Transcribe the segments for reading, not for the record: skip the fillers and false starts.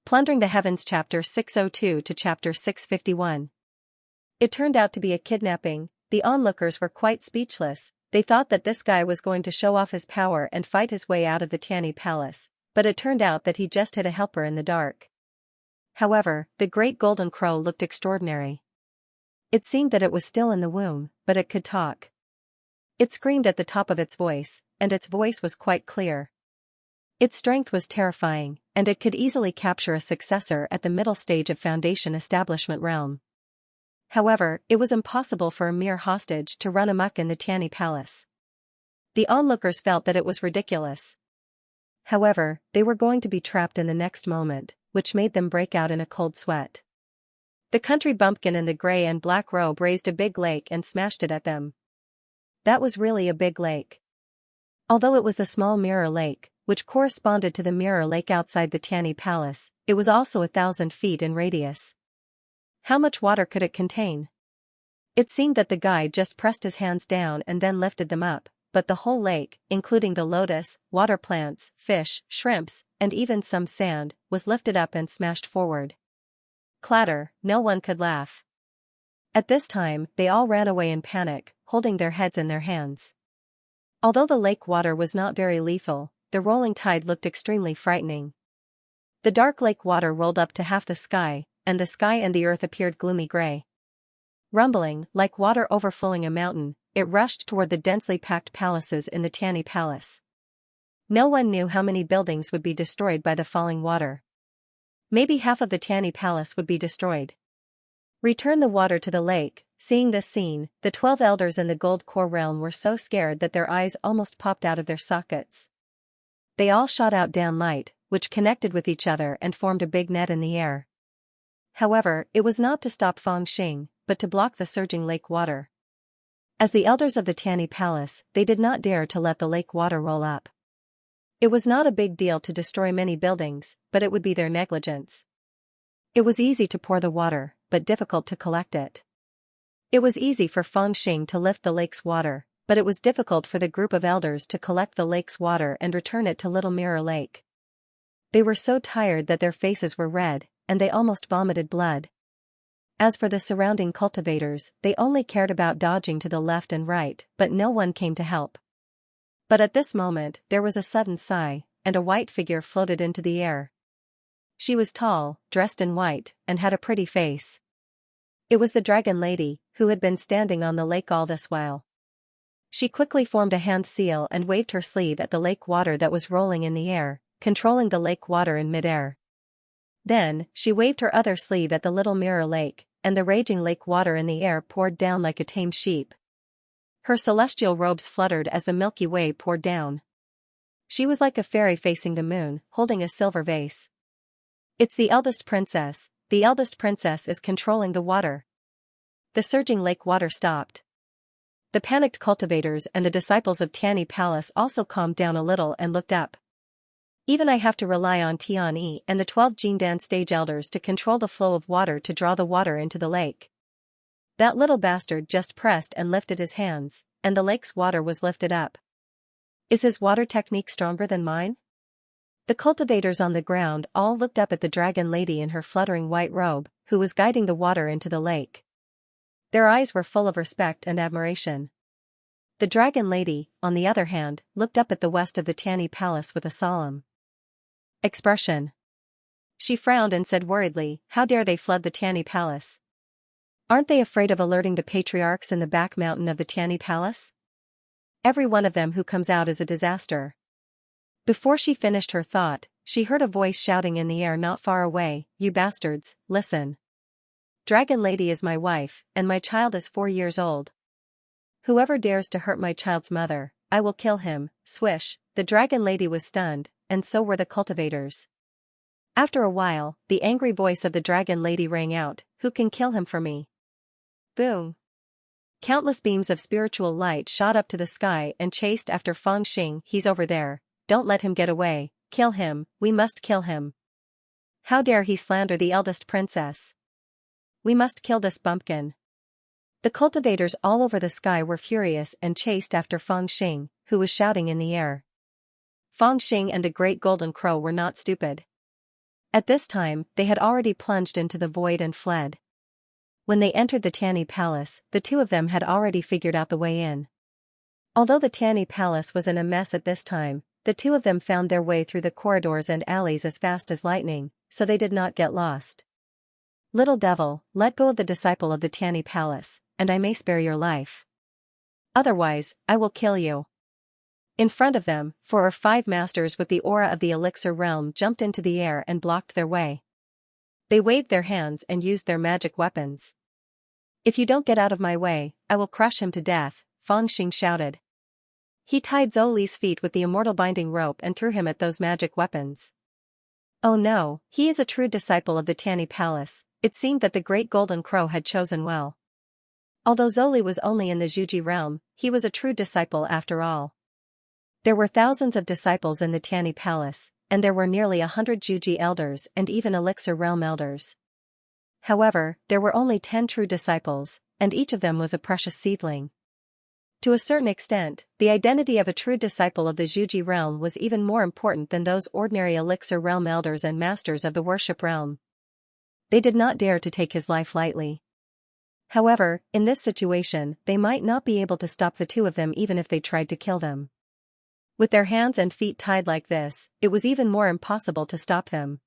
Plundering the Heavens Chapter 602 to Chapter 651. It turned out to be a kidnapping. The onlookers were quite speechless. They thought that this guy was going to show off his power and fight his way out of the Tani Palace, but it turned out that he just hid a helper in the dark. However, the great golden crow looked extraordinary. It seemed that it was still in the womb, but it could talk. It screamed at the top of its voice, and its voice was quite clear. Its strength was terrifying, and it could easily capture a successor at the middle stage of Foundation establishment realm. However, it was impossible for a mere hostage to run amok in the Tani Palace. The onlookers felt that it was ridiculous. However, they were going to be trapped in the next moment, which made them break out in a cold sweat. The country bumpkin in the gray and black robe raised a big lake and smashed it at them. That was really a big lake. Although it was the small mirror lake, which corresponded to the mirror lake outside the Tani Palace, it was also 1,000 feet in radius. How much water could it contain? It seemed that the guy just pressed his hands down and then lifted them up, but the whole lake, including the lotus, water plants, fish, shrimps, and even some sand, was lifted up and smashed forward. Clatter, no one could laugh. At this time, they all ran away in panic, holding their heads in their hands. Although the lake water was not very lethal, the rolling tide looked extremely frightening. The dark lake water rolled up to half the sky, and the sky and the earth appeared gloomy gray. Rumbling, like water overflowing a mountain, it rushed toward the densely packed palaces in the Tani Palace. No one knew how many buildings would be destroyed by the falling water. Maybe half of the Tani Palace would be destroyed. Return the water to the lake. Seeing this scene, the 12 elders in the Gold Core realm were so scared that their eyes almost popped out of their sockets. They all shot out down light, which connected with each other and formed a big net in the air. However, it was not to stop Feng Xing, but to block the surging lake water. As the elders of the Tani Palace, they did not dare to let the lake water roll up. It was not a big deal to destroy many buildings, but it would be their negligence. It was easy to pour the water, but difficult to collect it. It was easy for Feng Xing to lift the lake's water, but it was difficult for the group of elders to collect the lake's water and return it to Little Mirror Lake. They were so tired that their faces were red, and they almost vomited blood. As for the surrounding cultivators, they only cared about dodging to the left and right, but no one came to help. But at this moment, there was a sudden sigh, and a white figure floated into the air. She was tall, dressed in white, and had a pretty face. It was the dragon lady, who had been standing on the lake all this while. She quickly formed a hand seal and waved her sleeve at the lake water that was rolling in the air, controlling the lake water in midair. Then, she waved her other sleeve at the Little Mirror Lake, and the raging lake water in the air poured down like a tame sheep. Her celestial robes fluttered as the Milky Way poured down. She was like a fairy facing the moon, holding a silver vase. It's the eldest princess. The eldest princess is controlling the water. The surging lake water stopped. The panicked cultivators and the disciples of Tani Palace also calmed down a little and looked up. Even I have to rely on Tianyi and the 12 Jindan stage elders to control the flow of water to draw the water into the lake. That little bastard just pressed and lifted his hands, and the lake's water was lifted up. Is his water technique stronger than mine? The cultivators on the ground all looked up at the dragon lady in her fluttering white robe, who was guiding the water into the lake. Their eyes were full of respect and admiration. The dragon lady, on the other hand, looked up at the west of the Tani Palace with a solemn expression. She frowned and said worriedly, "How dare they flood the Tani Palace? Aren't they afraid of alerting the patriarchs in the back mountain of the Tani Palace? Every one of them who comes out is a disaster." Before she finished her thought, she heard a voice shouting in the air not far away, "You bastards, listen. Dragon Lady is my wife, and my child is 4 years old. Whoever dares to hurt my child's mother, I will kill him." Swish, the dragon lady was stunned, and so were the cultivators. After a while, the angry voice of the dragon lady rang out, "Who can kill him for me?" Boom! Countless beams of spiritual light shot up to the sky and chased after Feng Xing. "He's over there. Don't let him get away. Kill him, we must kill him. How dare he slander the eldest princess? We must kill this bumpkin." The cultivators all over the sky were furious and chased after Feng Xing, who was shouting in the air. Feng Xing and the great golden crow were not stupid. At this time, they had already plunged into the void and fled. When they entered the Tanny Palace, the two of them had already figured out the way in. Although the Tanny Palace was in a mess at this time, the two of them found their way through the corridors and alleys as fast as lightning, so they did not get lost. "Little devil, let go of the disciple of the Tanny Palace, and I may spare your life. Otherwise, I will kill you." In front of them, 4 or 5 masters with the aura of the elixir realm jumped into the air and blocked their way. They waved their hands and used their magic weapons. "If you don't get out of my way, I will crush him to death," Fang Xing shouted. He tied Zhou Li's feet with the immortal binding rope and threw him at those magic weapons. Oh no, he is a true disciple of the Tanny Palace. It seemed that the great golden crow had chosen well. Although Zhou Li was only in the Zhuji realm, he was a true disciple after all. There were thousands of disciples in the Tanny Palace, and there were nearly 100 Zhuji elders and even elixir realm elders. However, there were only 10 true disciples, and each of them was a precious seedling. To a certain extent, the identity of a true disciple of the Zhuji realm was even more important than those ordinary elixir realm elders and masters of the worship realm. They did not dare to take his life lightly. However, in this situation, they might not be able to stop the two of them even if they tried to kill them. With their hands and feet tied like this, it was even more impossible to stop them.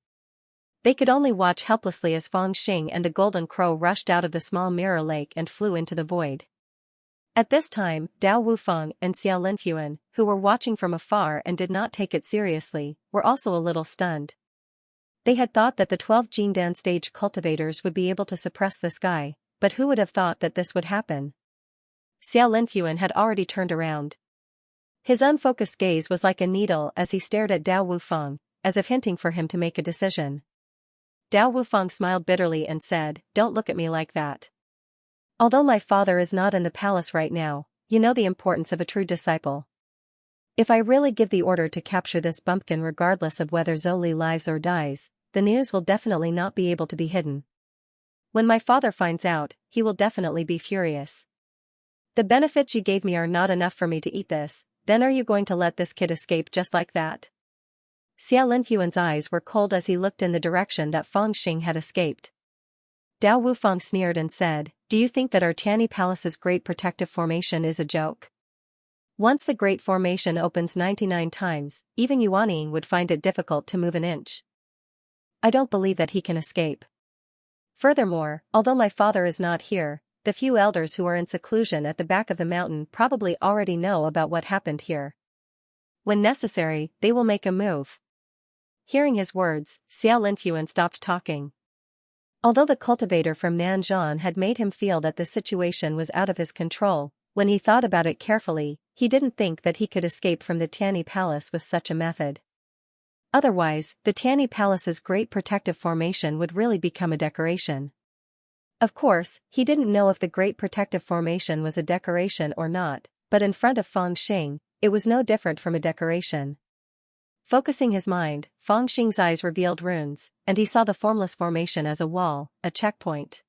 They could only watch helplessly as Fang Xing and the golden crow rushed out of the small mirror lake and flew into the void. At this time, Dao Wufeng and Xiao Linfuan, who were watching from afar and did not take it seriously, were also a little stunned. They had thought that the 12 Jindan stage cultivators would be able to suppress the sky, but who would have thought that this would happen? Xiao Linfuan had already turned around. His unfocused gaze was like a needle as he stared at Dao Wufeng, as if hinting for him to make a decision. Dao Wufeng smiled bitterly and said, "Don't look at me like that. Although my father is not in the palace right now, you know the importance of a true disciple. If I really give the order to capture this bumpkin regardless of whether Zhou Li lives or dies, the news will definitely not be able to be hidden. When my father finds out, he will definitely be furious. The benefits you gave me are not enough for me to eat this, then are you going to let this kid escape just like that?" Xiao Linfuan's eyes were cold as he looked in the direction that Fang Xing had escaped. Dao Wufeng sneered and said, "Do you think that our Tanny Palace's Great Protective Formation is a joke? Once the Great Formation opens 99 times, even Yuanying would find it difficult to move an inch. I don't believe that he can escape. Furthermore, although my father is not here, the few elders who are in seclusion at the back of the mountain probably already know about what happened here. When necessary, they will make a move." Hearing his words, Xiao Linfuan stopped talking. Although the cultivator from Nanzhan had made him feel that the situation was out of his control, when he thought about it carefully, he didn't think that he could escape from the Tanny Palace with such a method. Otherwise, the Tanny Palace's Great Protective Formation would really become a decoration. Of course, he didn't know if the Great Protective Formation was a decoration or not, but in front of Fang Xing, it was no different from a decoration. Focusing his mind, Fang Xing's eyes revealed runes, and he saw the formless formation as a wall, a checkpoint.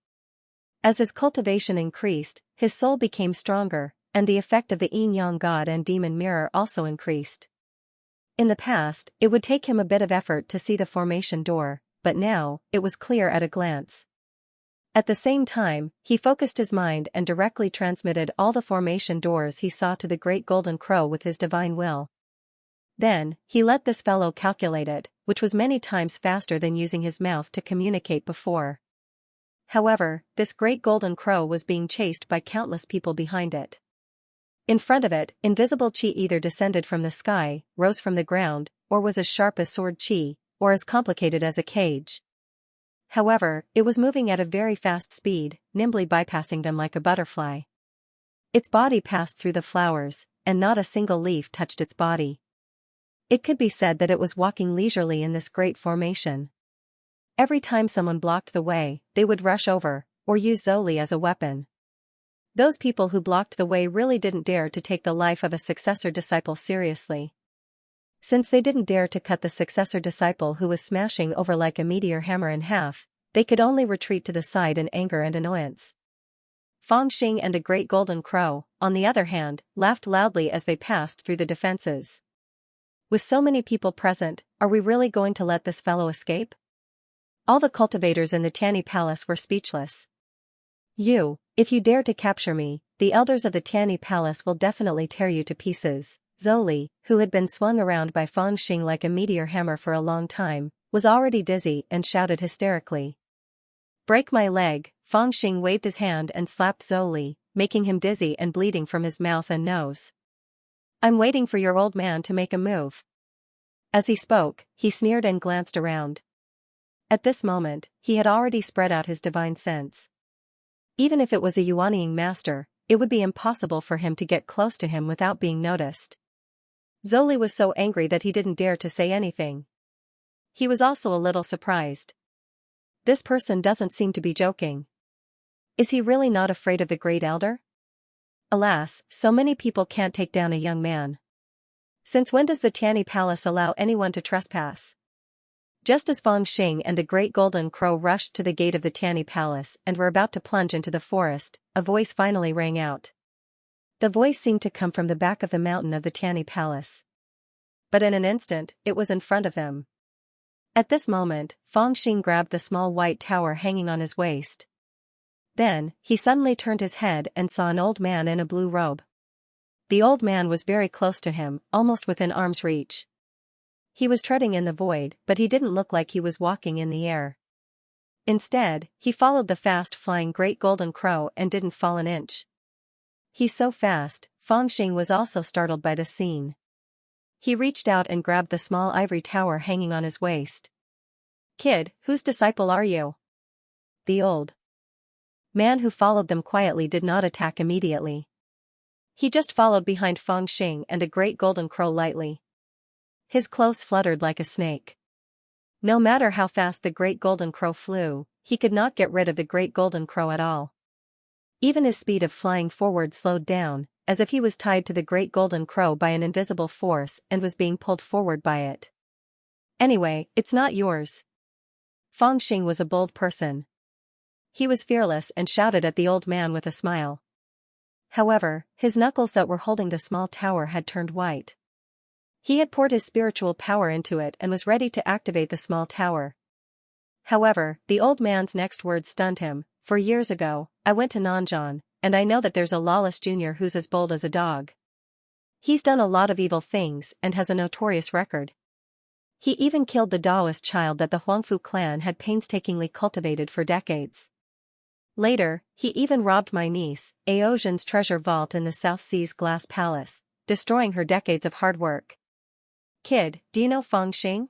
As his cultivation increased, his soul became stronger, and the effect of the yin-yang god and demon mirror also increased. In the past, it would take him a bit of effort to see the formation door, but now, it was clear at a glance. At the same time, he focused his mind and directly transmitted all the formation doors he saw to the great golden crow with his divine will. Then, he let this fellow calculate it, which was many times faster than using his mouth to communicate before. However, this great golden crow was being chased by countless people behind it. In front of it, invisible chi either descended from the sky, rose from the ground, or was as sharp as sword chi, or as complicated as a cage. However, it was moving at a very fast speed, nimbly bypassing them like a butterfly. Its body passed through the flowers, and not a single leaf touched its body. It could be said that it was walking leisurely in this great formation. Every time someone blocked the way, they would rush over, or use Zhou Li as a weapon. Those people who blocked the way really didn't dare to take the life of a successor disciple seriously. Since they didn't dare to cut the successor disciple who was smashing over like a meteor hammer in half, they could only retreat to the side in anger and annoyance. Fang Xing and the Great Golden Crow, on the other hand, laughed loudly as they passed through the defenses. With so many people present, are we really going to let this fellow escape? All the cultivators in the Tanny Palace were speechless. If you dare to capture me, the elders of the Tanny Palace will definitely tear you to pieces. Zhou, who had been swung around by Fang Xing like a meteor hammer for a long time, was already dizzy and shouted hysterically. Break my leg. Fang Xing waved his hand and slapped Zhou, making him dizzy and bleeding from his mouth and nose. I'm waiting for your old man to make a move. As he spoke, he sneered and glanced around. At this moment, he had already spread out his divine sense. Even if it was a Yuanying master, it would be impossible for him to get close to him without being noticed. Zhou was so angry that he didn't dare to say anything. He was also a little surprised. This person doesn't seem to be joking. Is he really not afraid of the Great Elder? Alas, so many people can't take down a young man. Since when does the Tanny Palace allow anyone to trespass? Just as Fang Xing and the Great Golden Crow rushed to the gate of the Tanny Palace and were about to plunge into the forest, a voice finally rang out. The voice seemed to come from the back of the mountain of the Tanny Palace. But in an instant, it was in front of them. At this moment, Fang Xing grabbed the small white tower hanging on his waist. Then, he suddenly turned his head and saw an old man in a blue robe. The old man was very close to him, almost within arm's reach. He was treading in the void, but he didn't look like he was walking in the air. Instead, he followed the fast-flying Great Golden Crow and didn't fall an inch. He's so fast. Fang Xing was also startled by the scene. He reached out and grabbed the small ivory tower hanging on his waist. Kid, whose disciple are you? The old man who followed them quietly did not attack immediately. He just followed behind Fang Xing and the Great Golden Crow lightly. His clothes fluttered like a snake. No matter how fast the Great Golden Crow flew, he could not get rid of the Great Golden Crow at all. Even his speed of flying forward slowed down, as if he was tied to the Great Golden Crow by an invisible force and was being pulled forward by it. Anyway, it's not yours. Fang Xing was a bold person. He was fearless and shouted at the old man with a smile. However, his knuckles that were holding the small tower had turned white. He had poured his spiritual power into it and was ready to activate the small tower. However, the old man's next words stunned him. For years ago, I went to Nanzhan, and I know that there's a lawless junior who's as bold as a dog. He's done a lot of evil things and has a notorious record. He even killed the Daoist child that the Huangfu clan had painstakingly cultivated for decades. Later, he even robbed my niece, Aozhen's treasure vault in the South Sea's Glass Palace, destroying her decades of hard work. Kid, do you know Fang Xing?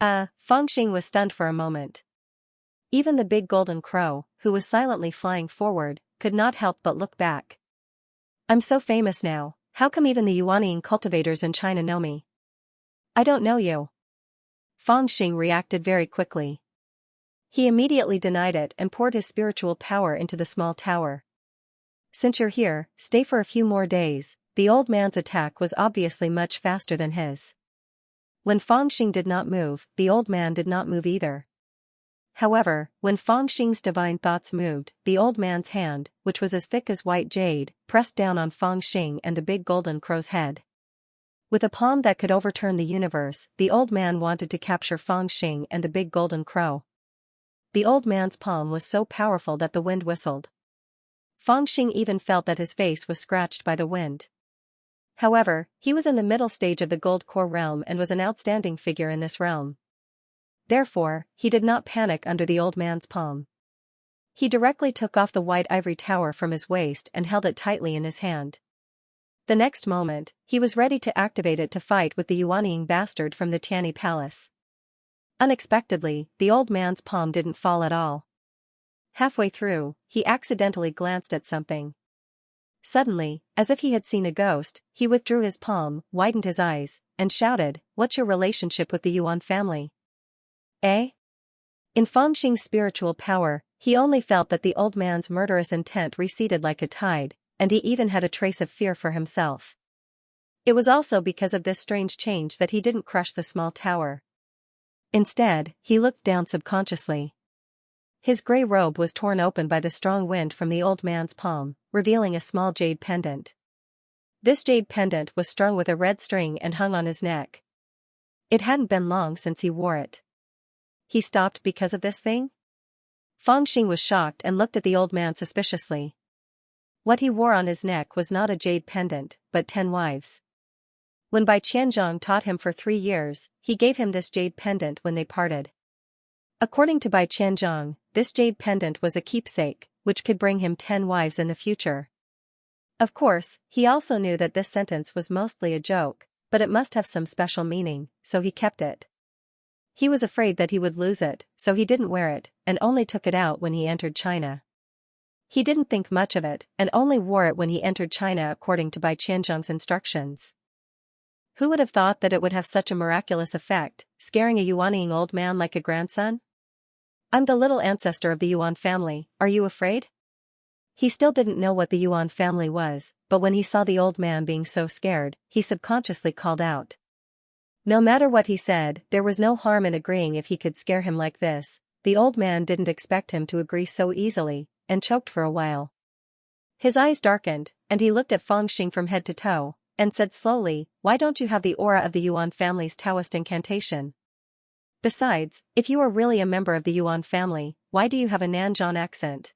Fang Xing was stunned for a moment. Even the big golden crow, who was silently flying forward, could not help but look back. I'm so famous now, how come even the Yuanying cultivators in China know me? I don't know you. Fang Xing reacted very quickly. He immediately denied it and poured his spiritual power into the small tower. Since you're here, stay for a few more days. The old man's attack was obviously much faster than his. When Fang Xing did not move, the old man did not move either. However, when Fang Xing's divine thoughts moved, the old man's hand, which was as thick as white jade, pressed down on Fang Xing and the big golden crow's head. With a palm that could overturn the universe, the old man wanted to capture Fang Xing and the big golden crow. The old man's palm was so powerful that the wind whistled. Fang Xing even felt that his face was scratched by the wind. However, he was in the middle stage of the Gold Core realm and was an outstanding figure in this realm. Therefore, he did not panic under the old man's palm. He directly took off the white ivory tower from his waist and held it tightly in his hand. The next moment, he was ready to activate it to fight with the Yuanying bastard from the Tanny Palace. Unexpectedly, the old man's palm didn't fall at all. Halfway through, he accidentally glanced at something. Suddenly, as if he had seen a ghost, he withdrew his palm, widened his eyes, and shouted, "What's your relationship with the Yuan family?" Eh? In Fang Xing's spiritual power, he only felt that the old man's murderous intent receded like a tide, and he even had a trace of fear for himself. It was also because of this strange change that he didn't crush the small tower. Instead, he looked down subconsciously. His grey robe was torn open by the strong wind from the old man's palm, revealing a small jade pendant. This jade pendant was strung with a red string and hung on his neck. It hadn't been long since he wore it. He stopped because of this thing? Fang Xing was shocked and looked at the old man suspiciously. What he wore on his neck was not a jade pendant, but 10 wives. When Bai Qianzhong taught him for 3 years, he gave him this jade pendant when they parted. According to Bai Qianzhong, this jade pendant was a keepsake, which could bring him 10 wives in the future. Of course, he also knew that this sentence was mostly a joke, but it must have some special meaning, so he kept it. He was afraid that he would lose it, so he didn't wear it, and only took it out when he entered China. He didn't think much of it, and only wore it when he entered China according to Bai Qianzhong's instructions. Who would have thought that it would have such a miraculous effect, scaring a Yuanying old man like a grandson? I'm the little ancestor of the Yuan family, are you afraid? He still didn't know what the Yuan family was, but when he saw the old man being so scared, he subconsciously called out. No matter what he said, there was no harm in agreeing if he could scare him like this. The old man didn't expect him to agree so easily, and choked for a while. His eyes darkened, and he looked at Fang Xing from head to toe, and said slowly, why don't you have the aura of the Yuan family's Taoist incantation? Besides, if you are really a member of the Yuan family, why do you have a Nanzhan accent?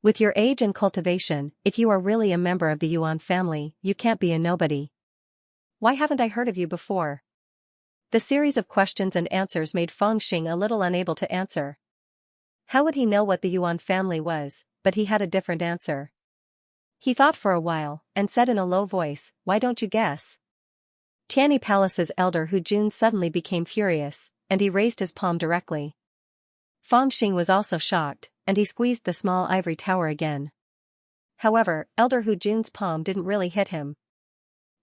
With your age and cultivation, if you are really a member of the Yuan family, you can't be a nobody. Why haven't I heard of you before? The series of questions and answers made Fang Xing a little unable to answer. How would he know what the Yuan family was, but he had a different answer. He thought for a while, and said in a low voice, why don't you guess? Tianyi Palace's elder Hu Jun suddenly became furious, and he raised his palm directly. Fang Xing was also shocked, and he squeezed the small ivory tower again. However, Elder Hu Jun's palm didn't really hit him.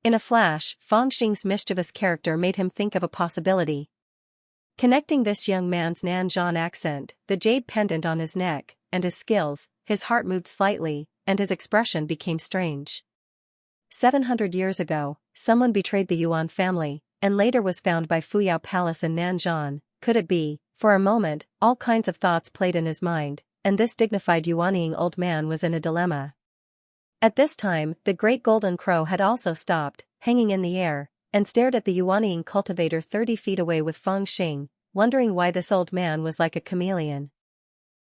In a flash, Fang Xing's mischievous character made him think of a possibility. Connecting this young man's Nanzhan accent, the jade pendant on his neck, and his skills, his heart moved slightly, and his expression became strange. 700 years ago, someone betrayed the Yuan family, and later was found by Fuyao Palace in Nanzhan. Could it be? For a moment, all kinds of thoughts played in his mind, and this dignified Yuanying old man was in a dilemma. At this time, the great golden crow had also stopped, hanging in the air, and stared at the Yuanying cultivator 30 feet away with Fang Xing, wondering why this old man was like a chameleon.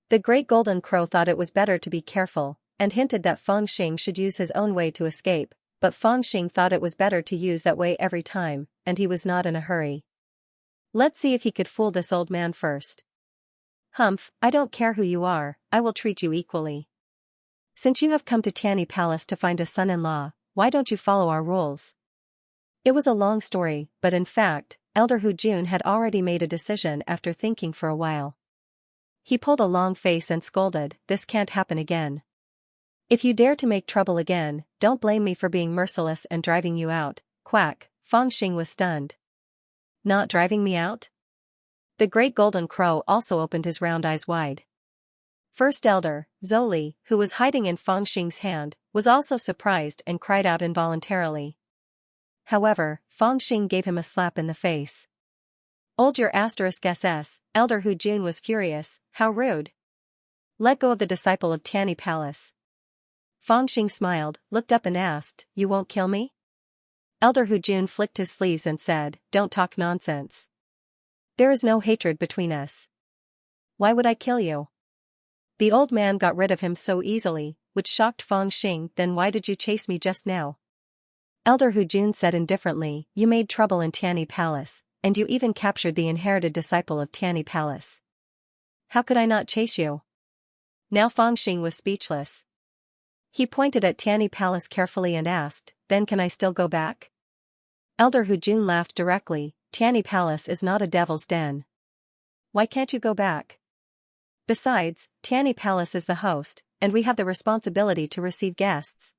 The great golden crow thought it was better to be careful, and hinted that Fang Xing should use his own way to escape, but Fang Xing thought it was better to use that way every time, and he was not in a hurry. Let's see if he could fool this old man first. Humph, I don't care who you are, I will treat you equally. Since you have come to Tianyi Palace to find a son-in-law, why don't you follow our rules? It was a long story, but in fact, Elder Hu Jun had already made a decision after thinking for a while. He pulled a long face and scolded, this can't happen again. If you dare to make trouble again, don't blame me for being merciless and driving you out. Quack, Fang Xing was stunned. Not driving me out? The great golden crow also opened his round eyes wide. First Elder, Zoli, who was hiding in Fang Xing's hand, was also surprised and cried out involuntarily. However, Fang Xing gave him a slap in the face. Hold your *SS, Elder Hu Jun was furious, how rude. Let go of the disciple of Tianyi Palace. Fang Xing smiled, looked up and asked, you won't kill me? Elder Hu Jun flicked his sleeves and said, don't talk nonsense. There is no hatred between us. Why would I kill you? The old man got rid of him so easily, which shocked Fang Xing. Then why did you chase me just now? Elder Hu Jun said indifferently, you made trouble in Tianyi Palace, and you even captured the inherited disciple of Tianyi Palace. How could I not chase you? Now Fang Xing was speechless. He pointed at Tianyi Palace carefully and asked, then can I still go back? Elder Hu Jun laughed directly, Tianyi Palace is not a devil's den. Why can't you go back? Besides, Tianyi Palace is the host, and we have the responsibility to receive guests.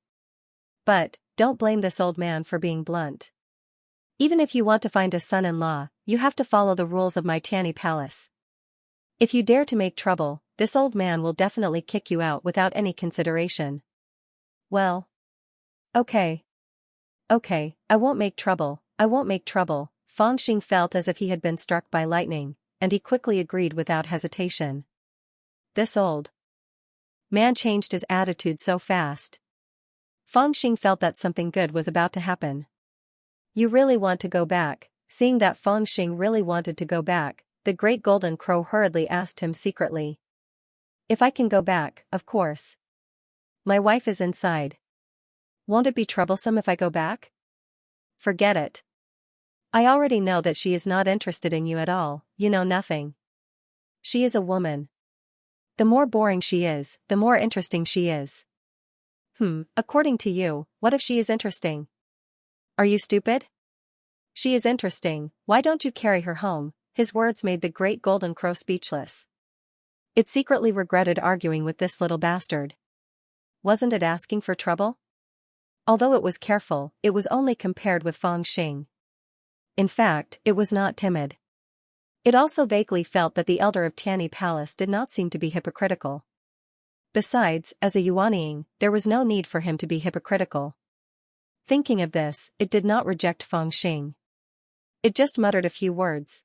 But, don't blame this old man for being blunt. Even if you want to find a son-in-law, you have to follow the rules of my Tianyi Palace. If you dare to make trouble, this old man will definitely kick you out without any consideration. Well. Okay, I won't make trouble, Fang Xing felt as if he had been struck by lightning, and he quickly agreed without hesitation. This old man changed his attitude so fast. Fang Xing felt that something good was about to happen. You really want to go back? Seeing that Fang Xing really wanted to go back, the great golden crow hurriedly asked him secretly. If I can go back, of course. My wife is inside. Won't it be troublesome if I go back? Forget it. I already know that she is not interested in you at all, you know nothing. She is a woman. The more boring she is, the more interesting she is. According to you, what if she is interesting? Are you stupid? She is interesting, why don't you carry her home? His words made the great golden crow speechless. It secretly regretted arguing with this little bastard. Wasn't it asking for trouble? Although it was careful, it was only compared with Feng Xing. In fact, it was not timid. It also vaguely felt that the elder of Tianyi Palace did not seem to be hypocritical. Besides, as a Yuanying, there was no need for him to be hypocritical. Thinking of this, it did not reject Feng Xing. It just muttered a few words.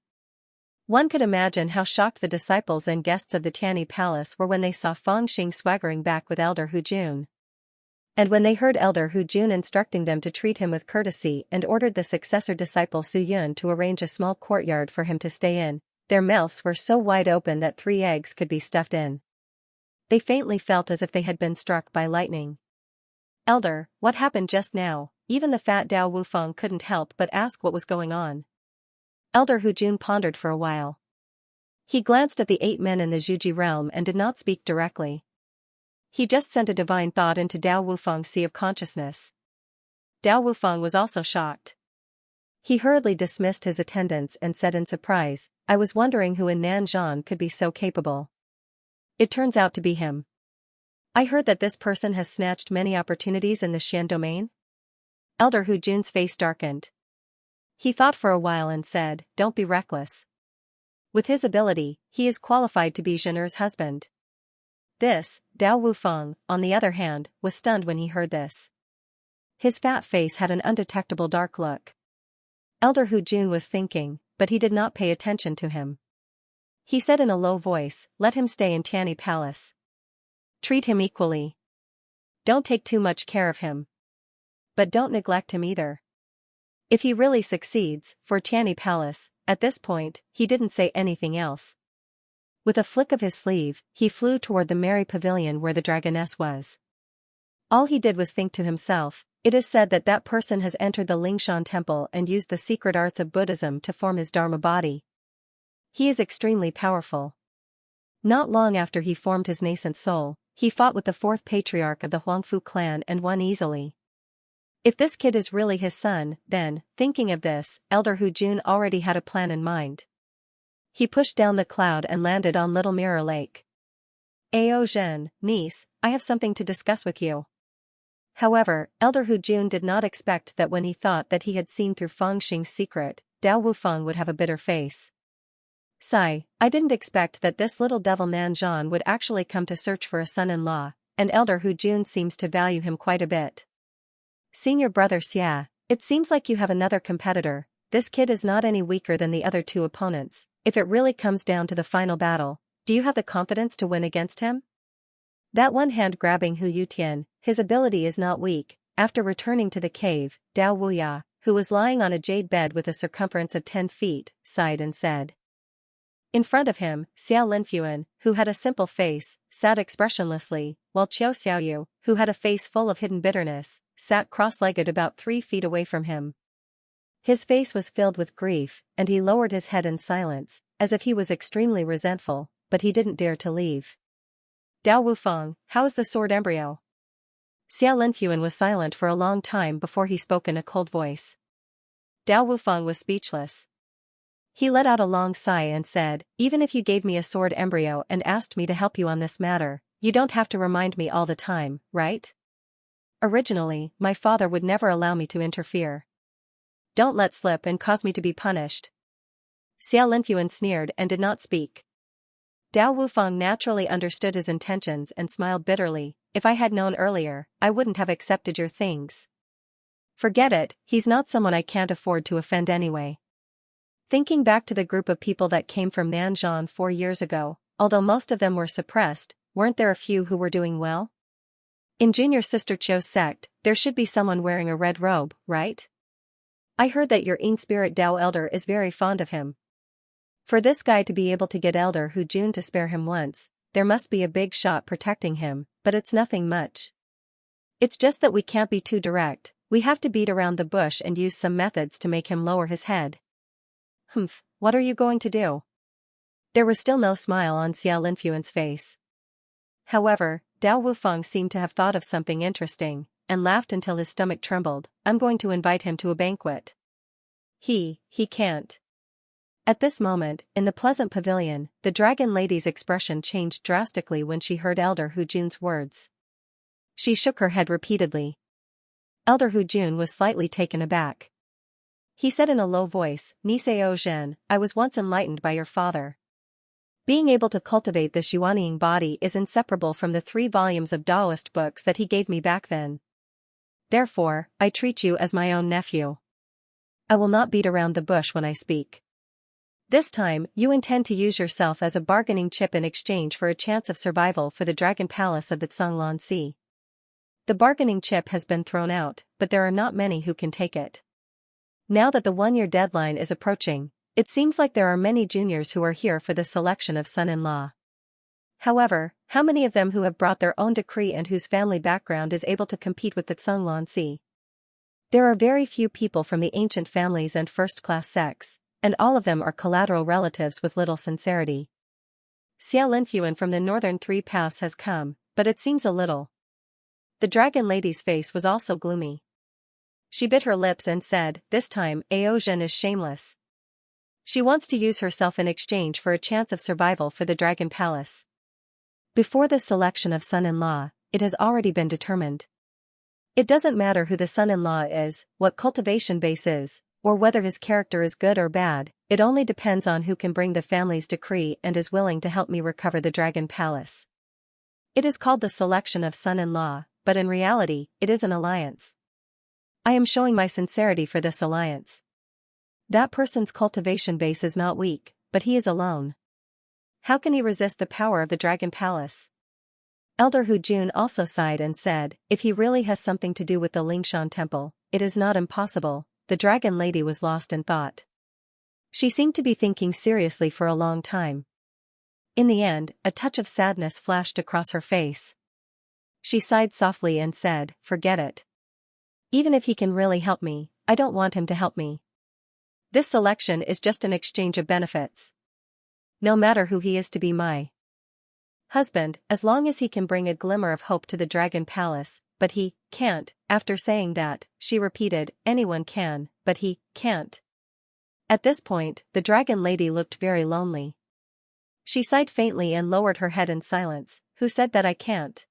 One could imagine how shocked the disciples and guests of the Tianyi Palace were when they saw Feng Xing swaggering back with Elder Hu Jun. And when they heard Elder Hu Jun instructing them to treat him with courtesy and ordered the successor disciple Su Yun to arrange a small courtyard for him to stay in, their mouths were so wide open that 3 eggs could be stuffed in. They faintly felt as if they had been struck by lightning. Elder, what happened just now? Even the fat Dao Wufeng couldn't help but ask what was going on. Elder Hu Jun pondered for a while. He glanced at the 8 men in the Zhuji realm and did not speak directly. He just sent a divine thought into Dao Wufeng's sea of consciousness. Dao Wufeng was also shocked. He hurriedly dismissed his attendants and said in surprise, I was wondering who in Nanzhan could be so capable. It turns out to be him. I heard that this person has snatched many opportunities in the Xian domain. Elder Hu Jun's face darkened. He thought for a while and said, don't be reckless. With his ability, he is qualified to be Zhener's husband. This, Dao Wufeng, on the other hand, was stunned when he heard this. His fat face had an undetectable dark look. Elder Hu Jun was thinking, but he did not pay attention to him. He said in a low voice, let him stay in Tianyi Palace. Treat him equally. Don't take too much care of him. But don't neglect him either. If he really succeeds, for Tianyi Palace, at this point, he didn't say anything else. With a flick of his sleeve, he flew toward the merry pavilion where the dragoness was. All he did was think to himself, it is said that that person has entered the Lingshan temple and used the secret arts of Buddhism to form his Dharma body. He is extremely powerful. Not long after he formed his nascent soul, he fought with the 4th patriarch of the Huangfu clan and won easily. If this kid is really his son, then, thinking of this, Elder Hu Jun already had a plan in mind. He pushed down the cloud and landed on Little Mirror Lake. Ao Zhen, niece, I have something to discuss with you. However, Elder Hu Jun did not expect that when he thought that he had seen through Feng Xing's secret, Dao Wufeng would have a bitter face. Sigh, I didn't expect that this little devil Nanzhan would actually come to search for a son-in-law, and Elder Hu Jun seems to value him quite a bit. Senior brother Xia, it seems like you have another competitor. This kid is not any weaker than the other 2 opponents. If it really comes down to the final battle, do you have the confidence to win against him? That one hand grabbing Hu Yutian, his ability is not weak. After returning to the cave, Dao Wuya, who was lying on a jade bed with a circumference of 10 feet, sighed and said. In front of him, Xiao Linfuan, who had a simple face, sat expressionlessly, while Qiao Xiaoyu, who had a face full of hidden bitterness, sat cross-legged about 3 feet away from him. His face was filled with grief, and he lowered his head in silence, as if he was extremely resentful, but he didn't dare to leave. Dao Wufeng, how is the sword embryo? Xiao Linfuan was silent for a long time before he spoke in a cold voice. Dao Wufeng was speechless. He let out a long sigh and said, even if you gave me a sword embryo and asked me to help you on this matter, you don't have to remind me all the time, right? Originally, my father would never allow me to interfere. Don't let slip and cause me to be punished. Xiao Linfuan sneered and did not speak. Dao Wufeng naturally understood his intentions and smiled bitterly. If I had known earlier, I wouldn't have accepted your things. Forget it, he's not someone I can't afford to offend anyway. Thinking back to the group of people that came from Nanzhan 4 years ago, although most of them were suppressed, weren't there a few who were doing well? In Junior Sister Cho's sect, there should be someone wearing a red robe, right? I heard that your In Spirit Dao elder is very fond of him. For this guy to be able to get Elder Hu Jun to spare him once, there must be a big shot protecting him, but it's nothing much. It's just that we can't be too direct, we have to beat around the bush and use some methods to make him lower his head. Humph, what are you going to do? There was still no smile on Xiao Linfuan's face. However, Dao Wufeng seemed to have thought of something interesting, and laughed until his stomach trembled. I'm going to invite him to a banquet. He can't. At this moment, in the pleasant pavilion, the dragon lady's expression changed drastically when she heard Elder Hu Jun's words. She shook her head repeatedly. Elder Hu Jun was slightly taken aback. He said in a low voice, Niseo Zhen, I was once enlightened by your father. Being able to cultivate this Yuanying body is inseparable from the 3 volumes of Taoist books that he gave me back then. Therefore, I treat you as my own nephew. I will not beat around the bush when I speak. This time, you intend to use yourself as a bargaining chip in exchange for a chance of survival for the Dragon Palace of the Canglan Sea. The bargaining chip has been thrown out, but there are not many who can take it. Now that the 1-year deadline is approaching, it seems like there are many juniors who are here for the selection of son-in-law. However, how many of them who have brought their own decree and whose family background is able to compete with the Canglan Sea? There are very few people from the ancient families and first-class sects, and all of them are collateral relatives with little sincerity. Xiao Linfuan from the northern 3 paths has come, but it seems a little. The dragon lady's face was also gloomy. She bit her lips and said, this time, Aozhen is shameless. She wants to use herself in exchange for a chance of survival for the Dragon Palace. Before the selection of son-in-law, it has already been determined. It doesn't matter who the son-in-law is, what cultivation base is, or whether his character is good or bad, it only depends on who can bring the family's decree and is willing to help me recover the Dragon Palace. It is called the selection of son-in-law, but in reality, it is an alliance. I am showing my sincerity for this alliance. That person's cultivation base is not weak, but he is alone. How can he resist the power of the Dragon Palace? Elder Hu Jun also sighed and said, if he really has something to do with the Lingshan Temple, it is not impossible. The dragon lady was lost in thought. She seemed to be thinking seriously for a long time. In the end, a touch of sadness flashed across her face. She sighed softly and said, forget it. Even if he can really help me, I don't want him to help me. This selection is just an exchange of benefits. No matter who he is to be my husband, as long as he can bring a glimmer of hope to the Dragon Palace, but he can't. After saying that, she repeated, anyone can, but he can't. At this point, the dragon lady looked very lonely. She sighed faintly and lowered her head in silence. Who said that I can't?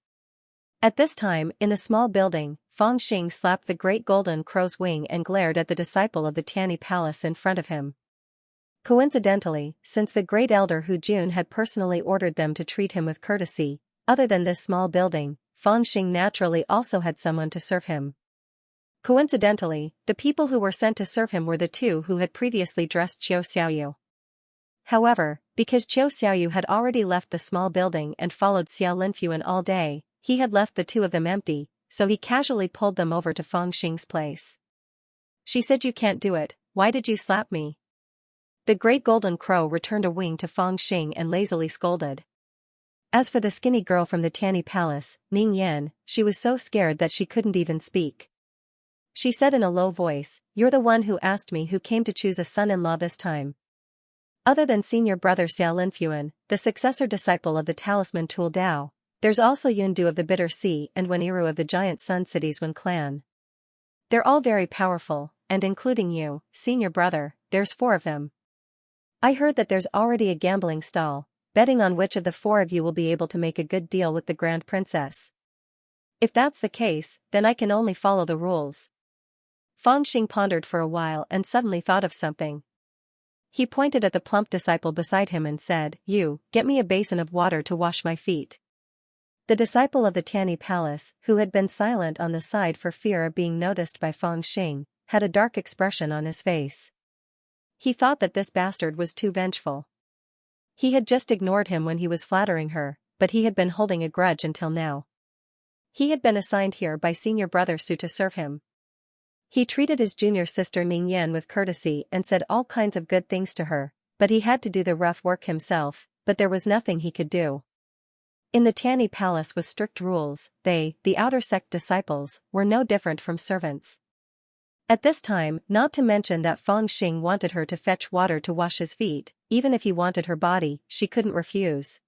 At this time, in the small building, Fang Xing slapped the great golden crow's wing and glared at the disciple of the Tianyi Palace in front of him. Coincidentally, since the great elder Hu Jun had personally ordered them to treat him with courtesy, other than this small building, Fang Xing naturally also had someone to serve him. Coincidentally, the people who were sent to serve him were the 2 who had previously dressed Qiu Xiaoyu. However, because Qiu Xiaoyu had already left the small building and followed Xiao Linfuan all day, he had left the 2 of them empty, so he casually pulled them over to Fang Xing's place. She said you can't do it, why did you slap me? The great golden crow returned a wing to Fang Xing and lazily scolded. As for the skinny girl from the Tianyi Palace, Ning Yan, she was so scared that she couldn't even speak. She said in a low voice, you're the one who asked me who came to choose a son-in-law this time. Other than senior brother Xiao Linfuan, the successor disciple of the talisman Tool Dao, there's also Yundu of the Bitter Sea and Weniru of the giant Sun Cities Wen clan. They're all very powerful, and including you, senior brother, there's 4 of them. I heard that there's already a gambling stall, betting on which of the 4 of you will be able to make a good deal with the Grand Princess. If that's the case, then I can only follow the rules. Fang Xing pondered for a while and suddenly thought of something. He pointed at the plump disciple beside him and said, you, get me a basin of water to wash my feet. The disciple of the Tianyi Palace, who had been silent on the side for fear of being noticed by Fang Xing, had a dark expression on his face. He thought that this bastard was too vengeful. He had just ignored him when he was flattering her, but he had been holding a grudge until now. He had been assigned here by senior brother Su to serve him. He treated his junior sister Ning Yan with courtesy and said all kinds of good things to her, but he had to do the rough work himself, but there was nothing he could do. In the Tianyi Palace with strict rules, they, the outer sect disciples, were no different from servants. At this time, not to mention that Feng Xing wanted her to fetch water to wash his feet, even if he wanted her body, she couldn't refuse.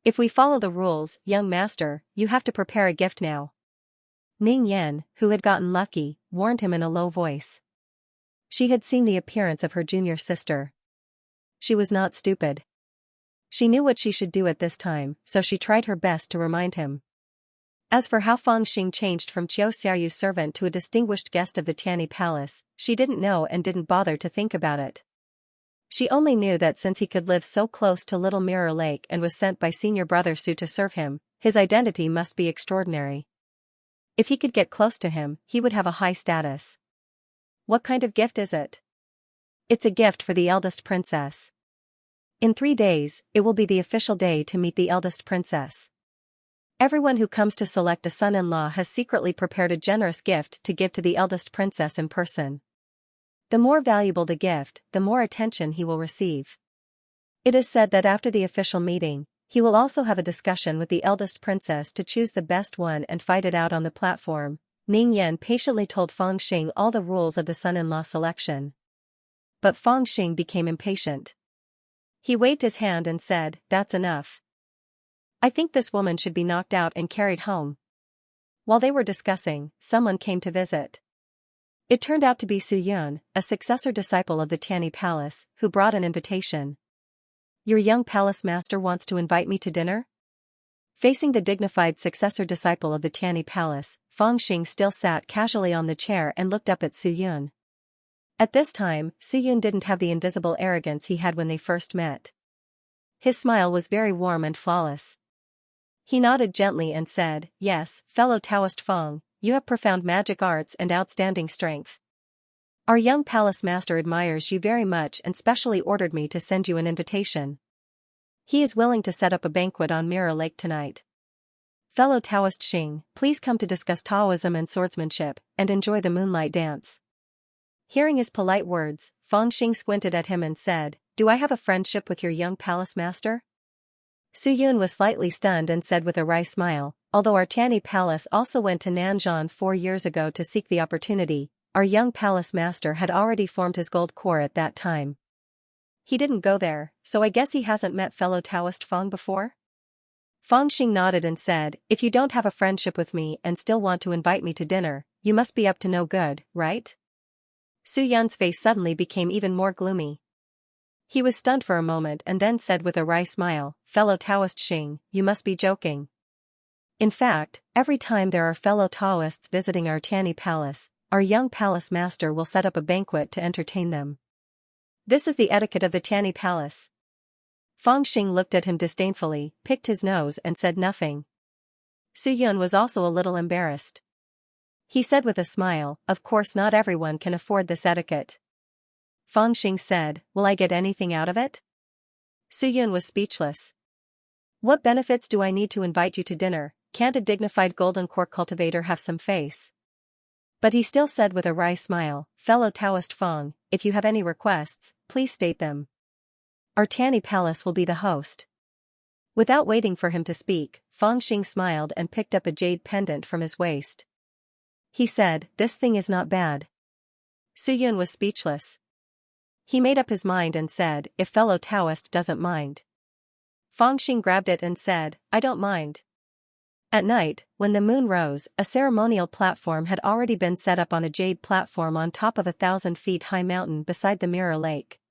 If we follow the rules, young master, you have to prepare a gift now. Ning Yan, who had gotten lucky, warned him in a low voice. She had seen the appearance of her junior sister. She was not stupid. She knew what she should do at this time, so she tried her best to remind him. As for how Feng Xing changed from Qiu Xiaoyu's servant to a distinguished guest of the Tianyi Palace, she didn't know and didn't bother to think about it. She only knew that since he could live so close to Little Mirror Lake and was sent by senior brother Su to serve him, his identity must be extraordinary. If he could get close to him, he would have a high status. What kind of gift is it? It's a gift for the eldest princess. In 3 days, it will be the official day to meet the eldest princess. Everyone who comes to select a son-in-law has secretly prepared a generous gift to give to the eldest princess in person. The more valuable the gift, the more attention he will receive. It is said that after the official meeting, he will also have a discussion with the eldest princess to choose the best one and fight it out on the platform. Ning Yan patiently told Feng Xing all the rules of the son-in-law selection. But Feng Xing became impatient. He waved his hand and said, "That's enough. I think this woman should be knocked out and carried home." While they were discussing, someone came to visit. It turned out to be Su Yun, a successor disciple of the Tianyi Palace, who brought an invitation. "Your young palace master wants to invite me to dinner?" Facing the dignified successor disciple of the Tianyi Palace, Feng Xing still sat casually on the chair and looked up at Su Yun. At this time, Su Yun didn't have the invisible arrogance he had when they first met. His smile was very warm and flawless. He nodded gently and said, "Yes, fellow Taoist Feng, you have profound magic arts and outstanding strength. Our young palace master admires you very much and specially ordered me to send you an invitation. He is willing to set up a banquet on Mirror Lake tonight. Fellow Taoist Xing, please come to discuss Taoism and swordsmanship, and enjoy the moonlight dance." Hearing his polite words, Feng Xing squinted at him and said, "Do I have a friendship with your young palace master?" Su Yun was slightly stunned and said with a wry smile, "Although our Tianyi Palace also went to Nanzhan 4 years ago to seek the opportunity, our young palace master had already formed his gold core at that time. He didn't go there, so I guess he hasn't met fellow Taoist Feng before?" Feng Xing nodded and said, "If you don't have a friendship with me and still want to invite me to dinner, you must be up to no good, right?" Su Yun's face suddenly became even more gloomy. He was stunned for a moment and then said with a wry smile, "Fellow Taoist Xing, you must be joking. In fact, every time there are fellow Taoists visiting our Tianyi Palace, our young palace master will set up a banquet to entertain them. This is the etiquette of the Tianyi Palace." Feng Xing looked at him disdainfully, picked his nose and said nothing. Su Yun was also a little embarrassed. He said with a smile, "Of course not everyone can afford this etiquette." Feng Xing said, "Will I get anything out of it?" Su Yun was speechless. "What benefits do I need to invite you to dinner? Can't a dignified golden core cultivator have some face?" But he still said with a wry smile, "Fellow Taoist Feng, if you have any requests, please state them. Our Tianyi Palace will be the host." Without waiting for him to speak, Feng Xing smiled and picked up a jade pendant from his waist. He said, "This thing is not bad." Su Yun was speechless. He made up his mind and said, "If fellow Taoist doesn't mind." Feng Xing grabbed it and said, "I don't mind." At night, when the moon rose, a ceremonial platform had already been set up on a jade platform on top of a 1,000-feet-high mountain beside the Mirror Lake.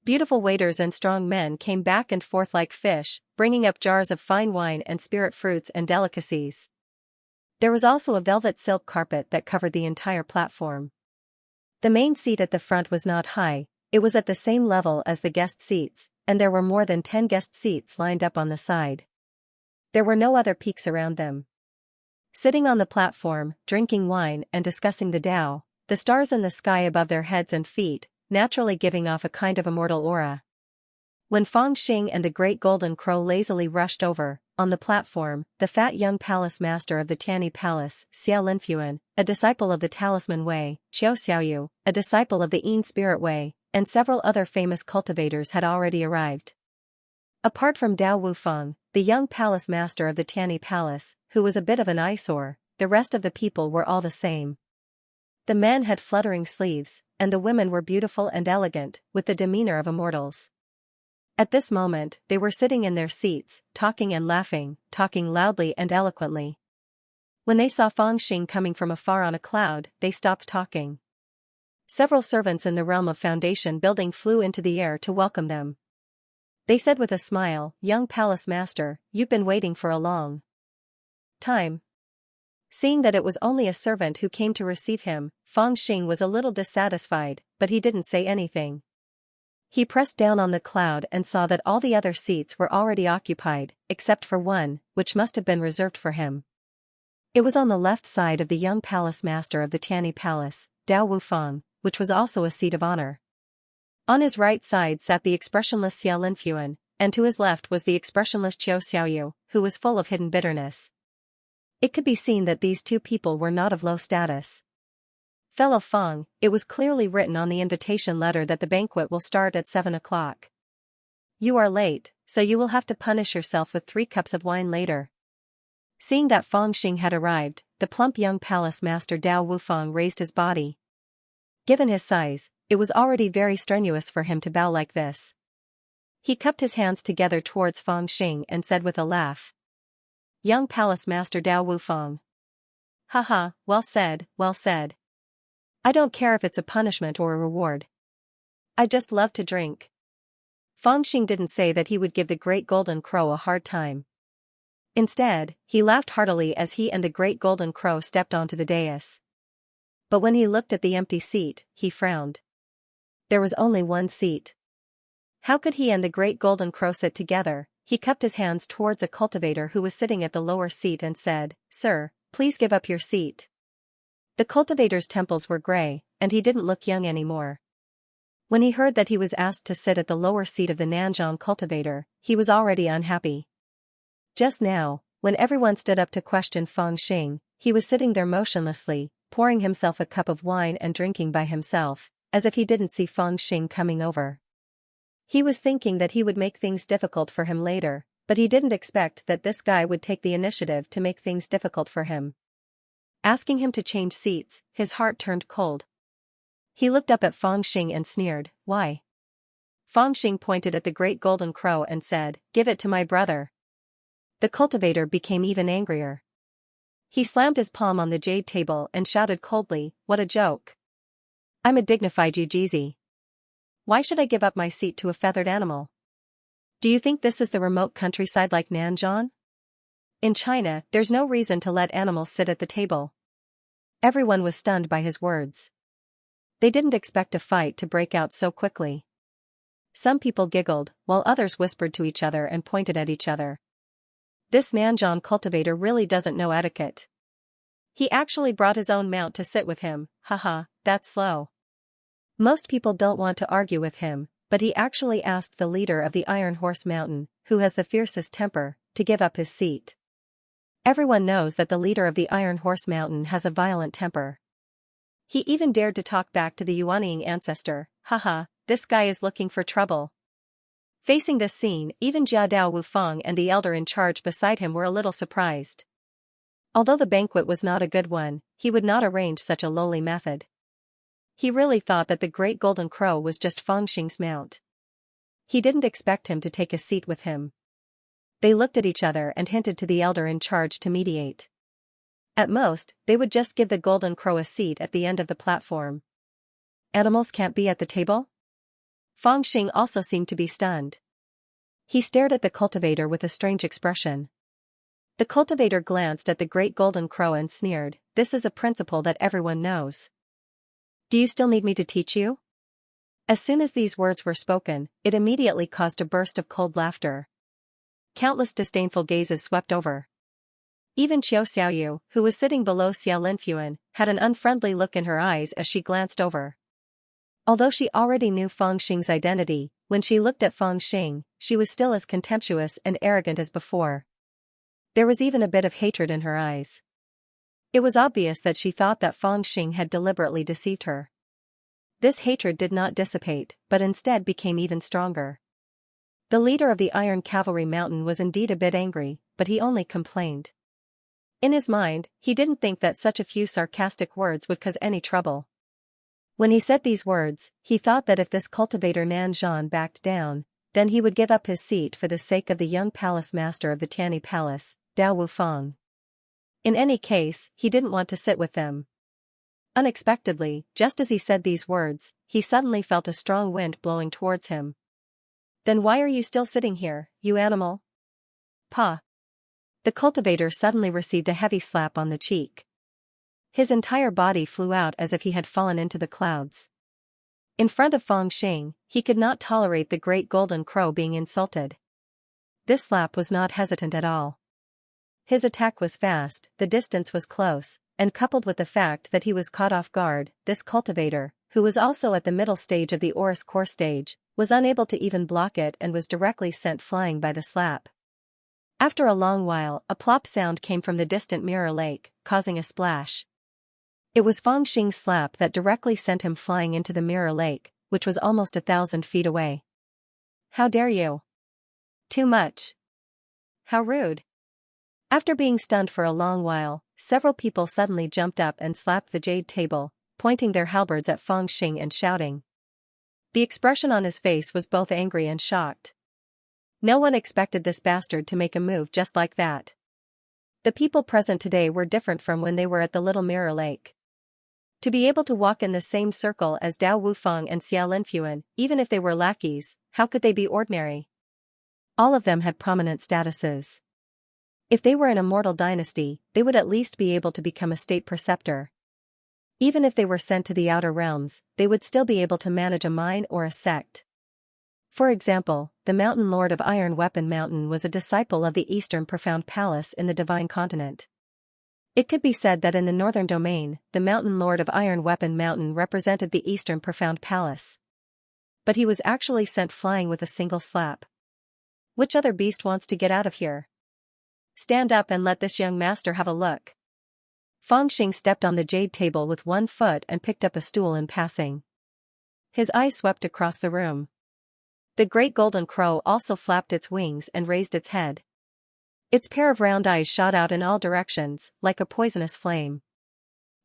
Beautiful waiters and strong men came back and forth like fish, bringing up jars of fine wine and spirit fruits and delicacies. There was also a velvet silk carpet that covered the entire platform. The main seat at the front was not high, it was at the same level as the guest seats, and there were more than 10 guest seats lined up on the side. There were no other peaks around them. Sitting on the platform, drinking wine and discussing the Tao, the stars in the sky above their heads and feet, naturally giving off a kind of immortal aura. When Feng Xing and the great golden crow lazily rushed over, on the platform, the fat young palace master of the Tanny Palace, Xianxia, a disciple of the Talisman Way, Xiaoxiaoyu, a disciple of the Yin Spirit Way, and several other famous cultivators had already arrived. Apart from Dao Wufeng, the young palace master of the Tanny Palace, who was a bit of an eyesore, the rest of the people were all the same. The men had fluttering sleeves, and the women were beautiful and elegant, with the demeanor of immortals. At this moment, they were sitting in their seats, talking and laughing, talking loudly and eloquently. When they saw Fang Xing coming from afar on a cloud, they stopped talking. Several servants in the realm of Foundation building flew into the air to welcome them. They said with a smile, "Young palace master, you've been waiting for a long time." Seeing that it was only a servant who came to receive him, Fang Xing was a little dissatisfied, but he didn't say anything. He pressed down on the cloud and saw that all the other seats were already occupied, except for one, which must have been reserved for him. It was on the left side of the young palace master of the Tanny Palace, Dao Wufeng, which was also a seat of honor. On his right side sat the expressionless Xiaolinfuan, and to his left was the expressionless Xiaoxiaoyu, who was full of hidden bitterness. It could be seen that these two people were not of low status. "Fellow Fang, it was clearly written on the invitation letter that the banquet will start at 7 o'clock. You are late, so you will have to punish yourself with 3 cups of wine later." Seeing that Fang Xing had arrived, the plump young palace master Dao Wufeng raised his body. Given his size, it was already very strenuous for him to bow like this. He cupped his hands together towards Fang Xing and said with a laugh, "Young palace master Dao Wufeng. Haha, well said, well said. I don't care if it's a punishment or a reward. I just love to drink." Fang Xing didn't say that he would give the Great Golden Crow a hard time. Instead, he laughed heartily as he and the Great Golden Crow stepped onto the dais. But when he looked at the empty seat, he frowned. There was only one seat. How could he and the Great Golden Crow sit together? He cupped his hands towards a cultivator who was sitting at the lower seat and said, "Sir, please give up your seat." The cultivator's temples were gray, and he didn't look young anymore. When he heard that he was asked to sit at the lower seat of the Nanzhong cultivator, he was already unhappy. Just now, when everyone stood up to question Fang Xing, he was sitting there motionlessly, pouring himself a cup of wine and drinking by himself, as if he didn't see Fang Xing coming over. He was thinking that he would make things difficult for him later, but he didn't expect that this guy would take the initiative to make things difficult for him. Asking him to change seats, his heart turned cold. He looked up at Fang Xing and sneered, "Why?" Fang Xing pointed at the Great Golden Crow and said, "Give it to my brother." The cultivator became even angrier. He slammed his palm on the jade table and shouted coldly, "What a joke. I'm a dignified Yujizi. Why should I give up my seat to a feathered animal? Do you think this is the remote countryside like Nanzhong? In China, there's no reason to let animals sit at the table." Everyone was stunned by his words. They didn't expect a fight to break out so quickly. Some people giggled, while others whispered to each other and pointed at each other. This Nanzhong cultivator really doesn't know etiquette. He actually brought his own mount to sit with him, haha, that's slow. Most people don't want to argue with him, but he actually asked the leader of the Iron Horse Mountain, who has the fiercest temper, to give up his seat. Everyone knows that the leader of the Iron Horse Mountain has a violent temper. He even dared to talk back to the Yuanying ancestor, haha, this guy is looking for trouble. Facing this scene, even Jia Dao Wufeng and the elder in charge beside him were a little surprised. Although the banquet was not a good one, he would not arrange such a lowly method. He really thought that the Great Golden Crow was just Fang Xing's mount. He didn't expect him to take a seat with him. They looked at each other and hinted to the elder in charge to mediate. At most, they would just give the Golden Crow a seat at the end of the platform. Animals can't be at the table? Fang Xing also seemed to be stunned. He stared at the cultivator with a strange expression. The cultivator glanced at the Great Golden Crow and sneered, "This is a principle that everyone knows. Do you still need me to teach you?" As soon as these words were spoken, it immediately caused a burst of cold laughter. Countless disdainful gazes swept over. Even Qiu Xiaoyu, who was sitting below Xiaolinfuan, had an unfriendly look in her eyes as she glanced over. Although she already knew Fang Xing's identity, when she looked at Fang Xing, she was still as contemptuous and arrogant as before. There was even a bit of hatred in her eyes. It was obvious that she thought that Fang Xing had deliberately deceived her. This hatred did not dissipate, but instead became even stronger. The leader of the Iron Cavalry Mountain was indeed a bit angry, but he only complained. In his mind, he didn't think that such a few sarcastic words would cause any trouble. When he said these words, he thought that if this cultivator Nan Zhan backed down, then he would give up his seat for the sake of the young palace master of the Tianyi Palace, Dao Wufang. In any case, he didn't want to sit with them. Unexpectedly, just as he said these words, he suddenly felt a strong wind blowing towards him. "Then why are you still sitting here, you animal?" "Pa!" The cultivator suddenly received a heavy slap on the cheek. His entire body flew out as if he had fallen into the clouds. In front of Fang Xing, he could not tolerate the great golden crow being insulted. This slap was not hesitant at all. His attack was fast, the distance was close, and coupled with the fact that he was caught off guard, this cultivator, who was also at the middle stage of the Oris core stage, was unable to even block it and was directly sent flying by the slap. After a long while, a plop sound came from the distant mirror lake, causing a splash. It was Fang Xing's slap that directly sent him flying into the mirror lake, which was almost 1,000 feet away. "How dare you? Too much. How rude." After being stunned for a long while, several people suddenly jumped up and slapped the jade table, pointing their halberds at Fang Xing and shouting. The expression on his face was both angry and shocked. No one expected this bastard to make a move just like that. The people present today were different from when they were at the Little Mirror Lake. To be able to walk in the same circle as Dao Wufang and Xiao Linfuan, even if they were lackeys, how could they be ordinary? All of them had prominent statuses. If they were an immortal dynasty, they would at least be able to become a state preceptor. Even if they were sent to the outer realms, they would still be able to manage a mine or a sect. For example, the Mountain Lord of Iron Weapon Mountain was a disciple of the Eastern Profound Palace in the Divine Continent. It could be said that in the Northern Domain, the Mountain Lord of Iron Weapon Mountain represented the Eastern Profound Palace. But he was actually sent flying with a single slap. Which other beast wants to get out of here? Stand up and let this young master have a look. Fang Xing stepped on the jade table with one foot and picked up a stool in passing. His eyes swept across the room. The great golden crow also flapped its wings and raised its head. Its pair of round eyes shot out in all directions, like a poisonous flame.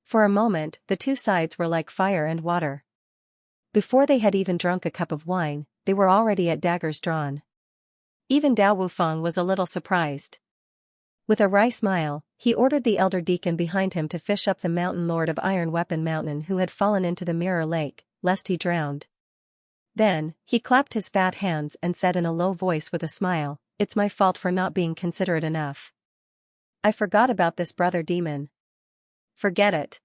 For a moment, the two sides were like fire and water. Before they had even drunk a cup of wine, they were already at daggers drawn. Even Dao Wufang was a little surprised. With a wry smile, he ordered the elder deacon behind him to fish up the Mountain Lord of Iron Weapon Mountain who had fallen into the Mirror Lake, lest he drowned. Then, he clapped his fat hands and said in a low voice with a smile, "It's my fault for not being considerate enough. I forgot about this brother demon. Forget it.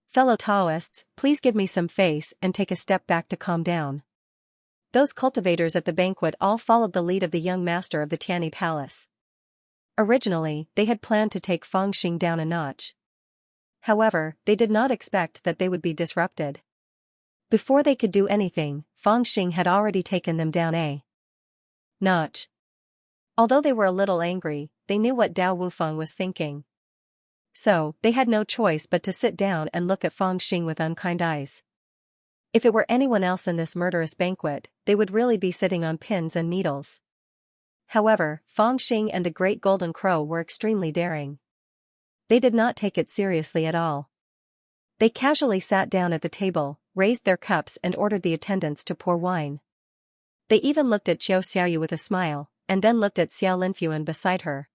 Fellow Taoists, please give me some face and take a step back to calm down." Those cultivators at the banquet all followed the lead of the young master of the Tianyi Palace. Originally, they had planned to take Fang Xing down a notch. However, they did not expect that they would be disrupted. Before they could do anything, Fang Xing had already taken them down a notch. Although they were a little angry, they knew what Dao Wufang was thinking. So, they had no choice but to sit down and look at Fang Xing with unkind eyes. If it were anyone else in this murderous banquet, they would really be sitting on pins and needles. However, Fang Xing and the Great Golden Crow were extremely daring. They did not take it seriously at all. They casually sat down at the table, raised their cups and ordered the attendants to pour wine. They even looked at Qiu Xiaoyu with a smile, and then looked at Xiao Linfuan beside her.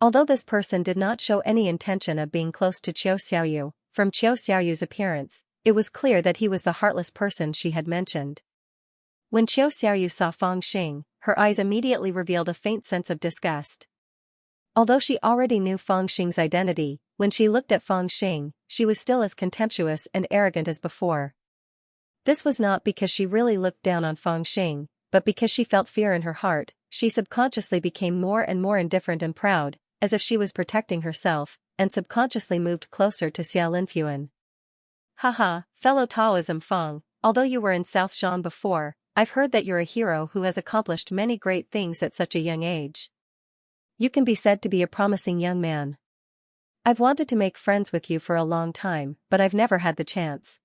Although this person did not show any intention of being close to Qiu Xiaoyu, from Qiu Xiaoyu's appearance, it was clear that he was the heartless person she had mentioned. When Qiu Xiaoyu saw Fang Xing, her eyes immediately revealed a faint sense of disgust. Although she already knew Fang Xing's identity, when she looked at Fang Xing, she was still as contemptuous and arrogant as before. This was not because she really looked down on Fang Xing, but because she felt fear in her heart. She subconsciously became more and more indifferent and proud, as if she was protecting herself, and subconsciously moved closer to Xiao Linfuan. "Haha, fellow Taoism Fang, although you were in South Zhan before, I've heard that you're a hero who has accomplished many great things at such a young age. You can be said to be a promising young man. I've wanted to make friends with you for a long time, but I've never had the chance.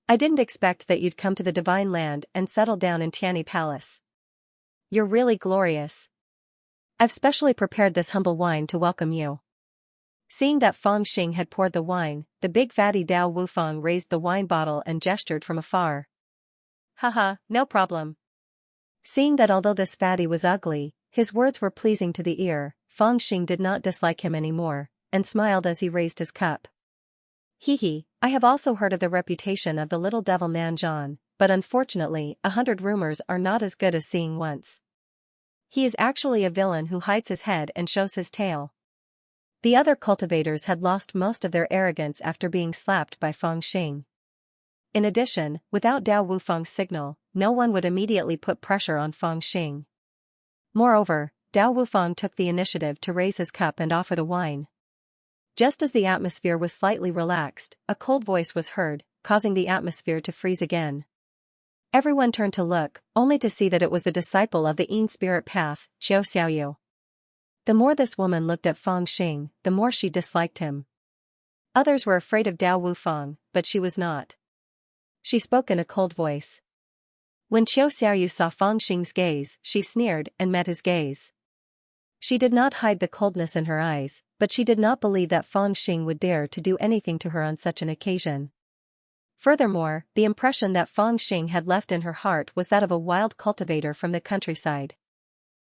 I didn't expect that you'd come to the Divine Land and settle down in Tianyi Palace. You're really glorious. I've specially prepared this humble wine to welcome you. Seeing that Fang Xing had poured the wine, the big fatty Dao Wufang raised the wine bottle and gestured from afar. Haha, no problem. Seeing that although this fatty was ugly, his words were pleasing to the ear, Fang Xing did not dislike him anymore, and smiled as he raised his cup. Hee, I have also heard of the reputation of the little devil Nanzhan, but unfortunately 100 rumors are not as good as seeing once. He is actually a villain who hides his head and shows his tail. The other cultivators had lost most of their arrogance after being slapped by Fang Xing. In addition, without Dao Wufang's signal, no one would immediately put pressure on Fang Xing. Moreover, Dao Wufang took the initiative to raise his cup and offer the wine. Just as the atmosphere was slightly relaxed, a cold voice was heard, causing the atmosphere to freeze again. Everyone turned to look, only to see that it was the disciple of the Yin Spirit Path, Xiaoyu. The more this woman looked at Fang Xing, the more she disliked him. Others were afraid of Dao Wufang, but she was not. She spoke in a cold voice. When Xiaoyu saw Fang Xing's gaze, she sneered and met his gaze. She did not hide the coldness in her eyes, but she did not believe that Fang Xing would dare to do anything to her on such an occasion. Furthermore, the impression that Fang Xing had left in her heart was that of a wild cultivator from the countryside.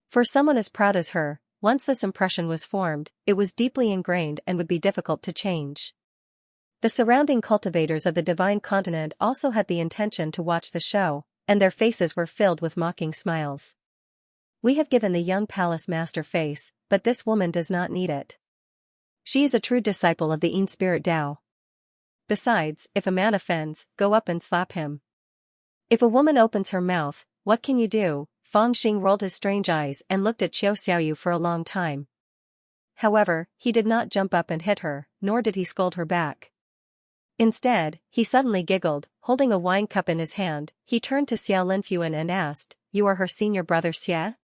For someone as proud as her, once this impression was formed, it was deeply ingrained and would be difficult to change. The surrounding cultivators of the Divine Continent also had the intention to watch the show, and their faces were filled with mocking smiles. We have given the young palace master face, but this woman does not need it. She is a true disciple of the Yin Spirit Dao. Besides, if a man offends, go up and slap him. If a woman opens her mouth, what can you do? Fang Xing rolled his strange eyes and looked at Xiaoyu for a long time. However, he did not jump up and hit her, nor did he scold her back. Instead, he suddenly giggled, holding a wine cup in his hand. He turned to Xiao Linfuan and asked, "You are her senior brother Xie?"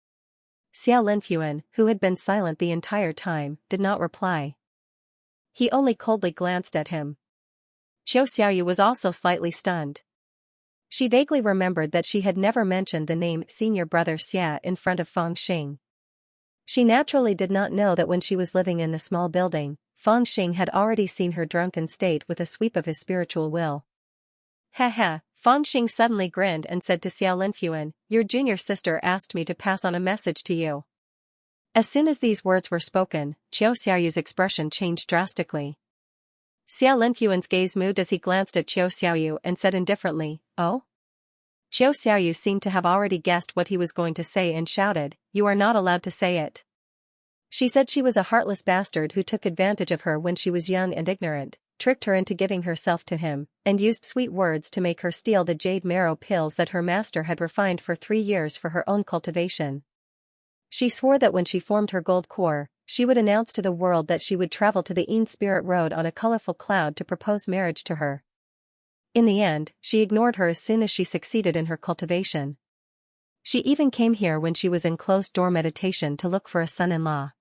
Xiao Linfuan, who had been silent the entire time, did not reply. He only coldly glanced at him. Xiaoyu was also slightly stunned. She vaguely remembered that she had never mentioned the name senior brother Xie in front of Fang Xing. She naturally did not know that when she was living in the small building, Fang Xing had already seen her drunken state with a sweep of his spiritual will. Haha, Fang Xing suddenly grinned and said to Xiao Linfuan, "Your junior sister asked me to pass on a message to you." As soon as these words were spoken, Xiaoyu's expression changed drastically. Xiao Linfuan's gaze moved as he glanced at Xiaoyu and said indifferently, "Oh?" Xiaoyu seemed to have already guessed what he was going to say and shouted, "You are not allowed to say it." She said she was a heartless bastard who took advantage of her when she was young and ignorant, tricked her into giving herself to him, and used sweet words to make her steal the jade marrow pills that her master had refined for 3 years for her own cultivation. She swore that when she formed her gold core, she would announce to the world that she would travel to the Yin Spirit Road on a colorful cloud to propose marriage to her. In the end, she ignored her as soon as she succeeded in her cultivation. She even came here when she was in closed-door meditation to look for a son-in-law.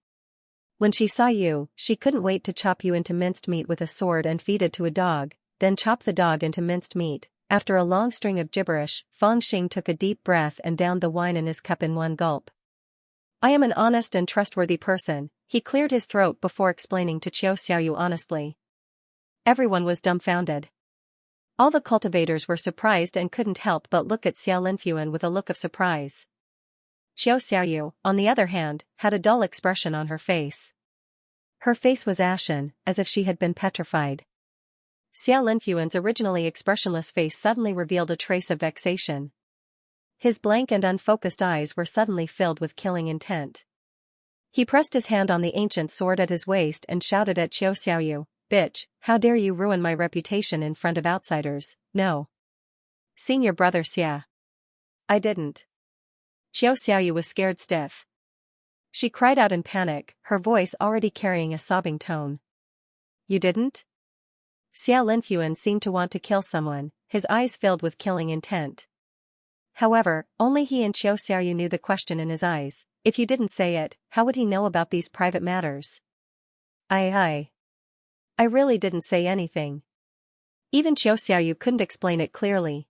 When she saw you, she couldn't wait to chop you into minced meat with a sword and feed it to a dog, then chop the dog into minced meat. After a long string of gibberish, Fang Xing took a deep breath and downed the wine in his cup in one gulp. "I am an honest and trustworthy person," he cleared his throat before explaining to Xiaoyu honestly. Everyone was dumbfounded. All the cultivators were surprised and couldn't help but look at Xiao Linfuan with a look of surprise. Xiaoyu, on the other hand, had a dull expression on her face. Her face was ashen, as if she had been petrified. Xiao Linfuan's originally expressionless face suddenly revealed a trace of vexation. His blank and unfocused eyes were suddenly filled with killing intent. He pressed his hand on the ancient sword at his waist and shouted at Xiaoyu, "Bitch, how dare you ruin my reputation in front of outsiders?" "No. Senior brother Xie. I didn't." Xiaoyu was scared stiff. She cried out in panic, her voice already carrying a sobbing tone. "You didn't?" Xiao Linfuan seemed to want to kill someone, his eyes filled with killing intent. However, only he and Xiaoyu knew the question in his eyes. If you didn't say it, how would he know about these private matters? I really didn't say anything. Even Xiaoxiaoyu couldn't explain it clearly.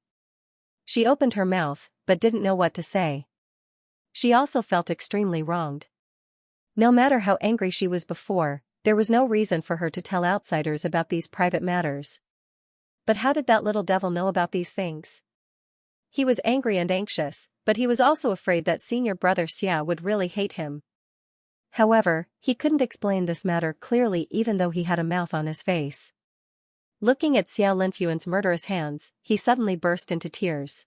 She opened her mouth, but didn't know what to say. She also felt extremely wronged. No matter how angry she was before, there was no reason for her to tell outsiders about these private matters. But how did that little devil know about these things? He was angry and anxious, but he was also afraid that senior brother Xia would really hate him. However, he couldn't explain this matter clearly even though he had a mouth on his face. Looking at Xiao Linfuan's murderous hands, he suddenly burst into tears.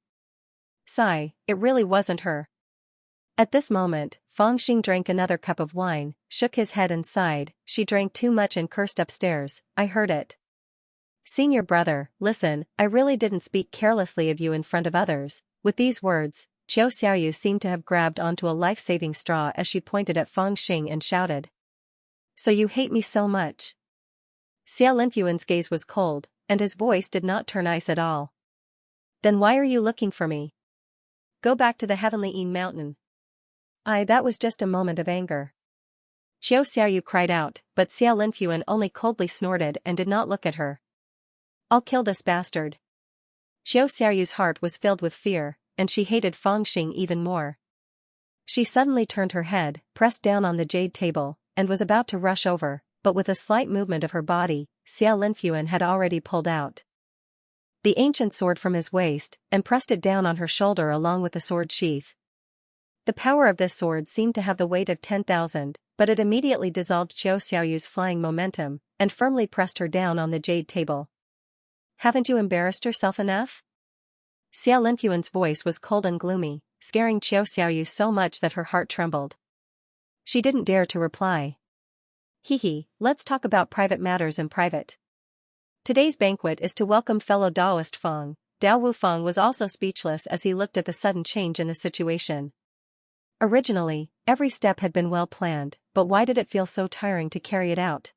Sigh, it really wasn't her. At this moment, Fang Xing drank another cup of wine, shook his head and sighed. She drank too much and cursed upstairs. I heard it. Senior brother, listen, I really didn't speak carelessly of you in front of others. With these words, Qiu Xiaoyu seemed to have grabbed onto a life-saving straw as she pointed at Fang Xing and shouted. So you hate me so much? Xiao Linfuan's gaze was cold, and his voice did not turn ice at all. Then why are you looking for me? Go back to the Heavenly Yin Mountain. That was just a moment of anger. Qiu Xiaoyu cried out, but Xiao Linfuan only coldly snorted and did not look at her. I'll kill this bastard. Qiu Xiaoyu's heart was filled with fear, and she hated Fang Xing even more. She suddenly turned her head, pressed down on the jade table, and was about to rush over, but with a slight movement of her body, Xiao Linfuan had already pulled out the ancient sword from his waist, and pressed it down on her shoulder along with the sword sheath. The power of this sword seemed to have the weight of 10,000, but it immediately dissolved Qiu Xiaoyu's flying momentum, and firmly pressed her down on the jade table. Haven't you embarrassed yourself enough? Xiao Linfuan's voice was cold and gloomy, scaring Qiu Xiaoyu so much that her heart trembled. She didn't dare to reply. Let's talk about private matters in private. Today's banquet is to welcome fellow Daoist Fang. Dao Wufang was also speechless as he looked at the sudden change in the situation. Originally, every step had been well planned, but why did it feel so tiring to carry it out?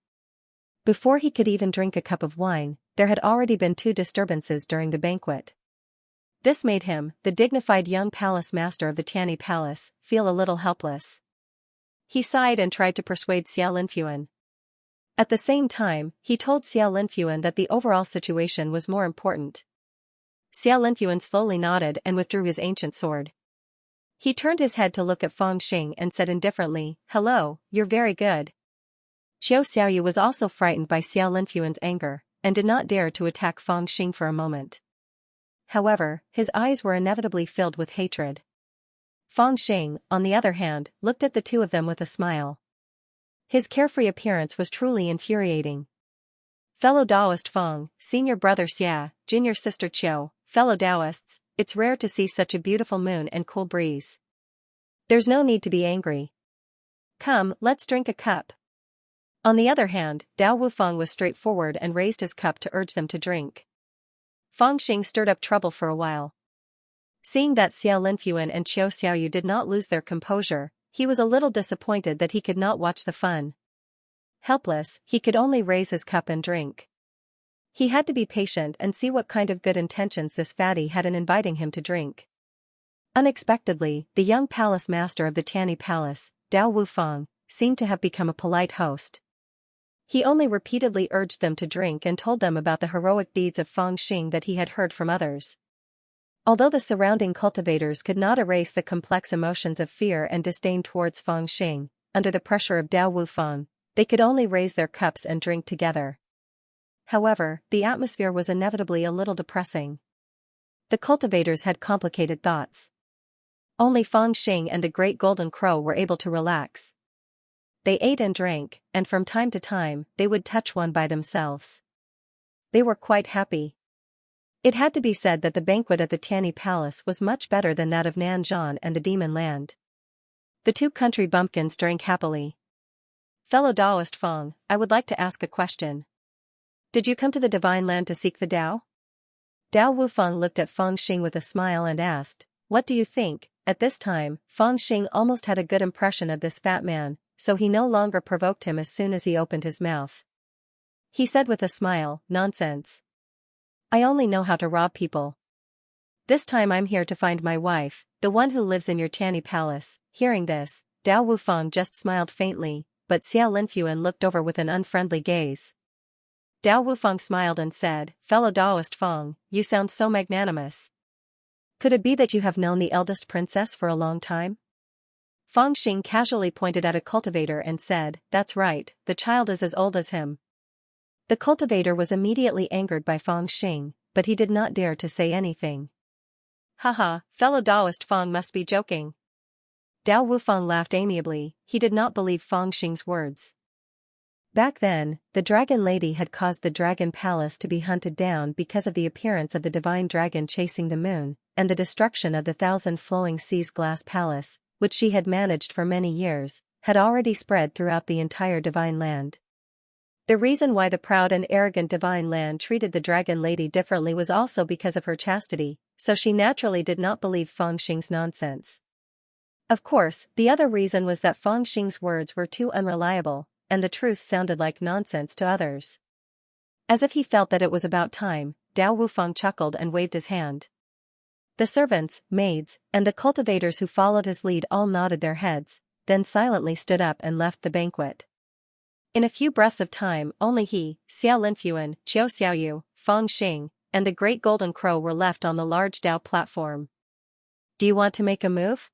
Before he could even drink a cup of wine, there had already been 2 disturbances during the banquet. This made him, the dignified young palace master of the Tianyi Palace, feel a little helpless. He sighed and tried to persuade Xiao Linfuan. At the same time, he told Xiao Linfuan that the overall situation was more important. Xiao Linfuan slowly nodded and withdrew his ancient sword. He turned his head to look at Fang Xing and said indifferently, "Hello, you're very good." Qiu Xiaoyu was also frightened by Xiao Linfuan's anger, and did not dare to attack Fang Xing for a moment. However, his eyes were inevitably filled with hatred. Fang Xing, on the other hand, looked at the two of them with a smile. His carefree appearance was truly infuriating. Fellow Daoist Fang, senior brother Xia, junior sister Qiu, fellow Daoists, it's rare to see such a beautiful moon and cool breeze. There's no need to be angry. Come, let's drink a cup. On the other hand, Dao Wufang was straightforward and raised his cup to urge them to drink. Fang Xing stirred up trouble for a while. Seeing that Xiao Linfuan and Qiu Xiaoyu did not lose their composure, he was a little disappointed that he could not watch the fun. Helpless, he could only raise his cup and drink. He had to be patient and see what kind of good intentions this fatty had in inviting him to drink. Unexpectedly, the young palace master of the Tianyi Palace, Dao Wufang, seemed to have become a polite host. He only repeatedly urged them to drink and told them about the heroic deeds of Fang Xing that he had heard from others. Although the surrounding cultivators could not erase the complex emotions of fear and disdain towards Fang Xing, under the pressure of Dao Wufang, they could only raise their cups and drink together. However, the atmosphere was inevitably a little depressing. The cultivators had complicated thoughts. Only Fang Xing and the Great Golden Crow were able to relax. They ate and drank, and from time to time, they would touch one by themselves. They were quite happy. It had to be said that the banquet at the Tianyi Palace was much better than that of Nanzhan and the Demon Land. The 2 country bumpkins drank happily. Fellow Daoist Fang, I would like to ask a question. Did you come to the Divine Land to seek the Tao? Dao Wufang looked at Fang Xing with a smile and asked, what do you think? At this time, Fang Xing almost had a good impression of this fat man, so he no longer provoked him as soon as he opened his mouth. He said with a smile, nonsense. I only know how to rob people. This time I'm here to find my wife, the one who lives in your Tianyi Palace. Hearing this, Dao Wufang just smiled faintly, but Xiao Linfuan looked over with an unfriendly gaze. Dao Wufang smiled and said, "Fellow Daoist Fang, you sound so magnanimous. Could it be that you have known the eldest princess for a long time?" Fang Xing casually pointed at a cultivator and said, "That's right, the child is as old as him." The cultivator was immediately angered by Fang Xing, but he did not dare to say anything. "Haha, fellow Daoist Fang must be joking." Dao Wufang laughed amiably, he did not believe Fang Xing's words. Back then, the Dragon Lady had caused the Dragon Palace to be hunted down because of the appearance of the divine dragon chasing the moon, and the destruction of the Thousand Flowing Seas Glass Palace, which she had managed for many years, had already spread throughout the entire divine land. The reason why the proud and arrogant divine land treated the Dragon Lady differently was also because of her chastity, so she naturally did not believe Fang Xing's nonsense. Of course, the other reason was that Fang Xing's words were too unreliable, and the truth sounded like nonsense to others. As if he felt that it was about time, Dao Wufang chuckled and waved his hand. The servants, maids, and the cultivators who followed his lead all nodded their heads, then silently stood up and left the banquet. In a few breaths of time, only he, Xiao Linfuan, Qiu Xiaoyu, Fang Xing, and the Great Golden Crow were left on the large Dao platform. "Do you want to make a move?"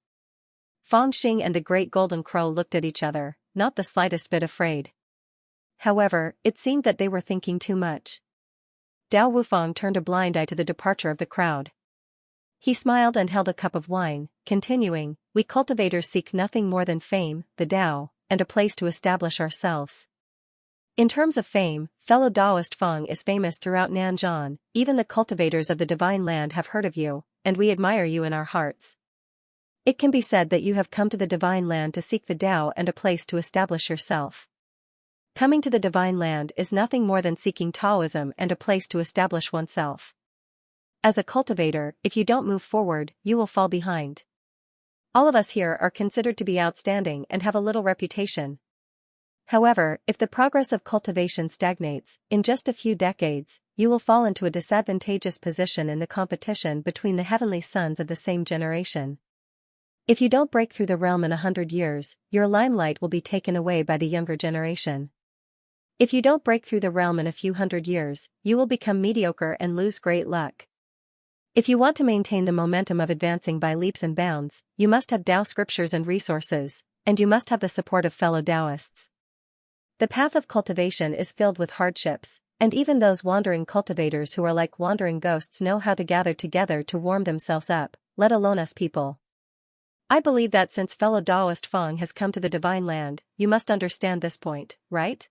Fang Xing and the Great Golden Crow looked at each other, not the slightest bit afraid. However, it seemed that they were thinking too much. Dao Wufang turned a blind eye to the departure of the crowd. He smiled and held a cup of wine, continuing, "We cultivators seek nothing more than fame, the Dao, and a place to establish ourselves. In terms of fame, fellow Daoist Fang is famous throughout Nanzhan, even the cultivators of the divine land have heard of you, and we admire you in our hearts. It can be said that you have come to the divine land to seek the Dao and a place to establish yourself. Coming to the divine land is nothing more than seeking Taoism and a place to establish oneself. As a cultivator, if you don't move forward, you will fall behind. All of us here are considered to be outstanding and have a little reputation. However, if the progress of cultivation stagnates, in just a few decades, you will fall into a disadvantageous position in the competition between the heavenly sons of the same generation. If you don't break through the realm in 100 years, your limelight will be taken away by the younger generation. If you don't break through the realm in a few hundred years, you will become mediocre and lose great luck. If you want to maintain the momentum of advancing by leaps and bounds, you must have Dao scriptures and resources, and you must have the support of fellow Daoists. The path of cultivation is filled with hardships, and even those wandering cultivators who are like wandering ghosts know how to gather together to warm themselves up, let alone us people. I believe that since fellow Daoist Fang has come to the divine land, you must understand this point, right?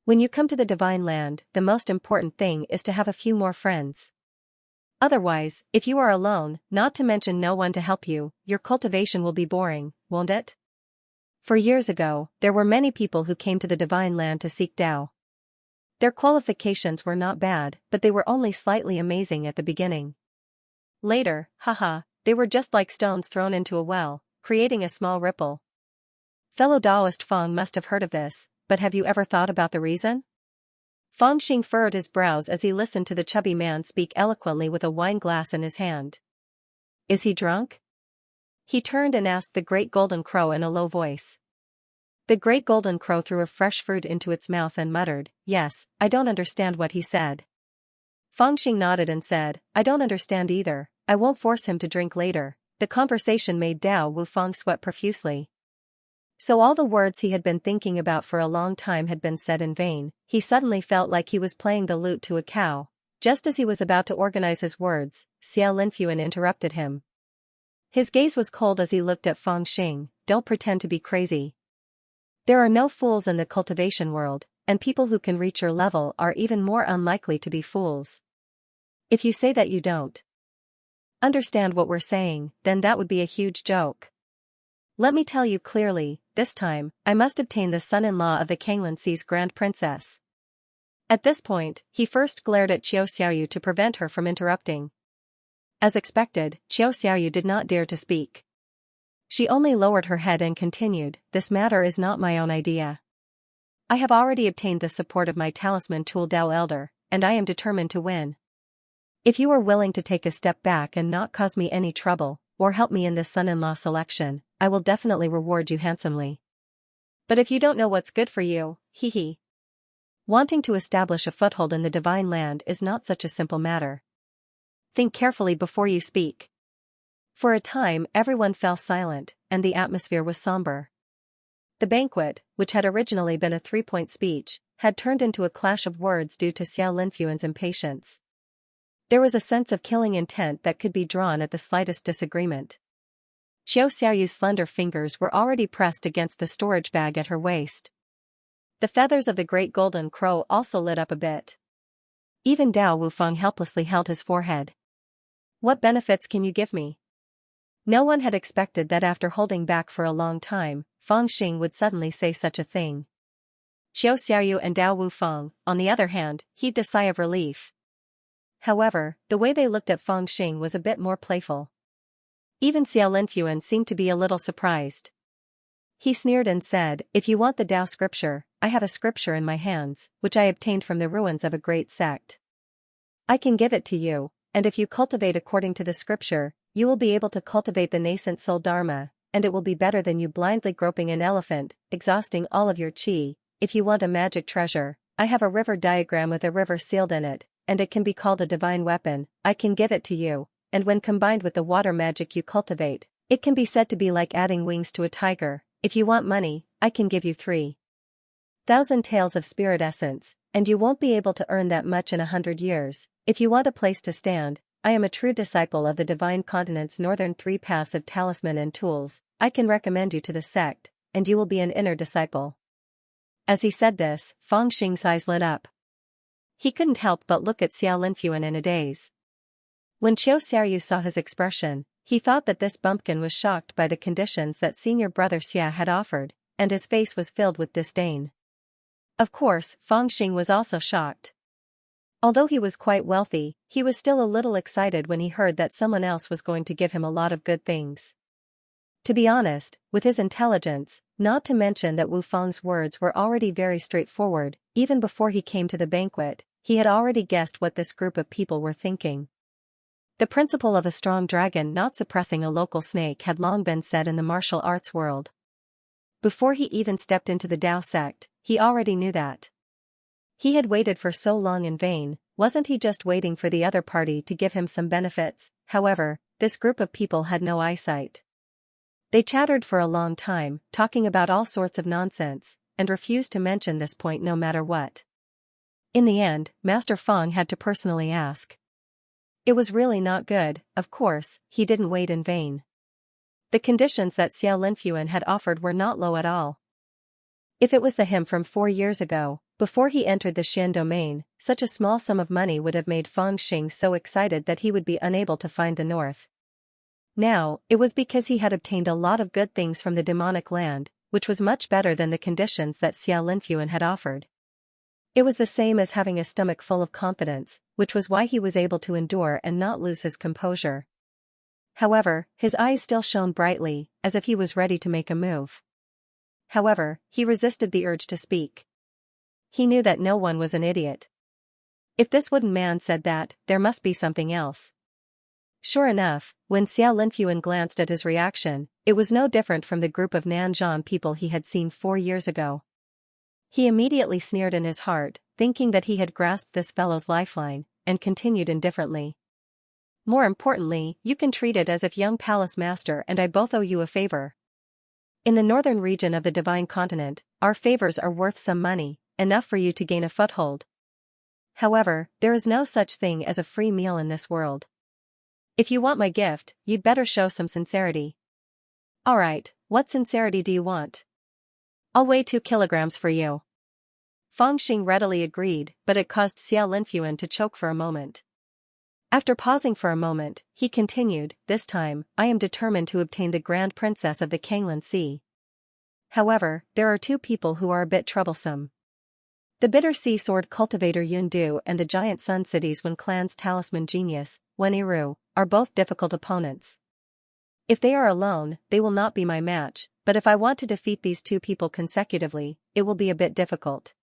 When you come to the divine land, the most important thing is to have a few more friends. Otherwise, if you are alone, not to mention no one to help you, your cultivation will be boring, won't it? For years ago, there were many people who came to the divine land to seek Dao. Their qualifications were not bad, but they were only slightly amazing at the beginning. Later, they were just like stones thrown into a well, creating a small ripple. Fellow Daoist Fang must have heard of this, but have you ever thought about the reason? Fang Xing furrowed his brows as he listened to the chubby man speak eloquently with a wine glass in his hand. Is he drunk? He turned and asked the Great Golden Crow in a low voice. The Great Golden Crow threw a fresh fruit into its mouth and muttered, "Yes, I don't understand what he said." Fang Xing nodded and said, "I don't understand either, I won't force him to drink later." The conversation made Dao Wufang sweat profusely. So all the words he had been thinking about for a long time had been said in vain. He suddenly felt like he was playing the lute to a cow. Just as he was about to organize his words, Xiao Linfuan interrupted him. His gaze was cold as he looked at Fang Xing. "Don't pretend to be crazy. There are no fools in the cultivation world, and people who can reach your level are even more unlikely to be fools. If you say that you don't understand what we're saying, then that would be a huge joke. Let me tell you clearly, this time, I must obtain the son-in-law of the Kanglan Sea's Grand Princess." At this point, he first glared at Qiu Xiaoyu to prevent her from interrupting. As expected, Qiu Xiaoyu did not dare to speak. She only lowered her head and continued, "This matter is not my own idea. I have already obtained the support of my talisman tool Dao Elder, and I am determined to win. If you are willing to take a step back and not cause me any trouble, or help me in this son-in-law selection, I will definitely reward you handsomely. But if you don't know what's good for you, hee. Wanting to establish a foothold in the divine land is not such a simple matter. Think carefully before you speak. For a time everyone fell silent, and the atmosphere was somber. The banquet, which had originally been a 3-point speech, had turned into a clash of words due to Xiao Linfuan's impatience. There was a sense of killing intent that could be drawn at the slightest disagreement. Xiao Xiaoyu's slender fingers were already pressed against the storage bag at her waist. The feathers of the great golden crow also lit up a bit. Even Dao Wufeng helplessly held his forehead. What benefits can you give me? No one had expected that after holding back for a long time, Feng Xing would suddenly say such a thing. Xiao Xiaoyu and Dao Wufeng, on the other hand, heaved a sigh of relief. However, the way they looked at Feng Xing was a bit more playful. Even Xiao Linfuan seemed to be a little surprised. He sneered and said, "If you want the Tao scripture, I have a scripture in my hands, which I obtained from the ruins of a great sect. I can give it to you, and if you cultivate according to the scripture, you will be able to cultivate the nascent soul dharma, and it will be better than you blindly groping an elephant, exhausting all of your qi. If you want a magic treasure, I have a river diagram with a river sealed in it, and it can be called a divine weapon. I can give it to you, and when combined with the water magic you cultivate, it can be said to be like adding wings to a tiger. If you want money, I can give you 3,000 taels of spirit essence, and you won't be able to earn that much in 100 years. If you want a place to stand, I am a true disciple of the divine continent's northern 3 paths of talisman and tools. I can recommend you to the sect, and you will be an inner disciple." As he said this, Feng Xing's eyes lit up. He couldn't help but look at Xiao Linfuan in a daze. When Qiu Xiaoyu saw his expression, he thought that this bumpkin was shocked by the conditions that senior brother Xia had offered, and his face was filled with disdain. Of course, Feng Xing was also shocked. Although he was quite wealthy, he was still a little excited when he heard that someone else was going to give him a lot of good things. To be honest, with his intelligence, not to mention that Wu Feng's words were already very straightforward, even before he came to the banquet, he had already guessed what this group of people were thinking. The principle of a strong dragon not suppressing a local snake had long been said in the martial arts world. Before he even stepped into the Tao sect, he already knew that. He had waited for so long in vain. Wasn't he just waiting for the other party to give him some benefits? However, this group of people had no eyesight. They chattered for a long time, talking about all sorts of nonsense, and refused to mention this point no matter what. In the end, Master Feng had to personally ask. It was really not good. Of course, he didn't wait in vain. The conditions that Xiao Linfuan had offered were not low at all. If it was the him from 4 years ago, before he entered the Xian domain, such a small sum of money would have made Feng Xing so excited that he would be unable to find the north. Now, it was because he had obtained a lot of good things from the demonic land, which was much better than the conditions that Xiao Linfuan had offered. It was the same as having a stomach full of confidence, which was why he was able to endure and not lose his composure. However, his eyes still shone brightly, as if he was ready to make a move. However, he resisted the urge to speak. He knew that no one was an idiot. If this wooden man said that, there must be something else. Sure enough, when Xiao Linfuan glanced at his reaction, it was no different from the group of Nanzhan people he had seen 4 years ago. He immediately sneered in his heart, thinking that he had grasped this fellow's lifeline, and continued indifferently. More importantly, you can treat it as if young palace master and I both owe you a favor. In the northern region of the divine continent, our favors are worth some money, enough for you to gain a foothold. However, there is no such thing as a free meal in this world. If you want my gift, you'd better show some sincerity. Alright, what sincerity do you want? I'll weigh 2 kilograms for you. Feng Xing readily agreed, but it caused Xiao Linfuan to choke for a moment. After pausing for a moment, he continued, this time, I am determined to obtain the Grand Princess of the Kanglan Sea. However, there are 2 people who are a bit troublesome. The bitter sea sword cultivator Yundu and the giant sun cities Wen clan's talisman genius, Weniru, are both difficult opponents. If they are alone, they will not be my match, but if I want to defeat these 2 people consecutively, it will be a bit difficult.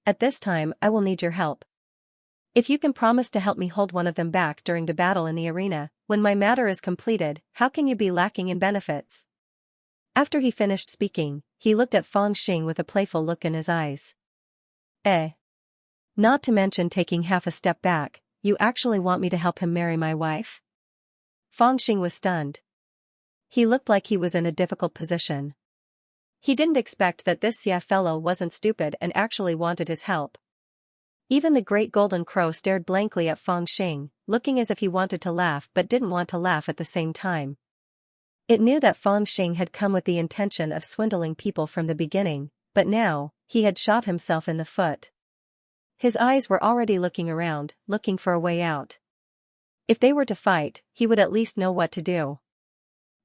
At this time I will need your help. If you can promise to help me hold one of them back during the battle in the arena, when my matter is completed, how can you be lacking in benefits? After he finished speaking, he looked at Fang Xing with a playful look in his eyes. Eh? Not to mention taking half a step back, you actually want me to help him marry my wife? Fang Xing was stunned. He looked like he was in a difficult position. He didn't expect that this Xia fellow wasn't stupid and actually wanted his help. Even the great golden crow stared blankly at Fang Xing, looking as if he wanted to laugh but didn't want to laugh at the same time. It knew that Fang Xing had come with the intention of swindling people from the beginning, but now, he had shot himself in the foot. His eyes were already looking around, looking for a way out. If they were to fight, he would at least know what to do.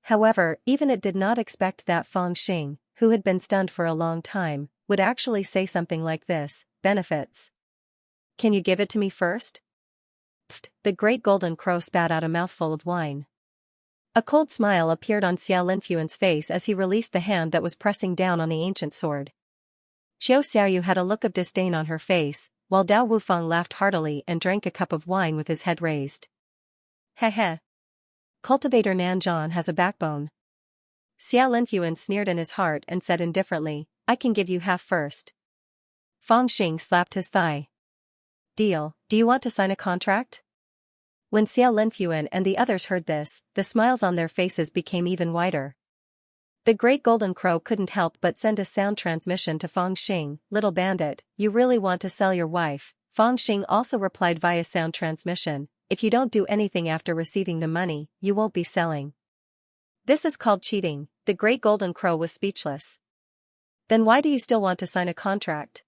However, even it did not expect that Fang Xing, who had been stunned for a long time, would actually say something like this, benefits. Can you give it to me first? Pfft, the great golden crow spat out a mouthful of wine. A cold smile appeared on Xia Linfuan's face as he released the hand that was pressing down on the ancient sword. Qiu Xiaoyu had a look of disdain on her face, while Dao Wufeng laughed heartily and drank a cup of wine with his head raised. Heh. Cultivator Nanzhan has a backbone. Xia Linfuan sneered in his heart and said indifferently, I can give you half first. Fang Xing slapped his thigh. Deal, do you want to sign a contract? When Xia Linfuan and the others heard this, the smiles on their faces became even wider. The great golden crow couldn't help but send a sound transmission to Fang Xing, little bandit, you really want to sell your wife? Fang Xing also replied via sound transmission, if you don't do anything after receiving the money, you won't be selling. This is called cheating. The great golden crow was speechless. Then why do you still want to sign a contract?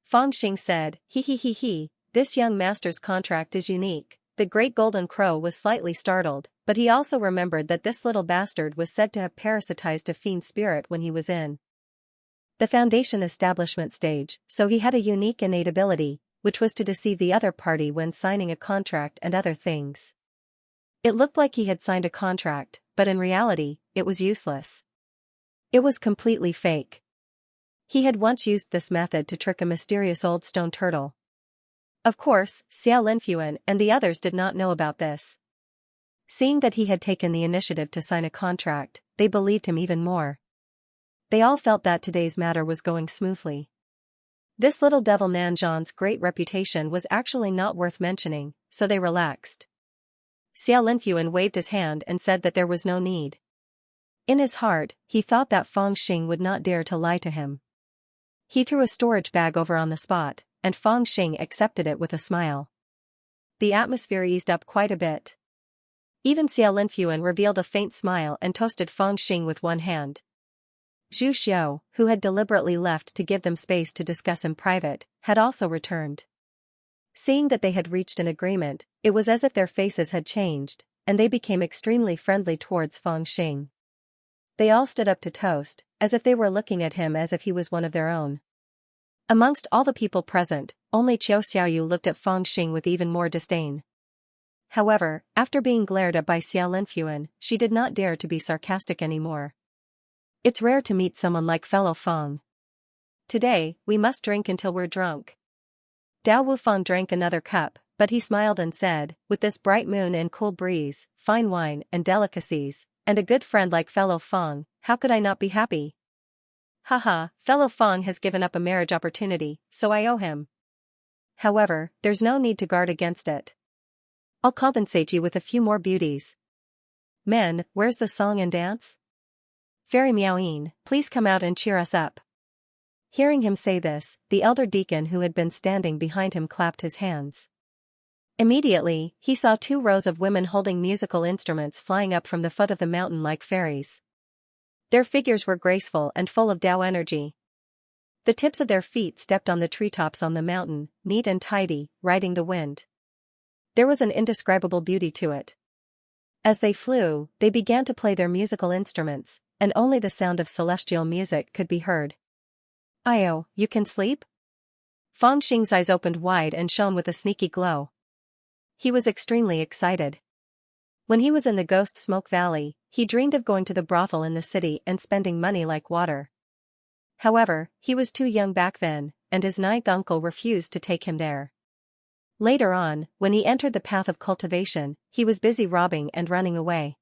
Fang Xing said, he, this young master's contract is unique. The great golden crow was slightly startled, but he also remembered that this little bastard was said to have parasitized a fiend spirit when he was in the foundation establishment stage, so he had a unique innate ability, which was to deceive the other party when signing a contract and other things. It looked like he had signed a contract, but in reality, it was useless. It was completely fake. He had once used this method to trick a mysterious old stone turtle. Of course, Xia Linfuan and the others did not know about this. Seeing that he had taken the initiative to sign a contract, they believed him even more. They all felt that today's matter was going smoothly. This little devil Nanzhan's great reputation was actually not worth mentioning, so they relaxed. Xia Linfuan waved his hand and said that there was no need. In his heart, he thought that Fang Xing would not dare to lie to him. He threw a storage bag over on the spot, and Fang Xing accepted it with a smile. The atmosphere eased up quite a bit. Even Xia Linfuan revealed a faint smile and toasted Fang Xing with one hand. Zhu Xiao, who had deliberately left to give them space to discuss in private, had also returned. Seeing that they had reached an agreement, it was as if their faces had changed, and they became extremely friendly towards Fang Xing. They all stood up to toast, as if they were looking at him as if he was one of their own. Amongst all the people present, only Qiu Xiaoyu looked at Fang Xing with even more disdain. However, after being glared at by Xia Linfuan, she did not dare to be sarcastic anymore. It's rare to meet someone like fellow Fang. Today, we must drink until we're drunk. Dao Wufeng drank another cup, but he smiled and said, with this bright moon and cool breeze, fine wine and delicacies, and a good friend like fellow Fang, how could I not be happy? Haha, fellow Fang has given up a marriage opportunity, so I owe him. However, there's no need to guard against it. I'll compensate you with a few more beauties. Men, where's the song and dance? Fairy Miaoyin, please come out and cheer us up. Hearing him say this, the elder deacon who had been standing behind him clapped his hands. Immediately, he saw 2 rows of women holding musical instruments flying up from the foot of the mountain like fairies. Their figures were graceful and full of Dao energy. The tips of their feet stepped on the treetops on the mountain, neat and tidy, riding the wind. There was an indescribable beauty to it. As they flew, they began to play their musical instruments, and only the sound of celestial music could be heard. Io, you can sleep? Fang Xing's eyes opened wide and shone with a sneaky glow. He was extremely excited. When he was in the Ghost Smoke Valley, he dreamed of going to the brothel in the city and spending money like water. However, he was too young back then, and his ninth uncle refused to take him there. Later on, when he entered the path of cultivation, he was busy robbing and running away.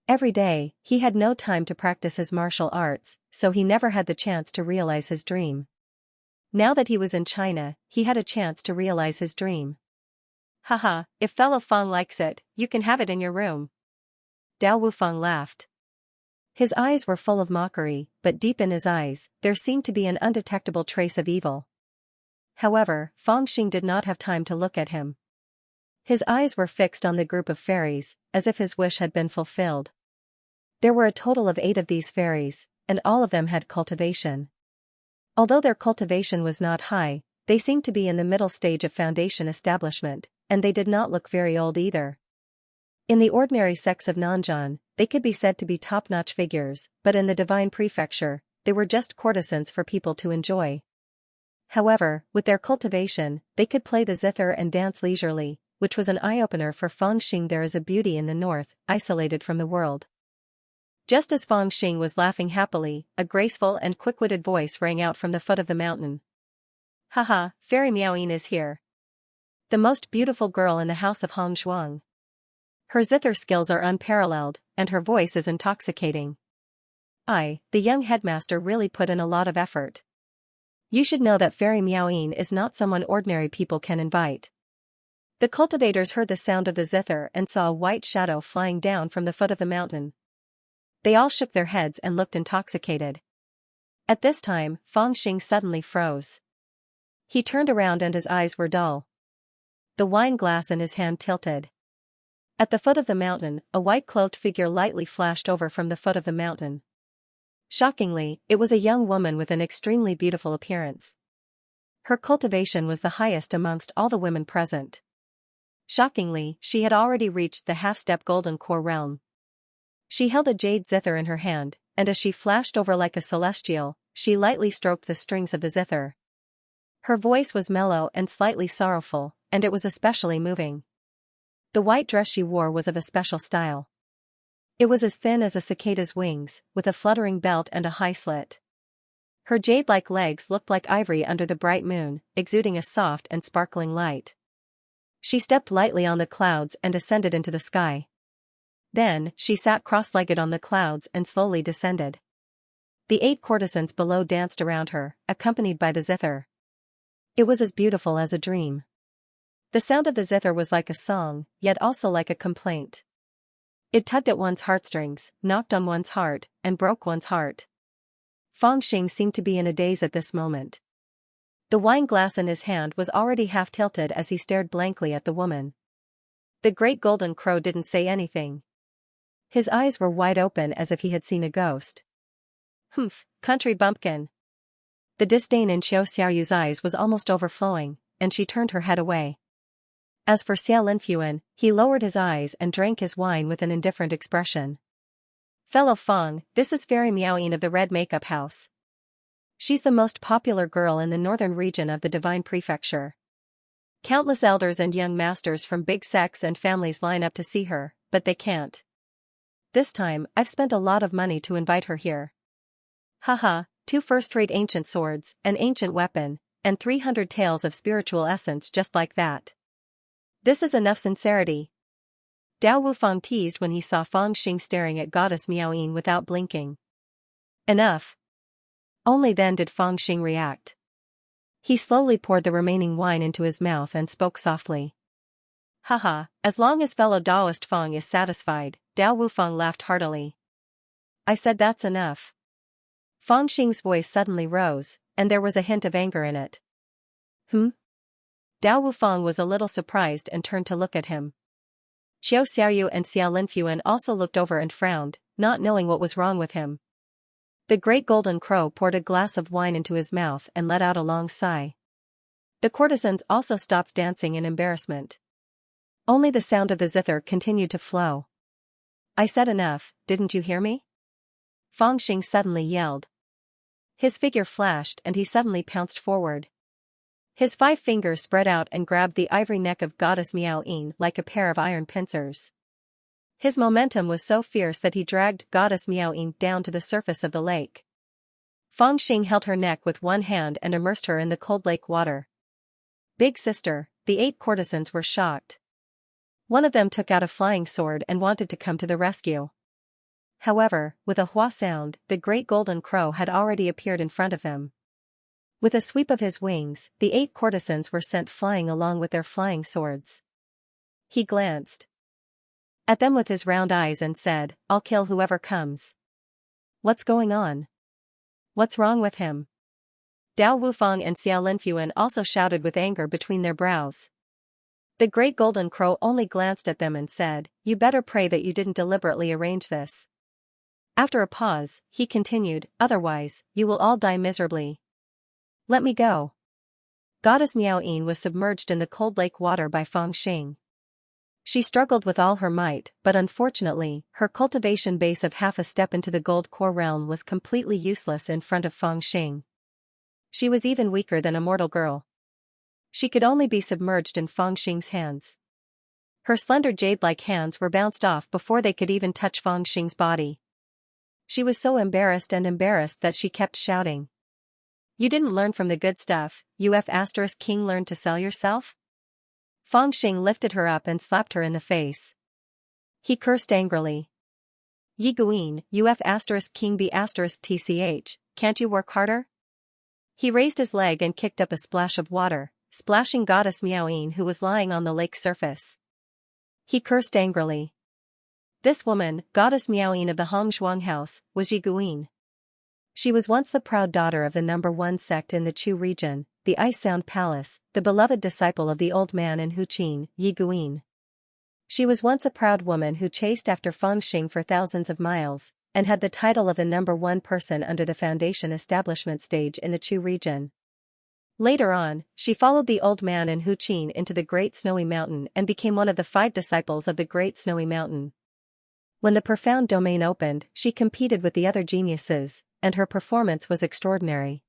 Every day, he had no time to practice his martial arts, so he never had the chance to realize his dream. Now that he was in China, he had a chance to realize his dream. Haha, if fellow Fang likes it, you can have it in your room. Dao Wufang laughed. His eyes were full of mockery, but deep in his eyes, there seemed to be an undetectable trace of evil. However, Fang Xing did not have time to look at him. His eyes were fixed on the group of fairies, as if his wish had been fulfilled. There were a total of 8 of these fairies, and all of them had cultivation. Although their cultivation was not high, they seemed to be in the middle stage of foundation establishment, and they did not look very old either. In the ordinary sects of Nanjan, they could be said to be top-notch figures, but in the divine prefecture, they were just courtesans for people to enjoy. However, with their cultivation, they could play the zither and dance leisurely, which was an eye-opener for Fang Xing. There is a beauty in the north, isolated from the world. Just as Fang Xing was laughing happily, a graceful and quick-witted voice rang out from the foot of the mountain. Haha, Fairy Miaoyin is here. The most beautiful girl in the house of Hong Zhuang. Her zither skills are unparalleled, and her voice is intoxicating. The young headmaster really put in a lot of effort. You should know that Fairy Miaoyin is not someone ordinary people can invite. The cultivators heard the sound of the zither and saw a white shadow flying down from the foot of the mountain. They all shook their heads and looked intoxicated. At this time, Fang Xing suddenly froze. He turned around and his eyes were dull. The wine glass in his hand tilted. At the foot of the mountain, a white-cloaked figure lightly flashed over from the foot of the mountain. Shockingly, it was a young woman with an extremely beautiful appearance. Her cultivation was the highest amongst all the women present. Shockingly, she had already reached the half-step golden core realm. She held a jade zither in her hand, and as she flashed over like a celestial, she lightly stroked the strings of the zither. Her voice was mellow and slightly sorrowful, and it was especially moving. The white dress she wore was of a special style. It was as thin as a cicada's wings, with a fluttering belt and a high slit. Her jade-like legs looked like ivory under the bright moon, exuding a soft and sparkling light. She stepped lightly on the clouds and ascended into the sky. Then, she sat cross-legged on the clouds and slowly descended. The 8 courtesans below danced around her, accompanied by the zither. It was as beautiful as a dream. The sound of the zither was like a song, yet also like a complaint. It tugged at one's heartstrings, knocked on one's heart, and broke one's heart. Fang Xing seemed to be in a daze at this moment. The wine glass in his hand was already half tilted as he stared blankly at the woman. The great golden crow didn't say anything. His eyes were wide open as if he had seen a ghost. Humph, country bumpkin. The disdain in Xiaoxiaoyu's eyes was almost overflowing, and she turned her head away. As for Xia Linfuan, he lowered his eyes and drank his wine with an indifferent expression. Fellow Fang, this is Fairy Miaoyin of the Red Makeup House. She's the most popular girl in the northern region of the Divine Prefecture. Countless elders and young masters from big sects and families line up to see her, but they can't. This time, I've spent a lot of money to invite her here. Haha, 2 first-rate ancient swords, an ancient weapon, and 300 tales of spiritual essence just like that. This is enough sincerity. Dao Wufang teased when he saw Fang Xing staring at Goddess Miaoyin without blinking. Enough. Only then did Fang Xing react. He slowly poured the remaining wine into his mouth and spoke softly. Haha, as long as fellow Daoist Fang is satisfied, Dao Wufang laughed heartily. I said that's enough. Fang Xing's voice suddenly rose, and there was a hint of anger in it. Dao Wufang was a little surprised and turned to look at him. Qiao Xiaoyu and Xia Linfuan also looked over and frowned, not knowing what was wrong with him. The great golden crow poured a glass of wine into his mouth and let out a long sigh. The courtesans also stopped dancing in embarrassment. Only the sound of the zither continued to flow. I said enough, didn't you hear me? Fang Xing suddenly yelled. His figure flashed and he suddenly pounced forward. His 5 fingers spread out and grabbed the ivory neck of Goddess Miaoyin like a pair of iron pincers. His momentum was so fierce that he dragged Goddess Miaoyin down to the surface of the lake. Fang Xing held her neck with one hand and immersed her in the cold lake water. Big sister, the 8 courtesans were shocked. One of them took out a flying sword and wanted to come to the rescue. However, with a hua sound, the great golden crow had already appeared in front of him. With a sweep of his wings, the 8 courtesans were sent flying along with their flying swords. He glanced at them with his round eyes and said, "I'll kill whoever comes." "What's going on? What's wrong with him?" Dao Wufang and Xiao Linfuan also shouted with anger between their brows. The great golden crow only glanced at them and said, "You better pray that you didn't deliberately arrange this." After a pause, he continued, "Otherwise, you will all die miserably. Let me go." Goddess Miaoyin was submerged in the cold lake water by Feng Xing. She struggled with all her might, but unfortunately, her cultivation base of half a step into the gold core realm was completely useless in front of Feng Xing. She was even weaker than a mortal girl. She could only be submerged in Feng Xing's hands. Her slender jade-like hands were bounced off before they could even touch Feng Xing's body. She was so embarrassed that she kept shouting. "You didn't learn from the good stuff, King learned to sell yourself?" Feng Xing lifted her up and slapped her in the face. He cursed angrily. "Yi Guin, King tch, can't you work harder?" He raised his leg and kicked up a splash of water, splashing Goddess Miaoyin who was lying on the lake surface. He cursed angrily. This woman, Goddess Miaoyin of the Hongzhuang house, was Yi Guin. She was once the proud daughter of the #1 sect in the Chu region, the Ice Sound Palace, the beloved disciple of the old man in Huqin, Yi Guin. She was once a proud woman who chased after Feng Xing for thousands of miles, and had the title of the #1 person under the foundation establishment stage in the Chu region. Later on, she followed the old man in Huqin into the Great Snowy Mountain and became one of the 5 disciples of the Great Snowy Mountain. When the profound domain opened, she competed with the other geniuses, and her performance was extraordinary.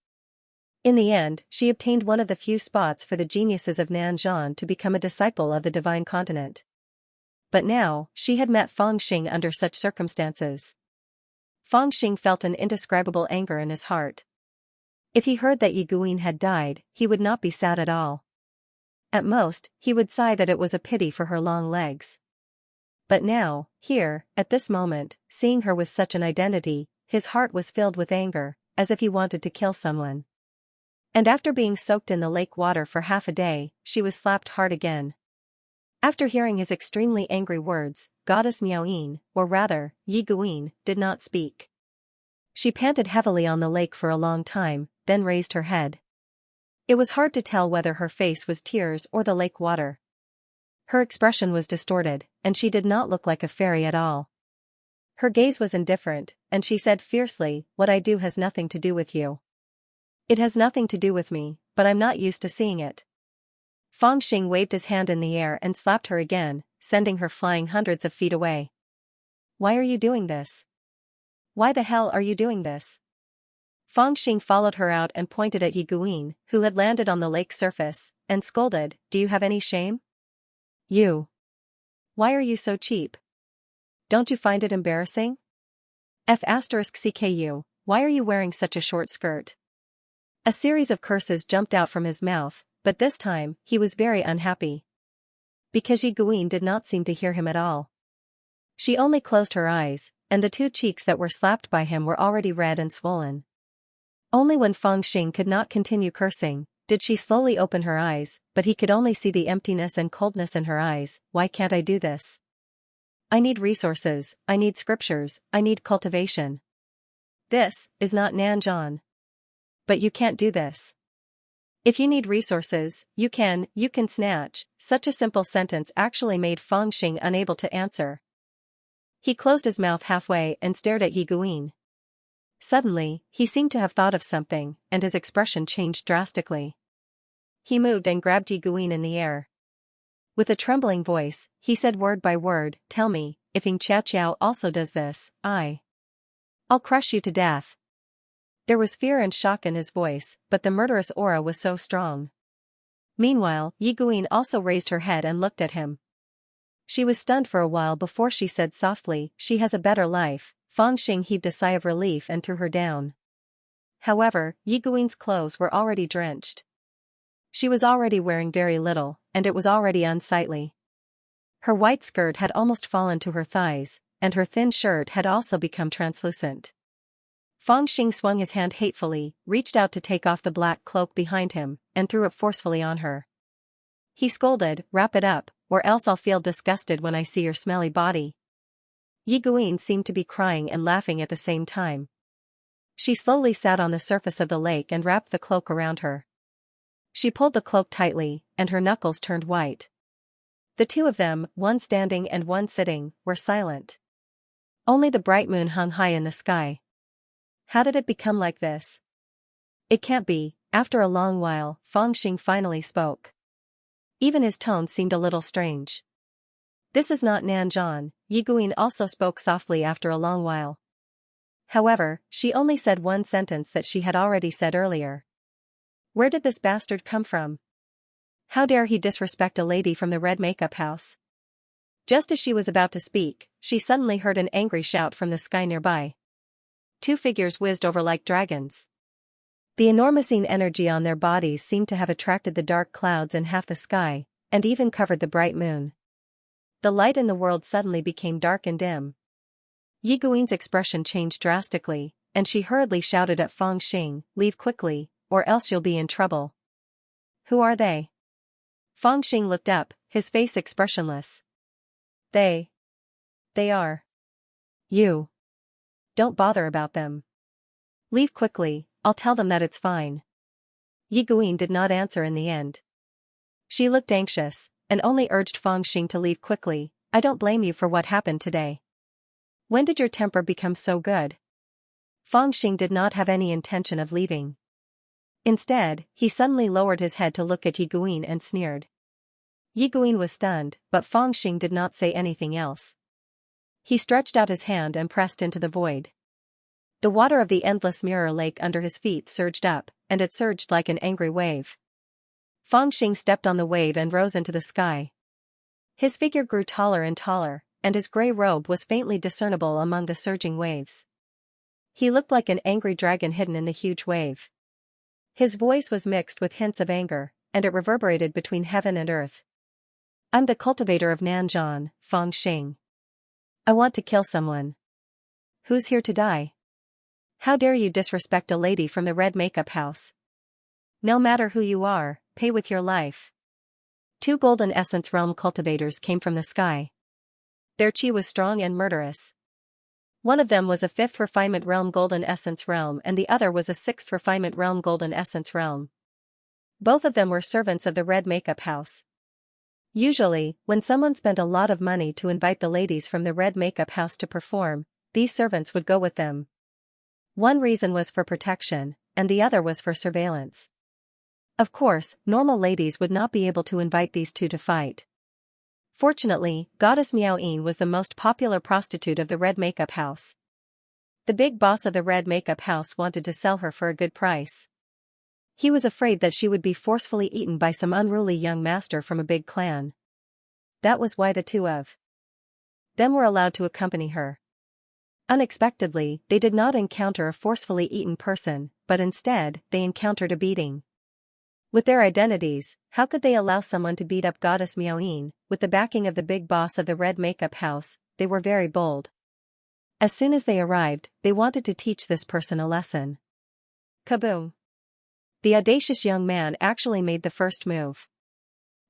In the end, she obtained one of the few spots for the geniuses of Nanzhan to become a disciple of the divine continent. But now, she had met Feng Xing under such circumstances. Feng Xing felt an indescribable anger in his heart. If he heard that Yi Guin had died, he would not be sad at all. At most, he would sigh that it was a pity for her long legs. But now, here, at this moment, seeing her with such an identity, his heart was filled with anger, as if he wanted to kill someone. And after being soaked in the lake water for half a day, she was slapped hard again. After hearing his extremely angry words, Goddess Miaoyin, or rather, Yi Guin, did not speak. She panted heavily on the lake for a long time, then raised her head. It was hard to tell whether her face was tears or the lake water. Her expression was distorted, and she did not look like a fairy at all. Her gaze was indifferent, and she said fiercely, "What I do has nothing to do with you." "It has nothing to do with me, but I'm not used to seeing it." Feng Xing waved his hand in the air and slapped her again, sending her flying hundreds of feet away. "Why are you doing this? Why the hell are you doing this?" Feng Xing followed her out and pointed at Yi Guin, who had landed on the lake surface, and scolded, "Do you have any shame? You. Why are you so cheap? Don't you find it embarrassing? CKU, why are you wearing such a short skirt?" A series of curses jumped out from his mouth, but this time, he was very unhappy. Because Yi Guin did not seem to hear him at all. She only closed her eyes, and the 2 cheeks that were slapped by him were already red and swollen. Only when Feng Xing could not continue cursing, did she slowly open her eyes, but he could only see the emptiness and coldness in her eyes. "Why can't I do this? I need resources, I need scriptures, I need cultivation. This is not Nanzhan. But you can't do this. If you need resources, you can snatch." Such a simple sentence actually made Feng Xing unable to answer. He closed his mouth halfway and stared at Yi Guin. Suddenly, he seemed to have thought of something, and his expression changed drastically. He moved and grabbed Yi Guin in the air. With a trembling voice, he said word by word, "Tell me, if Xianxia also does this, I'll crush you to death." There was fear and shock in his voice, but the murderous aura was so strong. Meanwhile, Yi Guin also raised her head and looked at him. She was stunned for a while before she said softly, "She has a better life." Feng Xing heaved a sigh of relief and threw her down. However, Yi Guin's clothes were already drenched. She was already wearing very little, and it was already unsightly. Her white skirt had almost fallen to her thighs, and her thin shirt had also become translucent. Fang Xing swung his hand hatefully, reached out to take off the black cloak behind him, and threw it forcefully on her. He scolded, "Wrap it up, or else I'll feel disgusted when I see your smelly body." Yi Guin seemed to be crying and laughing at the same time. She slowly sat on the surface of the lake and wrapped the cloak around her. She pulled the cloak tightly, and her knuckles turned white. The two of them, one standing and one sitting, were silent. Only the bright moon hung high in the sky. How did it become like this? It can't be. After a long while, Fang Xing finally spoke. Even his tone seemed a little strange. "This is not Nanzhan." Yi Guin also spoke softly after a long while. However, she only said one sentence that she had already said earlier. "Where did this bastard come from? How dare he disrespect a lady from the red makeup house?" Just as she was about to speak, she suddenly heard an angry shout from the sky nearby. Two figures whizzed over like dragons. The enormous energy on their bodies seemed to have attracted the dark clouds in half the sky, and even covered the bright moon. The light in the world suddenly became dark and dim. Yi Guin's expression changed drastically, and she hurriedly shouted at Fang Xing, "Leave quickly, or else you'll be in trouble." "Who are they?" Fang Xing looked up, his face expressionless. They are. You. Don't bother about them. Leave quickly, I'll tell them that it's fine." Yi Guin did not answer in the end. She looked anxious, and only urged Fang Xing to leave quickly. "I don't blame you for what happened today. When did your temper become so good?" Fang Xing did not have any intention of leaving. Instead, he suddenly lowered his head to look at Yi Guin and sneered. Yi Guin was stunned, but Fang Xing did not say anything else. He stretched out his hand and pressed into the void. The water of the endless mirror lake under his feet surged up, and it surged like an angry wave. Fang Xing stepped on the wave and rose into the sky. His figure grew taller and taller, and his gray robe was faintly discernible among the surging waves. He looked like an angry dragon hidden in the huge wave. His voice was mixed with hints of anger, and it reverberated between heaven and earth. "I'm the cultivator of Nanzhan, Fang Xing. I want to kill someone. Who's here to die? How dare you disrespect a lady from the red makeup house? No matter who you are, pay with your life." Two Golden Essence Realm cultivators came from the sky. Their chi was strong and murderous. One of them was a 5th Refinement Realm Golden Essence Realm and the other was a 6th Refinement Realm Golden Essence Realm. Both of them were servants of the red makeup house. Usually, when someone spent a lot of money to invite the ladies from the red makeup house to perform, these servants would go with them. One reason was for protection, and the other was for surveillance. Of course, normal ladies would not be able to invite these two to fight. Fortunately, Goddess Miaoyin was the most popular prostitute of the red makeup house. The big boss of the red makeup house wanted to sell her for a good price. He was afraid that she would be forcefully eaten by some unruly young master from a big clan. That was why the two of them were allowed to accompany her. Unexpectedly, they did not encounter a forcefully eaten person, but instead, they encountered a beating. With their identities, how could they allow someone to beat up Goddess Miaoyin? With the backing of the big boss of the red makeup house, they were very bold. As soon as they arrived, they wanted to teach this person a lesson. Kaboom! The audacious young man actually made the first move.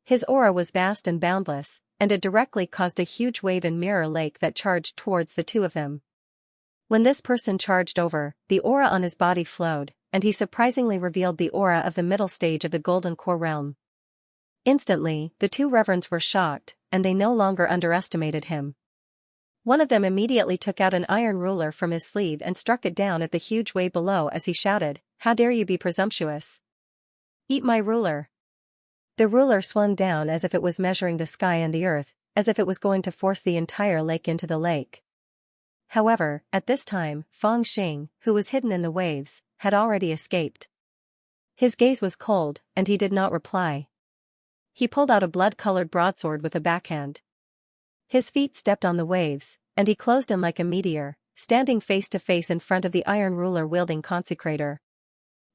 His aura was vast and boundless, and it directly caused a huge wave in Mirror Lake that charged towards the two of them. When this person charged over, the aura on his body flowed, and he surprisingly revealed the aura of the middle stage of the Golden Core realm. Instantly, the two reverends were shocked, and they no longer underestimated him. One of them immediately took out an iron ruler from his sleeve and struck it down at the huge wave below as he shouted, "How dare you be presumptuous? Eat my ruler!" The ruler swung down as if it was measuring the sky and the earth, as if it was going to force the entire lake into the lake. However, at this time, Fang Xing, who was hidden in the waves, had already escaped. His gaze was cold, and he did not reply. He pulled out a blood-colored broadsword with a backhand. His feet stepped on the waves, and he closed in like a meteor, standing face to face in front of the iron ruler-wielding consecrator.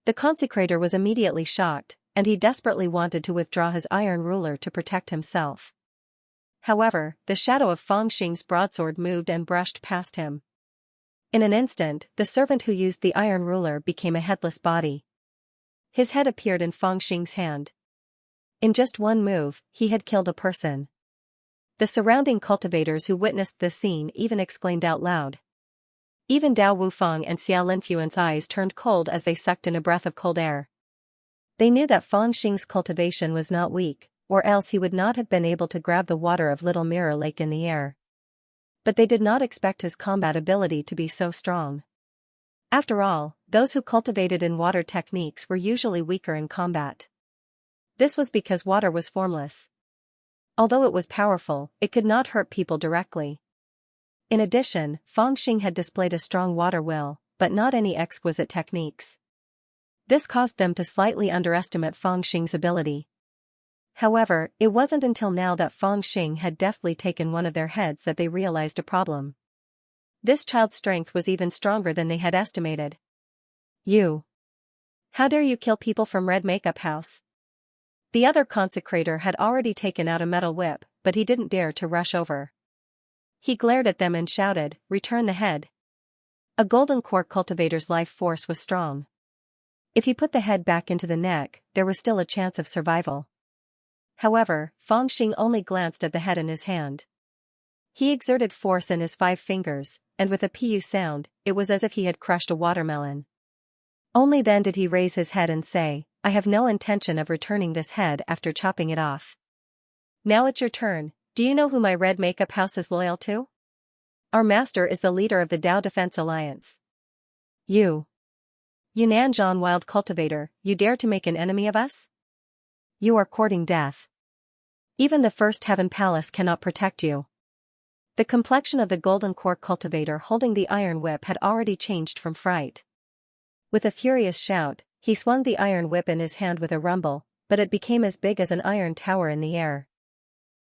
The consecrator was immediately shocked, and he desperately wanted to withdraw his iron ruler to protect himself. However, the shadow of Fang Xing's broadsword moved and brushed past him. In an instant, the servant who used the iron ruler became a headless body. His head appeared in Fang Xing's hand. In just one move, he had killed a person. The surrounding cultivators who witnessed this scene even exclaimed out loud. Even Dao Wufang and Xiao Linfuan's eyes turned cold as they sucked in a breath of cold air. They knew that Fang Xing's cultivation was not weak, or else he would not have been able to grab the water of Little Mirror Lake in the air. But they did not expect his combat ability to be so strong. After all, those who cultivated in water techniques were usually weaker in combat. This was because water was formless. Although it was powerful, it could not hurt people directly. In addition, Fang Xing had displayed a strong water will, but not any exquisite techniques. This caused them to slightly underestimate Fang Xing's ability. However, it wasn't until now that Fang Xing had deftly taken one of their heads that they realized a problem. This child's strength was even stronger than they had estimated. You! How dare you kill people from Red Makeup House? The other consecrator had already taken out a metal whip, but he didn't dare to rush over. He glared at them and shouted, "Return the head." A golden core cultivator's life force was strong. If he put the head back into the neck, there was still a chance of survival. However, Fang Xing only glanced at the head in his hand. He exerted force in his 5 fingers, and with a pu sound, it was as if he had crushed a watermelon. Only then did he raise his head and say, "I have no intention of returning this head after chopping it off. Now it's your turn. Do you know who my Red Makeup House is loyal to? Our master is the leader of the Dao Defense Alliance. You Nanzhan Wild Cultivator, you dare to make an enemy of us? You are courting death. Even the First Heaven Palace cannot protect you." The complexion of the Golden Core cultivator holding the iron whip had already changed from fright. With a furious shout, he swung the iron whip in his hand with a rumble, but it became as big as an iron tower in the air.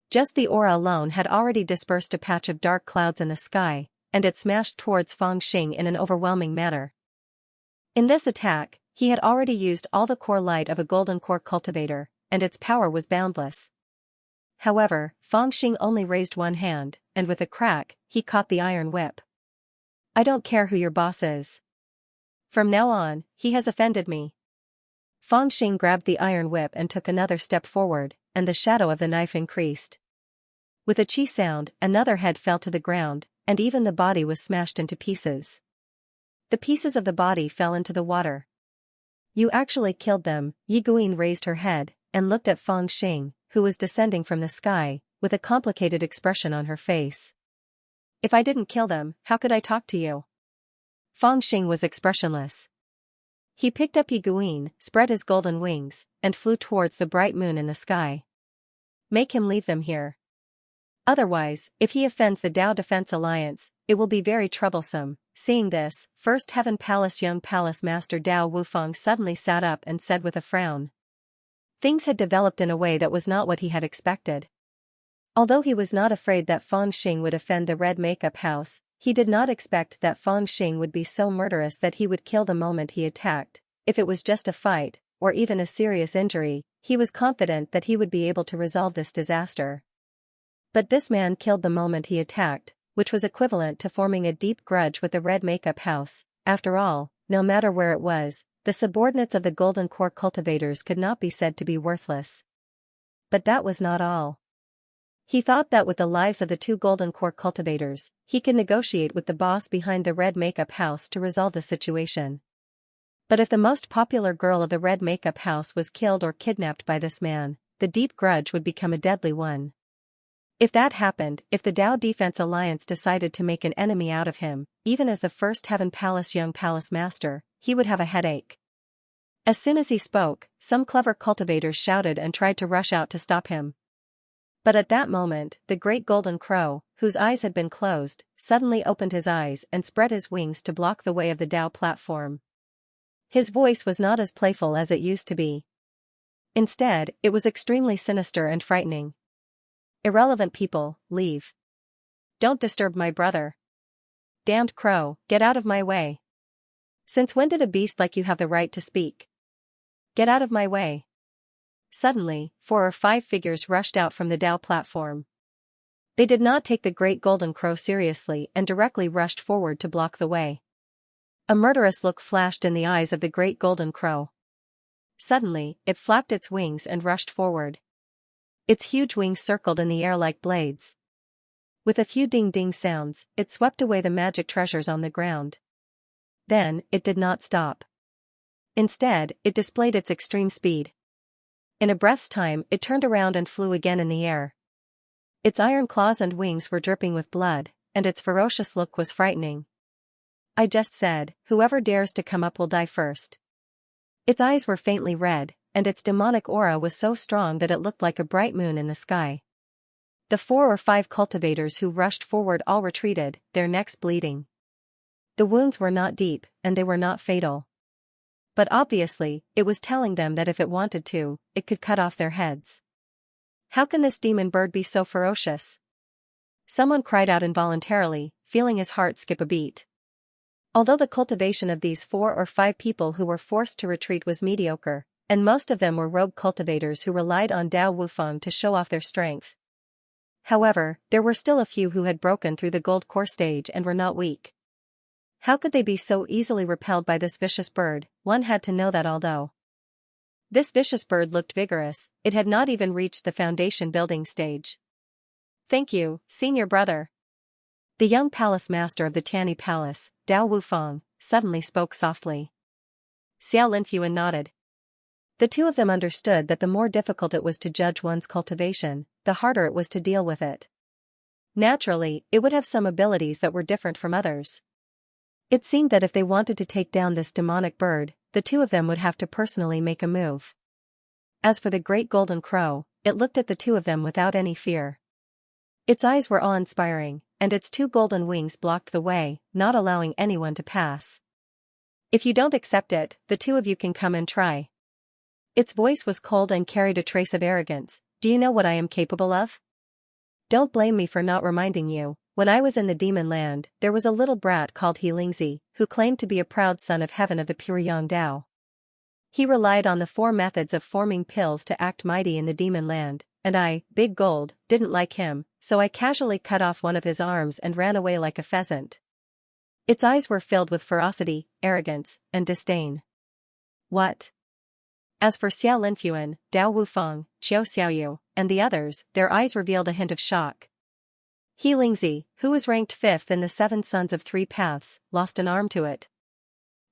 Just the aura alone had already dispersed a patch of dark clouds in the sky, and it smashed towards Fang Xing in an overwhelming manner. In this attack, he had already used all the core light of a golden core cultivator, and its power was boundless. However, Fang Xing only raised one hand, and with a crack, he caught the iron whip. "I don't care who your boss is. From now on, he has offended me." Fang Xing grabbed the iron whip and took another step forward, and the shadow of the knife increased. With a chi sound, another head fell to the ground, and even the body was smashed into pieces. The pieces of the body fell into the water. "You actually killed them." Yi Guin raised her head, and looked at Fang Xing, who was descending from the sky, with a complicated expression on her face. "If I didn't kill them, how could I talk to you?" Fang Xing was expressionless. He picked up Yi Guin, spread his golden wings, and flew towards the bright moon in the sky. "Make him leave them here. Otherwise, if he offends the Dao Defense Alliance, it will be very troublesome." Seeing this, First Heaven Palace young palace master Dao Wufang suddenly sat up and said with a frown. Things had developed in a way that was not what he had expected. Although he was not afraid that Fang Xing would offend the Red Makeup House, he did not expect that Fang Xing would be so murderous that he would kill the moment he attacked. If it was just a fight, or even a serious injury, he was confident that he would be able to resolve this disaster. But this man killed the moment he attacked, which was equivalent to forming a deep grudge with the Red Makeup House. After all, no matter where it was, the subordinates of the Golden Core cultivators could not be said to be worthless. But that was not all. He thought that with the lives of the 2 Golden Core cultivators, he could negotiate with the boss behind the Red Makeup House to resolve the situation. But if the most popular girl of the Red Makeup House was killed or kidnapped by this man, the deep grudge would become a deadly one. If that happened, if the Dao Defense Alliance decided to make an enemy out of him, even as the First Heaven Palace young palace master, he would have a headache. As soon as he spoke, some clever cultivators shouted and tried to rush out to stop him. But at that moment, the great golden crow, whose eyes had been closed, suddenly opened his eyes and spread his wings to block the way of the Dao platform. His voice was not as playful as it used to be. Instead, it was extremely sinister and frightening. "Irrelevant people, leave. Don't disturb my brother. Damned crow, get out of my way. Since when did a beast like you have the right to speak? Get out of my way." Suddenly, 4 or 5 figures rushed out from the Dao platform. They did not take the great golden crow seriously and directly rushed forward to block the way. A murderous look flashed in the eyes of the great golden crow. Suddenly, it flapped its wings and rushed forward. Its huge wings circled in the air like blades. With a few ding-ding sounds, it swept away the magic treasures on the ground. Then, it did not stop. Instead, it displayed its extreme speed. In a breath's time, it turned around and flew again in the air. Its iron claws and wings were dripping with blood, and its ferocious look was frightening. I just said, whoever dares to come up will die first. Its eyes were faintly red, and its demonic aura was so strong that it looked like a bright moon in the sky. The 4 or 5 cultivators who rushed forward all retreated, their necks bleeding. The wounds were not deep, and they were not fatal. But obviously, it was telling them that if it wanted to, it could cut off their heads. How can this demon bird be so ferocious? Someone cried out involuntarily, feeling his heart skip a beat. Although the cultivation of these 4 or 5 people who were forced to retreat was mediocre, and most of them were rogue cultivators who relied on Dao Wufeng to show off their strength. However, there were still a few who had broken through the gold core stage and were not weak. How could they be so easily repelled by this vicious bird? One had to know that although this vicious bird looked vigorous, it had not even reached the foundation building stage. Thank you, senior brother. The young palace master of the Tianyi Palace, Dao Wufeng, suddenly spoke softly. Xiao Linfuan nodded. The two of them understood that the more difficult it was to judge one's cultivation, the harder it was to deal with it. Naturally, it would have some abilities that were different from others. It seemed that if they wanted to take down this demonic bird, the two of them would have to personally make a move. As for the great golden crow, it looked at the two of them without any fear. Its eyes were awe-inspiring, and its 2 golden wings blocked the way, not allowing anyone to pass. If you don't accept it, the 2 of you can come and try. Its voice was cold and carried a trace of arrogance. Do you know what I am capable of? Don't blame me for not reminding you. When I was in the demon land, there was a little brat called Xianxia, who claimed to be a proud son of heaven of the pure Yang Dao. He relied on the 4 methods of forming pills to act mighty in the demon land, and I, Big Gold, didn't like him, so I casually cut off one of his arms and ran away like a pheasant. Its eyes were filled with ferocity, arrogance, and disdain. What? As for Xiao Linfuan, Dao Wufeng, Qiao Xiaoyu, and the others, their eyes revealed a hint of shock. Xianxia, who was ranked 5th in the 7 Sons of 3 Paths, lost an arm to it.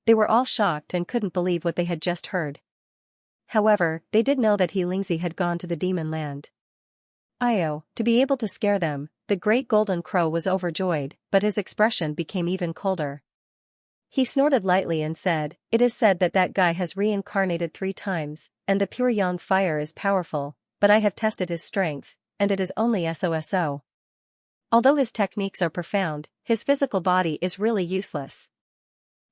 They were all shocked and couldn't believe what they had just heard. However, they did know that Xianxia had gone to the demon land. To be able to scare them, the great golden crow was overjoyed, but his expression became even colder. He snorted lightly and said, "It is said that that guy has reincarnated 3 times, and the pure yang fire is powerful, but I have tested his strength, and it is only SOSO. Although his techniques are profound, his physical body is really useless.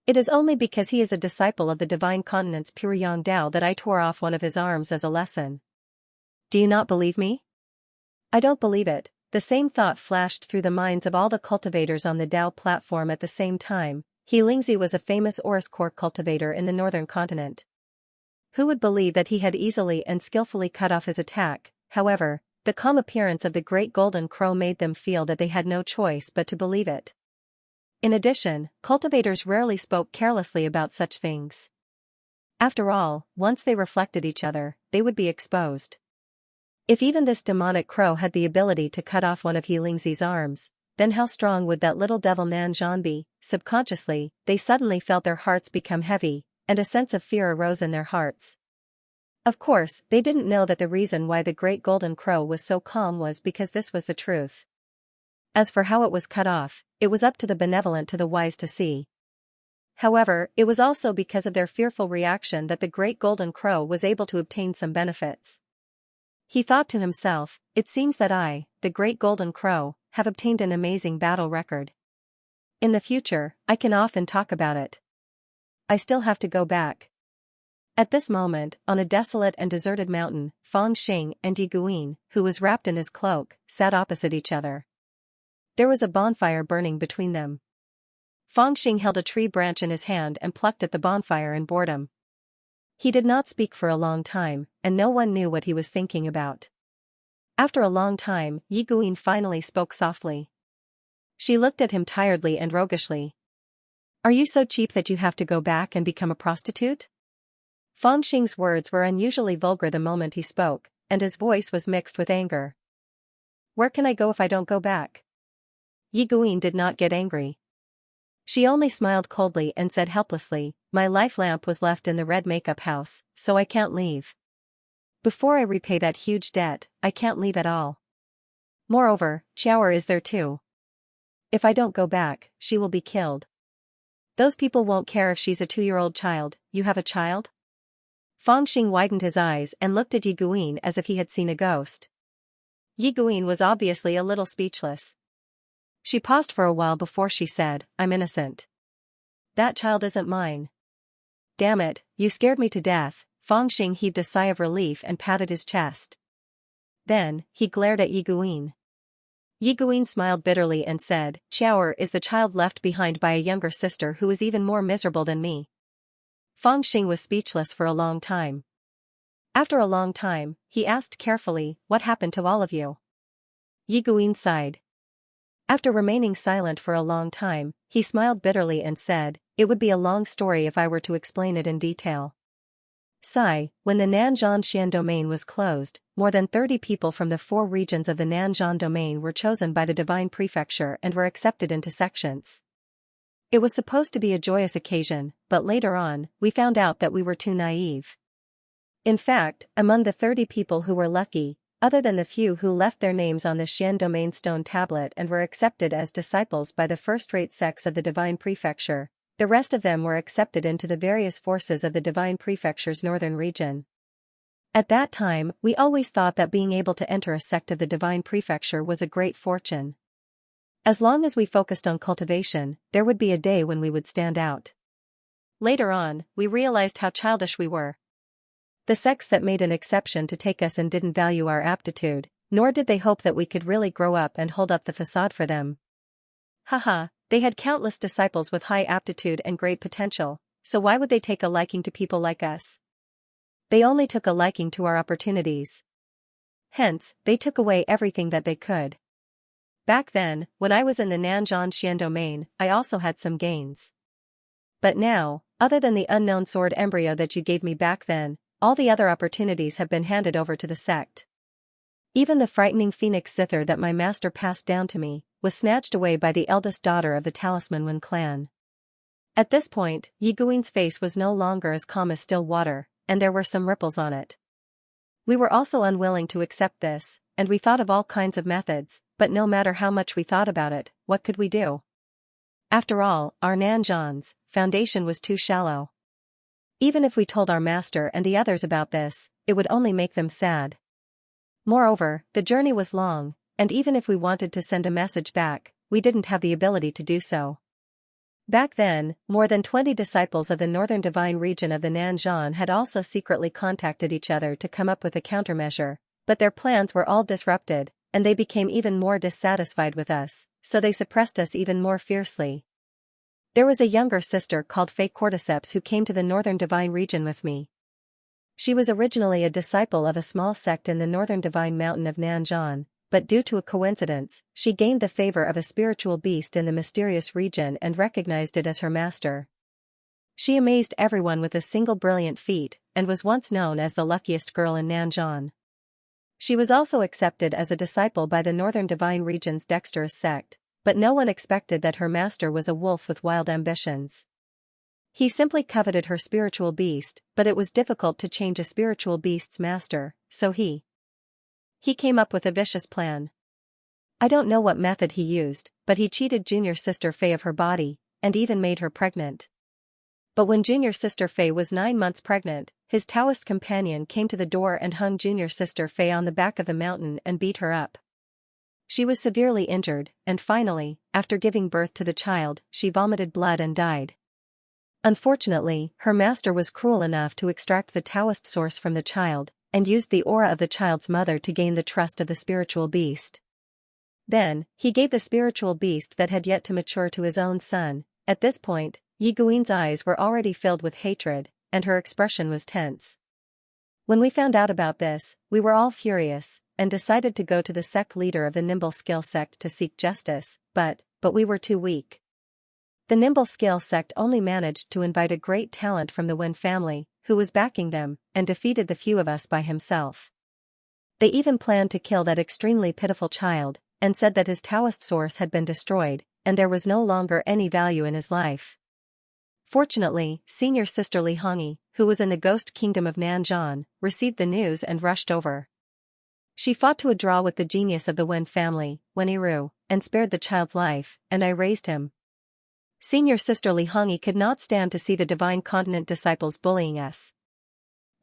It is only because he is a disciple of the divine continent's pure yang Dao that I tore off one of his arms as a lesson. Do you not believe me?" I don't believe it. The same thought flashed through the minds of all the cultivators on the Dao platform at the same time. Xianxia was a famous Oris core cultivator in the northern continent. Who would believe that he had easily and skillfully cut off his attack? However, the calm appearance of the great golden crow made them feel that they had no choice but to believe it. In addition, cultivators rarely spoke carelessly about such things. After all, once they reflected each other, they would be exposed. If even this demonic crow had the ability to cut off one of Xianxia's arms, then how strong would that little devil Nanzhan be? Subconsciously, they suddenly felt their hearts become heavy, and a sense of fear arose in their hearts. Of course, they didn't know that the reason why the great golden crow was so calm was because this was the truth. As for how it was cut off, it was up to the benevolent to the wise to see. However, it was also because of their fearful reaction that the great golden crow was able to obtain some benefits. He thought to himself, it seems that I, the great golden crow, have obtained an amazing battle record. In the future, I can often talk about it. I still have to go back. At this moment, on a desolate and deserted mountain, Fang Xing and Yi Guin, who was wrapped in his cloak, sat opposite each other. There was a bonfire burning between them. Fang Xing held a tree branch in his hand and plucked at the bonfire in boredom. He did not speak for a long time, and no one knew what he was thinking about. After a long time, Yi Guin finally spoke softly. She looked at him tiredly and roguishly. Are you so cheap that you have to go back and become a prostitute? Fang Xing's words were unusually vulgar the moment he spoke, and his voice was mixed with anger. Where can I go if I don't go back? Yi Guin did not get angry. She only smiled coldly and said helplessly, my life lamp was left in the red makeup house, so I can't leave. Before I repay that huge debt, I can't leave at all. Moreover, Xiaoer is there too. If I don't go back, she will be killed. Those people won't care if she's a 2-year-old child. You have a child? Fang Xing widened his eyes and looked at Yi Guin as if he had seen a ghost. Yi Guin was obviously a little speechless. She paused for a while before she said, I'm innocent. That child isn't mine. Damn it, you scared me to death. Fang Xing heaved a sigh of relief and patted his chest. Then, he glared at Yi Guin. Yi Guin smiled bitterly and said, Xiaoer is the child left behind by a younger sister who is even more miserable than me. Fang Xing was speechless for a long time. After a long time, he asked carefully, what happened to all of you? Yi Guin sighed. After remaining silent for a long time, he smiled bitterly and said, it would be a long story if I were to explain it in detail. Sigh, when the Nanzhan Xian domain was closed, more than 30 people from the 4 regions of the Nanzhan domain were chosen by the Divine Prefecture and were accepted into sections. It was supposed to be a joyous occasion, but later on, we found out that we were too naive. In fact, among the 30 people who were lucky, other than the few who left their names on the Xian domain stone tablet and were accepted as disciples by the first-rate sects of the Divine Prefecture, the rest of them were accepted into the various forces of the Divine Prefecture's northern region. At that time, we always thought that being able to enter a sect of the Divine Prefecture was a great fortune. As long as we focused on cultivation, there would be a day when we would stand out. Later on, we realized how childish we were. The sects that made an exception to take us and didn't value our aptitude, nor did they hope that we could really grow up and hold up the facade for them. Haha, they had countless disciples with high aptitude and great potential, so why would they take a liking to people like us? They only took a liking to our opportunities. Hence, they took away everything that they could. Back then, when I was in the Nanzhan Xian domain, I also had some gains. But now, other than the unknown sword embryo that you gave me back then, all the other opportunities have been handed over to the sect. Even the frightening phoenix zither that my master passed down to me, was snatched away by the eldest daughter of the Talisman Wen clan. At this point, Yi Guin's face was no longer as calm as still water, and there were some ripples on it. We were also unwilling to accept this, and we thought of all kinds of methods, but no matter how much we thought about it, what could we do? After all, our Nanzhan's foundation was too shallow. Even if we told our master and the others about this, it would only make them sad. Moreover, the journey was long, and even if we wanted to send a message back, we didn't have the ability to do so. Back then, more than 20 disciples of the northern divine region of the Nanzhan had also secretly contacted each other to come up with a countermeasure, but their plans were all disrupted, and they became even more dissatisfied with us, so they suppressed us even more fiercely. There was a younger sister called Fei Cordyceps who came to the northern divine region with me. She was originally a disciple of a small sect in the northern divine mountain of Nanzhan, but due to a coincidence, she gained the favor of a spiritual beast in the mysterious region and recognized it as her master. She amazed everyone with a single brilliant feat, and was once known as the luckiest girl in Nanzhan. She was also accepted as a disciple by the northern divine region's dexterous sect, but no one expected that her master was a wolf with wild ambitions. He simply coveted her spiritual beast, but it was difficult to change a spiritual beast's master, so he came up with a vicious plan. I don't know what method he used, but he cheated junior sister Fei of her body, and even made her pregnant. But when junior sister Fei was 9 months pregnant, his Taoist companion came to the door and hung junior sister Fei on the back of the mountain and beat her up. She was severely injured, and finally, after giving birth to the child, she vomited blood and died. Unfortunately, her master was cruel enough to extract the Taoist source from the child, and used the aura of the child's mother to gain the trust of the spiritual beast. Then, he gave the spiritual beast that had yet to mature to his own son. At this point, Yi Guin's eyes were already filled with hatred, and her expression was tense. When we found out about this, we were all furious, and decided to go to the sect leader of the Nimble Skill sect to seek justice, but we were too weak. The Nimble Skill sect only managed to invite a great talent from the Wen family, who was backing them, and defeated the few of us by himself. They even planned to kill that extremely pitiful child, and said that his Taoist source had been destroyed, and there was no longer any value in his life. Fortunately, senior sister Li Hongyi, who was in the ghost kingdom of Nanzhan, received the news and rushed over. She fought to a draw with the genius of the Wen family, Wen Yiru, and spared the child's life, and I raised him. Senior sister Li Hongyi could not stand to see the divine continent disciples bullying us.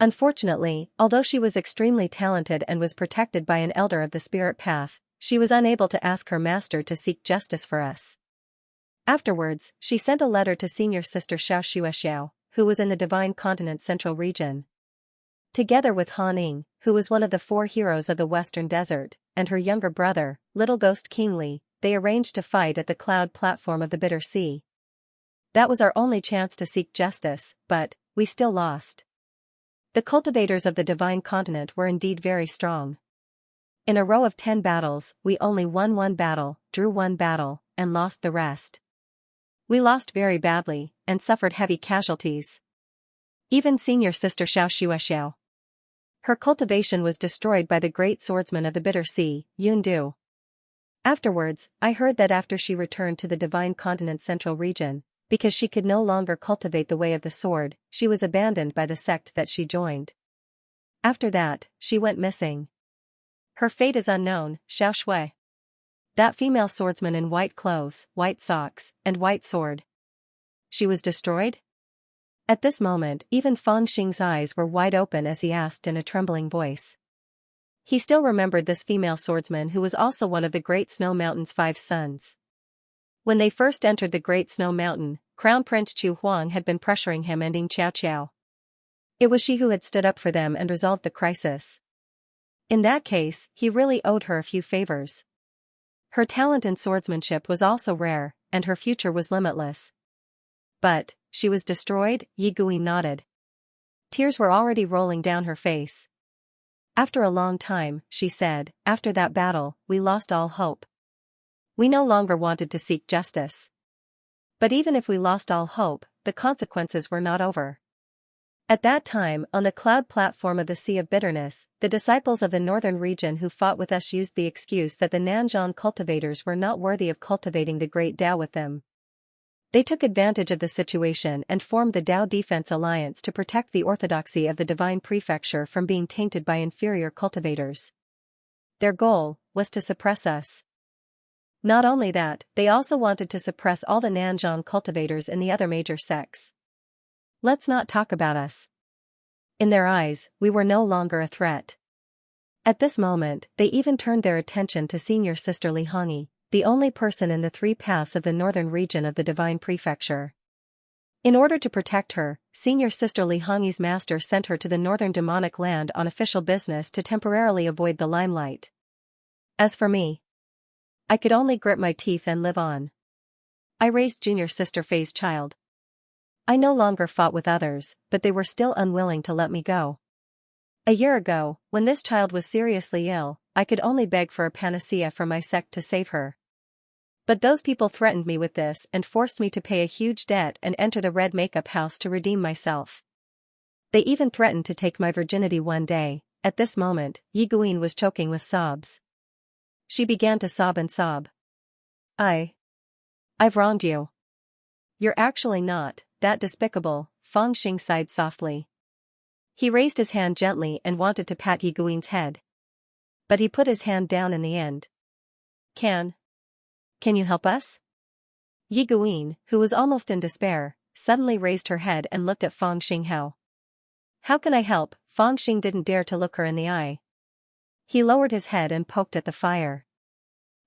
Unfortunately, although she was extremely talented and was protected by an elder of the spirit path, she was unable to ask her master to seek justice for us. Afterwards, she sent a letter to senior sister Xianxia, who was in the divine continent central region. Together with Han Ning, who was one of the 4 heroes of the western desert, and her younger brother, little ghost King Li, they arranged to fight at the cloud platform of the Bitter Sea. That was our only chance to seek justice, but we still lost. The cultivators of the divine continent were indeed very strong. In a row of 10 battles, we only won 1 battle, drew 1 battle, and lost the rest. We lost very badly, and suffered heavy casualties. Even senior sister Xiao. Her cultivation was destroyed by the great swordsman of the Bitter Sea, Yun Du. Afterwards, I heard that after she returned to the divine continent central region, because she could no longer cultivate the way of the sword, she was abandoned by the sect that she joined. After that, she went missing. Her fate is unknown, Xiao Shui. That female swordsman in white clothes, white socks, and white sword. She was destroyed? At this moment, even Fang Xing's eyes were wide open as he asked in a trembling voice. He still remembered this female swordsman who was also one of the Great Snow Mountain's 5 sons. When they first entered the Great Snow Mountain, Crown Prince Chu Huang had been pressuring him and Ying Qiao. It was she who had stood up for them and resolved the crisis. In that case, he really owed her a few favors. Her talent in swordsmanship was also rare, and her future was limitless. But she was destroyed, Yi Gui nodded. Tears were already rolling down her face. After a long time, she said, after that battle, we lost all hope. We no longer wanted to seek justice. But even if we lost all hope, the consequences were not over. At that time, on the cloud platform of the Sea of Bitterness, the disciples of the northern region who fought with us used the excuse that the Nanzhan cultivators were not worthy of cultivating the Great Tao with them. They took advantage of the situation and formed the Tao Defense Alliance to protect the orthodoxy of the Divine Prefecture from being tainted by inferior cultivators. Their goal was to suppress us. Not only that, they also wanted to suppress all the Nanzhan cultivators in the other major sects. Let's not talk about us. In their eyes, we were no longer a threat. At this moment, they even turned their attention to senior sister Li Hongyi, the only person in the 3 paths of the northern region of the Divine Prefecture. In order to protect her, senior sister Li Hongyi's master sent her to the northern demonic land on official business to temporarily avoid the limelight. As for me, I could only grit my teeth and live on. I raised junior sister Fei's child. I no longer fought with others, but they were still unwilling to let me go. A year ago, when this child was seriously ill, I could only beg for a panacea from my sect to save her. But those people threatened me with this and forced me to pay a huge debt and enter the red makeup house to redeem myself. They even threatened to take my virginity one day. At this moment, Yi Guin was choking with sobs. She began to sob and sob. I've wronged you. You're actually not that despicable, Fang Xing sighed softly. He raised his hand gently and wanted to pat Yi Guin's head. But he put his hand down in the end. Can you help us? Yi Guin, who was almost in despair, suddenly raised her head and looked at Fang Xing. How can I help? Fang Xing didn't dare to look her in the eye. He lowered his head and poked at the fire.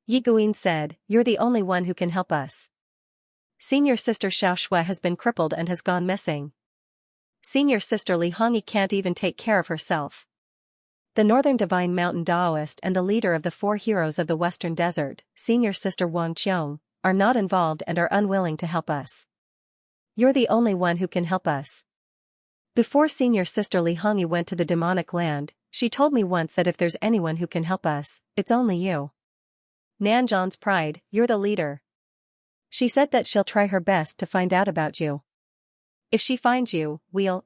Yi Guin said, you're the only one who can help us. Senior sister Xiao Shui has been crippled and has gone missing. Senior sister Li Hongyi can't even take care of herself. The Northern Divine Mountain Daoist and the leader of the 4 heroes of the Western Desert, senior sister Wang Qiong, are not involved and are unwilling to help us. You're the only one who can help us. Before senior sister Xianxia went to the demonic land, she told me once that if there's anyone who can help us, it's only you. Nanzhan's pride, you're the leader. She said that she'll try her best to find out about you. If she finds you,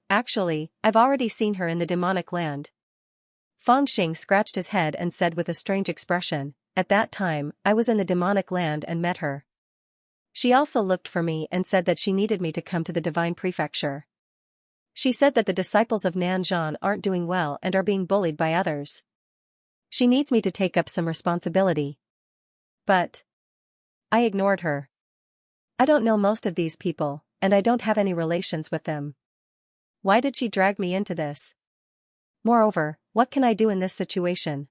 actually, I've already seen her in the demonic land. Fangxing scratched his head and said with a strange expression, at that time, I was in the demonic land and met her. She also looked for me and said that she needed me to come to the divine prefecture. She said that the disciples of Nanzhan aren't doing well and are being bullied by others. She needs me to take up some responsibility. But I ignored her. I don't know most of these people, and I don't have any relations with them. Why did she drag me into this? Moreover, what can I do in this situation?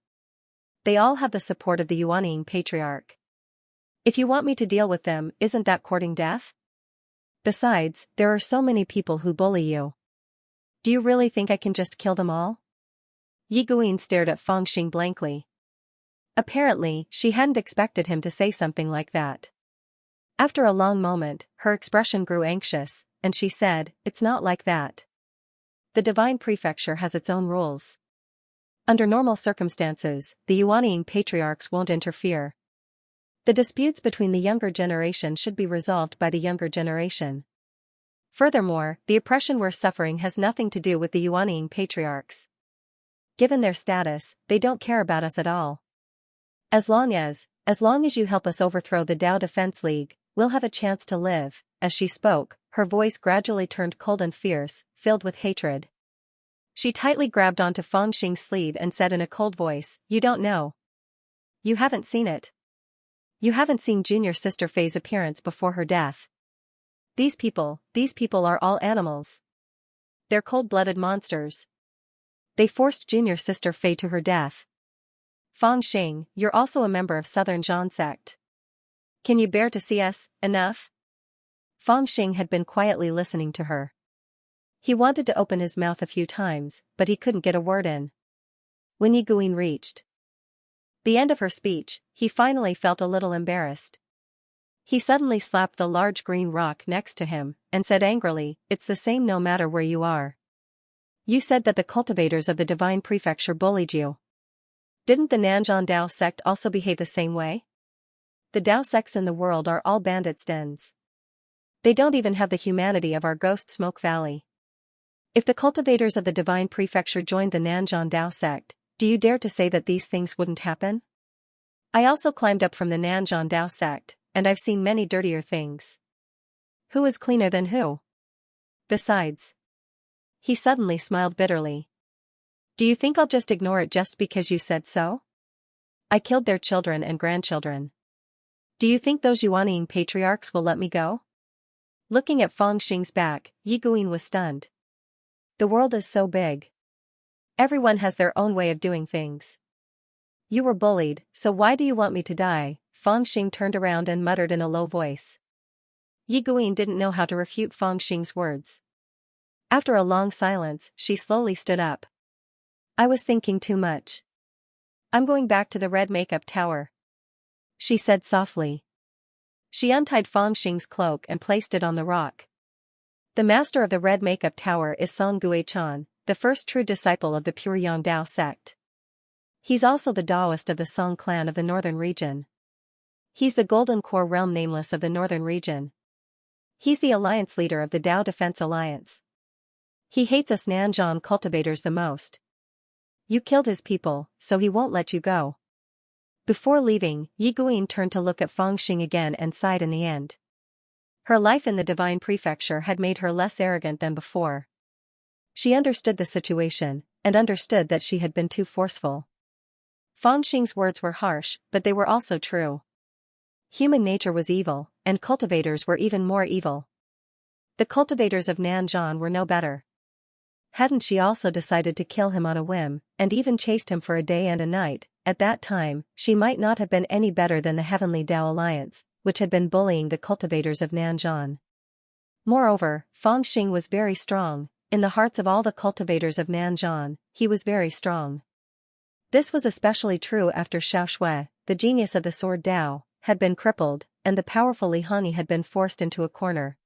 They all have the support of the Yuanying patriarch. If you want me to deal with them, isn't that courting death? Besides, there are so many people who bully you. Do you really think I can just kill them all? Yi Guin stared at Fangxing blankly. Apparently, she hadn't expected him to say something like that. After a long moment, her expression grew anxious, and she said, it's not like that. The divine prefecture has its own rules. Under normal circumstances, the Yuanying patriarchs won't interfere. The disputes between the younger generation should be resolved by the younger generation. Furthermore, the oppression we're suffering has nothing to do with the Yuanying patriarchs. Given their status, they don't care about us at all. As long as you help us overthrow the Dao Defense League, we'll have a chance to live. As she spoke, her voice gradually turned cold and fierce, filled with hatred. She tightly grabbed onto Fangxing's sleeve and said in a cold voice, you don't know. You haven't seen it. You haven't seen junior sister Fei's appearance before her death. These people are all animals. They're cold-blooded monsters. They forced junior sister Fei to her death. Fangxing, you're also a member of Southern Zhan sect. Can you bear to see us? Enough? Fangxing had been quietly listening to her. He wanted to open his mouth a few times, but he couldn't get a word in. When Yi Guin reached the end of her speech, he finally felt a little embarrassed. He suddenly slapped the large green rock next to him, and said angrily, it's the same no matter where you are. You said that the cultivators of the divine prefecture bullied you. Didn't the Nanzhan Dao sect also behave the same way? The Dao sects in the world are all bandits' dens. They don't even have the humanity of our Ghost Smoke Valley. If the cultivators of the divine prefecture joined the Nanzhan Dao sect, do you dare to say that these things wouldn't happen? I also climbed up from the Nanzhan Dao sect, and I've seen many dirtier things. Who is cleaner than who? Besides. He suddenly smiled bitterly. Do you think I'll just ignore it just because you said so? I killed their children and grandchildren. Do you think those Yuanying patriarchs will let me go? Looking at Fangxing's back, Yi Guin was stunned. The world is so big. Everyone has their own way of doing things. You were bullied, so why do you want me to die? Fangxing turned around and muttered in a low voice. Yi Guin didn't know how to refute Fangxing's words. After a long silence, she slowly stood up. I was thinking too much. I'm going back to the red makeup tower, she said softly. She untied Fangxing's cloak and placed it on the rock. The master of the red makeup tower is Song Guichan, the first true disciple of the Pure Yang Dao sect. He's also the Daoist of the Song clan of the northern region. He's the Golden Core Realm Nameless of the northern region. He's the alliance leader of the Dao Defense Alliance. He hates us Nanzhan cultivators the most. You killed his people, so he won't let you go. Before leaving, Yi Guin turned to look at Fangxing again and sighed in the end. Her life in the divine prefecture had made her less arrogant than before. She understood the situation, and understood that she had been too forceful. Fangxing's words were harsh, but they were also true. Human nature was evil, and cultivators were even more evil. The cultivators of Nanzhan were no better. Hadn't she also decided to kill him on a whim, and even chased him for a day and a night? At that time, she might not have been any better than the Heavenly Dao Alliance, which had been bullying the cultivators of Nanzhan. Moreover, Fangxing was very strong. In the hearts of all the cultivators of Nanzhan, he was very strong. This was especially true after Xiaoxue, the genius of the sword Dao, had been crippled, and the powerful Xianxia had been forced into a corner.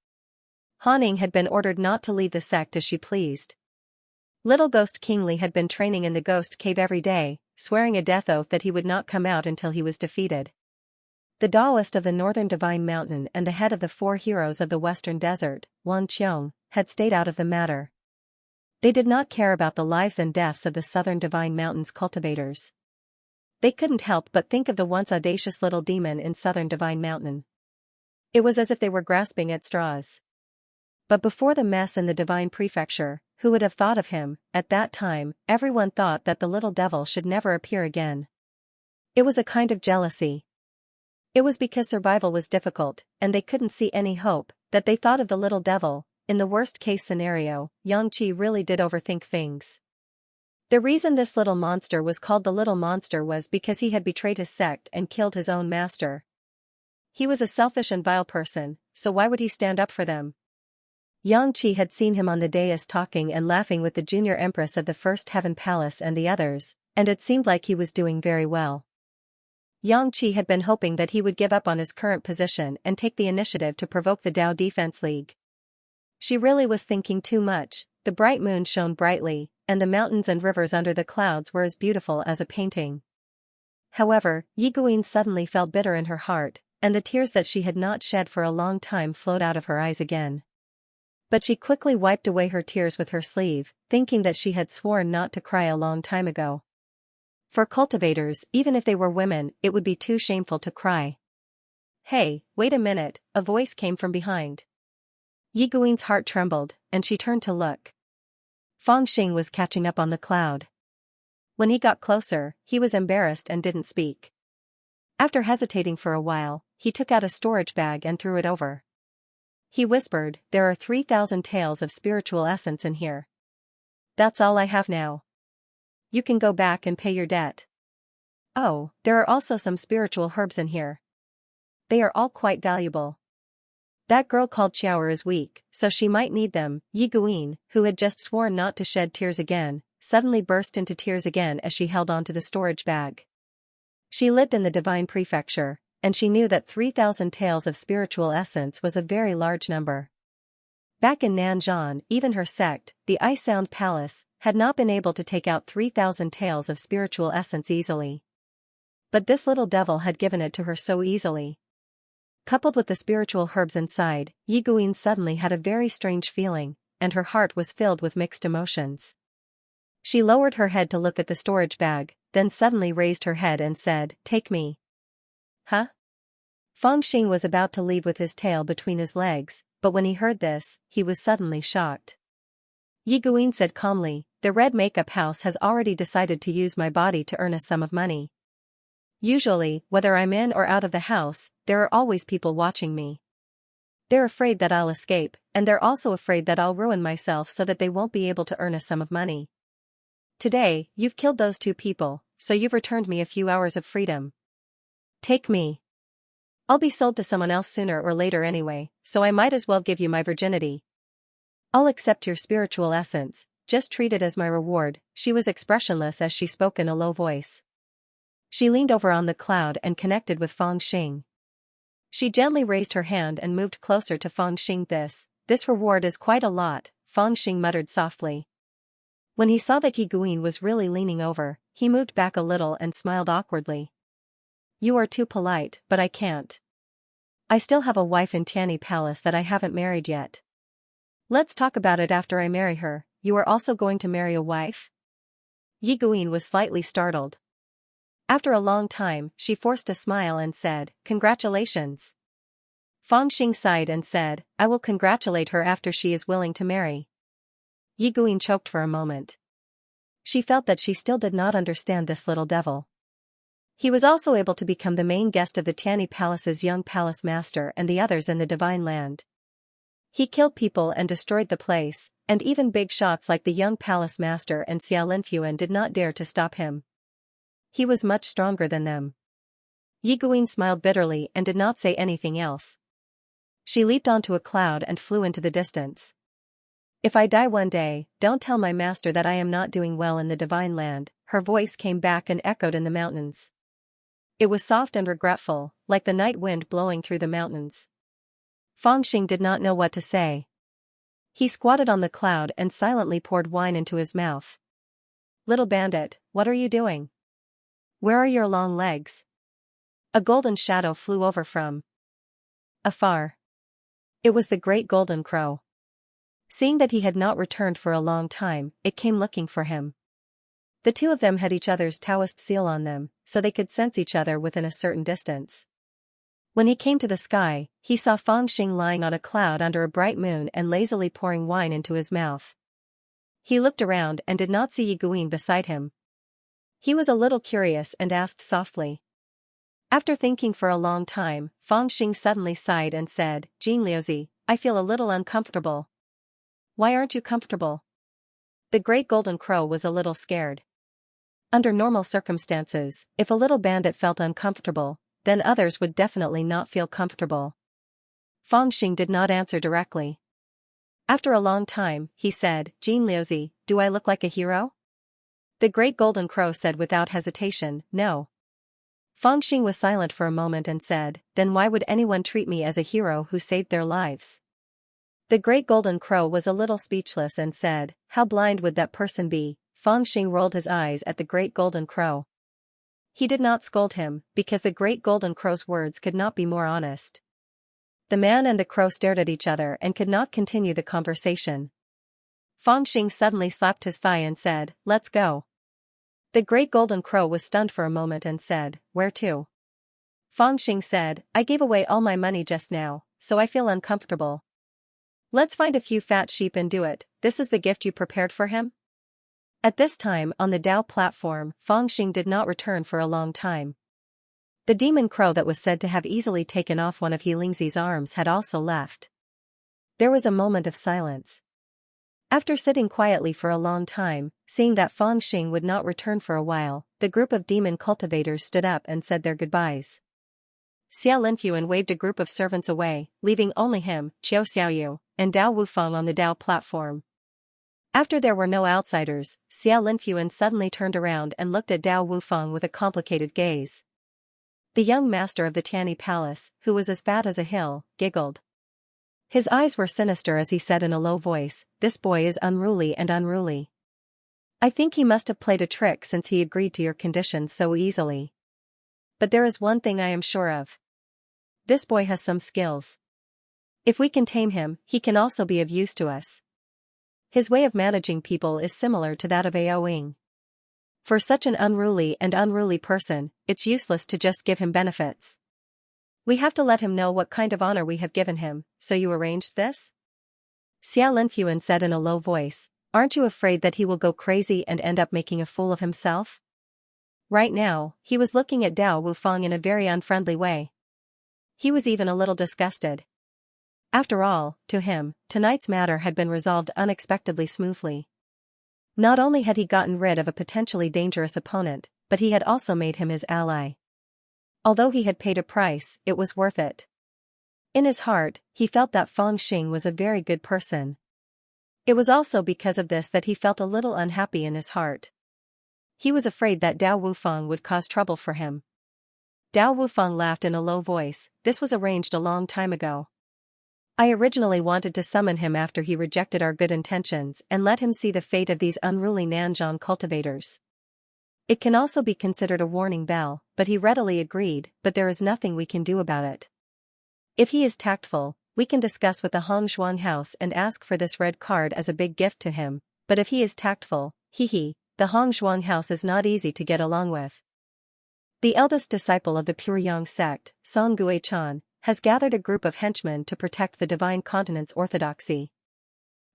Hanning had been ordered not to leave the sect as she pleased. Little Ghost King Li had been training in the ghost cave every day, swearing a death oath that he would not come out until he was defeated. The Taoist of the Northern Divine Mountain and the head of the 4 heroes of the Western Desert, Wang Qiong, had stayed out of the matter. They did not care about the lives and deaths of the Southern Divine Mountain's cultivators. They couldn't help but think of the once audacious little demon in Southern Divine Mountain. It was as if they were grasping at straws. But before the mess in the Divine Prefecture, who would have thought of him? At that time, everyone thought that the little devil should never appear again. It was a kind of jealousy. It was because survival was difficult, and they couldn't see any hope, that they thought of the little devil. In the worst-case scenario, Xianxia really did overthink things. The reason this little monster was called the Little Monster was because he had betrayed his sect and killed his own master. He was a selfish and vile person, so why would he stand up for them? Xianxia had seen him on the dais talking and laughing with the junior empress of the First Heaven Palace and the others, and it seemed like he was doing very well. Xianxia had been hoping that he would give up on his current position and take the initiative to provoke the Dao Defense League. She really was thinking too much. The bright moon shone brightly, and the mountains and rivers under the clouds were as beautiful as a painting. However, Yi Guin suddenly felt bitter in her heart, and the tears that she had not shed for a long time flowed out of her eyes again. But she quickly wiped away her tears with her sleeve, thinking that she had sworn not to cry a long time ago. For cultivators, even if they were women, it would be too shameful to cry. "Hey, wait a minute," a voice came from behind. Yi Guin's heart trembled, and she turned to look. Fang Xing was catching up on the cloud. When he got closer, he was embarrassed and didn't speak. After hesitating for a while, he took out a storage bag and threw it over. He whispered, "There are 3,000 taels of spiritual essence in here. That's all I have now. You can go back and pay your debt. Oh, there are also some spiritual herbs in here. They are all quite valuable. That girl called Xiaoer is weak, so she might need them." Yi Guin, who had just sworn not to shed tears again, suddenly burst into tears again as she held on to the storage bag. She lived in the Divine Prefecture, and she knew that 3,000 taels of spiritual essence was a very large number. Back in Nanzhan, even her sect, the Ice Sound Palace, had not been able to take out 3,000 taels of spiritual essence easily. But this little devil had given it to her so easily. Coupled with the spiritual herbs inside, Yi Guin suddenly had a very strange feeling, and her heart was filled with mixed emotions. She lowered her head to look at the storage bag, then suddenly raised her head and said, "Take me." "Huh?" Fang Xing was about to leave with his tail between his legs, but when he heard this, he was suddenly shocked. Yi Guin said calmly, "The Red Makeup House has already decided to use my body to earn a sum of money. Usually, whether I'm in or out of the house, there are always people watching me. They're afraid that I'll escape, and they're also afraid that I'll ruin myself so that they won't be able to earn a sum of money. Today, you've killed those 2 people, so you've returned me a few hours of freedom. Take me. I'll be sold to someone else sooner or later anyway, so I might as well give you my virginity. I'll accept your spiritual essence, just treat it as my reward." She was expressionless as she spoke in a low voice. She leaned over on the cloud and connected with Fang Xing. She gently raised her hand and moved closer to Fang Xing. This reward is quite a lot," Fang Xing muttered softly. When he saw that Yi Guin was really leaning over, he moved back a little and smiled awkwardly. "You are too polite, but I can't. I still have a wife in Tianyi Palace that I haven't married yet. Let's talk about it after I marry her." "You are also going to marry a wife?" Yi Guin was slightly startled. After a long time, she forced a smile and said, "Congratulations." Fang Xing sighed and said, "I will congratulate her after she is willing to marry." Yi Guin choked for a moment. She felt that she still did not understand this little devil. He was also able to become the main guest of the Tianyi Palace's young palace master and the others in the Divine Land. He killed people and destroyed the place, and even big shots like the young palace master and Xia Linfuan did not dare to stop him. He was much stronger than them. Yi Guin smiled bitterly and did not say anything else. She leaped onto a cloud and flew into the distance. "If I die one day, don't tell my master that I am not doing well in the Divine Land," her voice came back and echoed in the mountains. It was soft and regretful, like the night wind blowing through the mountains. Fang Xing did not know what to say. He squatted on the cloud and silently poured wine into his mouth. Little bandit, what are you doing? Where are your long legs? A golden shadow flew over from afar. It was the great golden crow. Seeing that he had not returned for a long time, it came looking for him. The two of them had each other's Taoist seal on them, so they could sense each other within a certain distance. When he came to the sky, he saw Fang Xing lying on a cloud under a bright moon and lazily pouring wine into his mouth. He looked around and did not see Yi Guin beside him. He was a little curious and asked softly. After thinking for a long time, Fang Xing suddenly sighed and said, Jin Liuzi, I feel a little uncomfortable. Why aren't you comfortable? The great golden crow was a little scared. Under normal circumstances, if a little bandit felt uncomfortable, then others would definitely not feel comfortable. Fang Xing did not answer directly. After a long time, he said, Jin Liuzi, do I look like a hero? The great golden crow said without hesitation, no. Fang Xing was silent for a moment and said, then why would anyone treat me as a hero who saved their lives? The great golden crow was a little speechless and said, how blind would that person be? Fang Xing rolled his eyes at the great golden crow. He did not scold him, because the great golden crow's words could not be more honest. The man and the crow stared at each other and could not continue the conversation. Fang Xing suddenly slapped his thigh and said, let's go. The great golden crow was stunned for a moment and said, where to? Fang Xing said, I gave away all my money just now, so I feel uncomfortable. Let's find a few fat sheep and do it. This is the gift you prepared for him? At this time on the Dao platform, Fang Xing did not return for a long time. The demon crow that was said to have easily taken off one of He Lingzi's arms had also left. There was a moment of silence. After sitting quietly for a long time, seeing that Fang Xing would not return for a while, the group of demon cultivators stood up and said their goodbyes. Xia Linfuan waved a group of servants away, leaving only him, Qiao Xiaoyu, and Dao Wufeng on the Dao platform. After there were no outsiders, Xia Linfuan suddenly turned around and looked at Dao Wufeng with a complicated gaze. The young master of the Tianyi Palace, who was as fat as a hill, giggled. His eyes were sinister as he said in a low voice, this boy is unruly and unruly. I think he must have played a trick since he agreed to your conditions so easily. But there is one thing I am sure of. This boy has some skills. If we can tame him, he can also be of use to us. His way of managing people is similar to that of Ao Ying. For such an unruly person, it's useless to just give him benefits. We have to let him know what kind of honor we have given him, so you arranged this? Xia Linfuan said in a low voice, aren't you afraid that he will go crazy and end up making a fool of himself? Right now, he was looking at Dao Wufeng in a very unfriendly way. He was even a little disgusted. After all, to him, tonight's matter had been resolved unexpectedly smoothly. Not only had he gotten rid of a potentially dangerous opponent, but he had also made him his ally. Although he had paid a price, it was worth it. In his heart, he felt that Fang Xing was a very good person. It was also because of this that he felt a little unhappy in his heart. He was afraid that Dao Wufeng would cause trouble for him. Dao Wufeng laughed in a low voice, this was arranged a long time ago. I originally wanted to summon him after he rejected our good intentions and let him see the fate of these unruly Nanzhan cultivators. It can also be considered a warning bell, but he readily agreed, but there is nothing we can do about it. If he is tactful, we can discuss with the Hongzhuang house and ask for this red card as a big gift to him, but if he is tactful, the Hongzhuang house is not easy to get along with. The eldest disciple of the Pure Yang sect, Song Guichan, has gathered a group of henchmen to protect the divine continent's orthodoxy.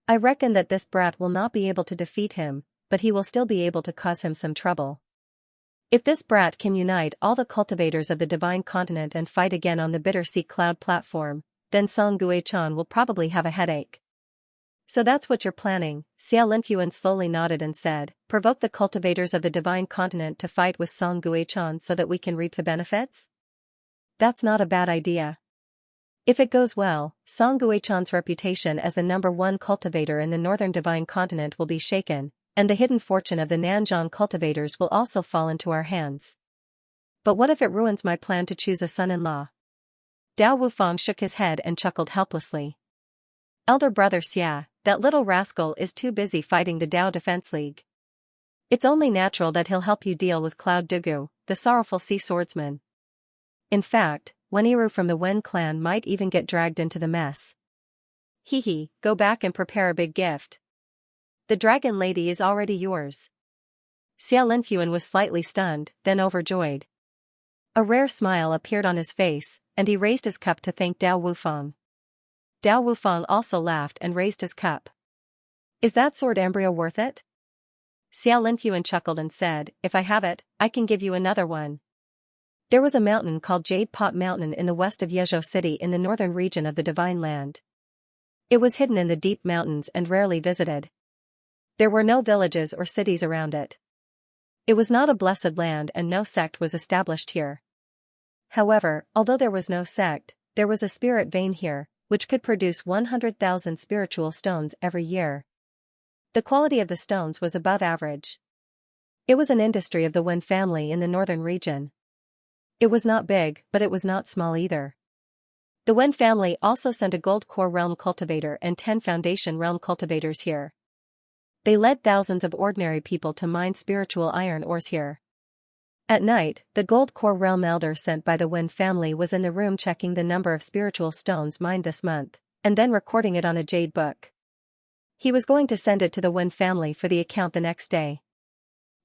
I reckon that this brat will not be able to defeat him, but he will still be able to cause him some trouble. If this brat can unite all the cultivators of the divine continent and fight again on the Bitter Sea Cloud platform, then Song Guichan will probably have a headache. So that's what you're planning, Xia Linfuan slowly nodded and said, provoke the cultivators of the divine continent to fight with Song Guichan so that we can reap the benefits? That's not a bad idea. If it goes well, Song Guichan's reputation as the #1 cultivator in the northern divine continent will be shaken, and the hidden fortune of the Nanzhan cultivators will also fall into our hands. But what if it ruins my plan to choose a son-in-law? Dao Wufeng shook his head and chuckled helplessly. Elder brother Xia, that little rascal is too busy fighting the Dao Defense League. It's only natural that he'll help you deal with Cloud Dugu, the sorrowful sea swordsman. In fact, Weniru from the Wen clan might even get dragged into the mess. Hee, go back and prepare a big gift. The dragon lady is already yours. Xia Linfuan was slightly stunned, then overjoyed. A rare smile appeared on his face, and he raised his cup to thank Dao Wufang. Dao Wufang also laughed and raised his cup. Is that sword embryo worth it? Xia Linfuan chuckled and said, if I have it, I can give you another one. There was a mountain called Jade Pot Mountain in the west of Yezhou City in the northern region of the Divine Land. It was hidden in the deep mountains and rarely visited. There were no villages or cities around it. It was not a blessed land and no sect was established here. However, although there was no sect, there was a spirit vein here, which could produce 100,000 spiritual stones every year. The quality of the stones was above average. It was an industry of the Wen family in the northern region. It was not big, but it was not small either. The Wen family also sent a Gold Core Realm cultivator and 10 Foundation Realm cultivators here. They led thousands of ordinary people to mine spiritual iron ores here. At night, the Gold Core Realm elder sent by the Wen family was in the room checking the number of spiritual stones mined this month, and then recording it on a jade book. He was going to send it to the Wen family for the account the next day.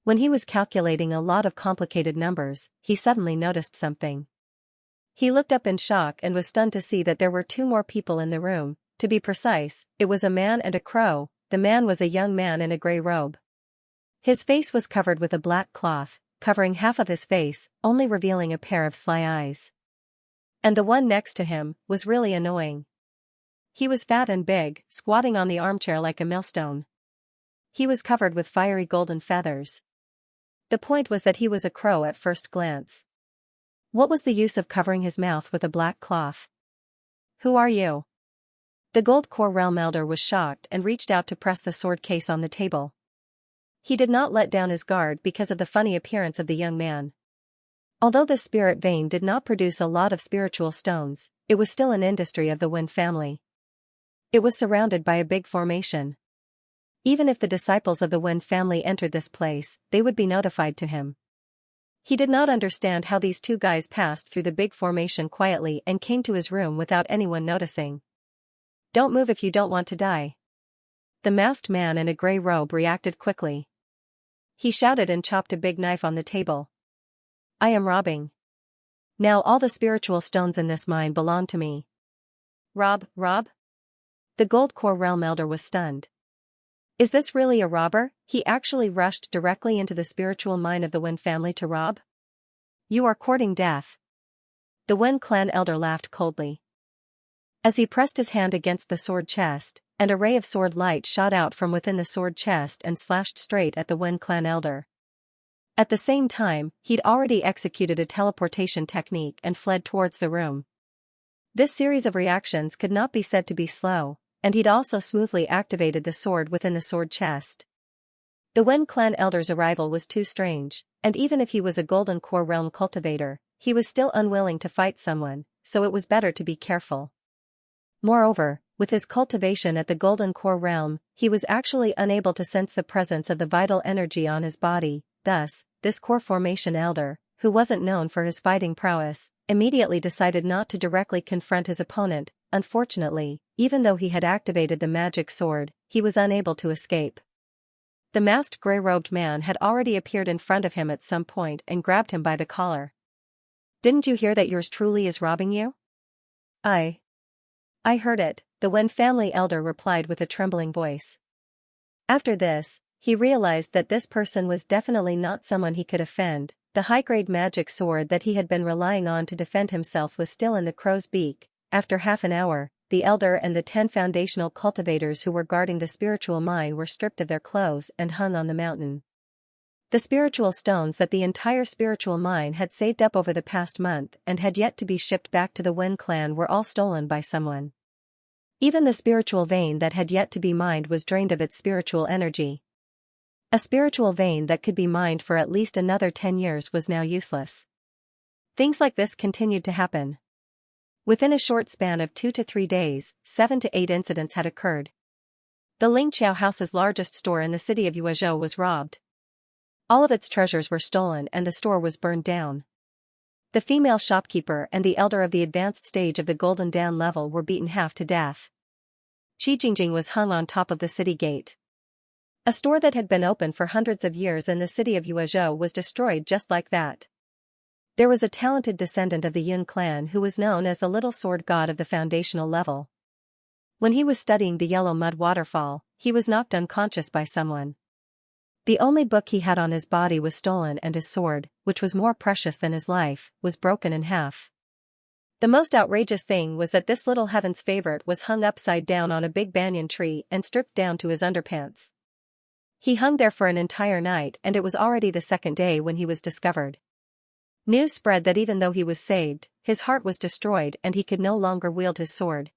When he was calculating a lot of complicated numbers, he suddenly noticed something. He looked up in shock and was stunned to see that there were 2 more people in the room. To be precise, it was a man and a crow. The man was a young man in a gray robe. His face was covered with a black cloth, covering half of his face, only revealing a pair of sly eyes. And the one next to him was really annoying. He was fat and big, squatting on the armchair like a millstone. He was covered with fiery golden feathers. The point was that he was a crow at first glance. What was the use of covering his mouth with a black cloth? Who are you? The Gold Core Realm elder was shocked and reached out to press the sword case on the table. He did not let down his guard because of the funny appearance of the young man. Although the spirit vein did not produce a lot of spiritual stones, it was still an industry of the Wen family. It was surrounded by a big formation. Even if the disciples of the Wen family entered this place, they would be notified to him. He did not understand how these 2 guys passed through the big formation quietly and came to his room without anyone noticing. Don't move if you don't want to die. The masked man in a gray robe reacted quickly. He shouted and chopped a big knife on the table. I am robbing. Now all the spiritual stones in this mine belong to me. Rob? The Gold Core Realm elder was stunned. Is this really a robber? He actually rushed directly into the spiritual mine of the Wen family to rob? You are courting death. The Wen clan elder laughed coldly. As he pressed his hand against the sword chest, an array of sword light shot out from within the sword chest and slashed straight at the Wen clan elder. At the same time, he'd already executed a teleportation technique and fled towards the room. This series of reactions could not be said to be slow, and he'd also smoothly activated the sword within the sword chest. The Wen clan elder's arrival was too strange, and even if he was a Golden Core Realm cultivator, he was still unwilling to fight someone, so it was better to be careful. Moreover, with his cultivation at the Golden Core Realm, he was actually unable to sense the presence of the vital energy on his body. Thus, this core formation elder, who wasn't known for his fighting prowess, immediately decided not to directly confront his opponent. Unfortunately, even though he had activated the magic sword, he was unable to escape. The masked gray-robed man had already appeared in front of him at some point and grabbed him by the collar. Didn't you hear that yours truly is robbing you? I heard it, the Wen family elder replied with a trembling voice. After this, he realized that this person was definitely not someone he could offend. The high-grade magic sword that he had been relying on to defend himself was still in the crow's beak. After half an hour, the elder and the 10 foundational cultivators who were guarding the spiritual mine were stripped of their clothes and hung on the mountain. The spiritual stones that the entire spiritual mine had saved up over the past month and had yet to be shipped back to the Wen clan were all stolen by someone. Even the spiritual vein that had yet to be mined was drained of its spiritual energy. A spiritual vein that could be mined for at least another 10 years was now useless. Things like this continued to happen. Within a short span of 2 to 3 days, 7 to 8 incidents had occurred. The Ling Qiao house's largest store in the city of Yuezhou was robbed. All of its treasures were stolen and the store was burned down. The female shopkeeper and the elder of the advanced stage of the Golden Dawn level were beaten half to death. Qi Jingjing was hung on top of the city gate. A store that had been open for hundreds of years in the city of Yuezhou was destroyed just like that. There was a talented descendant of the Yun clan who was known as the Little Sword God of the foundational level. When he was studying the Yellow Mud Waterfall, he was knocked unconscious by someone. The only book he had on his body was stolen and his sword, which was more precious than his life, was broken in half. The most outrageous thing was that this little heaven's favorite was hung upside down on a big banyan tree and stripped down to his underpants. He hung there for an entire night and it was already the second day when he was discovered. News spread that even though he was saved, his heart was destroyed and he could no longer wield his sword.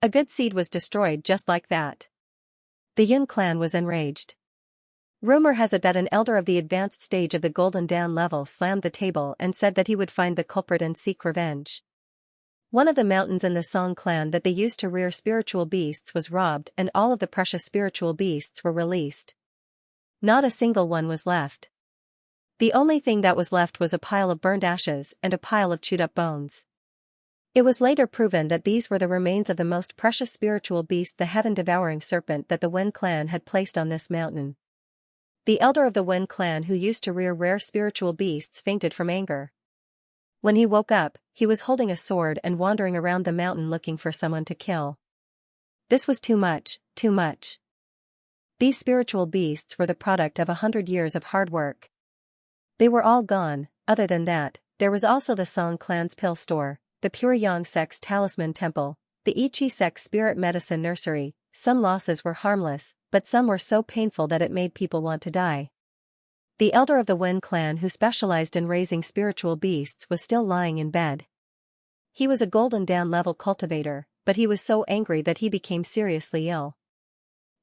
A good seed was destroyed just like that. The Yun clan was enraged. Rumor has it that an elder of the advanced stage of the Golden Dawn level slammed the table and said that he would find the culprit and seek revenge. One of the mountains in the Song clan that they used to rear spiritual beasts was robbed and all of the precious spiritual beasts were released. Not a single one was left. The only thing that was left was a pile of burned ashes and a pile of chewed-up bones. It was later proven that these were the remains of the most precious spiritual beast, the heaven-devouring serpent that the Wen clan had placed on this mountain. The elder of the Wen clan who used to rear rare spiritual beasts fainted from anger. When he woke up, he was holding a sword and wandering around the mountain looking for someone to kill. This was too much, too much. These spiritual beasts were the product of 100 years of hard work. They were all gone. Other than that, there was also the Song clan's pill store, the Pure Yang sect's talisman temple, the Ichi sect's spirit medicine nursery. Some losses were harmless, but some were so painful that it made people want to die. The elder of the Wen clan who specialized in raising spiritual beasts was still lying in bed. He was a Golden Dawn level cultivator, but he was so angry that he became seriously ill.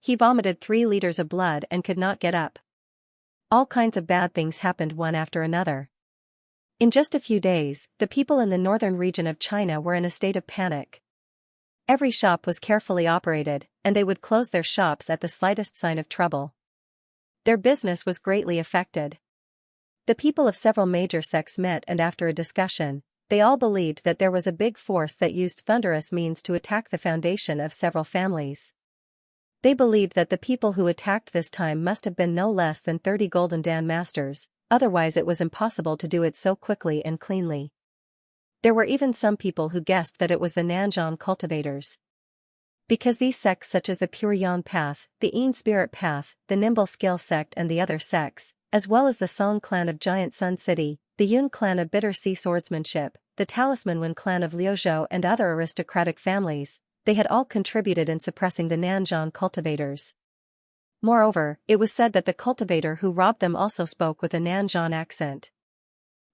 He vomited 3 liters of blood and could not get up. All kinds of bad things happened one after another. In just a few days, the people in the northern region of China were in a state of panic. Every shop was carefully operated, and they would close their shops at the slightest sign of trouble. Their business was greatly affected. The people of several major sects met and after a discussion, they all believed that there was a big force that used thunderous means to attack the foundation of several families. They believed that the people who attacked this time must have been no less than 30 Golden Dawn masters, otherwise it was impossible to do it so quickly and cleanly. There were even some people who guessed that it was the Nanzhan cultivators. Because these sects such as the Pure Yang path, the Yin spirit path, the Nimble skill sect and the other sects, as well as the Song clan of Giant Sun City, the Yun clan of Bitter Sea swordsmanship, the Talisman Wen clan of Liuzhou and other aristocratic families, they had all contributed in suppressing the Nanzhan cultivators. Moreover, it was said that the cultivator who robbed them also spoke with a Nanzhan accent.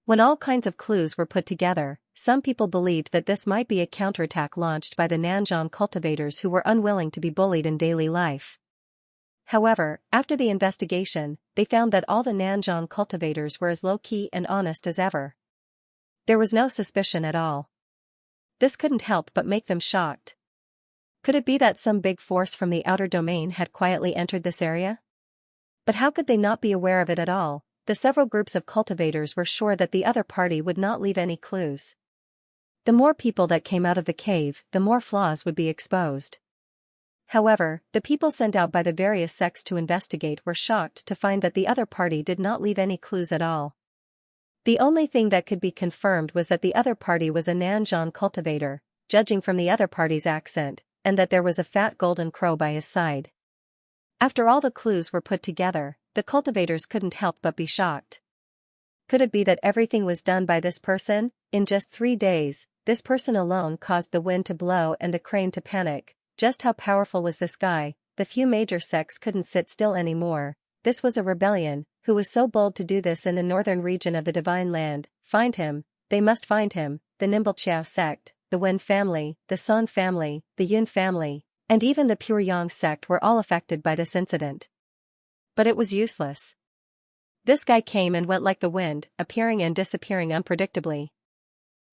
When all kinds of clues were put together, some people believed that this might be a counterattack launched by the Nanzhan cultivators who were unwilling to be bullied in daily life. However, after the investigation, they found that all the Nanzhan cultivators were as low-key and honest as ever. There was no suspicion at all. This couldn't help but make them shocked. Could it be that some big force from the outer domain had quietly entered this area? But how could they not be aware of it at all? The several groups of cultivators were sure that the other party would not leave any clues. The more people that came out of the cave, the more flaws would be exposed. However, the people sent out by the various sects to investigate were shocked to find that the other party did not leave any clues at all. The only thing that could be confirmed was that the other party was a Nanzhan cultivator, judging from the other party's accent, and that there was a fat golden crow by his side. After all the clues were put together, the cultivators couldn't help but be shocked. Could it be that everything was done by this person? In just 3 days, this person alone caused the wind to blow and the crane to panic. Just how powerful was this guy? The few major sects couldn't sit still anymore. This was a rebellion. Who was so bold to do this in the northern region of the Divine Land? Find him. They must find him. The Nimble Qiao sect, the Wen family, the Song family, the Yun family, and even the Pure Yang sect were all affected by this incident. But it was useless. This guy came and went like the wind, appearing and disappearing unpredictably.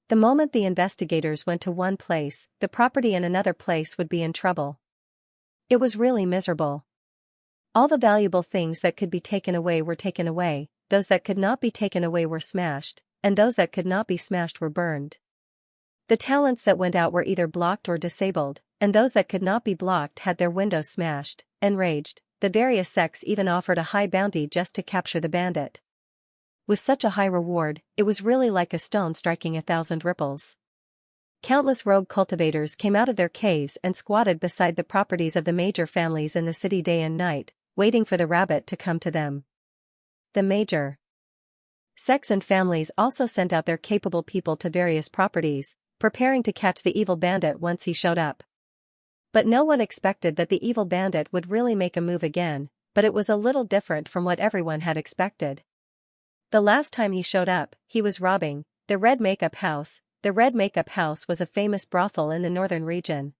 The moment the investigators went to one place, the property in another place would be in trouble. It was really miserable. All the valuable things that could be taken away were taken away, those that could not be taken away were smashed, and those that could not be smashed were burned. The talents that went out were either blocked or disabled, and those that could not be blocked had their windows smashed. Enraged, the various sects even offered a high bounty just to capture the bandit. With such a high reward, it was really like a stone striking 1,000 ripples. Countless rogue cultivators came out of their caves and squatted beside the properties of the major families in the city day and night, waiting for the rabbit to come to them. The major sects and families also sent out their capable people to various properties, preparing to catch the evil bandit once he showed up. But no one expected that the evil bandit would really make a move again, but it was a little different from what everyone had expected. The last time he showed up, he was robbing the Red Makeup House. The Red Makeup House was a famous brothel in the northern region.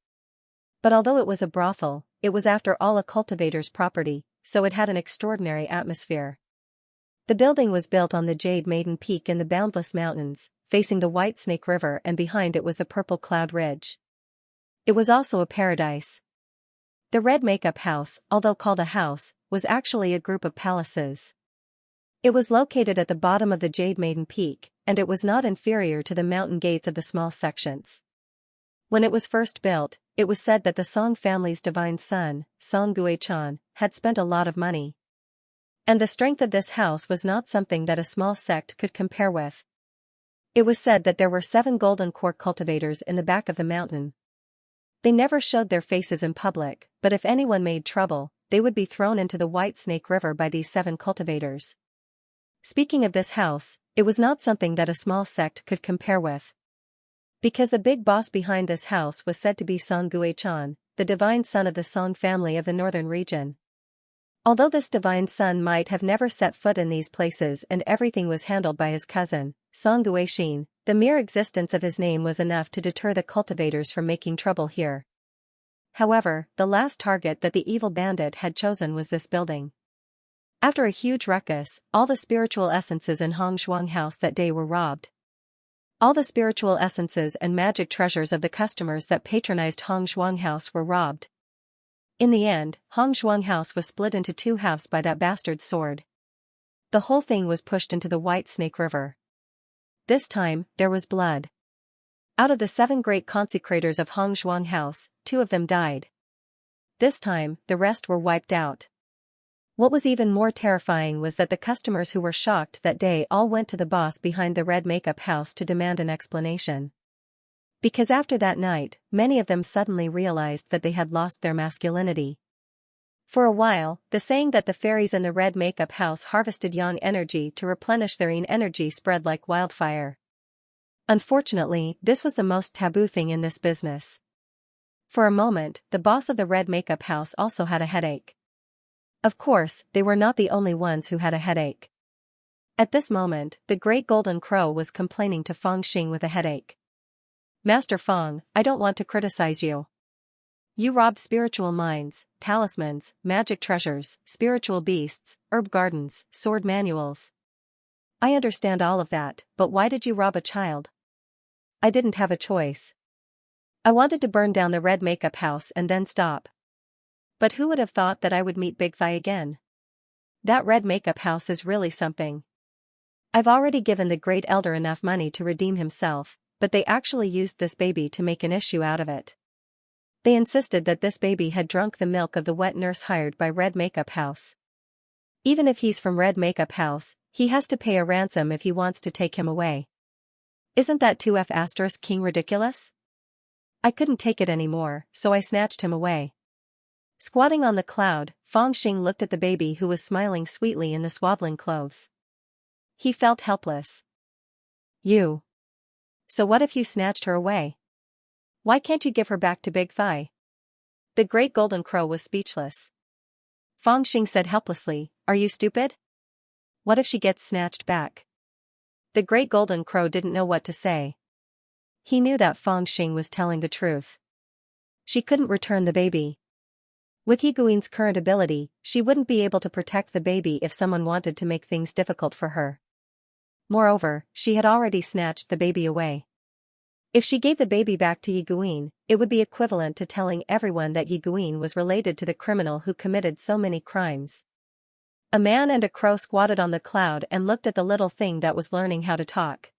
But although it was a brothel, it was after all a cultivator's property, so it had an extraordinary atmosphere. The building was built on the Jade Maiden Peak in the Boundless Mountains, facing the White Snake River, and behind it was the Purple Cloud Ridge. It was also a paradise. The Red Makeup House, although called a house, was actually a group of palaces. It was located at the bottom of the Jade Maiden Peak, and it was not inferior to the mountain gates of the small sections. When it was first built, it was said that the Song family's divine son, Song Guichan, had spent a lot of money. And the strength of this house was not something that a small sect could compare with. It was said that there were 7 golden core cultivators in the back of the mountain. They never showed their faces in public, but if anyone made trouble, they would be thrown into the White Snake River by these 7 cultivators. Speaking of this house, it was not something that a small sect could compare with. Because the big boss behind this house was said to be Song Guichan, the divine son of the Song family of the northern region. Although this divine son might have never set foot in these places and everything was handled by his cousin, Song Guixin, the mere existence of his name was enough to deter the cultivators from making trouble here. However, the last target that the evil bandit had chosen was this building. After a huge ruckus, all the spiritual essences in Hong Shuang House that day were robbed. All the spiritual essences and magic treasures of the customers that patronized Hong Shuang House were robbed. In the end, Hong Shuang House was split into 2 halves by that bastard's sword. The whole thing was pushed into the White Snake River. This time, there was blood. Out of the 7 great consecrators of Hong Shuang House, 2 of them died. This time, the rest were wiped out. What was even more terrifying was that the customers who were shocked that day all went to the boss behind the Red Makeup House to demand an explanation. Because after that night, many of them suddenly realized that they had lost their masculinity. For a while, the saying that the fairies in the Red Makeup House harvested yang energy to replenish their yin energy spread like wildfire. Unfortunately, this was the most taboo thing in this business. For a moment, the boss of the Red Makeup House also had a headache. Of course, they were not the only ones who had a headache. At this moment, the Great Golden Crow was complaining to Feng Xing with a headache. "Master Feng, I don't want to criticize you. You robbed spiritual mines, talismans, magic treasures, spiritual beasts, herb gardens, sword manuals. I understand all of that, but why did you rob a child?" "I didn't have a choice. I wanted to burn down the Red Makeup House and then stop. But who would have thought that I would meet Big Thigh again? That Red Makeup House is really something. I've already given the Great Elder enough money to redeem himself, but they actually used this baby to make an issue out of it. They insisted that this baby had drunk the milk of the wet nurse hired by Red Makeup House. Even if he's from Red Makeup House, he has to pay a ransom if he wants to take him away. Isn't that 2F** King ridiculous? I couldn't take it anymore, so I snatched him away." Squatting on the cloud, Feng Xing looked at the baby who was smiling sweetly in the swaddling clothes. He felt helpless. "You. So what if you snatched her away? Why can't you give her back to Big Thigh?" The Great Golden Crow was speechless. Feng Xing said helplessly, "Are you stupid? What if she gets snatched back?" The Great Golden Crow didn't know what to say. He knew that Feng Xing was telling the truth. She couldn't return the baby. With Yiguin's current ability, she wouldn't be able to protect the baby if someone wanted to make things difficult for her. Moreover, she had already snatched the baby away. If she gave the baby back to Yiguin, it would be equivalent to telling everyone that Yiguin was related to the criminal who committed so many crimes. A man and a crow squatted on the cloud and looked at the little thing that was learning how to talk.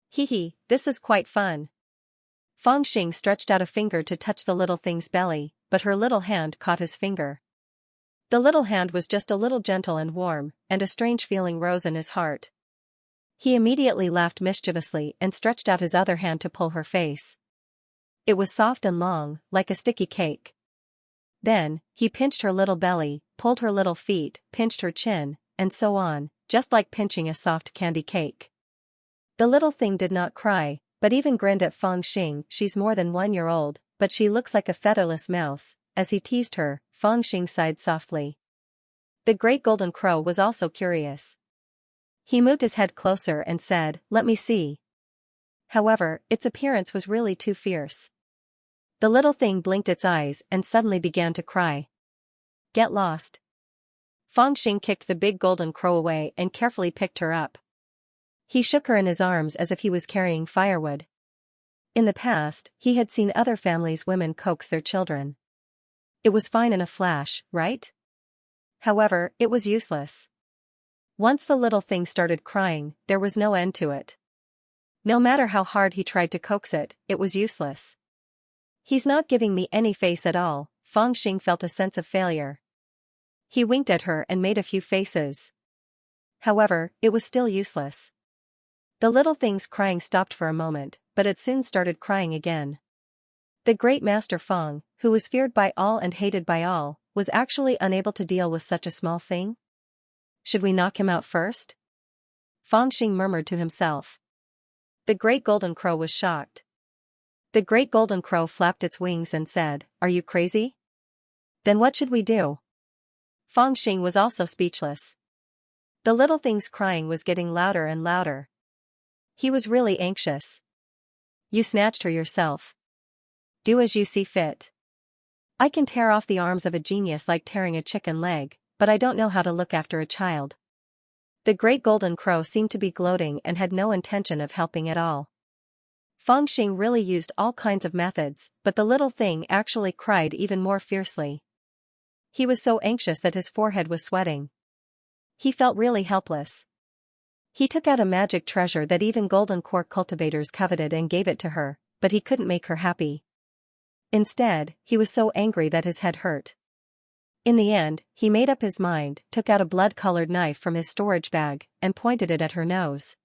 Hee hee, this is quite fun. Fangxing stretched out a finger to touch the little thing's belly, but her little hand caught his finger. The little hand was just a little gentle and warm, and a strange feeling rose in his heart. He immediately laughed mischievously and stretched out his other hand to pull her face. It was soft and long, like a sticky cake. Then, he pinched her little belly, pulled her little feet, pinched her chin, and so on, just like pinching a soft candy cake. The little thing did not cry, but even grinned at Fangxing. She's more than 1 year old, but she looks like a featherless mouse. As he teased her, Fangxing sighed softly. The great golden crow was also curious. He moved his head closer and said, "Let me see." However, its appearance was really too fierce. The little thing blinked its eyes and suddenly began to cry. Get lost. Fangxing kicked the big golden crow away and carefully picked her up. He shook her in his arms as if he was carrying firewood. In the past, he had seen other families' women coax their children. It was fine in a flash, right? However, it was useless. Once the little thing started crying, there was no end to it. No matter how hard he tried to coax it, it was useless. He's not giving me any face at all. Fangxing felt a sense of failure. He winked at her and made a few faces. However, it was still useless. The little thing's crying stopped for a moment, but it soon started crying again. The great master Fang, who was feared by all and hated by all, was actually unable to deal with such a small thing? Should we knock him out first? Fangxing murmured to himself. The great golden crow was shocked. The great golden crow flapped its wings and said, "Are you crazy? Then what should we do?" Fangxing was also speechless. The little thing's crying was getting louder and louder. He was really anxious. You snatched her yourself. Do as you see fit. I can tear off the arms of a genius like tearing a chicken leg, but I don't know how to look after a child. The great golden crow seemed to be gloating and had no intention of helping at all. Fangxing really used all kinds of methods, but the little thing actually cried even more fiercely. He was so anxious that his forehead was sweating. He felt really helpless. He took out a magic treasure that even golden core cultivators coveted and gave it to her, but he couldn't make her happy. Instead, he was so angry that his head hurt. In the end, he made up his mind, took out a blood-colored knife from his storage bag, and pointed it at her nose.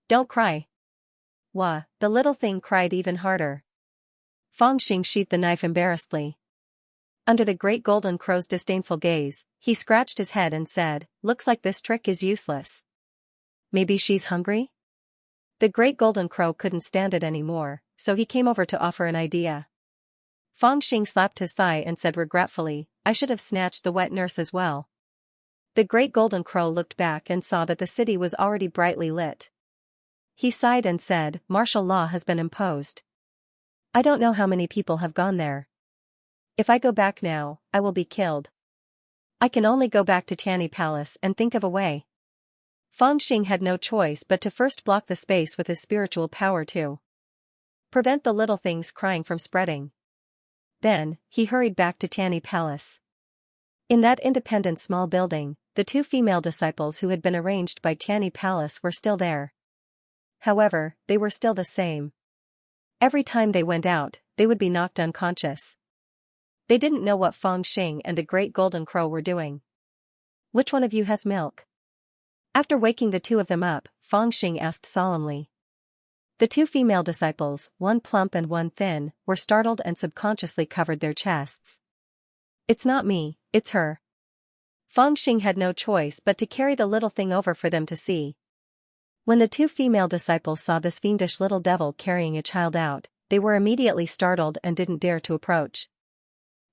Don't cry. Wah, the little thing cried even harder. Fangxing sheathed the knife embarrassedly. Under the great golden crow's disdainful gaze, he scratched his head and said, "Looks like this trick is useless. Maybe she's hungry?" The great golden crow couldn't stand it anymore, so he came over to offer an idea. Fangxing slapped his thigh and said regretfully, "I should have snatched the wet nurse as well." The great golden crow looked back and saw that the city was already brightly lit. He sighed and said, "Martial law has been imposed. I don't know how many people have gone there. If I go back now, I will be killed. I can only go back to Tianyi Palace and think of a way." Fangxing had no choice but to first block the space with his spiritual power to prevent the little things crying from spreading. Then, he hurried back to Tianyi Palace. In that independent small building, the 2 female disciples who had been arranged by Tianyi Palace were still there. However, they were still the same. Every time they went out, they would be knocked unconscious. They didn't know what Fangxing and the great golden crow were doing. "Which one of you has milk?" After waking the 2 of them up, Fangxing asked solemnly. The 2 female disciples, one plump and one thin, were startled and subconsciously covered their chests. "It's not me, it's her." Fangxing had no choice but to carry the little thing over for them to see. When the 2 female disciples saw this fiendish little devil carrying a child out, they were immediately startled and didn't dare to approach.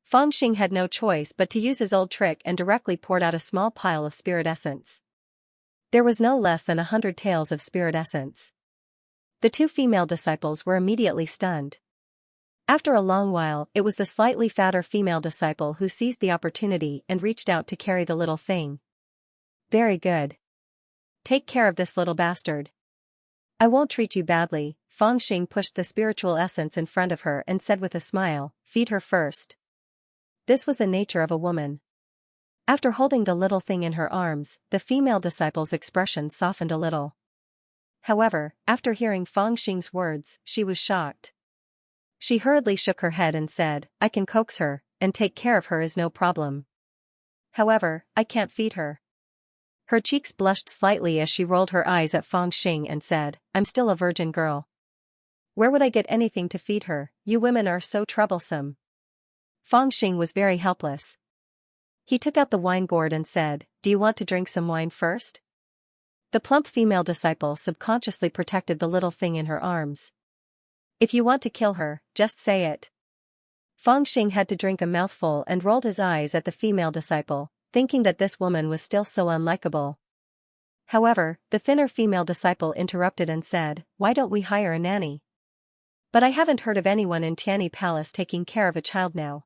Fangxing had no choice but to use his old trick and directly poured out a small pile of spirit essence. There was no less than 100 taels of spirit essence. The 2 female disciples were immediately stunned. After a long while, it was the slightly fatter female disciple who seized the opportunity and reached out to carry the little thing. "Very good. Take care of this little bastard." I won't treat you badly. Fangxing pushed the spiritual essence in front of her and said with a smile, feed her first. This was the nature of a woman. After holding the little thing in her arms, the female disciple's expression softened a little. However, after hearing Fangxing's words, she was shocked. She hurriedly shook her head and said, I can coax her, and take care of her is no problem. However, I can't feed her. Her cheeks blushed slightly as she rolled her eyes at Fangxing and said, I'm still a virgin girl. Where would I get anything to feed her? You women are so troublesome. Fangxing was very helpless. He took out the wine gourd and said, do you want to drink some wine first? The plump female disciple subconsciously protected the little thing in her arms. If you want to kill her, just say it. Fangxing had to drink a mouthful and rolled his eyes at the female disciple, thinking that this woman was still so unlikable. However, the thinner female disciple interrupted and said, why don't we hire a nanny? But I haven't heard of anyone in Tianyi Palace taking care of a child now.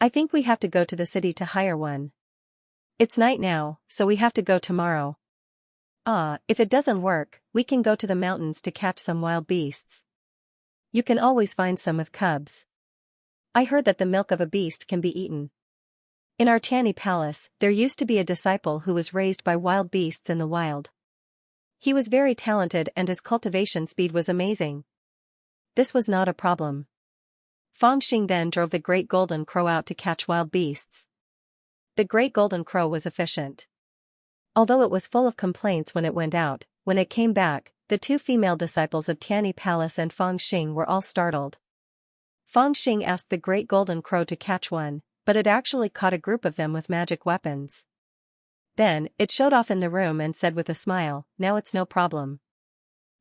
I think we have to go to the city to hire one. It's night now, so we have to go tomorrow. If it doesn't work, we can go to the mountains to catch some wild beasts. You can always find some with cubs. I heard that the milk of a beast can be eaten. In our Tianyi Palace, there used to be a disciple who was raised by wild beasts in the wild. He was very talented and his cultivation speed was amazing. This was not a problem. Fangxing then drove the great golden crow out to catch wild beasts. The great golden crow was efficient. Although it was full of complaints when it went out, when it came back, the two female disciples of Tianyi Palace and Fangxing were all startled. Fangxing asked the great golden crow to catch one, but it actually caught a group of them with magic weapons. Then, it showed off in the room and said with a smile, now it's no problem.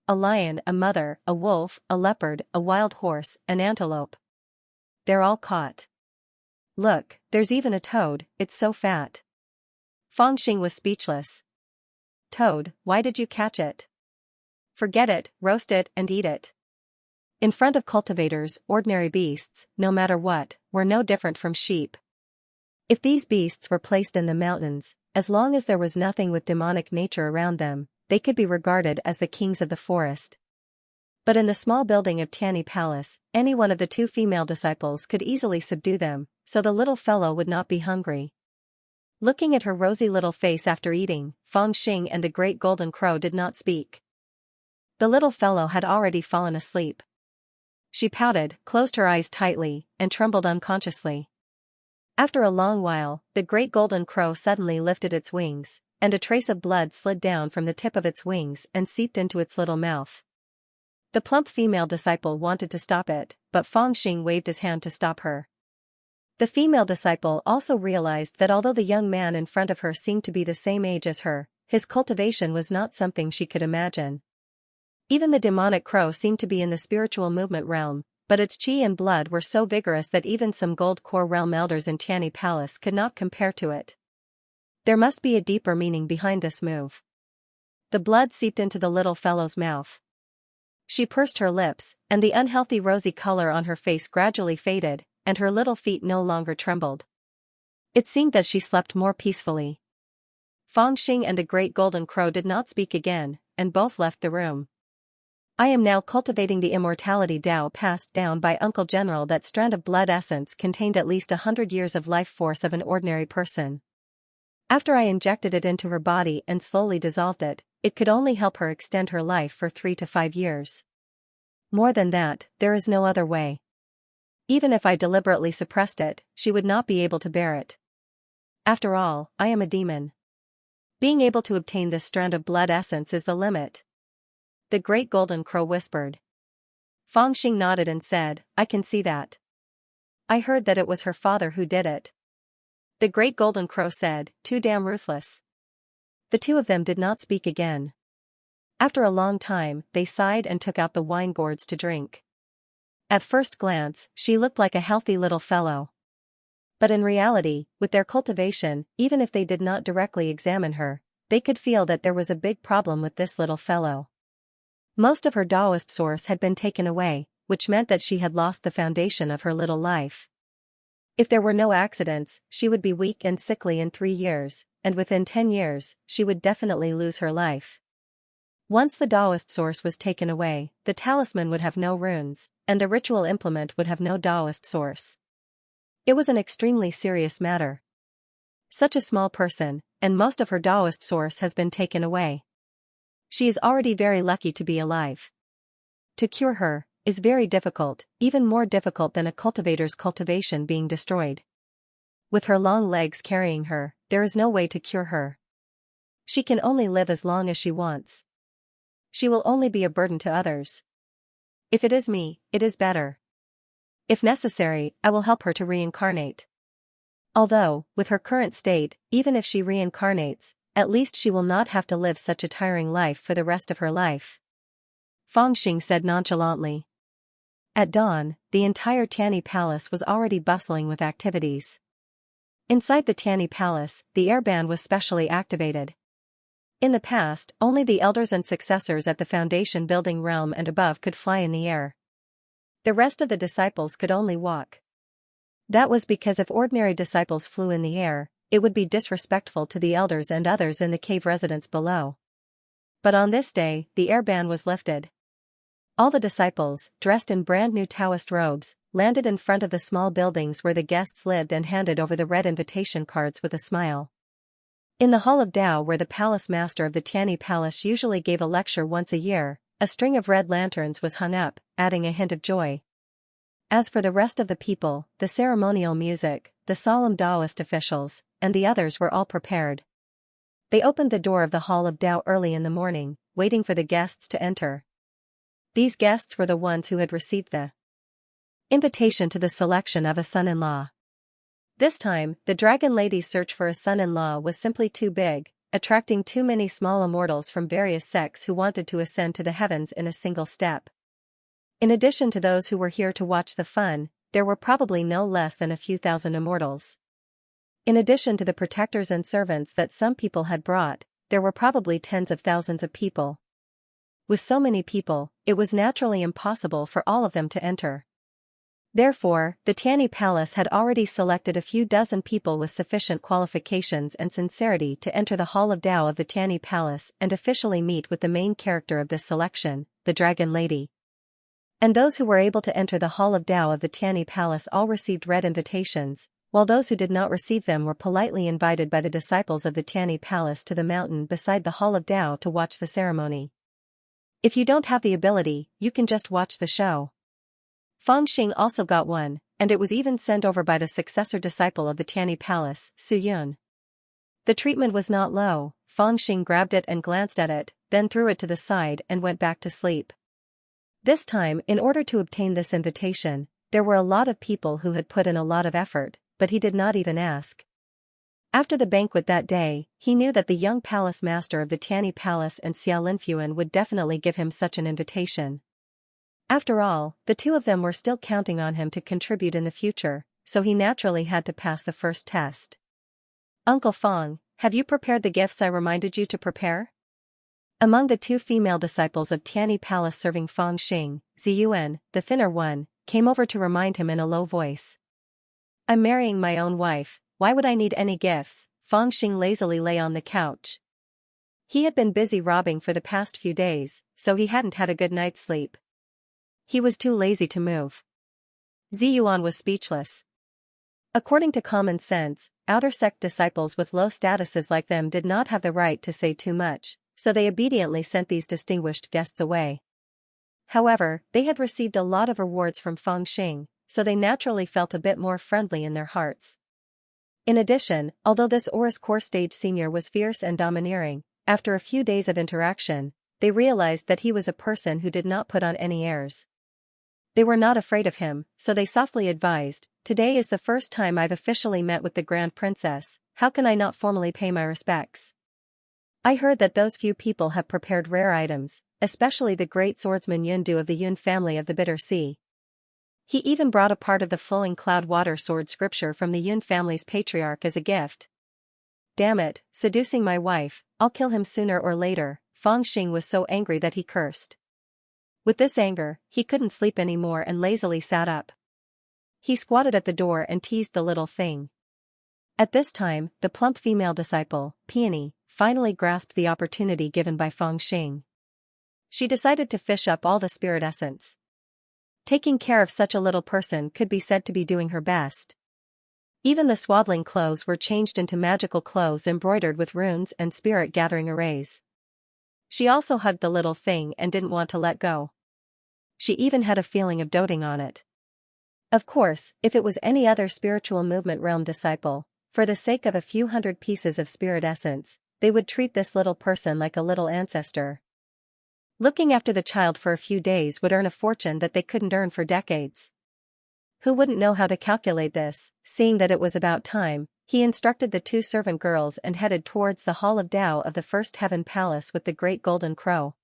A lion, a mother, a wolf, a leopard, a wild horse, an antelope. They're all caught. Look, there's even a toad, it's so fat. Fangxing was speechless. Toad, why did you catch it? Forget it, roast it and eat it. In front of cultivators, ordinary beasts, no matter what, were no different from sheep. If these beasts were placed in the mountains, as long as there was nothing with demonic nature around them, they could be regarded as the kings of the forest. But in the small building of Tianyi Palace, any one of the two female disciples could easily subdue them, so the little fellow would not be hungry. Looking at her rosy little face after eating, Fangxing and the great golden crow did not speak. The little fellow had already fallen asleep. She pouted, closed her eyes tightly, and trembled unconsciously. After a long while, the great golden crow suddenly lifted its wings, and a trace of blood slid down from the tip of its wings and seeped into its little mouth. The plump female disciple wanted to stop it, but Fangxing waved his hand to stop her. The female disciple also realized that although the young man in front of her seemed to be the same age as her, his cultivation was not something she could imagine. Even the demonic crow seemed to be in the spiritual movement realm, but its qi and blood were so vigorous that even some gold core realm elders in Tianyi Palace could not compare to it. There must be a deeper meaning behind this move. The blood seeped into the little fellow's mouth. She pursed her lips, and the unhealthy rosy color on her face gradually faded, and her little feet no longer trembled. It seemed that she slept more peacefully. Fangxing and the great golden crow did not speak again, and both left the room. I am now cultivating the immortality Tao passed down by Uncle General. That strand of blood essence contained at least 100 years of life force of an ordinary person. After I injected it into her body and slowly dissolved it, it could only help her extend her life for 3 to 5 years. More than that, there is no other way. Even if I deliberately suppressed it, she would not be able to bear it. After all, I am a demon. Being able to obtain this strand of blood essence is the limit. The great golden crow whispered. Fangxing nodded and said, I can see that. I heard that it was her father who did it. The great golden crow said, too damn ruthless. The two of them did not speak again. After a long time, they sighed and took out the wine gourds to drink. At first glance, she looked like a healthy little fellow. But in reality, with their cultivation, even if they did not directly examine her, they could feel that there was a big problem with this little fellow. Most of her Taoist source had been taken away, which meant that she had lost the foundation of her little life. If there were no accidents, she would be weak and sickly in 3 years, and within 10 years, she would definitely lose her life. Once the Taoist source was taken away, the talisman would have no runes, and the ritual implement would have no Taoist source. It was an extremely serious matter. Such a small person, and most of her Taoist source has been taken away. She is already very lucky to be alive. To cure her is very difficult, even more difficult than a cultivator's cultivation being destroyed. With her long legs carrying her, there is no way to cure her. She can only live as long as she wants. She will only be a burden to others. If it is me, it is better. If necessary, I will help her to reincarnate. Although, with her current state, even if she reincarnates, at least she will not have to live such a tiring life for the rest of her life. Fangxing said nonchalantly. At dawn, the entire Tianyi Palace was already bustling with activities. Inside the Tianyi Palace, the airband was specially activated. In the past, only the elders and successors at the Foundation building realm and above could fly in the air. The rest of the disciples could only walk. That was because if ordinary disciples flew in the air, it would be disrespectful to the elders and others in the cave residence below. But on this day, the airband was lifted. All the disciples, dressed in brand new Taoist robes, landed in front of the small buildings where the guests lived and handed over the red invitation cards with a smile. In the Hall of Tao, where the palace master of the Tianyi Palace usually gave a lecture once a year, a string of red lanterns was hung up, adding a hint of joy. As for the rest of the people, the ceremonial music, the solemn Taoist officials, and the others were all prepared. They opened the door of the Hall of Tao early in the morning, waiting for the guests to enter. These guests were the ones who had received the invitation to the selection of a son-in-law. This time, the Dragon Lady's search for a son-in-law was simply too big, attracting too many small immortals from various sects who wanted to ascend to the heavens in a single step. In addition to those who were here to watch the fun, there were probably no less than a few thousand immortals. In addition to the protectors and servants that some people had brought, there were probably tens of thousands of people. With so many people, it was naturally impossible for all of them to enter. Therefore, the Tianyi Palace had already selected a few dozen people with sufficient qualifications and sincerity to enter the Hall of Tao of the Tianyi Palace and officially meet with the main character of this selection, the Dragon Lady. And those who were able to enter the Hall of Tao of the Tianyi Palace all received red invitations, while those who did not receive them were politely invited by the disciples of the Tianyi Palace to the mountain beside the Hall of Tao to watch the ceremony. If you don't have the ability, you can just watch the show. Fangxing also got one, and it was even sent over by the successor disciple of the Tianyi Palace, Su Yun. The treatment was not low. Fangxing grabbed it and glanced at it, then threw it to the side and went back to sleep. This time, in order to obtain this invitation, there were a lot of people who had put in a lot of effort, but he did not even ask. After the banquet that day, he knew that the young palace master of the Tianyi Palace and Xia Linfuan would definitely give him such an invitation. After all, the two of them were still counting on him to contribute in the future, so he naturally had to pass the first test. Uncle Fang, have you prepared the gifts I reminded you to prepare? Among the two female disciples of Tianyi Palace serving Fangxing, Ziyuan, the thinner one, came over to remind him in a low voice. I'm marrying my own wife, why would I need any gifts? Fangxing lazily lay on the couch. He had been busy robbing for the past few days, so he hadn't had a good night's sleep. He was too lazy to move. Ziyuan was speechless. According to common sense, outer sect disciples with low statuses like them did not have the right to say too much, so they obediently sent these distinguished guests away. However, they had received a lot of rewards from Fangxing, so they naturally felt a bit more friendly in their hearts. In addition, although this Oris Core Stage Senior was fierce and domineering, after a few days of interaction, they realized that he was a person who did not put on any airs. They were not afraid of him, so they softly advised, "Today is the first time I've officially met with the Grand Princess, how can I not formally pay my respects? I heard that those few people have prepared rare items, especially the great swordsman Yundu of the Yun family of the Bitter Sea. He even brought a part of the flowing cloud water sword scripture from the Yun family's patriarch as a gift. Damn it, seducing my wife, I'll kill him sooner or later." Fangxing was so angry that he cursed. With this anger, he couldn't sleep anymore and lazily sat up. He squatted at the door and teased the little thing. At this time, the plump female disciple, Peony, finally grasped the opportunity given by Fangxing. She decided to fish up all the spirit essence. Taking care of such a little person could be said to be doing her best. Even the swaddling clothes were changed into magical clothes embroidered with runes and spirit-gathering arrays. She also hugged the little thing and didn't want to let go. She even had a feeling of doting on it. Of course, if it was any other spiritual movement realm disciple, for the sake of a few hundred pieces of spirit essence, they would treat this little person like a little ancestor. Looking after the child for a few days would earn a fortune that they couldn't earn for decades. Who wouldn't know how to calculate this? Seeing that it was about time, he instructed the 2 servant girls and headed towards the Hall of Tao of the First Heaven Palace with the Great Golden Crow.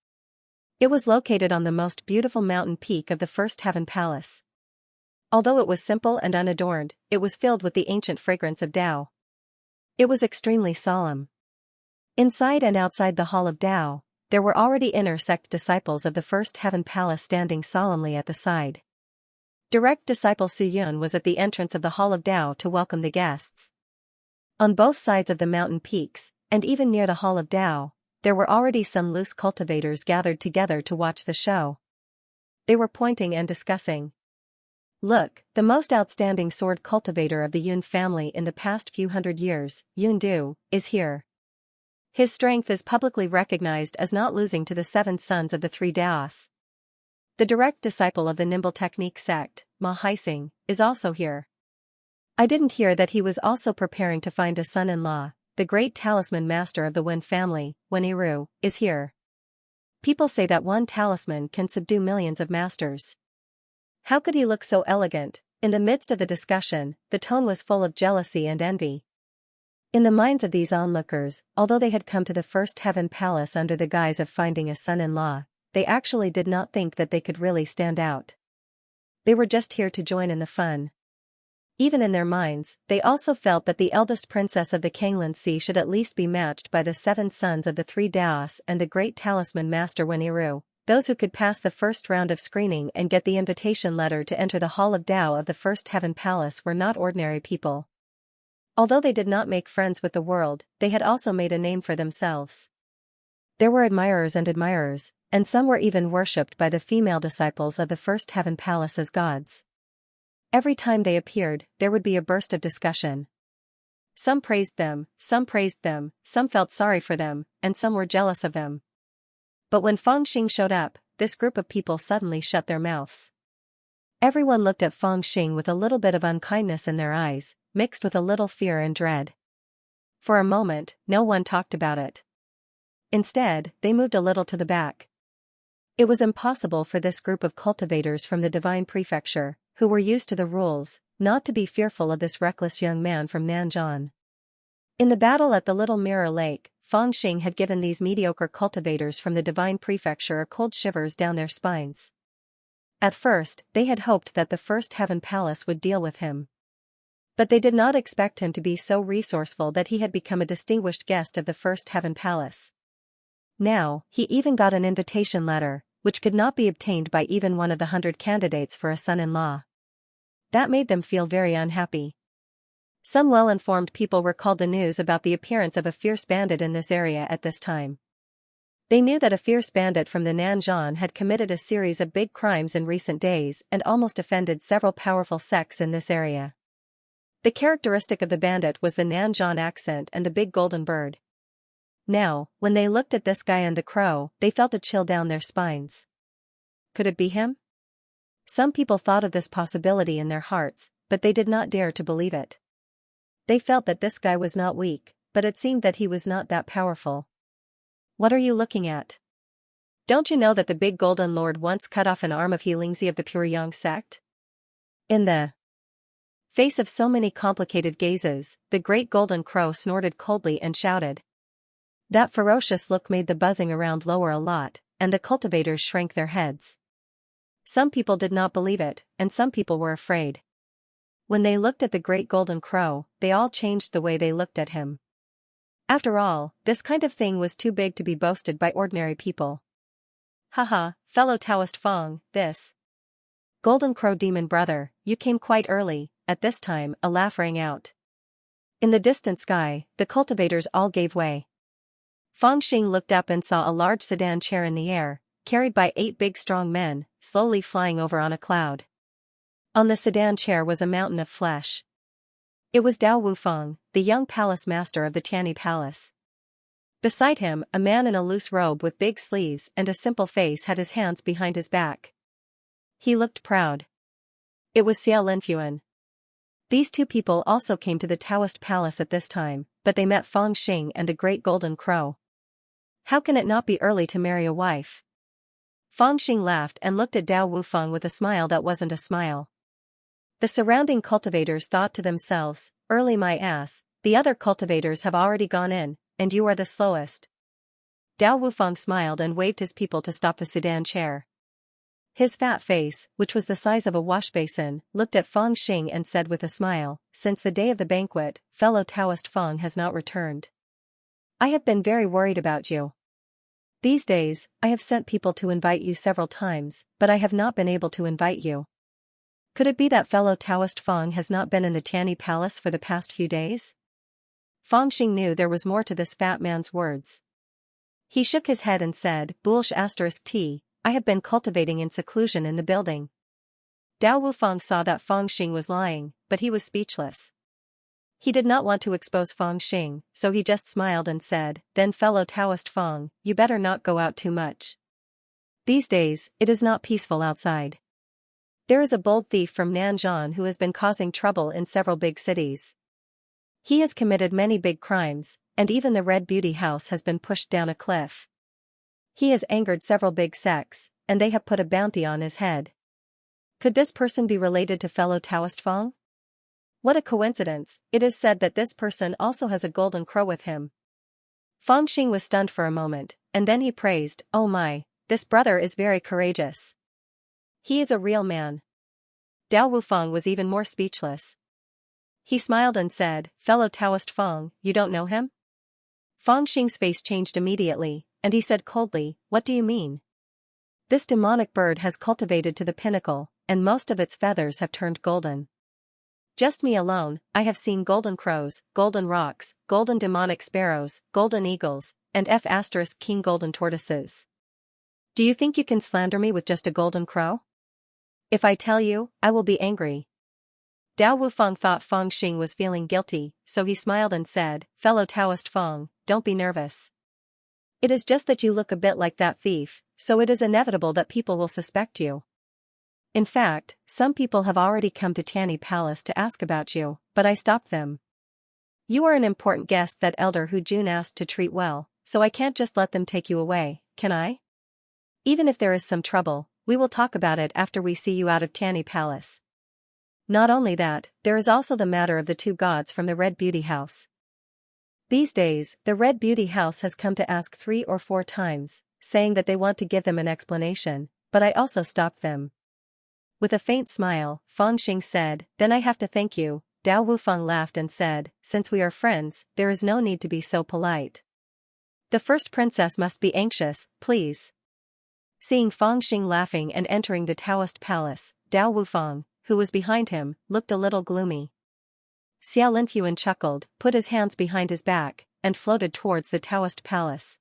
It was located on the most beautiful mountain peak of the First Heaven Palace. Although it was simple and unadorned, it was filled with the ancient fragrance of Tao. It was extremely solemn. Inside and outside the Hall of Tao, there were already inner sect disciples of the First Heaven Palace standing solemnly at the side. Direct disciple Su Yun was at the entrance of the Hall of Tao to welcome the guests. On both sides of the mountain peaks, and even near the Hall of Tao, there were already some loose cultivators gathered together to watch the show. They were pointing and discussing. Look, the most outstanding sword cultivator of the Yun family in the past few hundred years, Yun Du, is here. His strength is publicly recognized as not losing to the 7 sons of the 3 Daos. The direct disciple of the Nimble Technique sect, Ma Haising, is also here. I didn't hear that he was also preparing to find a son-in-law. The great talisman master of the Wen family, Weniru, is here. People say that one talisman can subdue millions of masters. How could he look so elegant? In the midst of the discussion, the tone was full of jealousy and envy. In the minds of these onlookers, although they had come to the First Heaven Palace under the guise of finding a son-in-law, they actually did not think that they could really stand out. They were just here to join in the fun. Even in their minds, they also felt that the eldest princess of the Kanglan Sea should at least be matched by the 7 sons of the 3 Daos and the great talisman master Weniru, those who could pass the first round of screening and get the invitation letter to enter the Hall of Tao of the First Heaven Palace were not ordinary people. Although they did not make friends with the world, they had also made a name for themselves. There were admirers, and some were even worshipped by the female disciples of the First Heaven Palace as gods. Every time they appeared, there would be a burst of discussion. Some praised them, some felt sorry for them, and some were jealous of them. But when Feng Xing showed up, this group of people suddenly shut their mouths. Everyone looked at Feng Xing with a little bit of unkindness in their eyes, mixed with a little fear and dread. For a moment, no one talked about it. Instead, they moved a little to the back. It was impossible for this group of cultivators from the Divine Prefecture, who were used to the rules, not to be fearful of this reckless young man from Nanzhan. In the battle at the Little Mirror Lake, Feng Xing had given these mediocre cultivators from the Divine Prefecture a cold shivers down their spines. At first, they had hoped that the First Heaven Palace would deal with him. But they did not expect him to be so resourceful that he had become a distinguished guest of the First Heaven Palace. Now, he even got an invitation letter, which could not be obtained by even one of the 100 candidates for a son-in-law. That made them feel very unhappy. Some well-informed people recalled the news about the appearance of a fierce bandit in this area at this time. They knew that a fierce bandit from the Nanzhan had committed a series of big crimes in recent days and almost offended several powerful sects in this area. The characteristic of the bandit was the Nanzhan accent and the big golden bird. Now, when they looked at this guy and the crow, they felt a chill down their spines. Could it be him? Some people thought of this possibility in their hearts, but they did not dare to believe it. They felt that this guy was not weak, but it seemed that he was not that powerful. What are you looking at? Don't you know that the big golden lord once cut off an arm of Xianxia of the Pure Yang sect? In the face of so many complicated gazes, the great golden crow snorted coldly and shouted. That ferocious look made the buzzing around lower a lot, and the cultivators shrank their heads. Some people did not believe it, and some people were afraid. When they looked at the great golden crow, they all changed the way they looked at him. After all, this kind of thing was too big to be boasted by ordinary people. Haha, fellow Taoist Feng, this golden crow demon brother, you came quite early. At this time, a laugh rang out. In the distant sky, the cultivators all gave way. Feng Xing looked up and saw a large sedan chair in the air, carried by 8 big strong men, slowly flying over on a cloud. On the sedan chair was a mountain of flesh. It was Dao Wufeng, the young palace master of the Tianyi Palace. Beside him, a man in a loose robe with big sleeves and a simple face had his hands behind his back. He looked proud. It was Xiao Linfuan. These two people also came to the Taoist palace at this time, but they met Feng Xing and the Great Golden Crow. How can it not be early to marry a wife? Feng Xing laughed and looked at Dao Wufeng with a smile that wasn't a smile. The surrounding cultivators thought to themselves, early my ass, the other cultivators have already gone in, and you are the slowest. Dao Wufeng smiled and waved his people to stop the sedan chair. His fat face, which was the size of a wash basin, looked at Feng Xing and said with a smile, since the day of the banquet, fellow Taoist Feng has not returned. I have been very worried about you. These days, I have sent people to invite you several times, but I have not been able to invite you. Could it be that fellow Taoist Feng has not been in the Tianyi Palace for the past few days? Feng Xing knew there was more to this fat man's words. He shook his head and said, *T, I have been cultivating in seclusion in the building. Dao Wufeng saw that Feng Xing was lying, but he was speechless. He did not want to expose Feng Xing, so he just smiled and said, then fellow Taoist Feng, you better not go out too much. These days, it is not peaceful outside. There is a bold thief from Nanzhan who has been causing trouble in several big cities. He has committed many big crimes, and even the Red Beauty House has been pushed down a cliff. He has angered several big sects, and they have put a bounty on his head. Could this person be related to fellow Taoist Feng? What a coincidence, it is said that this person also has a golden crow with him. Feng Xing was stunned for a moment, and then he praised, oh my, this brother is very courageous. He is a real man. Dao Wufeng was even more speechless. He smiled and said, fellow Taoist Feng, you don't know him? Feng Xing's face changed immediately, and he said coldly, what do you mean? This demonic bird has cultivated to the pinnacle, and most of its feathers have turned golden. Just me alone, I have seen golden crows, golden rocks, golden demonic sparrows, golden eagles, and king golden tortoises. Do you think you can slander me with just a golden crow? If I tell you, I will be angry. Dao Wufeng thought Feng Xing was feeling guilty, so he smiled and said, fellow Taoist Feng, don't be nervous. It is just that you look a bit like that thief, so it is inevitable that people will suspect you. In fact, some people have already come to Tianyi Palace to ask about you, but I stopped them. You are an important guest that Elder Hu Jun asked to treat well, so I can't just let them take you away, can I? Even if there is some trouble, we will talk about it after we see you out of Tianyi Palace. Not only that, there is also the matter of the 2 gods from the Red Beauty House. These days, the Red Beauty House has come to ask 3 or 4 times, saying that they want to give them an explanation, but I also stopped them. With a faint smile, Feng Xing said, then I have to thank you. Dao Wufeng laughed and said, since we are friends, there is no need to be so polite. The first princess must be anxious, please. Seeing Feng Xing laughing and entering the Taoist palace, Dao Wufeng, who was behind him, looked a little gloomy. Xiao Linfuan chuckled, put his hands behind his back, and floated towards the Taoist palace.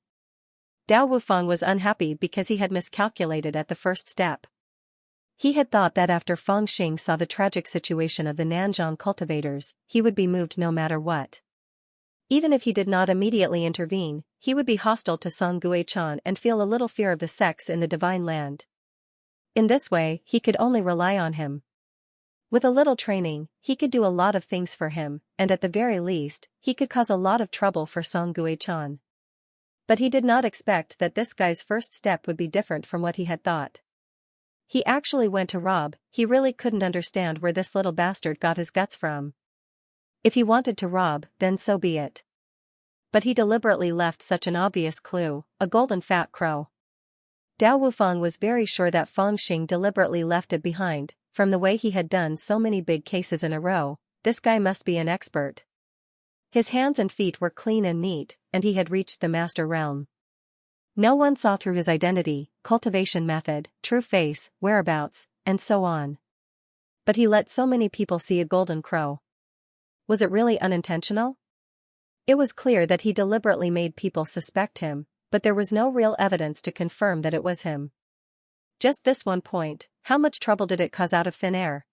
Dao Wufeng was unhappy because he had miscalculated at the first step. He had thought that after Feng Xing saw the tragic situation of the Nanzhan cultivators, he would be moved no matter what. Even if he did not immediately intervene, he would be hostile to Song Guichan and feel a little fear of the sects in the divine land. In this way, he could only rely on him. With a little training, he could do a lot of things for him, and at the very least, he could cause a lot of trouble for Song Guichan. But he did not expect that this guy's first step would be different from what he had thought. He actually went to rob. He really couldn't understand where this little bastard got his guts from. If he wanted to rob, then so be it. But he deliberately left such an obvious clue, a golden fat crow. Dao Wufeng was very sure that Feng Xing deliberately left it behind. From the way he had done so many big cases in a row, this guy must be an expert. His hands and feet were clean and neat, and he had reached the master realm. No one saw through his identity, cultivation method, true face, whereabouts, and so on. But he let so many people see a golden crow. Was it really unintentional? It was clear that he deliberately made people suspect him, but there was no real evidence to confirm that it was him. Just this one point, how much trouble did it cause out of thin air?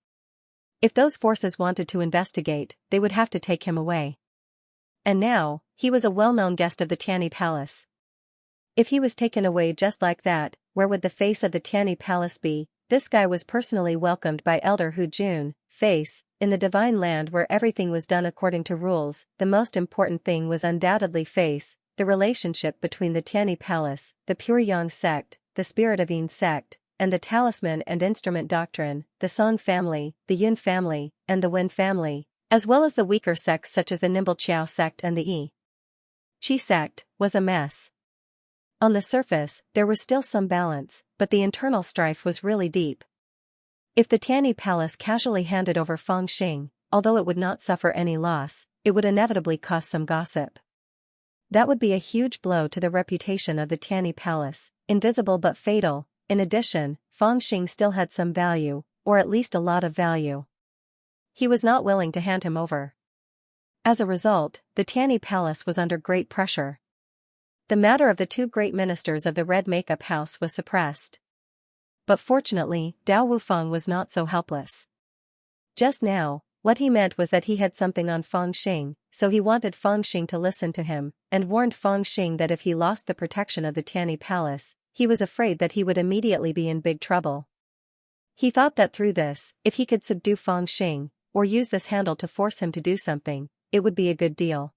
If those forces wanted to investigate, they would have to take him away. And now, he was a well-known guest of the Tianyi Palace. If he was taken away just like that, where would the face of the Tianyi Palace be? This guy was personally welcomed by Elder Hu Jun. Face, in the divine land where everything was done according to rules, the most important thing was undoubtedly face, the relationship between the Tianyi Palace, the Pure Yang sect, the Spirit of Yin sect, and the Talisman and Instrument Doctrine, the Song family, the Yun family, and the Wen family, as well as the weaker sects such as the Nimble Chiao sect and the Yi Qi sect, was a mess. On the surface, there was still some balance, but the internal strife was really deep. If the Tianyi Palace casually handed over Fengxing, although it would not suffer any loss, it would inevitably cause some gossip. That would be a huge blow to the reputation of the Tianyi Palace, invisible but fatal. In addition, Fengxing still had some value, or at least a lot of value. He was not willing to hand him over. As a result, the Tianyi Palace was under great pressure. The matter of the two great ministers of the Red Makeup House was suppressed. But fortunately, Dao Wufeng was not so helpless. Just now, what he meant was that he had something on Fengxing, so he wanted Fengxing to listen to him, and warned Fengxing that if he lost the protection of the Tianyi Palace, he was afraid that he would immediately be in big trouble. He thought that through this, if he could subdue Fengxing, or use this handle to force him to do something, it would be a good deal.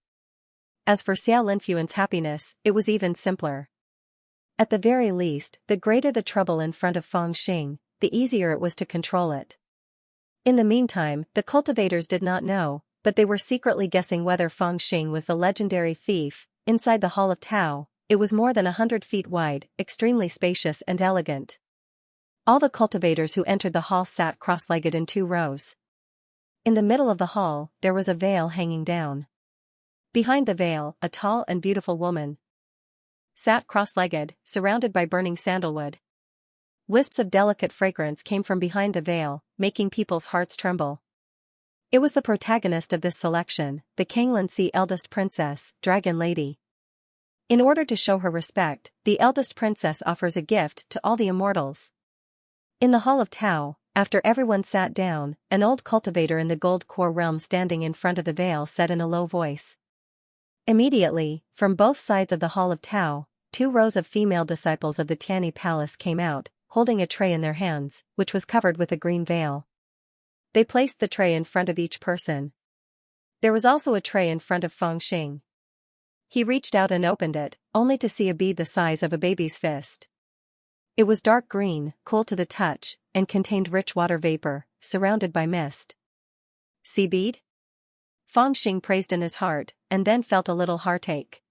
As for Xiao Linfuan's happiness, it was even simpler. At the very least, the greater the trouble in front of Fengxing, the easier it was to control it. In the meantime, the cultivators did not know, but they were secretly guessing whether Fengxing was the legendary thief. Inside the Hall of Tao, it was more than 100 feet wide, extremely spacious and elegant. All the cultivators who entered the hall sat cross-legged in 2 rows. In the middle of the hall, there was a veil hanging down. Behind the veil, a tall and beautiful woman sat cross-legged, surrounded by burning sandalwood. Wisps of delicate fragrance came from behind the veil, making people's hearts tremble. It was the protagonist of this selection, the Kanglinsi eldest princess, Dragon Lady. In order to show her respect, the eldest princess offers a gift to all the immortals. In the Hall of Tao, after everyone sat down, an old cultivator in the Gold Core realm standing in front of the veil said in a low voice. Immediately, from both sides of the Hall of Tao, 2 rows of female disciples of the Tianyi Palace came out, holding a tray in their hands, which was covered with a green veil. They placed the tray in front of each person. There was also a tray in front of Fengxing. He reached out and opened it, only to see a bead the size of a baby's fist. It was dark green, cool to the touch, and contained rich water vapor, surrounded by mist. Sea bead? Fengxing praised in his heart, and then felt a little heartache.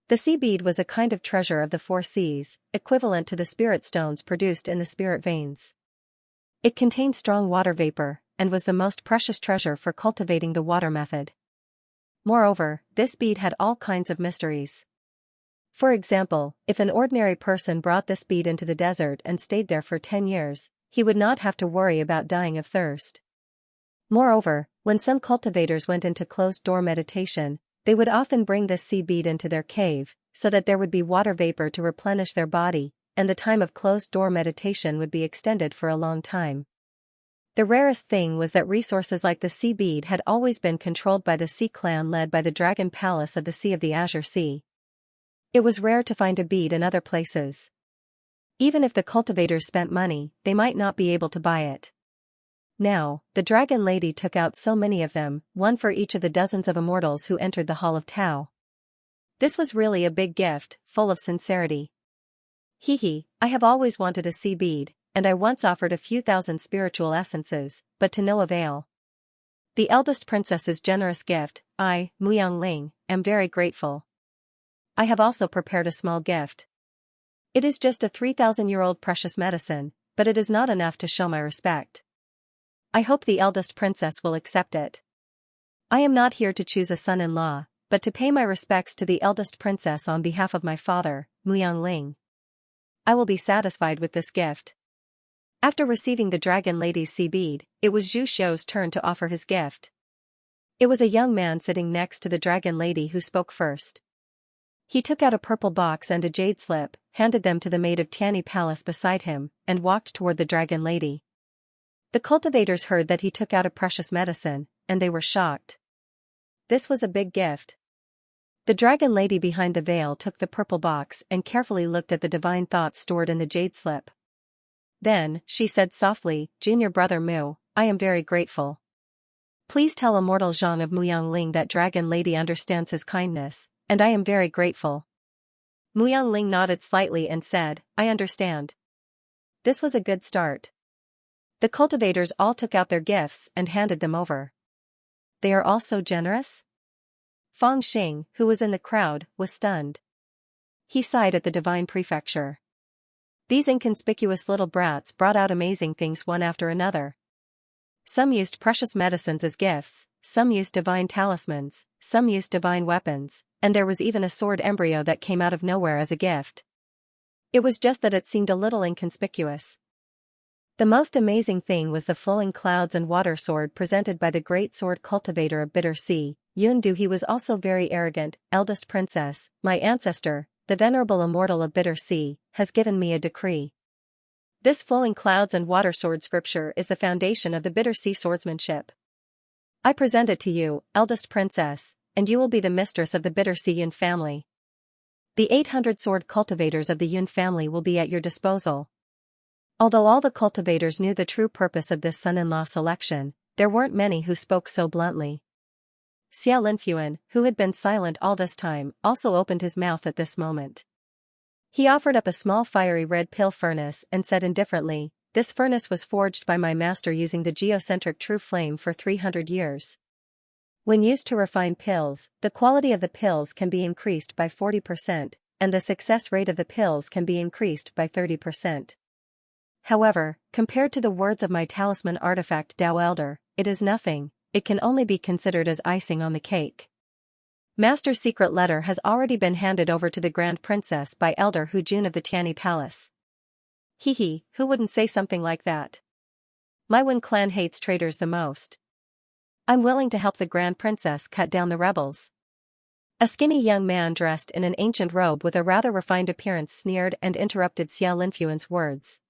The sea bead was a kind of treasure of the 4 seas, equivalent to the spirit stones produced in the spirit veins. It contained strong water vapor, and was the most precious treasure for cultivating the water method. Moreover, this bead had all kinds of mysteries. For example, if an ordinary person brought this bead into the desert and stayed there for 10 years, he would not have to worry about dying of thirst. Moreover, when some cultivators went into closed-door meditation, they would often bring this sea bead into their cave, so that there would be water vapor to replenish their body, and the time of closed-door meditation would be extended for a long time. The rarest thing was that resources like the sea bead had always been controlled by the Sea clan led by the Dragon Palace of the Sea of the Azure Sea. It was rare to find a bead in other places. Even if the cultivators spent money, they might not be able to buy it. Now, the Dragon Lady took out so many of them, one for each of the dozens of immortals who entered the Hall of Tao. This was really a big gift, full of sincerity. I have always wanted a sea bead, and I once offered a few thousand spiritual essences, but to no avail. The eldest princess's generous gift, I, Muyang Ling, am very grateful. I have also prepared a small gift. It is just a 3,000-year-old precious medicine, but it is not enough to show my respect. I hope the eldest princess will accept it. I am not here to choose a son-in-law, but to pay my respects to the eldest princess on behalf of my father, Muyang Ling. I will be satisfied with this gift. After receiving the Dragon Lady's sea bead, it was Zhu Xiu's turn to offer his gift. It was a young man sitting next to the Dragon Lady who spoke first. He took out a purple box and a jade slip, handed them to the maid of Tianyi Palace beside him, and walked toward the dragon lady. The cultivators heard that he took out a precious medicine, and they were shocked. This was a big gift. The dragon lady behind the veil took the purple box and carefully looked at the divine thoughts stored in the jade slip. Then, she said softly, "Junior brother Mu, I am very grateful. Please tell immortal Zhang of Muyangling that dragon lady understands his kindness, and I am very grateful." Muyangling nodded slightly and said, "I understand." This was a good start. The cultivators all took out their gifts and handed them over. They are all so generous? Fang Xing, who was in the crowd, was stunned. He sighed at the divine prefecture. These inconspicuous little brats brought out amazing things one after another. Some used precious medicines as gifts, some used divine talismans, some used divine weapons, and there was even a sword embryo that came out of nowhere as a gift. It was just that it seemed a little inconspicuous. The most amazing thing was the flowing clouds and water sword presented by the great sword cultivator of Bitter Sea, Yundu. He was also very arrogant. "Eldest princess, my ancestor, the venerable immortal of Bitter Sea, has given me a decree. This flowing clouds and water sword scripture is the foundation of the Bitter Sea swordsmanship. I present it to you, eldest princess, and you will be the mistress of the Bitter Sea Yun family. The 800 sword cultivators of the Yun family will be at your disposal." Although all the cultivators knew the true purpose of this son-in-law selection, there weren't many who spoke so bluntly. Xia Linfuan, who had been silent all this time, also opened his mouth at this moment. He offered up a small fiery red pill furnace and said indifferently, "This furnace was forged by my master using the geocentric true flame for 300 years. When used to refine pills, the quality of the pills can be increased by 40%, and the success rate of the pills can be increased by 30%. However, compared to the words of my talisman artifact Dao Elder, it is nothing. It can only be considered as icing on the cake. Master's secret letter has already been handed over to the Grand Princess by Elder Hu Jun of the Tianyi Palace." Hee, who wouldn't say something like that? My Wen clan hates traitors the most. I'm willing to help the Grand Princess cut down the rebels. A skinny young man dressed in an ancient robe with a rather refined appearance sneered and interrupted Xia Linfuan's words.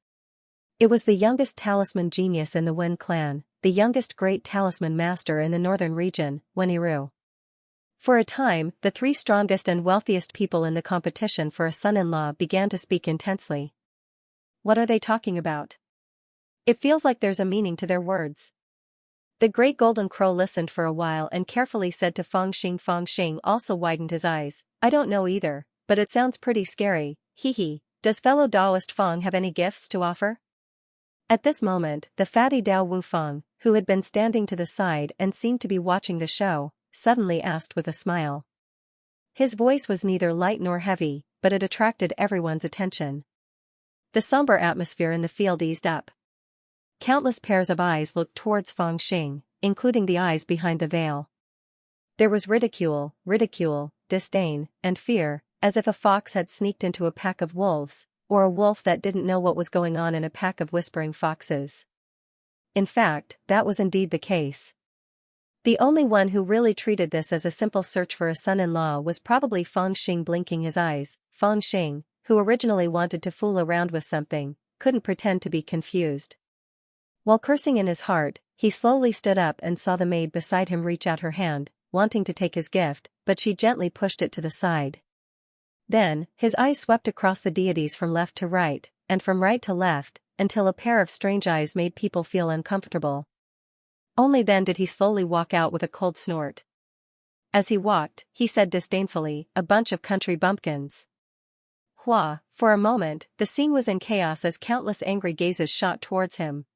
It was the youngest talisman genius in the Wen clan, the youngest great talisman master in the northern region, Weniru. For a time, the three strongest and wealthiest people in the competition for a son-in-law began to speak intensely. What are they talking about? It feels like there's a meaning to their words. The great golden crow listened for a while and carefully said to Fang Xing. Fang Xing also widened his eyes. "I don't know either, but it sounds pretty scary. Hee. Does fellow Daoist Fang have any gifts to offer?" At this moment, the fatty Dao Wu Feng, who had been standing to the side and seemed to be watching the show, suddenly asked with a smile. His voice was neither light nor heavy, but it attracted everyone's attention. The somber atmosphere in the field eased up. Countless pairs of eyes looked towards Fang Xing, including the eyes behind the veil. There was ridicule, disdain, and fear, as if a fox had sneaked into a pack of wolves, or a wolf that didn't know what was going on in a pack of whispering foxes. In fact, that was indeed the case. The only one who really treated this as a simple search for a son-in-law was probably Fang Xing. Blinking his eyes, Fang Xing, who originally wanted to fool around with something, couldn't pretend to be confused. While cursing in his heart, he slowly stood up and saw the maid beside him reach out her hand, wanting to take his gift, but she gently pushed it to the side. Then, his eyes swept across the deities from left to right, and from right to left, until a pair of strange eyes made people feel uncomfortable. Only then did he slowly walk out with a cold snort. As he walked, he said disdainfully, "A bunch of country bumpkins." Hua, for a moment, the scene was in chaos as countless angry gazes shot towards him.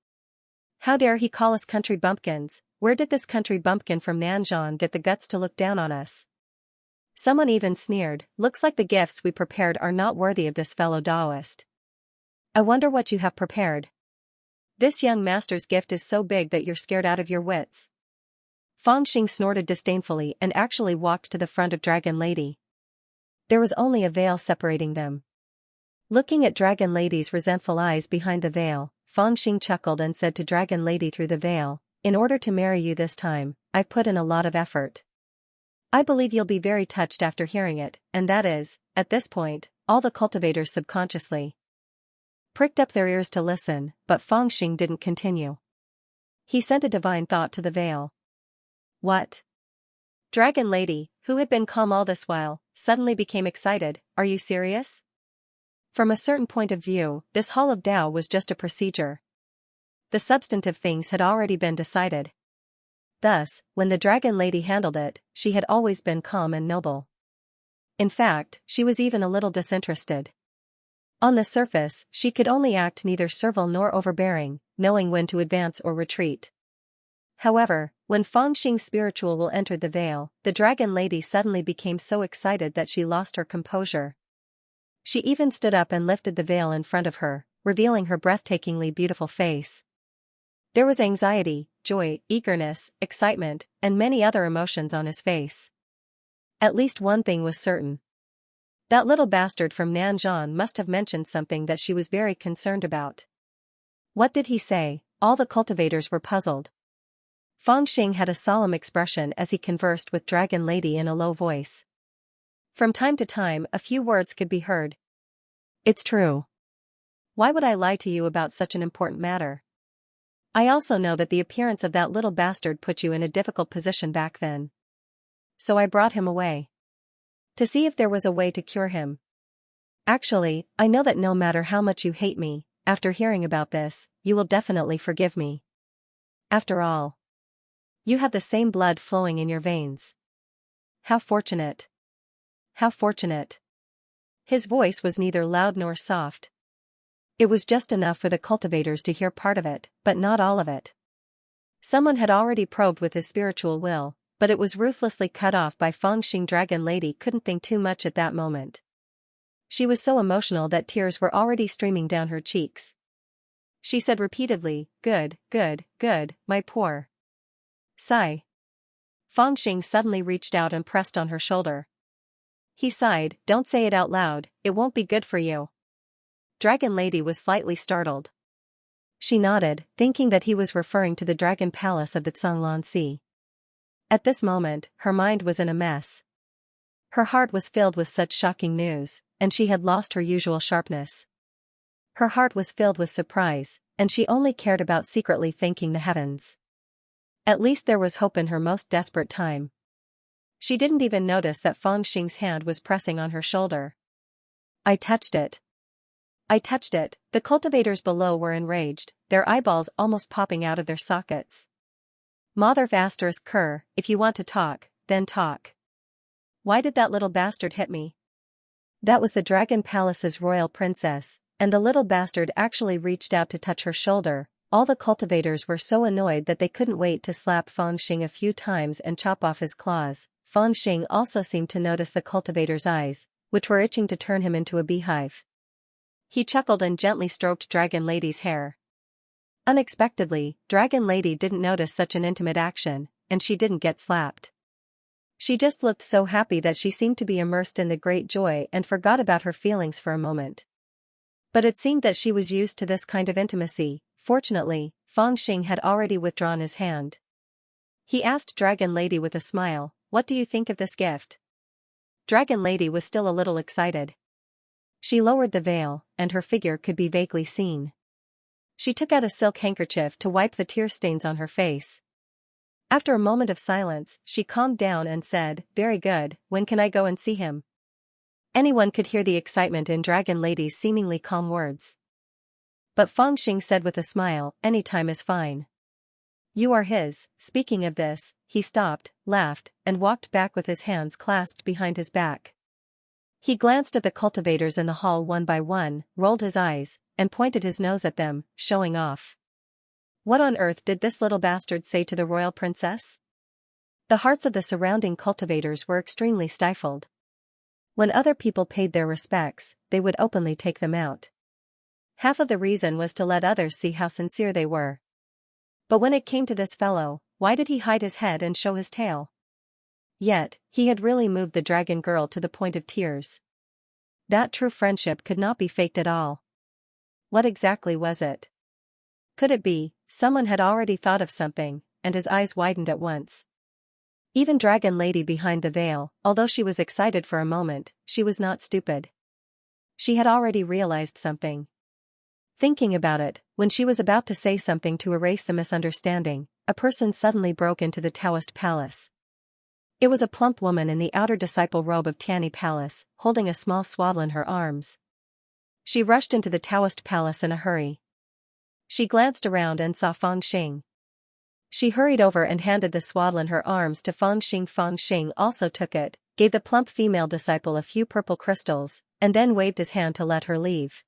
How dare he call us country bumpkins? Where did this country bumpkin from Nanzhan get the guts to look down on us? Someone even sneered, "Looks like the gifts we prepared are not worthy of this fellow Daoist. I wonder what you have prepared. This young master's gift is so big that you're scared out of your wits." Fang Xing snorted disdainfully and actually walked to the front of Dragon Lady. There was only a veil separating them. Looking at Dragon Lady's resentful eyes behind the veil, Fang Xing chuckled and said to Dragon Lady through the veil, "In order to marry you this time, I've put in a lot of effort. I believe you'll be very touched after hearing it, and that is, at this point, all the cultivators subconsciously pricked up their ears to listen, but Fangxing didn't continue. He sent a divine thought to the veil. What? Dragon Lady, who had been calm all this while, suddenly became excited. Are you serious? From a certain point of view, this Hall of Tao was just a procedure. The substantive things had already been decided. Thus, when the Dragon Lady handled it, she had always been calm and noble. In fact, she was even a little disinterested. On the surface, she could only act neither servile nor overbearing, knowing when to advance or retreat. However, when Fangxing's spiritual will entered the veil, the Dragon Lady suddenly became so excited that she lost her composure. She even stood up and lifted the veil in front of her, revealing her breathtakingly beautiful face. There was anxiety, joy, eagerness, excitement, and many other emotions on his face. At least one thing was certain. That little bastard from Nanzhan must have mentioned something that she was very concerned about. What did he say? All the cultivators were puzzled. Fangxing had a solemn expression as he conversed with Dragon Lady in a low voice. From time to time, a few words could be heard. It's true. Why would I lie to you about such an important matter? I also know that the appearance of that little bastard put you in a difficult position back then. So I brought him away. To see if there was a way to cure him. Actually, I know that no matter how much you hate me, after hearing about this, you will definitely forgive me. After all, you have the same blood flowing in your veins. How fortunate. How fortunate. His voice was neither loud nor soft. It was just enough for the cultivators to hear part of it, but not all of it. Someone had already probed with his spiritual will, but it was ruthlessly cut off by Fangxing. Dragon Lady couldn't think too much at that moment. She was so emotional that tears were already streaming down her cheeks. She said repeatedly, "Good, good, good, my poor Sai." Fangxing suddenly reached out and pressed on her shoulder. He sighed, "Don't say it out loud, it won't be good for you." Dragon Lady was slightly startled. She nodded, thinking that he was referring to the Dragon Palace of the Zhonglan Sea. At this moment, her mind was in a mess. Her heart was filled with such shocking news, and she had lost her usual sharpness. Her heart was filled with surprise, and she only cared about secretly thanking the heavens. At least there was hope in her most desperate time. She didn't even notice that Fangxing's hand was pressing on her shoulder. I touched it. I touched it. The cultivators below were enraged, their eyeballs almost popping out of their sockets. Mother asterisk cur, if you want to talk, then talk. Why did that little bastard hit me? That was the Dragon Palace's royal princess, and the little bastard actually reached out to touch her shoulder. All the cultivators were so annoyed that they couldn't wait to slap Fangxing a few times and chop off his claws. Fangxing also seemed to notice the cultivator's eyes, which were itching to turn him into a beehive. He chuckled and gently stroked Dragon Lady's hair. Unexpectedly, Dragon Lady didn't notice such an intimate action, and she didn't get slapped. She just looked so happy that she seemed to be immersed in the great joy and forgot about her feelings for a moment. But it seemed that she was used to this kind of intimacy. Fortunately, Fangxing had already withdrawn his hand. He asked Dragon Lady with a smile, "What do you think of this gift?" Dragon Lady was still a little excited. She lowered the veil, and her figure could be vaguely seen. She took out a silk handkerchief to wipe the tear stains on her face. After a moment of silence, she calmed down and said, "Very good, when can I go and see him?" Anyone could hear the excitement in Dragon Lady's seemingly calm words. But Fangxing said with a smile, "Any time is fine. You are his." Speaking of this, he stopped, laughed, and walked back with his hands clasped behind his back. He glanced at the cultivators in the hall one by one, rolled his eyes, and pointed his nose at them, showing off. What on earth did this little bastard say to the royal princess? The hearts of the surrounding cultivators were extremely stifled. When other people paid their respects, they would openly take them out. Half of the reason was to let others see how sincere they were. But when it came to this fellow, why did he hide his head and show his tail? Yet, he had really moved the dragon girl to the point of tears. That true friendship could not be faked at all. What exactly was it? Could it be, someone had already thought of something, and his eyes widened at once. Even Dragon Lady behind the veil, although she was excited for a moment, she was not stupid. She had already realized something. Thinking about it, when she was about to say something to erase the misunderstanding, a person suddenly broke into the Taoist palace. It was a plump woman in the outer disciple robe of Tianyi Palace, holding a small swaddle in her arms. She rushed into the Taoist palace in a hurry. She glanced around and saw Fangxing. She hurried over and handed the swaddle in her arms to Fangxing. Fangxing also took it, gave the plump female disciple a few purple crystals, and then waved his hand to let her leave.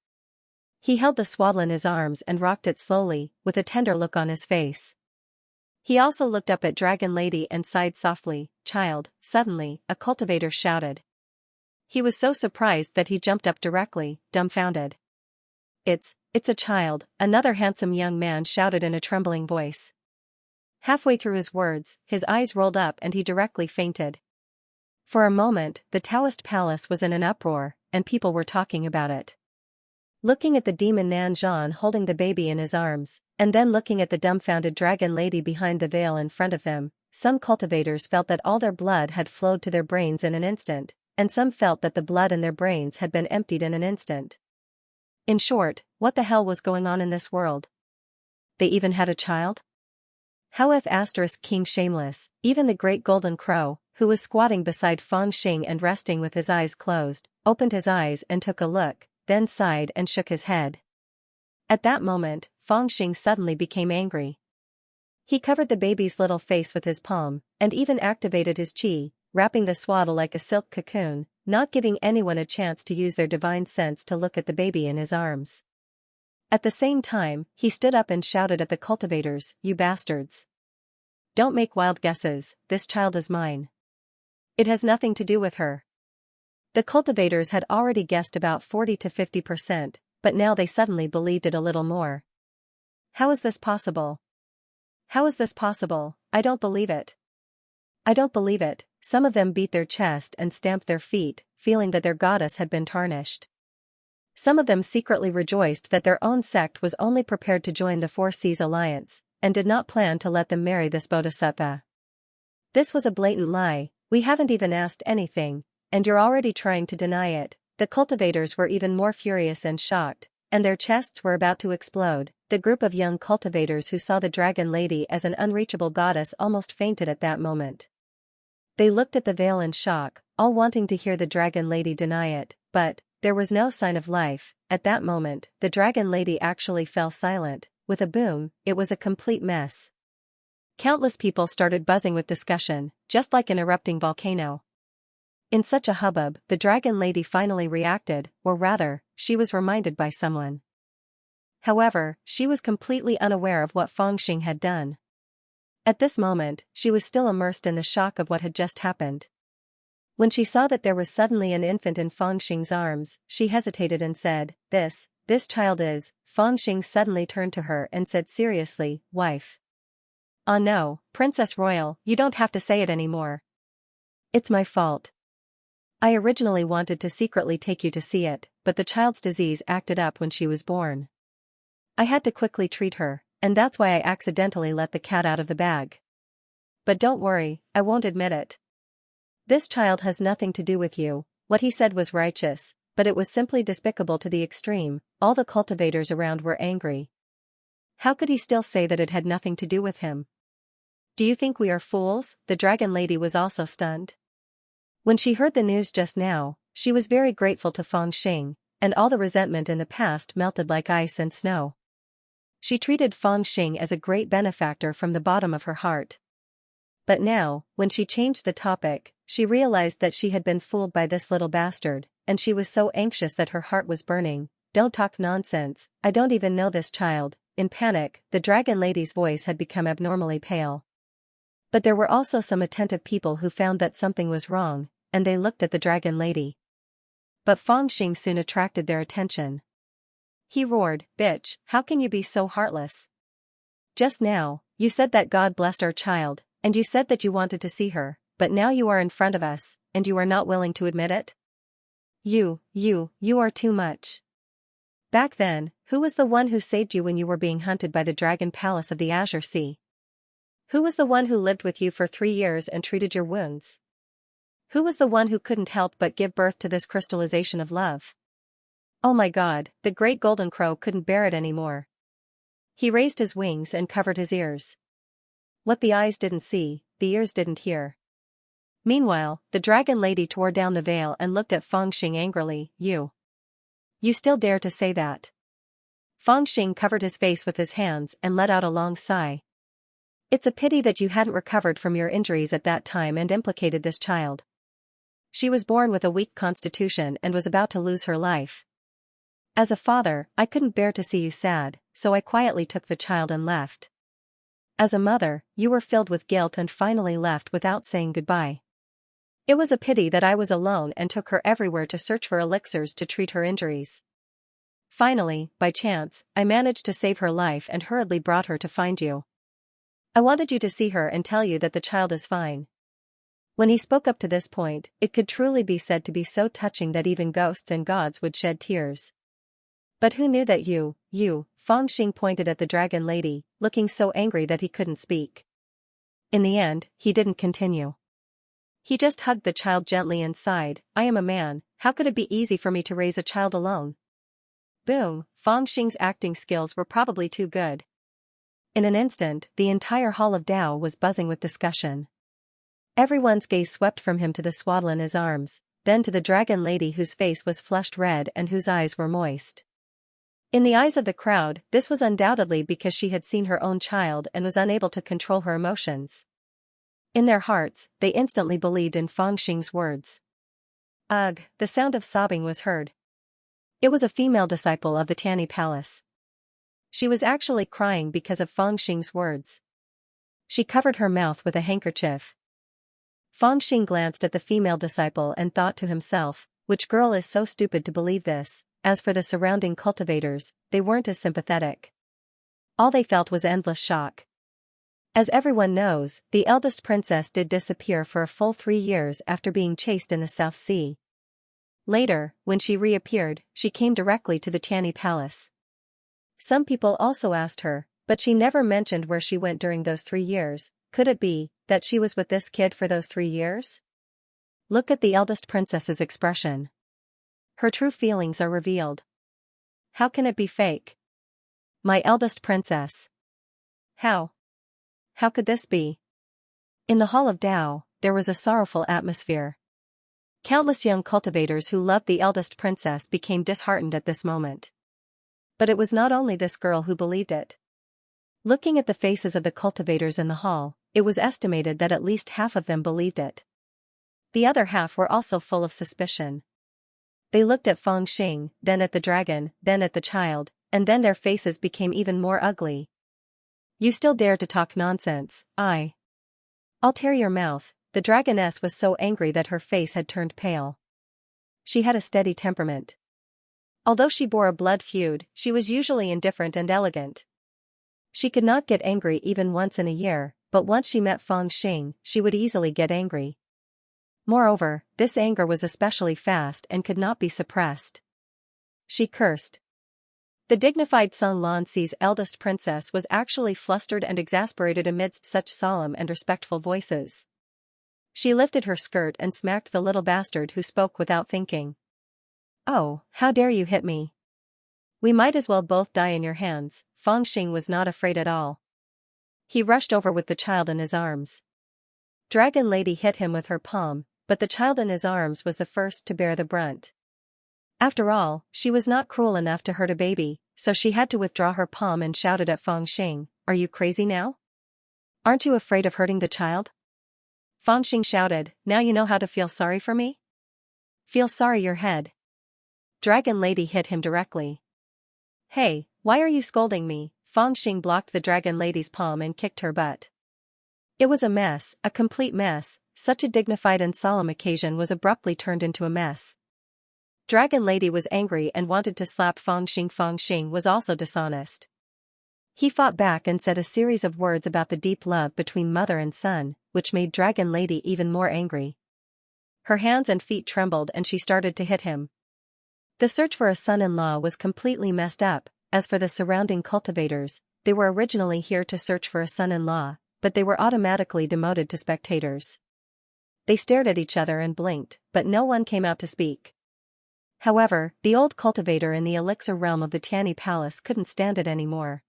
He held the swaddle in his arms and rocked it slowly, with a tender look on his face. He also looked up at Dragon Lady and sighed softly. "Child," suddenly, a cultivator shouted. He was so surprised that he jumped up directly, dumbfounded. It's a child," another handsome young man shouted in a trembling voice. Halfway through his words, his eyes rolled up and he directly fainted. For a moment, the Taoist palace was in an uproar, and people were talking about it. Looking at the demon Nanzhan holding the baby in his arms, and then looking at the dumbfounded Dragon Lady behind the veil in front of them, some cultivators felt that all their blood had flowed to their brains in an instant, and some felt that the blood in their brains had been emptied in an instant. In short, what the hell was going on in this world? They even had a child? How if King Shameless, even the great golden crow, who was squatting beside Fangxing and resting with his eyes closed, opened his eyes and took a look, then sighed and shook his head. At that moment, Fangxing suddenly became angry. He covered the baby's little face with his palm, and even activated his qi, wrapping the swaddle like a silk cocoon, not giving anyone a chance to use their divine sense to look at the baby in his arms. At the same time, he stood up and shouted at the cultivators, "You bastards! Don't make wild guesses, this child is mine. It has nothing to do with her." The cultivators had already guessed about 40 to 50%, but now they suddenly believed it a little more. How is this possible? How is this possible? I don't believe it. I don't believe it. Some of them beat their chest and stamped their feet, feeling that their goddess had been tarnished. Some of them secretly rejoiced that their own sect was only prepared to join the Four Seas Alliance, and did not plan to let them marry this bodhisattva. This was a blatant lie. "We haven't even asked anything, and you're already trying to deny it." The cultivators were even more furious and shocked, and their chests were about to explode. The group of young cultivators who saw the Dragon Lady as an unreachable goddess almost fainted at that moment. They looked at the veil in shock, all wanting to hear the Dragon Lady deny it, but there was no sign of life. At that moment, the Dragon Lady actually fell silent. With a boom, it was a complete mess. Countless people started buzzing with discussion, just like an erupting volcano. In such a hubbub, the Dragon Lady finally reacted, or rather, she was reminded by someone. However, she was completely unaware of what Fangxing had done. At this moment, she was still immersed in the shock of what had just happened. When she saw that there was suddenly an infant in Fangxing's arms, she hesitated and said, This child is." Fangxing suddenly turned to her and said seriously, "Wife." "Ah no, Princess Royal, you don't have to say it anymore. It's my fault. I originally wanted to secretly take you to see it, but the child's disease acted up when she was born. I had to quickly treat her, and that's why I accidentally let the cat out of the bag. But don't worry, I won't admit it. This child has nothing to do with you." What he said was righteous, but it was simply despicable to the extreme. All the cultivators around were angry. How could he still say that it had nothing to do with him? "Do you think we are fools?" The Dragon Lady was also stunned. When she heard the news just now, she was very grateful to Fangxing, and all the resentment in the past melted like ice and snow. She treated Fangxing as a great benefactor from the bottom of her heart. But now, when she changed the topic, she realized that she had been fooled by this little bastard, and she was so anxious that her heart was burning. "Don't talk nonsense, I don't even know this child." In panic, the Dragon Lady's voice had become abnormally pale. But there were also some attentive people who found that something was wrong, and they looked at the Dragon Lady. But Fangxing soon attracted their attention. He roared, "Bitch, how can you be so heartless? Just now, you said that God blessed our child, and you said that you wanted to see her, but now you are in front of us, and you are not willing to admit it? You are too much. Back then, who was the one who saved you when you were being hunted by the Dragon Palace of the Azure Sea? Who was the one who lived with you for 3 years and treated your wounds? Who was the one who couldn't help but give birth to this crystallization of love? Oh my God, the great golden crow couldn't bear it anymore. He raised his wings and covered his ears. What the eyes didn't see, the ears didn't hear. Meanwhile, the dragon lady tore down the veil and looked at Fangxing angrily. You still dare to say that? Fangxing covered his face with his hands and let out a long sigh. It's a pity that you hadn't recovered from your injuries at that time and implicated this child. She was born with a weak constitution and was about to lose her life. As a father, I couldn't bear to see you sad, so I quietly took the child and left. As a mother, you were filled with guilt and finally left without saying goodbye. It was a pity that I was alone and took her everywhere to search for elixirs to treat her injuries. Finally, by chance, I managed to save her life and hurriedly brought her to find you. I wanted you to see her and tell you that the child is fine. When he spoke up to this point, it could truly be said to be so touching that even ghosts and gods would shed tears. But who knew that you, Fangxing pointed at the dragon lady, looking so angry that he couldn't speak. In the end, he didn't continue. He just hugged the child gently and sighed, I am a man, how could it be easy for me to raise a child alone? Boom, Fangxing's acting skills were probably too good. In an instant, the entire hall of Dao was buzzing with discussion. Everyone's gaze swept from him to the swaddle in his arms, then to the dragon lady whose face was flushed red and whose eyes were moist. In the eyes of the crowd, this was undoubtedly because she had seen her own child and was unable to control her emotions. In their hearts, they instantly believed in Fangxing's words. Ugh, the sound of sobbing was heard. It was a female disciple of the Tianyi Palace. She was actually crying because of Fangxing's words. She covered her mouth with a handkerchief. Fangxing glanced at the female disciple and thought to himself, which girl is so stupid to believe this? As for the surrounding cultivators, they weren't as sympathetic. All they felt was endless shock. As everyone knows, the eldest princess did disappear for a full 3 years after being chased in the South Sea. Later, when she reappeared, she came directly to the Tianyi Palace. Some people also asked her, but she never mentioned where she went during those 3 years. Could it be that she was with this kid for those 3 years? Look at the eldest princess's expression. Her true feelings are revealed. How can it be fake? My eldest princess. How could this be? In the Hall of Dao, there was a sorrowful atmosphere. Countless young cultivators who loved the eldest princess became disheartened at this moment. But it was not only this girl who believed it. Looking at the faces of the cultivators in the hall, it was estimated that at least half of them believed it. The other half were also full of suspicion. They looked at Fangxing, then at the dragon, then at the child, and then their faces became even more ugly. You still dare to talk nonsense, I'll tear your mouth. The dragoness was so angry that her face had turned pale. She had a steady temperament. Although she bore a blood feud, she was usually indifferent and elegant. She could not get angry even once in a year, but once she met Fangxing, she would easily get angry. Moreover, this anger was especially fast and could not be suppressed. She cursed. The dignified Sun Lanxi's eldest princess was actually flustered and exasperated amidst such solemn and respectful voices. She lifted her skirt and smacked the little bastard who spoke without thinking. Oh, how dare you hit me? We might as well both die in your hands. Fangxing was not afraid at all. He rushed over with the child in his arms. Dragon Lady hit him with her palm, but the child in his arms was the first to bear the brunt. After all, she was not cruel enough to hurt a baby, so she had to withdraw her palm and shouted at Fangxing, Are you crazy now? Aren't you afraid of hurting the child? Fangxing shouted, Now you know how to feel sorry for me? Feel sorry your head. Dragon Lady hit him directly. Hey, why are you scolding me? Fangxing blocked the Dragon Lady's palm and kicked her butt. It was a mess, a complete mess. Such a dignified and solemn occasion was abruptly turned into a mess. Dragon Lady was angry and wanted to slap Fangxing. Fangxing was also dishonest. He fought back and said a series of words about the deep love between mother and son, which made Dragon Lady even more angry. Her hands and feet trembled and she started to hit him. The search for a son-in-law was completely messed up. As for the surrounding cultivators, they were originally here to search for a son-in-law, but they were automatically demoted to spectators. They stared at each other and blinked, but no one came out to speak. However, the old cultivator in the elixir realm of the Tianyi Palace couldn't stand it anymore.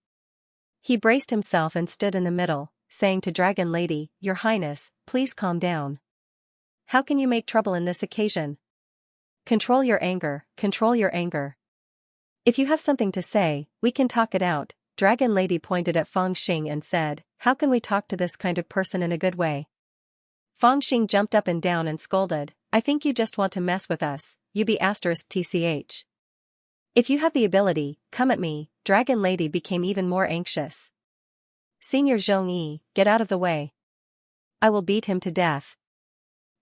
He braced himself and stood in the middle, saying to Dragon Lady, "Your Highness, please calm down. How can you make trouble in this occasion? Control your anger, control your anger. If you have something to say, we can talk it out." Dragon Lady pointed at Feng Xing and said, "How can we talk to this kind of person in a good way?" Feng Xing jumped up and down and scolded, "I think you just want to mess with us, you be *tch. If you have the ability, come at me." Dragon Lady became even more anxious. "Senior Zhongyi, get out of the way. I will beat him to death."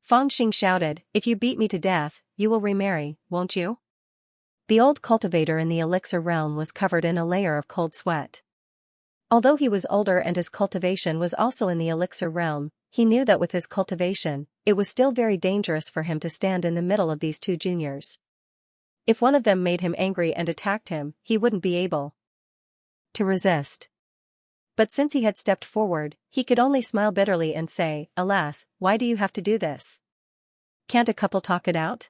Feng Xing shouted, "If you beat me to death, you will remarry, won't you?" The old cultivator in the elixir realm was covered in a layer of cold sweat. Although he was older and his cultivation was also in the elixir realm, he knew that with his cultivation, it was still very dangerous for him to stand in the middle of these two juniors. If one of them made him angry and attacked him, he wouldn't be able to resist. But since he had stepped forward, he could only smile bitterly and say, "Alas, why do you have to do this? Can't a couple talk it out?"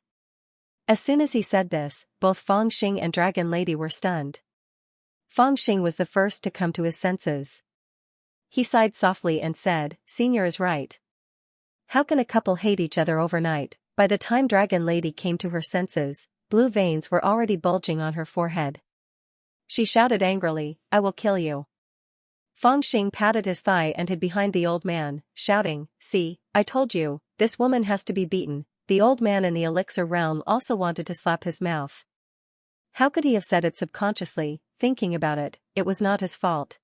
As soon as he said this, both Feng Xing and Dragon Lady were stunned. Feng Xing was the first to come to his senses. He sighed softly and said, "Senior is right. How can a couple hate each other overnight?" By the time Dragon Lady came to her senses, blue veins were already bulging on her forehead. She shouted angrily, "I will kill you." Feng Xing patted his thigh and hid behind the old man, shouting, "See, I told you, this woman has to be beaten." The old man in the elixir realm also wanted to slap his mouth. How could he have said it subconsciously? Thinking about it, it was not his fault.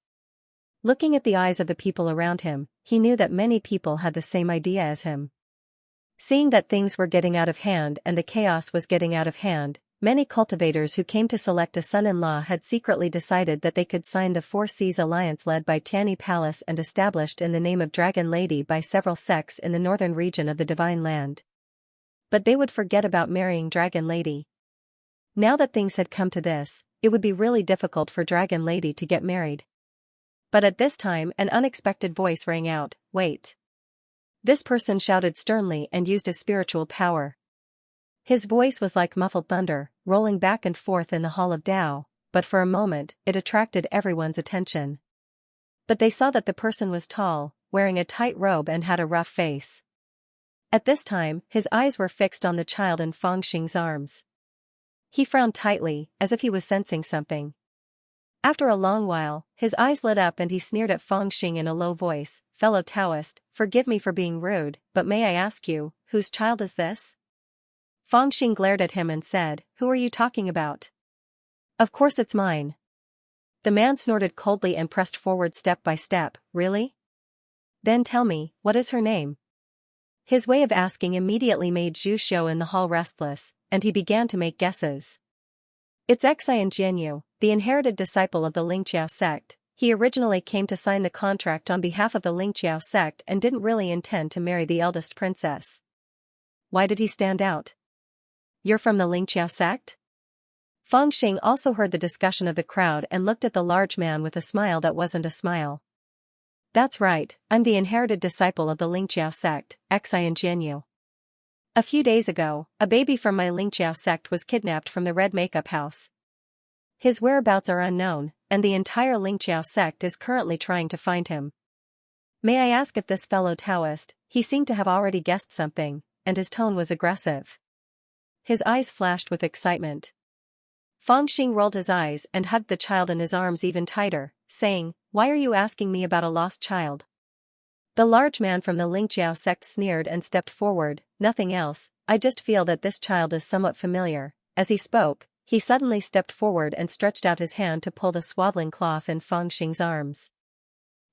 Looking at the eyes of the people around him, he knew that many people had the same idea as him. Seeing that things were getting out of hand and the chaos was getting out of hand, many cultivators who came to select a son-in-law had secretly decided that they could sign the Four Seas Alliance led by Tianyi Palace and established in the name of Dragon Lady by several sects in the northern region of the Divine Land. But they would forget about marrying Dragon Lady. Now that things had come to this, it would be really difficult for Dragon Lady to get married. But at this time an unexpected voice rang out, "Wait." This person shouted sternly and used his spiritual power. His voice was like muffled thunder, rolling back and forth in the Hall of Tao, but for a moment, it attracted everyone's attention. But they saw that the person was tall, wearing a tight robe and had a rough face. At this time, his eyes were fixed on the child in Feng Xing's arms. He frowned tightly, as if he was sensing something. After a long while, his eyes lit up and he sneered at Feng Xing in a low voice, "Fellow Taoist, forgive me for being rude, but may I ask you, whose child is this?" Feng Xing glared at him and said, "Who are you talking about?" "Of course it's mine." The man snorted coldly and pressed forward step by step, "Really? Then tell me, what is her name?" His way of asking immediately made Zhu Xiu in the hall restless, and he began to make guesses. "It's Xianxia, the inherited disciple of the Lingqiao sect. He originally came to sign the contract on behalf of the Lingqiao sect and didn't really intend to marry the eldest princess." "Why did he stand out?" "You're from the Lingqiao sect?" Feng Xing also heard the discussion of the crowd and looked at the large man with a smile that wasn't a smile. "That's right, I'm the inherited disciple of the Lingqiao sect, Xianxia. A few days ago, a baby from my Lingqiao sect was kidnapped from the Red Makeup House. His whereabouts are unknown, and the entire Lingqiao sect is currently trying to find him. May I ask if this fellow Taoist," he seemed to have already guessed something, and his tone was aggressive. His eyes flashed with excitement. Feng Xing rolled his eyes and hugged the child in his arms even tighter, saying, "Why are you asking me about a lost child?" The large man from the Lingqiao sect sneered and stepped forward, "Nothing else, I just feel that this child is somewhat familiar." As he spoke, he suddenly stepped forward and stretched out his hand to pull the swaddling cloth in Feng Xing's arms.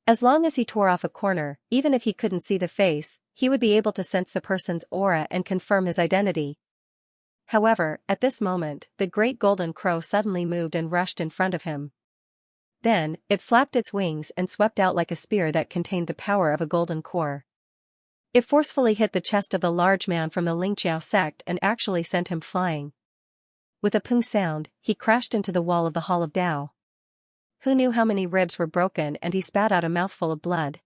As long as he tore off a corner, even if he couldn't see the face, he would be able to sense the person's aura and confirm his identity. However, at this moment, the great golden crow suddenly moved and rushed in front of him. Then, it flapped its wings and swept out like a spear that contained the power of a golden core. It forcefully hit the chest of the large man from the Lingqiao sect and actually sent him flying. With a pung sound, he crashed into the wall of the Hall of Tao. Who knew how many ribs were broken, and he spat out a mouthful of blood.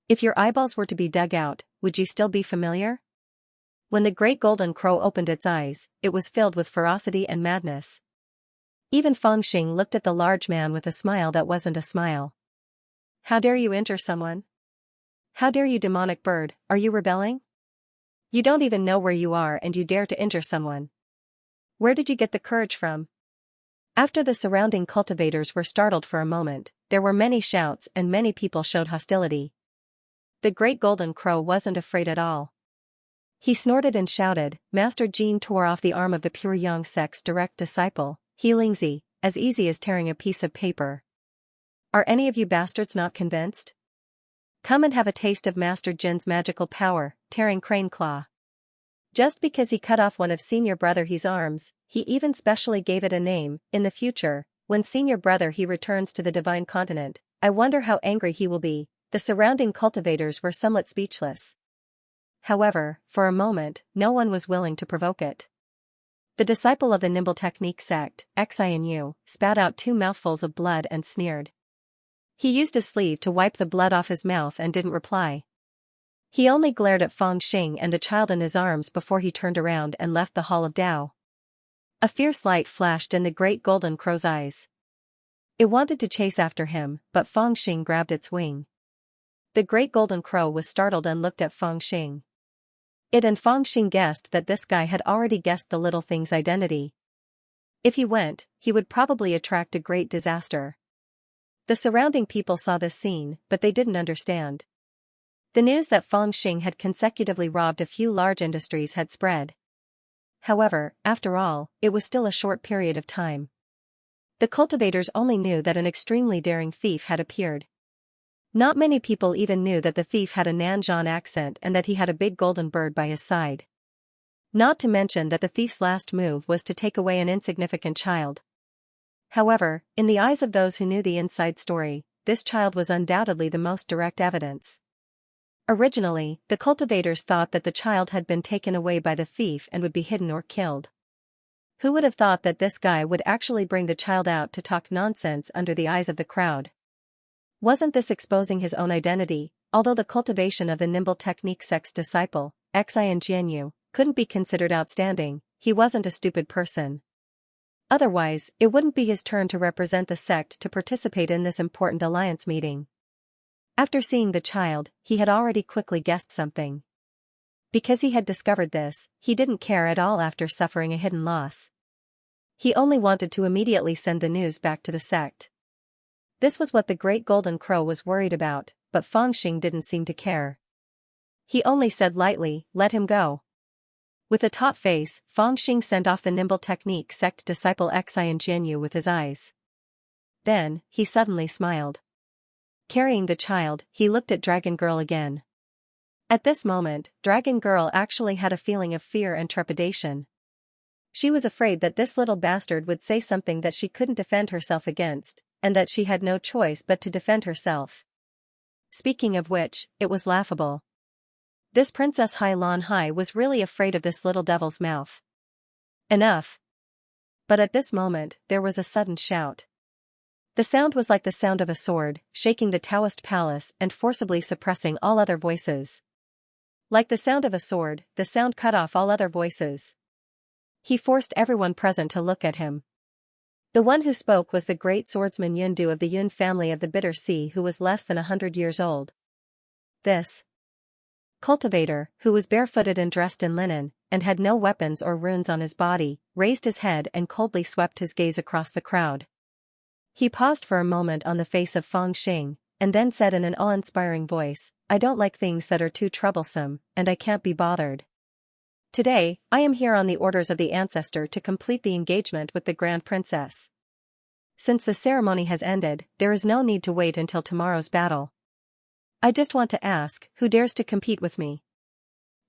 If your eyeballs were to be dug out, would you still be familiar? When the great golden crow opened its eyes, it was filled with ferocity and madness. Even Fangxing looked at the large man with a smile that wasn't a smile. How dare you injure someone? How dare you, demonic bird, are you rebelling? You don't even know where you are and you dare to injure someone. Where did you get the courage from? After the surrounding cultivators were startled for a moment, there were many shouts and many people showed hostility. The great golden crow wasn't afraid at all. He snorted and shouted. Master Jin tore off the arm of the pure young sect's direct disciple, Xianxia, as easy as tearing a piece of paper. Are any of you bastards not convinced? Come and have a taste of Master Jin's magical power, tearing crane claw. Just because he cut off one of senior brother He's arms, he even specially gave it a name. In the future, when senior brother He returns to the divine continent, I wonder how angry he will be. The surrounding cultivators were somewhat speechless. However, for a moment, no one was willing to provoke it. The disciple of the Nimble Technique sect, Xianxia, spat out 2 mouthfuls of blood and sneered. He used his sleeve to wipe the blood off his mouth and didn't reply. He only glared at Fangxing and the child in his arms before he turned around and left the Hall of Tao. A fierce light flashed in the great golden crow's eyes. It wanted to chase after him, but Fangxing grabbed its wing. The great golden crow was startled and looked at Fangxing. It and Fangxing guessed that this guy had already guessed the little thing's identity. If he went, he would probably attract a great disaster. The surrounding people saw this scene, but they didn't understand. The news that Fangxing had consecutively robbed a few large industries had spread. However, after all, it was still a short period of time. The cultivators only knew that an extremely daring thief had appeared. Not many people even knew that the thief had a Nanzhan accent and that he had a big golden bird by his side. Not to mention that the thief's last move was to take away an insignificant child. However, in the eyes of those who knew the inside story, this child was undoubtedly the most direct evidence. Originally, the cultivators thought that the child had been taken away by the thief and would be hidden or killed. Who would have thought that this guy would actually bring the child out to talk nonsense under the eyes of the crowd? Wasn't this exposing his own identity? Although the cultivation of the Nimble Technique sect's disciple, Xianxia, couldn't be considered outstanding, he wasn't a stupid person. Otherwise, it wouldn't be his turn to represent the sect to participate in this important alliance meeting. After seeing the child, he had already quickly guessed something. Because he had discovered this, he didn't care at all after suffering a hidden loss. He only wanted to immediately send the news back to the sect. This was what the great golden crow was worried about, but Fangxing didn't seem to care. He only said lightly, "Let him go." With a taut face, Fangxing sent off the Nimble Technique sect disciple Xianxia with his eyes. Then, he suddenly smiled. Carrying the child, he looked at Dragon Girl again. At this moment, Dragon Girl actually had a feeling of fear and trepidation. She was afraid that this little bastard would say something that she couldn't defend herself against, and that she had no choice but to defend herself. Speaking of which, it was laughable. This Princess Hai Lan Hai was really afraid of this little devil's mouth. Enough. But at this moment, there was a sudden shout. The sound was like the sound of a sword, shaking the Taoist palace and forcibly suppressing all other voices. Like the sound of a sword, the sound cut off all other voices. He forced everyone present to look at him. The one who spoke was the great swordsman Yundu of the Yun family of the Bitter Sea, who was less than 100 years old. This cultivator, who was barefooted and dressed in linen, and had no weapons or runes on his body, raised his head and coldly swept his gaze across the crowd. He paused for a moment on the face of Fangxing, and then said in an awe-inspiring voice, "I don't like things that are too troublesome, and I can't be bothered. Today, I am here on the orders of the ancestor to complete the engagement with the Grand Princess. Since the ceremony has ended, there is no need to wait until tomorrow's battle. I just want to ask, who dares to compete with me?"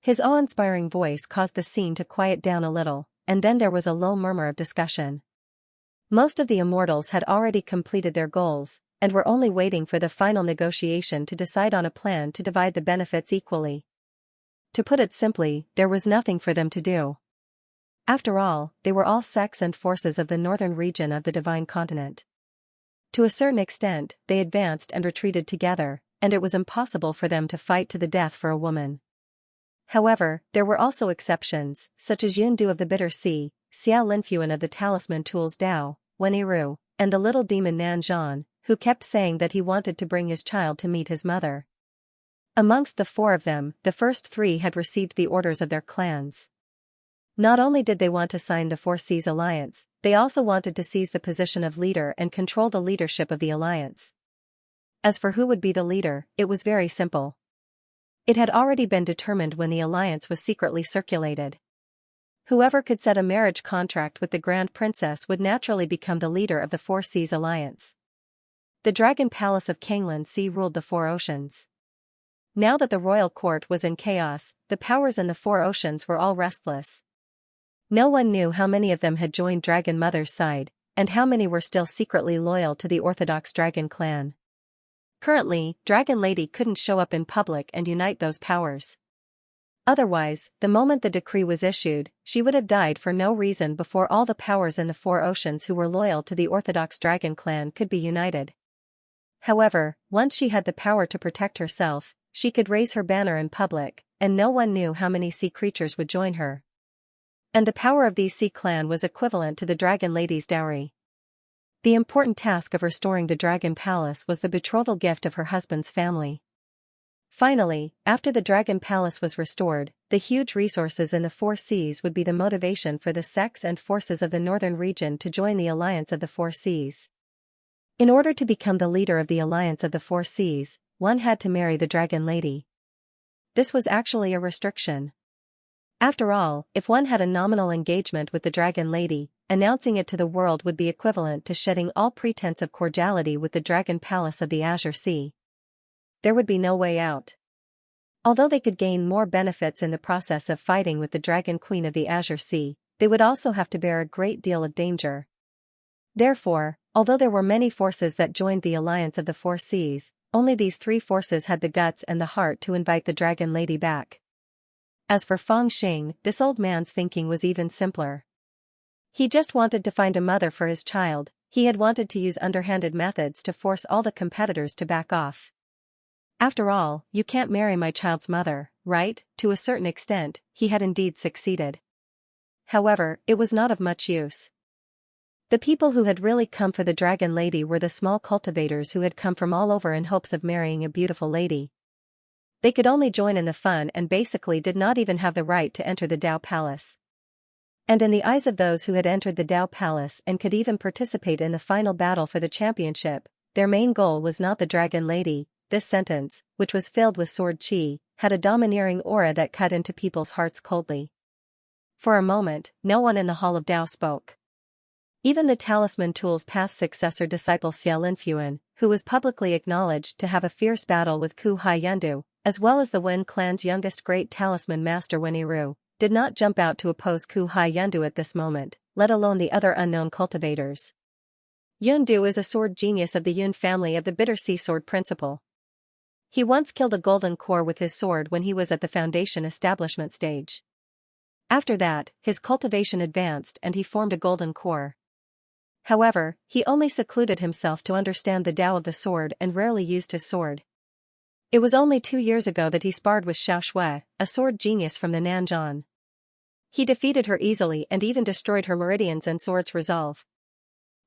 His awe-inspiring voice caused the scene to quiet down a little, and then there was a low murmur of discussion. Most of the immortals had already completed their goals, and were only waiting for the final negotiation to decide on a plan to divide the benefits equally. To put it simply, there was nothing for them to do. After all, they were all sects and forces of the northern region of the divine continent. To a certain extent, they advanced and retreated together, and it was impossible for them to fight to the death for a woman. However, there were also exceptions, such as Yundu of the Bitter Sea, Xiaolinfuan of the Talisman Tools Dao, Weniru, and the little demon Nanzhan, who kept saying that he wanted to bring his child to meet his mother. Amongst the four of them, the first three had received the orders of their clans. Not only did they want to sign the Four Seas Alliance, they also wanted to seize the position of leader and control the leadership of the alliance. As for who would be the leader, it was very simple. It had already been determined when the alliance was secretly circulated. Whoever could set a marriage contract with the Grand Princess would naturally become the leader of the Four Seas Alliance. The Dragon Palace of Kanglan Sea ruled the Four Oceans. Now that the royal court was in chaos, the powers in the Four Oceans were all restless. No one knew how many of them had joined Dragon Mother's side, and how many were still secretly loyal to the Orthodox Dragon clan. Currently, Dragon Lady couldn't show up in public and unite those powers. Otherwise, the moment the decree was issued, she would have died for no reason before all the powers in the Four Oceans who were loyal to the Orthodox Dragon clan could be united. However, once she had the power to protect herself, she could raise her banner in public, and no one knew how many sea creatures would join her. And the power of these sea clan was equivalent to the Dragon Lady's dowry. The important task of restoring the Dragon Palace was the betrothal gift of her husband's family. Finally, after the Dragon Palace was restored, the huge resources in the Four Seas would be the motivation for the sects and forces of the northern region to join the Alliance of the Four Seas. In order to become the leader of the Alliance of the Four Seas, one had to marry the Dragon Lady. This was actually a restriction. After all, if one had a nominal engagement with the Dragon Lady, announcing it to the world would be equivalent to shedding all pretense of cordiality with the Dragon Palace of the Azure Sea. There would be no way out. Although they could gain more benefits in the process of fighting with the Dragon Queen of the Azure Sea, they would also have to bear a great deal of danger. Therefore, although there were many forces that joined the Alliance of the Four Seas, only these three forces had the guts and the heart to invite the Dragon Lady back. As for Feng Xing, this old man's thinking was even simpler. He just wanted to find a mother for his child. He had wanted to use underhanded methods to force all the competitors to back off. After all, you can't marry my child's mother, right? To a certain extent, he had indeed succeeded. However, it was not of much use. The people who had really come for the Dragon Lady were the small cultivators who had come from all over in hopes of marrying a beautiful lady. They could only join in the fun and basically did not even have the right to enter the Dao Palace. And in the eyes of those who had entered the Dao Palace and could even participate in the final battle for the championship, their main goal was not the Dragon Lady. This sentence, which was filled with sword chi, had a domineering aura that cut into people's hearts coldly. For a moment, no one in the Hall of Dao spoke. Even the Talisman Tool's path successor disciple Xiaolinfuan, who was publicly acknowledged to have a fierce battle with Ku Hai Yundu, as well as the Wen clan's youngest great talisman master Weniru, did not jump out to oppose Ku Hai Yundu at this moment, let alone the other unknown cultivators. Yundu is a sword genius of the Yun family of the Bitter Sea Sword Principle. He once killed a golden core with his sword when he was at the foundation establishment stage. After that, his cultivation advanced and he formed a golden core. However, he only secluded himself to understand the Tao of the sword and rarely used his sword. It was only 2 years ago that he sparred with Xiaoxia, a sword genius from the Nanzhan. He defeated her easily and even destroyed her meridians and sword's resolve.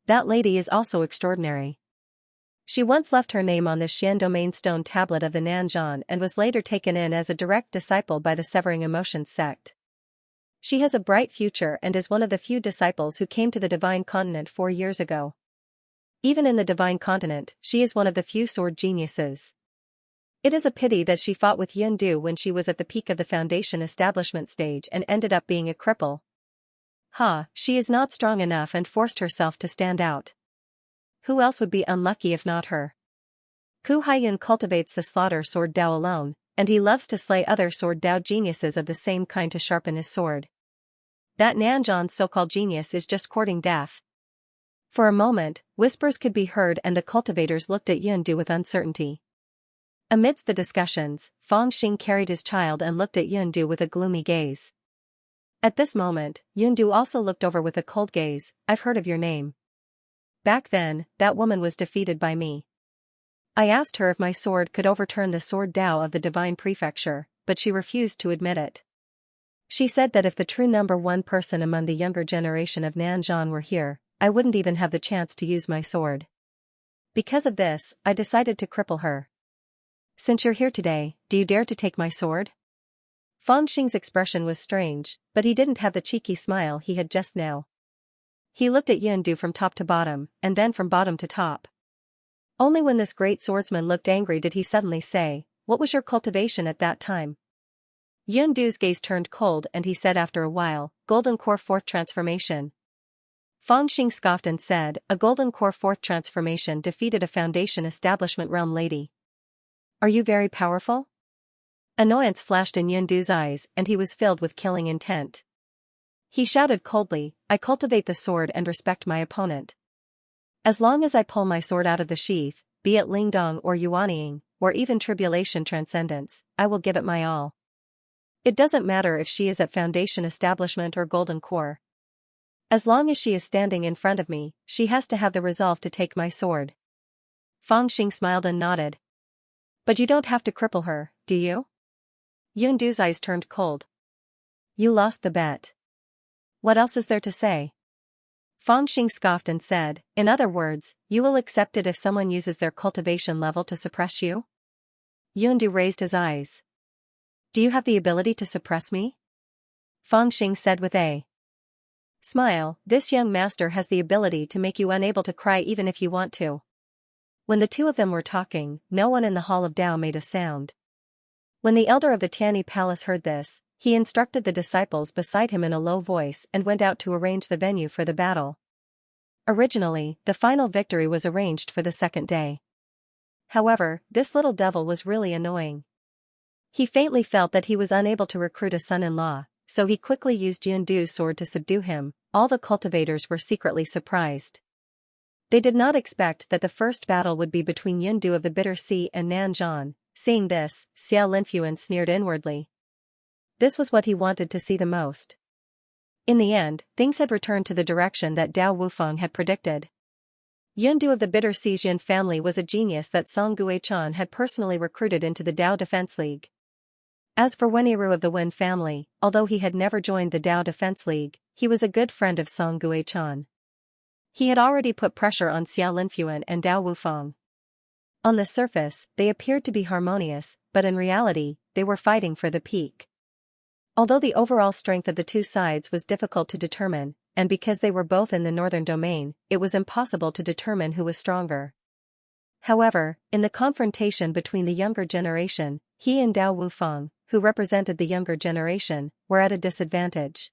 That lady is also extraordinary. She once left her name on the Xian domain stone tablet of the Nanzhan and was later taken in as a direct disciple by the Severing Emotions sect. She has a bright future and is one of the few disciples who came to the Divine Continent 4 years ago. Even in the Divine Continent, she is one of the few sword geniuses. It is a pity that she fought with Yundu when she was at the peak of the foundation establishment stage and ended up being a cripple. She is not strong enough and forced herself to stand out. Who else would be unlucky if not her? Ku Haiyun cultivates the slaughter sword Dao alone, and he loves to slay other sword Dao geniuses of the same kind to sharpen his sword. That Nanzhan's so-called genius is just courting death. For a moment, whispers could be heard and the cultivators looked at Yundu with uncertainty. Amidst the discussions, Feng Xing carried his child and looked at Yundu with a gloomy gaze. At this moment, Yundu also looked over with a cold gaze. I've heard of your name. Back then, that woman was defeated by me. I asked her if my sword could overturn the sword Dao of the Divine Prefecture, but she refused to admit it. She said that if the true number one person among the younger generation of Nanzhan were here, I wouldn't even have the chance to use my sword. Because of this, I decided to cripple her. Since you're here today, do you dare to take my sword? Fang Xing's expression was strange, but he didn't have the cheeky smile he had just now. He looked at Yundu from top to bottom, and then from bottom to top. Only when this great swordsman looked angry did he suddenly say, "What was your cultivation at that time?" Yundu's gaze turned cold and he said after a while, "Golden Core Fourth Transformation." Fang Xing scoffed and said, "A Golden Core Fourth Transformation defeated a Foundation Establishment Realm lady. Are you very powerful?" Annoyance flashed in Yundu's eyes and he was filled with killing intent. He shouted coldly, "I cultivate the sword and respect my opponent. As long as I pull my sword out of the sheath, be it Lingdong or Yuanying, or even Tribulation Transcendence, I will give it my all. It doesn't matter if she is at Foundation Establishment or Golden Core. As long as she is standing in front of me, she has to have the resolve to take my sword." Fang Xing smiled and nodded. "But you don't have to cripple her, do you?" Yundu's eyes turned cold. "You lost the bet. What else is there to say?" Fang Xing scoffed and said, "In other words, you will accept it if someone uses their cultivation level to suppress you?" Yundu raised his eyes. "Do you have the ability to suppress me?" Fang Xing said with a smile, "This young master has the ability to make you unable to cry even if you want to." When the two of them were talking, no one in the Hall of Dao made a sound. When the elder of the Tianyi Palace heard this, he instructed the disciples beside him in a low voice and went out to arrange the venue for the battle. Originally, the final victory was arranged for the second day. However, this little devil was really annoying. He faintly felt that he was unable to recruit a son-in-law, so he quickly used Yundu's sword to subdue him. All the cultivators were secretly surprised. They did not expect that the first battle would be between Yundu of the Bitter Sea and Nanzhan. Seeing this, Xiao Linfuan sneered inwardly. This was what he wanted to see the most. In the end, things had returned to the direction that Dao Wufeng had predicted. Yundu of the Bitter Sea Jin family was a genius that Song Guichan had personally recruited into the Dao Defense League. As for Weniru of the Wen family, although he had never joined the Dao Defense League, he was a good friend of Song Guichan. He had already put pressure on Xiao Linfuan and Dao Wufeng. On the surface, they appeared to be harmonious, but in reality, they were fighting for the peak. Although the overall strength of the two sides was difficult to determine, and because they were both in the northern domain, it was impossible to determine who was stronger. However, in the confrontation between the younger generation, he and Dao Wufeng, who represented the younger generation, were at a disadvantage.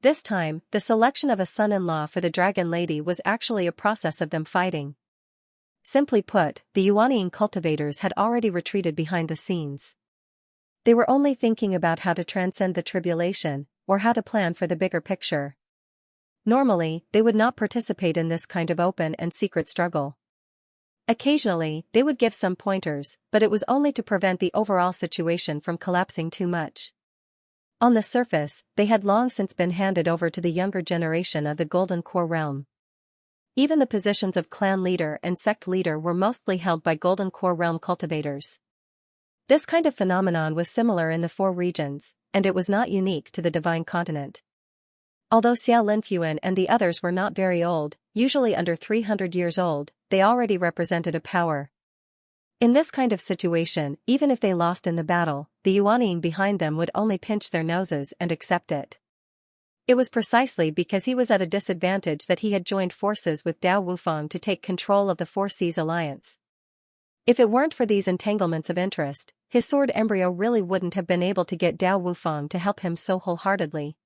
This time, the selection of a son-in-law for the Dragon Lady was actually a process of them fighting. Simply put, the Yuanying cultivators had already retreated behind the scenes. They were only thinking about how to transcend the tribulation, or how to plan for the bigger picture. Normally, they would not participate in this kind of open and secret struggle. Occasionally, they would give some pointers, but it was only to prevent the overall situation from collapsing too much. On the surface, they had long since been handed over to the younger generation of the Golden Core realm. Even the positions of clan leader and sect leader were mostly held by Golden Core realm cultivators. This kind of phenomenon was similar in the four regions, and it was not unique to the Divine Continent. Although Xiao Linfuan and the others were not very old, usually under 300 years old, they already represented a power. In this kind of situation, even if they lost in the battle, the Yuanying behind them would only pinch their noses and accept it. It was precisely because he was at a disadvantage that he had joined forces with Dao Wufeng to take control of the Four Seas Alliance. If it weren't for these entanglements of interest, his sword embryo really wouldn't have been able to get Dao Wufeng to help him so wholeheartedly.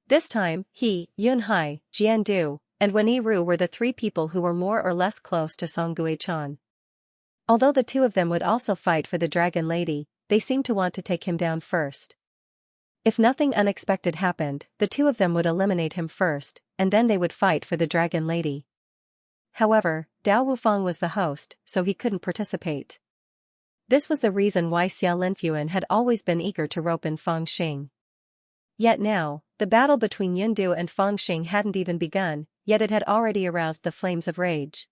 This time, he, Yunhai, Jiandu, and Wen Yiru were the three people who were more or less close to Song Guichan. Although the two of them would also fight for the Dragon Lady, they seemed to want to take him down first. If nothing unexpected happened, the two of them would eliminate him first, and then they would fight for the Dragon Lady. However, Dao Wufeng was the host, so he couldn't participate. This was the reason why Xiao Linfuan had always been eager to rope in Fang Xing. Yet now, the battle between Yundu and Fang Xing hadn't even begun, yet it had already aroused the flames of rage.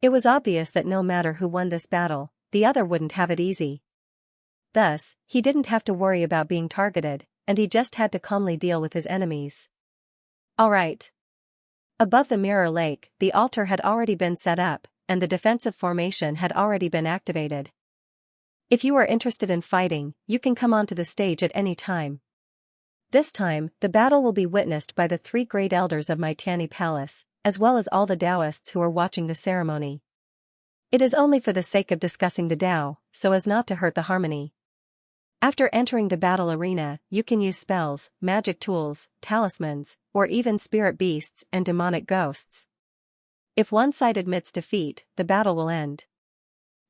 It was obvious that no matter who won this battle, the other wouldn't have it easy. Thus, he didn't have to worry about being targeted, and he just had to calmly deal with his enemies. Alright. Above the mirror lake, the altar had already been set up, and the defensive formation had already been activated. If you are interested in fighting, you can come onto the stage at any time. This time, the battle will be witnessed by the 3 great elders of my Tianyi Palace, as well as all the Taoists who are watching the ceremony. It is only for the sake of discussing the Tao, so as not to hurt the harmony. After entering the battle arena, you can use spells, magic tools, talismans, or even spirit beasts and demonic ghosts. If one side admits defeat, the battle will end.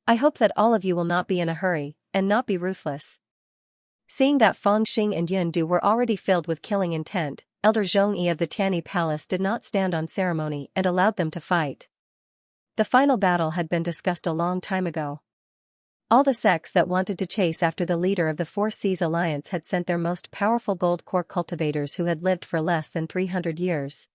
I hope that all of you will not be in a hurry, and not be ruthless. Seeing that Fang Xing and Yun Du were already filled with killing intent, Elder Zhongyi of the Tianyi Palace did not stand on ceremony and allowed them to fight. The final battle had been discussed a long time ago. All the sects that wanted to chase after the leader of the Four Seas Alliance had sent their most powerful gold core cultivators who had lived for less than 300 years.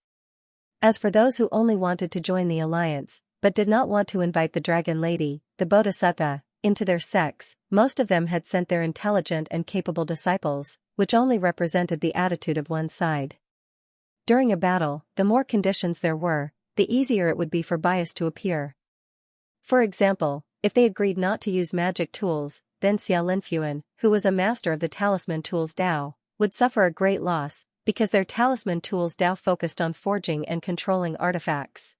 As for those who only wanted to join the alliance, but did not want to invite the Dragon Lady, the Bodhisattva, into their sects, most of them had sent their intelligent and capable disciples, which only represented the attitude of one side. During a battle, the more conditions there were, the easier it would be for bias to appear. For example, if they agreed not to use magic tools, then Xia Linfuan, who was a master of the talisman tools Dao, would suffer a great loss, because their talisman tools Dao focused on forging and controlling artifacts.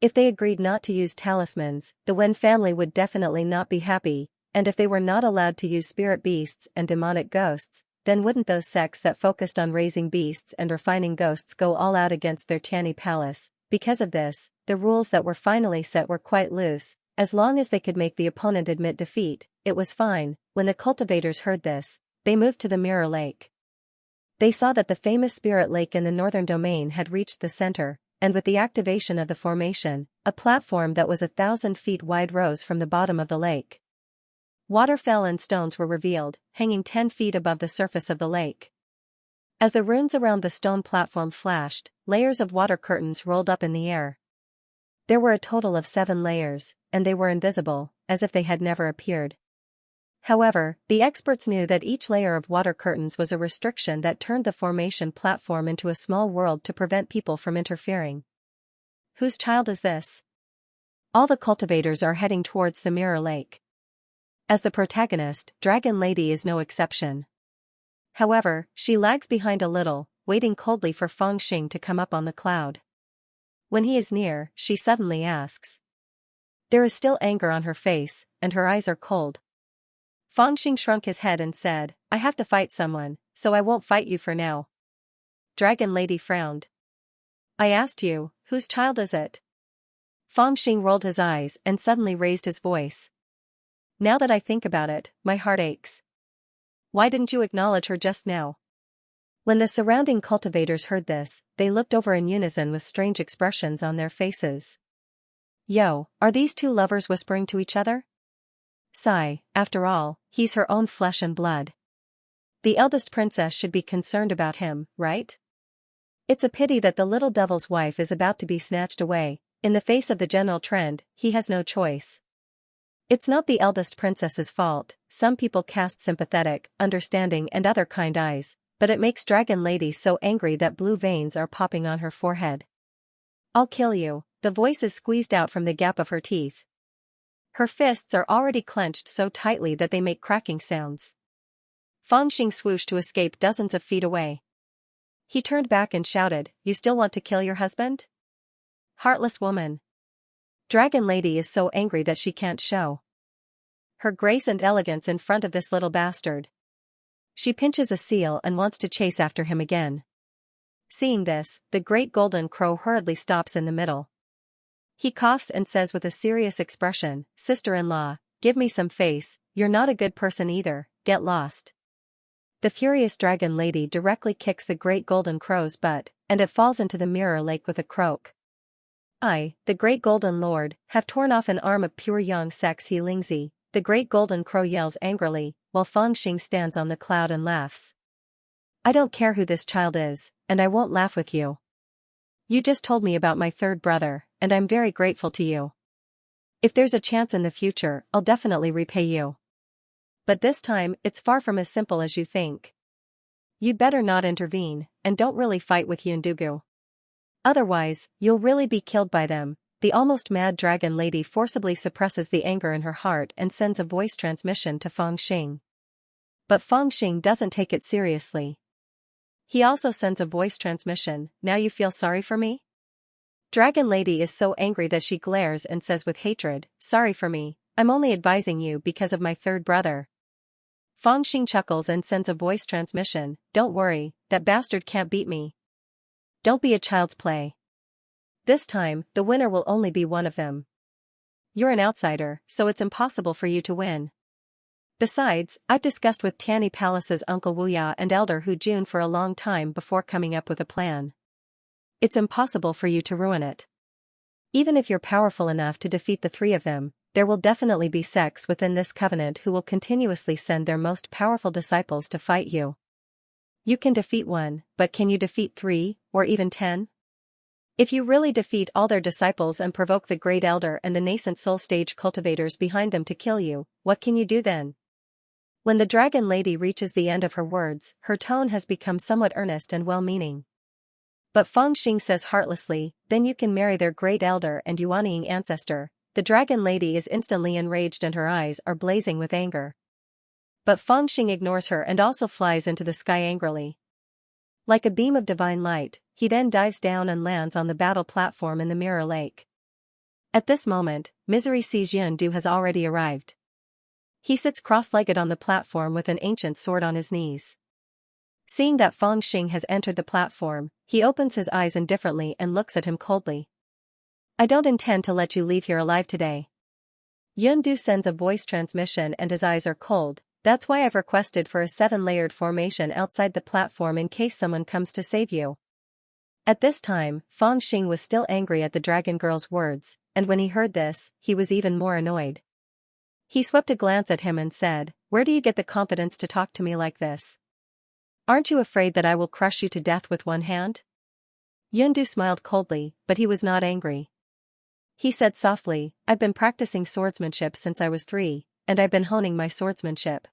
If they agreed not to use talismans, the Wen family would definitely not be happy, and if they were not allowed to use spirit beasts and demonic ghosts, then wouldn't those sects that focused on raising beasts and refining ghosts go all out against their Tianyi Palace? Because of this, the rules that were finally set were quite loose. As long as they could make the opponent admit defeat, it was fine. When the cultivators heard this, they moved to the Mirror Lake. They saw that the famous Spirit Lake in the northern domain had reached the center, and with the activation of the formation, a platform that was 1,000 feet wide rose from the bottom of the lake. Water fell and stones were revealed, hanging 10 feet above the surface of the lake. As the runes around the stone platform flashed, layers of water curtains rolled up in the air. There were a total of 7 layers, and they were invisible, as if they had never appeared. However, the experts knew that each layer of water curtains was a restriction that turned the formation platform into a small world to prevent people from interfering. Whose child is this? All the cultivators are heading towards the Mirror Lake. As the protagonist, Dragon Lady is no exception. However, she lags behind a little, waiting coldly for Fang Xing to come up on the cloud. When he is near, she suddenly asks. There is still anger on her face, and her eyes are cold. Fang Xing shrunk his head and said, I have to fight someone, so I won't fight you for now. Dragon Lady frowned. I asked you, whose child is it? Fang Xing rolled his eyes and suddenly raised his voice. Now that I think about it, my heart aches. Why didn't you acknowledge her just now? When the surrounding cultivators heard this, they looked over in unison with strange expressions on their faces. Yo, are these two lovers whispering to each other? Sigh, after all, he's her own flesh and blood. The eldest princess should be concerned about him, right? It's a pity that the little devil's wife is about to be snatched away. In the face of the general trend, he has no choice. It's not the eldest princess's fault. Some people cast sympathetic, understanding and other kind eyes, but it makes Dragon Lady so angry that blue veins are popping on her forehead. I'll kill you. The voice is squeezed out from the gap of her teeth. Her fists are already clenched so tightly that they make cracking sounds. Fang Xing swooshed to escape dozens of feet away. He turned back and shouted, You still want to kill your husband? Heartless woman. Dragon Lady is so angry that she can't show her grace and elegance in front of this little bastard. She pinches a seal and wants to chase after him again. Seeing this, the great golden crow hurriedly stops in the middle. He coughs and says with a serious expression, Sister-in-law, give me some face, you're not a good person either, get lost. The furious Dragon Lady directly kicks the great golden crow's butt, and it falls into the Mirror Lake with a croak. I, the great golden lord, have torn off an arm of pure Yang Sexi Lingzi, the great golden crow yells angrily, while Fang Xing stands on the cloud and laughs. I don't care who this child is, and I won't laugh with you. You just told me about my third brother, and I'm very grateful to you. If there's a chance in the future, I'll definitely repay you. But this time, it's far from as simple as you think. You'd better not intervene, and don't really fight with Yundugu. Otherwise, you'll really be killed by them. The almost mad dragon lady forcibly suppresses the anger in her heart and sends a voice transmission to Fangxing. But Fangxing doesn't take it seriously. He also sends a voice transmission, "Now you feel sorry for me?" Dragon lady is so angry that she glares and says with hatred, "Sorry for me, I'm only advising you because of my third brother." Fangxing chuckles and sends a voice transmission, "Don't worry, that bastard can't beat me. Don't be a child's play. This time, the winner will only be one of them. You're an outsider, so it's impossible for you to win. Besides, I've discussed with Tanny Palace's Uncle Wuya and Elder Hu Jun for a long time before coming up with a plan. It's impossible for you to ruin it. Even if you're powerful enough to defeat the three of them, there will definitely be sects within this covenant who will continuously send their most powerful disciples to fight you. You can defeat one, but can you defeat 3, or even 10? If you really defeat all their disciples and provoke the Great Elder and the nascent soul stage cultivators behind them to kill you, what can you do then?" When the dragon lady reaches the end of her words, her tone has become somewhat earnest and well-meaning. But Fangxing says heartlessly, "Then you can marry their Great Elder and Yuanying ancestor." The dragon lady is instantly enraged and her eyes are blazing with anger. But Fangxing ignores her and also flies into the sky angrily. Like a beam of divine light, he then dives down and lands on the battle platform in the Mirror Lake. At this moment, Misery sees Yundu has already arrived. He sits cross-legged on the platform with an ancient sword on his knees. Seeing that Fangxing has entered the platform, he opens his eyes indifferently and looks at him coldly. "I don't intend to let you leave here alive today." Yundu sends a voice transmission and his eyes are cold. "That's why I've requested for a 7-layered formation outside the platform in case someone comes to save you." At this time, Fangxing was still angry at the dragon girl's words, and when he heard this, he was even more annoyed. He swept a glance at him and said, "Where do you get the confidence to talk to me like this? Aren't you afraid that I will crush you to death with one hand?" Yundu smiled coldly, but he was not angry. He said softly, "I've been practicing swordsmanship since I was 3, and I've been honing my swordsmanship.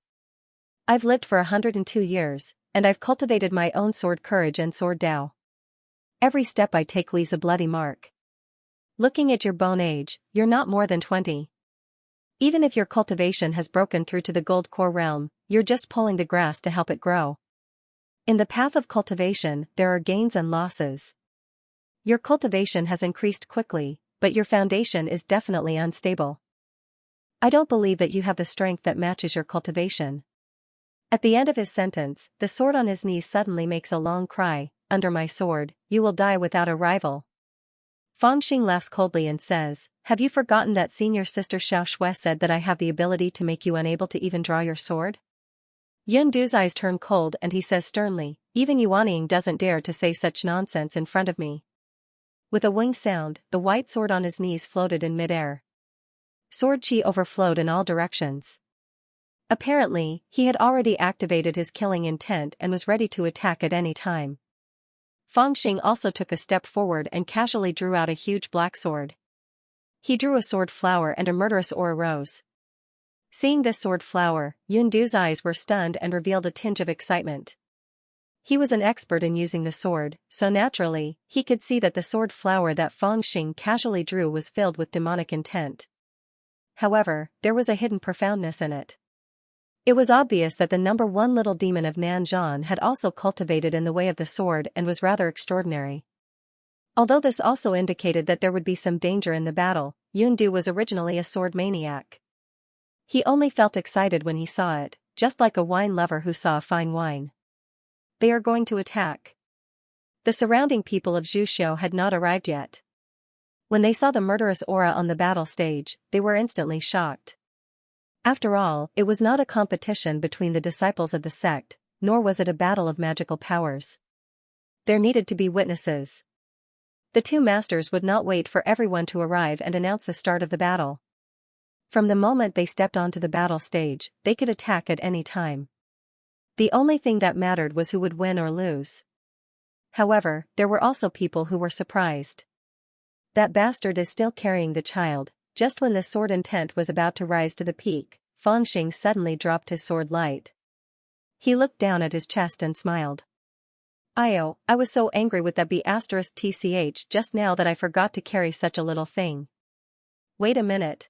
I've lived for 102 years, and I've cultivated my own sword courage and sword Dao. Every step I take leaves a bloody mark. Looking at your bone age, you're not more than 20. Even if your cultivation has broken through to the gold core realm, you're just pulling the grass to help it grow. In the path of cultivation, there are gains and losses. Your cultivation has increased quickly, but your foundation is definitely unstable. I don't believe that you have the strength that matches your cultivation." At the end of his sentence, the sword on his knees suddenly makes a long cry, "Under my sword, you will die without a rival." Fangxing laughs coldly and says, "Have you forgotten that senior sister Xiaoxue said that I have the ability to make you unable to even draw your sword?" Yundu's eyes turn cold and he says sternly, "Even Yuanying doesn't dare to say such nonsense in front of me." With a wing sound, the white sword on his knees floated in midair. Sword chi overflowed in all directions. Apparently, he had already activated his killing intent and was ready to attack at any time. Fangxing also took a step forward and casually drew out a huge black sword. He drew a sword flower and a murderous aura rose. Seeing this sword flower, Yundu's eyes were stunned and revealed a tinge of excitement. He was an expert in using the sword, so naturally, he could see that the sword flower that Fangxing casually drew was filled with demonic intent. However, there was a hidden profoundness in it. It was obvious that the number 1 little demon of Nanzhan had also cultivated in the way of the sword and was rather extraordinary. Although this also indicated that there would be some danger in the battle, Yundu was originally a sword maniac. He only felt excited when he saw it, just like a wine lover who saw a fine wine. They are going to attack. The surrounding people of Zhuxiu had not arrived yet. When they saw the murderous aura on the battle stage, they were instantly shocked. After all, it was not a competition between the disciples of the sect, nor was it a battle of magical powers. There needed to be witnesses. The two masters would not wait for everyone to arrive and announce the start of the battle. From the moment they stepped onto the battle stage, they could attack at any time. The only thing that mattered was who would win or lose. However, there were also people who were surprised. "That bastard is still carrying the child. just when the sword intent was about to rise to the peak, Fangxing suddenly dropped his sword light. He looked down at his chest and smiled. I was so angry with that B*TCH just now that I forgot to carry such a little thing. Wait a minute.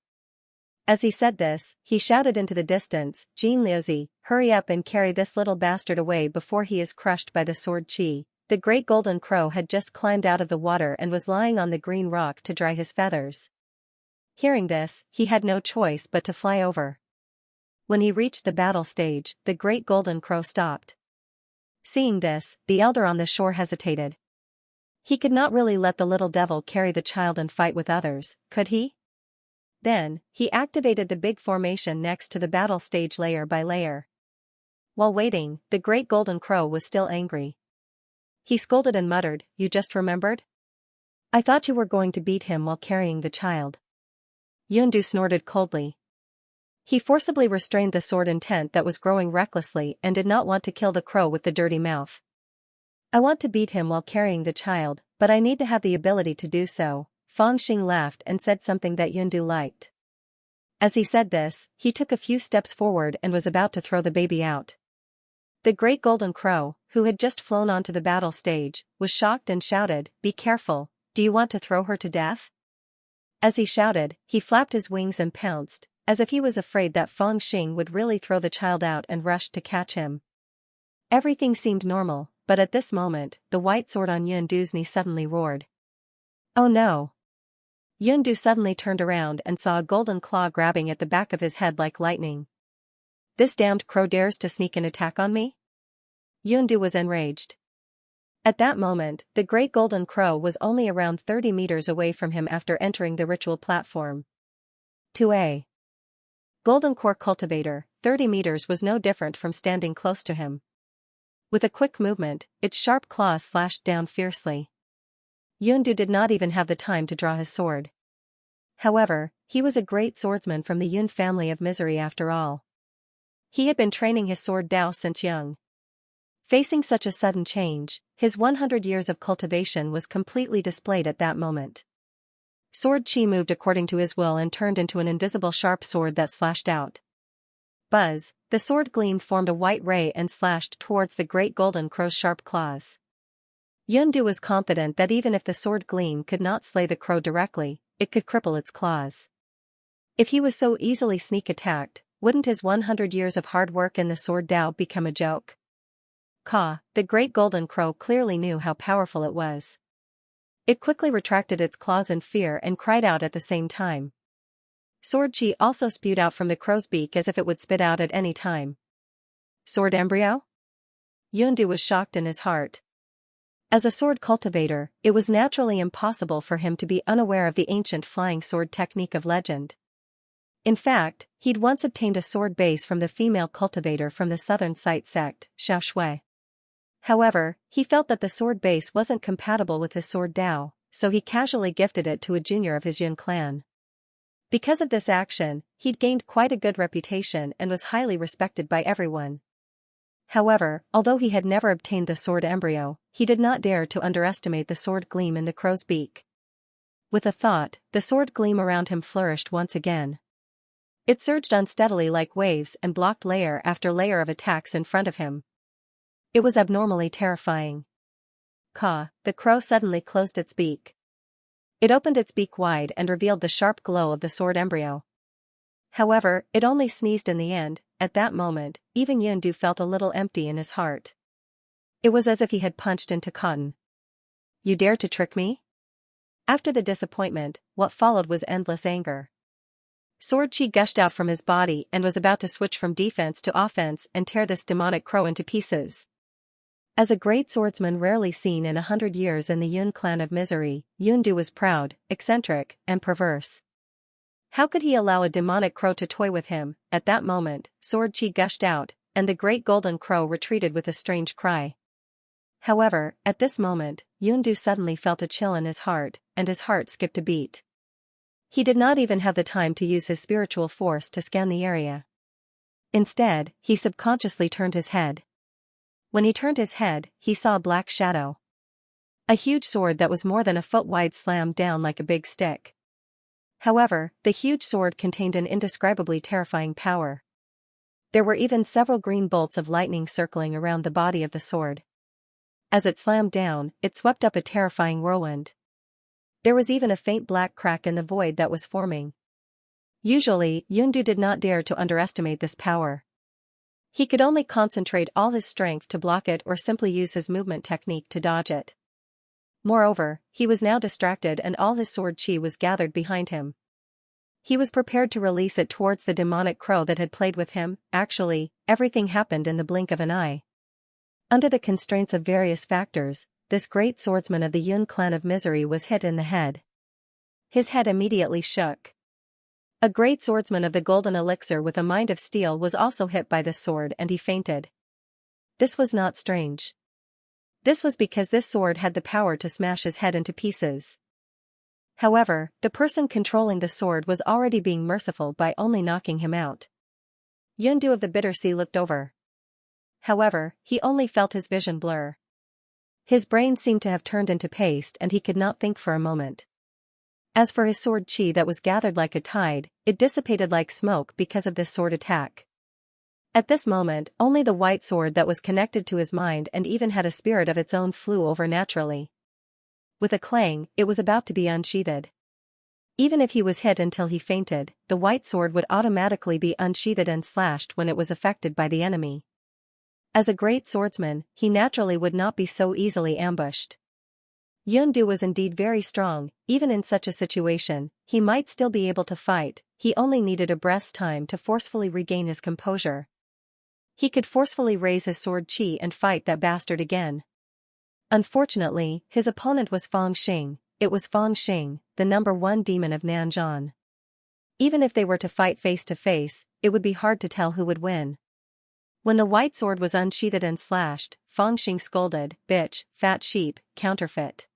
As he said this, he shouted into the distance, Jin Liuzi, hurry up and carry this little bastard away before he is crushed by the sword qi. The great golden crow had just climbed out of the water and was lying on the green rock to dry his feathers. Hearing this, he had no choice but to fly over. When he reached the battle stage, the great golden crow stopped. Seeing this, the elder on the shore hesitated. He could not really let the little devil carry the child and fight with others, could he? Then, he activated the big formation next to the battle stage layer by layer. While waiting, the great golden crow was still angry. He scolded and muttered, "You just remembered? I thought you were going to beat him while carrying the child." Yundu snorted coldly. He forcibly restrained the sword intent that was growing recklessly and did not want to kill the crow with the dirty mouth. "I want to beat him while carrying the child, but I need to have the ability to do so." Fangxing laughed and said something that Yundu liked. As he said this, he took a few steps forward and was about to throw the baby out. The great golden crow, who had just flown onto the battle stage, was shocked and shouted, "Be careful, do you want to throw her to death?" As he shouted, he flapped his wings and pounced, as if he was afraid that Fangxing would really throw the child out and rushed to catch him. Everything seemed normal, but at this moment, the white sword on Yundu's knee suddenly roared. Oh no! Yundu suddenly turned around and saw a golden claw grabbing at the back of his head like lightning. "This damned crow dares to sneak an attack on me?" Yundu was enraged. At that moment, the great golden crow was only around 30 meters away from him after entering the ritual platform. 2A. Golden Core Cultivator, 30 meters was no different from standing close to him. With a quick movement, its sharp claws slashed down fiercely. Yundu did not even have the time to draw his sword. However, he was a great swordsman from the Yun family of misery after all. He had been training his sword Dao since young. Facing such a sudden change, his 100 years of cultivation was completely displayed at that moment. Sword Qi moved according to his will and turned into an invisible sharp sword that slashed out. Buzz, the sword gleam formed a white ray and slashed towards the great golden crow's sharp claws. Yundu was confident that even if the sword gleam could not slay the crow directly, it could cripple its claws. If he was so easily sneak attacked, wouldn't his 100 years of hard work in the sword Dao become a joke? Ka, the great golden crow clearly knew how powerful it was. It quickly retracted its claws in fear and cried out at the same time. Sword Qi also spewed out from the crow's beak as if it would spit out at any time. Sword embryo? Yundu was shocked in his heart. As a sword cultivator, it was naturally impossible for him to be unaware of the ancient flying sword technique of legend. In fact, he'd once obtained a sword base from the female cultivator from the southern site sect, Xiaoshui. However, he felt that the sword base wasn't compatible with his sword Dao, so he casually gifted it to a junior of his Yun clan. Because of this action, he'd gained quite a good reputation and was highly respected by everyone. However, although he had never obtained the sword embryo, he did not dare to underestimate the sword gleam in the crow's beak. With a thought, the sword gleam around him flourished once again. It surged unsteadily like waves and blocked layer after layer of attacks in front of him. It was abnormally terrifying. Ka, the crow suddenly closed its beak. It opened its beak wide and revealed the sharp glow of the sword embryo. However, it only sneezed in the end. At that moment, even Yundu felt a little empty in his heart. It was as if he had punched into cotton. "You dare to trick me?" After the disappointment, what followed was endless anger. Sword Qi gushed out from his body and was about to switch from defense to offense and tear this demonic crow into pieces. As a great swordsman rarely seen in 100 years in the Yun clan of misery, Yundu was proud, eccentric, and perverse. How could he allow a demonic crow to toy with him? At that moment, Sword Qi gushed out, and the great golden crow retreated with a strange cry. However, at this moment, Yundu suddenly felt a chill in his heart, and his heart skipped a beat. He did not even have the time to use his spiritual force to scan the area. Instead, he subconsciously turned his head. When he turned his head, he saw a black shadow. A huge sword that was more than a foot wide slammed down like a big stick. However, the huge sword contained an indescribably terrifying power. There were even several green bolts of lightning circling around the body of the sword. As it slammed down, it swept up a terrifying whirlwind. There was even a faint black crack in the void that was forming. Usually, Yundu did not dare to underestimate this power. He could only concentrate all his strength to block it or simply use his movement technique to dodge it. Moreover, he was now distracted and all his sword chi was gathered behind him. He was prepared to release it towards the demonic crow that had played with him. Actually, everything happened in the blink of an eye. Under the constraints of various factors, this great swordsman of the Yun clan of misery was hit in the head. His head immediately shook. A great swordsman of the golden elixir with a mind of steel was also hit by this sword and he fainted. This was not strange. This was because this sword had the power to smash his head into pieces. However, the person controlling the sword was already being merciful by only knocking him out. Yundu of the Bitter Sea looked over. However, he only felt his vision blur. His brain seemed to have turned into paste and he could not think for a moment. As for his sword chi that was gathered like a tide, it dissipated like smoke because of this sword attack. At this moment, only the white sword that was connected to his mind and even had a spirit of its own flew over naturally. With a clang, it was about to be unsheathed. Even if he was hit until he fainted, the white sword would automatically be unsheathed and slashed when it was affected by the enemy. As a great swordsman, he naturally would not be so easily ambushed. Yundu was indeed very strong. Even in such a situation, he might still be able to fight. He only needed a breath's time to forcefully regain his composure. He could forcefully raise his sword chi and fight that bastard again. Unfortunately, his opponent was Fang Xing. It was Fang Xing, the number one demon of Nanzhan. Even if they were to fight face to face, it would be hard to tell who would win. When the white sword was unsheathed and slashed, Fang Xing scolded, "Bitch, fat sheep, counterfeit."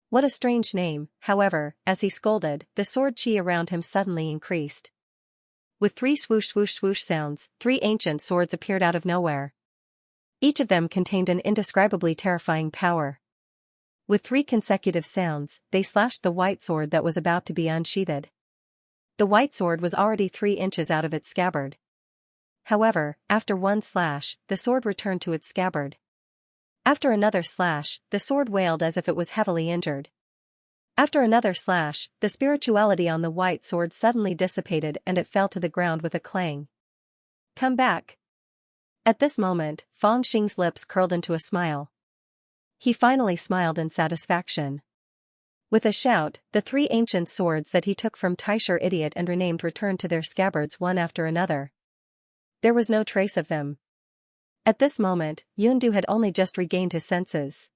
What a strange name. However, as he scolded, the sword chi around him suddenly increased. With 3 swoosh swoosh swoosh sounds, 3 ancient swords appeared out of nowhere. Each of them contained an indescribably terrifying power. With 3 consecutive sounds, they slashed the white sword that was about to be unsheathed. The white sword was already 3 inches out of its scabbard. However, after one slash, the sword returned to its scabbard. After another slash, the sword wailed as if it was heavily injured. After another slash, the spirituality on the white sword suddenly dissipated and it fell to the ground with a clang. "Come back." At this moment, Fang Xing's lips curled into a smile. He finally smiled in satisfaction. With a shout, the 3 ancient swords that he took from Taisher Idiot and renamed returned to their scabbards one after another. There was no trace of them. At this moment, Yundu had only just regained his senses.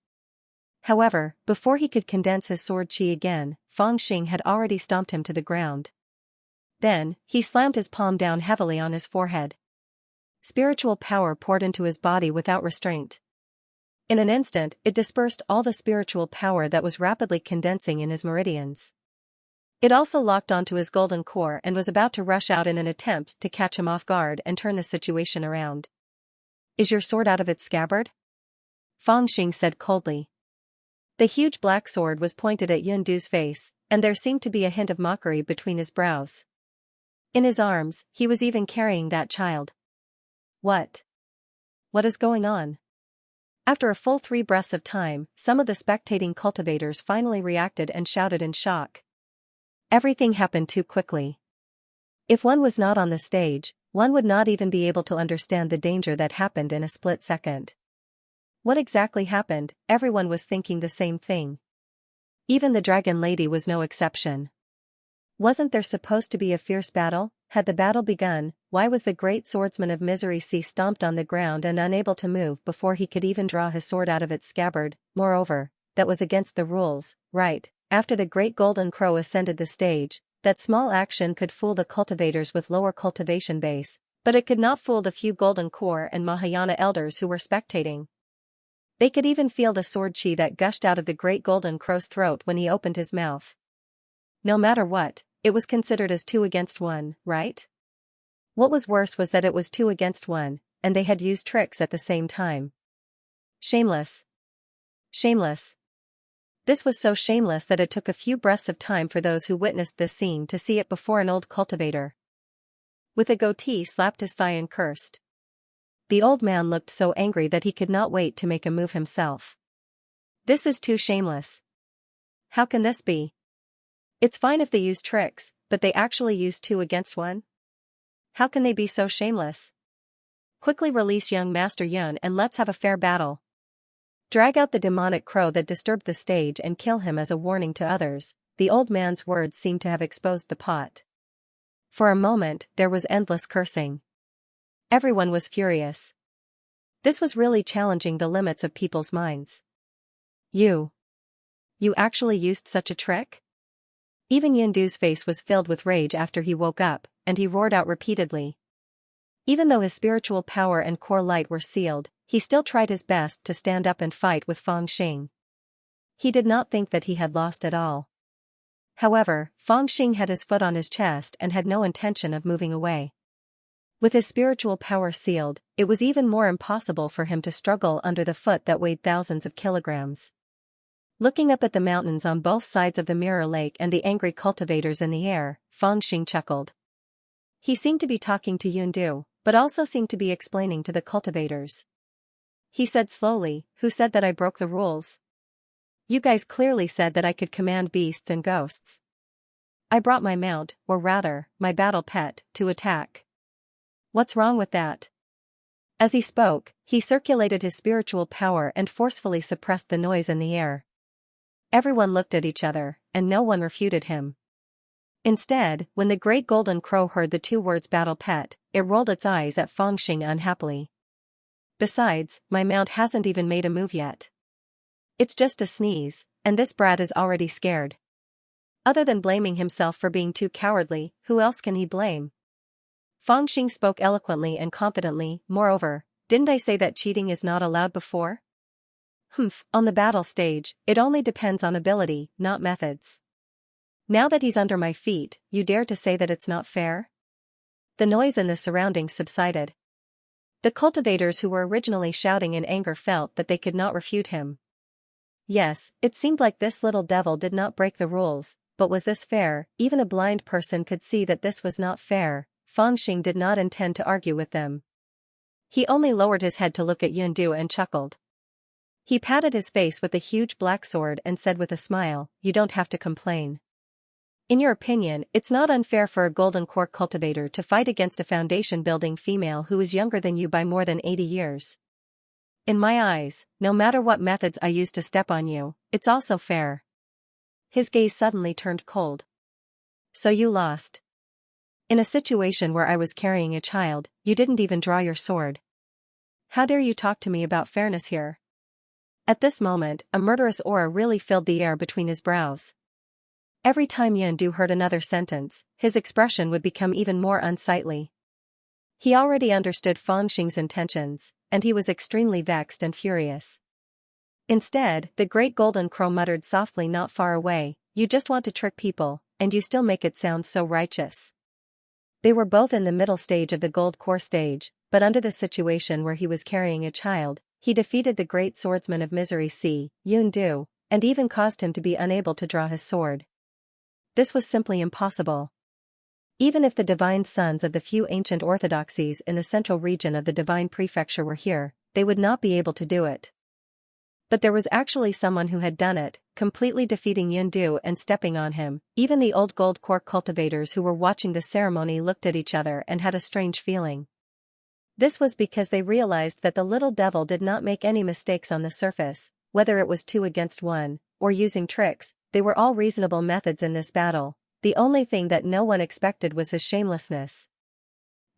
However, before he could condense his sword chi again, Fang Xing had already stomped him to the ground. Then, he slammed his palm down heavily on his forehead. Spiritual power poured into his body without restraint. In an instant, it dispersed all the spiritual power that was rapidly condensing in his meridians. It also locked onto his golden core and was about to rush out in an attempt to catch him off guard and turn the situation around. "Is your sword out of its scabbard?" Fang Xing said coldly. The huge black sword was pointed at Yundu's face, and there seemed to be a hint of mockery between his brows. In his arms, he was even carrying that child. What? What is going on? After a full 3 breaths of time, some of the spectating cultivators finally reacted and shouted in shock. Everything happened too quickly. If one was not on the stage, one would not even be able to understand the danger that happened in a split second. What exactly happened? Everyone was thinking the same thing. Even the dragon lady was no exception. Wasn't there supposed to be a fierce battle? Had the battle begun? Why was the great swordsman of misery stomped on the ground and unable to move before he could even draw his sword out of its scabbard? Moreover, that was against the rules, right? After the great golden crow ascended the stage, that small action could fool the cultivators with lower cultivation base, but it could not fool the few golden core and Mahayana elders who were spectating. They could even feel the sword chi that gushed out of the great golden crow's throat when he opened his mouth. No matter what, it was considered as 2 against 1, right? What was worse was that it was 2 against 1, and they had used tricks at the same time. Shameless. Shameless. This was so shameless that it took a few breaths of time for those who witnessed this scene to see it before an old cultivator with a goatee slapped his thigh and cursed. The old man looked so angry that he could not wait to make a move himself. This is too shameless. How can this be? It's fine if they use tricks, but they actually use 2 against 1? How can they be so shameless? Quickly release young Master Yun and let's have a fair battle. Drag out the demonic crow that disturbed the stage and kill him as a warning to others. The old man's words seemed to have exposed the pot. For a moment, there was endless cursing. Everyone was furious. This was really challenging the limits of people's minds. You actually used such a trick? Even Yundu's face was filled with rage after he woke up, and he roared out repeatedly. Even though his spiritual power and core light were sealed, he still tried his best to stand up and fight with Fangxing. He did not think that he had lost at all. However, Fangxing had his foot on his chest and had no intention of moving away. With his spiritual power sealed, it was even more impossible for him to struggle under the foot that weighed thousands of kilograms. Looking up at the mountains on both sides of the mirror lake and the angry cultivators in the air, Fangxing chuckled. He seemed to be talking to Yundu, but also seemed to be explaining to the cultivators. He said slowly, "Who said that I broke the rules? You guys clearly said that I could command beasts and ghosts. I brought my mount, or rather, my battle pet, to attack. What's wrong with that?" As he spoke, he circulated his spiritual power and forcefully suppressed the noise in the air. Everyone looked at each other, and no one refuted him. Instead, when the great golden crow heard the 2 words battle pet, it rolled its eyes at Fangxing unhappily. Besides, my mount hasn't even made a move yet. It's just a sneeze, and this brat is already scared. Other than blaming himself for being too cowardly, who else can he blame? Fangxing spoke eloquently and confidently. Moreover, didn't I say that cheating is not allowed before? On the battle stage, it only depends on ability, not methods. Now that he's under my feet, you dare to say that it's not fair? The noise in the surroundings subsided. The cultivators who were originally shouting in anger felt that they could not refute him. Yes, it seemed like this little devil did not break the rules, but was this fair? Even a blind person could see that this was not fair. Fangxing did not intend to argue with them. He only lowered his head to look at Yundu and chuckled. He patted his face with a huge black sword and said with a smile, "You don't have to complain. In your opinion, it's not unfair for a golden core cultivator to fight against a foundation-building female who is younger than you by more than 80 years. In my eyes, no matter what methods I use to step on you, it's also fair." His gaze suddenly turned cold. "So you lost. In a situation where I was carrying a child, you didn't even draw your sword. How dare you talk to me about fairness here?" At this moment, a murderous aura really filled the air between his brows. Every time Yundu heard another sentence, his expression would become even more unsightly. He already understood Fangxing's intentions, and he was extremely vexed and furious. Instead, the great golden crow muttered softly not far away, "You just want to trick people, and you still make it sound so righteous." They were both in the middle stage of the gold core stage, but under the situation where he was carrying a child, he defeated the great swordsman of misery Yundu, and even caused him to be unable to draw his sword. This was simply impossible. Even if the divine sons of the few ancient orthodoxies in the central region of the divine prefecture were here, they would not be able to do it. But there was actually someone who had done it, completely defeating Yundu and stepping on him. Even the old gold core cultivators who were watching the ceremony looked at each other and had a strange feeling. This was because they realized that the little devil did not make any mistakes on the surface, whether it was 2 against 1, or using tricks, they were all reasonable methods in this battle. The only thing that no one expected was his shamelessness.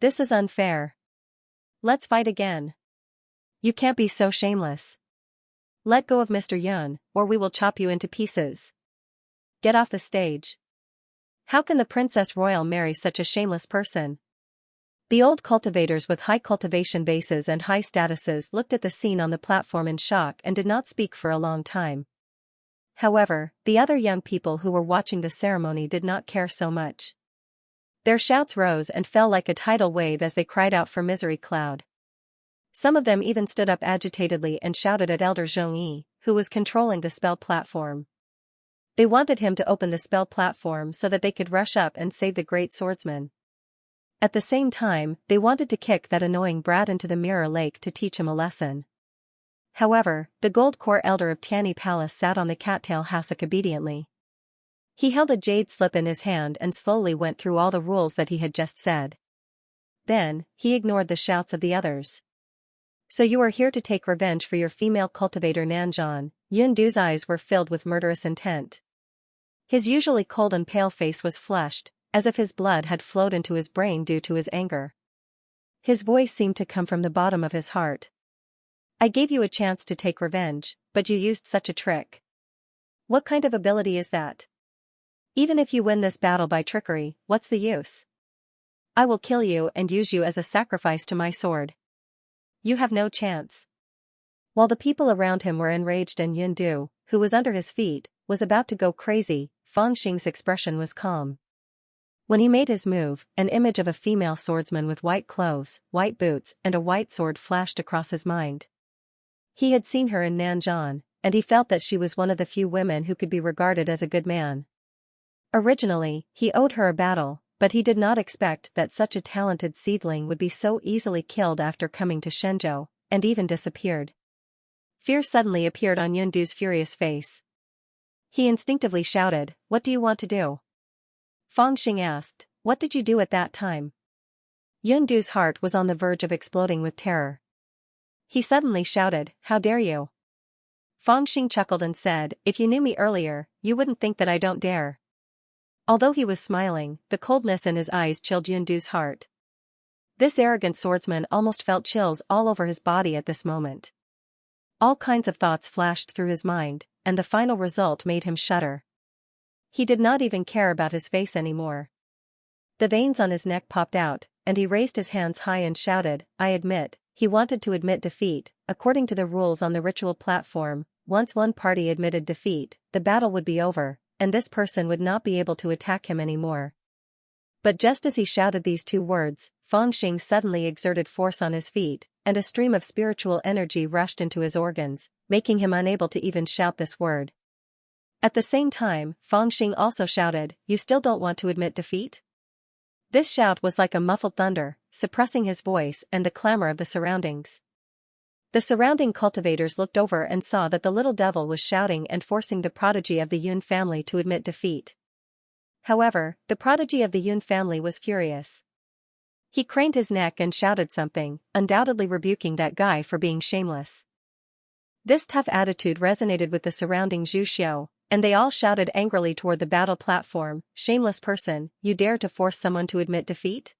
"This is unfair. Let's fight again. You can't be so shameless. Let go of Mr. Yun, or we will chop you into pieces. Get off the stage. How can the Princess Royal marry such a shameless person?" The old cultivators with high cultivation bases and high statuses looked at the scene on the platform in shock and did not speak for a long time. However, the other young people who were watching the ceremony did not care so much. Their shouts rose and fell like a tidal wave as they cried out for Misery Cloud. Some of them even stood up agitatedly and shouted at Elder Zhongyi, who was controlling the spell platform. They wanted him to open the spell platform so that they could rush up and save the great swordsman. At the same time, they wanted to kick that annoying brat into the mirror lake to teach him a lesson. However, the gold core elder of Tianyi Palace sat on the cattail hassock obediently. He held a jade slip in his hand and slowly went through all the rules that he had just said. Then, he ignored the shouts of the others. So you are here to take revenge for your female cultivator Nanzhan. Yundu's eyes were filled with murderous intent. His usually cold and pale face was flushed, as if his blood had flowed into his brain due to his anger. His voice seemed to come from the bottom of his heart. I gave you a chance to take revenge, but you used such a trick. What kind of ability is that? Even if you win this battle by trickery, what's the use? I will kill you and use you as a sacrifice to my sword. You have no chance. While the people around him were enraged and Yundu, who was under his feet, was about to go crazy, Fangxing's expression was calm. When he made his move, an image of a female swordsman with white clothes, white boots and a white sword flashed across his mind. He had seen her in Nanzhan, and he felt that she was one of the few women who could be regarded as a good man. Originally, he owed her a battle, but he did not expect that such a talented seedling would be so easily killed after coming to Shenzhou, and even disappeared. Fear suddenly appeared on Yundu's furious face. He instinctively shouted, "What do you want to do?" Fangxing asked, "What did you do at that time?" Yundu's heart was on the verge of exploding with terror. He suddenly shouted, "How dare you?" Fangxing chuckled and said, "If you knew me earlier, you wouldn't think that I don't dare." Although he was smiling, the coldness in his eyes chilled Yundu's heart. This arrogant swordsman almost felt chills all over his body at this moment. All kinds of thoughts flashed through his mind, and the final result made him shudder. He did not even care about his face anymore. The veins on his neck popped out, and he raised his hands high and shouted, "I admit." He wanted to admit defeat. According to the rules on the ritual platform, once one party admitted defeat, the battle would be over, and this person would not be able to attack him anymore. But just as he shouted these two words, Fangxing suddenly exerted force on his feet, and a stream of spiritual energy rushed into his organs, making him unable to even shout this word. At the same time, Fangxing also shouted, "You still don't want to admit defeat?" This shout was like a muffled thunder, suppressing his voice and the clamor of the surroundings. The surrounding cultivators looked over and saw that the little devil was shouting and forcing the prodigy of the Yun family to admit defeat. However, the prodigy of the Yun family was furious. He craned his neck and shouted something, undoubtedly rebuking that guy for being shameless. This tough attitude resonated with the surrounding Zhuxiu, and they all shouted angrily toward the battle platform, "Shameless person, you dare to force someone to admit defeat?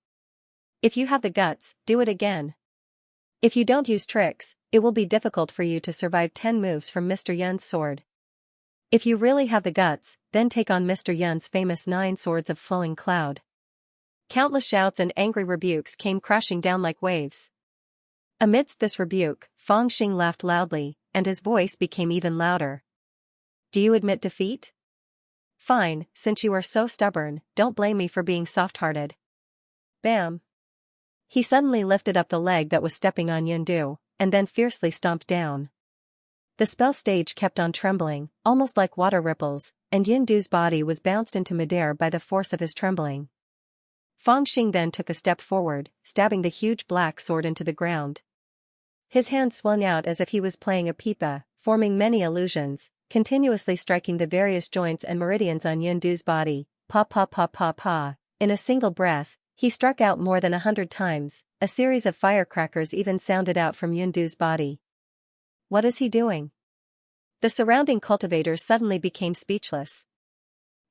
If you have the guts, do it again. If you don't use tricks, it will be difficult for you to survive 10 moves from Mr. Yun's sword. If you really have the guts, then take on Mr. Yun's famous 9 swords of flowing cloud." Countless shouts and angry rebukes came crashing down like waves. Amidst this rebuke, Fangxing laughed loudly, and his voice became even louder. "Do you admit defeat? Fine, since you are so stubborn, don't blame me for being soft-hearted." Bam! He suddenly lifted up the leg that was stepping on Yundu, and then fiercely stomped down. The spell stage kept on trembling, almost like water ripples, and Yundu's body was bounced into midair by the force of his trembling. Fangxing then took a step forward, stabbing the huge black sword into the ground. His hand swung out as if he was playing a pipa, forming many illusions, continuously striking the various joints and meridians on Yundu's body, pa pa pa pa pa. In a single breath, he struck out more than 100 times, a series of firecrackers even sounded out from Yundu's body. What is he doing? The surrounding cultivators suddenly became speechless.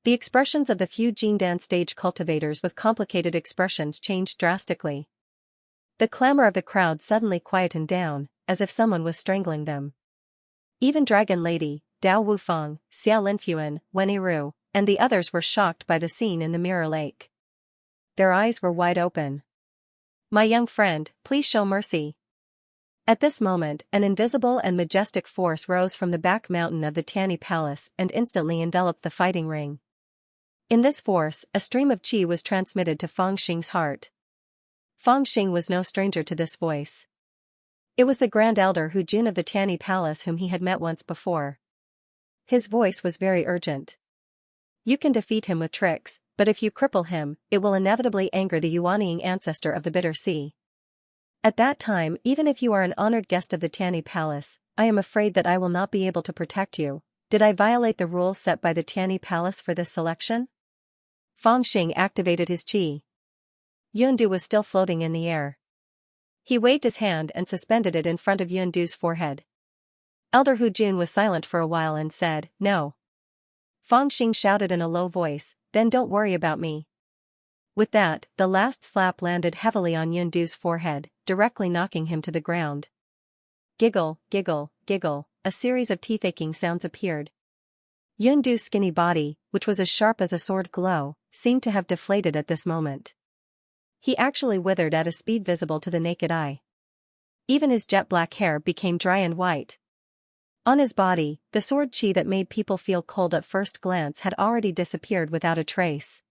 The expressions of the few Jindan stage cultivators with complicated expressions changed drastically. The clamor of the crowd suddenly quietened down, as if someone was strangling them. Even Dragon Lady, Dao Wufeng, Xia Linfuan, Wen Yiru, and the others were shocked by the scene in the mirror lake. Their eyes were wide open. "My young friend, please show mercy." At this moment, an invisible and majestic force rose from the back mountain of the Tianyi Palace and instantly enveloped the fighting ring. In this force, a stream of qi was transmitted to Fangxing's heart. Fangxing was no stranger to this voice. It was the Grand Elder Hu Jun of the Tianyi Palace whom he had met once before. His voice was very urgent. You can defeat him with tricks, but if you cripple him, it will inevitably anger the Yuanying ancestor of the Bitter Sea. At that time, even if you are an honored guest of the Tianyi Palace, I am afraid that I will not be able to protect you. Did I violate the rules set by the Tianyi Palace for this selection? Feng Xing activated his qi. Yundu was still floating in the air. He waved his hand and suspended it in front of Yundu's forehead. Elder Hu Jun was silent for a while and said, "No." Feng Xing shouted in a low voice, "Then don't worry about me." With that, the last slap landed heavily on Yundu's forehead, directly knocking him to the ground. Giggle, giggle, giggle, a series of teeth-aching sounds appeared. Yundu's skinny body, which was as sharp as a sword glow, seemed to have deflated at this moment. He actually withered at a speed visible to the naked eye. Even his jet-black hair became dry and white. On his body, the sword chi that made people feel cold at first glance had already disappeared without a trace.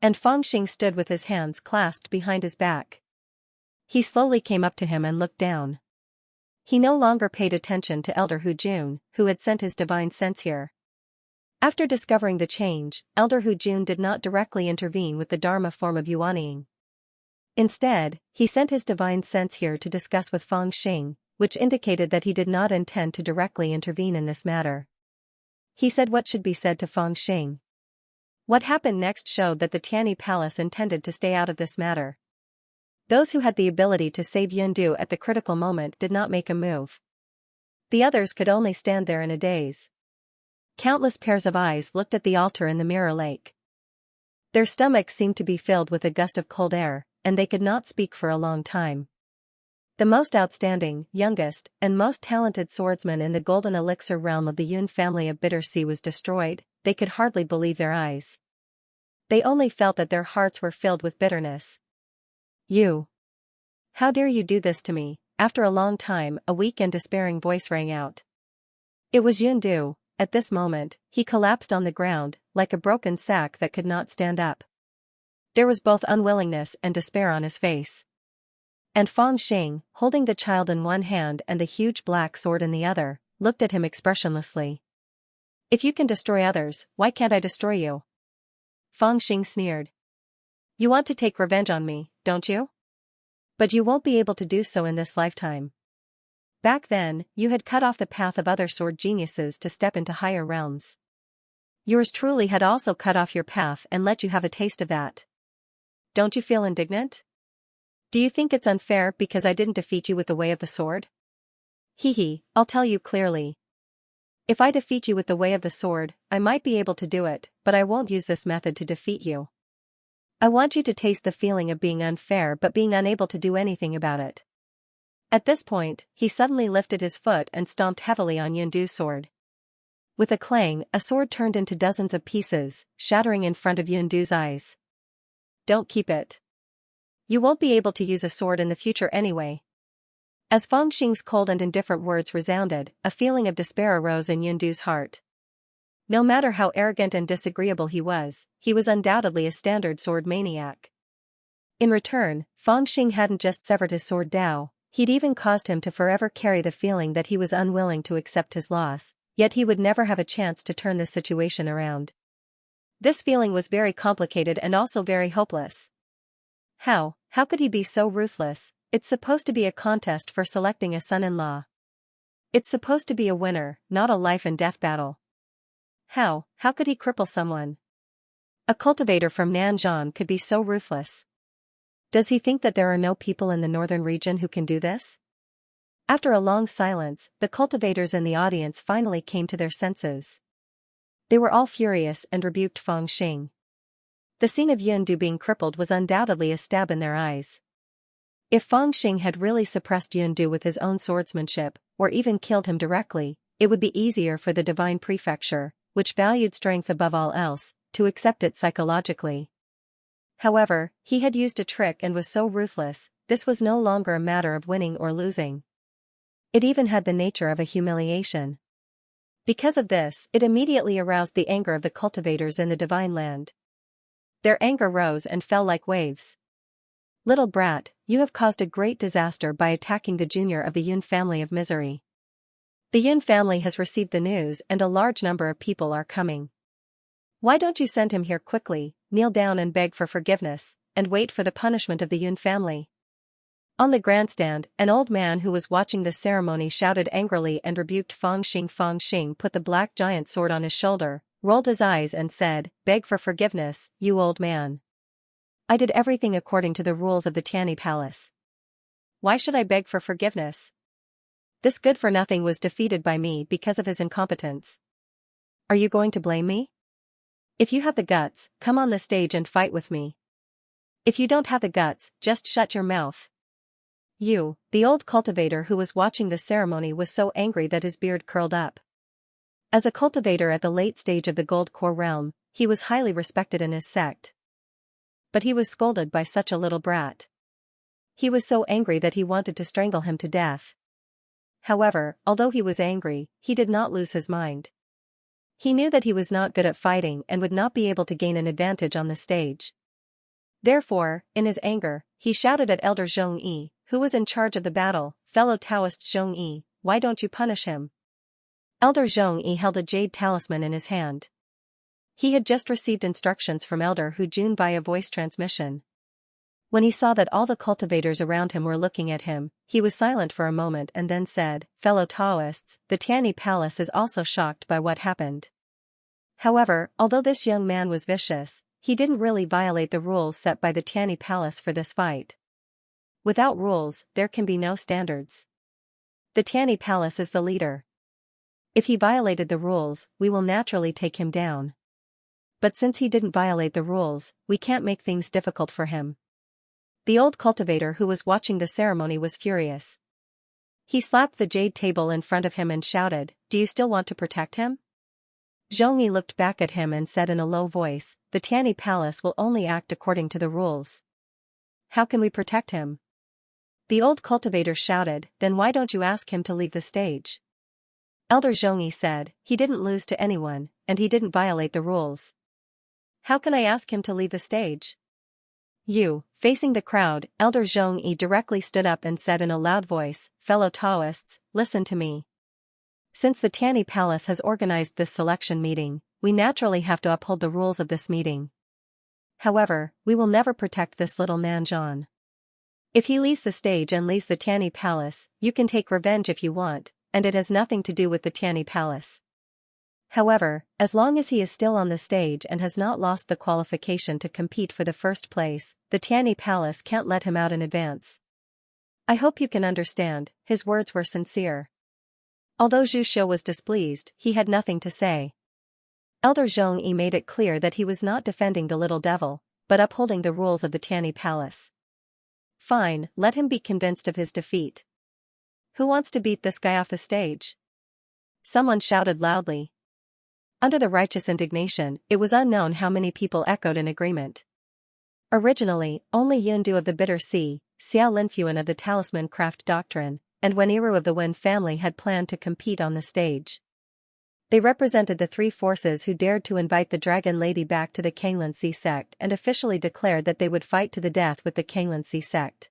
And Feng Xing stood with his hands clasped behind his back. He slowly came up to him and looked down. He no longer paid attention to Elder Hu Jun, who had sent his divine sense here. After discovering the change, Elder Hu Jun did not directly intervene with the Dharma form of Yuanying. Instead, he sent his divine sense here to discuss with Feng Xing, which indicated that he did not intend to directly intervene in this matter. He said what should be said to Feng Xing. What happened next showed that the Tianyi Palace intended to stay out of this matter. Those who had the ability to save Yundu at the critical moment did not make a move. The others could only stand there in a daze. Countless pairs of eyes looked at the altar in the mirror lake. Their stomachs seemed to be filled with a gust of cold air, and they could not speak for a long time. The most outstanding, youngest, and most talented swordsman in the golden elixir realm of the Yun family of Bitter Sea was destroyed. They could hardly believe their eyes. They only felt that their hearts were filled with bitterness. "You! How dare you do this to me?" After a long time, a weak and despairing voice rang out. It was Yundu. At this moment, he collapsed on the ground, like a broken sack that could not stand up. There was both unwillingness and despair on his face. And Feng Xing, holding the child in one hand and the huge black sword in the other, looked at him expressionlessly. "If you can destroy others, why can't I destroy you?" Feng Xing sneered. "You want to take revenge on me, don't you? But you won't be able to do so in this lifetime. Back then, you had cut off the path of other sword geniuses to step into higher realms. Yours truly had also cut off your path and let you have a taste of that. Don't you feel indignant? Do you think it's unfair because I didn't defeat you with the way of the sword? Hee, I'll tell you clearly. If I defeat you with the way of the sword, I might be able to do it, but I won't use this method to defeat you. I want you to taste the feeling of being unfair but being unable to do anything about it." At this point, he suddenly lifted his foot and stomped heavily on Yundu's sword. With a clang, a sword turned into dozens of pieces, shattering in front of Yundu's eyes. "Don't keep it. You won't be able to use a sword in the future anyway." As Feng Xing's cold and indifferent words resounded, a feeling of despair arose in Yundu's heart. No matter how arrogant and disagreeable he was undoubtedly a standard sword maniac. In return, Feng Xing hadn't just severed his sword Dao, he'd even caused him to forever carry the feeling that he was unwilling to accept his loss, yet he would never have a chance to turn this situation around. This feeling was very complicated and also very hopeless. How could he be so ruthless? It's supposed to be a contest for selecting a son-in-law. It's supposed to be a winner, not a life and death battle. How could he cripple someone? A cultivator from Nanzhan could be so ruthless. Does he think that there are no people in the northern region who can do this? After a long silence, the cultivators in the audience finally came to their senses. They were all furious and rebuked Feng Xing. The scene of Yundu being crippled was undoubtedly a stab in their eyes. If Feng Xing had really suppressed Yundu with his own swordsmanship, or even killed him directly, it would be easier for the divine prefecture, which valued strength above all else, to accept it psychologically. However, he had used a trick and was so ruthless, this was no longer a matter of winning or losing. It even had the nature of a humiliation. Because of this, it immediately aroused the anger of the cultivators in the divine land. Their anger rose and fell like waves. "Little brat, you have caused a great disaster by attacking the junior of the Yun family of misery. The Yun family has received the news and a large number of people are coming. Why don't you send him here quickly, kneel down and beg for forgiveness, and wait for the punishment of the Yun family? On the grandstand, an old man who was watching the ceremony shouted angrily and rebuked Fang Xing. Fang Xing put the black giant sword on his shoulder, rolled his eyes and said, "Beg for forgiveness, you old man. I did everything according to the rules of the Tianyi Palace. Why should I beg for forgiveness? This good-for-nothing was defeated by me because of his incompetence. Are you going to blame me? If you have the guts, come on the stage and fight with me. If you don't have the guts, just shut your mouth." The old cultivator who was watching the ceremony was so angry that his beard curled up. As a cultivator at the late stage of the Gold Core realm, he was highly respected in his sect. But he was scolded by such a little brat. He was so angry that he wanted to strangle him to death. However, although he was angry, he did not lose his mind. He knew that he was not good at fighting and would not be able to gain an advantage on the stage. Therefore, in his anger, he shouted at Elder Zhong Yi, who was in charge of the battle, "Fellow Taoist Zhong Yi, why don't you punish him?" Elder Zhong Yi held a jade talisman in his hand. He had just received instructions from Elder Hu Jun via voice transmission. When he saw that all the cultivators around him were looking at him, he was silent for a moment and then said, "Fellow Taoists, the Tianyi Palace is also shocked by what happened." However, although this young man was vicious, he didn't really violate the rules set by the Tianyi Palace for this fight. Without rules, there can be no standards. The Tianyi Palace is the leader. If he violated the rules, we will naturally take him down. But since he didn't violate the rules, we can't make things difficult for him. The old cultivator who was watching the ceremony was furious. He slapped the jade table in front of him and shouted, "Do you still want to protect him?" Zhong Yi looked back at him and said in a low voice, "The Tianyi Palace will only act according to the rules. How can we protect him?" The old cultivator shouted, "Then why don't you ask him to leave the stage?" Elder Zhong Yi said, "He didn't lose to anyone, and he didn't violate the rules. How can I ask him to leave the stage?" Facing the crowd, Elder Zhong Yi directly stood up and said in a loud voice, "Fellow Taoists, listen to me. Since the Tianyi Palace has organized this selection meeting, we naturally have to uphold the rules of this meeting. However, we will never protect this little man John. If he leaves the stage and leaves the Tianyi Palace, you can take revenge if you want, and it has nothing to do with the Tianyi Palace. However, as long as he is still on the stage and has not lost the qualification to compete for the first place, the Tianyi Palace can't let him out in advance. I hope you can understand." His words were sincere. Although Zhu Shou was displeased, he had nothing to say. Elder Zhong Yi made it clear that he was not defending the little devil, but upholding the rules of the Tianyi Palace. Fine, let him be convinced of his defeat. Who wants to beat this guy off the stage? Someone shouted loudly. Under the righteous indignation, it was unknown how many people echoed in agreement. Originally, only Yundu of the Bitter Sea, Xiao Linfuan of the Talisman Craft Doctrine, and Weniru of the Wen family had planned to compete on the stage. They represented the three forces who dared to invite the Dragon Lady back to the Kanglinsi sect and officially declared that they would fight to the death with the Kanglinsi sect.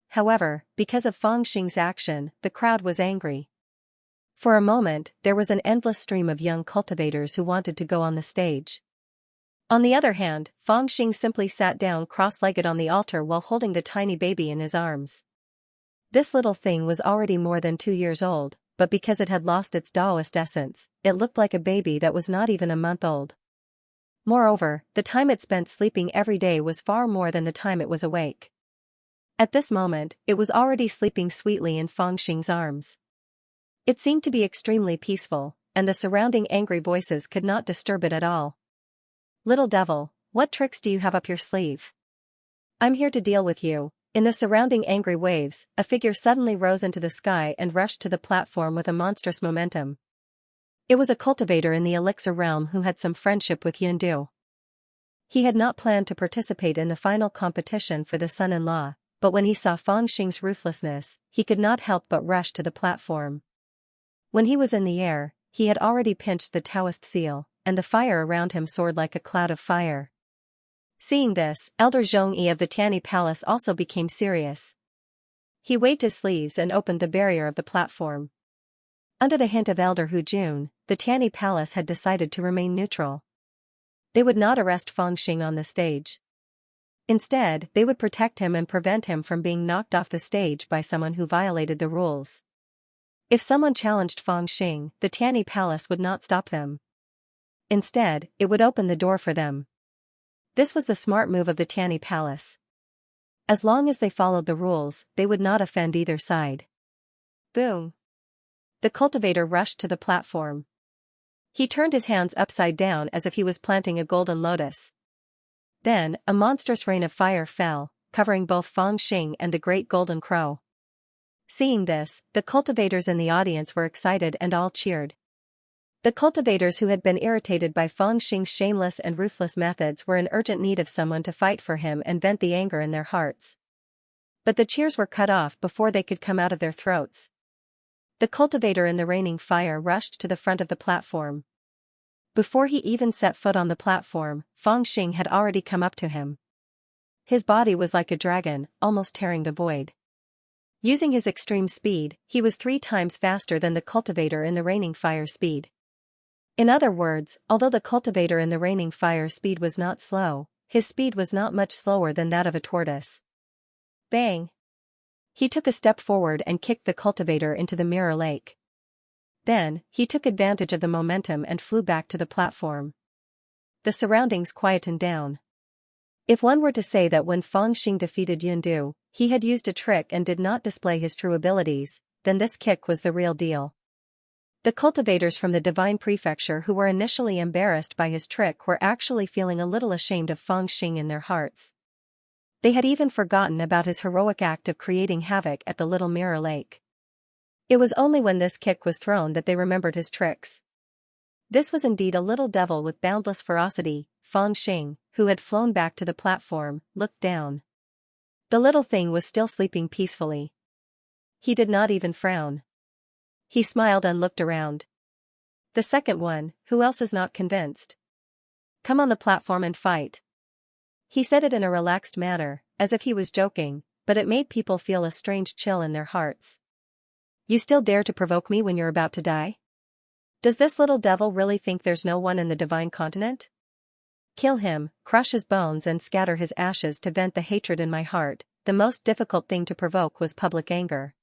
However, because of Fang Xing's action, the crowd was angry. For a moment, there was an endless stream of young cultivators who wanted to go on the stage. On the other hand, Fang Xing simply sat down cross-legged on the altar while holding the tiny baby in his arms. This little thing was already more than 2 years old, but because it had lost its Taoist essence, it looked like a baby that was not even a month old. Moreover, the time it spent sleeping every day was far more than the time it was awake. At this moment, it was already sleeping sweetly in Fang Xing's arms. It seemed to be extremely peaceful, and the surrounding angry voices could not disturb it at all. "Little devil, what tricks do you have up your sleeve? I'm here to deal with you." In the surrounding angry waves, a figure suddenly rose into the sky and rushed to the platform with a monstrous momentum. It was a cultivator in the elixir realm who had some friendship with Yundu. He had not planned to participate in the final competition for the son-in-law, but when he saw Fang Xing's ruthlessness, he could not help but rush to the platform. When he was in the air, he had already pinched the Taoist seal, and the fire around him soared like a cloud of fire. Seeing this, Elder Zhong Yi of the Tianyi Palace also became serious. He waved his sleeves and opened the barrier of the platform. Under the hint of Elder Hu Jun, the Tianyi Palace had decided to remain neutral. They would not arrest Fangxing on the stage. Instead, they would protect him and prevent him from being knocked off the stage by someone who violated the rules. If someone challenged Fangxing, the Tianyi Palace would not stop them. Instead, it would open the door for them. This was the smart move of the Tianyi Palace. As long as they followed the rules, they would not offend either side. Boom! The cultivator rushed to the platform. He turned his hands upside down as if he was planting a golden lotus. Then, a monstrous rain of fire fell, covering both Fangxing and the great golden crow. Seeing this, the cultivators in the audience were excited and all cheered. The cultivators who had been irritated by Fangxing's shameless and ruthless methods were in urgent need of someone to fight for him and vent the anger in their hearts. But the cheers were cut off before they could come out of their throats. The cultivator in the raining fire rushed to the front of the platform. Before he even set foot on the platform, Fangxing had already come up to him. His body was like a dragon, almost tearing the void. Using his extreme speed, he was 3 times faster than the cultivator in the raining fire speed. In other words, although the cultivator in the raining fire speed was not slow, his speed was not much slower than that of a tortoise. Bang! He took a step forward and kicked the cultivator into the mirror lake. Then, he took advantage of the momentum and flew back to the platform. The surroundings quietened down. If one were to say that when Fangxing defeated Yundu, he had used a trick and did not display his true abilities, then this kick was the real deal. The cultivators from the Divine Prefecture who were initially embarrassed by his trick were actually feeling a little ashamed of Fangxing in their hearts. They had even forgotten about his heroic act of creating havoc at the little mirror lake. It was only when this kick was thrown that they remembered his tricks. This was indeed a little devil with boundless ferocity. Fangxing, who had flown back to the platform, looked down. The little thing was still sleeping peacefully. He did not even frown. He smiled and looked around. The second one, who else is not convinced? Come on the platform and fight. He said it in a relaxed manner, as if he was joking, but it made people feel a strange chill in their hearts. You still dare to provoke me when you're about to die? Does this little devil really think there's no one in the divine continent? Kill him, crush his bones and scatter his ashes to vent the hatred in my heart. The most difficult thing to provoke was public anger.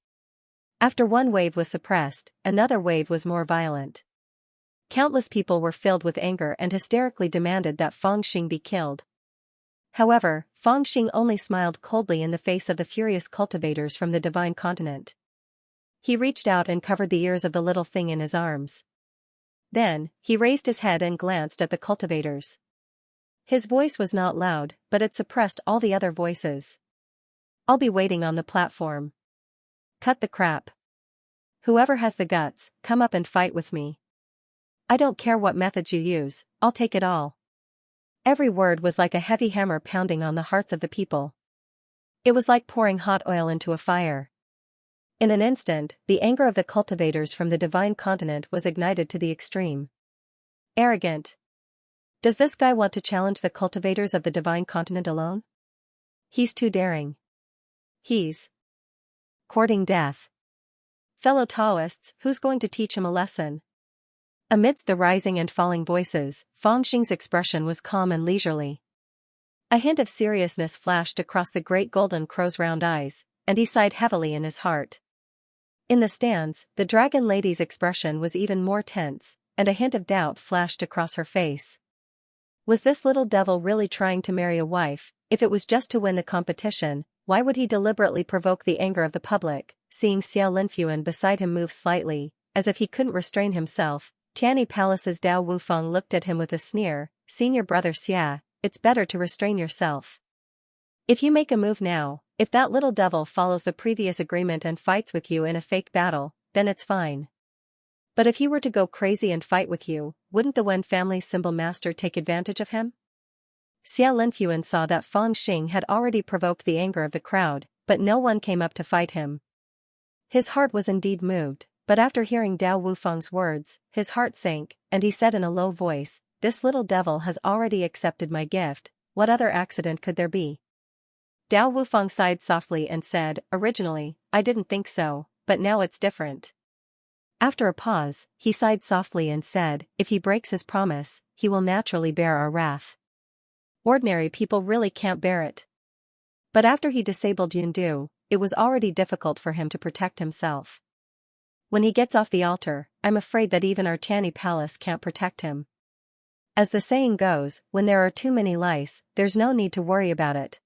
After one wave was suppressed, another wave was more violent. Countless people were filled with anger and hysterically demanded that Fangxing be killed. However, Fangxing only smiled coldly in the face of the furious cultivators from the divine continent. He reached out and covered the ears of the little thing in his arms. Then, he raised his head and glanced at the cultivators. His voice was not loud, but it suppressed all the other voices. I'll be waiting on the platform. Cut the crap. Whoever has the guts, come up and fight with me. I don't care what methods you use, I'll take it all. Every word was like a heavy hammer pounding on the hearts of the people. It was like pouring hot oil into a fire. In an instant, the anger of the cultivators from the divine continent was ignited to the extreme. Arrogant. Does this guy want to challenge the cultivators of the divine continent alone? He's too daring. He's courting death. Fellow Taoists, who's going to teach him a lesson? Amidst the rising and falling voices, Fangxing's expression was calm and leisurely. A hint of seriousness flashed across the great golden crow's round eyes, and he sighed heavily in his heart. In the stands, the dragon lady's expression was even more tense, and a hint of doubt flashed across her face. Was this little devil really trying to marry a wife? If it was just to win the competition, why would he deliberately provoke the anger of the public? Seeing Xiao Linfuan beside him move slightly, as if he couldn't restrain himself, Tianyi Palace's Dao Wufeng looked at him with a sneer. Senior brother Xia, it's better to restrain yourself. If you make a move now, if that little devil follows the previous agreement and fights with you in a fake battle, then it's fine. But if he were to go crazy and fight with you, wouldn't the Wen family's symbol master take advantage of him? Xiao Linfuan saw that Fangxing had already provoked the anger of the crowd, but no one came up to fight him. His heart was indeed moved, but after hearing Dao Wufeng's words, his heart sank, and he said in a low voice, "This little devil has already accepted my gift, what other accident could there be?" Dao Wufeng sighed softly and said, "Originally, I didn't think so, but now it's different." After a pause, he sighed softly and said, if he breaks his promise, he will naturally bear our wrath. Ordinary people really can't bear it. But after he disabled Yundu, it was already difficult for him to protect himself. When he gets off the altar, I'm afraid that even our Chani palace can't protect him. As the saying goes, when there are too many lice, there's no need to worry about it.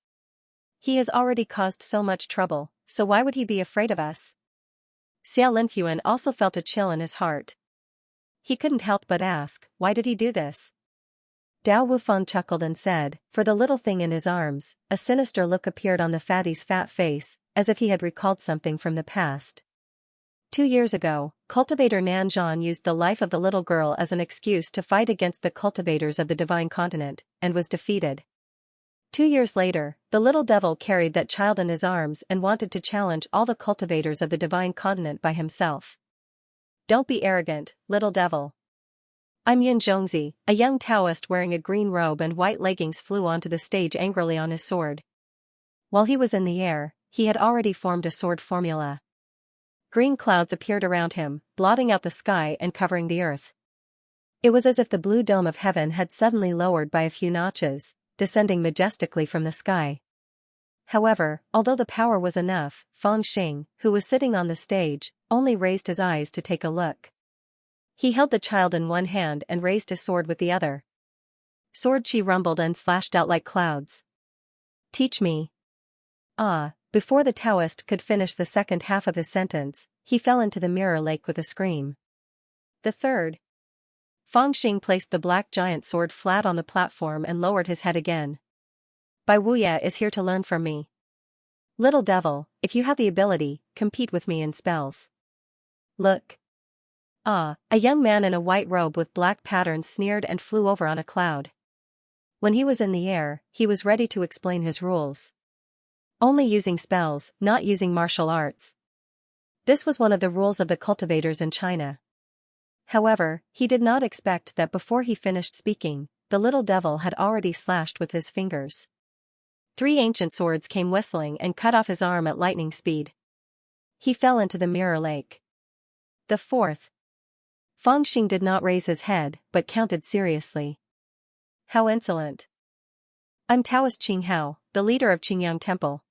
He has already caused so much trouble, so why would he be afraid of us? Xia Linfuan also felt a chill in his heart. He couldn't help but ask, why did he do this? Dao Wufeng chuckled and said, for the little thing in his arms. A sinister look appeared on the fatty's fat face, as if he had recalled something from the past. 2 years ago, cultivator Nanzhan used the life of the little girl as an excuse to fight against the cultivators of the divine continent, and was defeated. 2 years later, the little devil carried that child in his arms and wanted to challenge all the cultivators of the divine continent by himself. Don't be arrogant, little devil. I'm Yun Zhongzi. A young Taoist wearing a green robe and white leggings flew onto the stage angrily on his sword. While he was in the air, he had already formed a sword formula. Green clouds appeared around him, blotting out the sky and covering the earth. It was as if the blue dome of heaven had suddenly lowered by a few notches, descending majestically from the sky. However, although the power was enough, Fang Xing, who was sitting on the stage, only raised his eyes to take a look. He held the child in one hand and raised his sword with the other. Sword chi rumbled and slashed out like clouds. Teach me. Before the Taoist could finish the second half of his sentence, he fell into the mirror lake with a scream. The third. Fang Xing placed the black giant sword flat on the platform and lowered his head again. Bai Wuya is here to learn from me. Little devil, if you have the ability, compete with me in spells. Look. A young man in a white robe with black patterns sneered and flew over on a cloud. When he was in the air, he was ready to explain his rules. Only using spells, not using martial arts. This was one of the rules of the cultivators in China. However, he did not expect that before he finished speaking, the little devil had already slashed with his fingers. 3 ancient swords came whistling and cut off his arm at lightning speed. He fell into the mirror lake. The fourth. Fang Xing did not raise his head, but counted seriously. How insolent. I'm Taoist Qing Hao, the leader of Qingyang Temple.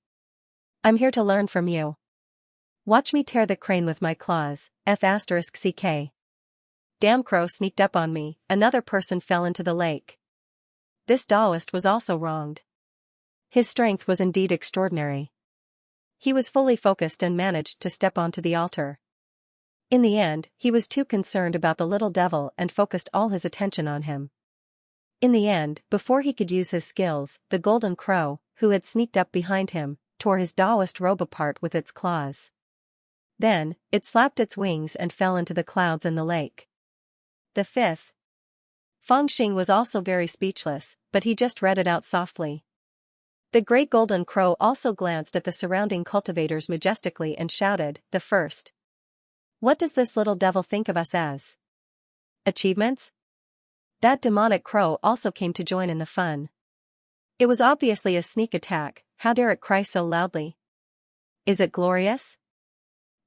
I'm here to learn from you. Watch me tear the crane with my claws, F***CK. Damn crow sneaked up on me, another person fell into the lake. This Taoist was also wronged. His strength was indeed extraordinary. He was fully focused and managed to step onto the altar. In the end, he was too concerned about the little devil and focused all his attention on him. In the end, before he could use his skills, the golden crow, who had sneaked up behind him, tore his Taoist robe apart with its claws. Then, it slapped its wings and fell into the clouds in the lake. The fifth. Fang Xing was also very speechless, but he just read it out softly. The great golden crow also glanced at the surrounding cultivators majestically and shouted, the first. What does this little devil think of us as? Achievements? That demonic crow also came to join in the fun. It was obviously a sneak attack. How dare it cry so loudly? Is it glorious?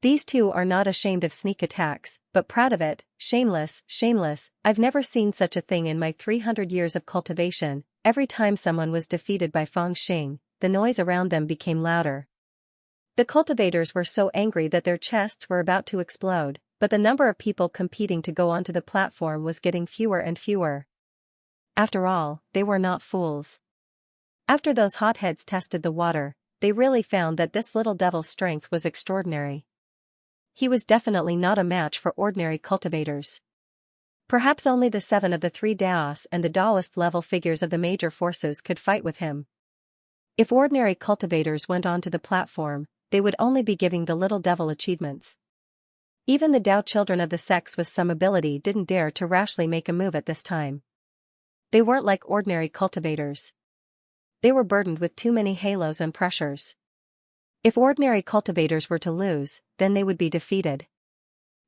These two are not ashamed of sneak attacks, but proud of it. Shameless, shameless. I've never seen such a thing in my 300 years of cultivation. Every time someone was defeated by Fang Xing, the noise around them became louder. The cultivators were so angry that their chests were about to explode, but the number of people competing to go onto the platform was getting fewer and fewer. After all, they were not fools. After those hotheads tested the water, they really found that this little devil's strength was extraordinary. He was definitely not a match for ordinary cultivators. Perhaps only the 7 of the 3 Daos and the Daoist level figures of the major forces could fight with him. If ordinary cultivators went onto the platform, they would only be giving the little devil achievements. Even the Dao children of the sects with some ability didn't dare to rashly make a move at this time. They weren't like ordinary cultivators. They were burdened with too many halos and pressures. If ordinary cultivators were to lose, then they would be defeated.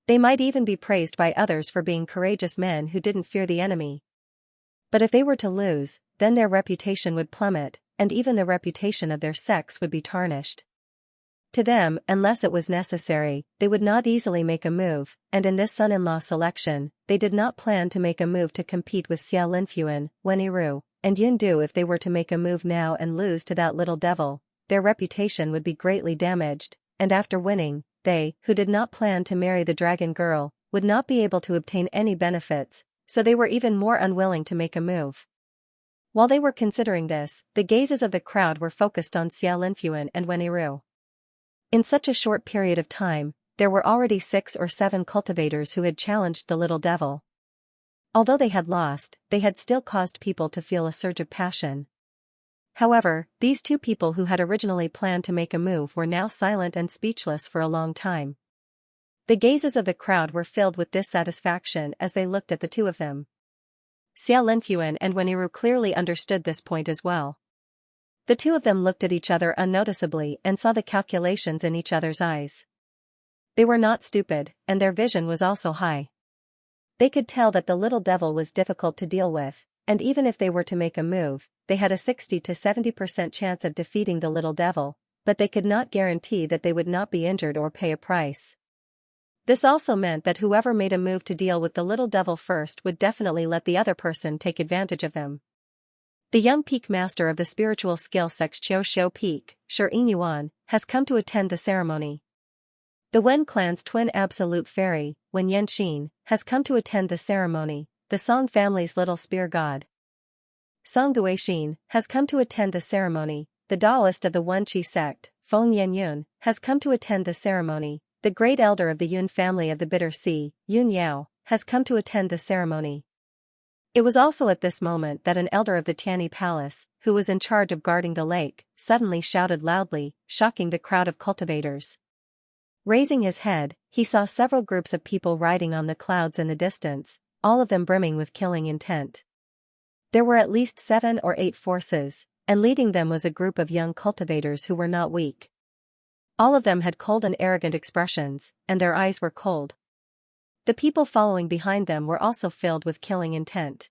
They might even be praised by others for being courageous men who didn't fear the enemy. But if they were to lose, then their reputation would plummet, and even the reputation of their sects would be tarnished. To them, unless it was necessary, they would not easily make a move, and in this son-in-law selection, they did not plan to make a move to compete with Xia Linfuan, Wenyiru, and Yundu. If they were to make a move now and lose to that little devil, their reputation would be greatly damaged, and after winning, they, who did not plan to marry the dragon girl, would not be able to obtain any benefits, so they were even more unwilling to make a move. While they were considering this, the gazes of the crowd were focused on Xia Linfuan and Wenyiru. In such a short period of time, there were already 6 or 7 cultivators who had challenged the little devil. Although they had lost, they had still caused people to feel a surge of passion. However, these 2 people who had originally planned to make a move were now silent and speechless for a long time. The gazes of the crowd were filled with dissatisfaction as they looked at the 2 of them. Xia Linfuan and Wenyiru clearly understood this point as well. The 2 of them looked at each other unnoticeably and saw the calculations in each other's eyes. They were not stupid, and their vision was also high. They could tell that the little devil was difficult to deal with, and even if they were to make a move, they had a 60 to 70% chance of defeating the little devil, but they could not guarantee that they would not be injured or pay a price. This also meant that whoever made a move to deal with the little devil first would definitely let the other person take advantage of them. The young peak master of the spiritual skill sect Xiao Peak, Shi Yuan, has come to attend the ceremony. The Wen clan's twin absolute fairy, Wen Yanxin, has come to attend the ceremony. The Song family's little spear god, Song Guixin, has come to attend the ceremony. The Taoist of the Wen Qi sect, Feng Yanyun, has come to attend the ceremony. The great elder of the Yun family of the Bitter Sea, Yun Yao, has come to attend the ceremony. It was also at this moment that an elder of the Tianyi Palace, who was in charge of guarding the lake, suddenly shouted loudly, shocking the crowd of cultivators. Raising his head, he saw several groups of people riding on the clouds in the distance, all of them brimming with killing intent. There were at least 7 or 8 forces, and leading them was a group of young cultivators who were not weak. All of them had cold and arrogant expressions, and their eyes were cold. The people following behind them were also filled with killing intent.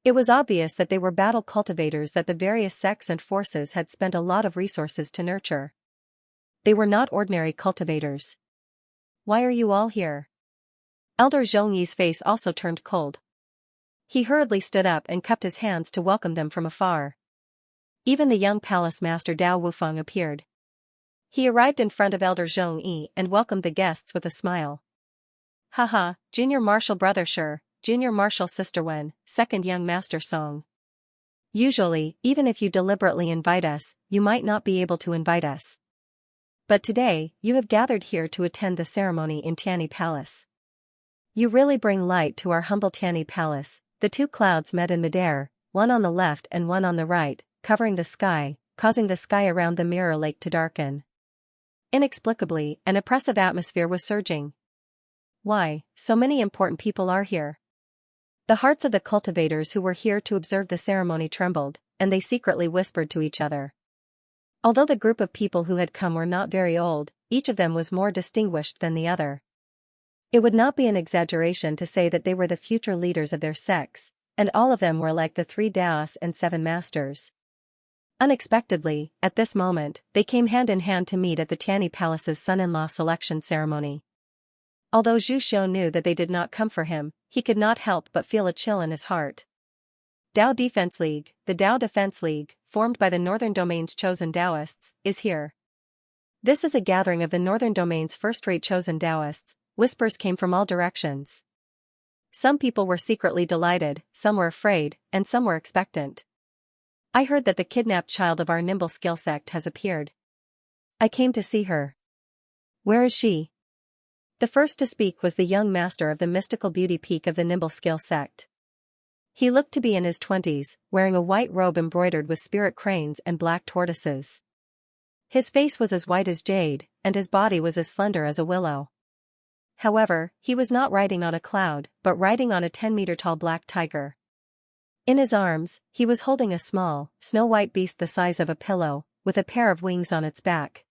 It was obvious that they were battle cultivators that the various sects and forces had spent a lot of resources to nurture. They were not ordinary cultivators. Why are you all here? Elder Zhongyi's face also turned cold. He hurriedly stood up and cupped his hands to welcome them from afar. Even the young palace master Dao Wufeng appeared. He arrived in front of Elder Zhongyi and welcomed the guests with a smile. Haha, Junior Marshal Brother Shi, Junior Marshal Sister Wen, Second Young Master Song. Usually, even if you deliberately invite us, you might not be able to invite us. But today, you have gathered here to attend the ceremony in Tianyi Palace. You really bring light to our humble Tianyi Palace. The 2 clouds met in midair, one on the left and one on the right, covering the sky, causing the sky around the mirror lake to darken. Inexplicably, an oppressive atmosphere was surging. Why, so many important people are here? The hearts of the cultivators who were here to observe the ceremony trembled, and they secretly whispered to each other. Although the group of people who had come were not very old, each of them was more distinguished than the other. It would not be an exaggeration to say that they were the future leaders of their sects, and all of them were like the 3 Daos and 7 masters. Unexpectedly, at this moment, they came hand in hand to meet at the Tianyi Palace's son-in-law selection ceremony. Although Zhu Xiu knew that they did not come for him, he could not help but feel a chill in his heart. Dao Defense League, the Dao Defense League, formed by the Northern Domain's chosen Daoists, is here. This is a gathering of the Northern Domain's first-rate chosen Daoists. Whispers came from all directions. Some people were secretly delighted, some were afraid, and some were expectant. I heard that the kidnapped child of our nimble skill sect has appeared. I came to see her. Where is she? The first to speak was the young master of the mystical beauty peak of the nimble skill sect. He looked to be in his 20s, wearing a white robe embroidered with spirit cranes and black tortoises. His face was as white as jade, and his body was as slender as a willow. However, he was not riding on a cloud, but riding on a 10-meter-tall black tiger. In his arms, he was holding a small, snow-white beast the size of a pillow, with a pair of wings on its back.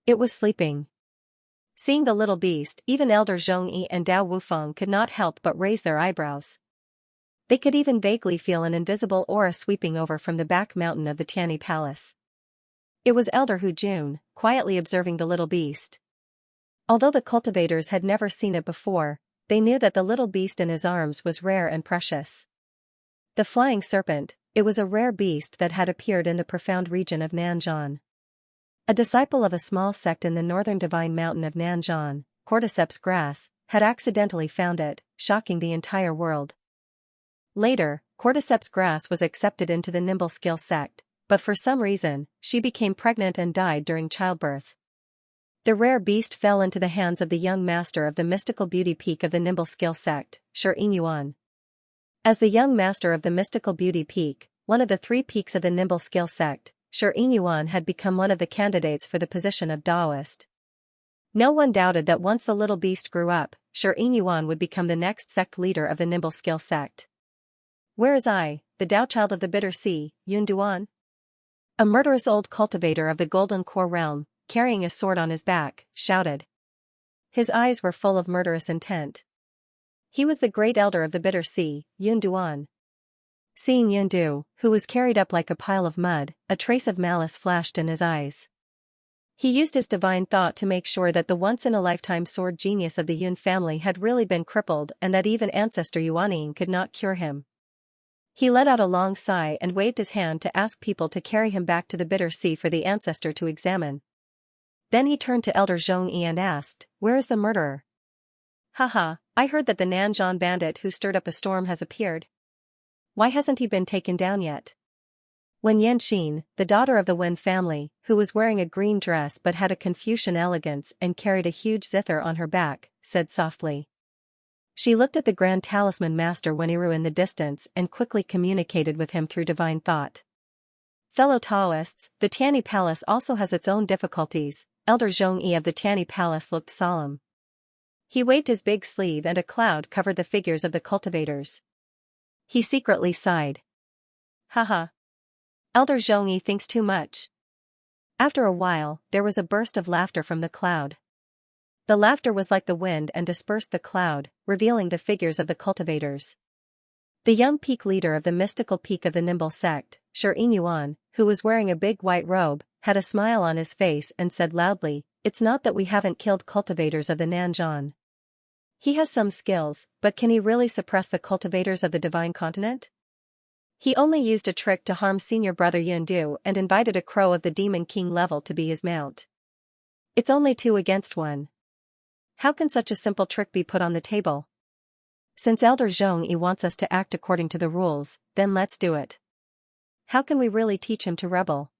It was sleeping. Seeing the little beast, even Elder Zhongyi and Dao Wufeng could not help but raise their eyebrows. They could even vaguely feel an invisible aura sweeping over from the back mountain of the Tianyi Palace. It was Elder Hu Jun, quietly observing the little beast. Although the cultivators had never seen it before, they knew that the little beast in his arms was rare and precious. The flying serpent, it was a rare beast that had appeared in the profound region of Nanzhan. A disciple of a small sect in the northern divine mountain of Nanzhan, cordyceps grass, had accidentally found it, shocking the entire world. Later, cordyceps grass was accepted into the nimble skill sect, but for some reason, she became pregnant and died during childbirth. The rare beast fell into the hands of the young master of the mystical beauty peak of the nimble skill sect, Xianxia. As the young master of the mystical beauty peak, one of the 3 peaks of the nimble skill sect, Xianxia had become one of the candidates for the position of Taoist. No one doubted that once the little beast grew up, Xianxia would become the next sect leader of the nimble skill sect. "Where is I, the Tao child of the bitter sea, Yun Duan?" A murderous old cultivator of the Golden Core realm, carrying a sword on his back, shouted. His eyes were full of murderous intent. He was the great elder of the bitter sea, Yun Duan. Seeing Yun Du, who was carried up like a pile of mud, a trace of malice flashed in his eyes. He used his divine thought to make sure that the once-in-a-lifetime sword genius of the Yun family had really been crippled and that even Ancestor Yuanying could not cure him. He let out a long sigh and waved his hand to ask people to carry him back to the bitter sea for the ancestor to examine. Then he turned to Elder Zhongyi and asked, "Where is the murderer?" "Haha, I heard that the Nanzhan bandit who stirred up a storm has appeared. Why hasn't he been taken down yet?" When Yanxin, the daughter of the Wen family, who was wearing a green dress but had a Confucian elegance and carried a huge zither on her back, said softly. She looked at the Grand Talisman Master Weniru in the distance and quickly communicated with him through divine thought. "Fellow Taoists, the Tianyi Palace also has its own difficulties." Elder Zhongyi of the Tianyi Palace looked solemn. He waved his big sleeve and a cloud covered the figures of the cultivators. He secretly sighed. "Haha. Elder Zhongyi thinks too much." After a while, there was a burst of laughter from the cloud. The laughter was like the wind and dispersed the cloud, revealing the figures of the cultivators. The young peak leader of the mystical peak of the Nimble sect, Xianxia, who was wearing a big white robe, had a smile on his face and said loudly, "It's not that we haven't killed cultivators of the Nanzhan. He has some skills, but can he really suppress the cultivators of the divine continent? He only used a trick to harm senior brother Yun Du and invited a crow of the Demon King level to be his mount. It's only 2 against 1. How can such a simple trick be put on the table? Since Elder Zhongyi wants us to act according to the rules, then let's do it. How can we really teach him to rebel?"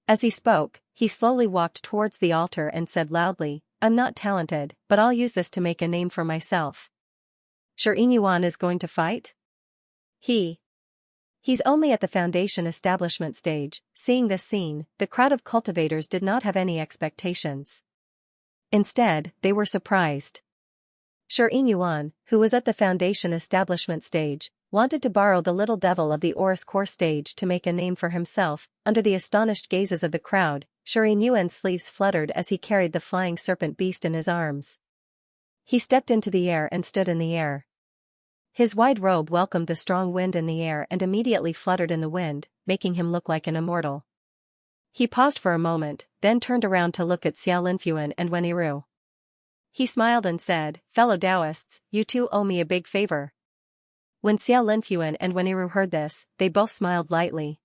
As he spoke, he slowly walked towards the altar and said loudly, "I'm not talented, but I'll use this to make a name for myself." "Xianxia is going to fight?" He's only at the foundation establishment stage." Seeing this scene, the crowd of cultivators did not have any expectations. Instead, they were surprised. Xianxia, who was at the foundation establishment stage, wanted to borrow the little devil of the Oris Core stage to make a name for himself. Under the astonished gazes of the crowd, Xianxia's sleeves fluttered as he carried the flying serpent beast in his arms. He stepped into the air and stood in the air. His wide robe welcomed the strong wind in the air and immediately fluttered in the wind, making him look like an immortal. He paused for a moment, then turned around to look at Xiaolinfuan and Weniru. He smiled and said, "Fellow Taoists, you two owe me a big favor." When Xiaolinfuan and Weniru heard this, they both smiled lightly.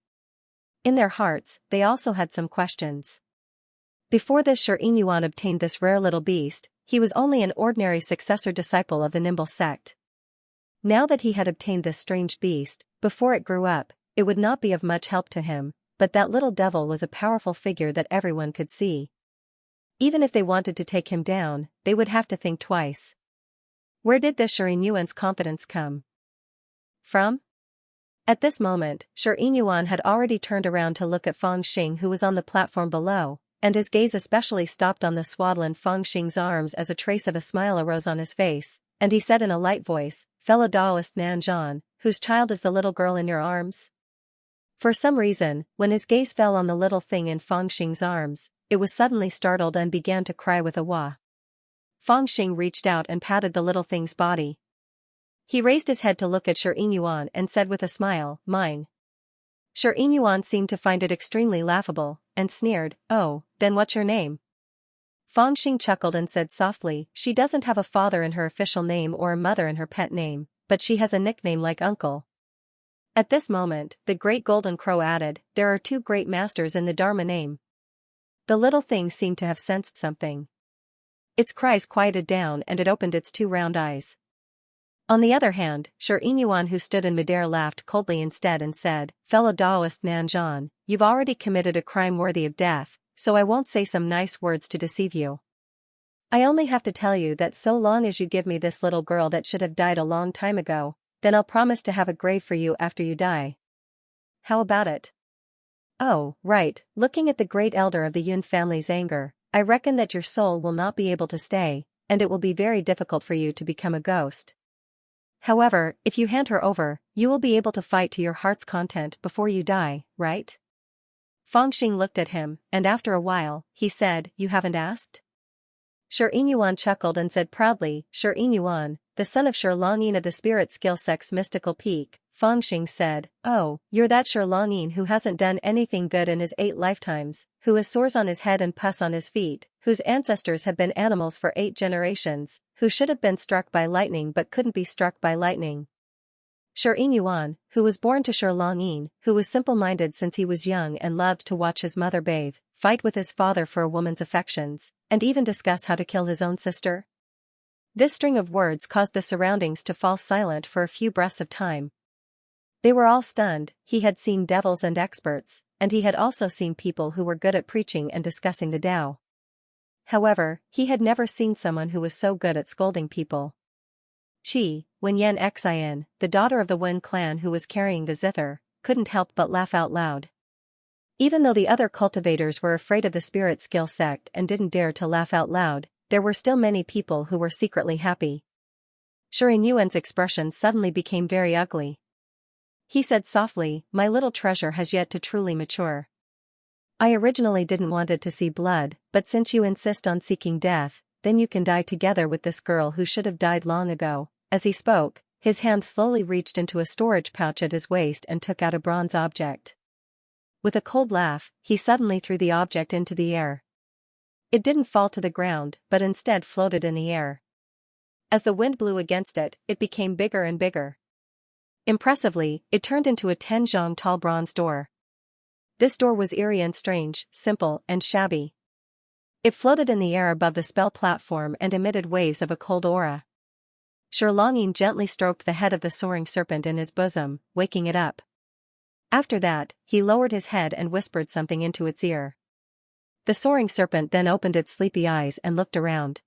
In their hearts, they also had some questions. Before this Xianxia obtained this rare little beast, he was only an ordinary successor disciple of the Nimble sect. Now that he had obtained this strange beast, before it grew up, it would not be of much help to him, but that little devil was a powerful figure that everyone could see. Even if they wanted to take him down, they would have to think twice. Where did this Xianxia's confidence come from? At this moment, Xianxia had already turned around to look at Fangxing, who was on the platform below, and his gaze especially stopped on the swaddling Fangxing's arms as a trace of a smile arose on his face, and he said in a light voice, "Fellow Taoist Nanzhan, whose child is the little girl in your arms?" For some reason, when his gaze fell on the little thing in Fangxing's arms, it was suddenly startled and began to cry with a wah. Fangxing reached out and patted the little thing's body. He raised his head to look at Xianxia and said with a smile, "Mine." Xianxia seemed to find it extremely laughable, and sneered, "Oh, then what's your name?" Fangxing chuckled and said softly, "She doesn't have a father in her official name or a mother in her pet name, but she has a nickname like Uncle." At this moment, the great golden crow added, "There are two great masters in the Dharma name." The little thing seemed to have sensed something. Its cries quieted down and it opened its two round eyes. On the other hand, Xianxia who stood in midair laughed coldly instead and said, "Fellow Taoist Nanzhan, you've already committed a crime worthy of death, so I won't say some nice words to deceive you. I only have to tell you that so long as you give me this little girl that should have died a long time ago, then I'll promise to have a grave for you after you die. How about it?" "Oh, right, looking at the great elder of the Yun family's anger, I reckon that your soul will not be able to stay, and it will be very difficult for you to become a ghost. However, if you hand her over, you will be able to fight to your heart's content before you die, right?" Fangxing looked at him, and after a while, he said, "You haven't asked?" Xianxia chuckled and said proudly, "Xianxia, the son of Xianxia of the spirit skill sect's mystical peak." Fangxing said, "Oh, you're that Xianxia who hasn't done anything good in his 8 lifetimes, who has sores on his head and pus on his feet, whose ancestors have been animals for 8 generations, who should have been struck by lightning but couldn't be struck by lightning." Xianxia, who was born to Xianxia, who was simple-minded since he was young and loved to watch his mother bathe, fight with his father for a woman's affections, and even discuss how to kill his own sister. This string of words caused the surroundings to fall silent for a few breaths of time. They were all stunned. He had seen devils and experts, and he had also seen people who were good at preaching and discussing the Tao. However, he had never seen someone who was so good at scolding people. Wenyan Xin, the daughter of the Wen clan who was carrying the zither, couldn't help but laugh out loud. Even though the other cultivators were afraid of the spirit skill sect and didn't dare to laugh out loud, there were still many people who were secretly happy. Xianxuan's expression suddenly became very ugly. He said softly, "My little treasure has yet to truly mature. I originally didn't wanted to see blood, but since you insist on seeking death, then you can die together with this girl who should have died long ago." As he spoke, his hand slowly reached into a storage pouch at his waist and took out a bronze object. With a cold laugh, he suddenly threw the object into the air. It didn't fall to the ground, but instead floated in the air. As the wind blew against it, it became bigger and bigger. Impressively, it turned into a 10-zhang tall bronze door. This door was eerie and strange, simple and shabby. It floated in the air above the spell platform and emitted waves of a cold aura. Xianxia gently stroked the head of the soaring serpent in his bosom, waking it up. After that, he lowered his head and whispered something into its ear. The soaring serpent then opened its sleepy eyes and looked around.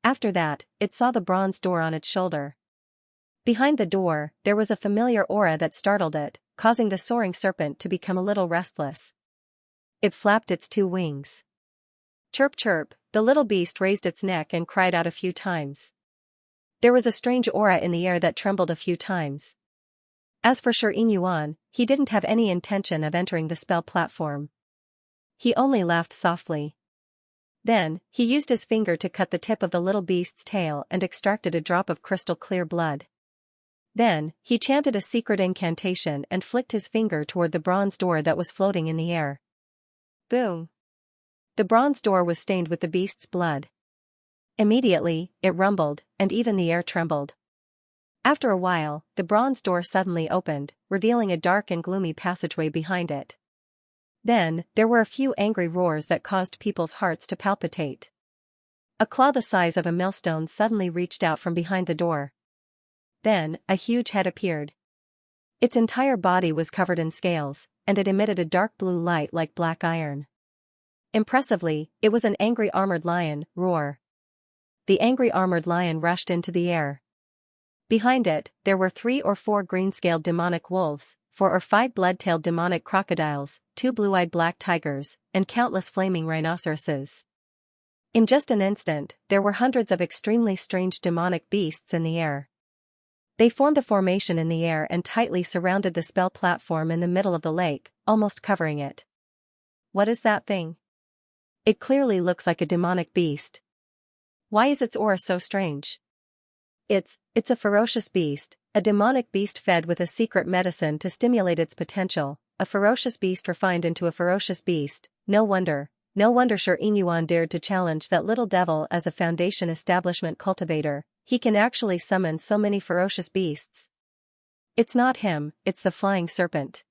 After that, it saw the bronze door on its shoulder. Behind the door, there was a familiar aura that startled it, causing the soaring serpent to become a little restless. It flapped its 2 wings. Chirp chirp, the little beast raised its neck and cried out a few times. There was a strange aura in the air that trembled a few times. As for Xianxia, he didn't have any intention of entering the spell platform. He only laughed softly. Then, he used his finger to cut the tip of the little beast's tail and extracted a drop of crystal clear blood. Then, he chanted a secret incantation and flicked his finger toward the bronze door that was floating in the air. Boom! The bronze door was stained with the beast's blood. Immediately, it rumbled, and even the air trembled. After a while, the bronze door suddenly opened, revealing a dark and gloomy passageway behind it. Then, there were a few angry roars that caused people's hearts to palpitate. A claw the size of a millstone suddenly reached out from behind the door. Then, a huge head appeared. Its entire body was covered in scales, and it emitted a dark blue light like black iron. Impressively, it was an angry armored lion. Roar! The angry armored lion rushed into the air. Behind it, there were 3 or 4 green-scaled demonic wolves, 4 or 5 blood-tailed demonic crocodiles, 2 blue-eyed black tigers, and countless flaming rhinoceroses. In just an instant, there were hundreds of extremely strange demonic beasts in the air. They formed a formation in the air and tightly surrounded the spell platform in the middle of the lake, almost covering it. What is that thing? It clearly looks like a demonic beast. Why is its aura so strange? It's a ferocious beast, a demonic beast fed with a secret medicine to stimulate its potential, a ferocious beast refined into a ferocious beast. No wonder Xianxia dared to challenge that little devil as a Foundation establishment cultivator. He can actually summon so many ferocious beasts. It's not him, it's the flying serpent.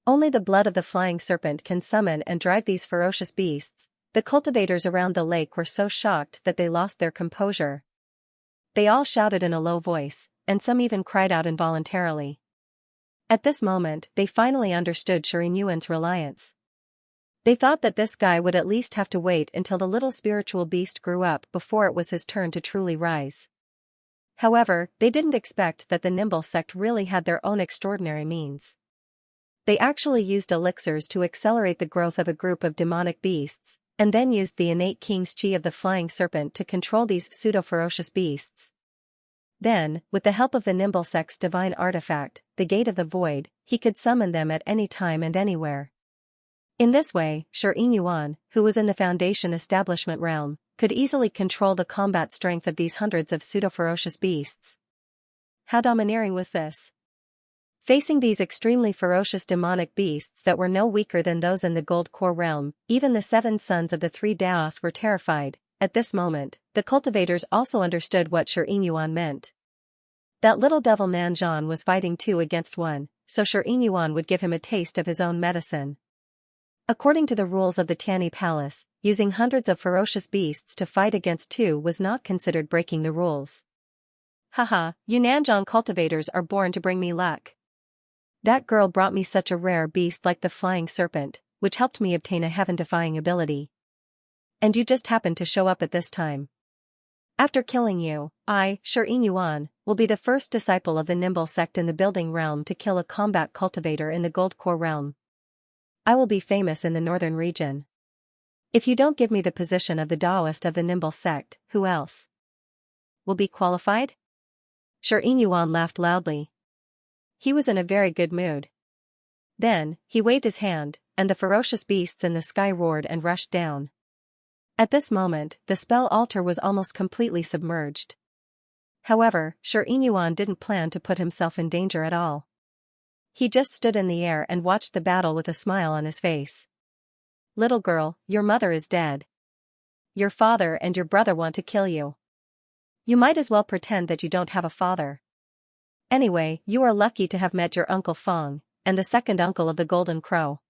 Only the blood of the flying serpent can summon and drive these ferocious beasts. The cultivators around the lake were so shocked that they lost their composure. They all shouted in a low voice, and some even cried out involuntarily. At this moment, they finally understood Xianxia's reliance. They thought that this guy would at least have to wait until the little spiritual beast grew up before it was his turn to truly rise. However, they didn't expect that the Nimble sect really had their own extraordinary means. They actually used elixirs to accelerate the growth of a group of demonic beasts, and then used the innate king's chi of the flying serpent to control these pseudo-ferocious beasts. Then, with the help of the Nimble sect's divine artifact, the Gate of the Void, he could summon them at any time and anywhere. In this way, Xianxia, who was in the Foundation establishment realm, could easily control the combat strength of these hundreds of pseudo-ferocious beasts. How domineering was this? Facing these extremely ferocious demonic beasts that were no weaker than those in the Gold Core realm, even the 7 sons of the 3 Daos were terrified. At this moment, the cultivators also understood what Xianxia meant. That little devil Nanzhan was fighting 2 against 1, so Xianxia would give him a taste of his own medicine. According to the rules of the Tianyi Palace, using hundreds of ferocious beasts to fight against 2 was not considered breaking the rules. Haha, you Nanzhan cultivators are born to bring me luck. That girl brought me such a rare beast like the flying serpent, which helped me obtain a heaven-defying ability. And you just happened to show up at this time. After killing you, I, Xianxia, will be the first disciple of the Nimble sect in the building realm to kill a combat cultivator in the Gold Core realm. I will be famous in the northern region. If you don't give me the position of the Taoist of the Nimble sect, who else will be qualified? Xianxia laughed loudly. He was in a very good mood. Then, he waved his hand, and the ferocious beasts in the sky roared and rushed down. At this moment, the spell altar was almost completely submerged. However, Xianxia didn't plan to put himself in danger at all. He just stood in the air and watched the battle with a smile on his face. Little girl, your mother is dead. Your father and your brother want to kill you. You might as well pretend that you don't have a father. Anyway, you are lucky to have met your Uncle Feng, and the second uncle of the Golden Crow.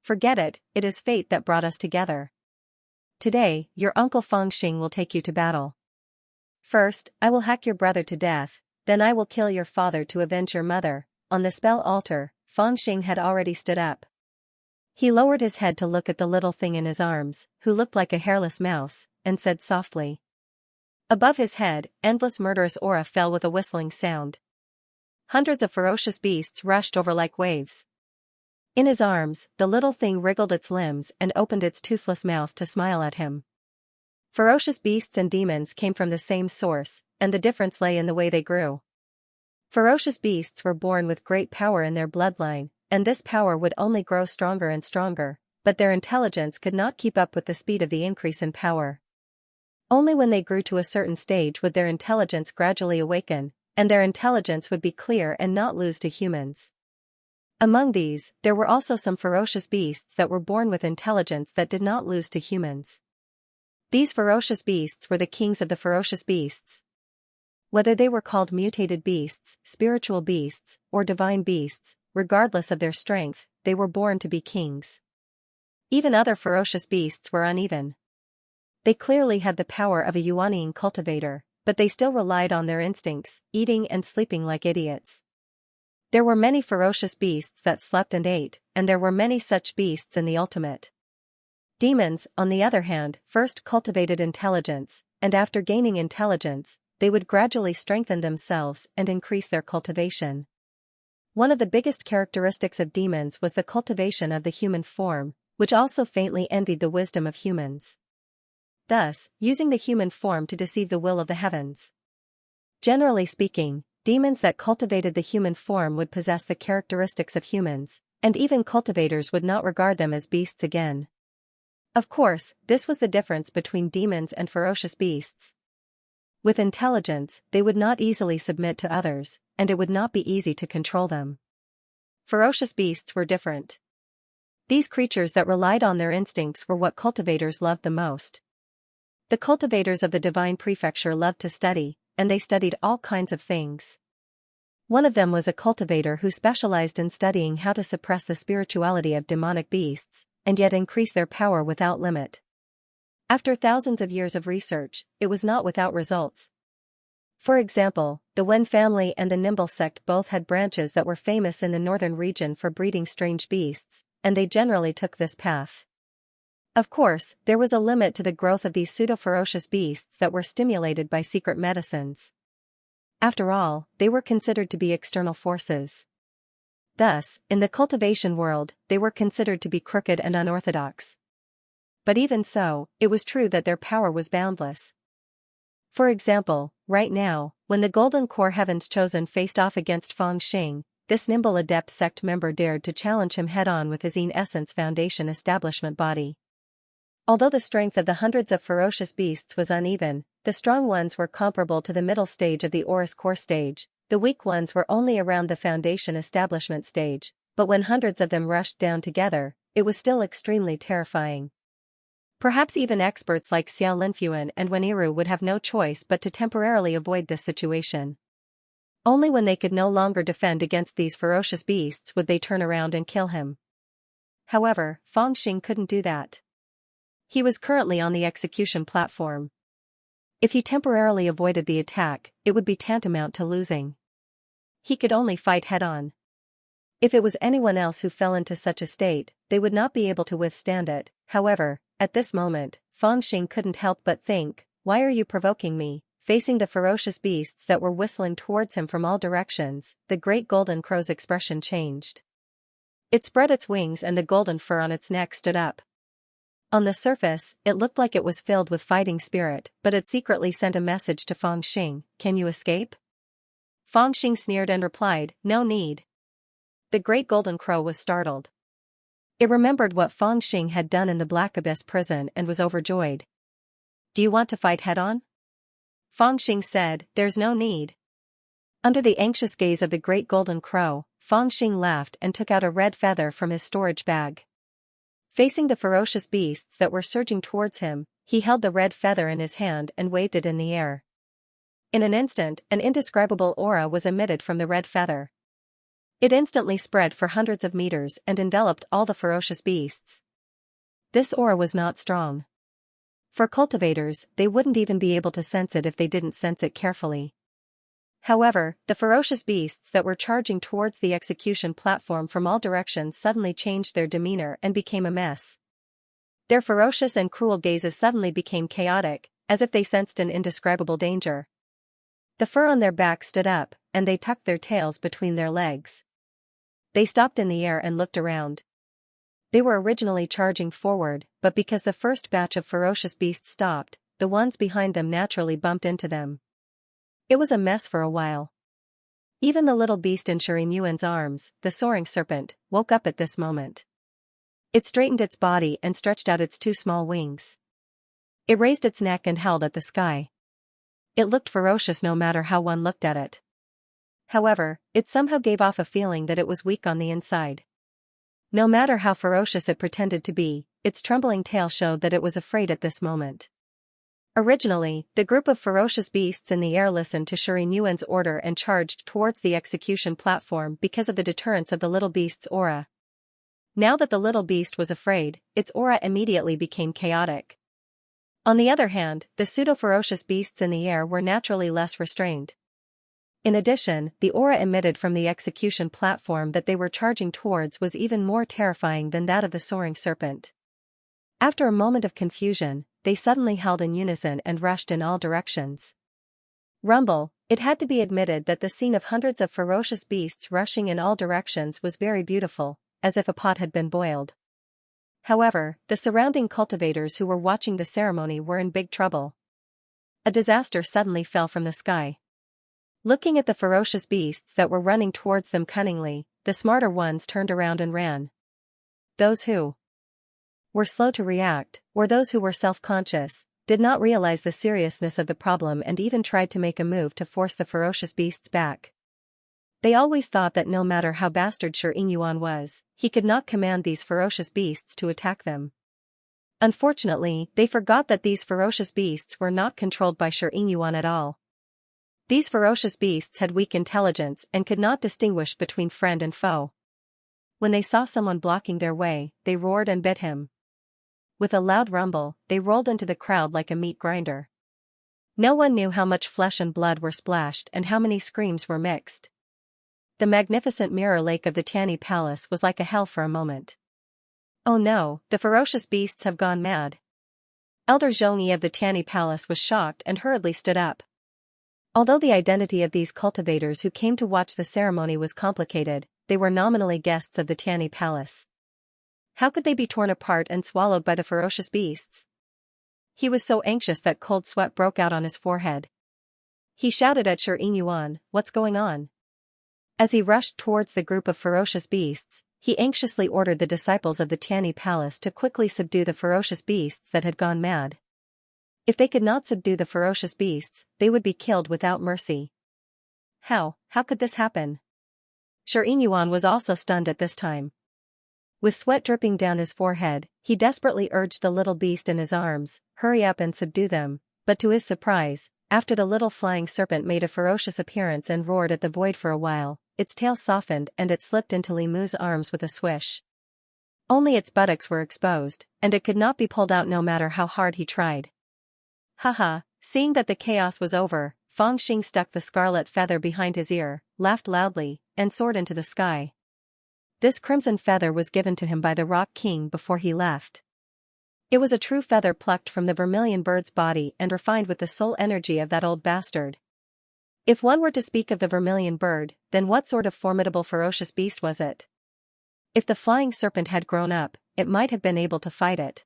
Forget it, it is fate that brought us together. Today, your Uncle Feng Xing will take you to battle. First, I will hack your brother to death, then I will kill your father to avenge your mother. On the spell altar, Feng Xing had already stood up. He lowered his head to look at the little thing in his arms, who looked like a hairless mouse, and said softly. Above his head, endless murderous aura fell with a whistling sound. Hundreds of ferocious beasts rushed over like waves. In his arms, the little thing wriggled its limbs and opened its toothless mouth to smile at him. Ferocious beasts and demons came from the same source, and the difference lay in the way they grew. Ferocious beasts were born with great power in their bloodline, and this power would only grow stronger and stronger, but their intelligence could not keep up with the speed of the increase in power. Only when they grew to a certain stage would their intelligence gradually awaken, and their intelligence would be clear and not lose to humans. Among these, there were also some ferocious beasts that were born with intelligence that did not lose to humans. These ferocious beasts were the kings of the ferocious beasts. Whether they were called mutated beasts, spiritual beasts, or divine beasts, regardless of their strength, they were born to be kings. Even other ferocious beasts were uneven. They clearly had the power of a Yuanian cultivator, but they still relied on their instincts, eating and sleeping like idiots. There were many ferocious beasts that slept and ate, and there were many such beasts in the ultimate. Demons, on the other hand, first cultivated intelligence, and after gaining intelligence, they would gradually strengthen themselves and increase their cultivation. One of the biggest characteristics of demons was the cultivation of the human form, which also faintly envied the wisdom of humans. Thus, using the human form to deceive the will of the heavens. Generally speaking, demons that cultivated the human form would possess the characteristics of humans, and even cultivators would not regard them as beasts again. Of course, this was the difference between demons and ferocious beasts. With intelligence, they would not easily submit to others, and it would not be easy to control them. ferocious beasts were different. These creatures that relied on their instincts were what cultivators loved the most. The cultivators of the divine prefecture loved to study, and they studied all kinds of things. One of them was a cultivator who specialized in studying how to suppress the spirituality of demonic beasts, and yet increase their power without limit. After thousands of years of research, it was not without results. For example, the Wen family and the Nimble sect both had branches that were famous in the northern region for breeding strange beasts, and they generally took this path. Of course, there was a limit to the growth of these pseudo-ferocious beasts that were stimulated by secret medicines. After all, they were considered to be external forces. Thus, in the cultivation world, they were considered to be crooked and unorthodox. But even so, it was true that their power was boundless. For example, right now, when the Golden Core Heaven's Chosen faced off against Feng Xing, this Nimble Adept sect member dared to challenge him head-on with his Essence Foundation establishment body. Although the strength of the hundreds of ferocious beasts was uneven, the strong ones were comparable to the middle stage of the Aurus Core stage, the weak ones were only around the Foundation establishment stage, but when hundreds of them rushed down together, it was still extremely terrifying. Perhaps even experts like Xiao Linfuan and Weniru would have no choice but to temporarily avoid this situation. Only when they could no longer defend against these ferocious beasts would they turn around and kill him. However, Feng Xing couldn't do that. He was currently on the execution platform. If he temporarily avoided the attack, it would be tantamount to losing. He could only fight head-on. If it was anyone else who fell into such a state, they would not be able to withstand it. However, at this moment, Feng Xing couldn't help but think, "Why are you provoking me?" Facing the ferocious beasts that were whistling towards him from all directions, the great golden crow's expression changed. It spread its wings and the golden fur on its neck stood up. On the surface, it looked like it was filled with fighting spirit, but it secretly sent a message to Feng Xing, "Can you escape?" Feng Xing sneered and replied, "No need." The great golden crow was startled. It remembered what Feng Xing had done in the Black Abyss prison and was overjoyed. "Do you want to fight head-on?" Feng Xing said, "There's no need." Under the anxious gaze of the great golden crow, Feng Xing laughed and took out a red feather from his storage bag. Facing the ferocious beasts that were surging towards him, he held the red feather in his hand and waved it in the air. In an instant, an indescribable aura was emitted from the red feather. It instantly spread for hundreds of meters and enveloped all the ferocious beasts. This aura was not strong. For cultivators, they wouldn't even be able to sense it if they didn't sense it carefully. However, the ferocious beasts that were charging towards the execution platform from all directions suddenly changed their demeanor and became a mess. Their ferocious and cruel gazes suddenly became chaotic, as if they sensed an indescribable danger. The fur on their backs stood up, and they tucked their tails between their legs. They stopped in the air and looked around. They were originally charging forward, but because the first batch of ferocious beasts stopped, the ones behind them naturally bumped into them. It was a mess for a while. Even the little beast in Shirin Yuan's arms, the soaring serpent, woke up at this moment. It straightened its body and stretched out its two small wings. It raised its neck and held at the sky. It looked ferocious no matter how one looked at it. However, it somehow gave off a feeling that it was weak on the inside. No matter how ferocious it pretended to be, its trembling tail showed that it was afraid at this moment. Originally, the group of ferocious beasts in the air listened to Shirin Yuan's order and charged towards the execution platform because of the deterrence of the little beast's aura. Now that the little beast was afraid, its aura immediately became chaotic. On the other hand, the pseudo-ferocious beasts in the air were naturally less restrained. In addition, the aura emitted from the execution platform that they were charging towards was even more terrifying than that of the soaring serpent. After a moment of confusion, they suddenly held in unison and rushed in all directions. Rumble, it had to be admitted that the scene of hundreds of ferocious beasts rushing in all directions was very beautiful, as if a pot had been boiled. However, the surrounding cultivators who were watching the ceremony were in big trouble. A disaster suddenly fell from the sky. Looking at the ferocious beasts that were running towards them cunningly, the smarter ones turned around and ran. Those who were slow to react, or those who were self-conscious, did not realize the seriousness of the problem and even tried to make a move to force the ferocious beasts back. They always thought that no matter how bastard Xianxia was, he could not command these ferocious beasts to attack them. Unfortunately, they forgot that these ferocious beasts were not controlled by Xianxia at all. These ferocious beasts had weak intelligence and could not distinguish between friend and foe. When they saw someone blocking their way, they roared and bit him. With a loud rumble, they rolled into the crowd like a meat grinder. No one knew how much flesh and blood were splashed and how many screams were mixed. The magnificent mirror lake of the Tani Palace was like a hell for a moment. Oh no, the ferocious beasts have gone mad. Elder Xianxia of the Tani Palace was shocked and hurriedly stood up. Although the identity of these cultivators who came to watch the ceremony was complicated, they were nominally guests of the Tani Palace. How could they be torn apart and swallowed by the ferocious beasts? He was so anxious that cold sweat broke out on his forehead. He shouted at Xianxia, "What's going on?" As he rushed towards the group of ferocious beasts, he anxiously ordered the disciples of the Tani Palace to quickly subdue the ferocious beasts that had gone mad. If they could not subdue the ferocious beasts, they would be killed without mercy. How could this happen? Xianxia was also stunned at this time. With sweat dripping down his forehead, he desperately urged the little beast in his arms, "Hurry up and subdue them," but to his surprise, after the little flying serpent made a ferocious appearance and roared at the void for a while, its tail softened and it slipped into Limu's arms with a swish. Only its buttocks were exposed, and it could not be pulled out no matter how hard he tried. Haha, seeing that the chaos was over, Fangxing stuck the scarlet feather behind his ear, laughed loudly, and soared into the sky. This crimson feather was given to him by the Rock King before he left. It was a true feather plucked from the vermilion bird's body and refined with the soul energy of that old bastard. If one were to speak of the vermilion bird, then what sort of formidable ferocious beast was it? If the flying serpent had grown up, it might have been able to fight it.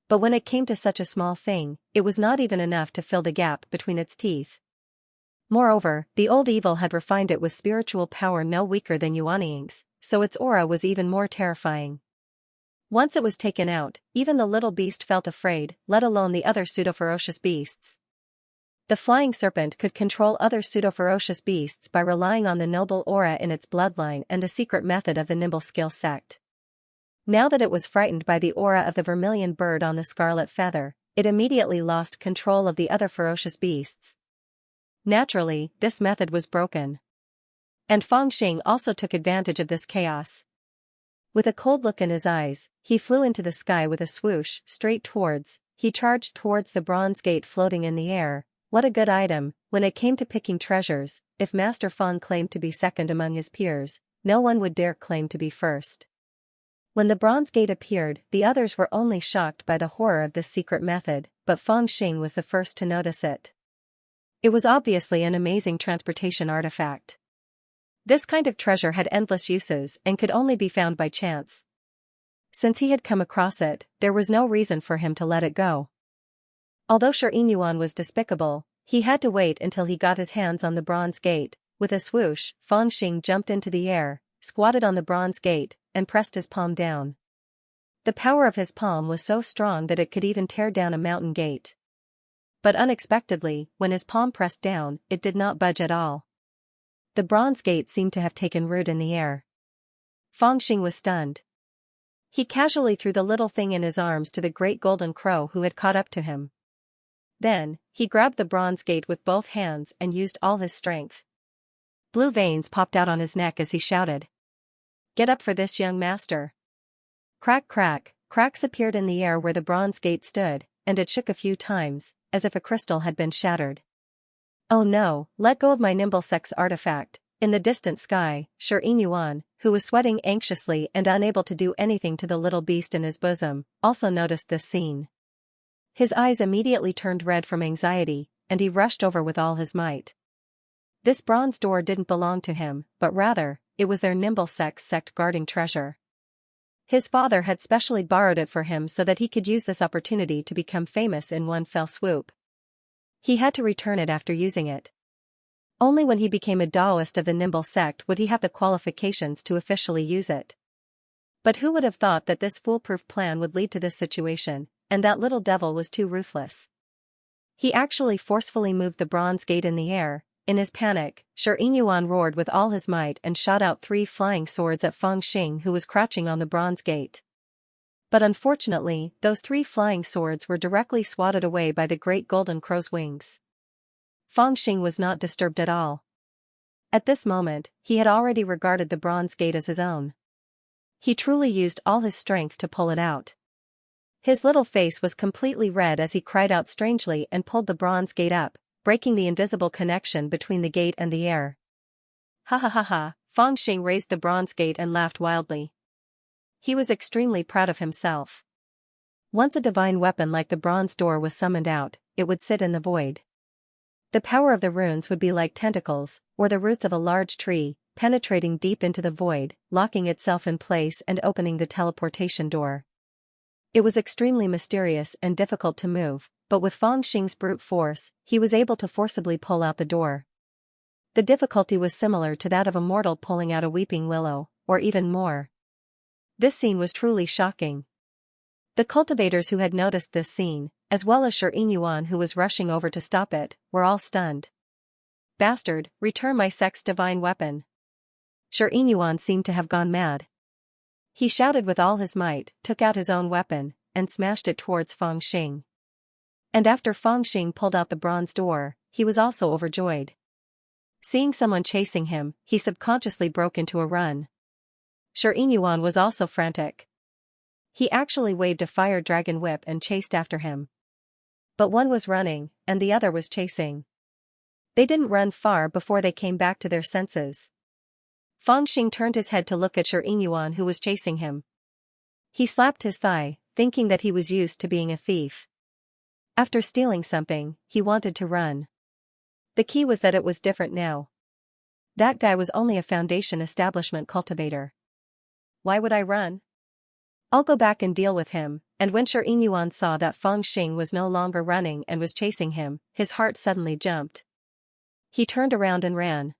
But when it came to such a small thing, it was not even enough to fill the gap between its teeth. Moreover, the old evil had refined it with spiritual power no weaker than Yuanying's, so its aura was even more terrifying. Once it was taken out, even the little beast felt afraid, let alone the other pseudo-ferocious beasts. The flying serpent could control other pseudo-ferocious beasts by relying on the noble aura in its bloodline and the secret method of the nimble skill sect. Now that it was frightened by the aura of the vermilion bird on the scarlet feather, it immediately lost control of the other ferocious beasts. Naturally, this method was broken. And Fangxing also took advantage of this chaos. With a cold look in his eyes, he flew into the sky with a swoosh, he charged towards the bronze gate floating in the air. What a good item. When it came to picking treasures, if Master Fang claimed to be second among his peers, no one would dare claim to be first. When the bronze gate appeared, the others were only shocked by the horror of this secret method, but Fangxing was the first to notice it. It was obviously an amazing transportation artifact. This kind of treasure had endless uses and could only be found by chance. Since he had come across it, there was no reason for him to let it go. Although Xianxia was despicable, he had to wait until he got his hands on the bronze gate. With a swoosh, Fangxing jumped into the air, squatted on the bronze gate, and pressed his palm down. The power of his palm was so strong that it could even tear down a mountain gate. But unexpectedly, when his palm pressed down, it did not budge at all. The bronze gate seemed to have taken root in the air. Fangxing was stunned. He casually threw the little thing in his arms to the great golden crow who had caught up to him. Then, he grabbed the bronze gate with both hands and used all his strength. Blue veins popped out on his neck as he shouted, "Get up for this, young master." Crack crack, cracks appeared in the air where the bronze gate stood, and it shook a few times, as if a crystal had been shattered. "Oh no, let go of my nimble sex artifact." In the distant sky, Xianxia, who was sweating anxiously and unable to do anything to the little beast in his bosom, also noticed this scene. His eyes immediately turned red from anxiety, and he rushed over with all his might. This bronze door didn't belong to him, but rather, it was their nimble sex sect guarding treasure. His father had specially borrowed it for him so that he could use this opportunity to become famous in one fell swoop. He had to return it after using it. Only when he became a Taoist of the nimble sect would he have the qualifications to officially use it. But who would have thought that this foolproof plan would lead to this situation, and that little devil was too ruthless. He actually forcefully moved the bronze gate in the air, In his panic, Xianxia roared with all his might and shot out 3 flying swords at Fangxing, who was crouching on the bronze gate. But unfortunately, those 3 flying swords were directly swatted away by the great golden crow's wings. Fangxing was not disturbed at all. At this moment, he had already regarded the bronze gate as his own. He truly used all his strength to pull it out. His little face was completely red as he cried out strangely and pulled the bronze gate up, breaking the invisible connection between the gate and the air. Ha ha ha ha, Fangxing raised the bronze gate and laughed wildly. He was extremely proud of himself. Once a divine weapon like the bronze door was summoned out, it would sit in the void. The power of the runes would be like tentacles, or the roots of a large tree, penetrating deep into the void, locking itself in place and opening the teleportation door. It was extremely mysterious and difficult to move, but with Fangxing's brute force, he was able to forcibly pull out the door. The difficulty was similar to that of a mortal pulling out a weeping willow, or even more. This scene was truly shocking. The cultivators who had noticed this scene, as well as Xianxia who was rushing over to stop it, were all stunned. Bastard, return my sex divine weapon. Xianxia seemed to have gone mad. He shouted with all his might, took out his own weapon, and smashed it towards Fangxing. And after Fangxing pulled out the bronze door, he was also overjoyed. Seeing someone chasing him, he subconsciously broke into a run. Xianxia was also frantic. He actually waved a fire dragon whip and chased after him. But one was running, and the other was chasing. They didn't run far before they came back to their senses. Fangxing turned his head to look at Xianxia who was chasing him. He slapped his thigh, thinking that he was used to being a thief. After stealing something, he wanted to run. The key was that it was different now. That guy was only a foundation establishment cultivator. Why would I run? I'll go back and deal with him. And when Xianxia saw that Fangxing was no longer running and was chasing him, his heart suddenly jumped. He turned around and ran.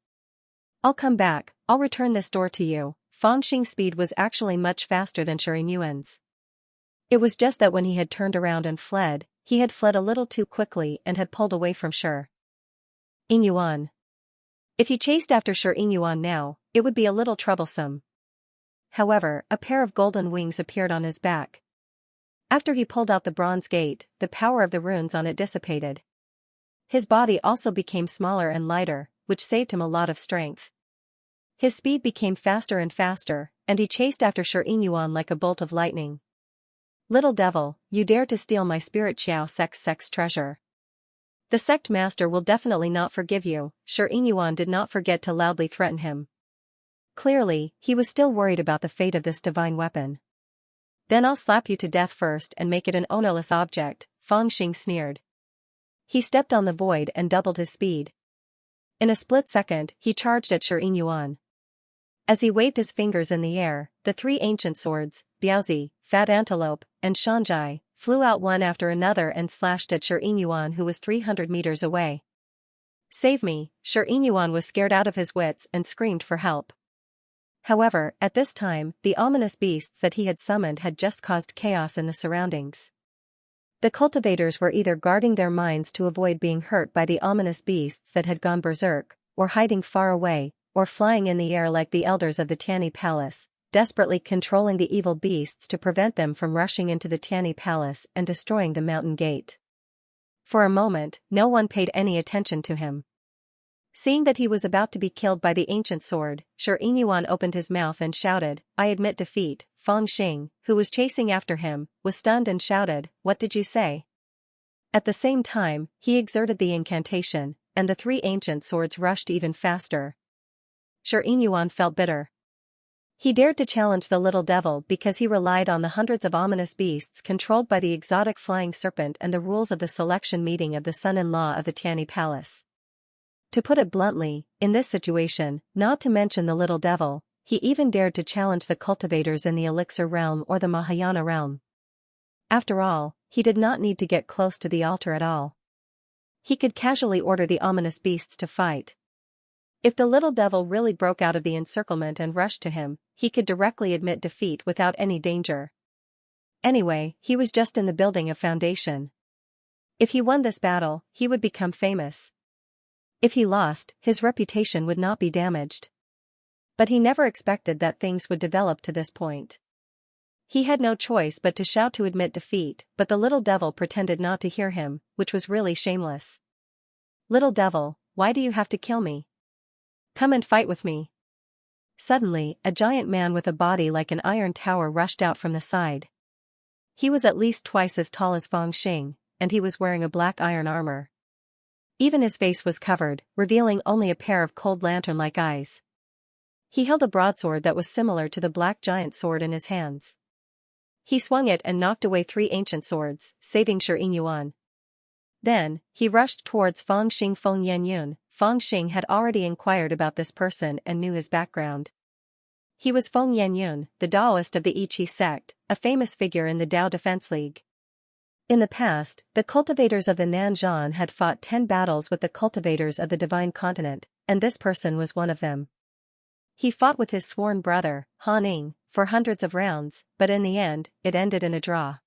I'll come back, I'll return this door to you. Fangxing's speed was actually much faster than Xianxia's. It was just that when he had turned around and fled, he had fled a little too quickly and had pulled away from Xianxia. If he chased after Xianxia now, it would be a little troublesome. However, a pair of golden wings appeared on his back. After he pulled out the bronze gate, the power of the runes on it dissipated. His body also became smaller and lighter, which saved him a lot of strength. His speed became faster and faster, and he chased after Xianxia like a bolt of lightning. Little devil, you dare to steal my spirit sex treasure. The sect master will definitely not forgive you. Xianxia did not forget to loudly threaten him. Clearly, he was still worried about the fate of this divine weapon. Then I'll slap you to death first and make it an ownerless object, Fangxing sneered. He stepped on the void and doubled his speed. In a split second, he charged at Xianxia. As he waved his fingers in the air, the 3 ancient swords, Biaozi, Fat Antelope, and Xianxia, flew out one after another and slashed at Xianxia who was 300 meters away. Save me, Xianxia was scared out of his wits and screamed for help. However, at this time, the ominous beasts that he had summoned had just caused chaos in the surroundings. The cultivators were either guarding their minds to avoid being hurt by the ominous beasts that had gone berserk, or hiding far away, or flying in the air like the elders of the Tianyi Palace, desperately controlling the evil beasts to prevent them from rushing into the Tianyi Palace and destroying the mountain gate. For a moment, no one paid any attention to him. Seeing that he was about to be killed by the ancient sword, Xianxia opened his mouth and shouted, I admit defeat. Fangxing, who was chasing after him, was stunned and shouted, What did you say? At the same time, he exerted the incantation, and the 3 ancient swords rushed even faster. Xianxia felt bitter. He dared to challenge the little devil because he relied on the hundreds of ominous beasts controlled by the exotic flying serpent and the rules of the selection meeting of the son-in-law of the Tianyi Palace. To put it bluntly, in this situation, not to mention the little devil, he even dared to challenge the cultivators in the elixir realm or the Mahayana realm. After all, he did not need to get close to the altar at all. He could casually order the ominous beasts to fight. If the little devil really broke out of the encirclement and rushed to him, he could directly admit defeat without any danger. Anyway, he was just in the building of foundation. If he won this battle, he would become famous. If he lost, his reputation would not be damaged. But he never expected that things would develop to this point. He had no choice but to shout to admit defeat, but the little devil pretended not to hear him, which was really shameless. "Little devil, why do you have to kill me? Come and fight with me." Suddenly, a giant man with a body like an iron tower rushed out from the side. He was at least twice as tall as Fangxing, and he was wearing a black iron armor. Even his face was covered, revealing only a pair of cold lantern-like eyes. He held a broadsword that was similar to the black giant sword in his hands. He swung it and knocked away 3 ancient swords, saving Xianxia. Then, he rushed towards Fangxing Feng Yanyun. Fangxing had already inquired about this person and knew his background. He was Feng Yanyun, the Taoist of the Yiqi sect, a famous figure in the Tao Defense League. In the past, the cultivators of the Nanzhan had fought 10 battles with the cultivators of the Divine Continent, and this person was one of them. He fought with his sworn brother, Han Ning, for hundreds of rounds, but in the end, it ended in a draw.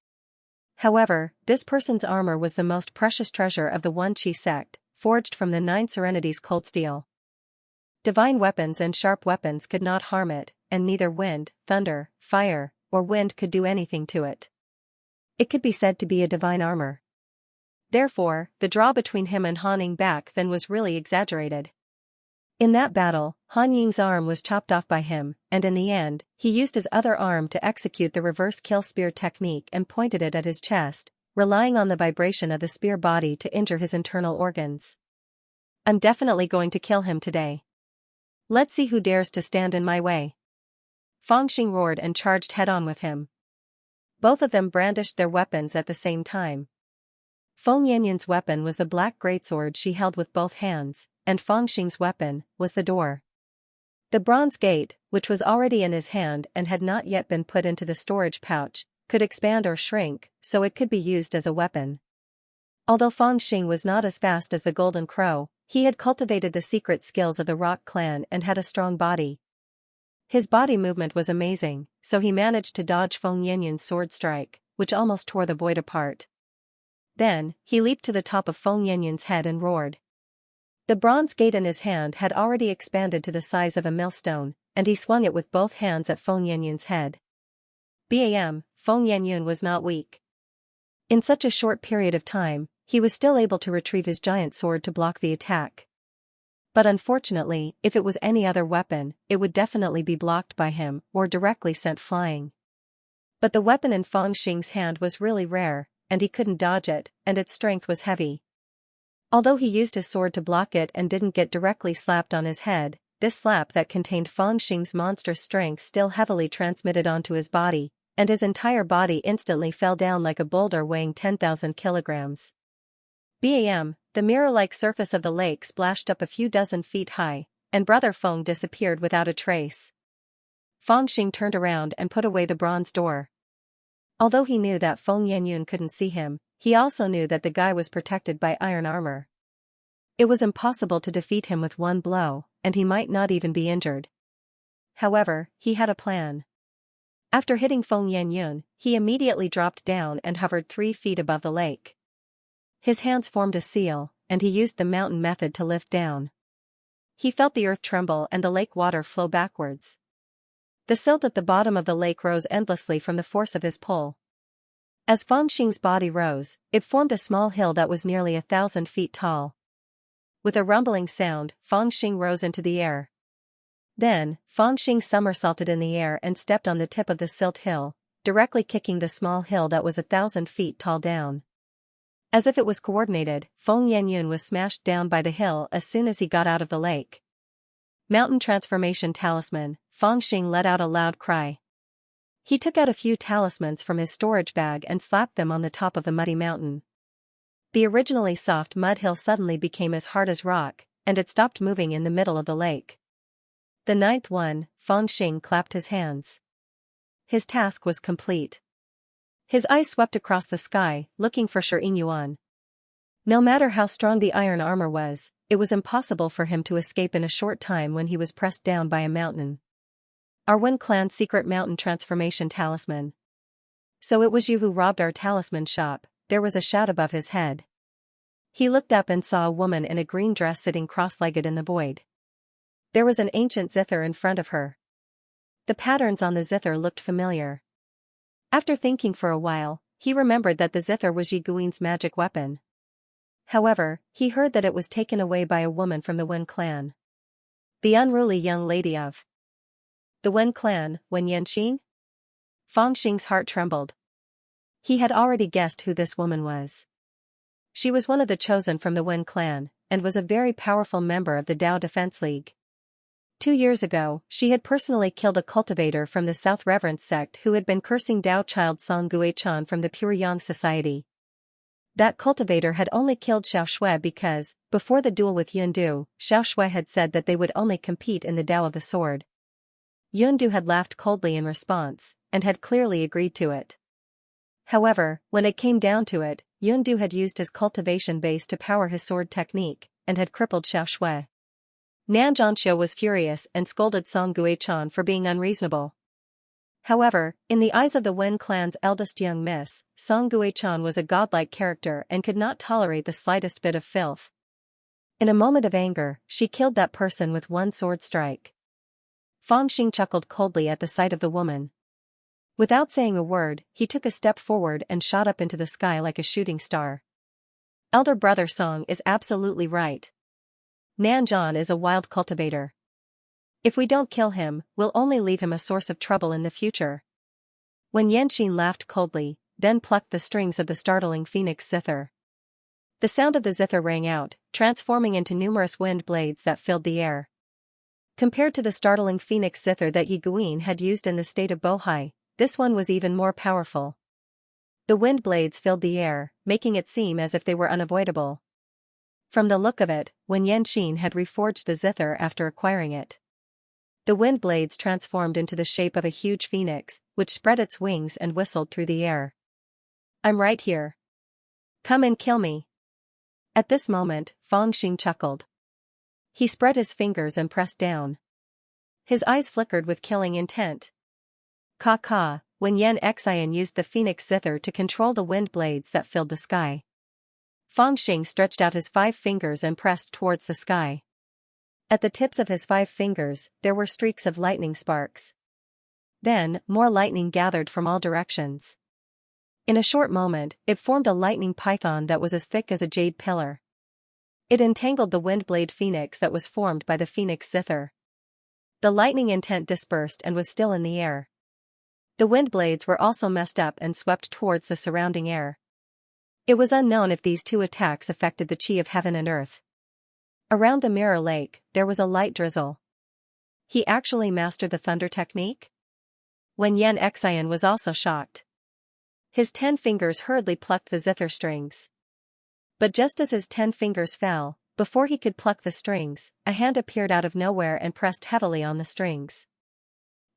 However, this person's armor was the most precious treasure of the One Qi sect, forged from the 9 Serenities cold steel. Divine weapons and sharp weapons could not harm it, and neither wind, thunder, fire, or wind could do anything to it. It could be said to be a divine armor. Therefore, the draw between him and Han Ning back then was really exaggerated. In that battle, Han Ying's arm was chopped off by him, and in the end, he used his other arm to execute the reverse kill spear technique and pointed it at his chest, relying on the vibration of the spear body to injure his internal organs. "I'm definitely going to kill him today. Let's see who dares to stand in my way." Fangxing roared and charged head-on with him. Both of them brandished their weapons at the same time. Feng Yanyun's weapon was the black greatsword she held with both hands, and Fangxing's weapon was the door. The bronze gate, which was already in his hand and had not yet been put into the storage pouch, could expand or shrink, so it could be used as a weapon. Although Fangxing was not as fast as the Golden Crow, he had cultivated the secret skills of the Rock Clan and had a strong body. His body movement was amazing, so he managed to dodge Feng Yanyun's sword strike, which almost tore the void apart. Then, he leaped to the top of Feng Yanyun's head and roared. The bronze gate in his hand had already expanded to the size of a millstone, and he swung it with both hands at Feng Yanyun's head. Bam! Feng Yanyun was not weak. In such a short period of time, he was still able to retrieve his giant sword to block the attack. But unfortunately, if it was any other weapon, it would definitely be blocked by him or directly sent flying. But the weapon in Fangxing's hand was really rare, and he couldn't dodge it, and its strength was heavy. Although he used his sword to block it and didn't get directly slapped on his head, this slap that contained Fangxing's monstrous strength still heavily transmitted onto his body, and his entire body instantly fell down like a boulder weighing 10,000 kilograms. Bam! The mirror-like surface of the lake splashed up a few dozen feet high, and Brother Feng disappeared without a trace. Fangxing turned around and put away the bronze door. Although he knew that Feng Yanyun couldn't see him, he also knew that the guy was protected by iron armor. It was impossible to defeat him with one blow, and he might not even be injured. However, he had a plan. After hitting Feng Yanyun, he immediately dropped down and hovered 3 feet above the lake. His hands formed a seal, and he used the mountain method to lift down. He felt the earth tremble and the lake water flow backwards. The silt at the bottom of the lake rose endlessly from the force of his pull. As Fangxing's body rose, it formed a small hill that was nearly 1,000 feet tall. With a rumbling sound, Fangxing rose into the air. Then, Fangxing somersaulted in the air and stepped on the tip of the silt hill, directly kicking the small hill that was 1,000 feet tall down. As if it was coordinated, Feng Yanyun was smashed down by the hill as soon as he got out of the lake. Mountain Transformation Talisman, Fangxing let out a loud cry. He took out a few talismans from his storage bag and slapped them on the top of the muddy mountain. The originally soft mud hill suddenly became as hard as rock, and it stopped moving in the middle of the lake. The 9th one, Fangxing clapped his hands. His task was complete. His eyes swept across the sky, looking for Xianxia. No matter how strong the iron armor was, it was impossible for him to escape in a short time when he was pressed down by a mountain. Our Wen Clan's secret mountain transformation talisman. So it was you who robbed our talisman shop, there was a shout above his head. He looked up and saw a woman in a green dress sitting cross-legged in the void. There was an ancient zither in front of her. The patterns on the zither looked familiar. After thinking for a while, he remembered that the zither was Yi Guin's magic weapon. However, he heard that it was taken away by a woman from the Wen clan. The unruly young lady of the Wen clan, Wen Yanxing? Fangxing's heart trembled. He had already guessed who this woman was. She was one of the chosen from the Wen clan, and was a very powerful member of the Dao Defense League. 2 years ago, she had personally killed a cultivator from the South Reverence sect who had been cursing Dao child Song Guichan from the Pure Yang Society. That cultivator had only killed Xiaoxue because, before the duel with Yundu, Xiaoxue had said that they would only compete in the Dao of the Sword. Yundu had laughed coldly in response, and had clearly agreed to it. However, when it came down to it, Yundu had used his cultivation base to power his sword technique, and had crippled Xiaoxue. Xianxia was furious and scolded Song Guichan for being unreasonable. However, in the eyes of the Wen clan's eldest young miss, Song Guichan was a godlike character and could not tolerate the slightest bit of filth. In a moment of anger, she killed that person with one sword strike. Fangxing chuckled coldly at the sight of the woman. Without saying a word, he took a step forward and shot up into the sky like a shooting star. Elder brother Song is absolutely right. Nanzhan is a wild cultivator. If we don't kill him, we'll only leave him a source of trouble in the future. When Yanxin laughed coldly, then plucked the strings of the startling phoenix zither. The sound of the zither rang out, transforming into numerous wind blades that filled the air. Compared to the startling phoenix zither that Yi Guin had used in the state of Bohai, this one was even more powerful. The wind blades filled the air, making it seem as if they were unavoidable. From the look of it, Wen Yanxin had reforged the zither after acquiring it. The wind blades transformed into the shape of a huge phoenix, which spread its wings and whistled through the air. I'm right here. Come and kill me. At this moment, Fangxing chuckled. He spread his fingers and pressed down. His eyes flickered with killing intent. Ka, when Xianxia used the phoenix zither to control the wind blades that filled the sky. Fangxing stretched out his 5 fingers and pressed towards the sky. At the tips of his 5 fingers, there were streaks of lightning sparks. Then, more lightning gathered from all directions. In a short moment, it formed a lightning python that was as thick as a jade pillar. It entangled the wind blade phoenix that was formed by the phoenix zither. The lightning intent dispersed and was still in the air. The wind blades were also messed up and swept towards the surrounding air. It was unknown if these 2 attacks affected the chi of heaven and earth. Around the mirror lake, there was a light drizzle. He actually mastered the thunder technique? Wen Yanxia was also shocked. His 10 fingers hurriedly plucked the zither strings. But just as his 10 fingers fell, before he could pluck the strings, a hand appeared out of nowhere and pressed heavily on the strings.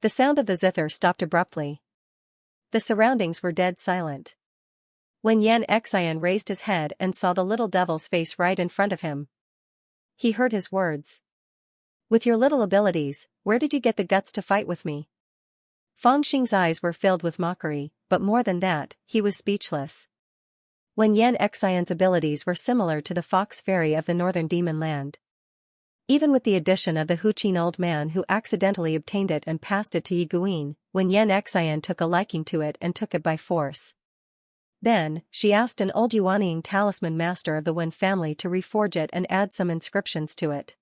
The sound of the zither stopped abruptly. The surroundings were dead silent. When Xianxia raised his head and saw the little devil's face right in front of him, he heard his words. With your little abilities, where did you get the guts to fight with me? Fangxing's eyes were filled with mockery, but more than that, he was speechless. When Xianxia's abilities were similar to the fox fairy of the northern demon land. Even with the addition of the Huqin old man who accidentally obtained it and passed it to Yi Guin, when Xianxia took a liking to it and took it by force. Then, she asked an old Yuanying talisman master of the Wen family to reforge it and add some inscriptions to it.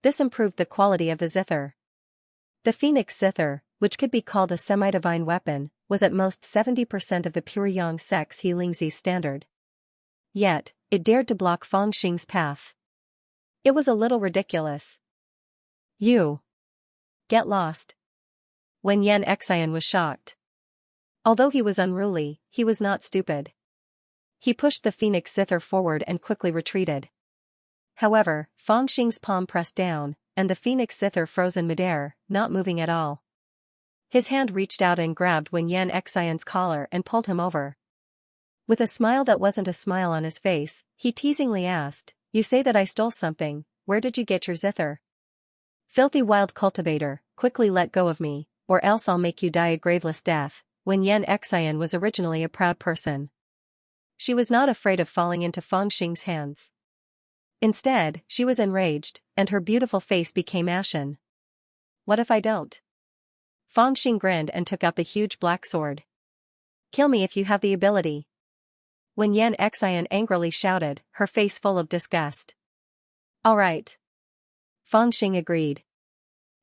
This improved the quality of the zither. The phoenix zither, which could be called a semi-divine weapon, was at most 70% of the pure Yang sect's Heilingzi standard. Yet, it dared to block Fangxing's path. It was a little ridiculous. You. Get lost. When Xianxia was shocked. Although he was unruly, he was not stupid. He pushed the phoenix zither forward and quickly retreated. However, Fangxing's palm pressed down, and the phoenix zither froze in midair, not moving at all. His hand reached out and grabbed Wen Yanxia's collar and pulled him over. With a smile that wasn't a smile on his face, he teasingly asked, "You say that I stole something, where did you get your zither? Filthy wild cultivator, quickly let go of me, or else I'll make you die a graveless death." Wen Yanxia was originally a proud person. She was not afraid of falling into Fangxing's hands. Instead, she was enraged, and her beautiful face became ashen. What if I don't? Fangxing grinned and took out the huge black sword. Kill me if you have the ability. When Xianxia angrily shouted, her face full of disgust. All right. Fangxing agreed.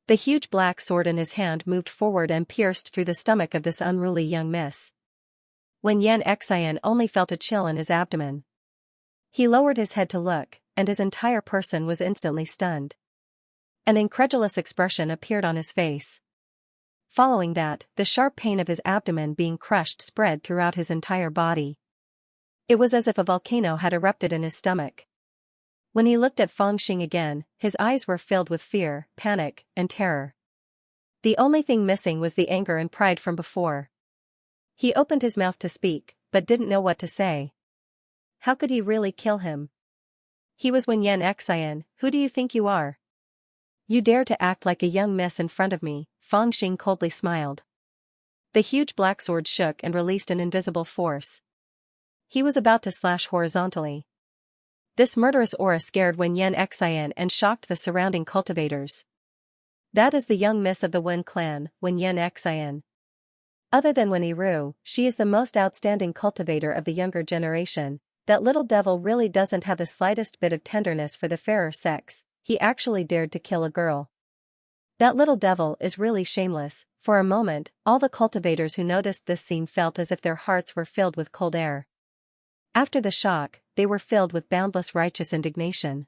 The huge black sword in his hand moved forward and pierced through the stomach of this unruly young miss. When Xianxia only felt a chill in his abdomen. He lowered his head to look, and his entire person was instantly stunned. An incredulous expression appeared on his face. Following that, the sharp pain of his abdomen being crushed spread throughout his entire body. It was as if a volcano had erupted in his stomach. When he looked at Fangxing again, his eyes were filled with fear, panic, and terror. The only thing missing was the anger and pride from before. He opened his mouth to speak, but didn't know what to say. How could he really kill him? He was Wen Xianxia. Who do you think you are? You dare to act like a young miss in front of me, Fangxing coldly smiled. The huge black sword shook and released an invisible force. He was about to slash horizontally. This murderous aura scared Wen Xianxia and shocked the surrounding cultivators. That is the young miss of the Wen clan, Wen Xianxia. Other than Wen Yiru, she is the most outstanding cultivator of the younger generation. That little devil really doesn't have the slightest bit of tenderness for the fairer sex. He actually dared to kill a girl. That little devil is really shameless. For a moment, all the cultivators who noticed this scene felt as if their hearts were filled with cold air. After the shock, they were filled with boundless righteous indignation.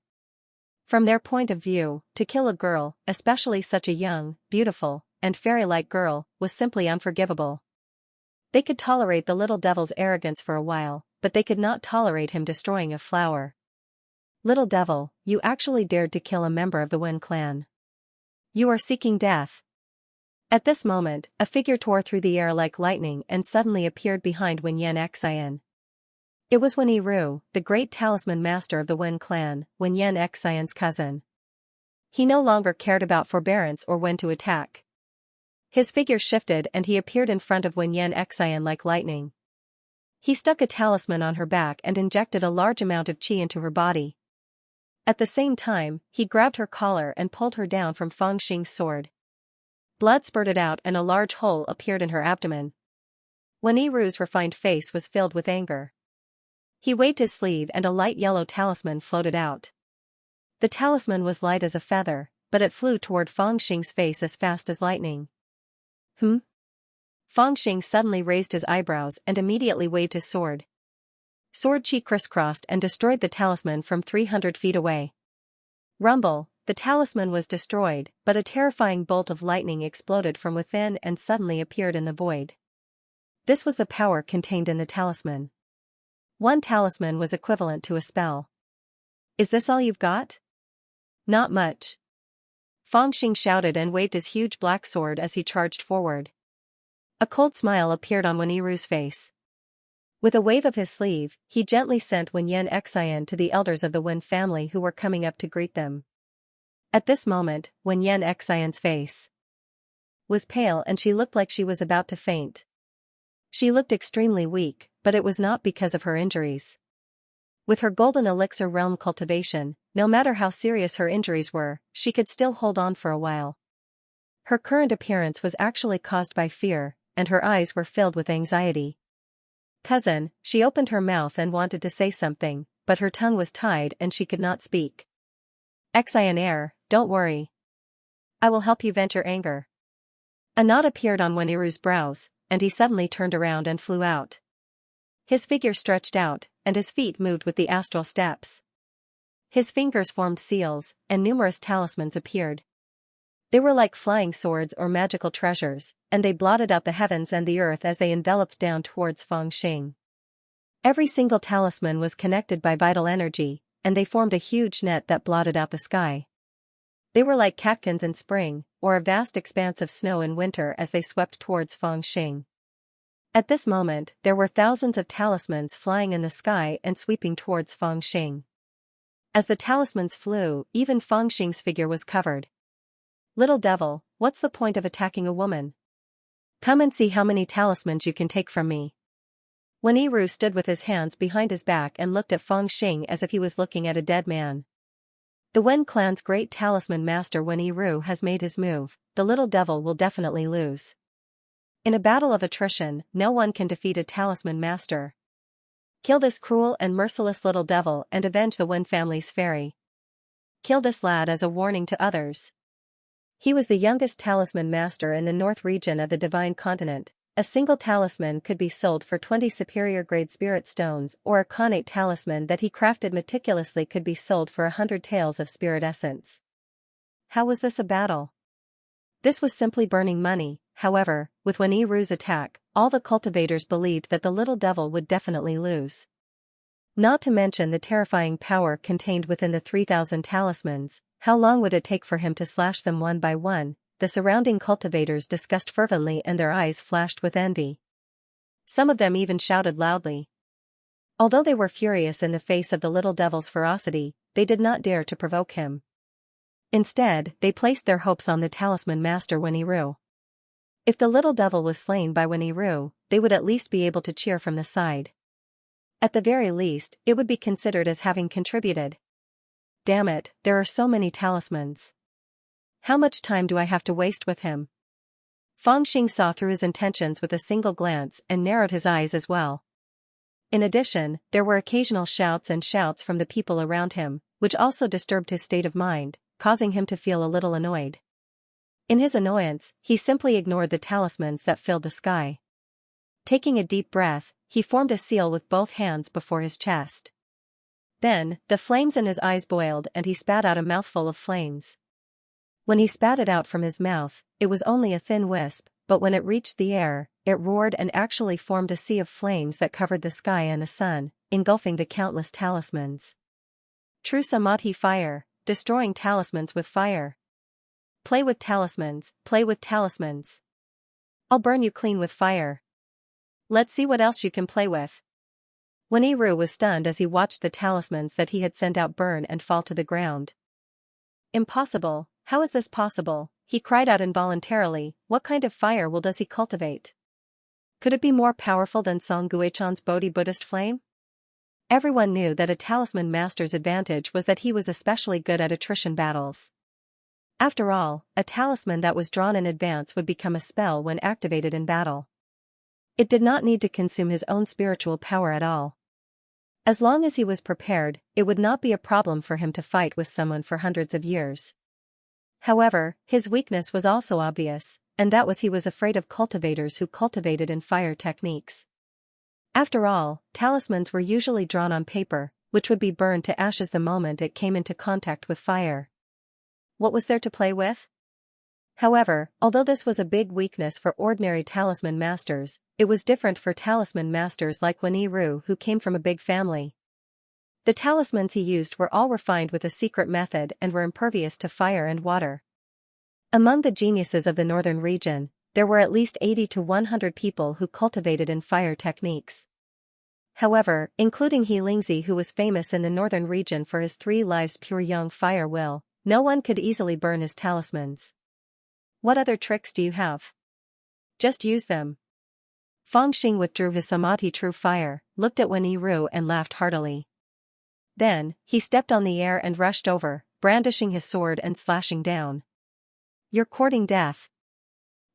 From their point of view, to kill a girl, especially such a young, beautiful, and fairy-like girl, was simply unforgivable. They could tolerate the little devil's arrogance for a while, but they could not tolerate him destroying a flower. Little devil, you actually dared to kill a member of the Wen clan. You are seeking death. At this moment, a figure tore through the air like lightning and suddenly appeared behind Wen Xianxia. It was Wen Yiru, the great talisman master of the Wen clan, Wen Xianxia's cousin. He no longer cared about forbearance or when to attack. His figure shifted and he appeared in front of Wen Xianxia like lightning. He stuck a talisman on her back and injected a large amount of qi into her body. At the same time, he grabbed her collar and pulled her down from Fangxing's sword. Blood spurted out and a large hole appeared in her abdomen. Wen Yiru's refined face was filled with anger. He waved his sleeve and a light yellow talisman floated out. The talisman was light as a feather, but it flew toward Fangxing's face as fast as lightning. Fangxing suddenly raised his eyebrows and immediately waved his sword. Sword chi crisscrossed and destroyed the talisman from 300 feet away. Rumble, the talisman was destroyed, but a terrifying bolt of lightning exploded from within and suddenly appeared in the void. This was the power contained in the talisman. One talisman was equivalent to a spell. Is this all you've got? Not much. Fangxing shouted and waved his huge black sword as he charged forward. A cold smile appeared on Wen Yiru's face. With a wave of his sleeve, he gently sent Wen Xianxia to the elders of the Wen family who were coming up to greet them. At this moment, Wen Xianxia's face was pale and she looked like she was about to faint. She looked extremely weak, but it was not because of her injuries. With her golden elixir realm cultivation, no matter how serious her injuries were, she could still hold on for a while. Her current appearance was actually caused by fear, and her eyes were filled with anxiety. Cousin, she opened her mouth and wanted to say something, but her tongue was tied and she could not speak. Xian, don't worry. I will help you vent your anger. A knot appeared on Wen Yiru's brows, and he suddenly turned around and flew out. His figure stretched out, and his feet moved with the astral steps. His fingers formed seals, and numerous talismans appeared. They were like flying swords or magical treasures, and they blotted out the heavens and the earth as they enveloped down towards Fangxing. Every single talisman was connected by vital energy, and they formed a huge net that blotted out the sky. They were like catkins in spring, or a vast expanse of snow in winter as they swept towards Fangxing. At this moment, there were thousands of talismans flying in the sky and sweeping towards Fangxing. As the talismans flew, even Fangxing's figure was covered. Little devil, what's the point of attacking a woman? Come and see how many talismans you can take from me. Wen Yiru stood with his hands behind his back and looked at Feng Xing as if he was looking at a dead man. The Wen clan's great talisman master Wen Yiru has made his move. The little devil will definitely lose. In a battle of attrition, no one can defeat a talisman master. Kill this cruel and merciless little devil and avenge the Wen family's fairy. Kill this lad as a warning to others. He was the youngest talisman master in the north region of the Divine Continent. A single talisman could be sold for 20 superior-grade spirit stones, or a connate talisman that he crafted meticulously could be sold for 100 taels of spirit essence. How was this a battle? This was simply burning money. However, with Wen Yiru's attack, all the cultivators believed that the little devil would definitely lose. Not to mention the terrifying power contained within the 3,000 talismans. How long would it take for him to slash them one by one? The surrounding cultivators discussed fervently and their eyes flashed with envy. Some of them even shouted loudly. Although they were furious in the face of the little devil's ferocity, they did not dare to provoke him. Instead, they placed their hopes on the talisman master Wen Yiru. If the little devil was slain by Wen Yiru, they would at least be able to cheer from the side. At the very least, it would be considered as having contributed. Damn it, there are so many talismans. How much time do I have to waste with him? Feng Xing saw through his intentions with a single glance and narrowed his eyes as well. In addition, there were occasional shouts from the people around him, which also disturbed his state of mind, causing him to feel a little annoyed. In his annoyance, he simply ignored the talismans that filled the sky. Taking a deep breath, he formed a seal with both hands before his chest. Then, the flames in his eyes boiled and he spat out a mouthful of flames. When he spat it out from his mouth, it was only a thin wisp, but when it reached the air, it roared and actually formed a sea of flames that covered the sky and the sun, engulfing the countless talismans. True Samadhi fire, destroying talismans with fire. Play with talismans, play with talismans. I'll burn you clean with fire. Let's see what else you can play with. Wen Yiru was stunned as he watched the talismans that he had sent out burn and fall to the ground. Impossible, how is this possible? He cried out involuntarily. What kind of fire does he cultivate? Could it be more powerful than Song Guichan's Bodhi Buddhist flame? Everyone knew that a talisman master's advantage was that he was especially good at attrition battles. After all, a talisman that was drawn in advance would become a spell when activated in battle. It did not need to consume his own spiritual power at all. As long as he was prepared, it would not be a problem for him to fight with someone for hundreds of years. However, his weakness was also obvious, and that was he was afraid of cultivators who cultivated in fire techniques. After all, talismans were usually drawn on paper, which would be burned to ashes the moment it came into contact with fire. What was there to play with? However, although this was a big weakness for ordinary talisman masters, it was different for talisman masters like Wen Yiru who came from a big family. The talismans he used were all refined with a secret method and were impervious to fire and water. Among the geniuses of the northern region, there were at least 80 to 100 people who cultivated in fire techniques. However, including He Lingzi who was famous in the northern region for his 3 lives pure young fire will, no one could easily burn his talismans. What other tricks do you have? Just use them. Feng Xing withdrew his Samadhi true fire, looked at Wen Yiru and laughed heartily. Then, he stepped on the air and rushed over, brandishing his sword and slashing down. You're courting death.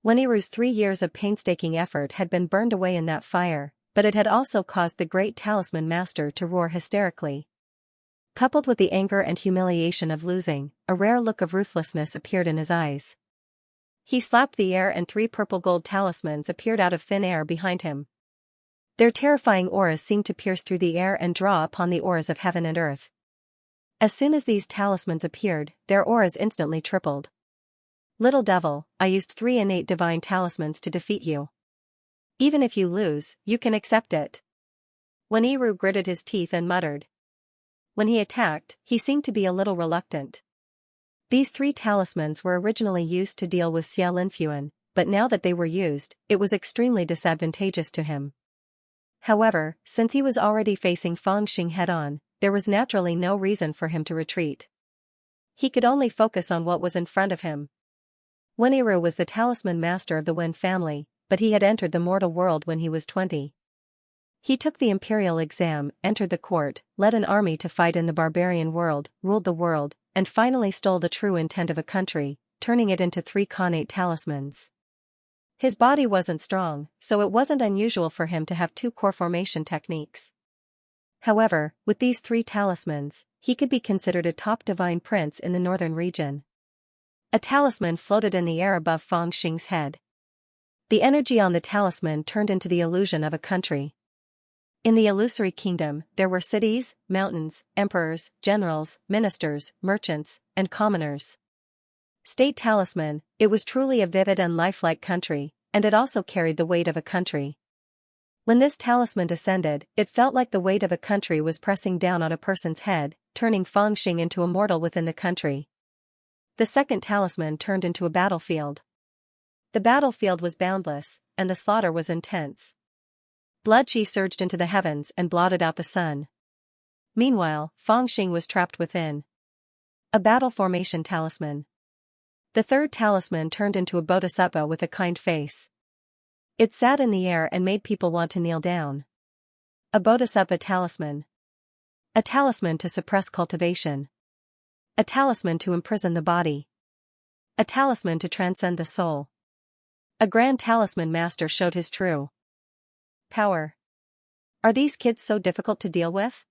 Wen Yiru's 3 years of painstaking effort had been burned away in that fire, but it had also caused the great talisman master to roar hysterically. Coupled with the anger and humiliation of losing, a rare look of ruthlessness appeared in his eyes. He slapped the air and 3 purple gold talismans appeared out of thin air behind him. Their terrifying auras seemed to pierce through the air and draw upon the auras of heaven and earth. As soon as these talismans appeared, their auras instantly tripled. Little devil, I used 3 innate divine talismans to defeat you. Even if you lose, you can accept it. Wen Yiru gritted his teeth and muttered. When he attacked, he seemed to be a little reluctant. These 3 talismans were originally used to deal with Xia Linfuan, but now that they were used, it was extremely disadvantageous to him. However, since he was already facing Feng Xing head-on, there was naturally no reason for him to retreat. He could only focus on what was in front of him. Wen Yiru was the talisman master of the Wen family, but he had entered the mortal world when he was 20. He took the imperial exam, entered the court, led an army to fight in the barbarian world, ruled the world, and finally stole the true intent of a country, turning it into 3 connate talismans. His body wasn't strong, so it wasn't unusual for him to have 2 core formation techniques. However, with these 3 talismans, he could be considered a top divine prince in the northern region. A talisman floated in the air above Fang Xing's head. The energy on the talisman turned into the illusion of a country. In the illusory kingdom, there were cities, mountains, emperors, generals, ministers, merchants, and commoners. State talisman, it was truly a vivid and lifelike country, and it also carried the weight of a country. When this talisman descended, it felt like the weight of a country was pressing down on a person's head, turning Fang Xing into a mortal within the country. The second talisman turned into a battlefield. The battlefield was boundless, and the slaughter was intense. Blood qi surged into the heavens and blotted out the sun. Meanwhile, Fang Xing was trapped within. A battle formation talisman. The third talisman turned into a bodhisattva with a kind face. It sat in the air and made people want to kneel down. A bodhisattva talisman. A talisman to suppress cultivation. A talisman to imprison the body. A talisman to transcend the soul. A grand talisman master showed his true power. Are these kids so difficult to deal with?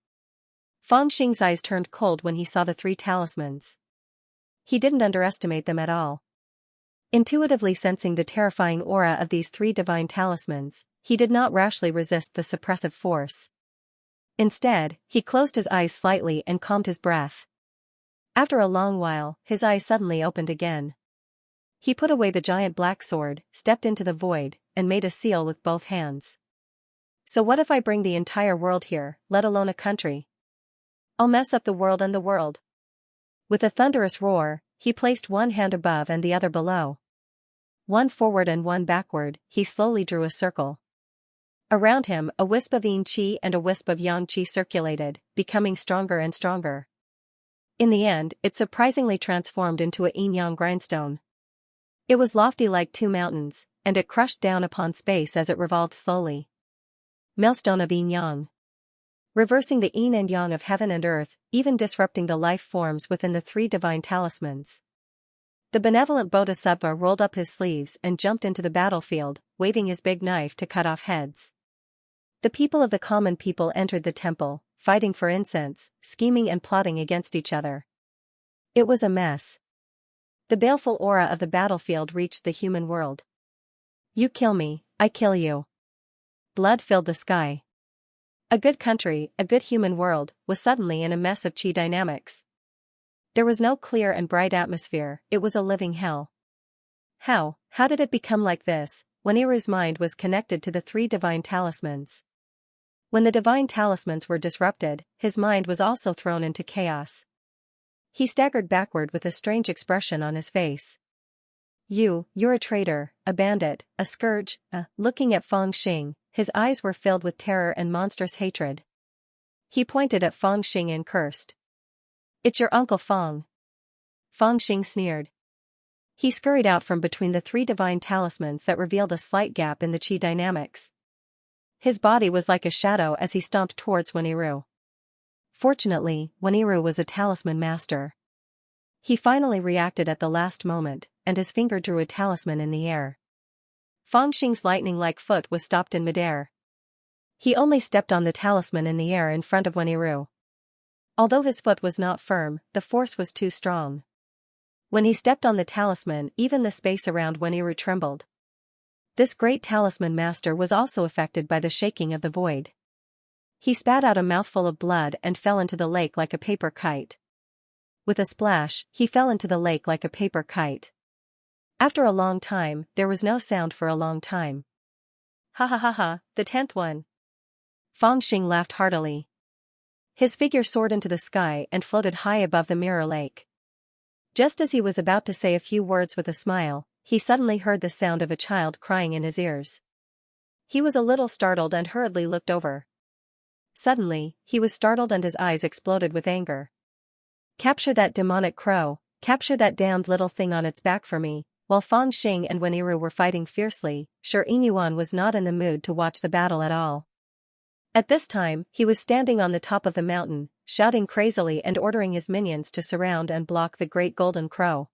Fang Xing's eyes turned cold when he saw the 3 talismans. He didn't underestimate them at all. Intuitively sensing the terrifying aura of these 3 divine talismans, he did not rashly resist the suppressive force. Instead, he closed his eyes slightly and calmed his breath. After a long while, his eyes suddenly opened again. He put away the giant black sword, stepped into the void, and made a seal with both hands. So what if I bring the entire world here, let alone a country? I'll mess up the world and the world. With a thunderous roar, he placed one hand above and the other below. One forward and one backward, he slowly drew a circle. Around him, a wisp of yin qi and a wisp of yang qi circulated, becoming stronger and stronger. In the end, it surprisingly transformed into a yin-yang grindstone. It was lofty like 2 mountains, and it crushed down upon space as it revolved slowly. Millstone of yin-yang. Reversing the yin and yang of heaven and earth, even disrupting the life forms within the 3 divine talismans. The benevolent bodhisattva rolled up his sleeves and jumped into the battlefield, waving his big knife to cut off heads. The people of the common people entered the temple, fighting for incense, scheming and plotting against each other. It was a mess. The baleful aura of the battlefield reached the human world. You kill me, I kill you. Blood filled the sky. A good country, a good human world, was suddenly in a mess of qi dynamics. There was no clear and bright atmosphere, it was a living hell. How did it become like this, when Iru's mind was connected to the 3 divine talismans? When the divine talismans were disrupted, his mind was also thrown into chaos. He staggered backward with a strange expression on his face. You're a traitor, a bandit, a scourge, Looking at Fang Xing, his eyes were filled with terror and monstrous hatred. He pointed at Fang Xing and cursed. It's your Uncle Fang. Fang Xing sneered. He scurried out from between the 3 divine talismans that revealed a slight gap in the qi dynamics. His body was like a shadow as he stomped towards Weniru. Fortunately, Weniru was a talisman master. He finally reacted at the last moment, and his finger drew a talisman in the air. Fang Xing's lightning-like foot was stopped in midair. He only stepped on the talisman in the air in front of Weniru. Although his foot was not firm, the force was too strong. When he stepped on the talisman, even the space around Weniru trembled. This great talisman master was also affected by the shaking of the void. He spat out a mouthful of blood and fell into the lake like a paper kite. With a splash, he fell into the lake like a paper kite. After a long time, there was no sound for a long time. Ha ha ha ha, the 10th one. Fang Xing laughed heartily. His figure soared into the sky and floated high above the mirror lake. Just as he was about to say a few words with a smile, he suddenly heard the sound of a child crying in his ears. He was a little startled and hurriedly looked over. Suddenly, he was startled and his eyes exploded with anger. Capture that demonic crow, capture that damned little thing on its back for me. While Fang Xing and Weniru were fighting fiercely, Shi Yuan was not in the mood to watch the battle at all. At this time, he was standing on the top of the mountain, shouting crazily and ordering his minions to surround and block the great golden crow.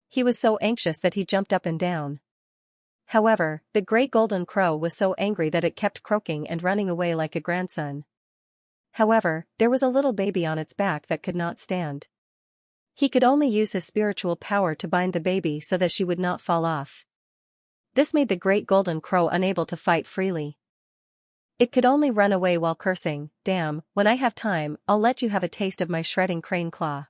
He was so anxious that he jumped up and down. However, the great golden crow was so angry that it kept croaking and running away like a grandson. However, there was a little baby on its back that could not stand. He could only use his spiritual power to bind the baby so that she would not fall off. This made the great golden crow unable to fight freely. It could only run away while cursing, "Damn, when I have time, I'll let you have a taste of my shredding crane claw."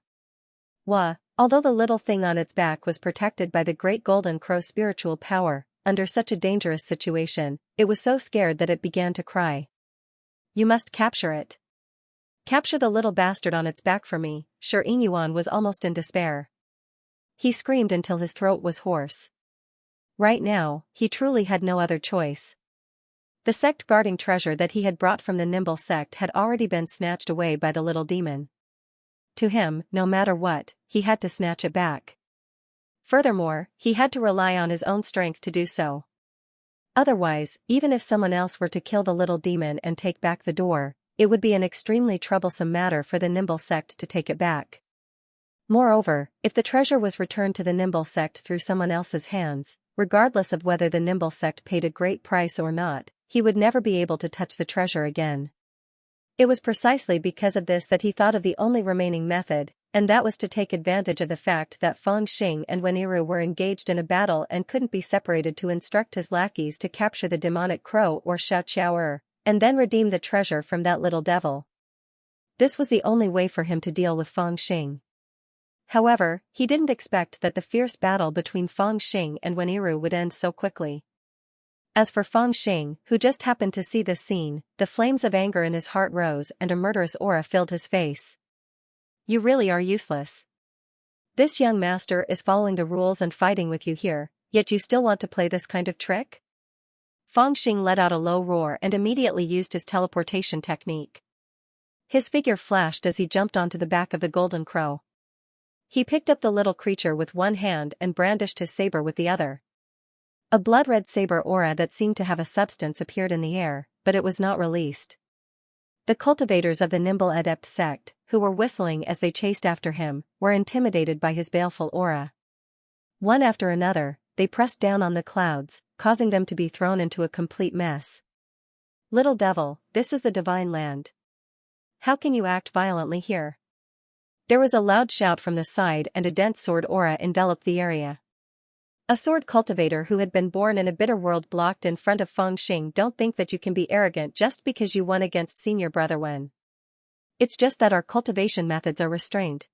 Wah! Although the little thing on its back was protected by the great golden crow's spiritual power, under such a dangerous situation, it was so scared that it began to cry. "You must capture it. Capture the little bastard on its back for me." Xianxia was almost in despair. He screamed until his throat was hoarse. Right now, he truly had no other choice. The sect guarding treasure that he had brought from the Nimble sect had already been snatched away by the little demon. To him, no matter what, he had to snatch it back. Furthermore, he had to rely on his own strength to do so. Otherwise, even if someone else were to kill the little demon and take back the door, it would be an extremely troublesome matter for the Nimble sect to take it back. Moreover, if the treasure was returned to the Nimble sect through someone else's hands, regardless of whether the Nimble sect paid a great price or not, he would never be able to touch the treasure again. It was precisely because of this that he thought of the only remaining method, and that was to take advantage of the fact that Feng Xing and Wenyiru were engaged in a battle and couldn't be separated, to instruct his lackeys to capture the demonic crow or Xiaoqiao, and then redeem the treasure from that little devil. This was the only way for him to deal with Feng Xing. However, he didn't expect that the fierce battle between Feng Xing and Wenyiru would end so quickly. As for Feng Xing, who just happened to see this scene, the flames of anger in his heart rose and a murderous aura filled his face. "You really are useless. This young master is following the rules and fighting with you here, yet you still want to play this kind of trick?" Feng Xing let out a low roar and immediately used his teleportation technique. His figure flashed as he jumped onto the back of the golden crow. He picked up the little creature with one hand and brandished his saber with the other. A blood-red saber aura that seemed to have a substance appeared in the air, but it was not released. The cultivators of the Nimble Adept sect, who were whistling as they chased after him, were intimidated by his baleful aura. One after another, they pressed down on the clouds, causing them to be thrown into a complete mess. "Little devil, this is the divine land. How can you act violently here?" There was a loud shout from the side and a dense sword aura enveloped the area. A sword cultivator who had been born in a bitter world blocked in front of Feng Xing. "Don't think that you can be arrogant just because you won against senior brother Wen. It's just that our cultivation methods are restrained."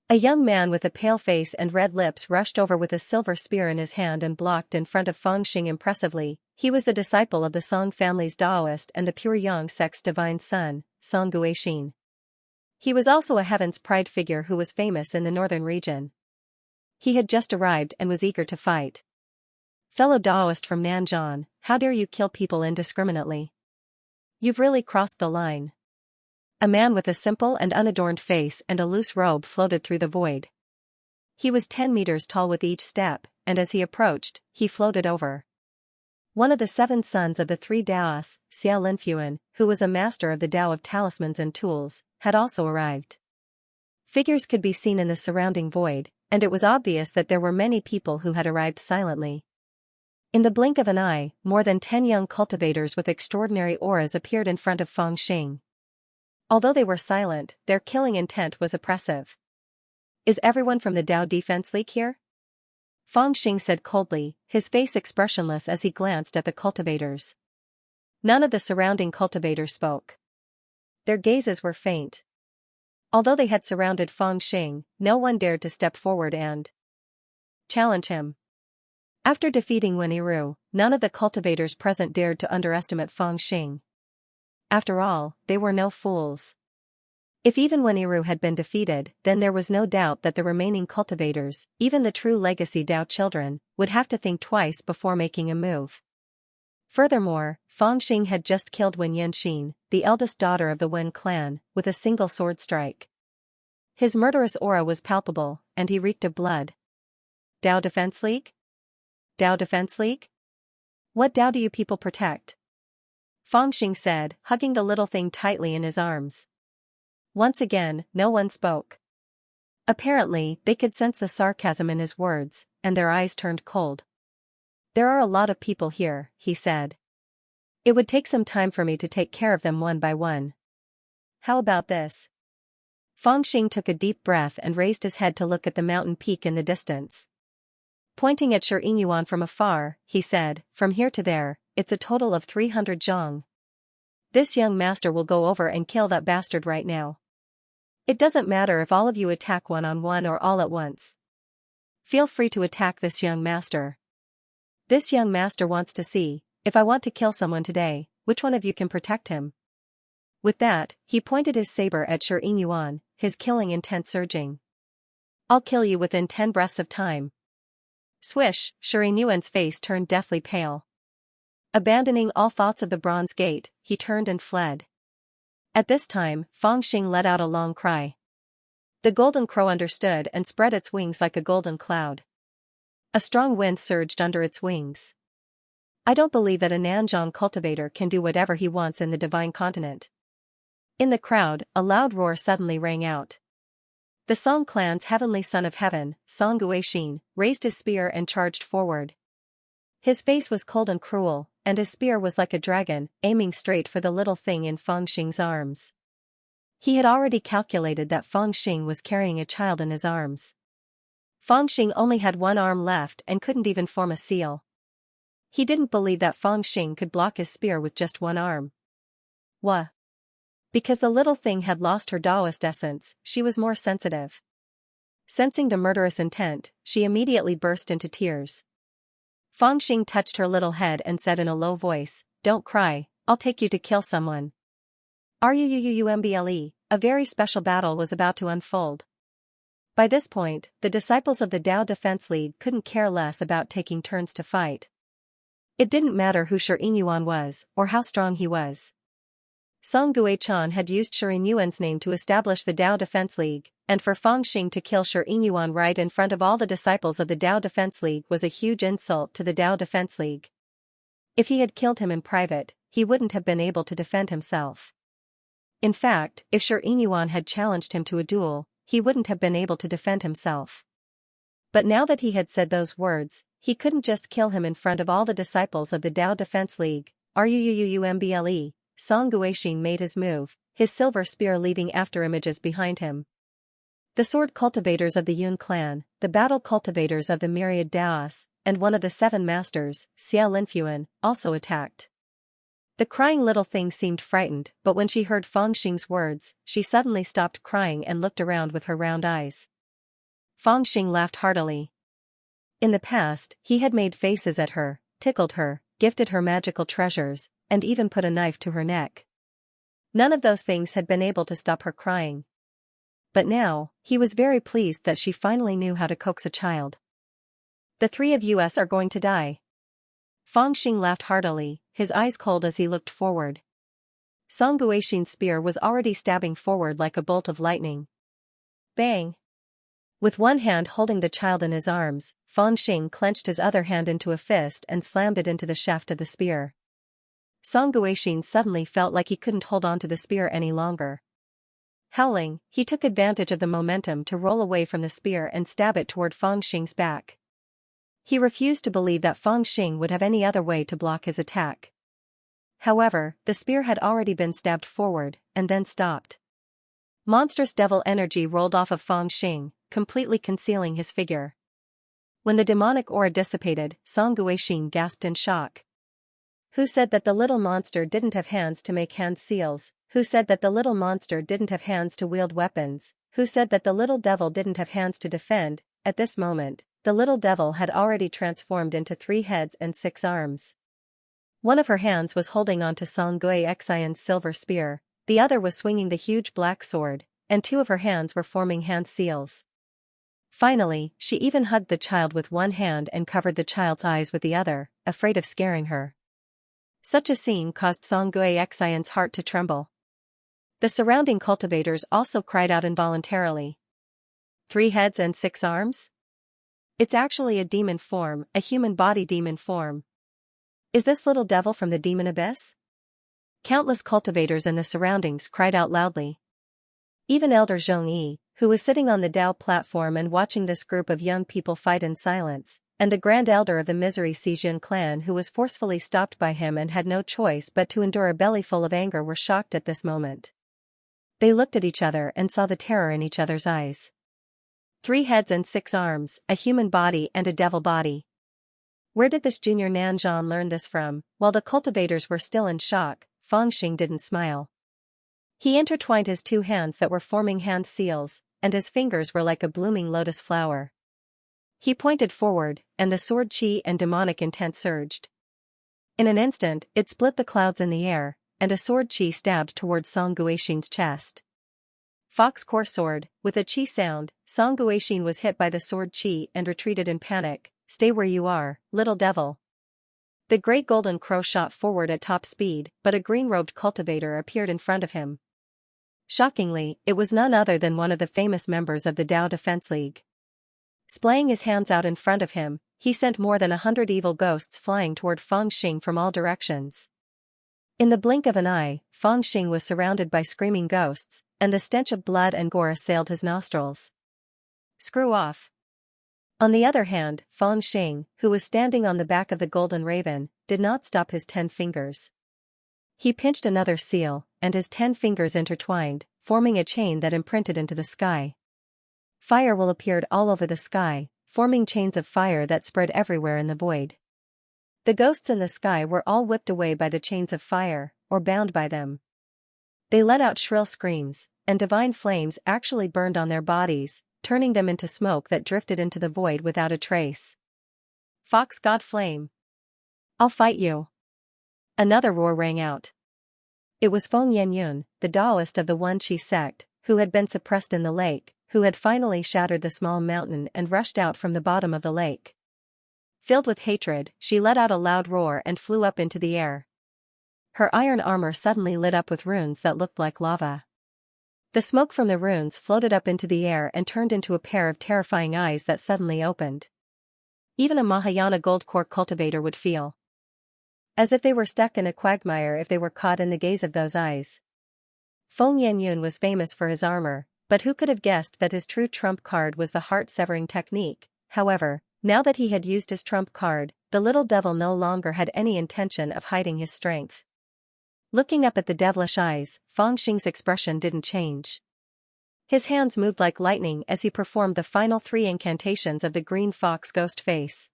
A young man with a pale face and red lips rushed over with a silver spear in his hand and blocked in front of Feng Xing impressively. He was the disciple of the Song family's Daoist and the pure Yang sect's divine son, Song Guixin. He was also a Heaven's Pride figure who was famous in the northern region. He had just arrived and was eager to fight. "Fellow Daoist from Nanzhan, how dare you kill people indiscriminately? You've really crossed the line." A man with a simple and unadorned face and a loose robe floated through the void. He was 10 meters tall with each step, and as he approached, he floated over. One of the 7 sons of the 3 Daos, Xia Linfuan, who was a master of the Tao of talismans and tools, had also arrived. Figures could be seen in the surrounding void, and it was obvious that there were many people who had arrived silently. In the blink of an eye, more than 10 young cultivators with extraordinary auras appeared in front of Feng Xing. Although they were silent, their killing intent was oppressive. "Is everyone from the Tao Defense League here?" Feng Xing said coldly, his face expressionless as he glanced at the cultivators. None of the surrounding cultivators spoke. Their gazes were faint. Although they had surrounded Feng Xing, no one dared to step forward and challenge him. After defeating Wenyiru, none of the cultivators present dared to underestimate Feng Xing. After all, they were no fools. If even Wenyiru had been defeated, then there was no doubt that the remaining cultivators, even the true legacy Tao children, would have to think twice before making a move. Furthermore, Feng Xing had just killed Wen Yanxin, the eldest daughter of the Wen clan, with a single sword strike. His murderous aura was palpable, and he reeked of blood. "Tao Defense League? Tao Defense League? What Tao do you people protect?" Fangxing said, hugging the little thing tightly in his arms. Once again, no one spoke. Apparently, they could sense the sarcasm in his words, and their eyes turned cold. There are a lot of people here, he said. It would take some time for me to take care of them one by one. How about this? Fangxing took a deep breath and raised his head to look at the mountain peak in the distance. Pointing at Xianxia from afar, he said, from here to there, it's a total of 300 zhang. This young master will go over and kill that bastard right now. It doesn't matter if all of you attack one-on-one or all at once. Feel free to attack this young master. This young master wants to see, if I want to kill someone today, which one of you can protect him? With that, he pointed his saber at Xianxia, his killing intent surging. I'll kill you within 10 breaths of time. Swish, Xianxia's face turned deathly pale. Abandoning all thoughts of the bronze gate, he turned and fled. At this time, Fangxing let out a long cry. The golden crow understood and spread its wings like a golden cloud. A strong wind surged under its wings. I don't believe that a Nanzhong cultivator can do whatever he wants in the divine continent. In the crowd, a loud roar suddenly rang out. The Song clan's heavenly son of heaven, Song Guixin, raised his spear and charged forward. His face was cold and cruel, and his spear was like a dragon, aiming straight for the little thing in Fangxing's arms. He had already calculated that Fangxing was carrying a child in his arms. Fangxing only had one arm left and couldn't even form a seal. He didn't believe that Fangxing could block his spear with just one arm. Wha? Because the little thing had lost her Taoist essence, she was more sensitive. Sensing the murderous intent, she immediately burst into tears. Fangxing touched her little head and said in a low voice, "Don't cry, I'll take you to kill someone." Rumble, a very special battle was about to unfold. By this point, the disciples of the Tao Defense League couldn't care less about taking turns to fight. It didn't matter who Xianxia was, or how strong he was. Song Guichan had used Xianxia's name to establish the Tao Defense League, and for Fangxing to kill Xianxia right in front of all the disciples of the Tao Defense League was a huge insult to the Tao Defense League. If he had killed him in private, he wouldn't have been able to defend himself. In fact, if Xianxia had challenged him to a duel, he wouldn't have been able to defend himself. But now that he had said those words, he couldn't just kill him in front of all the disciples of the Tao Defense League. Rumble. Song Guixin made his move, his silver spear leaving after images behind him. The sword cultivators of the Yun clan, the battle cultivators of the myriad Daos, and one of the 7 masters, Xia Linfuan, also attacked. The crying little thing seemed frightened, but when she heard Fangxing's words, she suddenly stopped crying and looked around with her round eyes. Fangxing laughed heartily. In the past, he had made faces at her, tickled her, gifted her magical treasures, and even put a knife to her neck. None of those things had been able to stop her crying. But now, he was very pleased that she finally knew how to coax a child. The 3 of us are going to die. Fangxing laughed heartily, his eyes cold as he looked forward. Song Guixin's spear was already stabbing forward like a bolt of lightning. Bang! With one hand holding the child in his arms, Fangxing clenched his other hand into a fist and slammed it into the shaft of the spear. Song Guixin suddenly felt like he couldn't hold on to the spear any longer. Howling, he took advantage of the momentum to roll away from the spear and stab it toward Fangxing's back. He refused to believe that Fangxing would have any other way to block his attack. However, the spear had already been stabbed forward, and then stopped. Monstrous devil energy rolled off of Fangxing, completely concealing his figure. When the demonic aura dissipated, Song Guixin gasped in shock. Who said that the little monster didn't have hands to make hand seals? Who said that the little monster didn't have hands to wield weapons? Who said that the little devil didn't have hands to defend? At this moment, the little devil had already transformed into 3 heads and 6 arms. One of her hands was holding on to Song Guixin's silver spear, the other was swinging the huge black sword, and 2 of her hands were forming hand seals. Finally, she even hugged the child with one hand and covered the child's eyes with the other, afraid of scaring her. Such a scene caused Song Guixin's heart to tremble. The surrounding cultivators also cried out involuntarily. 3 heads and 6 arms? It's actually a demon form, a human body demon form. Is this little devil from the demon abyss? Countless cultivators in the surroundings cried out loudly. Even Elder Zhongyi, who was sitting on the Dao platform and watching this group of young people fight in silence, and the Grand Elder of the Misery Xijun clan who was forcefully stopped by him and had no choice but to endure a bellyful of anger were shocked at this moment. They looked at each other and saw the terror in each other's eyes. 3 heads and 6 arms, a human body and a devil body. Where did this junior Nanzhan learn this from? While the cultivators were still in shock, Fangxing didn't smile. He intertwined his 2 hands that were forming hand seals, and his fingers were like a blooming lotus flower. He pointed forward, and the sword chi and demonic intent surged. In an instant, it split the clouds in the air, and a sword chi stabbed toward Song Guixing's chest. Fox core sword, with a chi sound, Song Guixing was hit by the sword chi and retreated in panic. Stay where you are, little devil. The great golden crow shot forward at top speed, but a green-robed cultivator appeared in front of him. Shockingly, it was none other than one of the famous members of the Dao Defense League. Splaying his hands out in front of him, he sent more than 100 evil ghosts flying toward Fangxing from all directions. In the blink of an eye, Fangxing was surrounded by screaming ghosts, and the stench of blood and gore assailed his nostrils. Screw off. On the other hand, Fangxing, who was standing on the back of the golden raven, did not stop his 10 fingers. He pinched another seal, and his 10 fingers intertwined, forming a chain that imprinted into the sky. Fire will appeared all over the sky, forming chains of fire that spread everywhere in the void. The ghosts in the sky were all whipped away by the chains of fire, or bound by them. They let out shrill screams, and divine flames actually burned on their bodies, turning them into smoke that drifted into the void without a trace. Fox God Flame. I'll fight you. Another roar rang out. It was Feng Yanyun, the Taoist of the One Qi sect, who had been suppressed in the lake, who had finally shattered the small mountain and rushed out from the bottom of the lake. Filled with hatred, she let out a loud roar and flew up into the air. Her iron armor suddenly lit up with runes that looked like lava. The smoke from the runes floated up into the air and turned into a pair of terrifying eyes that suddenly opened. Even a Mahayana gold core cultivator would feel as if they were stuck in a quagmire if they were caught in the gaze of those eyes. Feng Yanyun was famous for his armor, but who could have guessed that his true trump card was the heart-severing technique? However, now that he had used his trump card, the little devil no longer had any intention of hiding his strength. Looking up at the devilish eyes, Fangxing's expression didn't change. His hands moved like lightning as he performed the final 3 incantations of the green fox ghost face.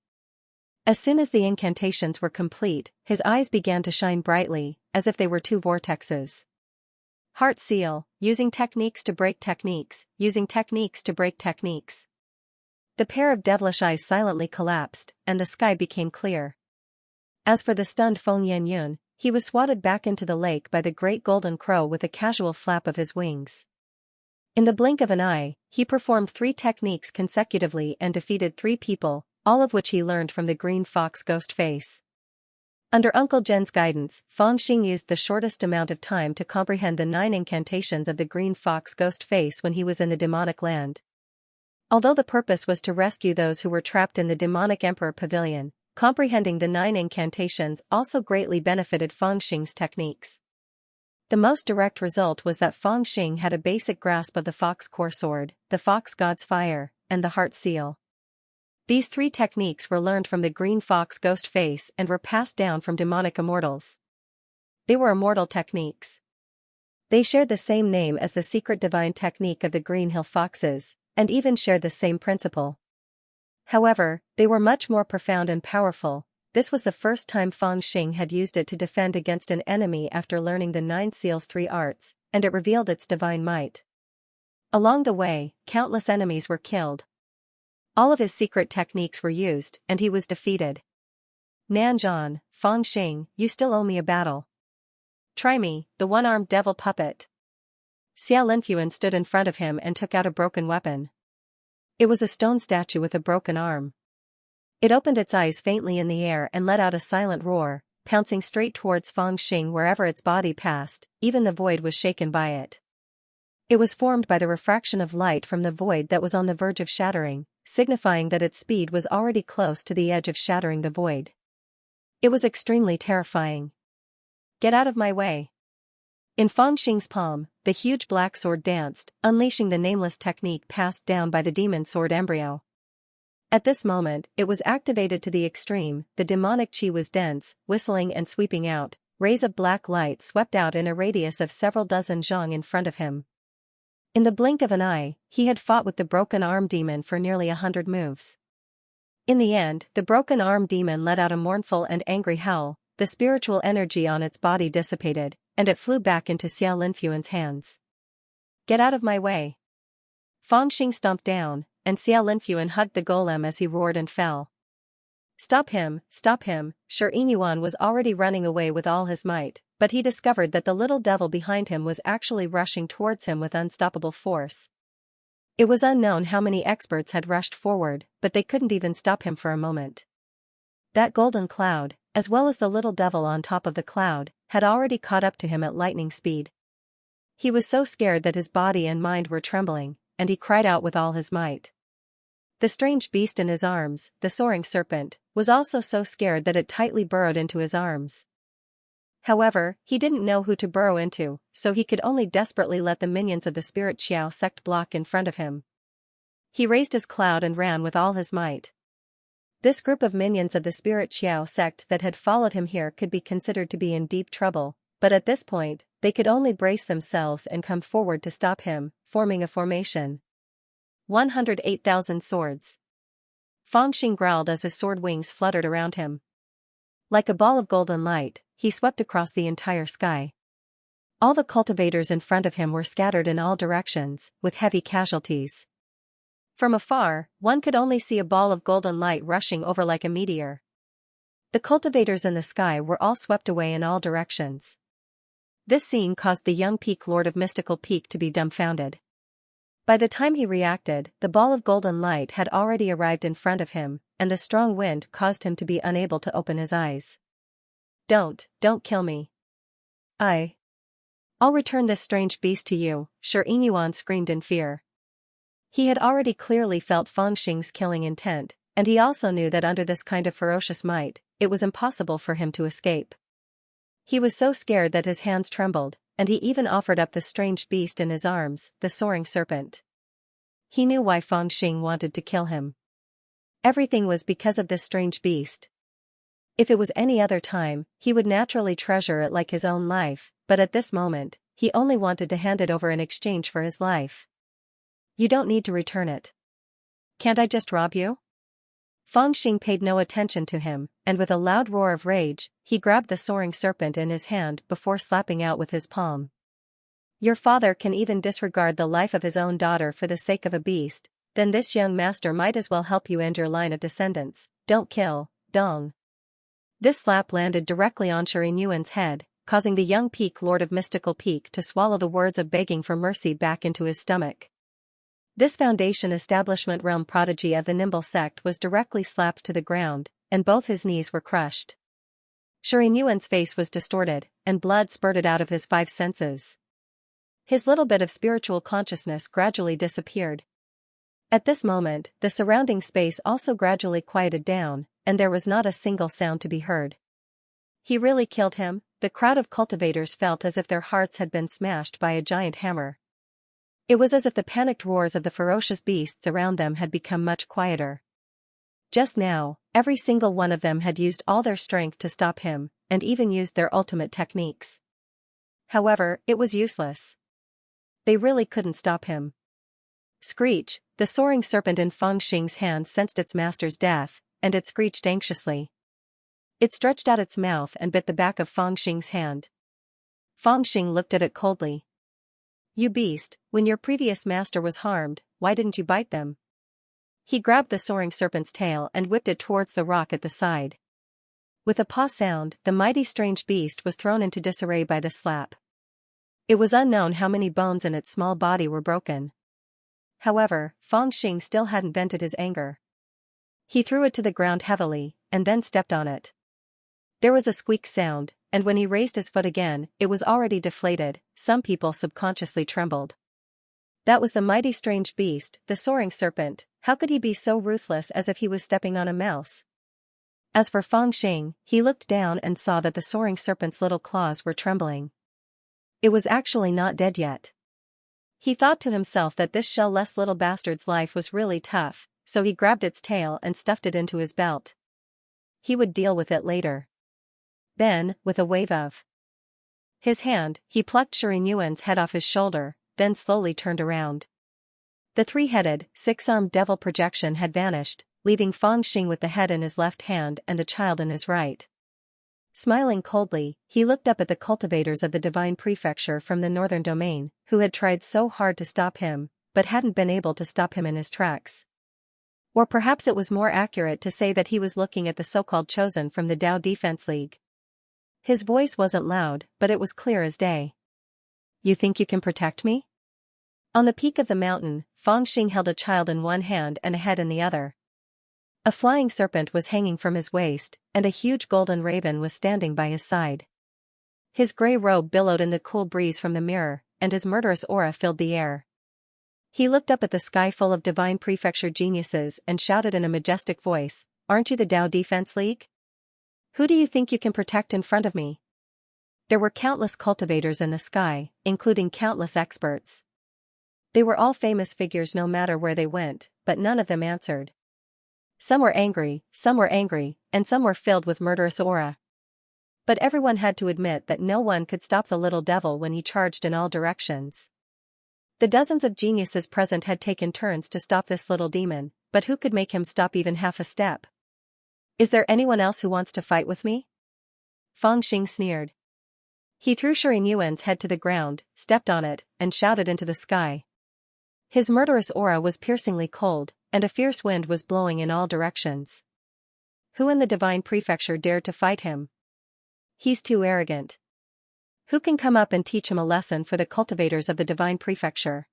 As soon as the incantations were complete, his eyes began to shine brightly, as if they were 2 vortexes. Heart seal, using techniques to break techniques, using techniques to break techniques. The pair of devilish eyes silently collapsed, and the sky became clear. As for the stunned Feng Yanyun, he was swatted back into the lake by the great golden crow with a casual flap of his wings. In the blink of an eye, he performed 3 techniques consecutively and defeated 3 people, all of which he learned from the green fox ghost face. Under Uncle Jen's guidance, Fangxing used the shortest amount of time to comprehend the 9 incantations of the green fox ghost face when he was in the demonic land. Although the purpose was to rescue those who were trapped in the demonic emperor pavilion, comprehending the 9 incantations also greatly benefited Fangxing's techniques. The most direct result was that Fangxing had a basic grasp of the fox core sword, the fox god's fire, and the heart seal. These 3 techniques were learned from the green fox ghost face and were passed down from demonic immortals. They were immortal techniques. They shared the same name as the secret divine technique of the Green Hill Foxes, and even shared the same principle. However, they were much more profound and powerful. This was the first time Fangxing had used it to defend against an enemy after learning the 9 seals' 3 arts, and it revealed its divine might. Along the way, countless enemies were killed. All of his secret techniques were used, and he was defeated. Nanzhan, Fangxing, you still owe me a battle. Try me, the one-armed devil puppet. Xia Linfuan stood in front of him and took out a broken weapon. It was a stone statue with a broken arm. It opened its eyes faintly in the air and let out a silent roar, pouncing straight towards Fangxing wherever its body passed. Even the void was shaken by it. It was formed by the refraction of light from the void that was on the verge of shattering, signifying that its speed was already close to the edge of shattering the void. It was extremely terrifying. Get out of my way. In Fangxing's palm, the huge black sword danced, unleashing the nameless technique passed down by the demon sword embryo. At this moment, it was activated to the extreme, the demonic chi was dense, whistling and sweeping out, rays of black light swept out in a radius of several dozen zhang in front of him. In the blink of an eye, he had fought with the broken arm demon for nearly 100 moves. In the end, the broken arm demon let out a mournful and angry howl, the spiritual energy on its body dissipated, and it flew back into Xiao Linfuan's hands. Get out of my way! Fangxing stomped down, and Xiao Linfuan hugged the golem as he roared and fell. Stop him, stop him! Xianxia was already running away with all his might, but he discovered that the little devil behind him was actually rushing towards him with unstoppable force. It was unknown how many experts had rushed forward, but they couldn't even stop him for a moment. That golden cloud, as well as the little devil on top of the cloud, had already caught up to him at lightning speed. He was so scared that his body and mind were trembling, and he cried out with all his might. The strange beast in his arms, the soaring serpent, was also so scared that it tightly burrowed into his arms. However, he didn't know who to burrow into, so he could only desperately let the minions of the spirit Xiao sect block in front of him. He raised his cloud and ran with all his might. This group of minions of the spirit Xiao sect that had followed him here could be considered to be in deep trouble, but at this point, they could only brace themselves and come forward to stop him, forming a formation. 108,000 swords. Fangxing growled as his sword wings fluttered around him. Like a ball of golden light, he swept across the entire sky. All the cultivators in front of him were scattered in all directions, with heavy casualties. From afar, one could only see a ball of golden light rushing over like a meteor. The cultivators in the sky were all swept away in all directions. This scene caused the young Peak Lord of Mystical Peak to be dumbfounded. By the time he reacted, the ball of golden light had already arrived in front of him, and the strong wind caused him to be unable to open his eyes. Don't kill me. I'll return this strange beast to you, Xianxia screamed in fear. He had already clearly felt Fangxing's killing intent, and he also knew that under this kind of ferocious might, it was impossible for him to escape. He was so scared that his hands trembled, and he even offered up the strange beast in his arms, the soaring serpent. He knew why Fangxing wanted to kill him. Everything was because of this strange beast. If it was any other time, he would naturally treasure it like his own life, but at this moment, he only wanted to hand it over in exchange for his life. You don't need to return it. Can't I just rob you? Fangxing paid no attention to him, and with a loud roar of rage, he grabbed the soaring serpent in his hand before slapping out with his palm. Your father can even disregard the life of his own daughter for the sake of a beast, then this young master might as well help you end your line of descendants. Don't kill, dong. This slap landed directly on Xianxuan's head, causing the young Peak Lord of Mystical Peak to swallow the words of begging for mercy back into his stomach. This Foundation Establishment realm prodigy of the Nimble sect was directly slapped to the ground, and both his knees were crushed. Xianxuan's face was distorted, and blood spurted out of his 5 senses. His little bit of spiritual consciousness gradually disappeared. At this moment, the surrounding space also gradually quieted down, and there was not a single sound to be heard. He really killed him. The crowd of cultivators felt as if their hearts had been smashed by a giant hammer. It was as if the panicked roars of the ferocious beasts around them had become much quieter. Just now, every single one of them had used all their strength to stop him, and even used their ultimate techniques. However, it was useless. They really couldn't stop him. Screech, the soaring serpent in Fangxing's hand sensed its master's death, and it screeched anxiously. It stretched out its mouth and bit the back of Fangxing's hand. Fangxing looked at it coldly. You beast, when your previous master was harmed, why didn't you bite them? He grabbed the soaring serpent's tail and whipped it towards the rock at the side. With a paw sound, the mighty strange beast was thrown into disarray by the slap. It was unknown how many bones in its small body were broken. However, Fangxing still hadn't vented his anger. He threw it to the ground heavily, and then stepped on it. There was a squeak sound, and when he raised his foot again, it was already deflated. Some people subconsciously trembled. That was the mighty strange beast, the soaring serpent. How could he be so ruthless as if he was stepping on a mouse? As for Fangxing, he looked down and saw that the soaring serpent's little claws were trembling. It was actually not dead yet. He thought to himself that this shell-less little bastard's life was really tough, so he grabbed its tail and stuffed it into his belt. He would deal with it later. Then, with a wave of his hand, he plucked Xianxia's head off his shoulder, then slowly turned around. The three-headed, six-armed devil projection had vanished, leaving Fangxing with the head in his left hand and the child in his right. Smiling coldly, he looked up at the cultivators of the Divine Prefecture from the northern domain, who had tried so hard to stop him, but hadn't been able to stop him in his tracks. Or perhaps it was more accurate to say that he was looking at the so-called chosen from the Dao Defense League. His voice wasn't loud, but it was clear as day. "You think you can protect me?" On the peak of the mountain, Fangxing held a child in one hand and a head in the other. A flying serpent was hanging from his waist, and a huge golden raven was standing by his side. His gray robe billowed in the cool breeze from the mirror, and his murderous aura filled the air. He looked up at the sky full of Divine Prefecture geniuses and shouted in a majestic voice, "Aren't you the Dao Defense League? Who do you think you can protect in front of me?" There were countless cultivators in the sky, including countless experts. They were all famous figures no matter where they went, but none of them answered. Some were angry, and some were filled with murderous aura. But everyone had to admit that no one could stop the little devil when he charged in all directions. The dozens of geniuses present had taken turns to stop this little demon, but who could make him stop even half a step? "Is there anyone else who wants to fight with me?" Fangxing sneered. He threw Xianxu's head to the ground, stepped on it, and shouted into the sky. His murderous aura was piercingly cold, and a fierce wind was blowing in all directions. Who in the Divine Prefecture dared to fight him? He's too arrogant. Who can come up and teach him a lesson for the cultivators of the Divine Prefecture?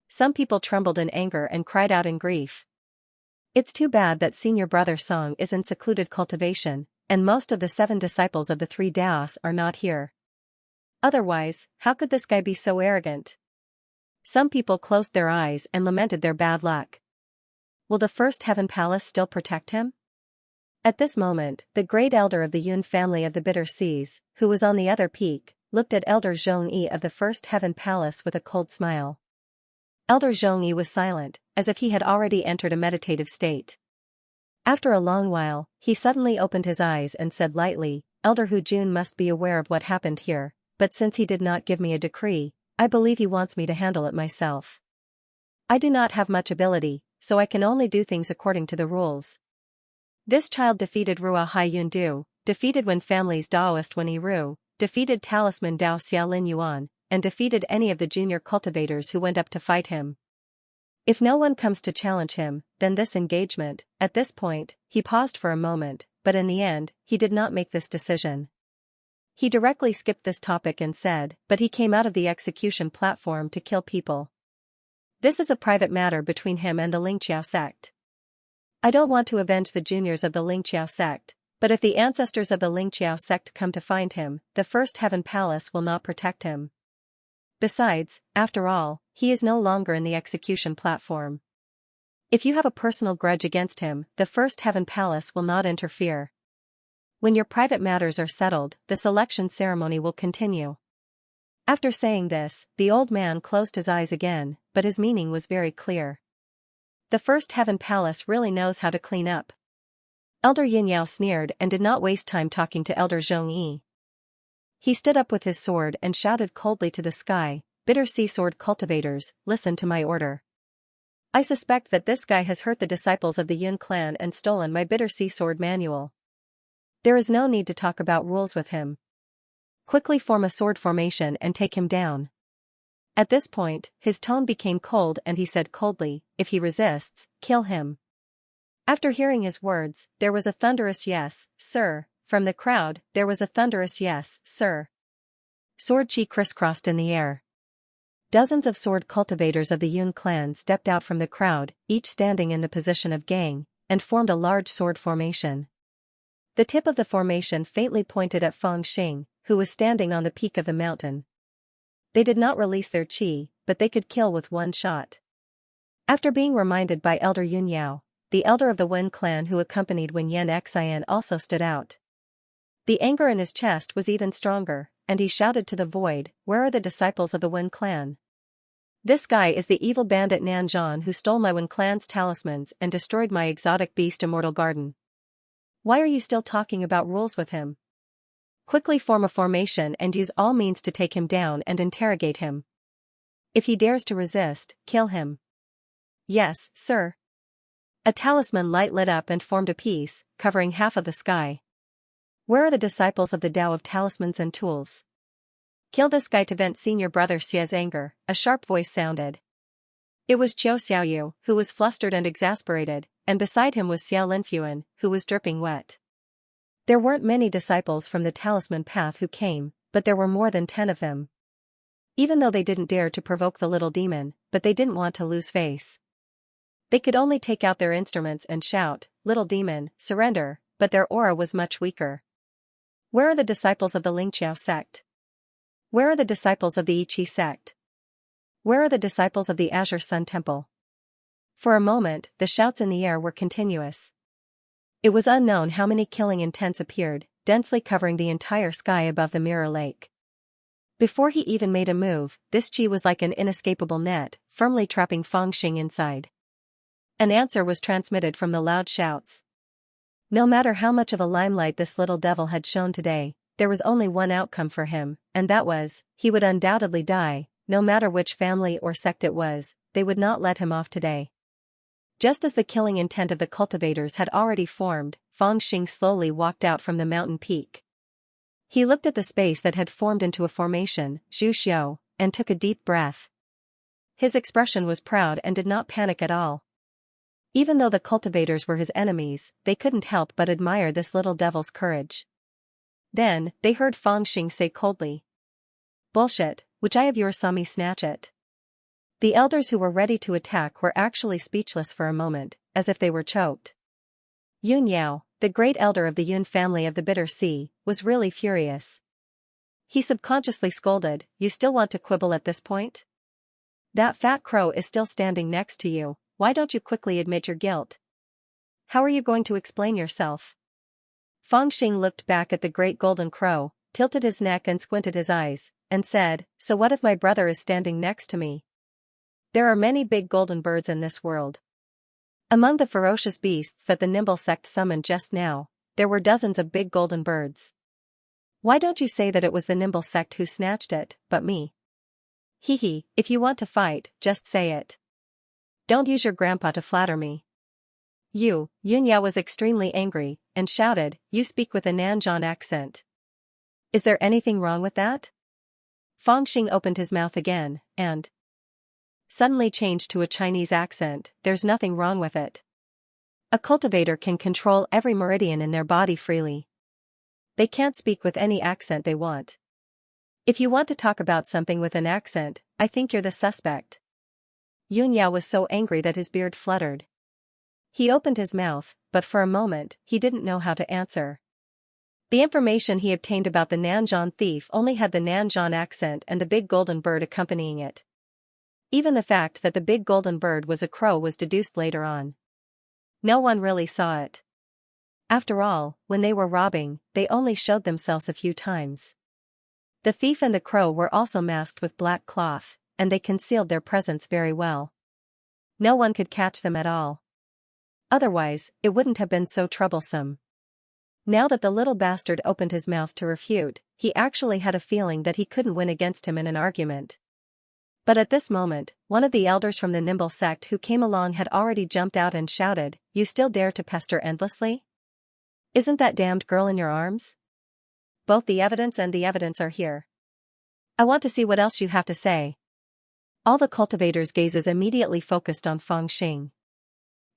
Some people trembled in anger and cried out in grief. It's too bad that senior brother Song is in secluded cultivation, and most of the 7 disciples of the 3 Daos are not here. Otherwise, how could this guy be so arrogant? Some people closed their eyes and lamented their bad luck. Will the First Heaven Palace still protect him? At this moment, the great elder of the Yun family of the Bitter Seas, who was on the other peak, looked at Elder Zhongyi of the First Heaven Palace with a cold smile. Elder Zhongyi was silent, as if he had already entered a meditative state. After a long while, he suddenly opened his eyes and said lightly, "Elder Hu Jun must be aware of what happened here, but since he did not give me a decree, I believe he wants me to handle it myself. I do not have much ability, so I can only do things according to the rules." This child defeated Rua Hai Yun Du, defeated Wen family's Daoist Wen Yiru, defeated Talisman Dao Xiaolin Yuan, and defeated any of the junior cultivators who went up to fight him. If no one comes to challenge him, then this engagement. At this point, he paused for a moment, but in the end, he did not make this decision. He directly skipped this topic and said, "But he came out of the execution platform to kill people. This is a private matter between him and the Lingqiao sect. I don't want to avenge the juniors of the Lingqiao sect, but if the ancestors of the Lingqiao sect come to find him, the First Heaven Palace will not protect him. Besides, after all, he is no longer in the execution platform. If you have a personal grudge against him, the First Heaven Palace will not interfere. When your private matters are settled, the selection ceremony will continue." After saying this, the old man closed his eyes again, but his meaning was very clear. The First Heaven Palace really knows how to clean up. Elder Yinyao sneered and did not waste time talking to Elder Zhongyi. He stood up with his sword and shouted coldly to the sky, "Bitter Sea Sword cultivators, listen to my order. I suspect that this guy has hurt the disciples of the Yun clan and stolen my Bitter Sea Sword manual. There is no need to talk about rules with him. Quickly form a sword formation and take him down." At this point, his tone became cold and he said coldly, "If he resists, kill him." After hearing his words, there was a thunderous "Yes, sir." From the crowd, there was a thunderous "Yes, sir." Sword chi crisscrossed in the air. Dozens of sword cultivators of the Yun clan stepped out from the crowd, each standing in the position of gang, and formed a large sword formation. The tip of the formation faintly pointed at Fangxing, who was standing on the peak of the mountain. They did not release their chi, but they could kill with one shot. After being reminded by Elder Yunyao, the elder of the Wen clan who accompanied Wen Yan Xian also stood out. The anger in his chest was even stronger, and he shouted to the void, "Where are the disciples of the Wen clan? This guy is the evil bandit Nanzhan who stole my Wen clan's talismans and destroyed my exotic beast immortal garden. Why are you still talking about rules with him? Quickly form a formation and use all means to take him down and interrogate him. If he dares to resist, kill him." "Yes, sir." A talisman light lit up and formed a piece, covering half of the sky. "Where are the disciples of the Tao of Talismans and Tools? Kill this guy to vent senior brother Xia's anger," a sharp voice sounded. It was Qiu Xiaoyu, who was flustered and exasperated, and beside him was Xiao Linfuan, who was dripping wet. There weren't many disciples from the talisman path who came, but there were more than 10 of them. Even though they didn't dare to provoke the little demon, but they didn't want to lose face. They could only take out their instruments and shout, "Little demon, surrender," but their aura was much weaker. "Where are the disciples of the Lingqiao sect? Where are the disciples of the Yiqi sect? Where are the disciples of the Azure Sun Temple?" For a moment, the shouts in the air were continuous. It was unknown how many killing intents appeared, densely covering the entire sky above the mirror lake. Before he even made a move, this chi was like an inescapable net, firmly trapping Fangxing inside. An answer was transmitted from the loud shouts. No matter how much of a limelight this little devil had shown today, there was only one outcome for him, and that was, he would undoubtedly die, no matter which family or sect it was, they would not let him off today. Just as the killing intent of the cultivators had already formed, Fangxing slowly walked out from the mountain peak. He looked at the space that had formed into a formation, Zhu Xiu, and took a deep breath. His expression was proud and did not panic at all. Even though the cultivators were his enemies, they couldn't help but admire this little devil's courage. Then, they heard Fangxing say coldly, "Bullshit, which eye of yours saw me snatch it?" The elders who were ready to attack were actually speechless for a moment, as if they were choked. Yun Yao, the great elder of the Yun family of the Bitter Sea, was really furious. He subconsciously scolded, "You still want to quibble at this point? That fat crow is still standing next to you, why don't you quickly admit your guilt? How are you going to explain yourself?" Fangxing looked back at the great golden crow, tilted his neck and squinted his eyes, and said, "So what if my brother is standing next to me? There are many big golden birds in this world. Among the ferocious beasts that the Nimble sect summoned just now, there were dozens of big golden birds. Why don't you say that it was the Nimble sect who snatched it, but me? Hee, if you want to fight, just say it. Don't use your grandpa to flatter me." Yun Yao was extremely angry, and shouted, "You speak with a Nanzhan accent. Is there anything wrong with that?" Fangxing opened his mouth again, and suddenly changed to a Chinese accent, "There's nothing wrong with it. A cultivator can control every meridian in their body freely. They can't speak with any accent they want. If you want to talk about something with an accent, I think you're the suspect." Yun Yao was so angry that his beard fluttered. He opened his mouth, but for a moment, he didn't know how to answer. The information he obtained about the Nanzhan thief only had the Nanzhan accent and the big golden bird accompanying it. Even the fact that the big golden bird was a crow was deduced later on. No one really saw it. After all, when they were robbing, they only showed themselves a few times. The thief and the crow were also masked with black cloth, and they concealed their presence very well. No one could catch them at all. Otherwise, it wouldn't have been so troublesome. Now that the little bastard opened his mouth to refute, he actually had a feeling that he couldn't win against him in an argument. But at this moment, one of the elders from the Nimble sect who came along had already jumped out and shouted, "You still dare to pester endlessly? Isn't that damned girl in your arms? Both the evidence and the evidence are here. I want to see what else you have to say." All the cultivators' gazes immediately focused on Fangxing.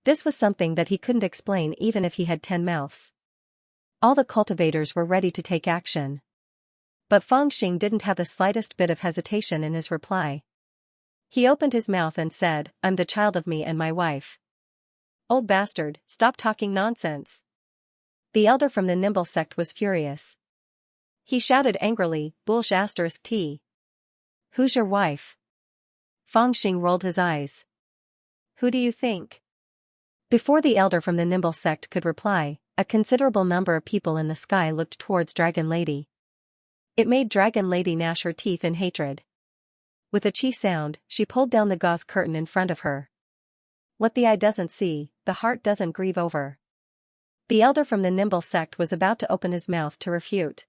This was something that he couldn't explain even if he had 10 mouths. All the cultivators were ready to take action. But Fangxing didn't have the slightest bit of hesitation in his reply. He opened his mouth and said, "I'm the child of me and my wife." "Old bastard, stop talking nonsense." The elder from the Nimble sect was furious. He shouted angrily, "Bullsh*t. Who's your wife?" Fangxing rolled his eyes. "Who do you think?" Before the elder from the Nimble sect could reply, a considerable number of people in the sky looked towards Dragon Lady. It made Dragon Lady gnash her teeth in hatred. With a chi sound, she pulled down the gauze curtain in front of her. What the eye doesn't see, the heart doesn't grieve over. The elder from the nimble sect was about to open his mouth to refute.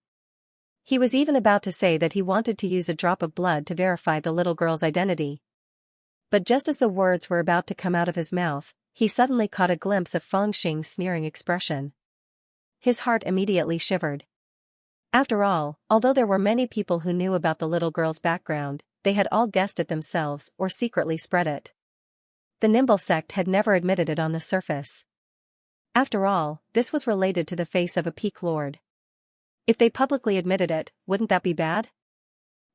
He was even about to say that he wanted to use a drop of blood to verify the little girl's identity. But just as the words were about to come out of his mouth, he suddenly caught a glimpse of Fangxing's sneering expression. His heart immediately shivered. After all, although there were many people who knew about the little girl's background, they had all guessed it themselves or secretly spread it. The nimble sect had never admitted it on the surface. After all, this was related to the face of a peak lord. If they publicly admitted it, wouldn't that be bad?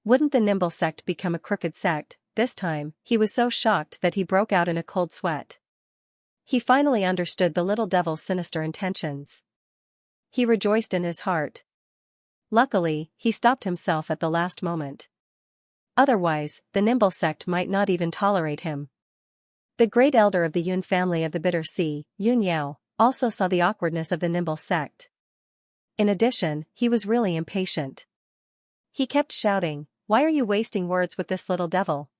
Wouldn't the nimble sect become a crooked sect? This time, he was so shocked that he broke out in a cold sweat. He finally understood the little devil's sinister intentions. He rejoiced in his heart. Luckily, he stopped himself at the last moment. Otherwise, the nimble sect might not even tolerate him. The great elder of the Yun family of the Bitter Sea, Yun Yao, also saw the awkwardness of the nimble sect. In addition, he was really impatient. He kept shouting, "Why are you wasting words with this little devil?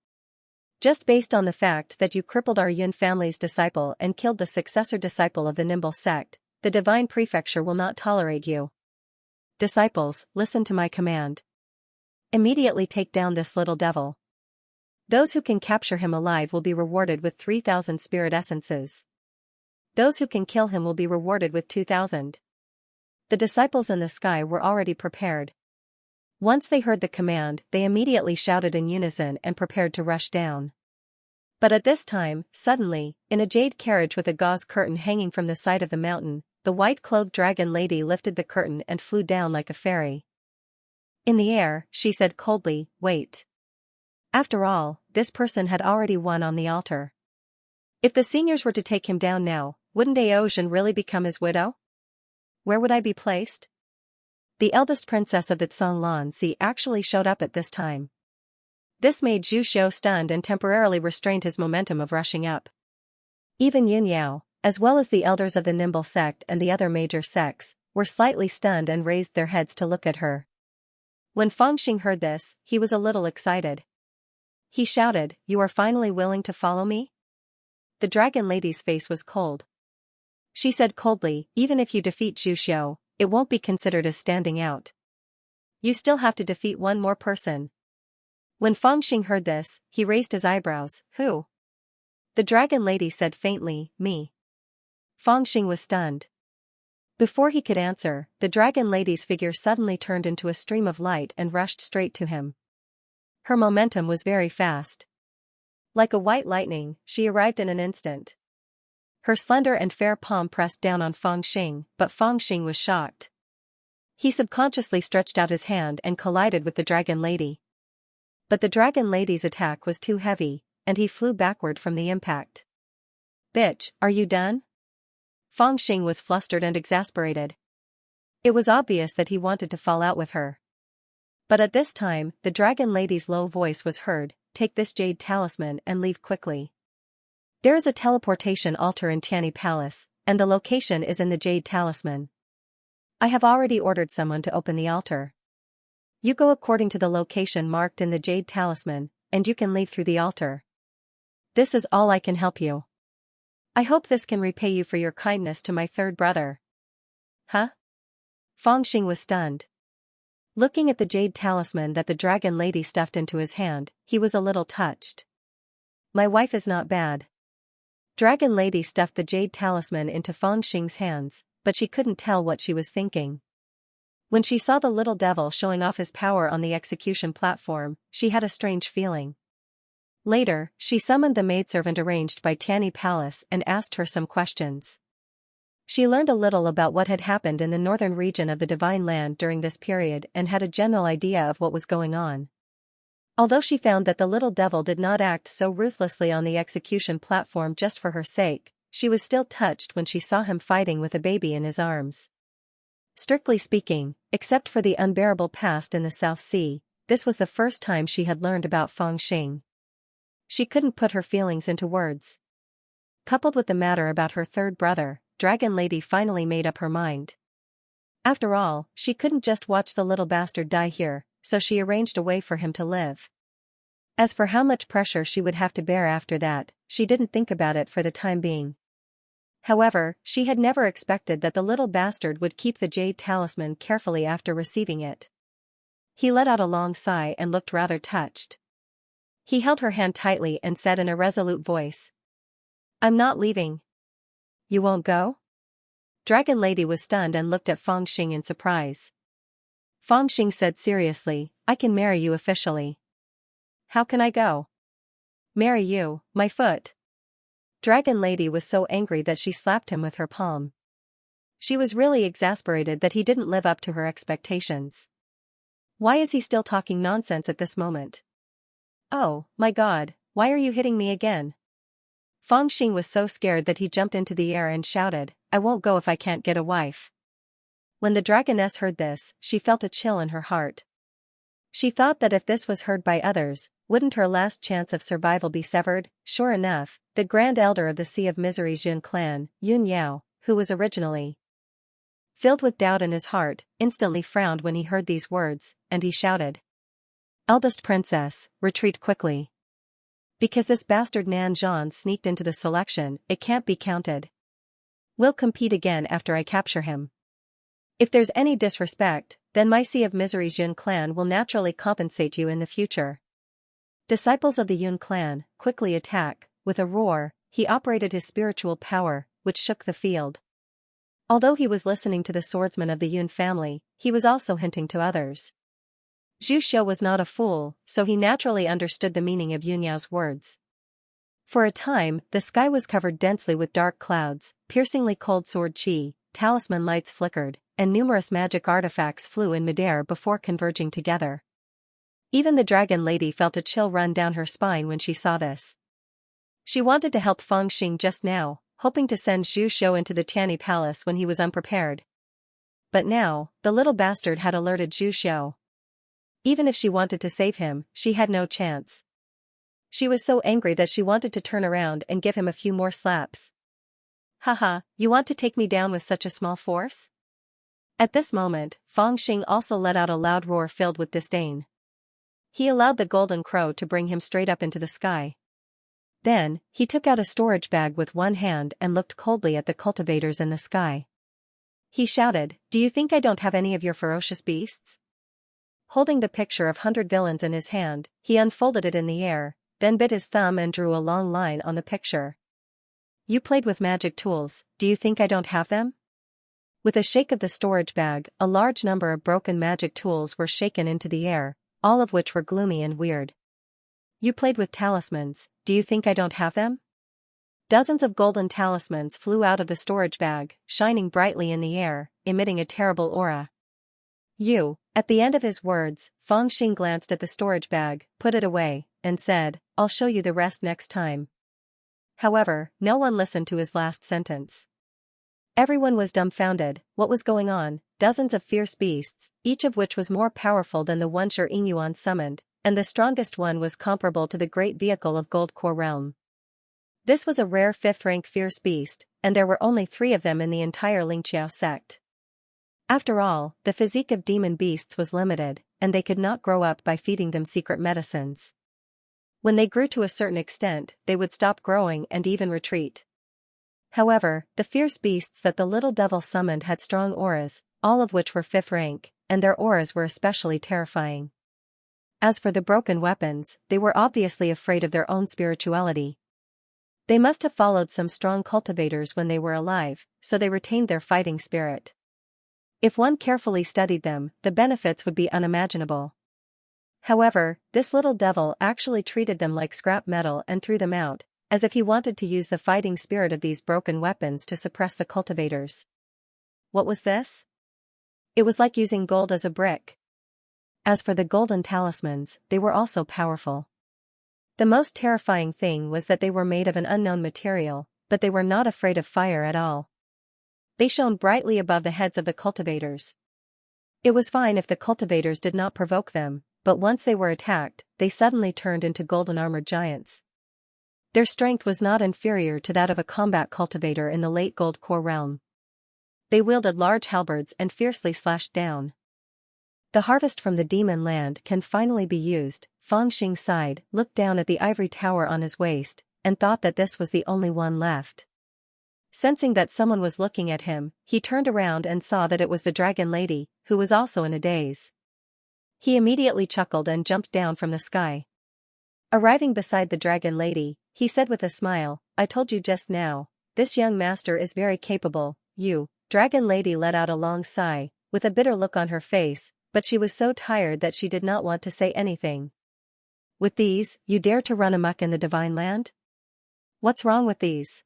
Just based on the fact that you crippled our Yun family's disciple and killed the successor disciple of the nimble sect, the divine prefecture will not tolerate you. Disciples, listen to my command. Immediately take down this little devil. Those who can capture him alive will be rewarded with 3,000 spirit essences. Those who can kill him will be rewarded with 2,000. The disciples in the sky were already prepared. Once they heard the command, they immediately shouted in unison and prepared to rush down. But at this time, suddenly, in a jade carriage with a gauze curtain hanging from the side of the mountain, the white-clothed dragon lady lifted the curtain and flew down like a fairy. In the air, she said coldly, "Wait." After all, this person had already won on the altar. If the seniors were to take him down now, wouldn't Aozhen really become his widow? Where would I be placed? The eldest princess of the Zhonglan actually showed up at this time. This made Zhu Xiu stunned and temporarily restrained his momentum of rushing up. Even Yun Yao, as well as the elders of the nimble sect and the other major sects, were slightly stunned and raised their heads to look at her. When Fangxing heard this, he was a little excited. He shouted, "You are finally willing to follow me?" The dragon lady's face was cold. She said coldly, "Even if you defeat Zhu Xiu, it won't be considered as standing out. You still have to defeat one more person." When Fangxing heard this, he raised his eyebrows. "Who?" The dragon lady said faintly, "Me." Fangxing was stunned. Before he could answer, the dragon lady's figure suddenly turned into a stream of light and rushed straight to him. Her momentum was very fast. Like a white lightning, she arrived in an instant. Her slender and fair palm pressed down on Fangxing, but Fangxing was shocked. He subconsciously stretched out his hand and collided with the dragon lady. But the dragon lady's attack was too heavy, and he flew backward from the impact. "Bitch, are you done?" Fangxing was flustered and exasperated. It was obvious that he wanted to fall out with her. But at this time, the dragon lady's low voice was heard, "Take this jade talisman and leave quickly. There is a teleportation altar in Tianyi Palace, and the location is in the jade talisman. I have already ordered someone to open the altar. You go according to the location marked in the jade talisman, and you can leave through the altar. This is all I can help you. I hope this can repay you for your kindness to my third brother." "Huh?" Fangxing was stunned. Looking at the jade talisman that the dragon lady stuffed into his hand, he was a little touched. "My wife is not bad." Dragon lady stuffed the jade talisman into Fangxing's hands, but she couldn't tell what she was thinking. When she saw the little devil showing off his power on the execution platform, she had a strange feeling. Later, she summoned the maidservant arranged by Tianyi Palace and asked her some questions. She learned a little about what had happened in the northern region of the Divine Land during this period and had a general idea of what was going on. Although she found that the little devil did not act so ruthlessly on the execution platform just for her sake, she was still touched when she saw him fighting with a baby in his arms. Strictly speaking, except for the unbearable past in the South Sea, this was the first time she had learned about Fangxing. She couldn't put her feelings into words. Coupled with the matter about her third brother, Dragon Lady finally made up her mind. After all, she couldn't just watch the little bastard die here, so she arranged a way for him to live. As for how much pressure she would have to bear after that, she didn't think about it for the time being. However, she had never expected that the little bastard would keep the jade talisman carefully after receiving it. He let out a long sigh and looked rather touched. He held her hand tightly and said in a resolute voice, "I'm not leaving." "You won't go?" Dragon Lady was stunned and looked at Fangxing in surprise. Fangxing said seriously, "I can marry you officially." "How can I go?" "Marry you, my foot." Dragon Lady was so angry that she slapped him with her palm. She was really exasperated that he didn't live up to her expectations. Why is he still talking nonsense at this moment? "Oh, my God, why are you hitting me again?" Fangxing was so scared that he jumped into the air and shouted, "I won't go if I can't get a wife." When the dragoness heard this, she felt a chill in her heart. She thought that if this was heard by others, wouldn't her last chance of survival be severed? Sure enough, the Grand Elder of the Sea of Misery's Yun clan, Yun Yao, who was originally filled with doubt in his heart, instantly frowned when he heard these words, and he shouted, "Eldest princess, retreat quickly. Because this bastard Nan Zhan sneaked into the selection, it can't be counted. We'll compete again after I capture him. If there's any disrespect, then my Sea of Misery's Yun clan will naturally compensate you in the future." Disciples of the Yun clan, quickly attack. With a roar, he operated his spiritual power, which shook the field. Although he was listening to the swordsman of the Yun family, he was also hinting to others. Zhu Xiu was not a fool, so he naturally understood the meaning of Yun Yao's words. For a time, the sky was covered densely with dark clouds, piercingly cold sword chi, talisman lights flickered, and numerous magic artifacts flew in midair before converging together. Even the Dragon Lady felt a chill run down her spine when she saw this. She wanted to help Fangxing just now, hoping to send Zhu Xiu into the Tianyi Palace when he was unprepared. But now, the little bastard had alerted Zhu Xiu. Even if she wanted to save him, she had no chance. She was so angry that she wanted to turn around and give him a few more slaps. "Haha, you want to take me down with such a small force?" At this moment, Fangxing also let out a loud roar filled with disdain. He allowed the golden crow to bring him straight up into the sky. Then, he took out a storage bag with one hand and looked coldly at the cultivators in the sky. He shouted, "Do you think I don't have any of your ferocious beasts?" Holding the picture of 100 villains in his hand, he unfolded it in the air, then bit his thumb and drew a long line on the picture. "You played with magic tools, do you think I don't have them?" With a shake of the storage bag, a large number of broken magic tools were shaken into the air, all of which were gloomy and weird. "You played with talismans, do you think I don't have them?" Dozens of golden talismans flew out of the storage bag, shining brightly in the air, emitting a terrible aura. At the end of his words, Fangxing glanced at the storage bag, put it away, and said, "I'll show you the rest next time." However, no one listened to his last sentence. Everyone was dumbfounded. What was going on? Dozens of fierce beasts, each of which was more powerful than the one Shi Yingyuan summoned, and the strongest one was comparable to the great vehicle of Gold Core Realm. This was a rare 5th-rank fierce beast, and there were only 3 of them in the entire Lingqiao sect. After all, the physique of demon beasts was limited, and they could not grow up by feeding them secret medicines. When they grew to a certain extent, they would stop growing and even retreat. However, the fierce beasts that the little devil summoned had strong auras, all of which were 5th rank, and their auras were especially terrifying. As for the broken weapons, they were obviously afraid of their own spirituality. They must have followed some strong cultivators when they were alive, so they retained their fighting spirit. If one carefully studied them, the benefits would be unimaginable. However, this little devil actually treated them like scrap metal and threw them out, as if he wanted to use the fighting spirit of these broken weapons to suppress the cultivators. What was this? It was like using gold as a brick. As for the golden talismans, they were also powerful. The most terrifying thing was that they were made of an unknown material, but they were not afraid of fire at all. They shone brightly above the heads of the cultivators. It was fine if the cultivators did not provoke them, but once they were attacked, they suddenly turned into golden armored giants. Their strength was not inferior to that of a combat cultivator in the late Gold Core realm. they wielded large halberds and fiercely slashed down. The harvest from the demon land can finally be used, Fang Xing sighed, looked down at the ivory tower on his waist, and thought that this was the only one left. Sensing that someone was looking at him, he turned around and saw that it was the dragon lady, who was also in a daze. He immediately chuckled and jumped down from the sky. Arriving beside the dragon lady, he said with a smile, "I told you just now, this young master is very capable, you." Dragon lady let out a long sigh, with a bitter look on her face, but she was so tired that she did not want to say anything. "With these, you dare to run amok in the divine land? What's wrong with these?"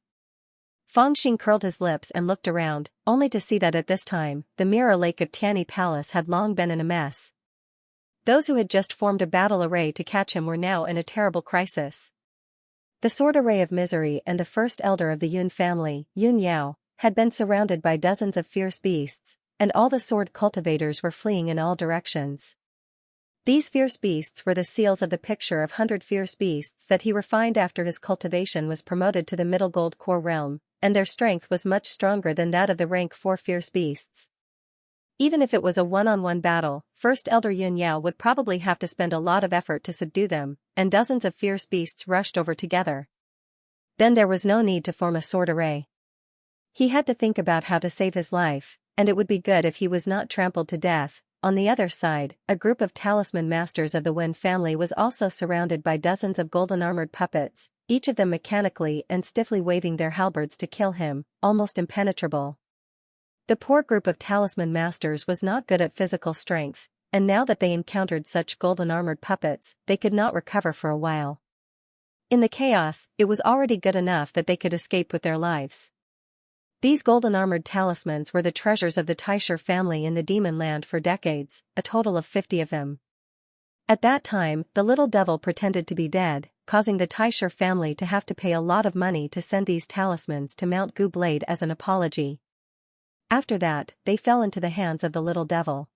Fang Xing curled his lips and looked around, only to see that at this time, the mirror lake of Tianyi Palace had long been in a mess. Those who had just formed a battle array to catch him were now in a terrible crisis. The sword array of misery and the first elder of the Yun family, Yun Yao, had been surrounded by dozens of fierce beasts, and all the sword cultivators were fleeing in all directions. These fierce beasts were the seals of the picture of 100 fierce beasts that he refined after his cultivation was promoted to the middle gold core realm, and their strength was much stronger than that of the rank 4 fierce beasts. Even if it was a one-on-one battle, First Elder Yun Yao would probably have to spend a lot of effort to subdue them, and dozens of fierce beasts rushed over together. Then there was no need to form a sword array. He had to think about how to save his life, and it would be good if he was not trampled to death. On the other side, a group of talisman masters of the Wen family was also surrounded by dozens of golden-armored puppets, each of them mechanically and stiffly waving their halberds to kill him, almost impenetrable. The poor group of talisman masters was not good at physical strength, and now that they encountered such golden-armored puppets, they could not recover for a while. In the chaos, it was already good enough that they could escape with their lives. These golden-armored talismans were the treasures of the Taisher family in the demon land for decades, a total of 50 of them. At that time, the little devil pretended to be dead, causing the Taisher family to have to pay a lot of money to send these talismans to Mount Gu Blade as an apology. After that, they fell into the hands of the little devil.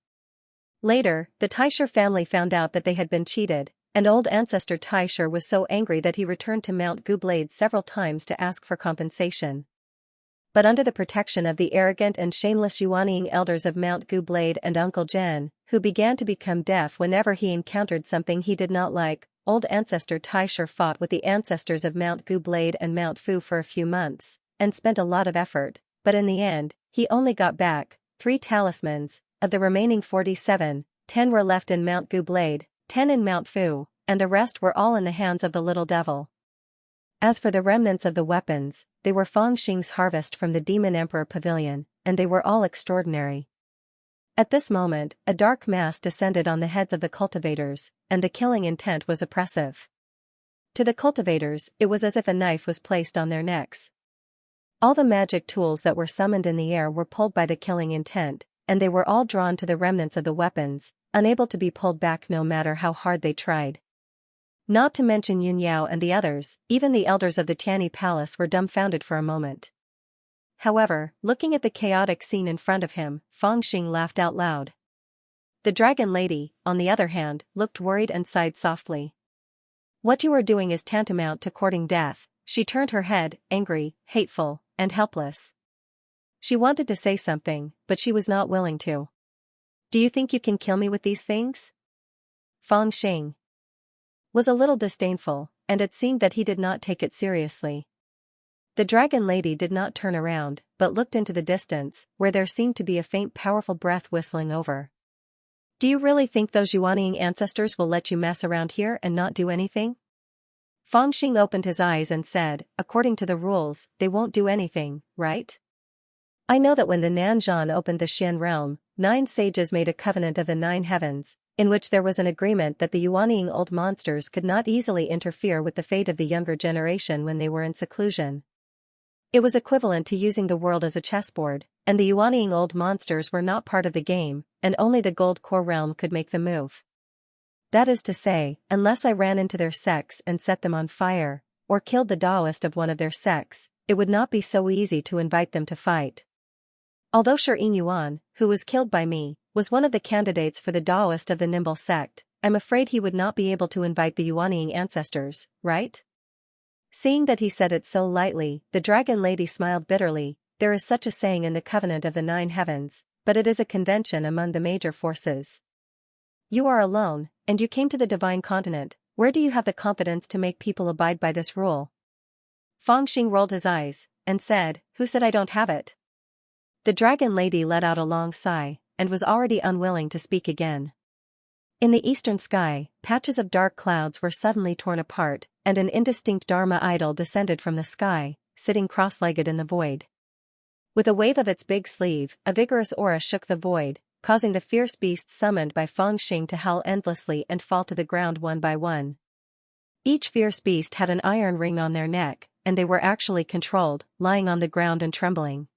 Later, the Taisher family found out that they had been cheated, and old ancestor Taisher was so angry that he returned to Mount Gu Blade several times to ask for compensation. But under the protection of the arrogant and shameless Yuanying elders of Mount Gu Blade and Uncle Zhen, who began to become deaf whenever he encountered something he did not like, old ancestor Taisher fought with the ancestors of Mount Gu Blade and Mount Fu for a few months, and spent a lot of effort, but in the end, he only got back 3 talismans. Of the remaining 47, 10 were left in Mount Gu Blade, 10 in Mount Fu, and the rest were all in the hands of the little devil. As for the remnants of the weapons, they were Fang Xing's harvest from the Demon Emperor Pavilion, and they were all extraordinary. At this moment, a dark mass descended on the heads of the cultivators, and the killing intent was oppressive. To the cultivators, it was as if a knife was placed on their necks. All the magic tools that were summoned in the air were pulled by the killing intent, and they were all drawn to the remnants of the weapons, unable to be pulled back no matter how hard they tried. Not to mention Yun Yao and the others, even the elders of the Tianyi Palace were dumbfounded for a moment. However, looking at the chaotic scene in front of him, Fang Xing laughed out loud. The dragon lady, on the other hand, looked worried and sighed softly. "What you are doing is tantamount to courting death." She turned her head, angry, hateful, and helpless. She wanted to say something, but she was not willing to. "Do you think you can kill me with these things?" Fang Xing was a little disdainful, and it seemed that he did not take it seriously. The dragon lady did not turn around, but looked into the distance, where there seemed to be a faint powerful breath whistling over. "Do you really think those Yuanying ancestors will let you mess around here and not do anything?" Fang Xing opened his eyes and said, "According to the rules, they won't do anything, right? I know that when the Nanzhan opened the Xian realm, 9 sages made a covenant of the 9 heavens, in which there was an agreement that the Yuanying old monsters could not easily interfere with the fate of the younger generation when they were in seclusion. It was equivalent to using the world as a chessboard, and the Yuanying old monsters were not part of the game, and only the gold core realm could make the move. That is to say, unless I ran into their sects and set them on fire, or killed the Taoist of one of their sects, it would not be so easy to invite them to fight. Although Shi Yuan, who was killed by me, was one of the candidates for the Taoist of the Nimble sect, I'm afraid he would not be able to invite the Yuanying ancestors, right?" Seeing that he said it so lightly, the dragon lady smiled bitterly. there is such a saying in the covenant of the 9 heavens, but it is a convention among the major forces. You are alone, and you came to the divine continent. Where do you have the confidence to make people abide by this rule? Fangxing rolled his eyes, and said, Who said I don't have it? The dragon lady let out a long sigh, and was already unwilling to speak again. In the eastern sky, patches of dark clouds were suddenly torn apart, and an indistinct Dharma idol descended from the sky, sitting cross-legged in the void. With a wave of its big sleeve, a vigorous aura shook the void, causing the fierce beasts summoned by Fangxing to howl endlessly and fall to the ground one by one. Each fierce beast had an iron ring on their neck, and they were actually controlled, lying on the ground and trembling.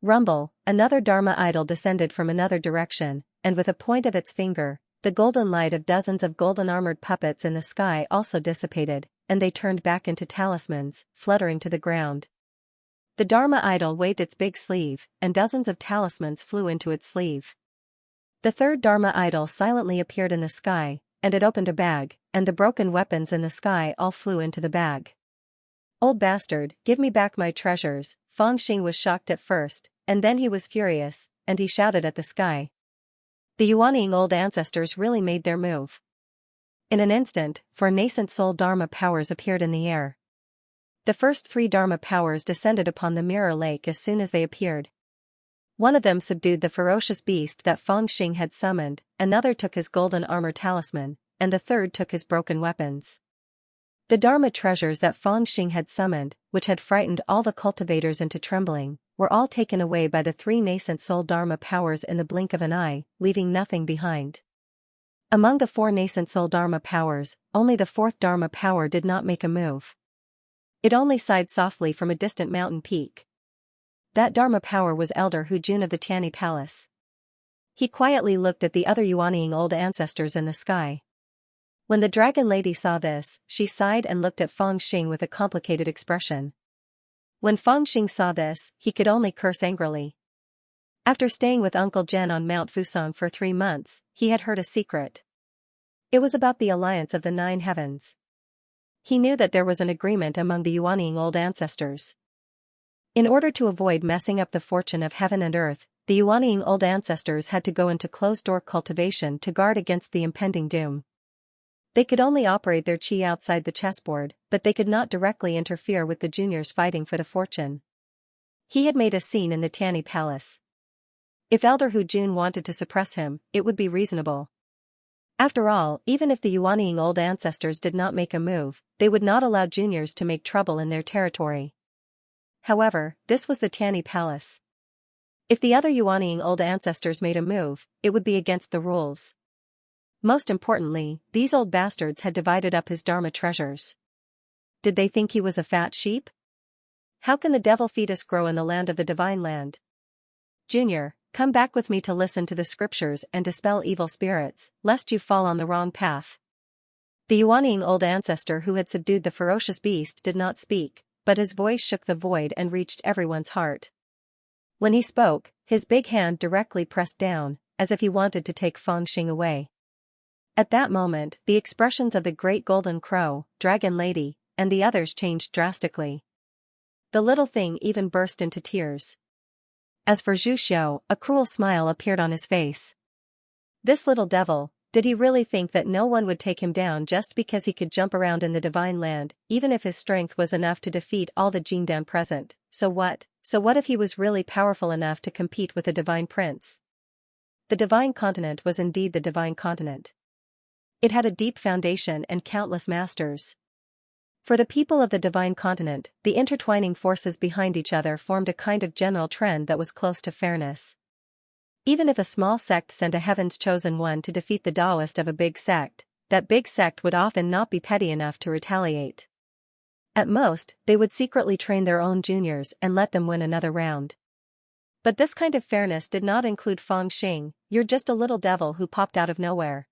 Rumble, another Dharma idol descended from another direction, and with a point of its finger, the golden light of dozens of golden-armored puppets in the sky also dissipated, and they turned back into talismans, fluttering to the ground. The Dharma idol waved its big sleeve, and dozens of talismans flew into its sleeve. The third Dharma idol silently appeared in the sky, and it opened a bag, and the broken weapons in the sky all flew into the bag. Old bastard, give me back my treasures. Fangxing was shocked at first, and then he was furious, and he shouted at the sky. The Yuanying old ancestors really made their move. In an instant, 4 nascent soul Dharma powers appeared in the air. The first 3 Dharma powers descended upon the mirror lake as soon as they appeared. One of them subdued the ferocious beast that Fangxing had summoned, another took his golden armor talisman, and the third took his broken weapons. The Dharma treasures that Fangxing had summoned, which had frightened all the cultivators into trembling, were all taken away by the 3 nascent soul Dharma powers in the blink of an eye, leaving nothing behind. Among the 4 nascent soul Dharma powers, only the 4th Dharma power did not make a move. It only sighed softly from a distant mountain peak. That Dharma power was Elder Hu Jun of the Tianyi Palace. He quietly looked at the other Yuanying old ancestors in the sky. When the dragon lady saw this, she sighed and looked at Fangxing with a complicated expression. When Fangxing saw this, he could only curse angrily. After staying with Uncle Jen on Mount Fusang for 3 months, he had heard a secret. It was about the alliance of the 9 heavens. He knew that there was an agreement among the Yuanying old ancestors. In order to avoid messing up the fortune of heaven and earth, the Yuanying old ancestors had to go into closed-door cultivation to guard against the impending doom. They could only operate their chi outside the chessboard, but they could not directly interfere with the juniors fighting for the fortune. He had made a scene in the Tianyi Palace. If Elder Hu Jun wanted to suppress him, it would be reasonable. After all, even if the Yuanying old ancestors did not make a move, they would not allow juniors to make trouble in their territory. However, this was the Tianyi Palace. If the other Yuanying old ancestors made a move, it would be against the rules. Most importantly, these old bastards had divided up his Dharma treasures. Did they think he was a fat sheep? How can the devil fetus grow in the land of the divine land? Junior, come back with me to listen to the scriptures and dispel evil spirits, lest you fall on the wrong path. The Yuanying old ancestor who had subdued the ferocious beast did not speak, but his voice shook the void and reached everyone's heart. When he spoke, his big hand directly pressed down, as if he wanted to take Fangxing away. At that moment, the expressions of the great golden crow, dragon lady, and the others changed drastically. The little thing even burst into tears. As for Zhu Xiu, a cruel smile appeared on his face. This little devil, did he really think that no one would take him down just because he could jump around in the divine land, even if his strength was enough to defeat all the Jingdan present? So what if he was really powerful enough to compete with a divine prince? The divine continent was indeed the divine continent. It had a deep foundation and countless masters. For the people of the divine continent, the intertwining forces behind each other formed a kind of general trend that was close to fairness. Even if a small sect sent a heaven's chosen one to defeat the Taoist of a big sect, that big sect would often not be petty enough to retaliate. At most, they would secretly train their own juniors and let them win another round. But this kind of fairness did not include Fangxing. You're just a little devil who popped out of nowhere.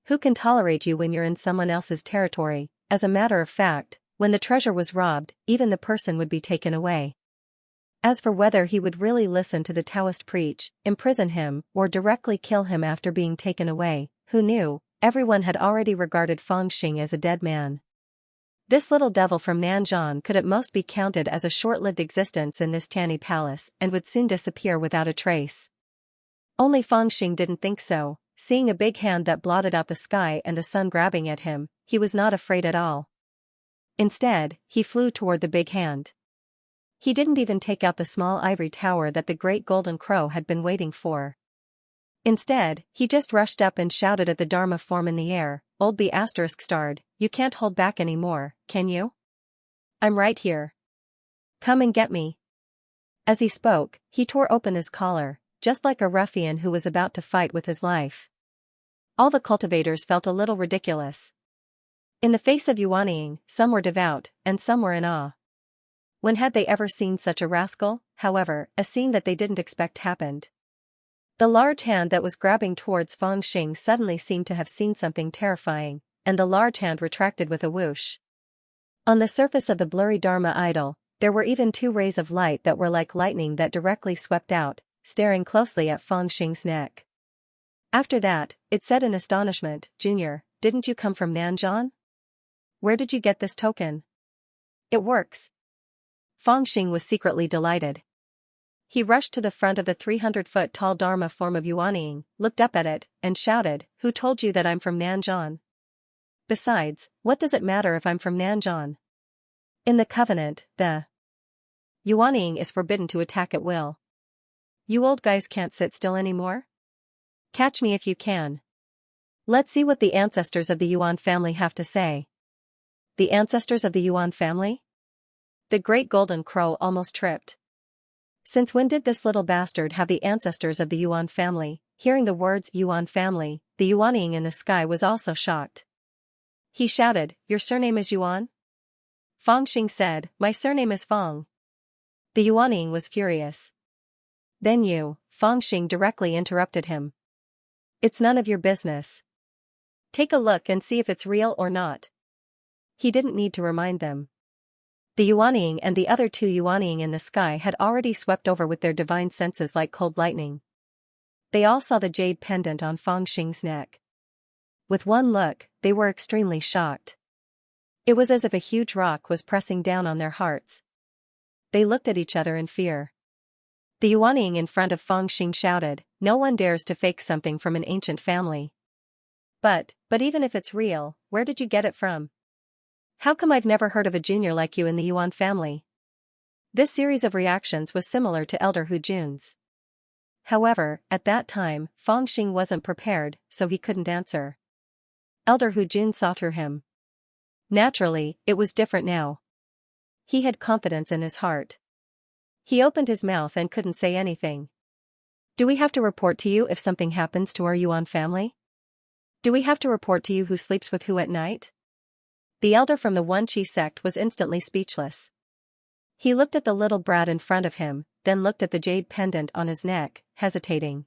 Who can tolerate you when you're in someone else's territory? As a matter of fact, when the treasure was robbed, even the person would be taken away. As for whether he would really listen to the Taoist preach, imprison him, or directly kill him after being taken away, who knew? Everyone had already regarded Fangxing as a dead man. This little devil from Nanzhan could at most be counted as a short-lived existence in this tiny palace and would soon disappear without a trace. Only Fangxing didn't think so. Seeing a big hand that blotted out the sky and the sun grabbing at him, he was not afraid at all. Instead, he flew toward the big hand. He didn't even take out the small ivory tower that the great golden crow had been waiting for. Instead, he just rushed up and shouted at the Dharma form in the air, "Old B****, you can't hold back anymore, can you? I'm right here. Come and get me." As he spoke, he tore open his collar, just like a ruffian who was about to fight with his life. All the cultivators felt a little ridiculous. In the face of Yuanying, some were devout, and some were in awe. When had they ever seen such a rascal? However, a scene that they didn't expect happened. The large hand that was grabbing towards Fangxing suddenly seemed to have seen something terrifying, and the large hand retracted with a whoosh. On the surface of the blurry Dharma idol, there were even two rays of light that were like lightning that directly swept out, staring closely at Fangxing's neck. After that, it said in astonishment, "Junior, didn't you come from Nanzhan? Where did you get this token? It works." Fangxing was secretly delighted. He rushed to the front of the 300-foot-tall Dharma form of Yuanying, looked up at it, and shouted, "Who told you that I'm from Nanzhan? Besides, what does it matter if I'm from Nanzhan? In the covenant, the Yuanying is forbidden to attack at will. You old guys can't sit still anymore? Catch me if you can. Let's see what the ancestors of the Yuan family have to say." The ancestors of the Yuan family? The great golden crow almost tripped. Since when did this little bastard have the ancestors of the Yuan family? Hearing the words Yuan family, the Yuanying in the sky was also shocked. He shouted, "Your surname is Yuan?" Fangxing said, "My surname is Fang." The Yuanying was furious. "Then you," Fangxing directly interrupted him. "It's none of your business. Take a look and see if it's real or not." He didn't need to remind them. The Yuanying and the other two Yuanying in the sky had already swept over with their divine senses like cold lightning. They all saw the jade pendant on Fangxing's neck. With one look, they were extremely shocked. It was as if a huge rock was pressing down on their hearts. They looked at each other in fear. The Yuanying in front of Fangxing shouted, "No one dares to fake something from an ancient family. But even if it's real, where did you get it from? How come I've never heard of a junior like you in the Yuan family?" This series of reactions was similar to Elder Hu Jun's. However, at that time, Fangxing wasn't prepared, so he couldn't answer. Elder Hu Jun saw through him. Naturally, it was different now. He had confidence in his heart. He opened his mouth and couldn't say anything. "Do we have to report to you if something happens to our Yuan family? Do we have to report to you who sleeps with who at night?" The elder from the One Chi sect was instantly speechless. He looked at the little brat in front of him, then looked at the jade pendant on his neck, hesitating.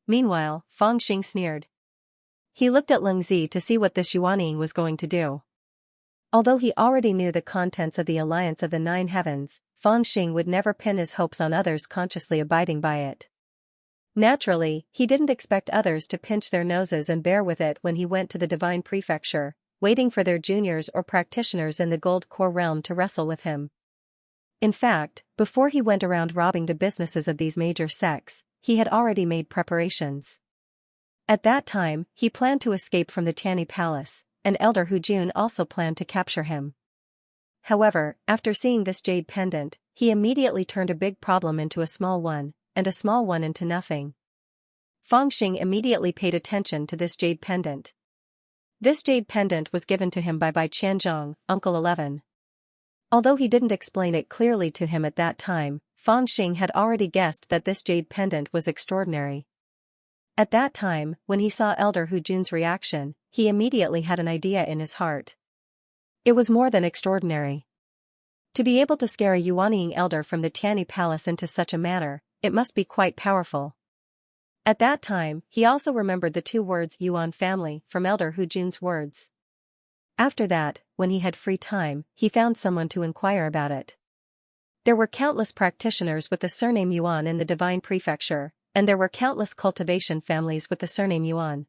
Meanwhile, Fangxing sneered. He looked at Lingzi to see what this Yuanying was going to do. Although he already knew the contents of the Alliance of the Nine Heavens, Fangxing would never pin his hopes on others consciously abiding by it. Naturally, he didn't expect others to pinch their noses and bear with it when he went to the Divine Prefecture, waiting for their juniors or practitioners in the Gold Core realm to wrestle with him. In fact, before he went around robbing the businesses of these major sects, he had already made preparations. At that time, he planned to escape from the Tani Palace, and Elder Hu Jun also planned to capture him. However, after seeing this jade pendant, he immediately turned a big problem into a small one, and a small one into nothing. Fangxing immediately paid attention to this jade pendant. This jade pendant was given to him by Qianzhong, Uncle 11. Although he didn't explain it clearly to him at that time, Fangxing had already guessed that this jade pendant was extraordinary. At that time, when he saw Elder Hu Jun's reaction, he immediately had an idea in his heart. It was more than extraordinary. To be able to scare a Yuanying elder from the Tani Palace into such a manner, it must be quite powerful. At that time, he also remembered the two words Yuan family from Elder Hu Jun's words. After that, when he had free time, he found someone to inquire about it. There were countless practitioners with the surname Yuan in the Divine Prefecture, and there were countless cultivation families with the surname Yuan.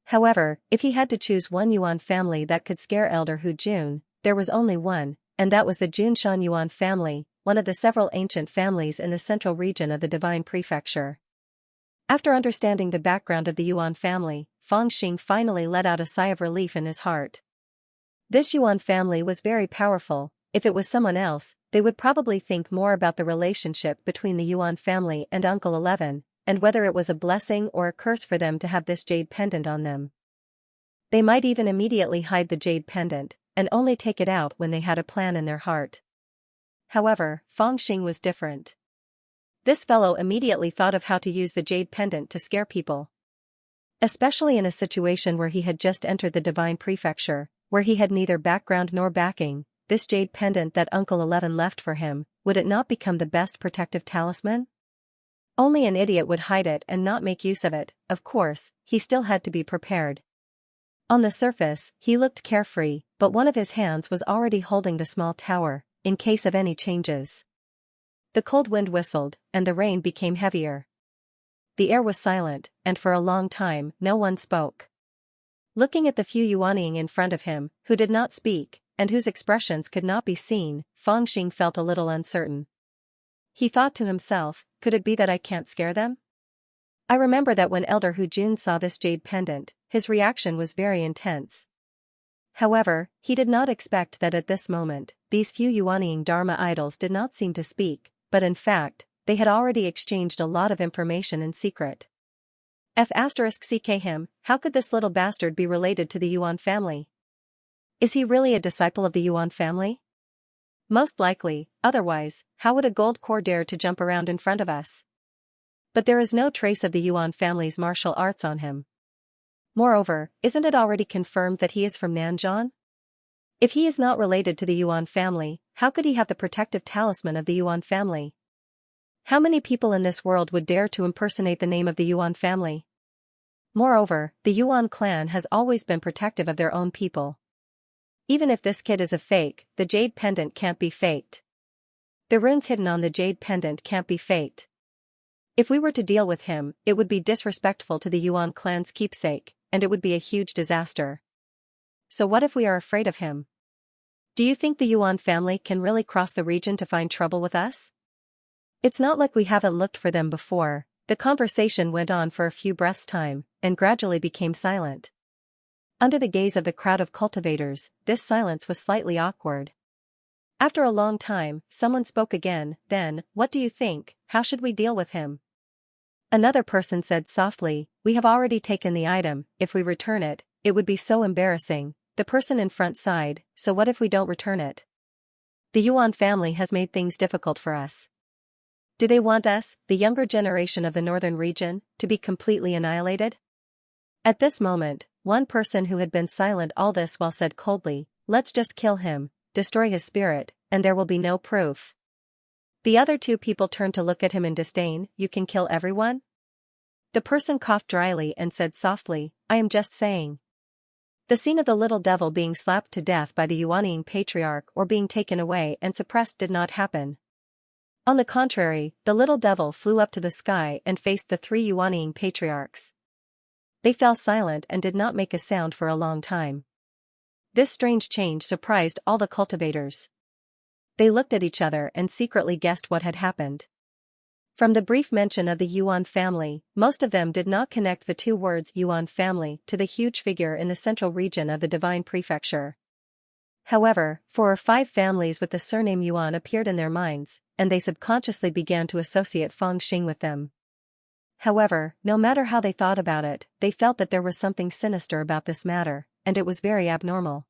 However, if he had to choose one Yuan family that could scare Elder Hu Jun, there was only one, and that was the Junshan Yuan family, one of the several ancient families in the central region of the Divine Prefecture. After understanding the background of the Yuan family, Feng Xing finally let out a sigh of relief in his heart. This Yuan family was very powerful. If it was someone else, they would probably think more about the relationship between the Yuan family and Uncle 11, and whether it was a blessing or a curse for them to have this jade pendant on them. They might even immediately hide the jade pendant, and only take it out when they had a plan in their heart. However, Feng Xing was different. This fellow immediately thought of how to use the jade pendant to scare people. Especially in a situation where he had just entered the Divine Prefecture, where he had neither background nor backing, this jade pendant that Uncle 11 left for him, would it not become the best protective talisman? Only an idiot would hide it and not make use of it. Of course, he still had to be prepared. On the surface, he looked carefree, but one of his hands was already holding the small tower, in case of any changes. The cold wind whistled, and the rain became heavier. The air was silent, and for a long time, no one spoke. Looking at the few Yuanying in front of him, who did not speak, and whose expressions could not be seen, Feng Xing felt a little uncertain. He thought to himself, could it be that I can't scare them? I remember that when Elder Hu Jun saw this jade pendant, his reaction was very intense. However, he did not expect that at this moment, these few Yuanying Dharma idols did not seem to speak, but in fact, they had already exchanged a lot of information in secret. *CK him, how could this little bastard be related to the Yuan family? Is he really a disciple of the Yuan family? Most likely, otherwise, how would a gold core dare to jump around in front of us? But there is no trace of the Yuan family's martial arts on him. Moreover, isn't it already confirmed that he is from Nanzhan? If he is not related to the Yuan family, how could he have the protective talisman of the Yuan family? How many people in this world would dare to impersonate the name of the Yuan family? Moreover, the Yuan clan has always been protective of their own people. Even if this kid is a fake, the jade pendant can't be faked. The runes hidden on the jade pendant can't be faked. If we were to deal with him, it would be disrespectful to the Yuan clan's keepsake, and it would be a huge disaster. So what if we are afraid of him? Do you think the Yuan family can really cross the region to find trouble with us? It's not like we haven't looked for them before. The conversation went on for a few breaths' time, and gradually became silent. Under the gaze of the crowd of cultivators, this silence was slightly awkward. After a long time, someone spoke again. Then, what do you think, how should we deal with him? Another person said softly, we have already taken the item, if we return it, it would be so embarrassing. The person in front sighed, so what if we don't return it? The Yuan family has made things difficult for us. Do they want us, the younger generation of the northern region, to be completely annihilated? At this moment, one person who had been silent all this while said coldly, let's just kill him, destroy his spirit, and there will be no proof. The other two people turned to look at him in disdain, you can kill everyone? The person coughed dryly and said softly, I am just saying. The scene of the little devil being slapped to death by the Yuanying patriarch or being taken away and suppressed did not happen. On the contrary, the little devil flew up to the sky and faced the three Yuanying patriarchs. They fell silent and did not make a sound for a long time. This strange change surprised all the cultivators. They looked at each other and secretly guessed what had happened. From the brief mention of the Yuan family, most of them did not connect the two words Yuan family to the huge figure in the central region of the Divine Prefecture. However, 4 or 5 families with the surname Yuan appeared in their minds, and they subconsciously began to associate Feng Xing with them. However, no matter how they thought about it, they felt that there was something sinister about this matter, and it was very abnormal.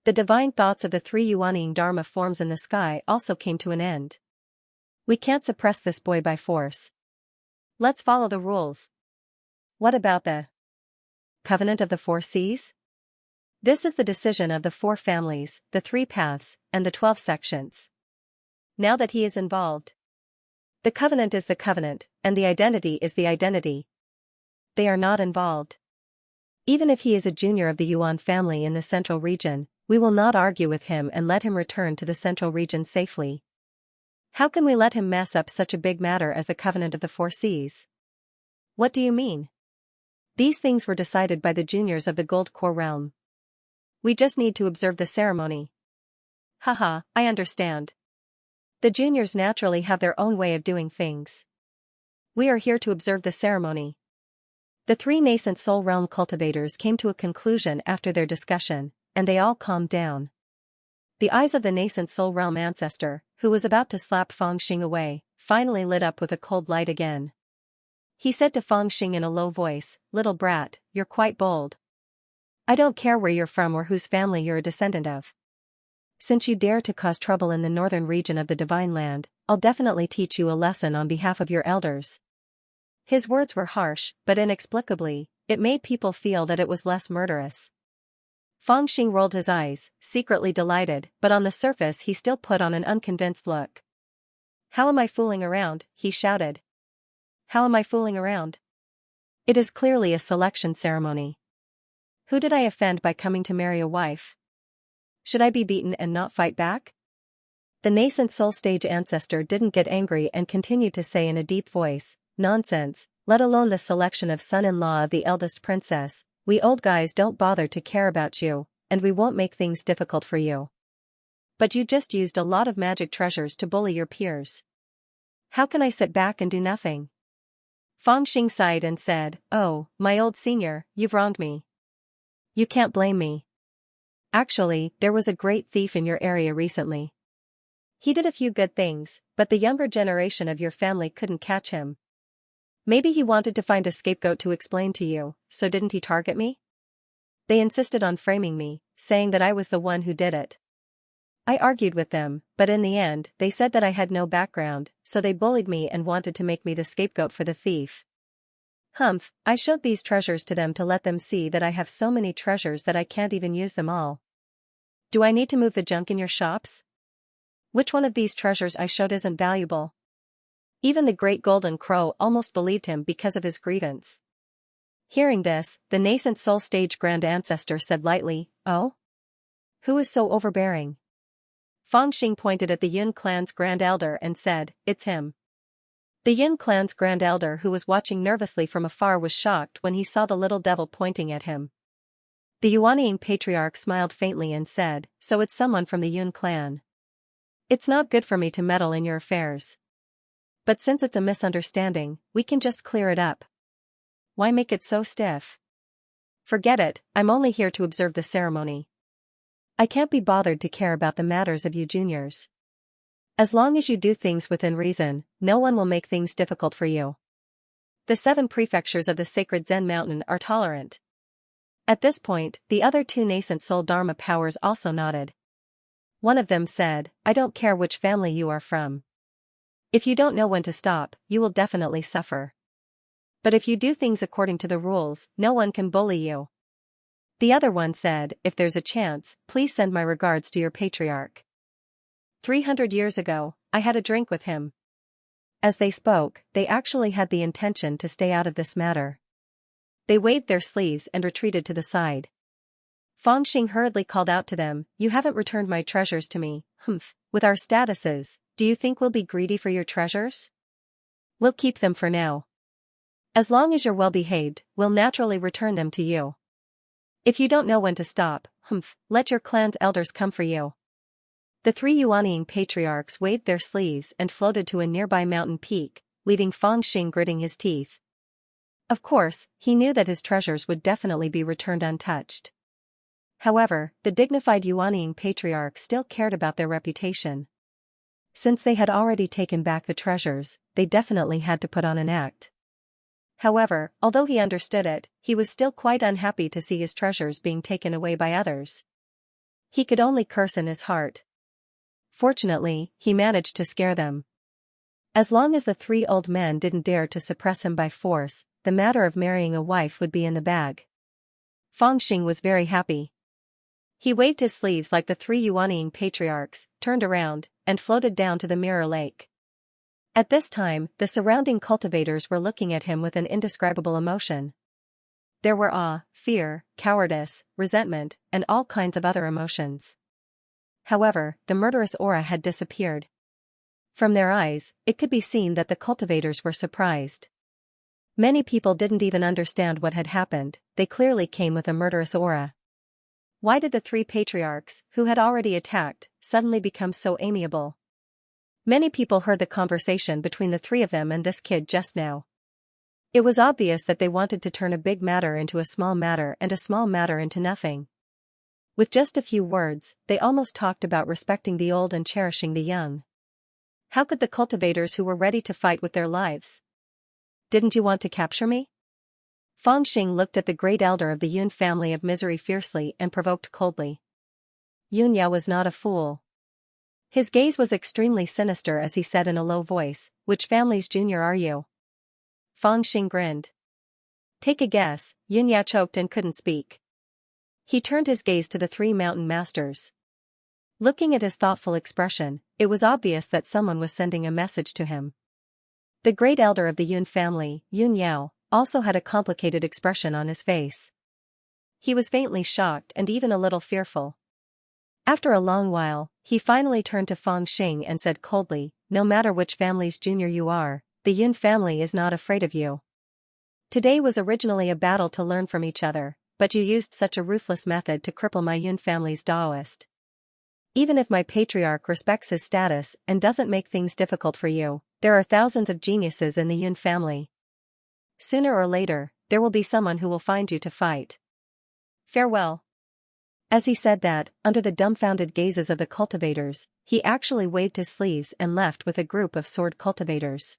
The divine thoughts of the 3 Yuanying Dharma forms in the sky also came to an end. We can't suppress this boy by force. Let's follow the rules. What about the Covenant of the 4 Seas? This is the decision of the 4 families, the 3 paths, and the 12 sections. Now that he is involved, the covenant is the covenant, and the identity is the identity. They are not involved. Even if he is a junior of the Yuan family in the central region, we will not argue with him and let him return to the central region safely. How can we let him mess up such a big matter as the Covenant of the 4 Seas? What do you mean? These things were decided by the juniors of the Gold Core realm. We just need to observe the ceremony, Haha, I understand. The juniors naturally have their own way of doing things. We are here to observe the ceremony. The three nascent soul realm cultivators came to a conclusion after their discussion, and they all calmed down. The eyes of the nascent soul realm ancestor, who was about to slap Fangxing away, finally lit up with a cold light again. He said to Fangxing in a low voice, "Little brat, you're quite bold. I don't care where you're from or whose family you're a descendant of. Since you dare to cause trouble in the northern region of the Divine Land, I'll definitely teach you a lesson on behalf of your elders." His words were harsh, but inexplicably, it made people feel that it was less murderous. Fangxing rolled his eyes, secretly delighted, but on the surface he still put on an unconvinced look. "How am I fooling around?" he shouted. "How am I fooling around? It is clearly a selection ceremony. Who did I offend by coming to marry a wife? Should I be beaten and not fight back?" The nascent soul stage ancestor didn't get angry and continued to say in a deep voice, "Nonsense, let alone the selection of son-in-law of the eldest princess. We old guys don't bother to care about you, and we won't make things difficult for you. But you just used a lot of magic treasures to bully your peers. How can I sit back and do nothing?" Fangxing sighed and said, "Oh, my old senior, you've wronged me. You can't blame me. Actually, there was a great thief in your area recently. He did a few good things, but the younger generation of your family couldn't catch him. Maybe he wanted to find a scapegoat to explain to you, so didn't he target me? They insisted on framing me, saying that I was the one who did it. I argued with them, but in the end, they said that I had no background, so they bullied me and wanted to make me the scapegoat for the thief. Humph, I showed these treasures to them to let them see that I have so many treasures that I can't even use them all. Do I need to move the junk in your shops? Which one of these treasures I showed isn't valuable?" Even the great golden crow almost believed him because of his grievance. Hearing this, the nascent soul stage grand ancestor said lightly, "Oh? Who is so overbearing?" Fangxing pointed at the Yun clan's grand elder and said, "It's him." The Yun clan's grand elder, who was watching nervously from afar, was shocked when he saw the little devil pointing at him. The Yuanying patriarch smiled faintly and said, "So it's someone from the Yun clan. It's not good for me to meddle in your affairs. But since it's a misunderstanding, we can just clear it up. Why make it so stiff? Forget it, I'm only here to observe the ceremony. I can't be bothered to care about the matters of you juniors. As long as you do things within reason, no one will make things difficult for you. The 7 prefectures of the sacred Zen mountain are tolerant." At this point, the other 2 nascent soul dharma powers also nodded. One of them said, "I don't care which family you are from. If you don't know when to stop, you will definitely suffer. But if you do things according to the rules, no one can bully you." The other one said, "If there's a chance, please send my regards to your patriarch. 300 years ago, I had a drink with him." As they spoke, they actually had the intention to stay out of this matter. They waved their sleeves and retreated to the side. Fangxing hurriedly called out to them, "You haven't returned my treasures to me. Humph, with our statuses, do you think we'll be greedy for your treasures? We'll keep them for now. As long as you're well behaved, we'll naturally return them to you. If you don't know when to stop, let your clan's elders come for you." The 3 Yuanying patriarchs waved their sleeves and floated to a nearby mountain peak, leaving Fangxing gritting his teeth. Of course, he knew that his treasures would definitely be returned untouched. However, the dignified Yuanying patriarchs still cared about their reputation. Since they had already taken back the treasures, they definitely had to put on an act. However, although he understood it, he was still quite unhappy to see his treasures being taken away by others. He could only curse in his heart. Fortunately, he managed to scare them. As long as the 3 old men didn't dare to suppress him by force, the matter of marrying a wife would be in the bag. Fangxing was very happy. He waved his sleeves like the 3 Yuanying patriarchs, turned around, and floated down to the mirror lake. At this time, the surrounding cultivators were looking at him with an indescribable emotion. There were awe, fear, cowardice, resentment, and all kinds of other emotions. However, the murderous aura had disappeared. From their eyes, it could be seen that the cultivators were surprised. Many people didn't even understand what had happened, they clearly came with a murderous aura. Why did the three patriarchs, who had already attacked, suddenly become so amiable? Many people heard the conversation between the three of them and this kid just now. It was obvious that they wanted to turn a big matter into a small matter and a small matter into nothing. With just a few words, they almost talked about respecting the old and cherishing the young. How could the cultivators who were ready to fight with their lives? Didn't you want to capture me? Fangxing looked at the great elder of the Yun family of misery fiercely and provoked coldly. Yunya was not a fool. His gaze was extremely sinister as he said in a low voice, "Which family's junior are you?" Fangxing grinned. "Take a guess." Yunya choked and couldn't speak. He turned his gaze to the three mountain masters. Looking at his thoughtful expression, it was obvious that someone was sending a message to him. The great elder of the Yun family, Yun Yao, also had a complicated expression on his face. He was faintly shocked and even a little fearful. After a long while, he finally turned to Fangxing and said coldly, "No matter which family's junior you are, the Yun family is not afraid of you. Today was originally a battle to learn from each other, but you used such a ruthless method to cripple my Yun family's Daoist. Even if my patriarch respects his status and doesn't make things difficult for you, there are thousands of geniuses in the Yun family. Sooner or later, there will be someone who will find you to fight. Farewell." As he said that, under the dumbfounded gazes of the cultivators, he actually waved his sleeves and left with a group of sword cultivators.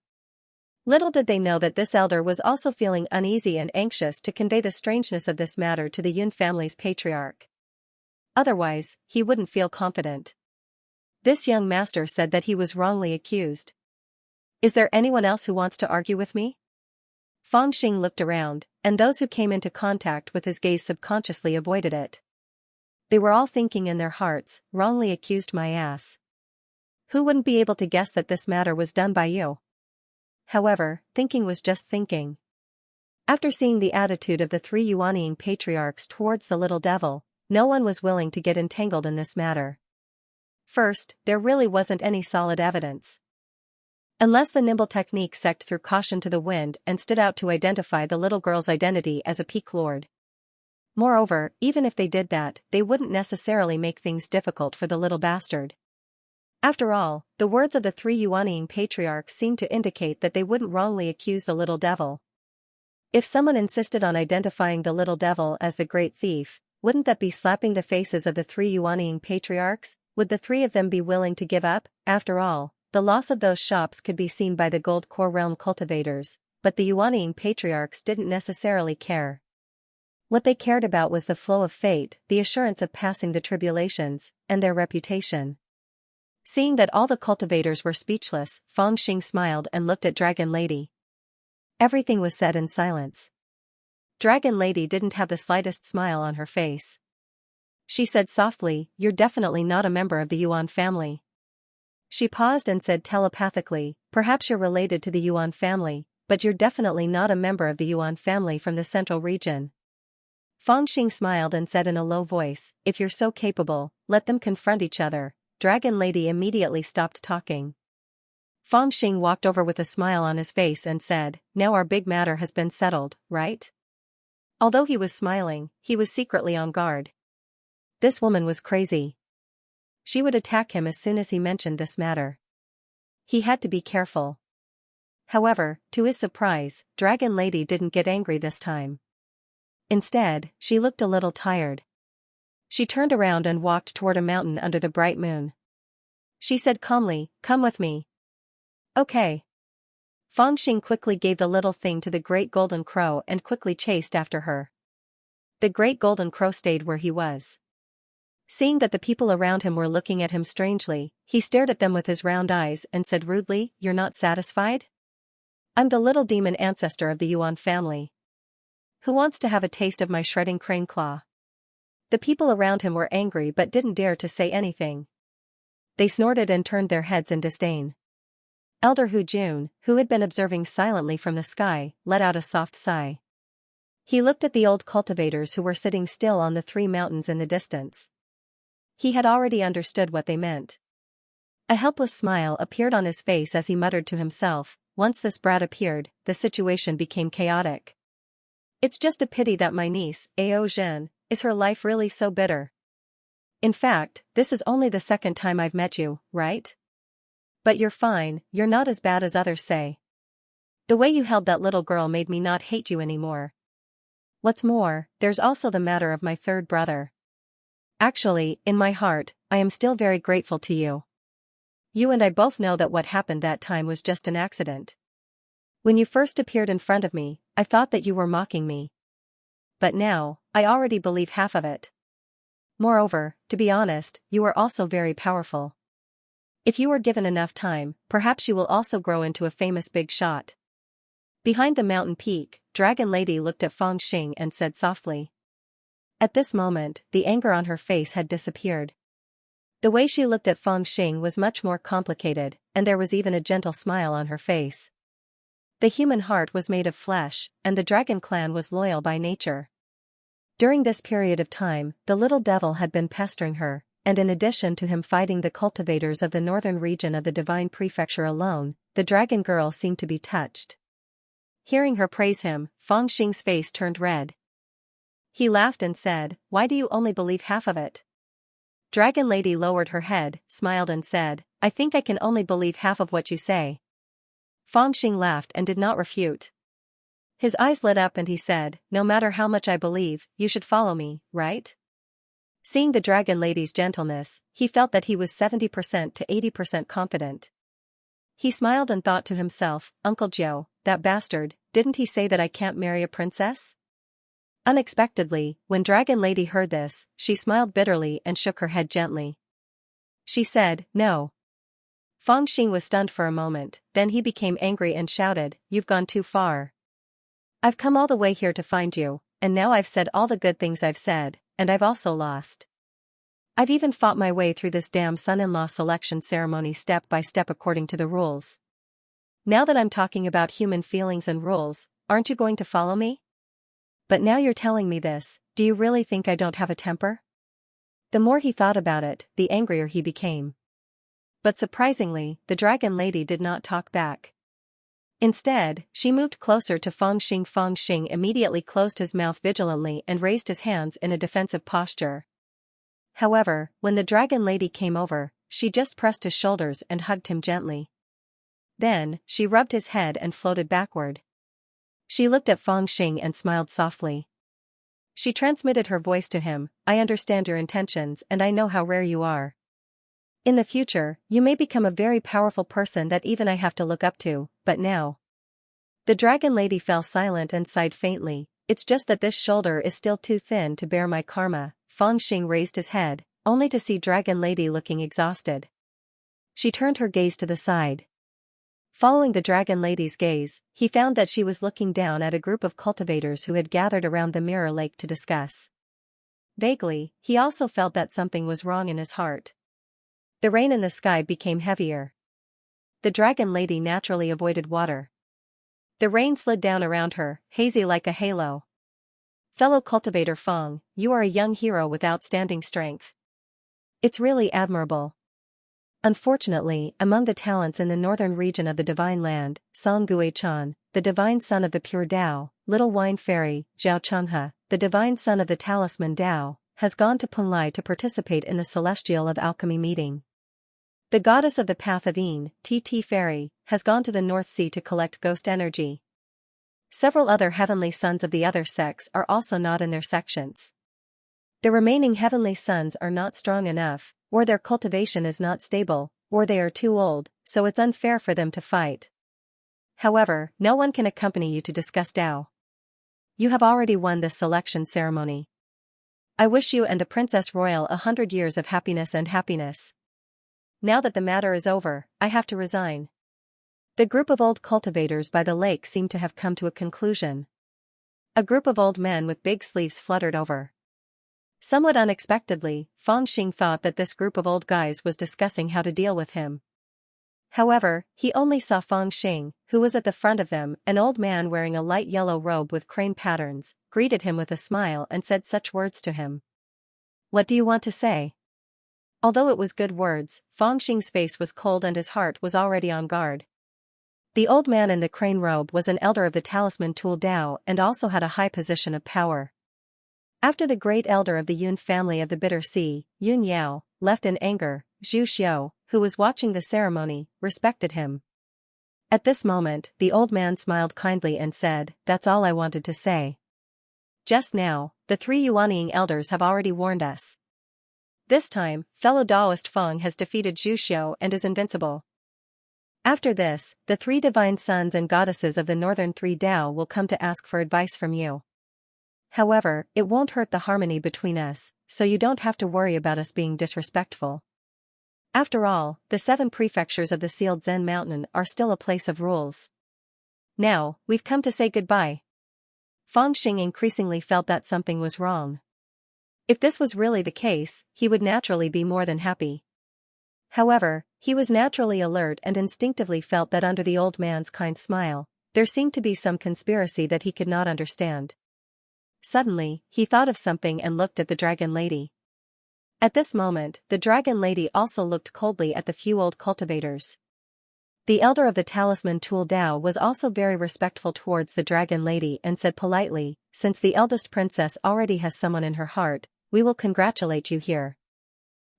Little did they know that this elder was also feeling uneasy and anxious to convey the strangeness of this matter to the Yun family's patriarch. Otherwise, he wouldn't feel confident. This young master said that he was wrongly accused. "Is there anyone else who wants to argue with me?" Fangxing looked around, and those who came into contact with his gaze subconsciously avoided it. They were all thinking in their hearts, "Wrongly accused my ass. Who wouldn't be able to guess that this matter was done by you?" However, thinking was just thinking. After seeing the attitude of the three Yuanying patriarchs towards the little devil, no one was willing to get entangled in this matter. First, there really wasn't any solid evidence. Unless the nimble technique sect threw caution to the wind and stood out to identify the little girl's identity as a peak lord. Moreover, even if they did that, they wouldn't necessarily make things difficult for the little bastard. After all, the words of the three Yuanying patriarchs seemed to indicate that they wouldn't wrongly accuse the little devil. If someone insisted on identifying the little devil as the great thief, wouldn't that be slapping the faces of the three Yuanying patriarchs? Would the three of them be willing to give up? After all, the loss of those shops could be seen by the Gold Core Realm cultivators, but the Yuanying patriarchs didn't necessarily care. What they cared about was the flow of fate, the assurance of passing the tribulations, and their reputation. Seeing that all the cultivators were speechless, Fangxing smiled and looked at Dragon Lady. Everything was said in silence. Dragon Lady didn't have the slightest smile on her face. She said softly, "You're definitely not a member of the Yuan family." She paused and said telepathically, "Perhaps you're related to the Yuan family, but you're definitely not a member of the Yuan family from the central region." Fangxing smiled and said in a low voice, "If you're so capable, let them confront each other." Dragon Lady immediately stopped talking. Fangxing walked over with a smile on his face and said, "Now our big matter has been settled, right?" Although he was smiling, he was secretly on guard. This woman was crazy. She would attack him as soon as he mentioned this matter. He had to be careful. However, to his surprise, Dragon Lady didn't get angry this time. Instead, she looked a little tired. She turned around and walked toward a mountain under the bright moon. She said calmly, "Come with me." "Okay." Fangxing quickly gave the little thing to the Great Golden Crow and quickly chased after her. The Great Golden Crow stayed where he was. Seeing that the people around him were looking at him strangely, he stared at them with his round eyes and said rudely, "You're not satisfied? I'm the little demon ancestor of the Yuan family. Who wants to have a taste of my shredding crane claw?" The people around him were angry but didn't dare to say anything. They snorted and turned their heads in disdain. Elder Hu Jun, who had been observing silently from the sky, let out a soft sigh. He looked at the old cultivators who were sitting still on the three mountains in the distance. He had already understood what they meant. A helpless smile appeared on his face as he muttered to himself, "Once this brat appeared, the situation became chaotic. It's just a pity that my niece, Ao Zhen, Is her life really so bitter? In fact, this is only the second time I've met you, right? But you're fine, you're not as bad as others say. The way you held that little girl made me not hate you anymore. What's more, there's also the matter of my third brother. Actually, in my heart, I am still very grateful to you. You and I both know that what happened that time was just an accident. When you first appeared in front of me, I thought that you were mocking me. But now, I already believe half of it. Moreover, to be honest, you are also very powerful. If you were given enough time, perhaps you will also grow into a famous big shot. Behind the mountain peak, Dragon Lady looked at Feng Xing and said softly. At this moment, the anger on her face had disappeared. The way she looked at Feng Xing was much more complicated, and there was even a gentle smile on her face. The human heart was made of flesh, and the dragon clan was loyal by nature. During this period of time, the little devil had been pestering her, and in addition to him fighting the cultivators of the northern region of the Divine Prefecture alone, the dragon girl seemed to be touched. Hearing her praise him, Feng Xing's face turned red. He laughed and said, "Why do you only believe half of it?" Dragon Lady lowered her head, smiled and said, "I think I can only believe half of what you say." Feng Xing laughed and did not refute. His eyes lit up and he said, "No matter how much I believe, you should follow me, right?" Seeing the Dragon Lady's gentleness, he felt that he was 70% to 80% confident. He smiled and thought to himself, "Uncle Jiao, that bastard, didn't he say that I can't marry a princess?" Unexpectedly, when Dragon Lady heard this, she smiled bitterly and shook her head gently. She said, "No." Feng Xing was stunned for a moment, then he became angry and shouted, "You've gone too far. I've come all the way here to find you, and now I've said all the good things I've said, and I've also lost. I've even fought my way through this damn son-in-law selection ceremony step by step according to the rules. Now that I'm talking about human feelings and rules, aren't you going to follow me? But now you're telling me this, do you really think I don't have a temper?" The more he thought about it, the angrier he became. But surprisingly, the Dragon Lady did not talk back. Instead, she moved closer to Feng Xing. Feng Xing immediately closed his mouth vigilantly and raised his hands in a defensive posture. However, when the Dragon Lady came over, she just pressed his shoulders and hugged him gently. Then, she rubbed his head and floated backward. She looked at Feng Xing and smiled softly. She transmitted her voice to him, "I understand your intentions and I know how rare you are. In the future, you may become a very powerful person that even I have to look up to, but now." The Dragon Lady fell silent and sighed faintly, "It's just that this shoulder is still too thin to bear my karma." Feng Xing raised his head, only to see Dragon Lady looking exhausted. She turned her gaze to the side. Following the Dragon Lady's gaze, he found that she was looking down at a group of cultivators who had gathered around the mirror lake to discuss. Vaguely, he also felt that something was wrong in his heart. The rain in the sky became heavier. The Dragon Lady naturally avoided water. The rain slid down around her, hazy like a halo. "Fellow cultivator Feng, you are a young hero with outstanding strength. It's really admirable. Unfortunately, among the talents in the northern region of the Divine Land, Song Guichan, the divine son of the pure Tao, Little Wine Fairy, Zhao Chenghe, the divine son of the talisman Tao, has gone to Punlai to participate in the Celestial of Alchemy meeting. The goddess of the Path of Yin, TT Fairy, has gone to the North Sea to collect ghost energy. Several other heavenly sons of the other sex are also not in their sections. The remaining heavenly sons are not strong enough, or their cultivation is not stable, or they are too old, so it's unfair for them to fight. However, no one can accompany you to discuss Tao. You have already won this selection ceremony. I wish you and the Princess Royal 100 years of happiness and happiness. Now that the matter is over, I have to resign." The group of old cultivators by the lake seemed to have come to a conclusion. A group of old men with big sleeves fluttered over. Somewhat unexpectedly, Feng Xing thought that this group of old guys was discussing how to deal with him. However, he only saw Feng Xing, who was at the front of them. An old man wearing a light yellow robe with crane patterns, greeted him with a smile and said such words to him. "What do you want to say?" Although it was good words, Feng Xing's face was cold and his heart was already on guard. The old man in the crane robe was an elder of the talisman tool Dao and also had a high position of power. After the great elder of the Yun family of the Bitter Sea, Yun Yao, left in anger, Zhu Xiu, who was watching the ceremony, respected him. At this moment, the old man smiled kindly and said, "That's all I wanted to say. Just now, the 3 Yuanying elders have already warned us. This time, fellow Taoist Feng has defeated Zhu Xiu and is invincible. After this, the 3 divine sons and goddesses of the northern 3 Dao will come to ask for advice from you. However, it won't hurt the harmony between us, so you don't have to worry about us being disrespectful. After all, the 7 prefectures of the sealed Zen mountain are still a place of rules. Now, we've come to say goodbye." Feng Xing increasingly felt that something was wrong. If this was really the case, he would naturally be more than happy. However, he was naturally alert and instinctively felt that under the old man's kind smile, there seemed to be some conspiracy that he could not understand. Suddenly, he thought of something and looked at the dragon lady. At this moment, the dragon lady also looked coldly at the few old cultivators. The elder of the talisman tool Dao was also very respectful towards the dragon lady and said politely, "Since the eldest princess already has someone in her heart, we will congratulate you here.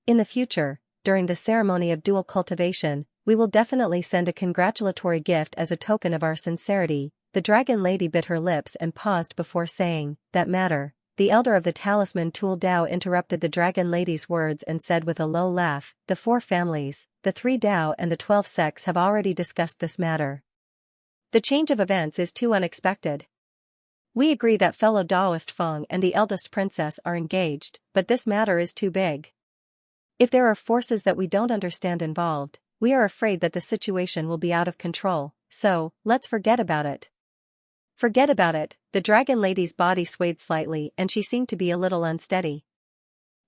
In the future, during the ceremony of dual cultivation, we will definitely send a congratulatory gift as a token of our sincerity." The dragon lady bit her lips and paused before saying, "That matter." The elder of the talisman tool Dao interrupted the dragon lady's words and said with a low laugh, "The 4 families, the 3 Dao and the 12 sects have already discussed this matter. The change of events is too unexpected. We agree that fellow Taoist Feng and the eldest princess are engaged, but this matter is too big. If there are forces that we don't understand involved, we are afraid that the situation will be out of control, so, let's forget about it." "Forget about it." The dragon lady's body swayed slightly and she seemed to be a little unsteady.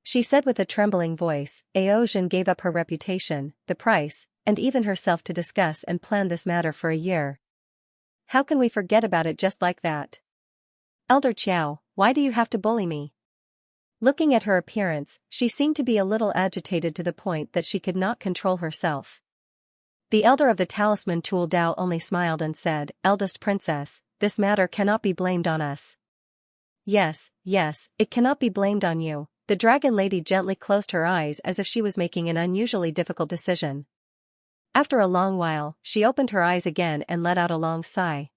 She said with a trembling voice, "Aozhen gave up her reputation, the price, and even herself to discuss and plan this matter for a year. How can we forget about it just like that? Elder Qiao, why do you have to bully me?" Looking at her appearance, she seemed to be a little agitated to the point that she could not control herself. The elder of the talisman tool Dao only smiled and said, "Eldest princess, this matter cannot be blamed on us." Yes, it cannot be blamed on you." The dragon lady gently closed her eyes as if she was making an unusually difficult decision. After a long while, she opened her eyes again and let out a long sigh.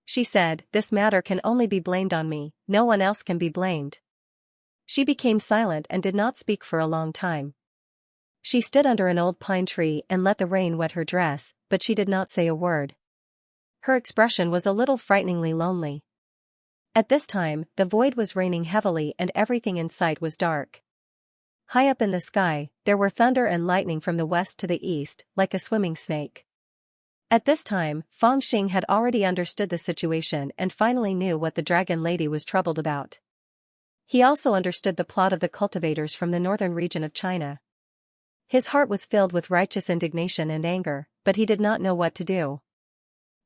She said, "This matter can only be blamed on me, no one else can be blamed." She became silent and did not speak for a long time. She stood under an old pine tree and let the rain wet her dress, but she did not say a word. Her expression was a little frighteningly lonely. At this time, the void was raining heavily and everything in sight was dark. High up in the sky, there were thunder and lightning from the west to the east, like a swimming snake. At this time, Feng Xing had already understood the situation and finally knew what the dragon lady was troubled about. He also understood the plot of the cultivators from the northern region of China. His heart was filled with righteous indignation and anger, but he did not know what to do.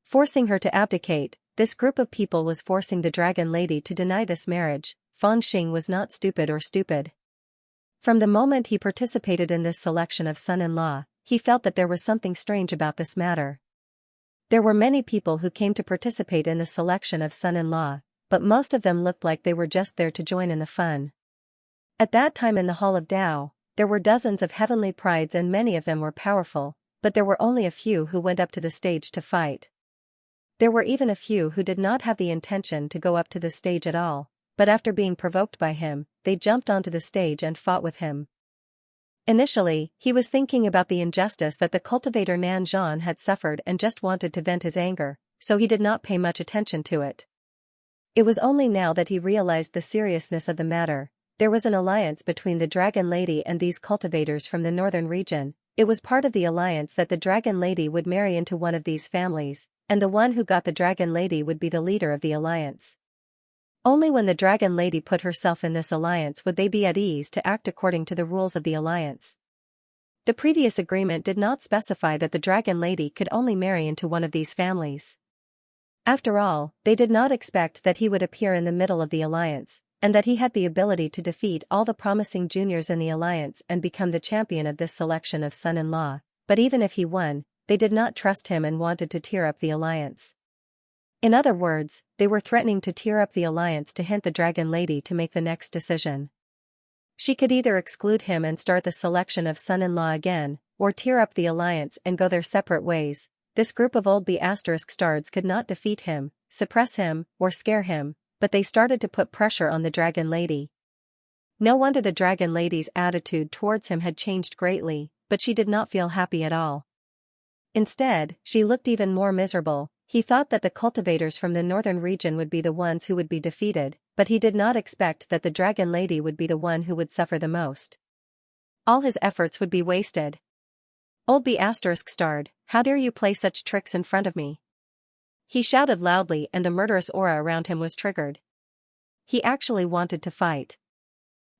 Forcing her to abdicate, this group of people was forcing the dragon lady to deny this marriage. Feng Xing was not stupid or stupid. From the moment he participated in this selection of son-in-law, he felt that there was something strange about this matter. There were many people who came to participate in the selection of son-in-law, but most of them looked like they were just there to join in the fun. At that time in the Hall of Tao, there were dozens of heavenly prides and many of them were powerful, but there were only a few who went up to the stage to fight. There were even a few who did not have the intention to go up to the stage at all, but after being provoked by him, they jumped onto the stage and fought with him. Initially, he was thinking about the injustice that the cultivator Nan Zhan had suffered and just wanted to vent his anger, so he did not pay much attention to it. It was only now that he realized the seriousness of the matter. There was an alliance between the Dragon Lady and these cultivators from the northern region. It was part of the alliance that the Dragon Lady would marry into one of these families, and the one who got the Dragon Lady would be the leader of the alliance. Only when the Dragon Lady put herself in this alliance would they be at ease to act according to the rules of the alliance. The previous agreement did not specify that the Dragon Lady could only marry into one of these families. After all, they did not expect that he would appear in the middle of the alliance, and that he had the ability to defeat all the promising juniors in the alliance and become the champion of this selection of son-in-law. But even if he won, they did not trust him and wanted to tear up the alliance. In other words, they were threatening to tear up the alliance to hint the Dragon Lady to make the next decision. She could either exclude him and start the selection of son-in-law again, or tear up the alliance and go their separate ways. This group of old B***stards could not defeat him, suppress him, or scare him, but they started to put pressure on the Dragon Lady. No wonder the Dragon Lady's attitude towards him had changed greatly, but she did not feel happy at all. Instead, she looked even more miserable. He thought that the cultivators from the northern region would be the ones who would be defeated, but he did not expect that the Dragon Lady would be the one who would suffer the most. All his efforts would be wasted. Old B***starred, how dare you play such tricks in front of me? He shouted loudly and the murderous aura around him was triggered. He actually wanted to fight.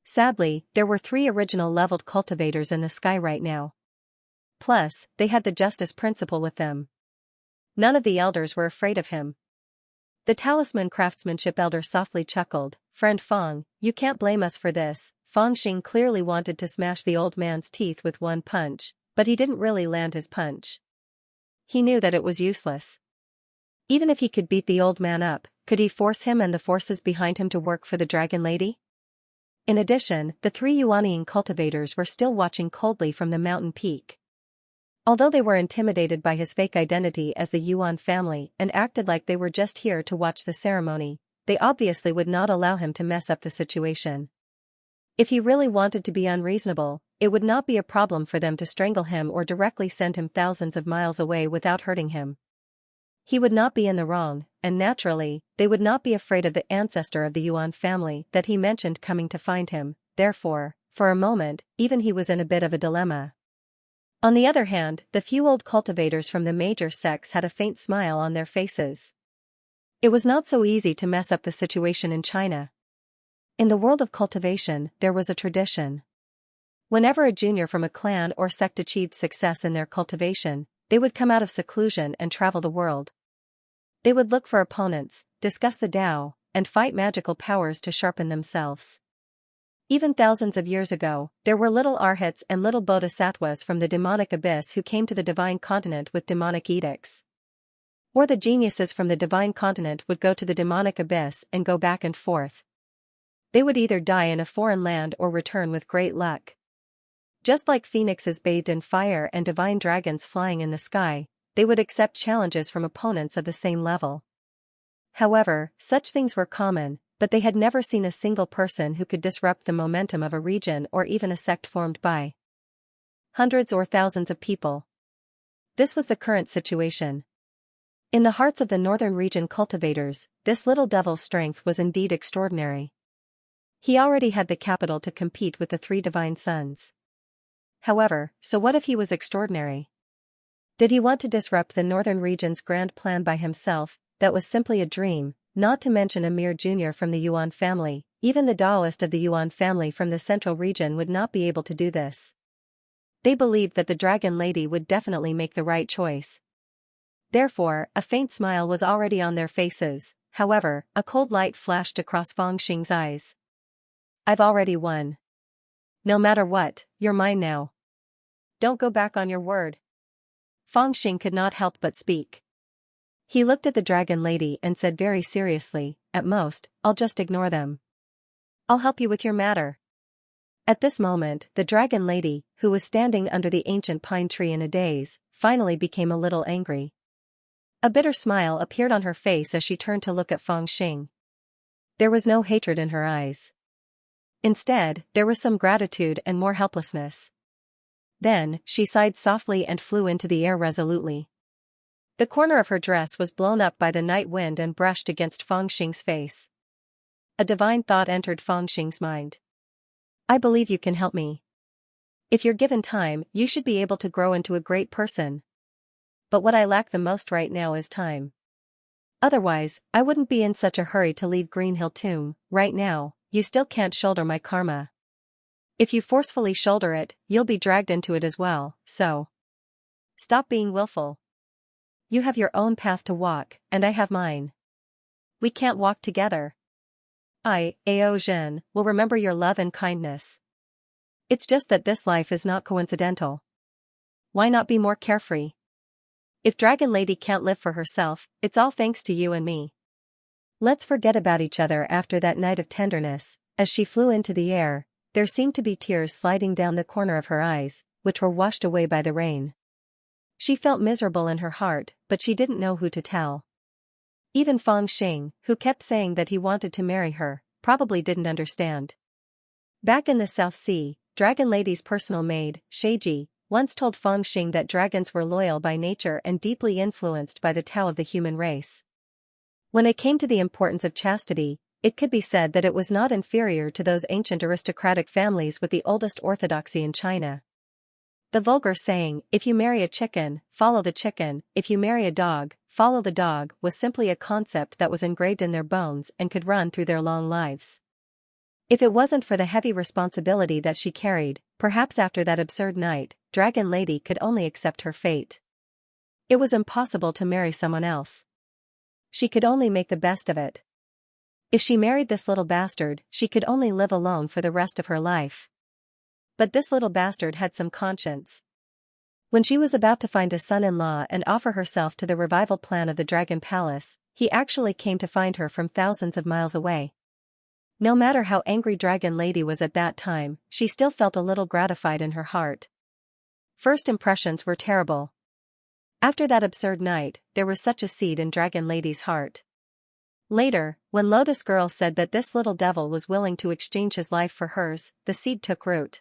Sadly, there were 3 original leveled cultivators in the sky right now. Plus, they had the justice principle with them. None of the elders were afraid of him. The talisman craftsmanship elder softly chuckled, "Friend Fong, you can't blame us for this." Fong Xing clearly wanted to smash the old man's teeth with one punch, but he didn't really land his punch. He knew that it was useless. Even if he could beat the old man up, could he force him and the forces behind him to work for the Dragon Lady? In addition, the 3 Yuanian cultivators were still watching coldly from the mountain peak. Although they were intimidated by his fake identity as the Yuan family and acted like they were just here to watch the ceremony, they obviously would not allow him to mess up the situation. If he really wanted to be unreasonable, it would not be a problem for them to strangle him or directly send him thousands of miles away without hurting him. He would not be in the wrong, and naturally, they would not be afraid of the ancestor of the Yuan family that he mentioned coming to find him. Therefore, for a moment, even he was in a bit of a dilemma. On the other hand, the few old cultivators from the major sects had a faint smile on their faces. It was not so easy to mess up the situation in China. In the world of cultivation, there was a tradition. Whenever a junior from a clan or sect achieved success in their cultivation, they would come out of seclusion and travel the world. They would look for opponents, discuss the Tao, and fight magical powers to sharpen themselves. Even thousands of years ago, there were little arhats and little bodhisattvas from the demonic abyss who came to the divine continent with demonic edicts. Or the geniuses from the divine continent would go to the demonic abyss and go back and forth. They would either die in a foreign land or return with great luck. Just like phoenixes bathed in fire and divine dragons flying in the sky, they would accept challenges from opponents of the same level. However, such things were common, but they had never seen a single person who could disrupt the momentum of a region or even a sect formed by hundreds or thousands of people. This was the current situation. In the hearts of the northern region cultivators, this little devil's strength was indeed extraordinary. He already had the capital to compete with the 3 divine sons. However, so what if he was extraordinary? Did he want to disrupt the northern region's grand plan by himself? That was simply a dream, not to mention a mere junior from the Yuan family. Even the Taoist of the Yuan family from the central region would not be able to do this. They believed that the Dragon Lady would definitely make the right choice. Therefore, a faint smile was already on their faces. However, a cold light flashed across Fong Xing's eyes. "I've already won. No matter what, you're mine now. Don't go back on your word." Fong Xing could not help but speak. He looked at the Dragon Lady and said very seriously, "At most, I'll just ignore them. I'll help you with your matter." At this moment, the Dragon Lady, who was standing under the ancient pine tree in a daze, finally became a little angry. A bitter smile appeared on her face as she turned to look at Fong Xing. There was no hatred in her eyes. Instead, there was some gratitude and more helplessness. Then, she sighed softly and flew into the air resolutely. The corner of her dress was blown up by the night wind and brushed against Fong Xing's face. A divine thought entered Fong Xing's mind. "I believe you can help me. If you're given time, you should be able to grow into a great person. But what I lack the most right now is time. Otherwise, I wouldn't be in such a hurry to leave Green Hill Tomb. Right now, you still can't shoulder my karma. If you forcefully shoulder it, you'll be dragged into it as well, so stop being willful. You have your own path to walk, and I have mine. We can't walk together. I, Ao Zhen, will remember your love and kindness. It's just that this life is not coincidental. Why not be more carefree? If Dragon Lady can't live for herself, it's all thanks to you and me. Let's forget about each other." After that night of tenderness, as she flew into the air, there seemed to be tears sliding down the corner of her eyes, which were washed away by the rain. She felt miserable in her heart, but she didn't know who to tell. Even Fang Xing, who kept saying that he wanted to marry her, probably didn't understand. Back in the South Sea, Dragon Lady's personal maid, Sheiji, once told Fang Xing that dragons were loyal by nature and deeply influenced by the Tao of the human race. When it came to the importance of chastity, it could be said that it was not inferior to those ancient aristocratic families with the oldest orthodoxy in China. The vulgar saying, "If you marry a chicken, follow the chicken, if you marry a dog, follow the dog," was simply a concept that was engraved in their bones and could run through their long lives. If it wasn't for the heavy responsibility that she carried, perhaps after that absurd night, Dragon Lady could only accept her fate. It was impossible to marry someone else. She could only make the best of it. If she married this little bastard, she could only live alone for the rest of her life. But this little bastard had some conscience. When she was about to find a son-in-law and offer herself to the revival plan of the Dragon Palace, he actually came to find her from thousands of miles away. No matter how angry Dragon Lady was at that time, she still felt a little gratified in her heart. First impressions were terrible. After that absurd night, there was such a seed in Dragon Lady's heart. Later, when Lotus Girl said that this little devil was willing to exchange his life for hers, the seed took root.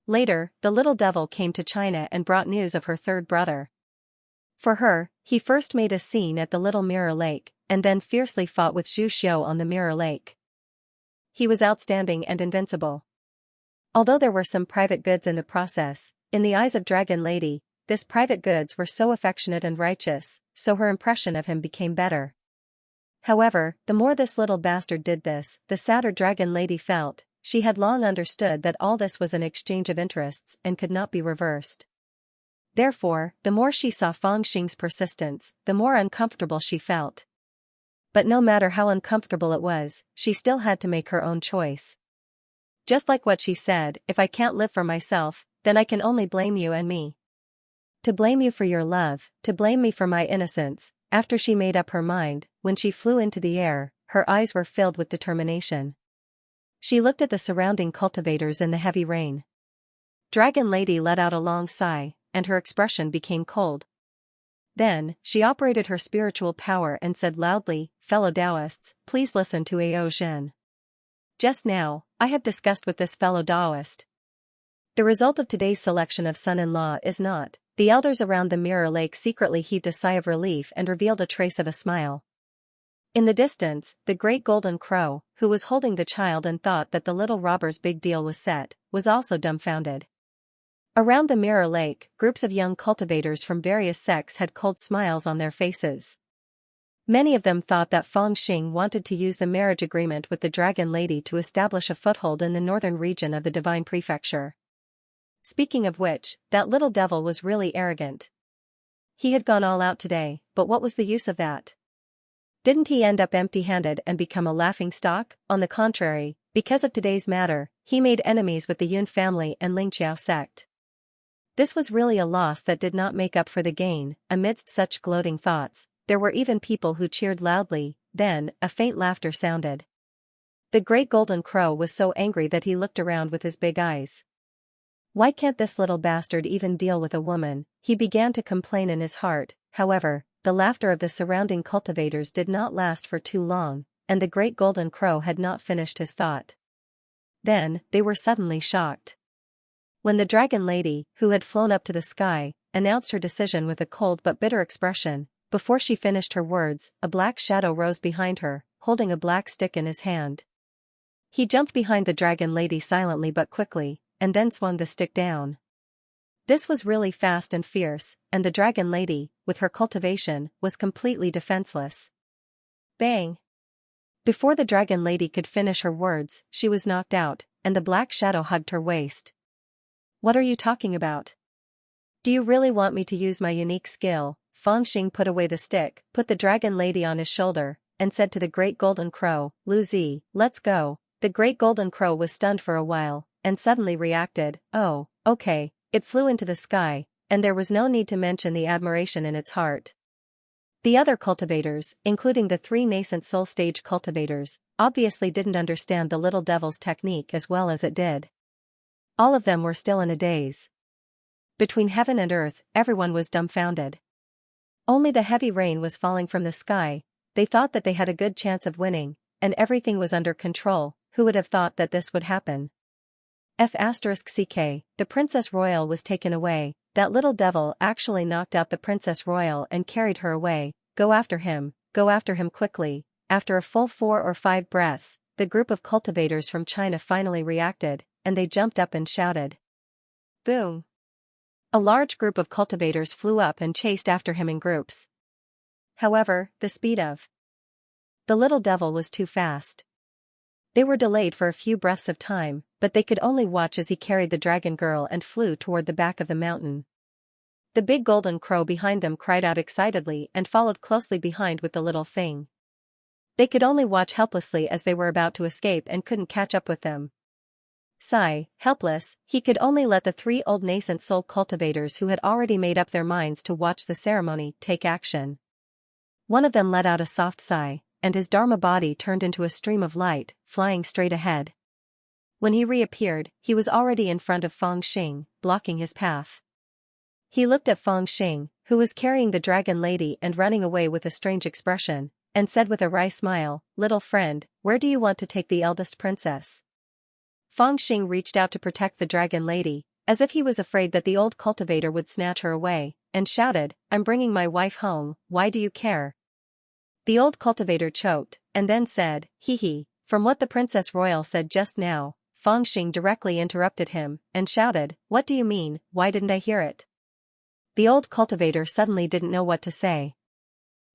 Later, the little devil came to China and brought news of her third brother. For her, he first made a scene at the Little Mirror Lake, and then fiercely fought with Zhu Xiu on the Mirror Lake. He was outstanding and invincible. Although there were some private goods in the process, in the eyes of Dragon Lady, this private goods were so affectionate and righteous, so her impression of him became better. However, the more this little bastard did this, the sadder Dragon Lady felt. She had long understood that all this was an exchange of interests and could not be reversed. Therefore, the more she saw Fang Xing's persistence, the more uncomfortable she felt. But no matter how uncomfortable it was, she still had to make her own choice. Just like what she said, "If I can't live for myself, then I can only blame you and me. To blame you for your love, to blame me for my innocence." After she made up her mind, when she flew into the air, her eyes were filled with determination. She looked at the surrounding cultivators in the heavy rain. Dragon Lady let out a long sigh, and her expression became cold. Then, she operated her spiritual power and said loudly, "Fellow Taoists, please listen to Ao Zhen. Just now, I have discussed with this fellow Taoist. The result of today's selection of son-in-law is not." The elders around the Mirror Lake secretly heaved a sigh of relief and revealed a trace of a smile. In the distance, the great golden crow, who was holding the child and thought that the little robber's big deal was set, was also dumbfounded. Around the Mirror Lake, groups of young cultivators from various sects had cold smiles on their faces. Many of them thought that Fang Xing wanted to use the marriage agreement with the Dragon Lady to establish a foothold in the northern region of the Divine Prefecture. Speaking of which, that little devil was really arrogant. He had gone all out today, but what was the use of that? Didn't he end up empty-handed and become a laughingstock? On the contrary, because of today's matter, he made enemies with the Yun family and Lingqiao sect. This was really a loss that did not make up for the gain. Amidst such gloating thoughts, there were even people who cheered loudly. Then, a faint laughter sounded. The great golden crow was so angry that he looked around with his big eyes. Why can't this little bastard even deal with a woman? He began to complain in his heart. However, the laughter of the surrounding cultivators did not last for too long, and the great golden crow had not finished his thought. Then, they were suddenly shocked. When the Dragon Lady, who had flown up to the sky, announced her decision with a cold but bitter expression, before she finished her words, a black shadow rose behind her, holding a black stick in his hand. He jumped behind the Dragon Lady silently but quickly, and then swung the stick down. This was really fast and fierce, and the Dragon Lady, with her cultivation, was completely defenseless. Bang! Before the Dragon Lady could finish her words, she was knocked out, and the black shadow hugged her waist. What are you talking about? Do you really want me to use my unique skill? Fang Xing put away the stick, put the Dragon Lady on his shoulder, and said to the Great Golden Crow, "Lu Zi, let's go." The Great Golden Crow was stunned for a while, and suddenly reacted. "Oh, okay." It flew into the sky, and there was no need to mention the admiration in its heart. The other cultivators, including the 3 nascent soul stage cultivators, obviously didn't understand the little devil's technique as well as it did. All of them were still in a daze. Between heaven and earth, everyone was dumbfounded. Only the heavy rain was falling from the sky. They thought that they had a good chance of winning, and everything was under control. Who would have thought that this would happen? F***ck, the Princess Royal was taken away. That little devil actually knocked out the Princess Royal and carried her away. Go after him quickly. After a full 4 or 5 breaths, the group of cultivators from China finally reacted, and they jumped up and shouted. Boom! A large group of cultivators flew up and chased after him in groups. However, the speed of the little devil was too fast. They were delayed for a few breaths of time, but they could only watch as he carried the dragon girl and flew toward the back of the mountain. The big golden crow behind them cried out excitedly and followed closely behind with the little thing. They could only watch helplessly as they were about to escape and couldn't catch up with them. Sigh, helpless, he could only let the 3 old nascent soul cultivators who had already made up their minds to watch the ceremony take action. One of them let out a soft sigh, and his Dharma body turned into a stream of light, flying straight ahead. When he reappeared, he was already in front of Feng Xing, blocking his path. He looked at Feng Xing, who was carrying the dragon lady and running away with a strange expression, and said with a wry smile, "Little friend, where do you want to take the eldest princess?" Feng Xing reached out to protect the dragon lady, as if he was afraid that the old cultivator would snatch her away, and shouted, "I'm bringing my wife home, why do you care?" The old cultivator choked, and then said, "Hee, from what the Princess Royal said just now." Feng Xing directly interrupted him, and shouted, "What do you mean, why didn't I hear it?" The old cultivator suddenly didn't know what to say.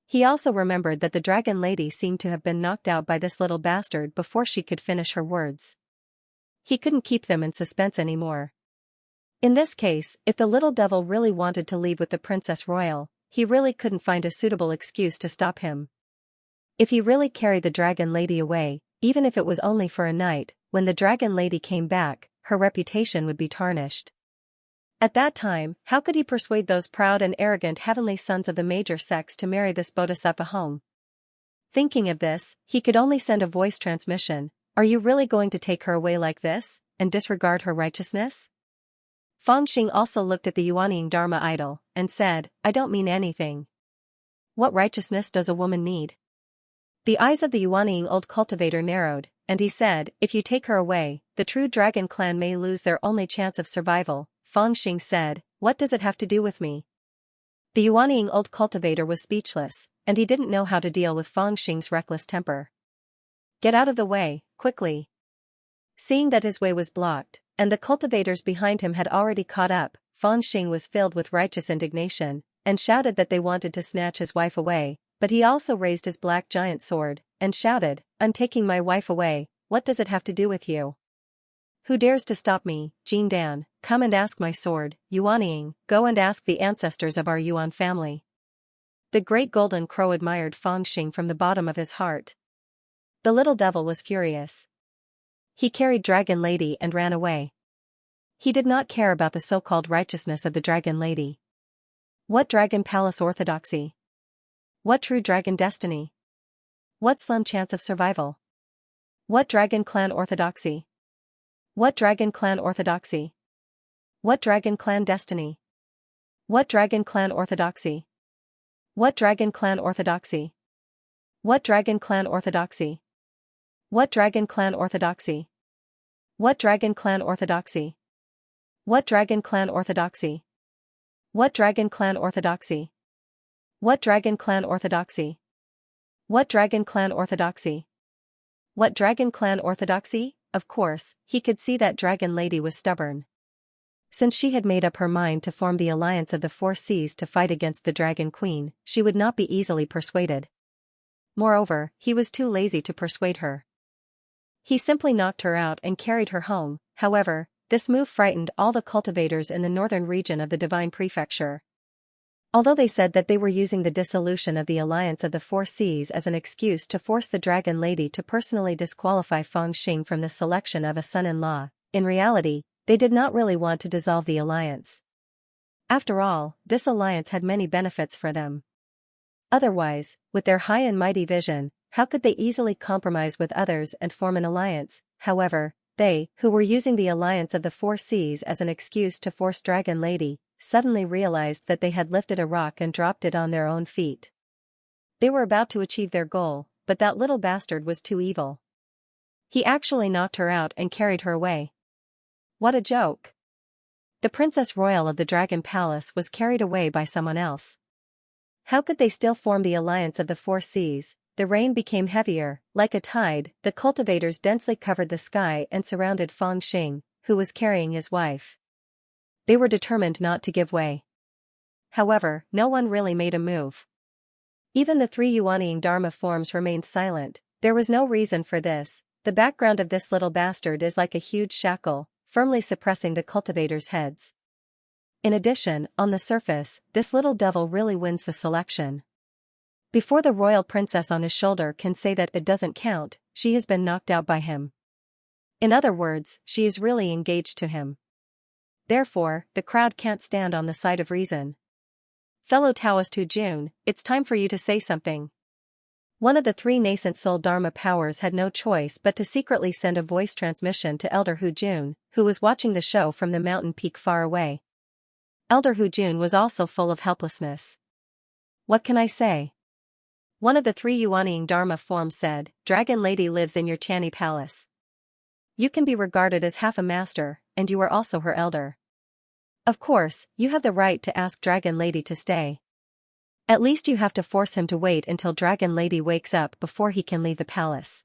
He also remembered that the dragon lady seemed to have been knocked out by this little bastard before she could finish her words. He couldn't keep them in suspense anymore. In this case, if the little devil really wanted to leave with the Princess Royal, he really couldn't find a suitable excuse to stop him. If he really carried the dragon lady away, even if it was only for a night, when the dragon lady came back, her reputation would be tarnished. At that time, how could he persuade those proud and arrogant heavenly sons of the major sects to marry this bodhisattva home? Thinking of this, he could only send a voice transmission, "Are you really going to take her away like this, and disregard her righteousness?" Feng Xing also looked at the Yuanying Dharma idol, and said, "I don't mean anything. What righteousness does a woman need?" The eyes of the Yuanying old cultivator narrowed, and he said, "If you take her away, the true dragon clan may lose their only chance of survival." Feng Xing said, "What does it have to do with me?" The Yuanying old cultivator was speechless, and he didn't know how to deal with Feng Xing's reckless temper. "Get out of the way, quickly." Seeing that his way was blocked, and the cultivators behind him had already caught up, Feng Xing was filled with righteous indignation, and shouted that they wanted to snatch his wife away, but he also raised his black giant sword, and shouted, "I'm taking my wife away, what does it have to do with you? Who dares to stop me? Jin Dan, come and ask my sword. Yuanying, go and ask the ancestors of our Yuan family." The great golden crow admired Feng Xing from the bottom of his heart. The little devil was furious. He carried Dragon Lady and ran away. He did not care about the so-called righteousness of the Dragon Lady. What Dragon Palace orthodoxy? What true dragon destiny? What slim chance of survival? What dragon clan orthodoxy? What dragon clan orthodoxy? What dragon clan destiny? What dragon clan orthodoxy? What dragon clan orthodoxy? What dragon clan orthodoxy? What dragon clan orthodoxy? What dragon clan orthodoxy? What dragon clan orthodoxy? What dragon clan orthodoxy? What dragon clan orthodoxy? What dragon clan orthodoxy? What dragon clan orthodoxy? Of course, he could see that Dragon Lady was stubborn. Since she had made up her mind to form the alliance of the 4 seas to fight against the Dragon Queen, she would not be easily persuaded. Moreover, he was too lazy to persuade her. He simply knocked her out and carried her home. However, this move frightened all the cultivators in the northern region of the Divine Prefecture. Although they said that they were using the dissolution of the alliance of the 4 seas as an excuse to force the Dragon Lady to personally disqualify Feng Xing from the selection of a son-in-law, in reality, they did not really want to dissolve the alliance. After all, this alliance had many benefits for them. Otherwise, with their high and mighty vision, how could they easily compromise with others and form an alliance? However, they, who were using the alliance of the Four Seas as an excuse to force Dragon Lady, suddenly realized that they had lifted a rock and dropped it on their own feet. They were about to achieve their goal, but that little bastard was too evil. He actually knocked her out and carried her away. What a joke! The Princess Royal of the Dragon Palace was carried away by someone else. How could they still form the alliance of the Four Seas? The rain became heavier, like a tide. The cultivators densely covered the sky and surrounded Fang Xing, who was carrying his wife. They were determined not to give way. However, no one really made a move. Even the three Yuanying Dharma forms remained silent. There was no reason for this. The background of this little bastard is like a huge shackle, firmly suppressing the cultivators' heads. In addition, on the surface, this little devil really wins the selection. Before the royal princess on his shoulder can say that it doesn't count, she has been knocked out by him. In other words, she is really engaged to him. Therefore, the crowd can't stand on the side of reason. Fellow Taoist Hu Jun, it's time for you to say something. One of the three nascent soul Dharma powers had no choice but to secretly send a voice transmission to Elder Hu Jun, who was watching the show from the mountain peak far away. Elder Hu Jun was also full of helplessness. What can I say? One of the three Yuanying Dharma forms said, Dragon Lady lives in your Channy Palace. You can be regarded as half a master, and you are also her elder. Of course, you have the right to ask Dragon Lady to stay. At least you have to force him to wait until Dragon Lady wakes up before he can leave the palace.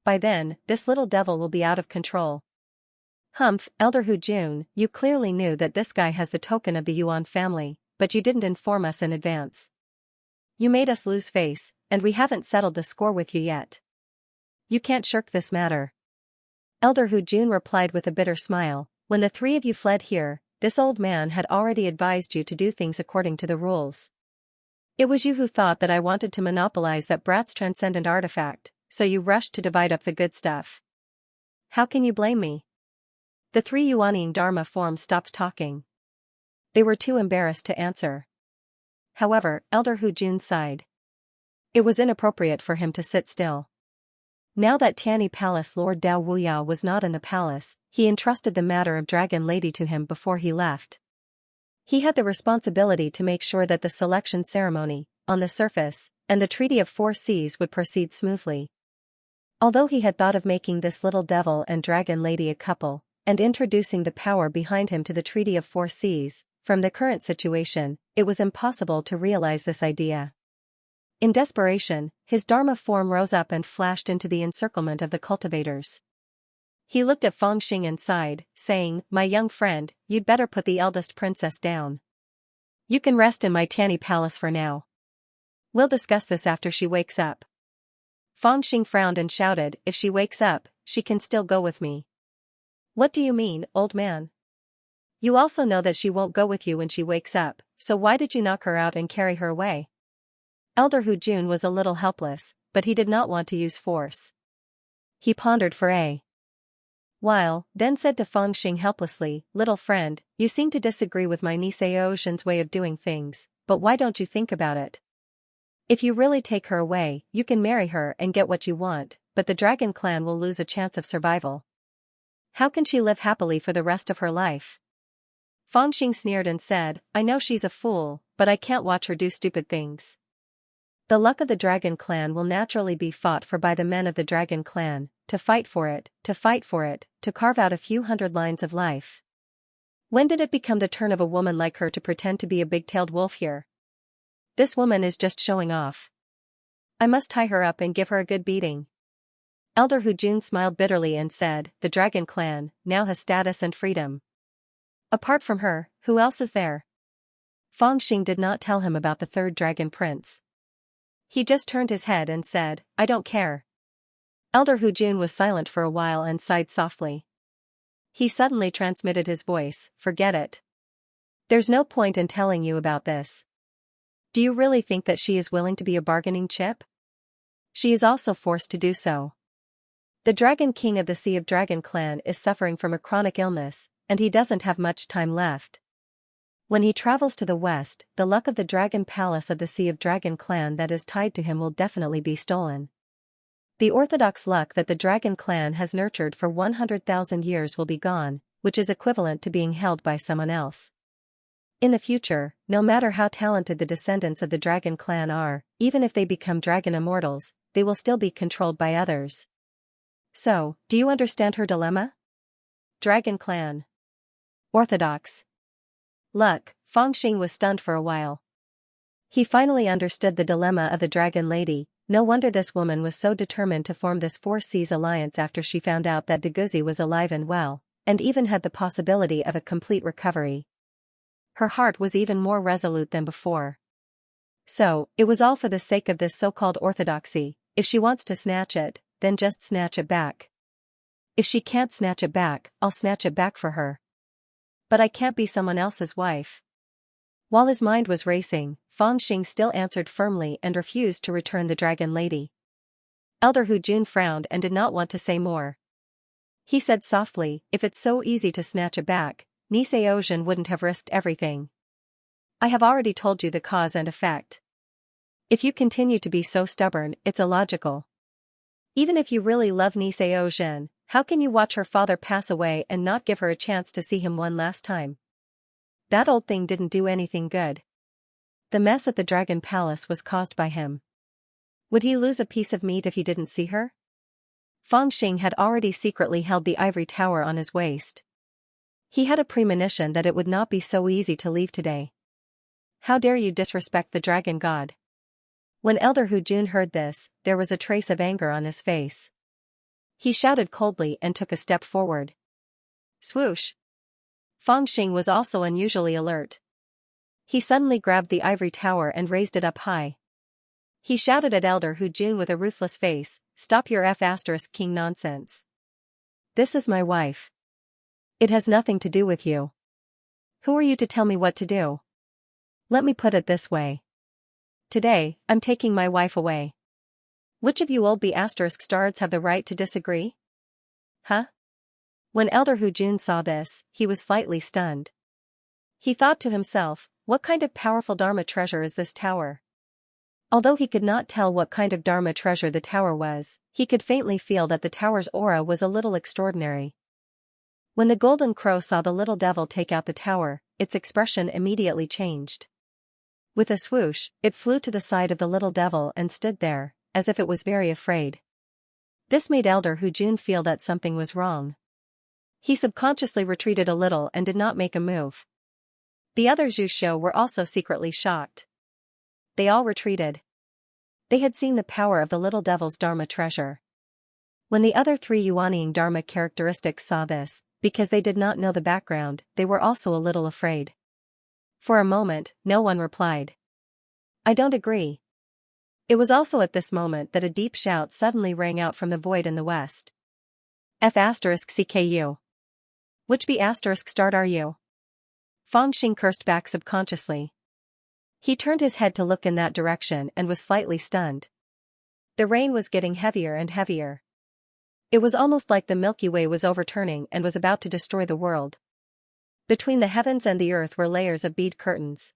By then, this little devil will be out of control. Humph, Elder Hu Jun, you clearly knew that this guy has the token of the Yuan family, but you didn't inform us in advance. You made us lose face, and we haven't settled the score with you yet. You can't shirk this matter. Elder Hu Jun replied with a bitter smile, when the three of you fled here, this old man had already advised you to do things according to the rules. It was you who thought that I wanted to monopolize that brat's transcendent artifact, so you rushed to divide up the good stuff. How can you blame me? The three Yuanying Dharma forms stopped talking. They were too embarrassed to answer. However, Elder Hu Jun sighed. It was inappropriate for him to sit still. Now that Tanny Palace Lord Dao Wuyao was not in the palace, he entrusted the matter of Dragon Lady to him before he left. He had the responsibility to make sure that the selection ceremony, on the surface, and the Treaty of Four Seas would proceed smoothly. Although he had thought of making this little devil and Dragon Lady a couple, and introducing the power behind him to the Treaty of Four Seas, from the current situation, it was impossible to realize this idea. In desperation, his Dharma form rose up and flashed into the encirclement of the cultivators. He looked at Fang Xing and sighed, saying, My young friend, you'd better put the eldest princess down. You can rest in my Tanny Palace for now. We'll discuss this after she wakes up. Fang Xing frowned and shouted, If she wakes up, she can still go with me. What do you mean, old man? You also know that she won't go with you when she wakes up, so why did you knock her out and carry her away? Elder Hu Jun was a little helpless, but he did not want to use force. He pondered for a while, then said to Fang Xing helplessly, Little friend, you seem to disagree with my niece Aoxian's way of doing things, but why don't you think about it? If you really take her away, you can marry her and get what you want, but the Dragon Clan will lose a chance of survival. How can she live happily for the rest of her life? Fang Xing sneered and said, I know she's a fool, but I can't watch her do stupid things. The luck of the Dragon Clan will naturally be fought for by the men of the Dragon Clan, to fight for it, to carve out a few hundred lines of life. When did it become the turn of a woman like her to pretend to be a big-tailed wolf here? This woman is just showing off. I must tie her up and give her a good beating. Elder Hu Jun smiled bitterly and said, The Dragon Clan now has status and freedom. Apart from her, who else is there? Fang Xing did not tell him about the third Dragon Prince. He just turned his head and said, I don't care. Elder Hu Jun was silent for a while and sighed softly. He suddenly transmitted his voice, Forget it. There's no point in telling you about this. Do you really think that she is willing to be a bargaining chip? She is also forced to do so. The Dragon King of the Sea of Dragon Clan is suffering from a chronic illness, and he doesn't have much time left. When he travels to the west, the luck of the dragon palace of the Sea of Dragon clan that is tied to him will definitely be stolen. The orthodox luck that the dragon clan has nurtured for 100,000 years will be gone, which is equivalent to being held by someone else. In the future, no matter how talented the descendants of the dragon clan are, even if they become dragon immortals, they will still be controlled by others. So, do you understand her dilemma? Dragon clan. Orthodox. Luck. Fangxing was stunned for a while. He finally understood the dilemma of the dragon lady. No wonder this woman was so determined to form this Four Seas alliance after she found out that Deguzi was alive and well, and even had the possibility of a complete recovery. Her heart was even more resolute than before. So, it was all for the sake of this so-called orthodoxy. If she wants to snatch it, then just snatch it back. If she can't snatch it back, I'll snatch it back for her. But I can't be someone else's wife. While his mind was racing, Fangxing still answered firmly and refused to return the dragon lady. Elder Hu Jun frowned and did not want to say more. He said softly, if it's so easy to snatch it back, Niseozhen wouldn't have risked everything. I have already told you the cause and effect. If you continue to be so stubborn, it's illogical. Even if you really love Niseozhen, how can you watch her father pass away and not give her a chance to see him one last time? That old thing didn't do anything good. The mess at the Dragon Palace was caused by him. Would he lose a piece of meat if he didn't see her? Fangxing had already secretly held the ivory tower on his waist. He had a premonition that it would not be so easy to leave today. How dare you disrespect the dragon god? When Elder Hu Jun heard this, there was a trace of anger on his face. He shouted coldly and took a step forward. Swoosh! Fangxing was also unusually alert. He suddenly grabbed the ivory tower and raised it up high. He shouted at Elder Hu Jun with a ruthless face, "Stop your King nonsense. This is my wife. It has nothing to do with you. Who are you to tell me what to do? Let me put it this way. Today, I'm taking my wife away. Which of you old B***stards have the right to disagree? Huh?" When Elder Hu Jun saw this, he was slightly stunned. He thought to himself, what kind of powerful Dharma treasure is this tower? Although he could not tell what kind of Dharma treasure the tower was, he could faintly feel that the tower's aura was a little extraordinary. When the golden crow saw the little devil take out the tower, its expression immediately changed. With a swoosh, it flew to the side of the little devil and stood there, as if it was very afraid. This made Elder Hu Jun feel that something was wrong. He subconsciously retreated a little and did not make a move. The other Zhuxiu were also secretly shocked. They all retreated. They had seen the power of the little devil's Dharma treasure. When the other three Yuanying Dharma characteristics saw this, because they did not know the background, they were also a little afraid. For a moment, no one replied. I don't agree. It was also at this moment that a deep shout suddenly rang out from the void in the west. F***CKU. Which B***start are you? Fangxing cursed back subconsciously. He turned his head to look in that direction and was slightly stunned. The rain was getting heavier and heavier. It was almost like the Milky Way was overturning and was about to destroy the world. Between the heavens and the earth were layers of bead curtains.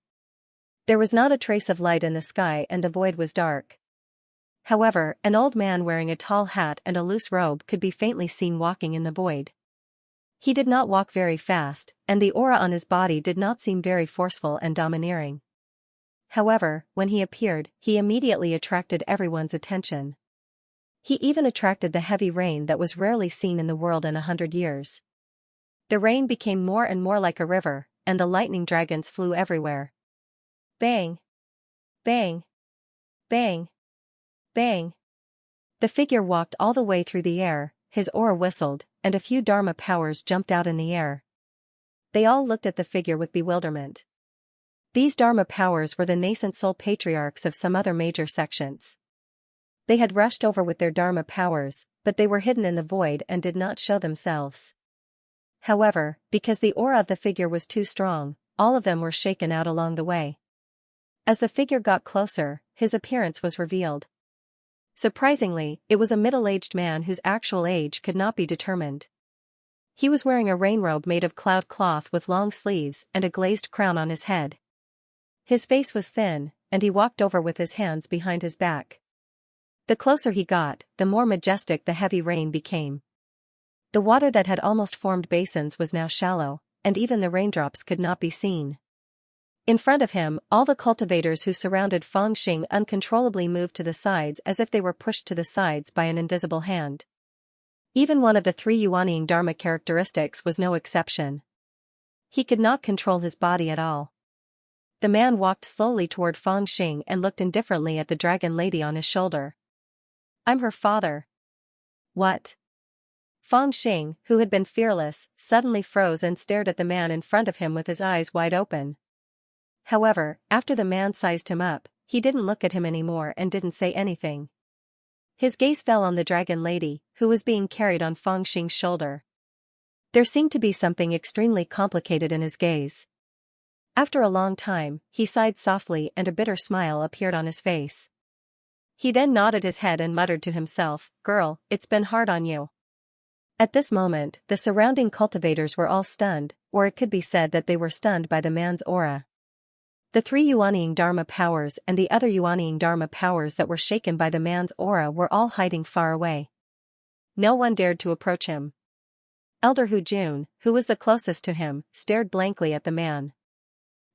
There was not a trace of light in the sky and the void was dark. However, an old man wearing a tall hat and a loose robe could be faintly seen walking in the void. He did not walk very fast, and the aura on his body did not seem very forceful and domineering. However, when he appeared, he immediately attracted everyone's attention. He even attracted the heavy rain that was rarely seen in the world in 100 years. The rain became more and more like a river, and the lightning dragons flew everywhere. Bang! Bang! Bang! Bang! The figure walked all the way through the air, his aura whistled, and a few Dharma powers jumped out in the air. They all looked at the figure with bewilderment. These Dharma powers were the nascent soul patriarchs of some other major sections. They had rushed over with their Dharma powers, but they were hidden in the void and did not show themselves. However, because the aura of the figure was too strong, all of them were shaken out along the way. As the figure got closer, his appearance was revealed. Surprisingly, it was a middle-aged man whose actual age could not be determined. He was wearing a rainrobe made of cloud cloth with long sleeves and a glazed crown on his head. His face was thin, and he walked over with his hands behind his back. The closer he got, the more majestic the heavy rain became. The water that had almost formed basins was now shallow, and even the raindrops could not be seen. In front of him, all the cultivators who surrounded Fangxing uncontrollably moved to the sides as if they were pushed to the sides by an invisible hand. Even one of the three Yuanying Dharma characteristics was no exception. He could not control his body at all. The man walked slowly toward Fangxing and looked indifferently at the dragon lady on his shoulder. "I'm her father." "What?" Fangxing, who had been fearless, suddenly froze and stared at the man in front of him with his eyes wide open. However, after the man sized him up, he didn't look at him anymore and didn't say anything. His gaze fell on the dragon lady, who was being carried on Fangxing's shoulder. There seemed to be something extremely complicated in his gaze. After a long time, he sighed softly and a bitter smile appeared on his face. He then nodded his head and muttered to himself, "Girl, it's been hard on you." At this moment, the surrounding cultivators were all stunned, or it could be said that they were stunned by the man's aura. The three Yuanying Dharma powers and the other Yuanying Dharma powers that were shaken by the man's aura were all hiding far away. No one dared to approach him. Elder Hu Jun, who was the closest to him, stared blankly at the man.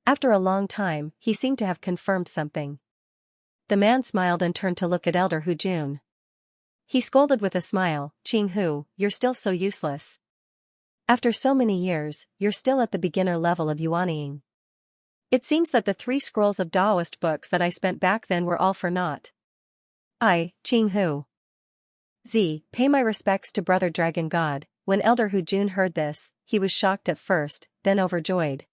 After a long time, he seemed to have confirmed something. The man smiled and turned to look at Elder Hu Jun. He scolded with a smile, "Qing Hu, you're still so useless. After so many years, you're still at the beginner level of Yuanying. It seems that the 3 scrolls of Taoist books that I spent back then were all for naught." Qing Hu. Pay my respects to Brother Dragon God." When Elder Hu Jun heard this, he was shocked at first, then overjoyed.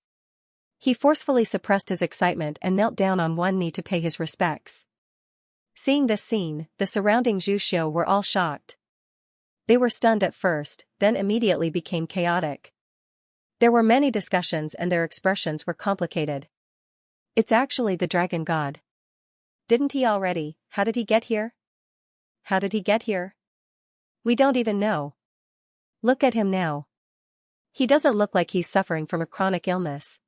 He forcefully suppressed his excitement and knelt down on one knee to pay his respects. Seeing this scene, the surrounding Zhuxiu were all shocked. They were stunned at first, then immediately became chaotic. There were many discussions and their expressions were complicated. "It's actually the Dragon God. Didn't he already? How did he get here? How did he get here? We don't even know. Look at him now. He doesn't look like he's suffering from a chronic illness.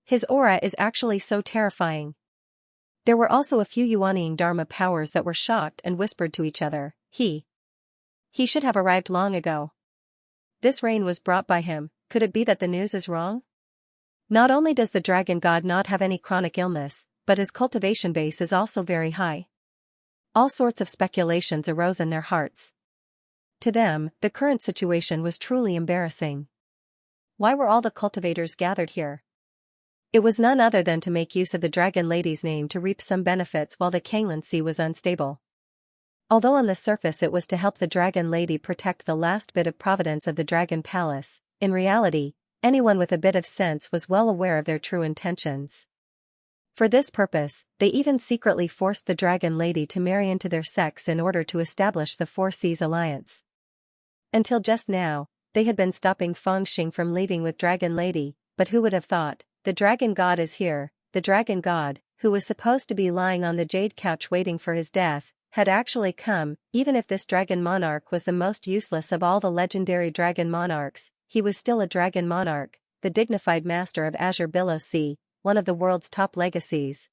His aura is actually so terrifying." There were also a few Yuanying Dharma powers that were shocked and whispered to each other, He should have arrived long ago. This rain was brought by him, could it be that the news is wrong? Not only does the Dragon God not have any chronic illness, but his cultivation base is also very high. All sorts of speculations arose in their hearts. To them, the current situation was truly embarrassing. Why were all the cultivators gathered here? It was none other than to make use of the Dragon Lady's name to reap some benefits while the Kanglan Sea was unstable. Although on the surface it was to help the Dragon Lady protect the last bit of providence of the Dragon Palace, in reality, anyone with a bit of sense was well aware of their true intentions. For this purpose, they even secretly forced the Dragon Lady to marry into their sects in order to establish the Four Seas Alliance. Until just now, they had been stopping Fangxing from leaving with Dragon Lady, but who would have thought, the Dragon God is here, the Dragon God, who was supposed to be lying on the jade couch waiting for his death, had actually come. Even if this Dragon Monarch was the most useless of all the legendary Dragon Monarchs, he was still a Dragon Monarch, the dignified master of Azure Billow Sea, one of the world's top legacies.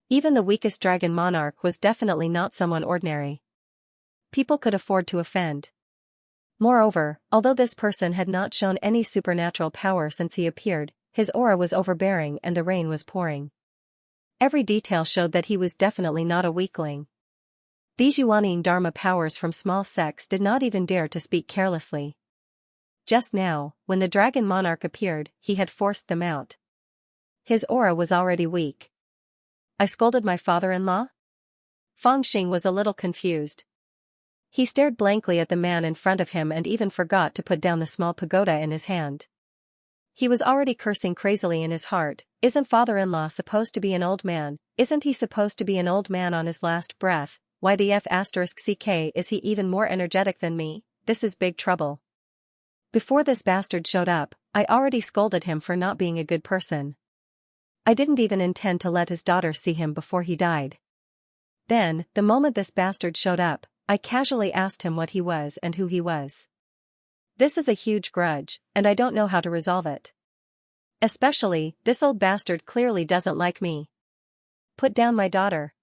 Even the weakest Dragon Monarch was definitely not someone ordinary. People could afford to offend. Moreover, although this person had not shown any supernatural power since he appeared, his aura was overbearing and the rain was pouring. Every detail showed that he was definitely not a weakling. These Yuanying Dharma powers from small sects did not even dare to speak carelessly. Just now, when the Dragon Monarch appeared, he had forced them out. His aura was already weak. I scolded my father-in-law? Fangxing was a little confused. He stared blankly at the man in front of him and even forgot to put down the small pagoda in his hand. He was already cursing crazily in his heart. Isn't father-in-law supposed to be an old man? Isn't he supposed to be an old man on his last breath? Why the F***ck is he even more energetic than me? This is big trouble. Before this bastard showed up, I already scolded him for not being a good person. I didn't even intend to let his daughter see him before he died. Then, the moment this bastard showed up, I casually asked him what he was and who he was. This is a huge grudge, and I don't know how to resolve it. Especially, this old bastard clearly doesn't like me. Put down my daughter.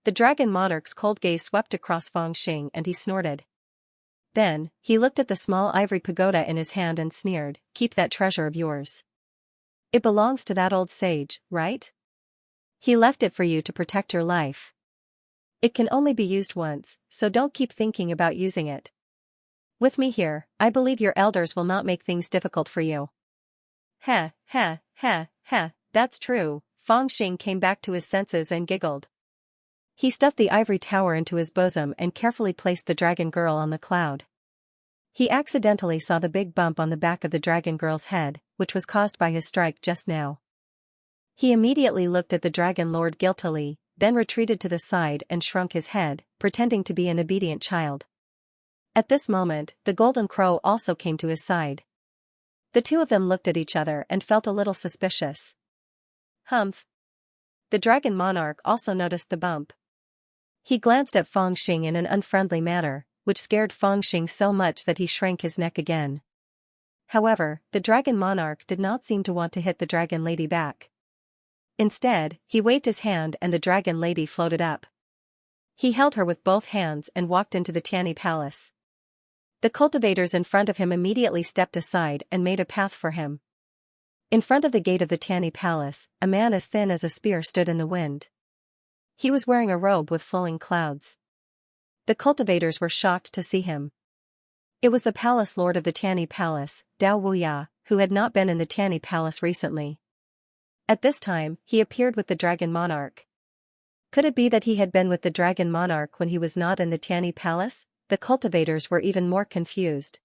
The dragon monarch's cold gaze swept across Fangxing and he snorted. Then, he looked at the small ivory pagoda in his hand and sneered, keep that treasure of yours. It belongs to that old sage, right? He left it for you to protect your life. It can only be used once, so don't keep thinking about using it. With me here, I believe your elders will not make things difficult for you. Heh, that's true. Fangxing came back to his senses and giggled. He stuffed the ivory tower into his bosom and carefully placed the dragon girl on the cloud. He accidentally saw the big bump on the back of the dragon girl's head, which was caused by his strike just now. He immediately looked at the dragon lord guiltily, then retreated to the side and shrunk his head, pretending to be an obedient child. At this moment, the golden crow also came to his side. The two of them looked at each other and felt a little suspicious. Humph. The dragon monarch also noticed the bump. He glanced at Fangxing in an unfriendly manner, which scared Fangxing so much that he shrank his neck again. However, the dragon monarch did not seem to want to hit the dragon lady back. Instead, he waved his hand and the dragon lady floated up. He held her with both hands and walked into the Tianyi palace. The cultivators in front of him immediately stepped aside and made a path for him. In front of the gate of the Tianyi palace, a man as thin as a spear stood in the wind. He was wearing a robe with flowing clouds. The cultivators were shocked to see him. It was the palace lord of the Tianyi palace, Dao Wuya, who had not been in the Tianyi palace recently. At this time, he appeared with the dragon monarch. Could it be that he had been with the dragon monarch when he was not in the Tianyi palace? The cultivators were even more confused.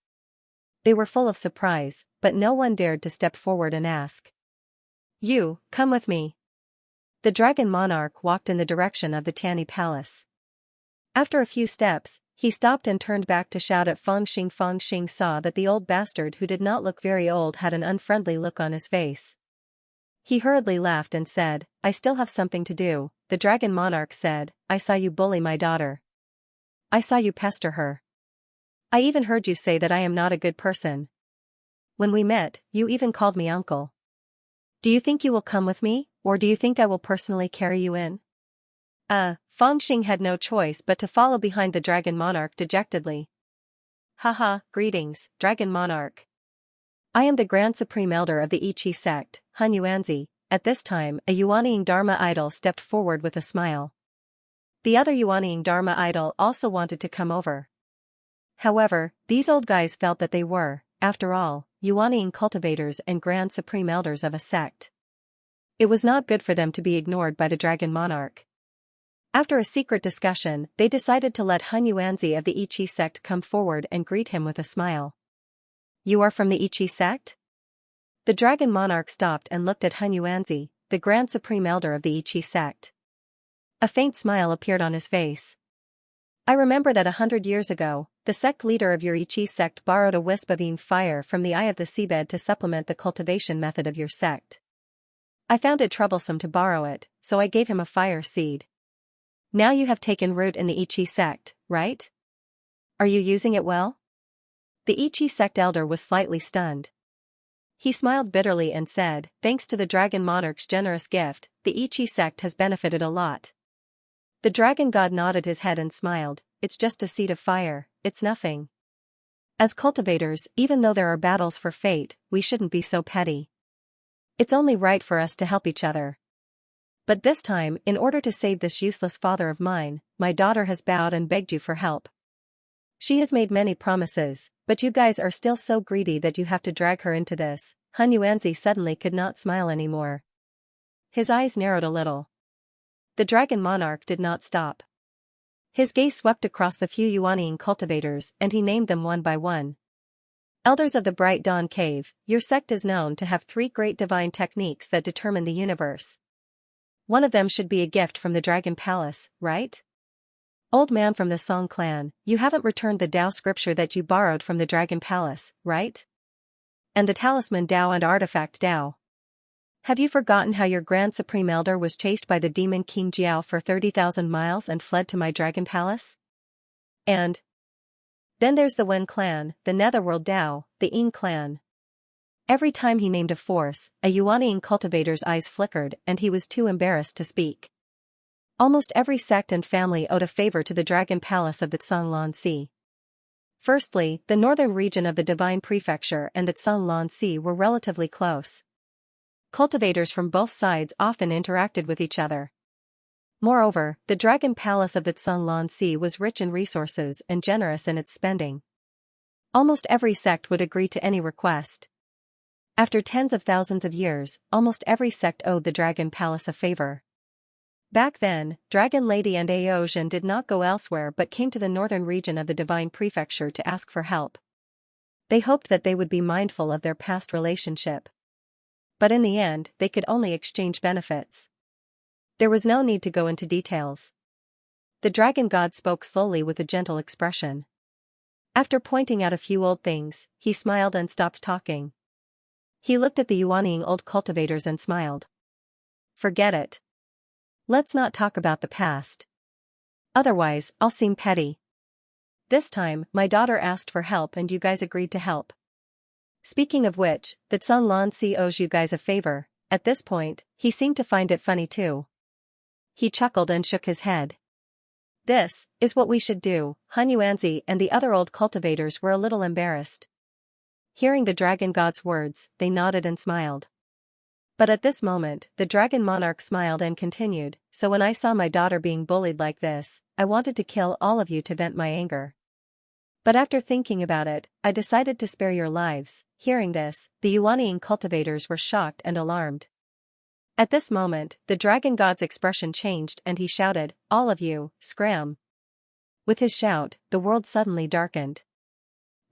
They were full of surprise, but no one dared to step forward and ask. You, come with me. The dragon monarch walked in the direction of the Tianyi palace. After a few steps, he stopped and turned back to shout at Fangxing. Fangxing saw that the old bastard who did not look very old had an unfriendly look on his face. He hurriedly laughed and said, I still have something to do. The dragon monarch said, I saw you bully my daughter. I saw you pester her. I even heard you say that I am not a good person. When we met, you even called me uncle. Do you think you will come with me, or do you think I will personally carry you in? Fangxing had no choice but to follow behind the dragon monarch dejectedly. Haha, greetings, dragon monarch. I am the Grand Supreme Elder of the Yiqi sect, Han Yuanzi. At this time, a Yuanying Dharma idol stepped forward with a smile. The other Yuanying Dharma idol also wanted to come over. However, these old guys felt that they were, after all, Yuanying cultivators and Grand Supreme Elders of a sect. It was not good for them to be ignored by the dragon monarch. After a secret discussion, they decided to let Han Yuanzi of the Yiqi sect come forward and greet him with a smile. You are from the Yiqi sect? The dragon monarch stopped and looked at Han Yuanzi, the Grand Supreme Elder of the Yiqi sect. A faint smile appeared on his face. I remember that 100 years ago, the sect leader of your Yiqi sect borrowed a wisp of fire from the eye of the seabed to supplement the cultivation method of your sect. I found it troublesome to borrow it, so I gave him a fire seed. Now you have taken root in the Yiqi sect, right? Are you using it well? The Yiqi sect elder was slightly stunned. He smiled bitterly and said, thanks to the dragon monarch's generous gift, the Yiqi sect has benefited a lot. The dragon god nodded his head and smiled, it's just a seed of fire, it's nothing. As cultivators, even though there are battles for fate, we shouldn't be so petty. It's only right for us to help each other. But this time, in order to save this useless father of mine, my daughter has bowed and begged you for help. She has made many promises, but you guys are still so greedy that you have to drag her into this. Han Yuanzi suddenly could not smile anymore. His eyes narrowed a little. The dragon monarch did not stop. His gaze swept across the few Yuanying cultivators and he named them one by one. Elders of the Bright Dawn Cave, your sect is known to have 3 great divine techniques that determine the universe. One of them should be a gift from the Dragon Palace, right? Old man from the Song clan, you haven't returned the Dao scripture that you borrowed from the Dragon Palace, right? And the talisman Dao and artifact Dao. Have you forgotten how your Grand Supreme Elder was chased by the demon King Jiao for 30,000 miles and fled to my Dragon Palace? And Then there's the Wen clan, the Netherworld Dao, the Ying clan. Every time he named a force, a Yuanying cultivator's eyes flickered and he was too embarrassed to speak. Almost every sect and family owed a favor to the Dragon Palace of the Zhanglan Sea. Firstly, the northern region of the Divine Prefecture and the Zhanglan Sea were relatively close. Cultivators from both sides often interacted with each other. Moreover, the Dragon Palace of the Zhanglan Sea was rich in resources and generous in its spending. Almost every sect would agree to any request. After tens of thousands of years, almost every sect owed the Dragon Palace a favor. Back then, Dragon Lady and Aozhen did not go elsewhere but came to the northern region of the Divine Prefecture to ask for help. They hoped that they would be mindful of their past relationship. But in the end, they could only exchange benefits. There was no need to go into details. The dragon god spoke slowly with a gentle expression. After pointing out a few old things, he smiled and stopped talking. He looked at the Yuanying old cultivators and smiled. Forget it. Let's not talk about the past. Otherwise, I'll seem petty. This time, my daughter asked for help and you guys agreed to help. Speaking of which, the Zhanglan Sea owes you guys a favor. At this point, he seemed to find it funny too. He chuckled and shook his head. This is what we should do. Han Yuanzi and the other old cultivators were a little embarrassed. Hearing the dragon god's words, they nodded and smiled. But at this moment, the dragon monarch smiled and continued, so when I saw my daughter being bullied like this, I wanted to kill all of you to vent my anger. But after thinking about it, I decided to spare your lives. Hearing this, the Yuanying cultivators were shocked and alarmed. At this moment, the dragon god's expression changed and he shouted, all of you, scram. With his shout, the world suddenly darkened.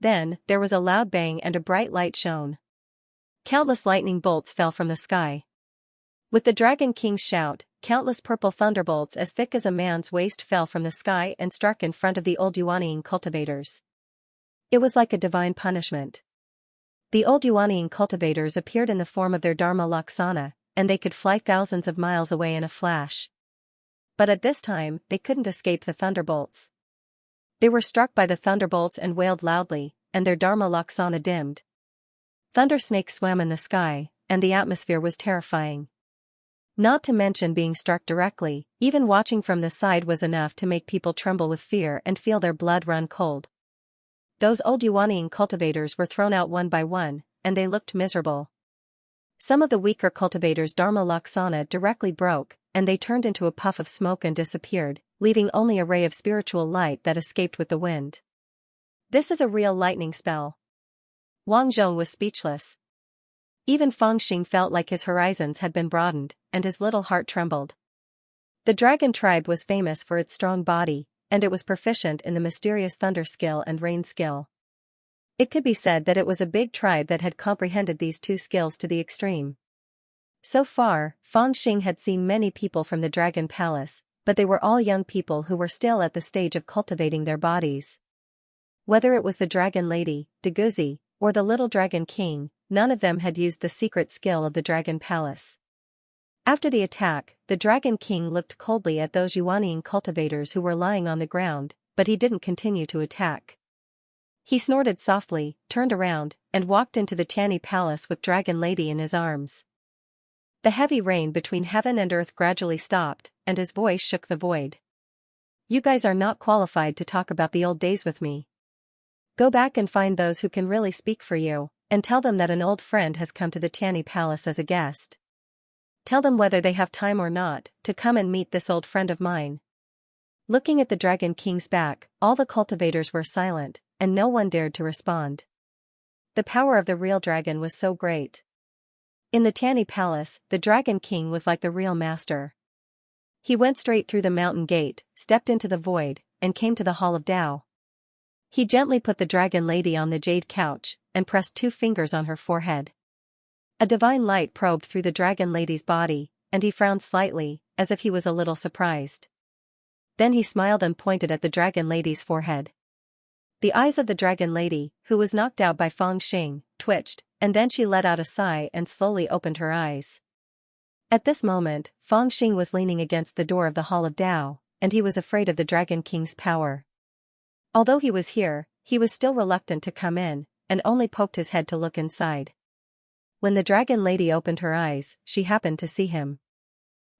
Then, there was a loud bang and a bright light shone. Countless lightning bolts fell from the sky. With the Dragon King's shout, countless purple thunderbolts as thick as a man's waist fell from the sky and struck in front of the old Yuanying cultivators. It was like a divine punishment. The old Yuanying cultivators appeared in the form of their Dharma Laksana, and they could fly thousands of miles away in a flash. But at this time, they couldn't escape the thunderbolts. They were struck by the thunderbolts and wailed loudly, and their Dharma Laksana dimmed. Thunder snakes swam in the sky, and the atmosphere was terrifying. Not to mention being struck directly, even watching from the side was enough to make people tremble with fear and feel their blood run cold. Those old Yuanying cultivators were thrown out one by one, and they looked miserable. Some of the weaker cultivators' Dharma Laksana directly broke, and they turned into a puff of smoke and disappeared, leaving only a ray of spiritual light that escaped with the wind. This is a real lightning spell. Wang Zhong was speechless. Even Feng Xing felt like his horizons had been broadened, and his little heart trembled. The dragon tribe was famous for its strong body, and it was proficient in the mysterious thunder skill and rain skill. It could be said that it was a big tribe that had comprehended these two skills to the extreme. So far, Feng Xing had seen many people from the Dragon Palace, but they were all young people who were still at the stage of cultivating their bodies. Whether it was the Dragon Lady, Deguzi, or the little Dragon King, none of them had used the secret skill of the Dragon Palace. After the attack, the Dragon King looked coldly at those Yuanying cultivators who were lying on the ground, but he didn't continue to attack. He snorted softly, turned around, and walked into the Tianyi Palace with Dragon Lady in his arms. The heavy rain between heaven and earth gradually stopped, and his voice shook the void. You guys are not qualified to talk about the old days with me. Go back and find those who can really speak for you, and tell them that an old friend has come to the Tianyi Palace as a guest. Tell them whether they have time or not, to come and meet this old friend of mine. Looking at the Dragon King's back, all the cultivators were silent, and no one dared to respond. The power of the real dragon was so great. In the Tianyi Palace, the Dragon King was like the real master. He went straight through the mountain gate, stepped into the void, and came to the Hall of Tao. He gently put the Dragon Lady on the jade couch, and pressed 2 fingers on her forehead. A divine light probed through the Dragon Lady's body, and he frowned slightly, as if he was a little surprised. Then he smiled and pointed at the Dragon Lady's forehead. The eyes of the Dragon Lady, who was knocked out by Feng Xing, twitched, and then she let out a sigh and slowly opened her eyes. At this moment, Feng Xing was leaning against the door of the Hall of Tao, and he was afraid of the Dragon King's power. Although he was here, he was still reluctant to come in, and only poked his head to look inside. When the dragon lady opened her eyes, she happened to see him.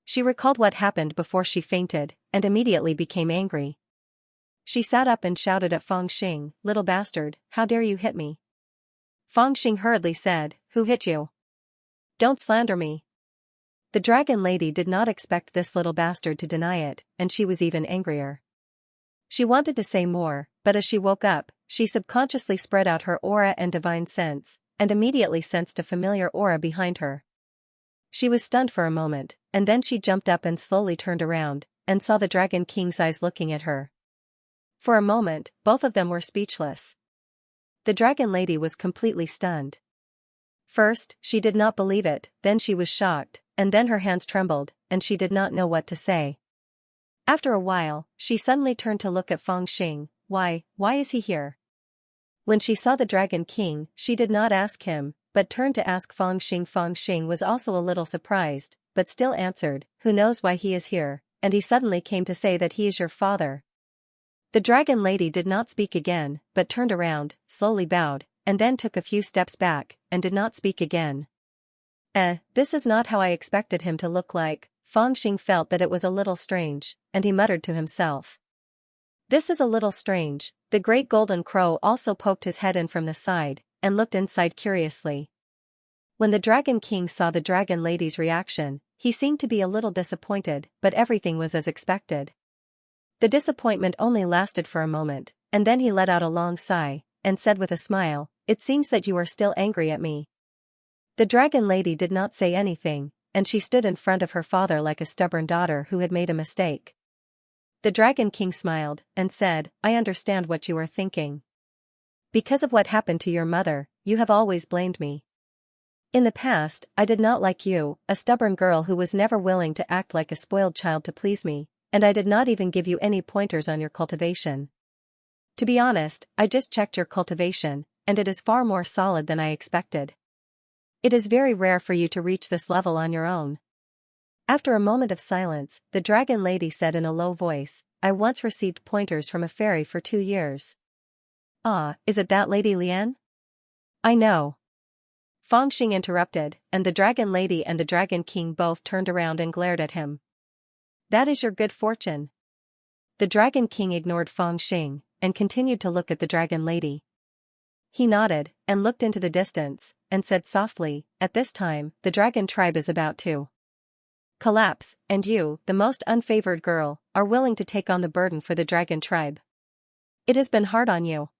She recalled what happened before she fainted, and immediately became angry. She sat up and shouted at Fangxing, "Little bastard, how dare you hit me?" Fangxing hurriedly said, "Who hit you? Don't slander me." The dragon lady did not expect this little bastard to deny it, and she was even angrier. She wanted to say more, but as she woke up, she subconsciously spread out her aura and divine sense, and immediately sensed a familiar aura behind her. She was stunned for a moment, and then she jumped up and slowly turned around, and saw the Dragon King's eyes looking at her. For a moment, both of them were speechless. The dragon lady was completely stunned. First, she did not believe it, then she was shocked, and then her hands trembled, and she did not know what to say. After a while, she suddenly turned to look at Fangxing. Why is he here?" When she saw the Dragon King, she did not ask him, but turned to ask Fangxing. Fangxing was also a little surprised, but still answered, "Who knows why he is here, and he suddenly came to say that he is your father." The dragon lady did not speak again, but turned around, slowly bowed, and then took a few steps back, and did not speak again. This is not how I expected him to look like." Fangxing felt that it was a little strange, and he muttered to himself. "This is a little strange." The great golden crow also poked his head in from the side, and looked inside curiously. When the Dragon King saw the dragon lady's reaction, he seemed to be a little disappointed, but everything was as expected. The disappointment only lasted for a moment, and then he let out a long sigh, and said with a smile, "It seems that you are still angry at me." The dragon lady did not say anything, and she stood in front of her father like a stubborn daughter who had made a mistake. The Dragon King smiled, and said, "I understand what you are thinking. Because of what happened to your mother, you have always blamed me. In the past, I did not like you, a stubborn girl who was never willing to act like a spoiled child to please me, and I did not even give you any pointers on your cultivation. To be honest, I just checked your cultivation, and it is far more solid than I expected. It is very rare for you to reach this level on your own." After a moment of silence, the dragon lady said in a low voice, "I once received pointers from a fairy for 2 years. Ah, is it that Lady Lian?" "I know." Fangxing interrupted, and the dragon lady and the Dragon King both turned around and glared at him. "That is your good fortune." The Dragon King ignored Fangxing, and continued to look at the dragon lady. He nodded, and looked into the distance, and said softly, "At this time, the dragon tribe is about to collapse, and you, the most unfavored girl, are willing to take on the burden for the dragon tribe. It has been hard on you."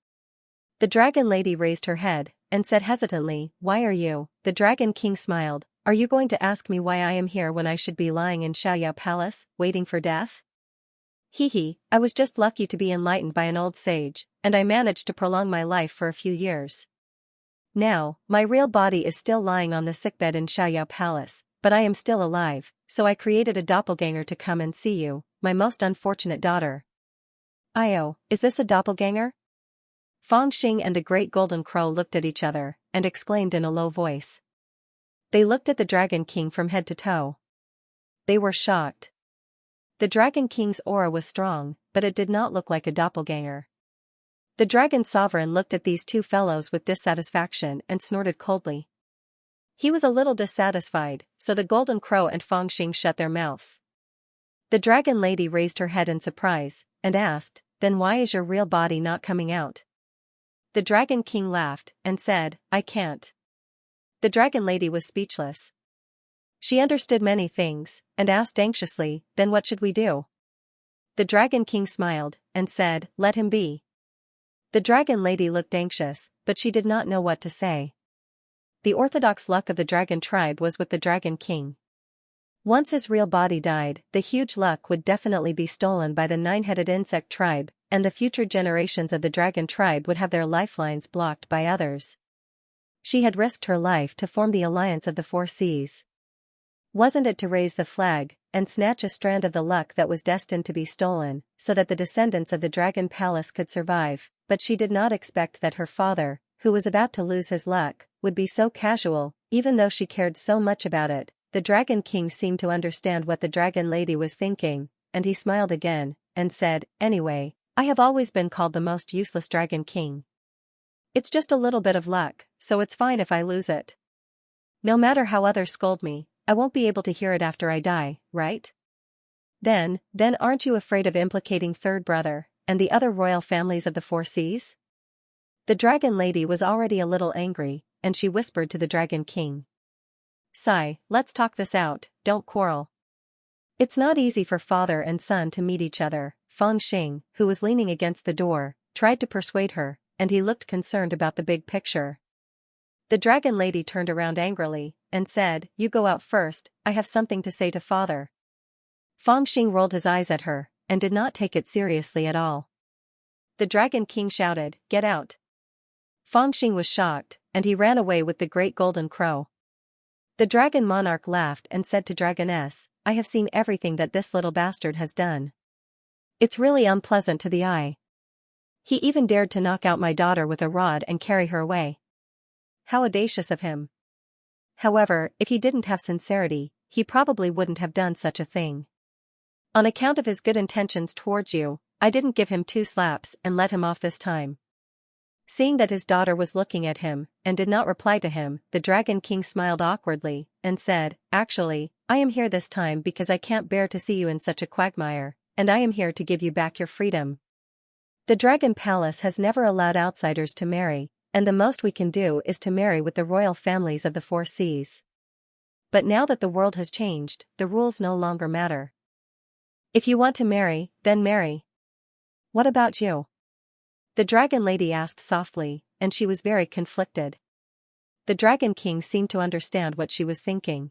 The dragon lady raised her head, and said hesitantly, "Why are you?" The Dragon King smiled, "Are you going to ask me why I am here when I should be lying in Xianxia Palace, waiting for death? I was just lucky to be enlightened by an old sage, and I managed to prolong my life for a few years. Now, my real body is still lying on the sickbed in Xianxia Palace, but I am still alive, so I created a doppelganger to come and see you, my most unfortunate daughter." "Io, is this a doppelganger?" Fangxing and the great golden crow looked at each other, and exclaimed in a low voice. They looked at the Dragon King from head to toe. They were shocked. The Dragon King's aura was strong, but it did not look like a doppelganger. The Dragon Sovereign looked at these two fellows with dissatisfaction and snorted coldly. He was a little dissatisfied, so the Golden Crow and Fangxing shut their mouths. The Dragon Lady raised her head in surprise, and asked, "Then why is your real body not coming out?" The Dragon King laughed, and said, "I can't." The Dragon Lady was speechless. She understood many things, and asked anxiously, "Then what should we do?" The Dragon King smiled, and said, "Let him be." The Dragon Lady looked anxious, but she did not know what to say. The orthodox luck of the Dragon tribe was with the Dragon King. Once his real body died, the huge luck would definitely be stolen by the nine-headed insect tribe, and the future generations of the Dragon tribe would have their lifelines blocked by others. She had risked her life to form the alliance of the four seas. Wasn't it to raise the flag, and snatch a strand of the luck that was destined to be stolen, so that the descendants of the Dragon Palace could survive? But she did not expect that her father, who was about to lose his luck, would be so casual, even though she cared so much about it. The Dragon King seemed to understand what the Dragon Lady was thinking, and he smiled again, and said, "Anyway, I have always been called the most useless Dragon King. It's just a little bit of luck, so it's fine if I lose it. No matter how others scold me, I won't be able to hear it after I die, right? Then aren't you afraid of implicating Third Brother, and the other royal families of the Four Seas? The Dragon Lady was already a little angry, and she whispered to the Dragon King. Sigh, let's talk this out, don't quarrel. It's not easy for father and son to meet each other. Feng Xing, who was leaning against the door, tried to persuade her, and he looked concerned about the big picture. The Dragon Lady turned around angrily, and said, You go out first, I have something to say to father. Feng Xing rolled his eyes at her, and did not take it seriously at all. The Dragon King shouted, Get out. Feng Xing was shocked, and he ran away with the great golden crow. The Dragon Monarch laughed and said to Dragoness, I have seen everything that this little bastard has done. It's really unpleasant to the eye. He even dared to knock out my daughter with a rod and carry her away. How audacious of him. However, if he didn't have sincerity, he probably wouldn't have done such a thing. On account of his good intentions towards you, I didn't give him 2 slaps and let him off this time. Seeing that his daughter was looking at him, and did not reply to him, the Dragon King smiled awkwardly, and said, Actually, I am here this time because I can't bear to see you in such a quagmire, and I am here to give you back your freedom. The Dragon Palace has never allowed outsiders to marry, and the most we can do is to marry with the royal families of the Four Seas. But now that the world has changed, the rules no longer matter. If you want to marry, then marry. What about you? The Dragon Lady asked softly, and she was very conflicted. The Dragon King seemed to understand what she was thinking.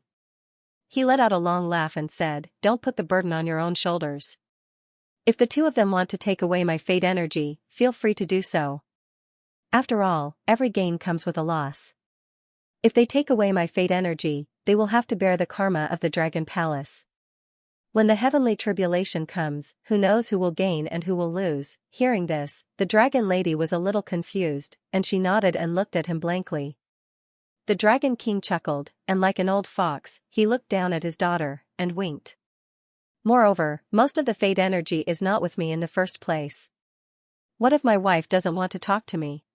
He let out a long laugh and said, Don't put the burden on your own shoulders. If the 2 of them want to take away my fate energy, feel free to do so. After all, every gain comes with a loss. If they take away my fate energy, they will have to bear the karma of the Dragon Palace. When the heavenly tribulation comes, who knows who will gain and who will lose? Hearing this, the Dragon Lady was a little confused, and she nodded and looked at him blankly. The Dragon King chuckled, and like an old fox, he looked down at his daughter, and winked. Moreover, most of the fate energy is not with me in the first place. What if my wife doesn't want to talk to me?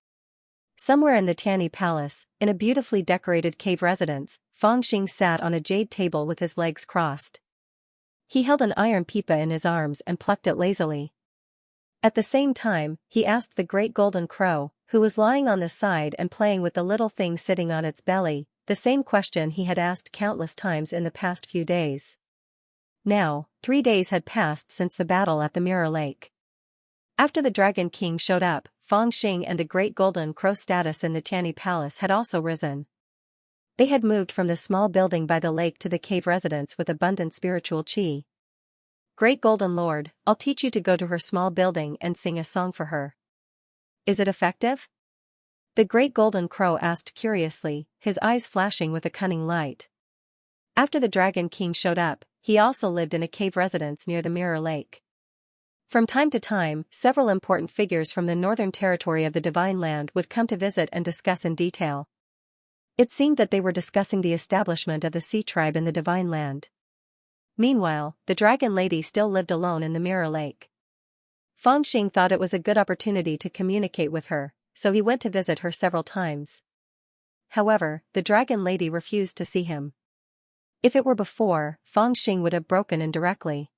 Somewhere in the Tianyi Palace, in a beautifully decorated cave residence, Feng Xing sat on a jade table with his legs crossed. He held an iron pipa in his arms and plucked it lazily. At the same time, he asked the great golden crow, who was lying on the side and playing with the little thing sitting on its belly, the same question he had asked countless times in the past few days. Now, 3 days had passed since the battle at the Mirror Lake. After the Dragon King showed up, Feng Xing and the great golden crow's status in the Tianyi Palace had also risen. They had moved from the small building by the lake to the cave residence with abundant spiritual qi. Great Golden Lord, I'll teach you to go to her small building and sing a song for her. Is it effective? The great golden crow asked curiously, his eyes flashing with a cunning light. After the Dragon King showed up, he also lived in a cave residence near the Mirror Lake. From time to time, several important figures from the northern territory of the Divine Land would come to visit and discuss in detail. It seemed that they were discussing the establishment of the Sea Tribe in the Divine Land. Meanwhile, the Dragon Lady still lived alone in the Mirror Lake. Feng Xing thought it was a good opportunity to communicate with her, so he went to visit her several times. However, the Dragon Lady refused to see him. If it were before, Feng Xing would have broken in directly.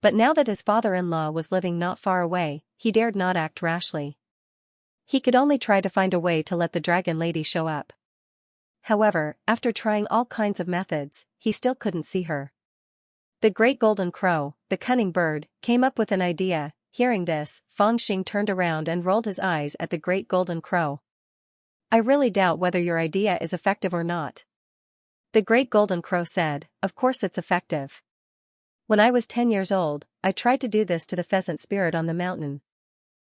But now that his father-in-law was living not far away, he dared not act rashly. He could only try to find a way to let the Dragon Lady show up. However, after trying all kinds of methods, he still couldn't see her. The great golden crow, the cunning bird, came up with an idea. Hearing this, Feng Xing turned around and rolled his eyes at the great golden crow. I really doubt whether your idea is effective or not. The great golden crow said, Of course it's effective. When I was 10 years old, I tried to do this to the pheasant spirit on the mountain.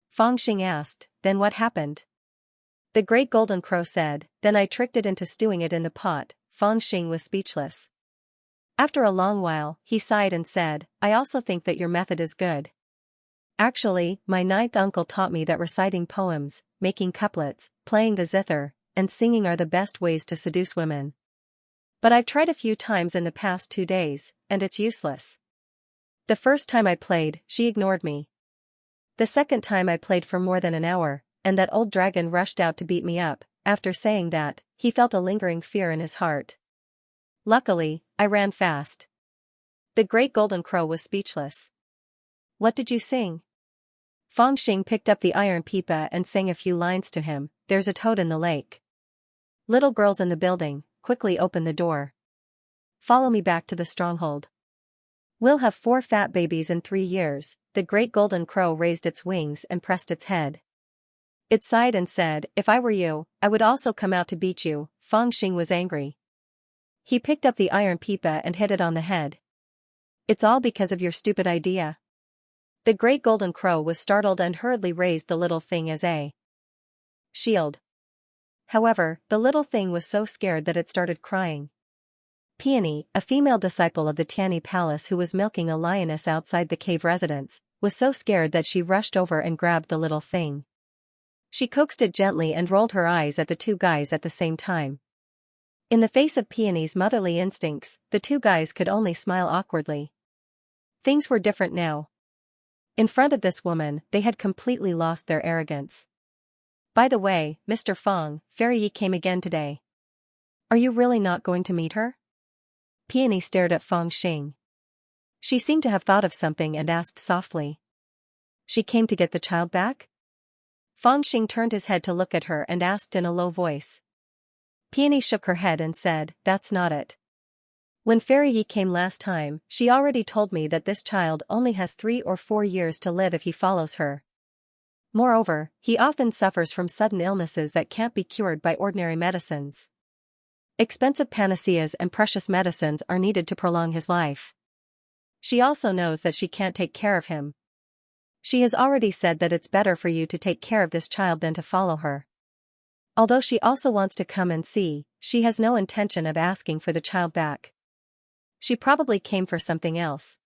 Feng Xing asked, Then what happened? The great golden crow said, Then I tricked it into stewing it in the pot. Feng Xing was speechless. After a long while, he sighed and said, I also think that your method is good. Actually, my 9th uncle taught me that reciting poems, making couplets, playing the zither, and singing are the best ways to seduce women. But I've tried a few times in the past 2 days, and it's useless. The first time I played, she ignored me. The second time I played for more than an hour, and that old dragon rushed out to beat me up. After saying that, he felt a lingering fear in his heart. Luckily, I ran fast. The great golden crow was speechless. What did you sing? Fangxing picked up the iron pipa and sang a few lines to him. There's a toad in the lake. Little girls in the building, quickly open the door. Follow me back to the stronghold. We'll have 4 fat babies in 3 years. The great golden crow raised its wings and pressed its head. It sighed and said, if I were you, I would also come out to beat you. Fangxing was angry. He picked up the iron pipa and hit it on the head. It's all because of your stupid idea. The great golden crow was startled and hurriedly raised the little thing as a shield. However, the little thing was so scared that it started crying. Peony, a female disciple of the Tianyi Palace who was milking a lioness outside the cave residence, was so scared that she rushed over and grabbed the little thing. She coaxed it gently and rolled her eyes at the 2 guys at the same time. In the face of Peony's motherly instincts, the 2 guys could only smile awkwardly. Things were different now. In front of this woman, they had completely lost their arrogance. By the way, Mr. Fang, Fairy Yi came again today. Are you really not going to meet her? Peony stared at Fangxing. She seemed to have thought of something and asked softly. She came to get the child back? Fangxing turned his head to look at her and asked in a low voice. Peony shook her head and said, that's not it. When Fairy Yi came last time, she already told me that this child only has 3 or 4 years to live if he follows her. Moreover, he often suffers from sudden illnesses that can't be cured by ordinary medicines. Expensive panaceas and precious medicines are needed to prolong his life. She also knows that she can't take care of him. She has already said that it's better for you to take care of this child than to follow her. Although she also wants to come and see, she has no intention of asking for the child back. She probably came for something else.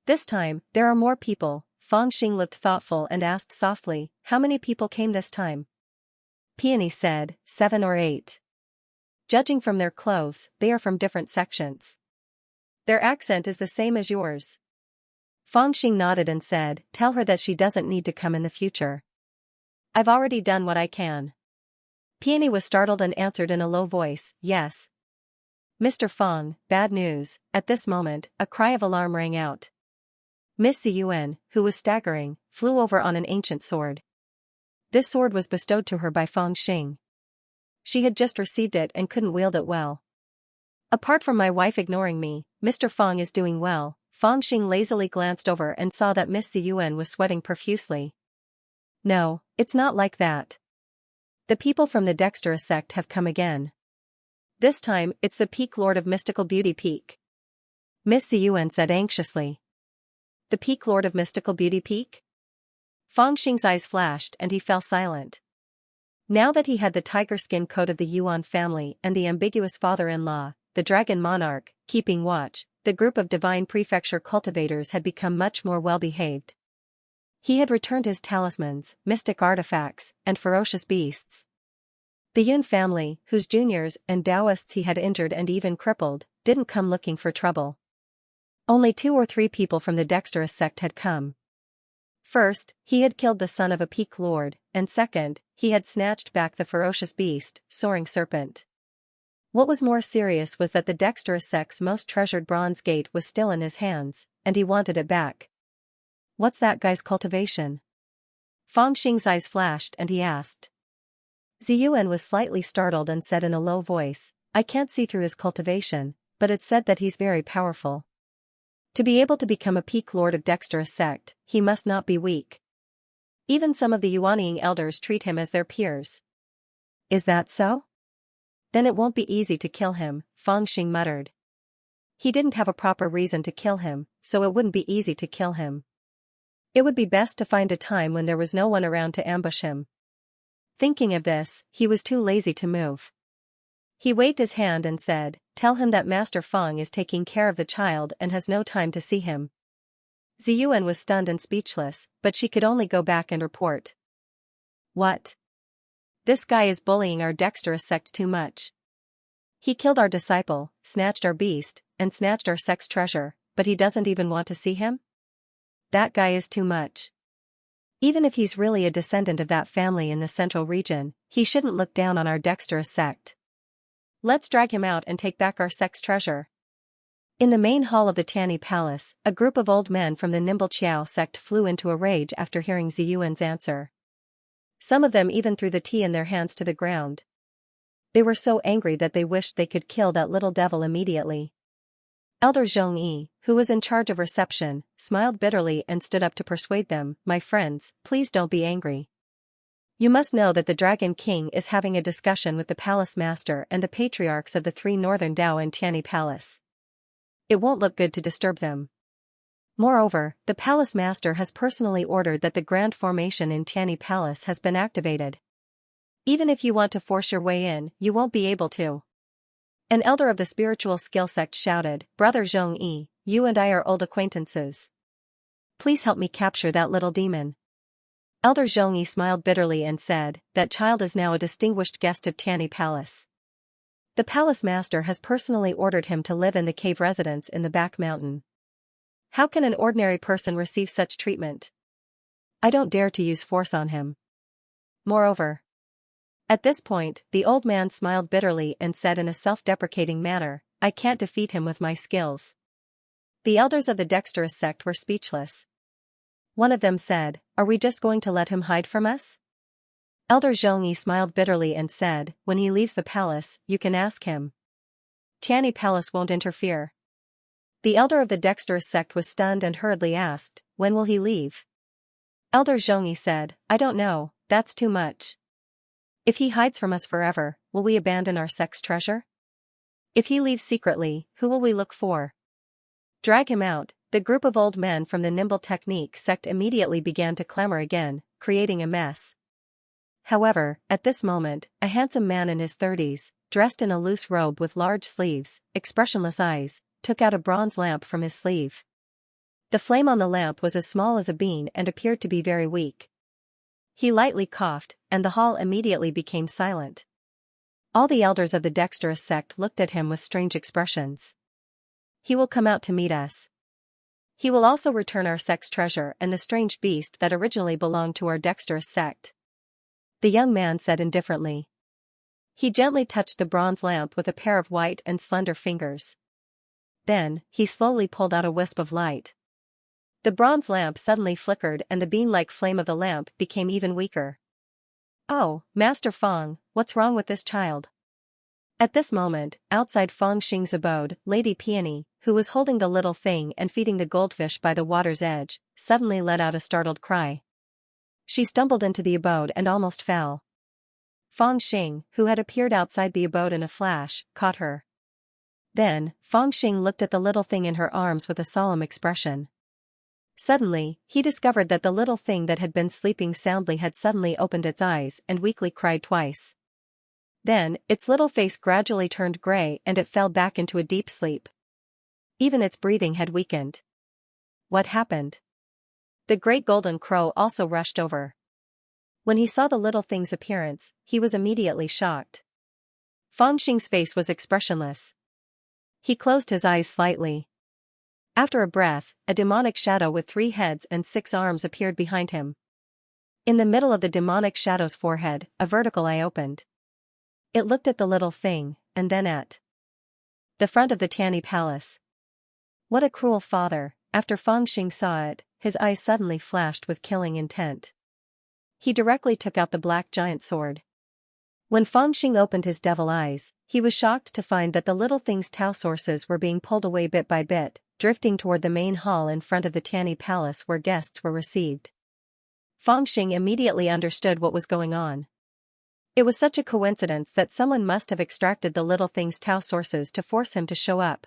This time, there are more people. Fangxing looked thoughtful and asked softly, how many people came this time? Peony said, 7 or 8. Judging from their clothes, they are from different sections. Their accent is the same as yours. Fangxing nodded and said, tell her that she doesn't need to come in the future. I've already done what I can. Peony was startled and answered in a low voice, yes. Mr. Fang, bad news. At this moment, a cry of alarm rang out. Miss Ziyuan, who was staggering, flew over on an ancient sword. This sword was bestowed to her by Fangxing. She had just received it and couldn't wield it well. Apart from my wife ignoring me, Mr. Fang is doing well. Fangxing lazily glanced over and saw that Miss Ziyuan was sweating profusely. No, it's not like that. The people from the Dexterous sect have come again. This time, it's the Peak Lord of Mystical Beauty Peak. Miss Ziyuan said anxiously. The Peak Lord of Mystical Beauty Peak? Fangxing's eyes flashed and he fell silent. Now that he had the tiger skin coat of the Yuan family and the ambiguous father-in-law, the dragon monarch, keeping watch, the group of divine prefecture cultivators had become much more well-behaved. He had returned his talismans, mystic artifacts, and ferocious beasts. The Yun family, whose juniors and Taoists he had injured and even crippled, didn't come looking for trouble. Only 2 or 3 people from the Dexterous sect had come. First, he had killed the son of a peak lord, and second, he had snatched back the ferocious beast, soaring serpent. What was more serious was that the Dexterous sect's most treasured bronze gate was still in his hands, and he wanted it back. What's that guy's cultivation? Fangxing's eyes flashed and he asked. Ziyuan was slightly startled and said in a low voice, I can't see through his cultivation, but it's said that he's very powerful. To be able to become a peak lord of Dexterous sect, he must not be weak. Even some of the Yuanying elders treat him as their peers. Is that so? Then it won't be easy to kill him, Fangxing muttered. He didn't have a proper reason to kill him, so it wouldn't be easy to kill him. It would be best to find a time when there was no one around to ambush him. Thinking of this, he was too lazy to move. He waved his hand and said, tell him that Master Fang is taking care of the child and has no time to see him. Ziyuan was stunned and speechless, but she could only go back and report. What? This guy is bullying our Dexterous sect too much. He killed our disciple, snatched our beast, and snatched our sect's treasure, but he doesn't even want to see him? That guy is too much. Even if he's really a descendant of that family in the central region, he shouldn't look down on our dexterous sect. Let's drag him out and take back our sect's treasure. In the main hall of the Tianyi Palace, a group of old men from the Nimble Qiao sect flew into a rage after hearing Ziyuan's answer. Some of them even threw the tea in their hands to the ground. They were so angry that they wished they could kill that little devil immediately. Elder Zhongyi, who was in charge of reception, smiled bitterly and stood up to persuade them. My friends, please don't be angry. You must know that the Dragon King is having a discussion with the palace master and the patriarchs of the three northern Dao in Tianyi Palace. It won't look good to disturb them. Moreover, the palace master has personally ordered that the grand formation in Tianyi Palace has been activated. Even if you want to force your way in, you won't be able to. An elder of the spiritual skill sect shouted, Brother Zhongyi, you and I are old acquaintances. Please help me capture that little demon. Elder Zhongyi smiled bitterly and said, that child is now a distinguished guest of Tianyi Palace. The palace master has personally ordered him to live in the cave residence in the back mountain. How can an ordinary person receive such treatment? I don't dare to use force on him. Moreover, at this point, the old man smiled bitterly and said in a self-deprecating manner, I can't defeat him with my skills. The elders of the dexterous sect were speechless. One of them said, are we just going to let him hide from us? Elder Zhongyi smiled bitterly and said, when he leaves the palace, you can ask him. Tianyi Palace won't interfere. The elder of the dexterous sect was stunned and hurriedly asked, when will he leave? Elder Zhongyi said, I don't know, that's too much. If he hides from us forever, will we abandon our sect's treasure? If he leaves secretly, who will we look for? Drag him out. The group of old men from the Nimble Technique sect immediately began to clamor again, creating a mess. However, at this moment, a handsome man in his 30s, dressed in a loose robe with large sleeves, expressionless eyes, took out a bronze lamp from his sleeve. The flame on the lamp was as small as a bean and appeared to be very weak. He lightly coughed, and the hall immediately became silent. All the elders of the dexterous sect looked at him with strange expressions. He will come out to meet us. He will also return our sect's treasure and the strange beast that originally belonged to our dexterous sect. The young man said indifferently. He gently touched the bronze lamp with a pair of white and slender fingers. Then, he slowly pulled out a wisp of light. The bronze lamp suddenly flickered and the bean-like flame of the lamp became even weaker. Oh, Master Feng, what's wrong with this child? At this moment, outside Feng Xing's abode, Lady Peony, who was holding the little thing and feeding the goldfish by the water's edge, suddenly let out a startled cry. She stumbled into the abode and almost fell. Feng Xing, who had appeared outside the abode in a flash, caught her. Then, Feng Xing looked at the little thing in her arms with a solemn expression. Suddenly, he discovered that the little thing that had been sleeping soundly had suddenly opened its eyes and weakly cried twice. Then, its little face gradually turned gray and it fell back into a deep sleep. Even its breathing had weakened. What happened? The great golden crow also rushed over. When he saw the little thing's appearance, he was immediately shocked. Feng Xing's face was expressionless. He closed his eyes slightly. After a breath, a demonic shadow with 3 heads and 6 arms appeared behind him. In the middle of the demonic shadow's forehead, a vertical eye opened. It looked at the little thing, and then at the front of the Tianyi Palace. What a cruel father! After Feng Xing saw it, his eyes suddenly flashed with killing intent. He directly took out the black giant sword. When Feng Xing opened his devil eyes, he was shocked to find that the little thing's Tao sources were being pulled away bit by bit, drifting toward the main hall in front of the Tianyi Palace where guests were received. Feng Xing immediately understood what was going on. It was such a coincidence that someone must have extracted the little thing's Tao sources to force him to show up.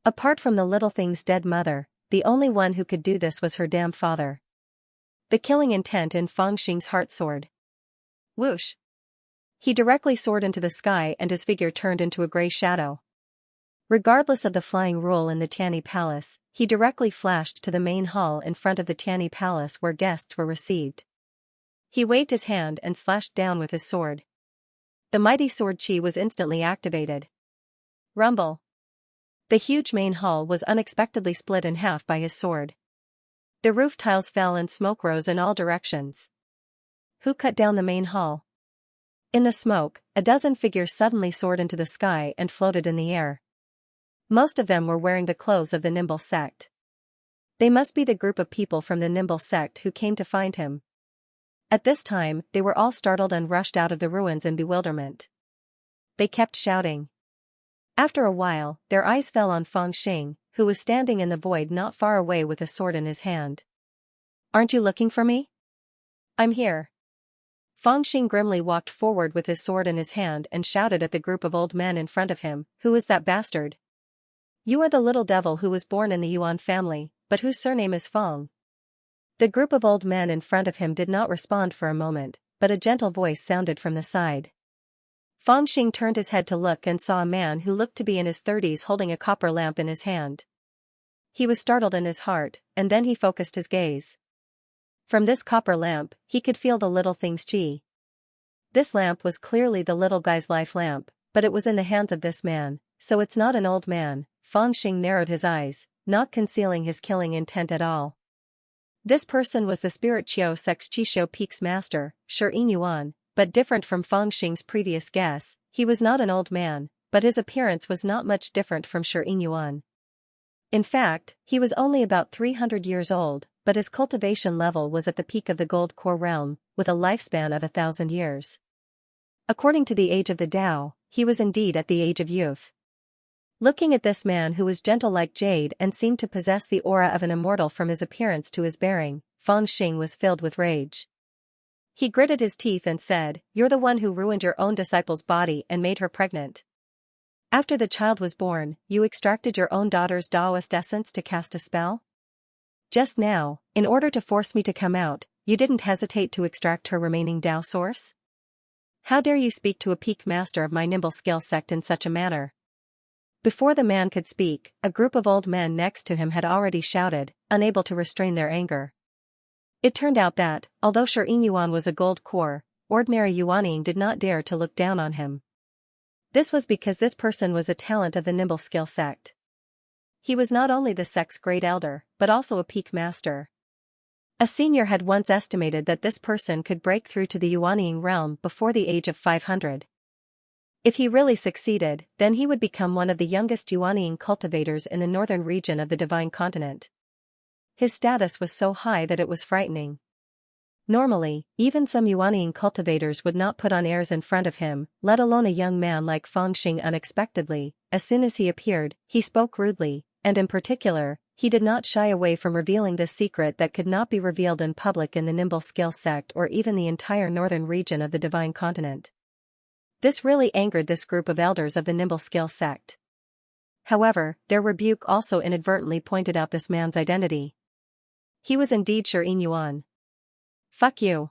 Apart from the little thing's dead mother, the only one who could do this was her damn father. The killing intent in Feng Xing's heart soared. Whoosh! He directly soared into the sky and his figure turned into a gray shadow. Regardless of the flying rule in the Tianyi Palace, he directly flashed to the main hall in front of the Tianyi Palace where guests were received. He waved his hand and slashed down with his sword. The mighty sword chi was instantly activated. Rumble! The huge main hall was unexpectedly split in half by his sword. The roof tiles fell and smoke rose in all directions. Who cut down the main hall? In the smoke, a dozen figures suddenly soared into the sky and floated in the air. Most of them were wearing the clothes of the Nimble sect. They must be the group of people from the Nimble sect who came to find him. At this time, they were all startled and rushed out of the ruins in bewilderment. They kept shouting. After a while, their eyes fell on Fangxing, who was standing in the void not far away with a sword in his hand. "Aren't you looking for me?" "I'm here." Fangxing grimly walked forward with his sword in his hand and shouted at the group of old men in front of him, "Who is that bastard? You are the little devil who was born in the Yuan family, but whose surname is Fang." The group of old men in front of him did not respond for a moment, but a gentle voice sounded from the side. Fangxing turned his head to look and saw a man who looked to be in his 30s holding a copper lamp in his hand. He was startled in his heart, and then he focused his gaze. From this copper lamp, he could feel the little thing's chi. This lamp was clearly the little guy's life lamp, but it was in the hands of this man, so it's not an old man. Fangxing narrowed his eyes, not concealing his killing intent at all. This person was the Spirit Chiu Sect's Qishou Peak's master, Shi Yuan, but different from Fangxing's previous guess, he was not an old man, but his appearance was not much different from Shi Yuan. In fact, he was only about 300 years old, but his cultivation level was at the peak of the gold core realm, with a lifespan of 1,000 years. According to the age of the Tao, he was indeed at the age of youth. Looking at this man who was gentle like jade and seemed to possess the aura of an immortal from his appearance to his bearing, Fangxing was filled with rage. He gritted his teeth and said, "You're the one who ruined your own disciple's body and made her pregnant. After the child was born, you extracted your own daughter's Taoist essence to cast a spell? Just now, in order to force me to come out, you didn't hesitate to extract her remaining Tao source? How dare you speak to a peak master of my Nimble skill sect in such a manner?" Before the man could speak, a group of old men next to him had already shouted, unable to restrain their anger. It turned out that, although Shi Yuan was a gold core, ordinary Yuaning did not dare to look down on him. This was because this person was a talent of the Nimble skill sect. He was not only the sect's great elder, but also a peak master. A senior had once estimated that this person could break through to the Yuaning realm before the age of 500. If he really succeeded, then he would become one of the youngest Yuaning cultivators in the northern region of the Divine Continent. His status was so high that it was frightening. Normally, even some Yuaning cultivators would not put on airs in front of him, let alone a young man like Fangxing. Unexpectedly, as soon as he appeared, he spoke rudely, and in particular, he did not shy away from revealing this secret that could not be revealed in public in the Nimble skill sect or even the entire northern region of the Divine Continent. This really angered this group of elders of the Nimble skill sect. However, their rebuke also inadvertently pointed out this man's identity. He was indeed Shi Yuan. "Fuck you."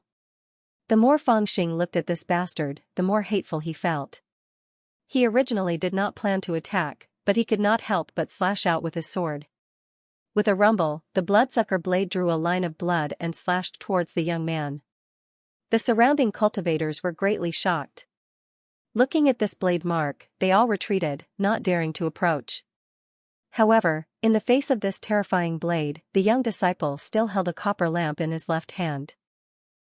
The more Fangxing looked at this bastard, the more hateful he felt. He originally did not plan to attack, but he could not help but slash out with his sword. With a rumble, the bloodsucker blade drew a line of blood and slashed towards the young man. The surrounding cultivators were greatly shocked. Looking at this blade mark, they all retreated, not daring to approach. However, in the face of this terrifying blade, the young disciple still held a copper lamp in his left hand.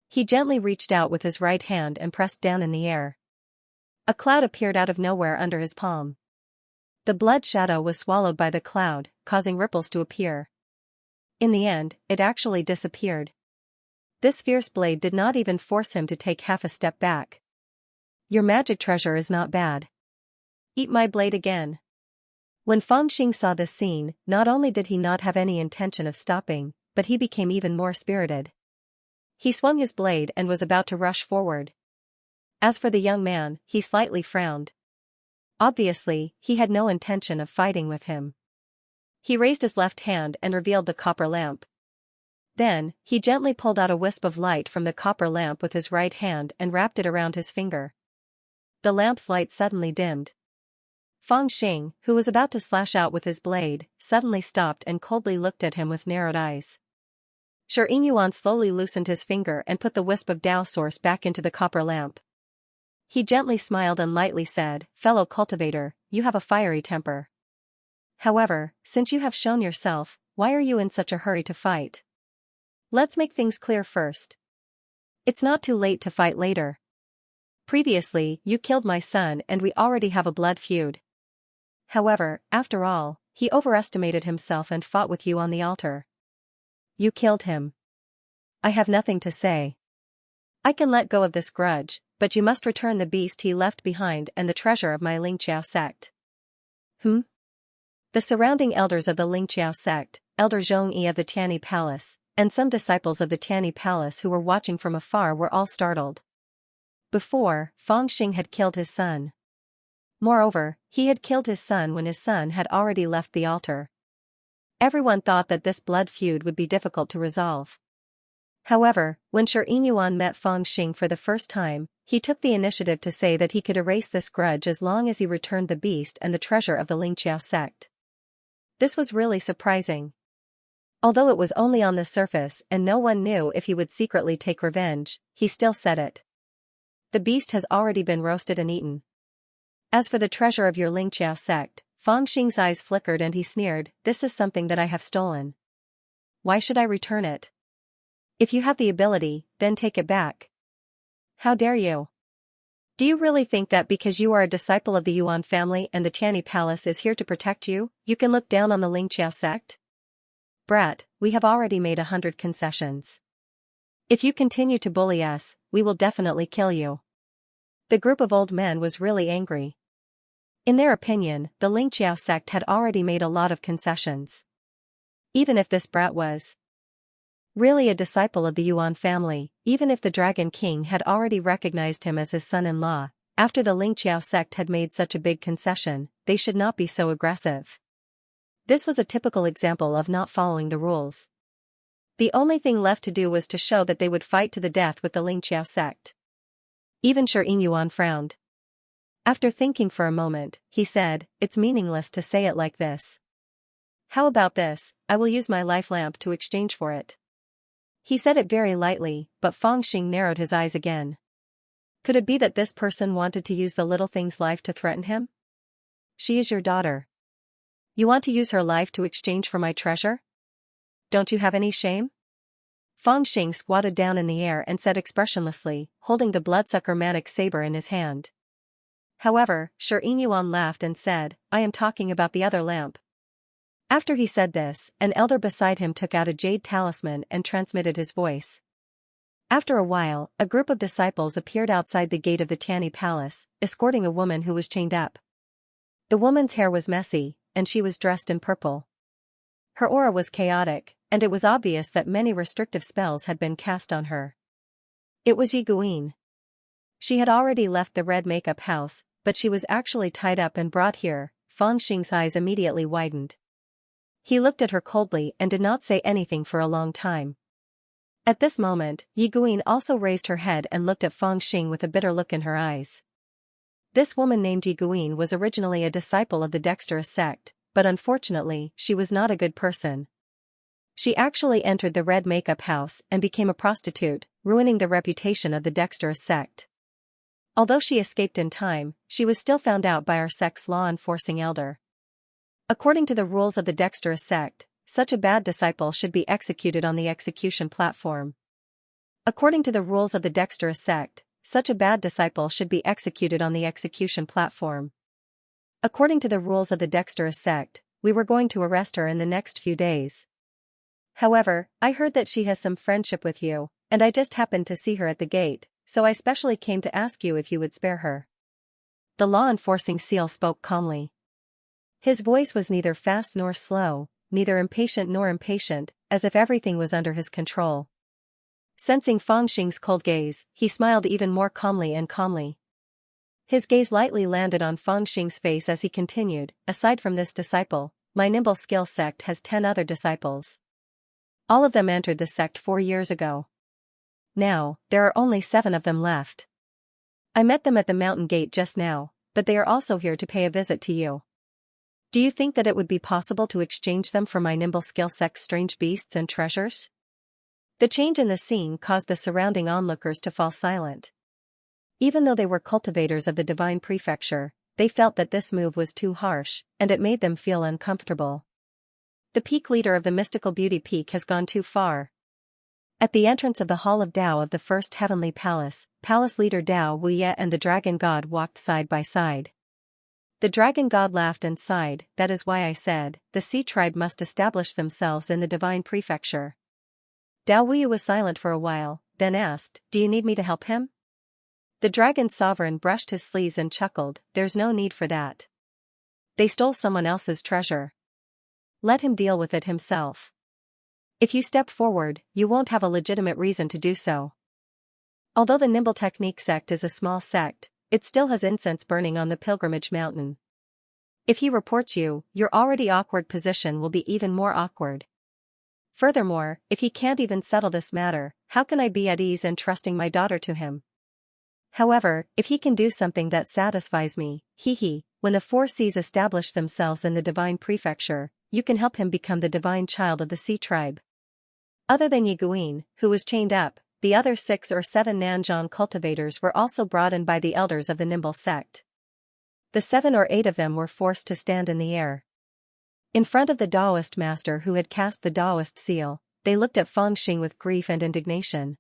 He gently reached out with his right hand and pressed down in the air. A cloud appeared out of nowhere under his palm. The blood shadow was swallowed by the cloud, causing ripples to appear. In the end, it actually disappeared. This fierce blade did not even force him to take half a step back. "Your magic treasure is not bad. Eat my blade again." When Fangxing saw this scene, not only did he not have any intention of stopping, but he became even more spirited. He swung his blade and was about to rush forward. As for the young man, he slightly frowned. Obviously, he had no intention of fighting with him. He raised his left hand and revealed the copper lamp. Then, he gently pulled out a wisp of light from the copper lamp with his right hand and wrapped it around his finger. The lamp's light suddenly dimmed. Fangxing, who was about to slash out with his blade, suddenly stopped and coldly looked at him with narrowed eyes. Shi Yuan slowly loosened his finger and put the wisp of Tao source back into the copper lamp. He gently smiled and lightly said, "Fellow cultivator, you have a fiery temper. However, since you have shown yourself, why are you in such a hurry to fight?" Let's make things clear first. It's not too late to fight later. Previously, you killed my son and we already have a blood feud. However, after all, he overestimated himself and fought with you on the altar. You killed him. I have nothing to say. I can let go of this grudge, but you must return the beast he left behind and the treasure of my Xianxia sect. The surrounding elders of the Xianxia sect, Elder Xianxia of the Tianyi Palace, and some disciples of the Tianyi Palace who were watching from afar were all startled. Before, Fangxing had killed his son. Moreover, he had killed his son when his son had already left the altar. Everyone thought that this blood feud would be difficult to resolve. However, when Xianxia met Fangxing for the first time, he took the initiative to say that he could erase this grudge as long as he returned the beast and the treasure of the Xianxia sect. This was really surprising. Although it was only on the surface and no one knew if he would secretly take revenge, he still said it. The beast has already been roasted and eaten. As for the treasure of your Xianxia sect, Fangxing's eyes flickered and he sneered, this is something that I have stolen. Why should I return it? If you have the ability, then take it back. How dare you? Do you really think that because you are a disciple of the Yuan family and the Tianyi Palace is here to protect you, you can look down on the Xianxia sect? Brat, we have already made 100 concessions. If you continue to bully us, we will definitely kill you. The group of old men was really angry. In their opinion, the Xianxia sect had already made a lot of concessions. Even if this brat was really a disciple of the Yuan family, even if the Dragon King had already recognized him as his son-in-law, after the Xianxia sect had made such a big concession, they should not be so aggressive. This was a typical example of not following the rules. The only thing left to do was to show that they would fight to the death with the Xianxia sect. Even Xianxia frowned. After thinking for a moment, he said, it's meaningless to say it like this. How about this, I will use my life lamp to exchange for it. He said it very lightly, but Fangxing narrowed his eyes again. Could it be that this person wanted to use the little thing's life to threaten him? She is your daughter. You want to use her life to exchange for my treasure? Don't you have any shame? Fangxing squatted down in the air and said expressionlessly, holding the bloodsucker manic saber in his hand. However, Xianxia laughed and said, I am talking about the other lamp. After he said this, an elder beside him took out a jade talisman and transmitted his voice. After a while, a group of disciples appeared outside the gate of the Tianyi Palace, escorting a woman who was chained up. The woman's hair was messy, and she was dressed in purple. Her aura was chaotic, and it was obvious that many restrictive spells had been cast on her. It was Yiguin. She had already left the red makeup house, but she was actually tied up and brought here. Fangxing's eyes immediately widened. He looked at her coldly and did not say anything for a long time. At this moment, Yiguin also raised her head and looked at Fangxing with a bitter look in her eyes. This woman named Yiguin was originally a disciple of the Dexterous sect, but unfortunately, she was not a good person. She actually entered the red makeup house and became a prostitute, ruining the reputation of the Dexterous sect. Although she escaped in time, she was still found out by our sect's law-enforcing elder. According to the rules of the Dexterous sect, such a bad disciple should be executed on the execution platform. According to the rules of the Dexterous sect, such a bad disciple should be executed on the execution platform. According to the rules of the Dexterous sect, we were going to arrest her in the next few days. However, I heard that she has some friendship with you, and I just happened to see her at the gate, so I specially came to ask you if you would spare her. The law-enforcing seal spoke calmly. His voice was neither fast nor slow, neither impatient nor impatient, as if everything was under his control. Sensing Fangxing's cold gaze, he smiled even more calmly and calmly. His gaze lightly landed on Fangxing's face as he continued, aside from this disciple, my nimble skill sect has 10 other disciples. All of them entered the sect 4 years ago. Now, there are only 7 of them left. I met them at the mountain gate just now, but they are also here to pay a visit to you. Do you think that it would be possible to exchange them for my nimble skill sect's strange beasts and treasures? The change in the scene caused the surrounding onlookers to fall silent. Even though they were cultivators of the divine prefecture, they felt that this move was too harsh, and it made them feel uncomfortable. The peak leader of the mystical beauty peak has gone too far. At the entrance of the Hall of Tao of the First Heavenly Palace, palace leader Dao Wuye and the dragon god walked side by side. The dragon god laughed and sighed. That is why I said, the sea tribe must establish themselves in the divine prefecture. Dao Wuye was silent for a while, then asked, do you need me to help him? The dragon sovereign brushed his sleeves and chuckled, there's no need for that. They stole someone else's treasure. Let him deal with it himself. If you step forward, you won't have a legitimate reason to do so. Although the Nimble Technique sect is a small sect, it still has incense burning on the pilgrimage mountain. If he reports you, your already awkward position will be even more awkward. Furthermore, if he can't even settle this matter, how can I be at ease and trusting my daughter to him? However, if he can do something that satisfies me, when the four seas establish themselves in the divine prefecture, you can help him become the divine child of the sea tribe. Other than Yi Guin, who was chained up, the other 6 or 7 Nanzhan cultivators were also brought in by the elders of the Nimble sect. The 7 or 8 of them were forced to stand in the air. In front of the Taoist master who had cast the Taoist seal, they looked at Fangxing with grief and indignation.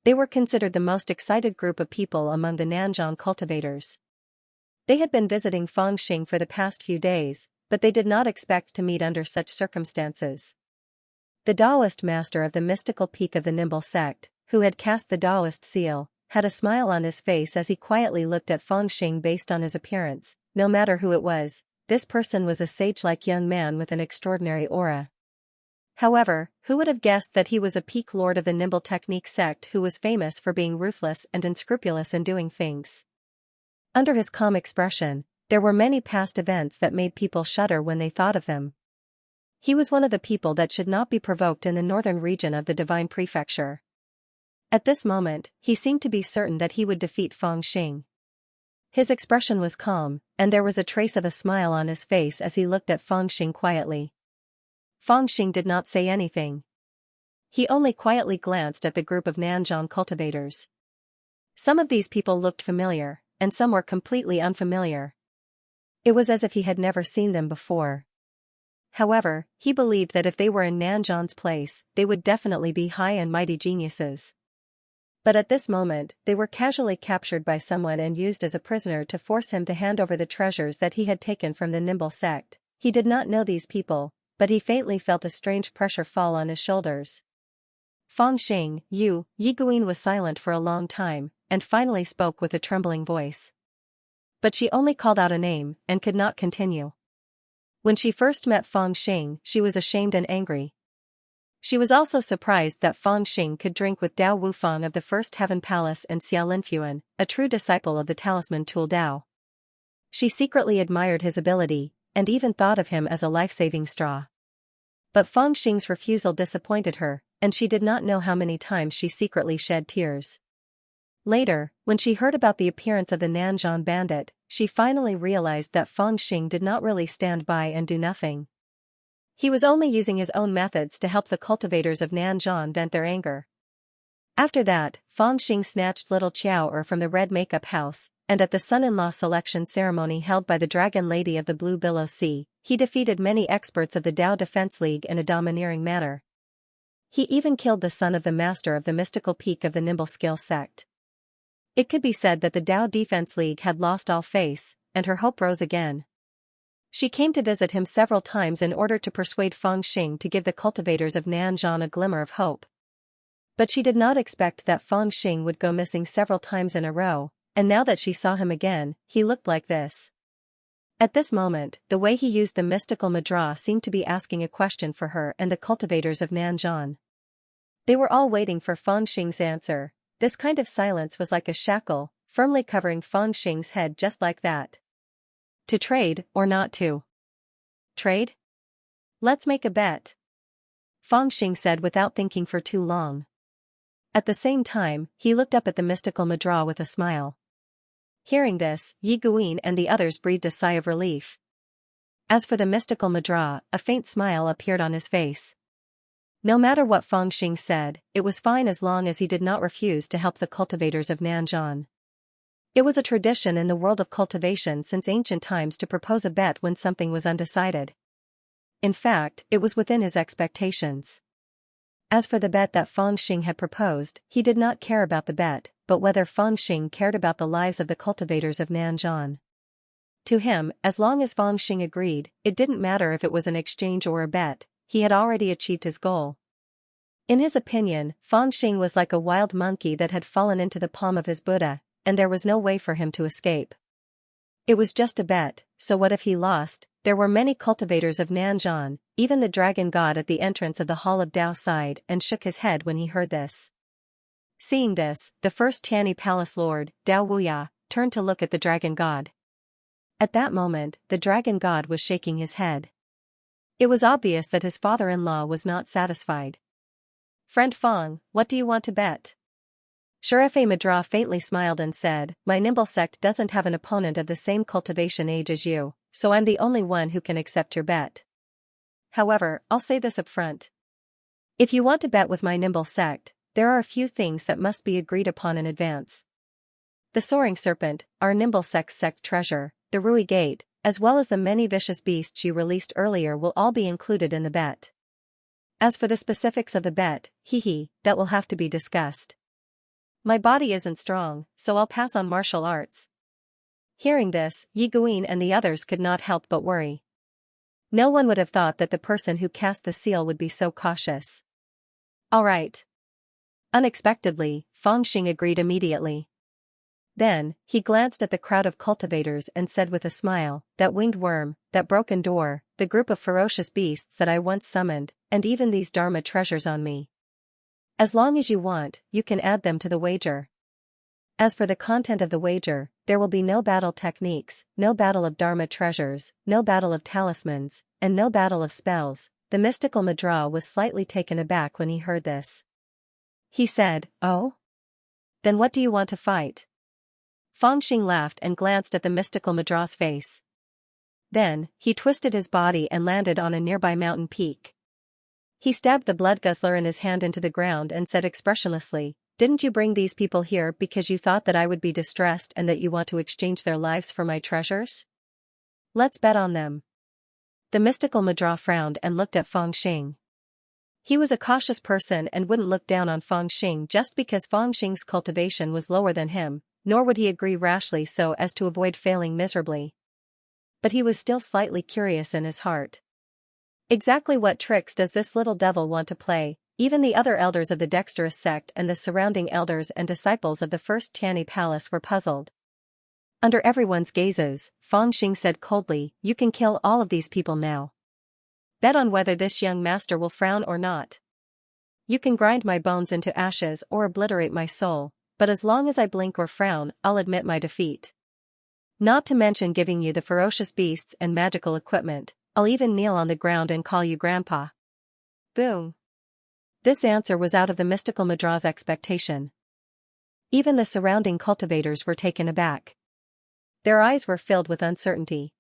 They were considered the most excited group of people among the Nanzhan cultivators. They had been visiting Fangxing for the past few days, but they did not expect to meet under such circumstances. The Taoist master of the mystical peak of the Nimble sect, who had cast the Taoist seal, had a smile on his face as he quietly looked at Fangxing based on his appearance. No matter who it was, this person was a sage-like young man with an extraordinary aura. However, who would have guessed that he was a peak lord of the Nimble Technique sect who was famous for being ruthless and unscrupulous in doing things? Under his calm expression, there were many past events that made people shudder when they thought of them. He was one of the people that should not be provoked in the northern region of the divine prefecture. At this moment, he seemed to be certain that he would defeat Fangxing. His expression was calm, and there was a trace of a smile on his face as he looked at Fangxing quietly. Fangxing did not say anything. He only quietly glanced at the group of Nanzhan cultivators. Some of these people looked familiar, and some were completely unfamiliar. It was as if he had never seen them before. However, he believed that if they were in Nanzhan's place, they would definitely be high and mighty geniuses. But at this moment, they were casually captured by someone and used as a prisoner to force him to hand over the treasures that he had taken from the Nimble sect. He did not know these people, but he faintly felt a strange pressure fall on his shoulders. Fangxing, Yi Guin was silent for a long time, and finally spoke with a trembling voice. But she only called out a name, and could not continue. When she first met Fangxing, she was ashamed and angry. She was also surprised that Fangxing could drink with Dao Wufang of the First Heaven Palace and Xia Linfuan, a true disciple of the talisman tool Dao. She secretly admired his ability, and even thought of him as a life-saving straw. But Fangxing's refusal disappointed her, and she did not know how many times she secretly shed tears. Later, when she heard about the appearance of the Nanzhan bandit, she finally realized that Fangxing did not really stand by and do nothing. He was only using his own methods to help the cultivators of Nanzhan vent their anger. After that, Fangxing snatched little Qiao from the red makeup house, and at the son-in-law selection ceremony held by the Dragon Lady of the Blue Billow Sea, he defeated many experts of the Tao Defense League in a domineering manner. He even killed the son of the master of the mystical peak of the Nimble Skill sect. It could be said that the Tao Defense League had lost all face, and her hope rose again. She came to visit him several times in order to persuade Fangxing to give the cultivators of Nanzhan a glimmer of hope. But she did not expect that Fangxing would go missing several times in a row, and now that she saw him again, he looked like this. At this moment, the way he used the mystical madra seemed to be asking a question for her and the cultivators of Nanzhan. They were all waiting for Fangxing's answer. This kind of silence was like a shackle, firmly covering Fangxing's head just like that. To trade, or not to? Trade? Let's make a bet. Fangxing said without thinking for too long. At the same time, he looked up at the mystical madra with a smile. Hearing this, Yi Guin and the others breathed a sigh of relief. As for the mystical madra, a faint smile appeared on his face. No matter what Fangxing said, it was fine as long as he did not refuse to help the cultivators of Nanzhan. It was a tradition in the world of cultivation since ancient times to propose a bet when something was undecided. In fact, it was within his expectations. As for the bet that Feng Xing had proposed, he did not care about the bet, but whether Feng Xing cared about the lives of the cultivators of Nanzhan. To him, as long as Feng Xing agreed, it didn't matter if it was an exchange or a bet, he had already achieved his goal. In his opinion, Feng Xing was like a wild monkey that had fallen into the palm of his Buddha, and there was no way for him to escape. It was just a bet, so what if he lost? There were many cultivators of Nanzhan, even the dragon god at the entrance of the Hall of Dao sighed and shook his head when he heard this. Seeing this, the first Tianyi Palace Lord, Dao Wuya, turned to look at the dragon god. At that moment, the dragon god was shaking his head. It was obvious that his father-in-law was not satisfied. "Friend Feng, what do you want to bet?" Sheriff Madra faintly smiled and said, "My nimble sect doesn't have an opponent of the same cultivation age as you, so I'm the only one who can accept your bet. However, I'll say this up front. If you want to bet with my nimble sect, there are a few things that must be agreed upon in advance. The soaring serpent, our nimble sect's sect treasure, the Rui Gate, as well as the many vicious beasts you released earlier will all be included in the bet. As for the specifics of the bet, that will have to be discussed. My body isn't strong, so I'll pass on martial arts." Hearing this, Yi Guin and the others could not help but worry. No one would have thought that the person who cast the seal would be so cautious. "All right." Unexpectedly, Feng Xing agreed immediately. Then, he glanced at the crowd of cultivators and said with a smile, "That winged worm, that broken door, the group of ferocious beasts that I once summoned, and even these Dharma treasures on me. As long as you want, you can add them to the wager. As for the content of the wager, there will be no battle techniques, no battle of Dharma treasures, no battle of talismans, and no battle of spells." The mystical Madra was slightly taken aback when he heard this. He said, "Oh? Then what do you want to fight?" Feng Xing laughed and glanced at the mystical Madra's face. Then, he twisted his body and landed on a nearby mountain peak. He stabbed the blood guzzler in his hand into the ground and said expressionlessly, "Didn't you bring these people here because you thought that I would be distressed and that you want to exchange their lives for my treasures? Let's bet on them." The mystical Madra frowned and looked at Feng Xing. He was a cautious person and wouldn't look down on Feng Xing just because Feng Xing's cultivation was lower than him, nor would he agree rashly so as to avoid failing miserably. But he was still slightly curious in his heart. Exactly what tricks does this little devil want to play? Even the other elders of the dexterous sect and the surrounding elders and disciples of the first Tianyi Palace were puzzled. Under everyone's gazes, Feng Xing said coldly, "You can kill all of these people now. Bet on whether this young master will frown or not. You can grind my bones into ashes or obliterate my soul, but as long as I blink or frown, I'll admit my defeat. Not to mention giving you the ferocious beasts and magical equipment, I'll even kneel on the ground and call you Grandpa." Boom. This answer was out of the mystical Madra's expectation. Even the surrounding cultivators were taken aback. Their eyes were filled with uncertainty.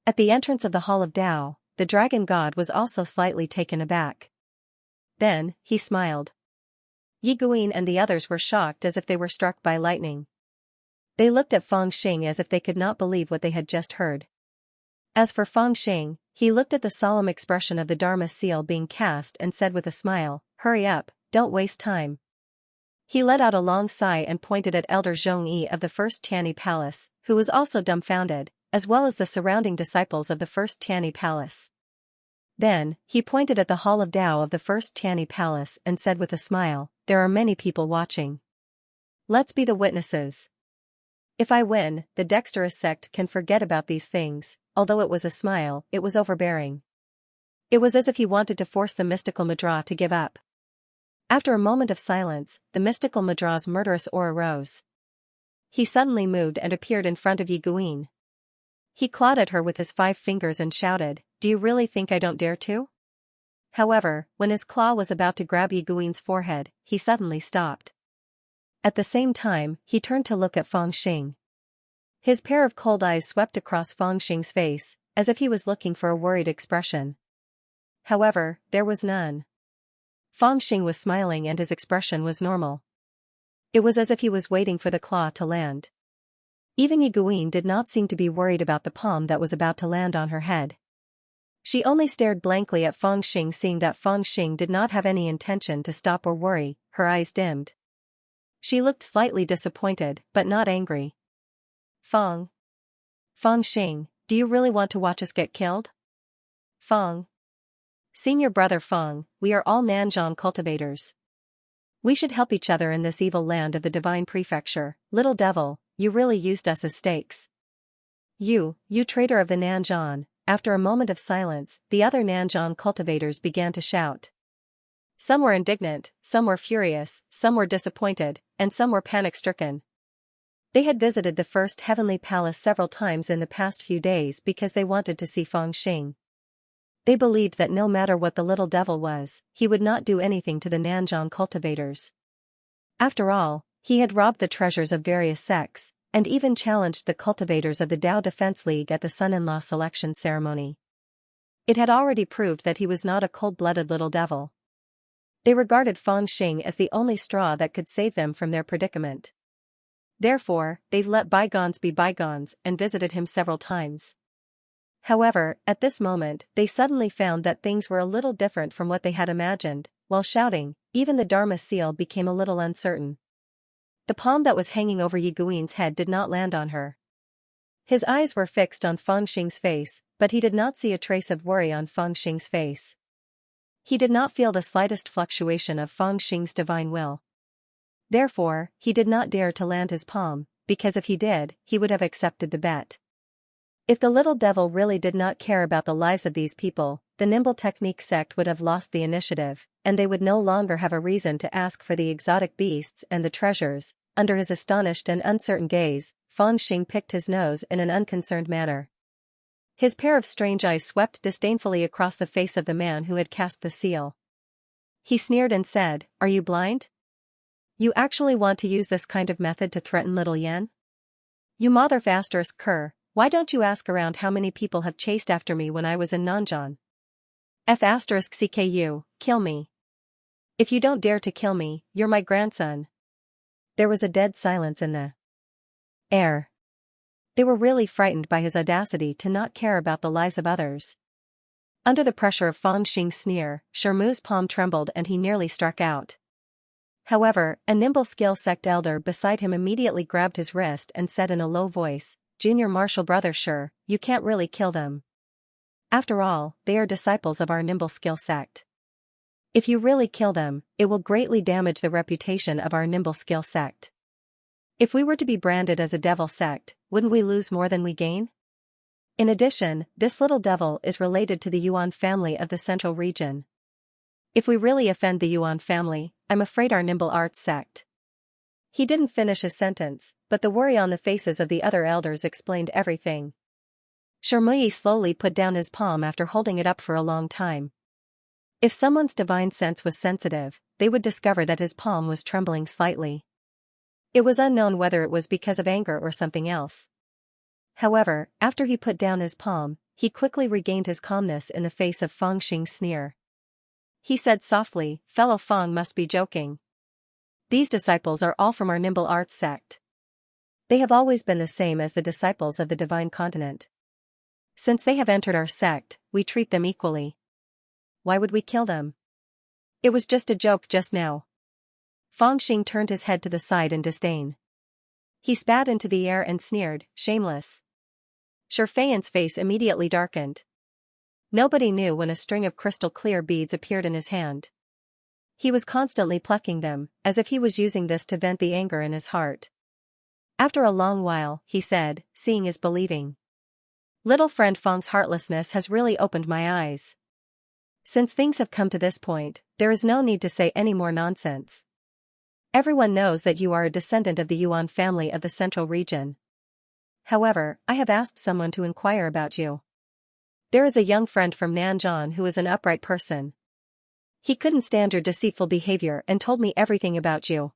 At the entrance of the Hall of Dao, the dragon god was also slightly taken aback. Then, he smiled. Yi Guin and the others were shocked as if they were struck by lightning. They looked at Feng Xing as if they could not believe what they had just heard. As for Feng Xing, he looked at the solemn expression of the Dharma seal being cast and said with a smile, "Hurry up, don't waste time." He let out a long sigh and pointed at Elder Zhongyi of the first Tianyi Palace, who was also dumbfounded, as well as the surrounding disciples of the first Tianyi Palace. Then, he pointed at the Hall of Dao of the first Tianyi Palace and said with a smile, "There are many people watching. Let's be the witnesses. If I win, the dexterous sect can forget about these things." Although it was a smile, it was overbearing. It was as if he wanted to force the mystical Madra to give up. After a moment of silence, the mystical Madra's murderous aura rose. He suddenly moved and appeared in front of Yi Guin. He clawed at her with his 5 fingers and shouted, "Do you really think I don't dare to?" However, when his claw was about to grab Yi Guin's forehead, he suddenly stopped. At the same time, he turned to look at Feng Xing. His pair of cold eyes swept across Feng Xing's face, as if he was looking for a worried expression. However, there was none. Feng Xing was smiling and his expression was normal. It was as if he was waiting for the claw to land. Even Yi Guin did not seem to be worried about the palm that was about to land on her head. She only stared blankly at Feng Xing, seeing that Feng Xing did not have any intention to stop or worry. Her eyes dimmed. She looked slightly disappointed, but not angry. Feng Xing, do you really want to watch us get killed? Feng. Senior brother Feng, we are all Nanzhan cultivators. We should help each other in this evil land of the divine prefecture. Little devil, you really used us as stakes. You traitor of the Nanzhan. After a moment of silence, the other Nanzhan cultivators began to shout. Some were indignant, some were furious, some were disappointed, and some were panic-stricken. They had visited the First Heavenly Palace several times in the past few days because they wanted to see Feng Xing. They believed that no matter what the little devil was, he would not do anything to the Nanzhan cultivators. After all, he had robbed the treasures of various sects, and even challenged the cultivators of the Dao Defense League at the son-in-law selection ceremony. It had already proved that he was not a cold-blooded little devil. They regarded Feng Xing as the only straw that could save them from their predicament. Therefore, they let bygones be bygones and visited him several times. However, at this moment, they suddenly found that things were a little different from what they had imagined. While shouting, even the Dharma seal became a little uncertain. The palm that was hanging over Yi Guin's head did not land on her. His eyes were fixed on Feng Xing's face, but he did not see a trace of worry on Feng Xing's face. He did not feel the slightest fluctuation of Feng Xing's divine will. Therefore, he did not dare to land his palm, because if he did, he would have accepted the bet. If the little devil really did not care about the lives of these people, the Nimble Technique sect would have lost the initiative, and they would no longer have a reason to ask for the exotic beasts and the treasures. Under his astonished and uncertain gaze, Feng Xing picked his nose in an unconcerned manner. His pair of strange eyes swept disdainfully across the face of the man who had cast the seal. He sneered and said, "Are you blind? You actually want to use this kind of method to threaten little Yen? You mother asterisk cur, why don't you ask around how many people have chased after me when I was in Nanzhan? F asterisk CKU, kill me. If you don't dare to kill me, you're my grandson." There was a dead silence in the air. They were really frightened by his audacity to not care about the lives of others. Under the pressure of Feng Xing's sneer, Shermu's palm trembled and he nearly struck out. However, a nimble skill sect elder beside him immediately grabbed his wrist and said in a low voice, "Junior Marshal Brother, sure, you can't really kill them. After all, they are disciples of our nimble skill sect. If you really kill them, it will greatly damage the reputation of our nimble skill sect. If we were to be branded as a devil sect, wouldn't we lose more than we gain? In addition, this little devil is related to the Yuan family of the central region. If we really offend the Yuan family, I'm afraid our nimble arts sect." He didn't finish his sentence, but the worry on the faces of the other elders explained everything. Shermuyi slowly put down his palm after holding it up for a long time. If someone's divine sense was sensitive, they would discover that his palm was trembling slightly. It was unknown whether it was because of anger or something else. However, after he put down his palm, he quickly regained his calmness in the face of Feng Xing's sneer. He said softly, "Fellow Feng must be joking. These disciples are all from our nimble arts sect. They have always been the same as the disciples of the divine continent. Since they have entered our sect, we treat them equally. Why would we kill them? It was just a joke just now." Feng Xing turned his head to the side in disdain. He spat into the air and sneered, "Shameless." Shi Feiyan's face immediately darkened. Nobody knew when a string of crystal-clear beads appeared in his hand. He was constantly plucking them, as if he was using this to vent the anger in his heart. After a long while, he said, "Seeing is believing. Little friend Feng's heartlessness has really opened my eyes. Since things have come to this point, there is no need to say any more nonsense. Everyone knows that you are a descendant of the Yuan family of the central region. However, I have asked someone to inquire about you. There is a young friend from Nanzhan who is an upright person. He couldn't stand your deceitful behavior and told me everything about you.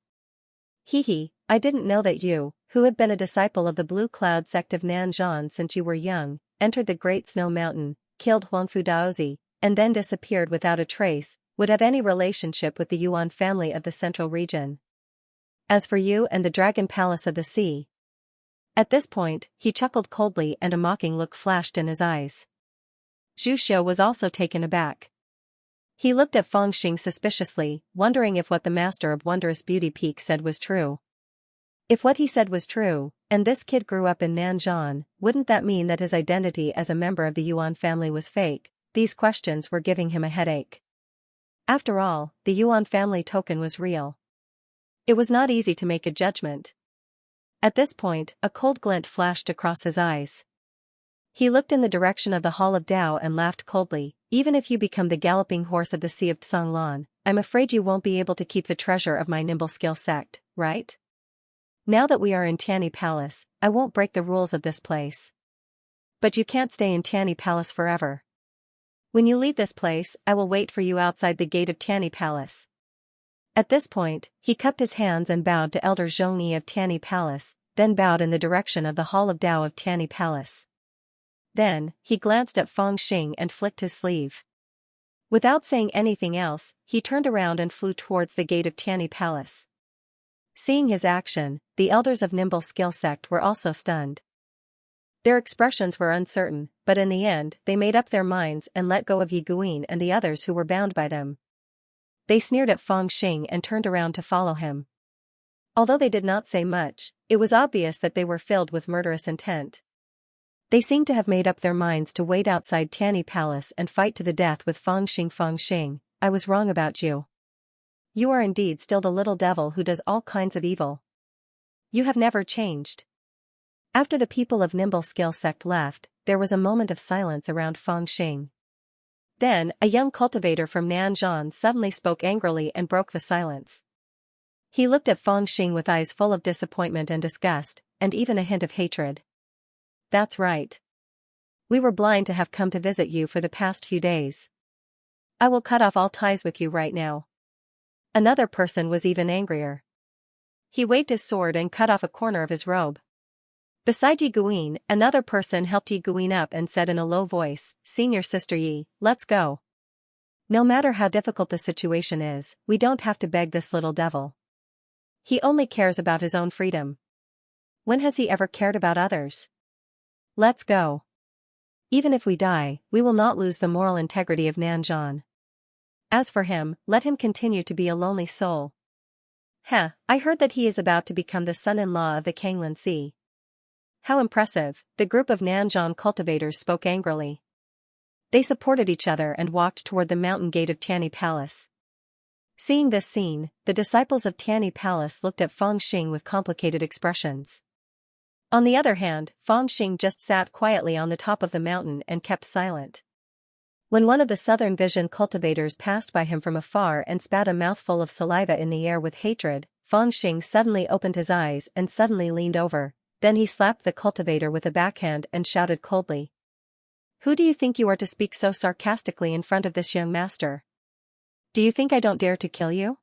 I didn't know that you, who have been a disciple of the Blue Cloud sect of Nanzhan since you were young, entered the Great Snow Mountain, killed Huangfu Daozi, and then disappeared without a trace, would have any relationship with the Yuan family of the central region. As for you and the Dragon Palace of the Sea." At this point, he chuckled coldly and a mocking look flashed in his eyes. Zhu Xiu was also taken aback. He looked at Feng Xing suspiciously, wondering if what the master of Wondrous Beauty Peak said was true. If what he said was true, and this kid grew up in Nanzhan, wouldn't that mean that his identity as a member of the Yuan family was fake? These questions were giving him a headache. After all, the Yuan family token was real. It was not easy to make a judgment. At this point, a cold glint flashed across his eyes. He looked in the direction of the Hall of Dao and laughed coldly. Even if you become the galloping horse of the Sea of Tsanglan, I'm afraid you won't be able to keep the treasure of my nimble skill sect, right? Now that we are in Tianyi Palace, I won't break the rules of this place. But you can't stay in Tianyi Palace forever. When you leave this place, I will wait for you outside the gate of Tianyi Palace. At this point, he cupped his hands and bowed to Elder Zhongyi of Tianyi Palace, then bowed in the direction of the Hall of Dao of Tianyi Palace. Then, he glanced at Feng Xing and flicked his sleeve. Without saying anything else, he turned around and flew towards the gate of Tianyi Palace. Seeing his action, the elders of Nimble Skill Sect were also stunned. Their expressions were uncertain, but in the end, they made up their minds and let go of Yi Guin and the others who were bound by them. They sneered at Feng Xing and turned around to follow him. Although they did not say much, it was obvious that they were filled with murderous intent. They seemed to have made up their minds to wait outside Tianyi Palace and fight to the death with Feng Xing. Feng Xing, I was wrong about you. You are indeed still the little devil who does all kinds of evil. You have never changed. After the people of Nimble Skill Sect left, there was a moment of silence around Feng Xing. Then, a young cultivator from Nanzhan suddenly spoke angrily and broke the silence. He looked at Feng Xing with eyes full of disappointment and disgust, and even a hint of hatred. That's right. We were blind to have come to visit you for the past few days. I will cut off all ties with you right now. Another person was even angrier. He waved his sword and cut off a corner of his robe. Beside Yi Guin, another person helped Yi Guin up and said in a low voice, Senior Sister Yi, let's go. No matter how difficult the situation is, we don't have to beg this little devil. He only cares about his own freedom. When has he ever cared about others? Let's go. Even if we die, we will not lose the moral integrity of Nanzhan. As for him, let him continue to be a lonely soul. I heard that he is about to become the son-in-law of the Kanglan Sea. How impressive, the group of Nanzhan cultivators spoke angrily. They supported each other and walked toward the mountain gate of Tianyi Palace. Seeing this scene, the disciples of Tianyi Palace looked at Feng Xing with complicated expressions. On the other hand, Feng Xing just sat quietly on the top of the mountain and kept silent. When one of the Southern Vision cultivators passed by him from afar and spat a mouthful of saliva in the air with hatred, Feng Xing suddenly opened his eyes and suddenly leaned over. Then he slapped the cultivator with a backhand and shouted coldly. Who do you think you are to speak so sarcastically in front of this young master? Do you think I don't dare to kill you?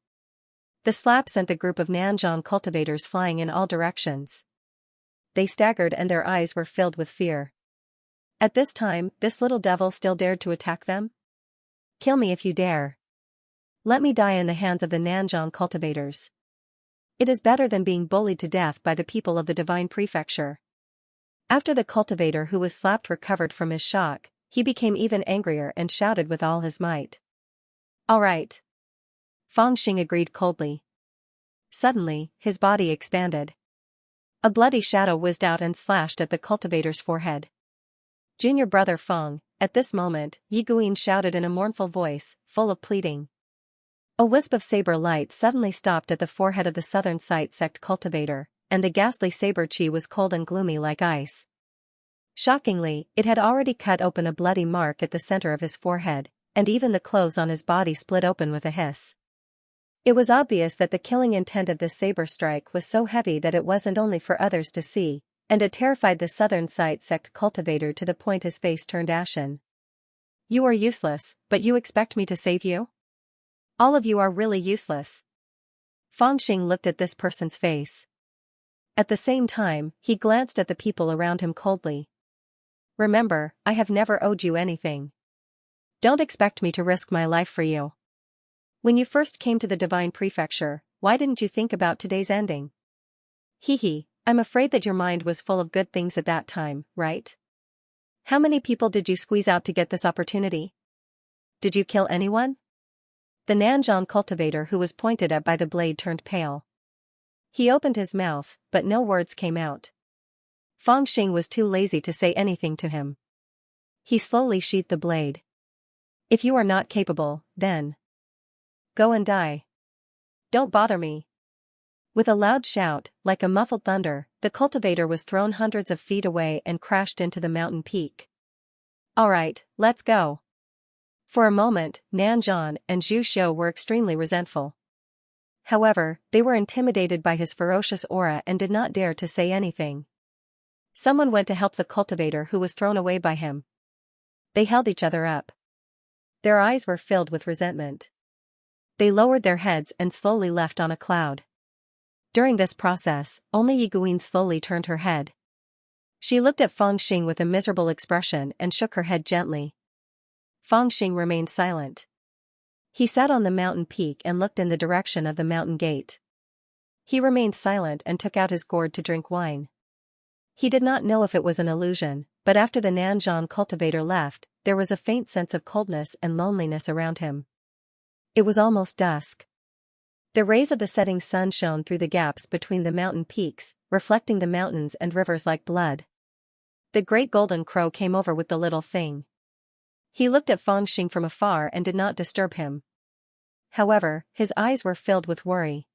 The slap sent the group of Nanzhan cultivators flying in all directions. They staggered and their eyes were filled with fear. At this time, this little devil still dared to attack them? Kill me if you dare. Let me die in the hands of the Nanzhan cultivators. It is better than being bullied to death by the people of the Divine Prefecture. After the cultivator who was slapped recovered from his shock, he became even angrier and shouted with all his might. All right. Feng Xing agreed coldly. Suddenly, his body expanded. A bloody shadow whizzed out and slashed at the cultivator's forehead. Junior brother Feng, at this moment, Yi Guin shouted in a mournful voice, full of pleading. A wisp of saber light suddenly stopped at the forehead of the Southern Sight Sect cultivator, and the ghastly saber chi was cold and gloomy like ice. Shockingly, it had already cut open a bloody mark at the center of his forehead, and even the clothes on his body split open with a hiss. It was obvious that the killing intent of this saber strike was so heavy that it wasn't only for others to see, and it terrified the Southern Sight Sect cultivator to the point his face turned ashen. You are useless, but you expect me to save you? All of you are really useless. Feng Xing looked at this person's face. At the same time, he glanced at the people around him coldly. Remember, I have never owed you anything. Don't expect me to risk my life for you. When you first came to the Divine Prefecture, why didn't you think about today's ending? I'm afraid that your mind was full of good things at that time, right? How many people did you squeeze out to get this opportunity? Did you kill anyone? The Nanzhan cultivator who was pointed at by the blade turned pale. He opened his mouth, but no words came out. Feng Xing was too lazy to say anything to him. He slowly sheathed the blade. If you are not capable, then go and die. Don't bother me. With a loud shout, like a muffled thunder, the cultivator was thrown hundreds of feet away and crashed into the mountain peak. All right, let's go. For a moment, Nanzhan and Zhu Xiu were extremely resentful. However, they were intimidated by his ferocious aura and did not dare to say anything. Someone went to help the cultivator who was thrown away by him. They held each other up. Their eyes were filled with resentment. They lowered their heads and slowly left on a cloud. During this process, only Yiguin slowly turned her head. She looked at Feng Xing with a miserable expression and shook her head gently. Feng Xing remained silent. He sat on the mountain peak and looked in the direction of the mountain gate. He remained silent and took out his gourd to drink wine. He did not know if it was an illusion, but after the Nanzhan cultivator left, there was a faint sense of coldness and loneliness around him. It was almost dusk. The rays of the setting sun shone through the gaps between the mountain peaks, reflecting the mountains and rivers like blood. The great golden crow came over with the little thing. He looked at Feng Xing from afar and did not disturb him. However, his eyes were filled with worry.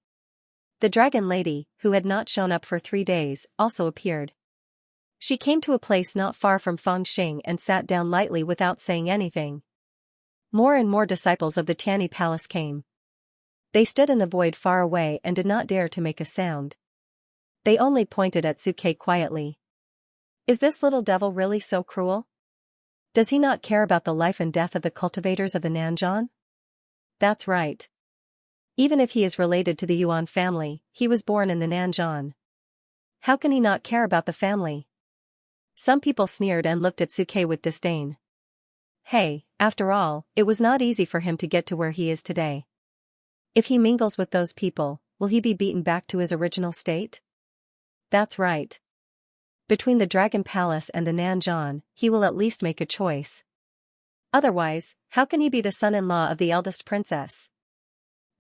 The dragon lady, who had not shown up for 3 days, also appeared. She came to a place not far from Feng Xing and sat down lightly without saying anything. More and more disciples of the Tianyi Palace came. They stood in the void far away and did not dare to make a sound. They only pointed at Suke quietly. Is this little devil really so cruel? Does he not care about the life and death of the cultivators of the Nanzhan? That's right. Even if he is related to the Yuan family, he was born in the Nanzhan. How can he not care about the family? Some people sneered and looked at Suke with disdain. Hey, after all, it was not easy for him to get to where he is today. If he mingles with those people, will he be beaten back to his original state? That's right. Between the Dragon Palace and the Nanzhan, he will at least make a choice. Otherwise, how can he be the son-in-law of the eldest princess?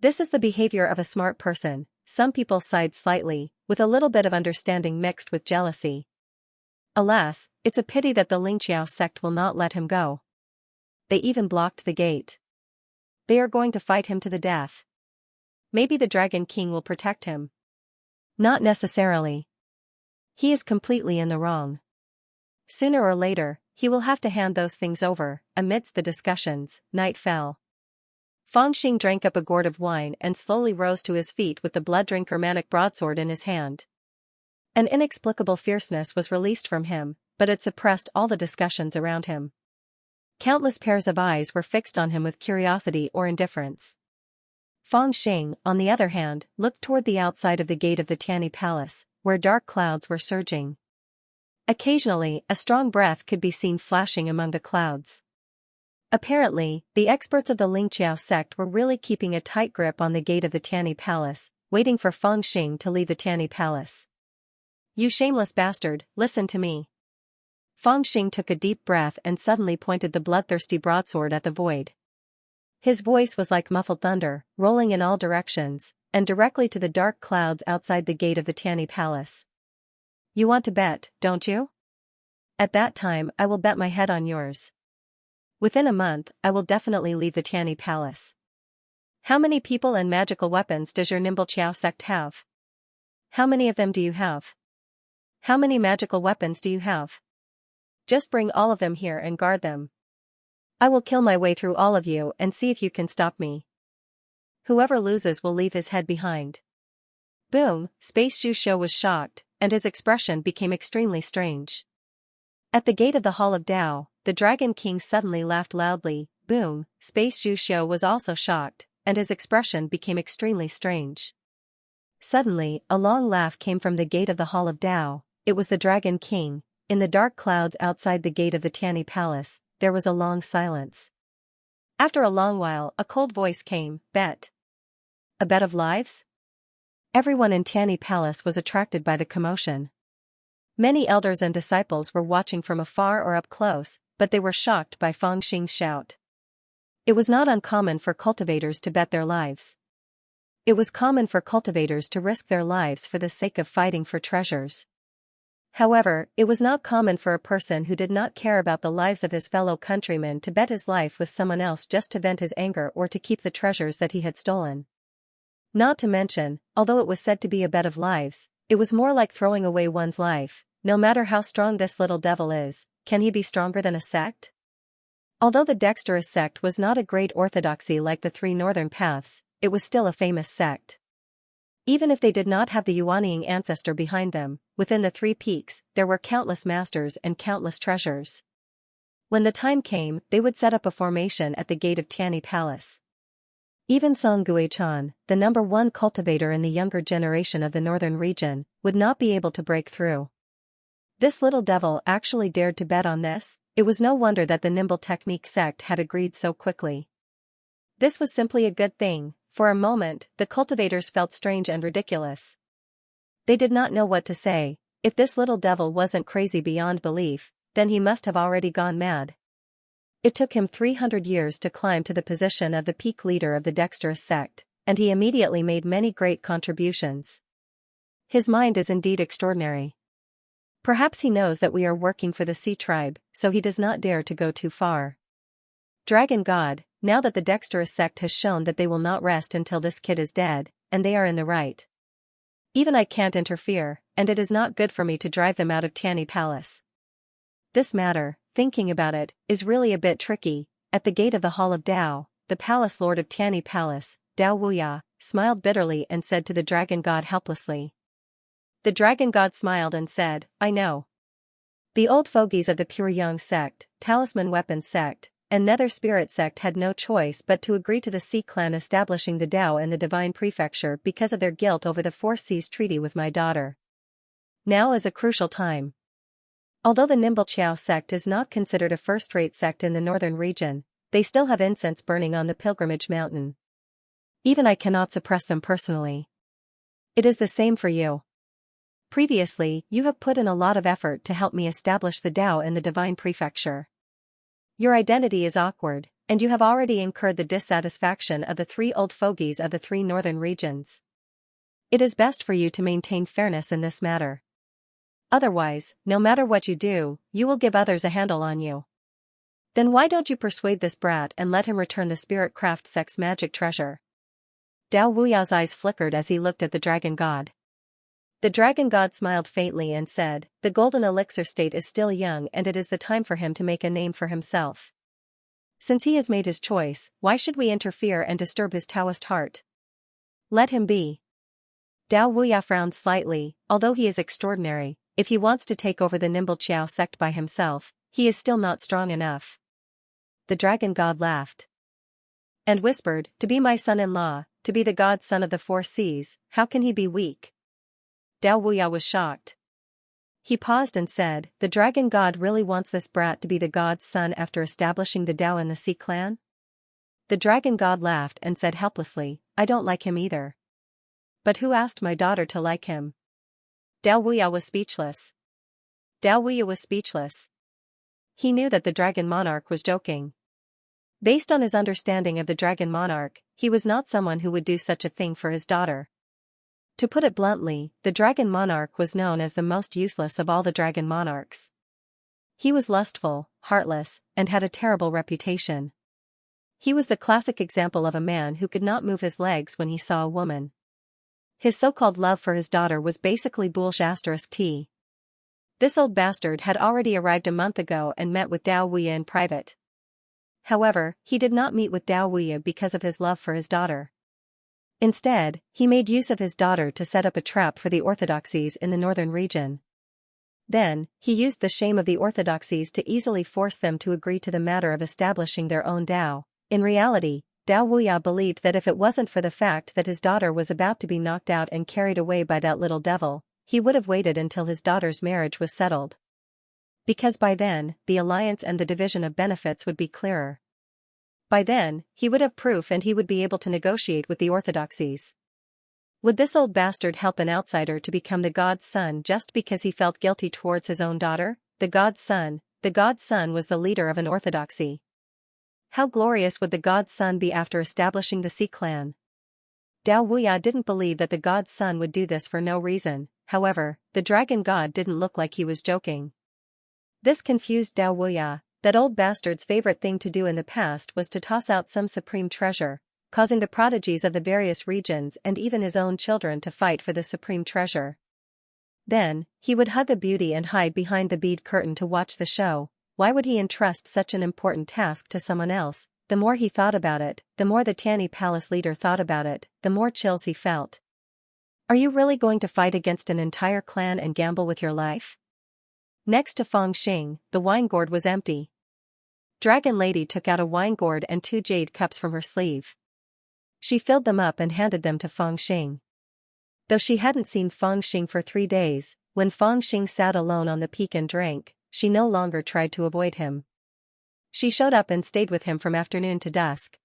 This is the behavior of a smart person. Some people sighed slightly, with a little bit of understanding mixed with jealousy. Alas, it's a pity that the Xianxia sect will not let him go. They even blocked the gate. They are going to fight him to the death. Maybe the Dragon King will protect him. Not necessarily. He is completely in the wrong. Sooner or later, he will have to hand those things over. Amidst the discussions, night fell. Feng Xing drank up a gourd of wine and slowly rose to his feet with the blood-drinker manic broadsword in his hand. An inexplicable fierceness was released from him, but it suppressed all the discussions around him. Countless pairs of eyes were fixed on him with curiosity or indifference. Feng Xing, on the other hand, looked toward the outside of the gate of the Tianyi Palace, where dark clouds were surging. Occasionally, a strong breath could be seen flashing among the clouds. Apparently, the experts of the Xianxia sect were really keeping a tight grip on the gate of the Tianyi Palace, waiting for Feng Xing to leave the Tianyi Palace. You shameless bastard, listen to me. Feng Xing took a deep breath and suddenly pointed the bloodthirsty broadsword at the void. His voice was like muffled thunder, rolling in all directions, and directly to the dark clouds outside the gate of the Tianyi Palace. You want to bet, don't you? At that time I will bet my head on yours. Within a month, I will definitely leave the Tianyi Palace. How many people and magical weapons does your nimble Qiao sect have? How many of them do you have? How many magical weapons do you have? Just bring all of them here and guard them. I will kill my way through all of you and see if you can stop me. Whoever loses will leave his head behind. Boom, Space Zhu Xiu was shocked, and his expression became extremely strange. At the gate of the Hall of Tao, the Dragon King suddenly laughed loudly. Boom, Space Zhu Xiu was also shocked, and his expression became extremely strange. Suddenly, a long laugh came from the gate of the Hall of Tao. It was the Dragon King. In the dark clouds outside the gate of the Tianyi Palace, there was a long silence. After a long while, a cold voice came, bet. A bet of lives? Everyone in Tianyi Palace was attracted by the commotion. Many elders and disciples were watching from afar or up close, but they were shocked by Fang Xing's shout. It was not uncommon for cultivators to bet their lives. It was common for cultivators to risk their lives for the sake of fighting for treasures. However, it was not common for a person who did not care about the lives of his fellow countrymen to bet his life with someone else just to vent his anger or to keep the treasures that he had stolen. Not to mention, although it was said to be a bet of lives, it was more like throwing away one's life. No matter how strong this little devil is, can he be stronger than a sect? Although the dexterous sect was not a great orthodoxy like the three northern paths, it was still a famous sect. Even if they did not have the Yuanying ancestor behind them, within the three peaks, there were countless masters and countless treasures. When the time came, they would set up a formation at the gate of Tianyi Palace. Even Song Guichan, the number one cultivator in the younger generation of the northern region, would not be able to break through. This little devil actually dared to bet on this. It was no wonder that the Nimble Technique sect had agreed so quickly. This was simply a good thing. For a moment, the cultivators felt strange and ridiculous. They did not know what to say. If this little devil wasn't crazy beyond belief, then he must have already gone mad. It took him 300 years to climb to the position of the peak leader of the dexterous sect, and he immediately made many great contributions. His mind is indeed extraordinary. Perhaps he knows that we are working for the Sea Tribe, so he does not dare to go too far. Dragon God, now that the dexterous sect has shown that they will not rest until this kid is dead, and they are in the right. Even I can't interfere, and it is not good for me to drive them out of Tianyi Palace. This matter, thinking about it, is really a bit tricky. At the gate of the Hall of Dao, the palace lord of Tianyi Palace, Dao Wuya, smiled bitterly and said to the dragon god helplessly. The dragon god smiled and said, I know. The old fogies of the Pure Yang sect, Talisman Weapon sect, and Nether Spirit sect had no choice but to agree to the Sea clan establishing the Dao in the Divine Prefecture because of their guilt over the Four Seas Treaty with my daughter. Now is a crucial time. Although the Nimble Chiao sect is not considered a first-rate sect in the northern region, they still have incense burning on the pilgrimage mountain. Even I cannot suppress them personally. It is the same for you. Previously, you have put in a lot of effort to help me establish the Dao in the Divine Prefecture. Your identity is awkward, and you have already incurred the dissatisfaction of the three old fogies of the three northern regions. It is best for you to maintain fairness in this matter. Otherwise, no matter what you do, you will give others a handle on you. Then why don't you persuade this brat and let him return the spirit craft sex magic treasure? Dao Wuya's eyes flickered as he looked at the dragon god. The dragon god smiled faintly and said, the golden elixir state is still young and it is the time for him to make a name for himself. Since he has made his choice, why should we interfere and disturb his Taoist heart? Let him be. Dao Wuya frowned slightly. Although he is extraordinary, if he wants to take over the Nimble Chiao sect by himself, he is still not strong enough. The dragon god laughed. And whispered, to be my son-in-law, to be the god's son of the four seas, how can he be weak? Dao Wuya was shocked. He paused and said, the dragon god really wants this brat to be the god's son after establishing the Dao in the Sea clan? The dragon god laughed and said helplessly, I don't like him either. But who asked my daughter to like him? Dao Wuya was speechless. Dao Wuya was speechless. He knew that the dragon monarch was joking. Based on his understanding of the dragon monarch, he was not someone who would do such a thing for his daughter. To put it bluntly, the dragon monarch was known as the most useless of all the dragon monarchs. He was lustful, heartless, and had a terrible reputation. He was the classic example of a man who could not move his legs when he saw a woman. His so-called love for his daughter was basically bullshit. This old bastard had already arrived a month ago and met with Dao Wuya in private. However, he did not meet with Dao Wuya because of his love for his daughter. Instead, he made use of his daughter to set up a trap for the orthodoxies in the northern region. Then, he used the shame of the orthodoxies to easily force them to agree to the matter of establishing their own Dao. In reality, Dao Wuya believed that if it wasn't for the fact that his daughter was about to be knocked out and carried away by that little devil, he would have waited until his daughter's marriage was settled. Because by then, the alliance and the division of benefits would be clearer. By then, he would have proof and he would be able to negotiate with the orthodoxies. Would this old bastard help an outsider to become the god's son just because he felt guilty towards his own daughter? The god's son was the leader of an orthodoxy. How glorious would the god's son be after establishing the Sea clan? Dao Wuya didn't believe that the god's son would do this for no reason. However, the dragon god didn't look like he was joking. This confused Dao Wuya. That old bastard's favorite thing to do in the past was to toss out some supreme treasure, causing the prodigies of the various regions and even his own children to fight for the supreme treasure. Then, he would hug a beauty and hide behind the bead curtain to watch the show. Why would he entrust such an important task to someone else? The more he thought about it, the more the Tianyi Palace leader thought about it, the more chills he felt. Are you really going to fight against an entire clan and gamble with your life? Next to Feng Xing, the wine gourd was empty. Dragon Lady took out a wine gourd and 2 jade cups from her sleeve. She filled them up and handed them to Feng Xing. Though she hadn't seen Feng Xing for 3 days, when Feng Xing sat alone on the peak and drank, she no longer tried to avoid him. She showed up and stayed with him from afternoon to dusk.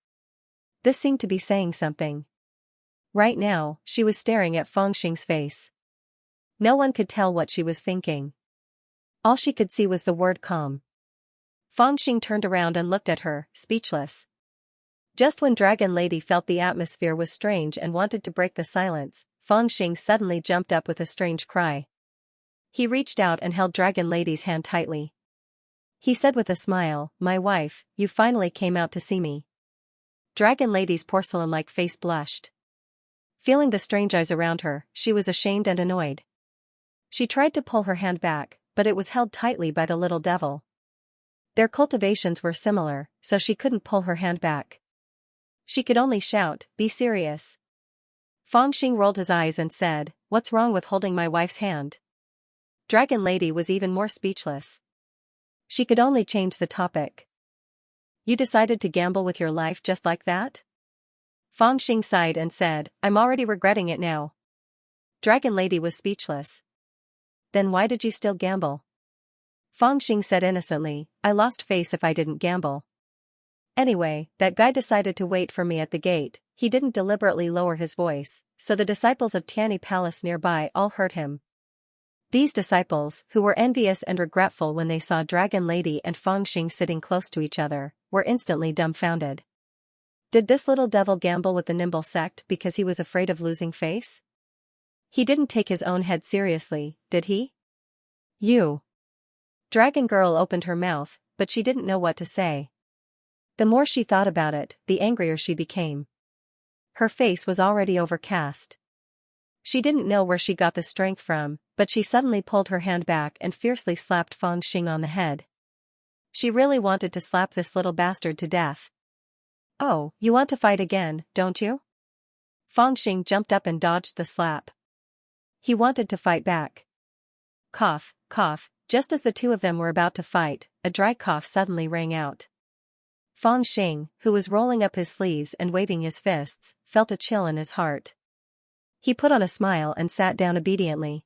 This seemed to be saying something. Right now, she was staring at Feng Xing's face. No one could tell what she was thinking. All she could see was the word calm. Feng Xing turned around and looked at her, speechless. Just when Dragon Lady felt the atmosphere was strange and wanted to break the silence, Feng Xing suddenly jumped up with a strange cry. He reached out and held Dragon Lady's hand tightly. He said with a smile, "My wife, you finally came out to see me." Dragon Lady's porcelain-like face blushed. Feeling the strange eyes around her, she was ashamed and annoyed. She tried to pull her hand back, but it was held tightly by the little devil. Their cultivations were similar, so she couldn't pull her hand back. She could only shout, "Be serious." Feng Xing rolled his eyes and said, "What's wrong with holding my wife's hand?" Dragon Lady was even more speechless. She could only change the topic. "You decided to gamble with your life just like that?" Feng Xing sighed and said, "I'm already regretting it now." Dragon Lady was speechless. "Then why did you still gamble?" Feng Xing said innocently, "I lost face if I didn't gamble. Anyway, that guy decided to wait for me at the gate." He didn't deliberately lower his voice, so the disciples of Tianyi Palace nearby all heard him. These disciples, who were envious and regretful when they saw Dragon Lady and Feng Xing sitting close to each other, were instantly dumbfounded. Did this little devil gamble with the nimble sect because he was afraid of losing face? He didn't take his own head seriously, did he? "You." Dragon Girl opened her mouth, but she didn't know what to say. The more she thought about it, the angrier she became. Her face was already overcast. She didn't know where she got the strength from, but she suddenly pulled her hand back and fiercely slapped Feng Xing on the head. She really wanted to slap this little bastard to death. "Oh, you want to fight again, don't you?" Feng Xing jumped up and dodged the slap. He wanted to fight back. Cough, cough, just as the two of them were about to fight, a dry cough suddenly rang out. Feng Xing, who was rolling up his sleeves and waving his fists, felt a chill in his heart. He put on a smile and sat down obediently.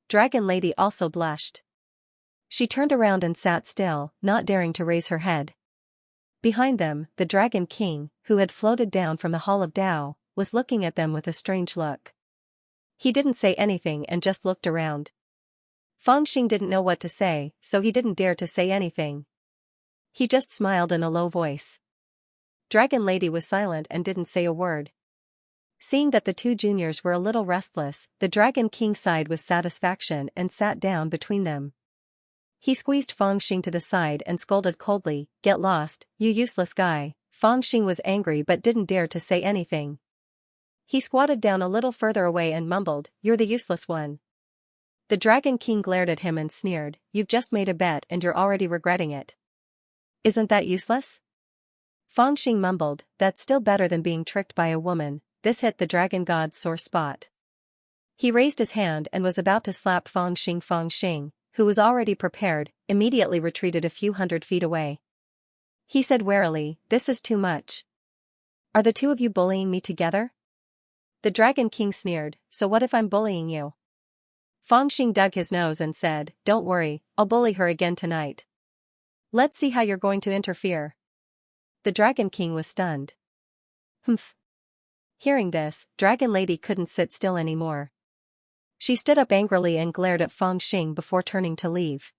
Dragon Lady also blushed. She turned around and sat still, not daring to raise her head. Behind them, the Dragon King, who had floated down from the Hall of Tao, was looking at them with a strange look. He didn't say anything and just looked around. Feng Xing didn't know what to say, so he didn't dare to say anything. He just smiled in a low voice. Dragon Lady was silent and didn't say a word. Seeing that the two juniors were a little restless, the Dragon King sighed with satisfaction and sat down between them. He squeezed Feng Xing to the side and scolded coldly, "Get lost, you useless guy." Feng Xing was angry but didn't dare to say anything. He squatted down a little further away and mumbled, "You're the useless one." The Dragon King glared at him and sneered, "You've just made a bet and you're already regretting it. Isn't that useless?" Feng Xing mumbled, "That's still better than being tricked by a woman." This hit the dragon god's sore spot. He raised his hand and was about to slap Feng Xing. Feng Xing, who was already prepared, immediately retreated a few hundred feet away. He said warily, "This is too much. Are the two of you bullying me together?" The Dragon King sneered, "So what if I'm bullying you?" Feng Xing dug his nose and said, "Don't worry, I'll bully her again tonight. Let's see how you're going to interfere." The Dragon King was stunned. "Humph. Hearing this, Dragon Lady couldn't sit still anymore. She stood up angrily and glared at Feng Xing before turning to leave.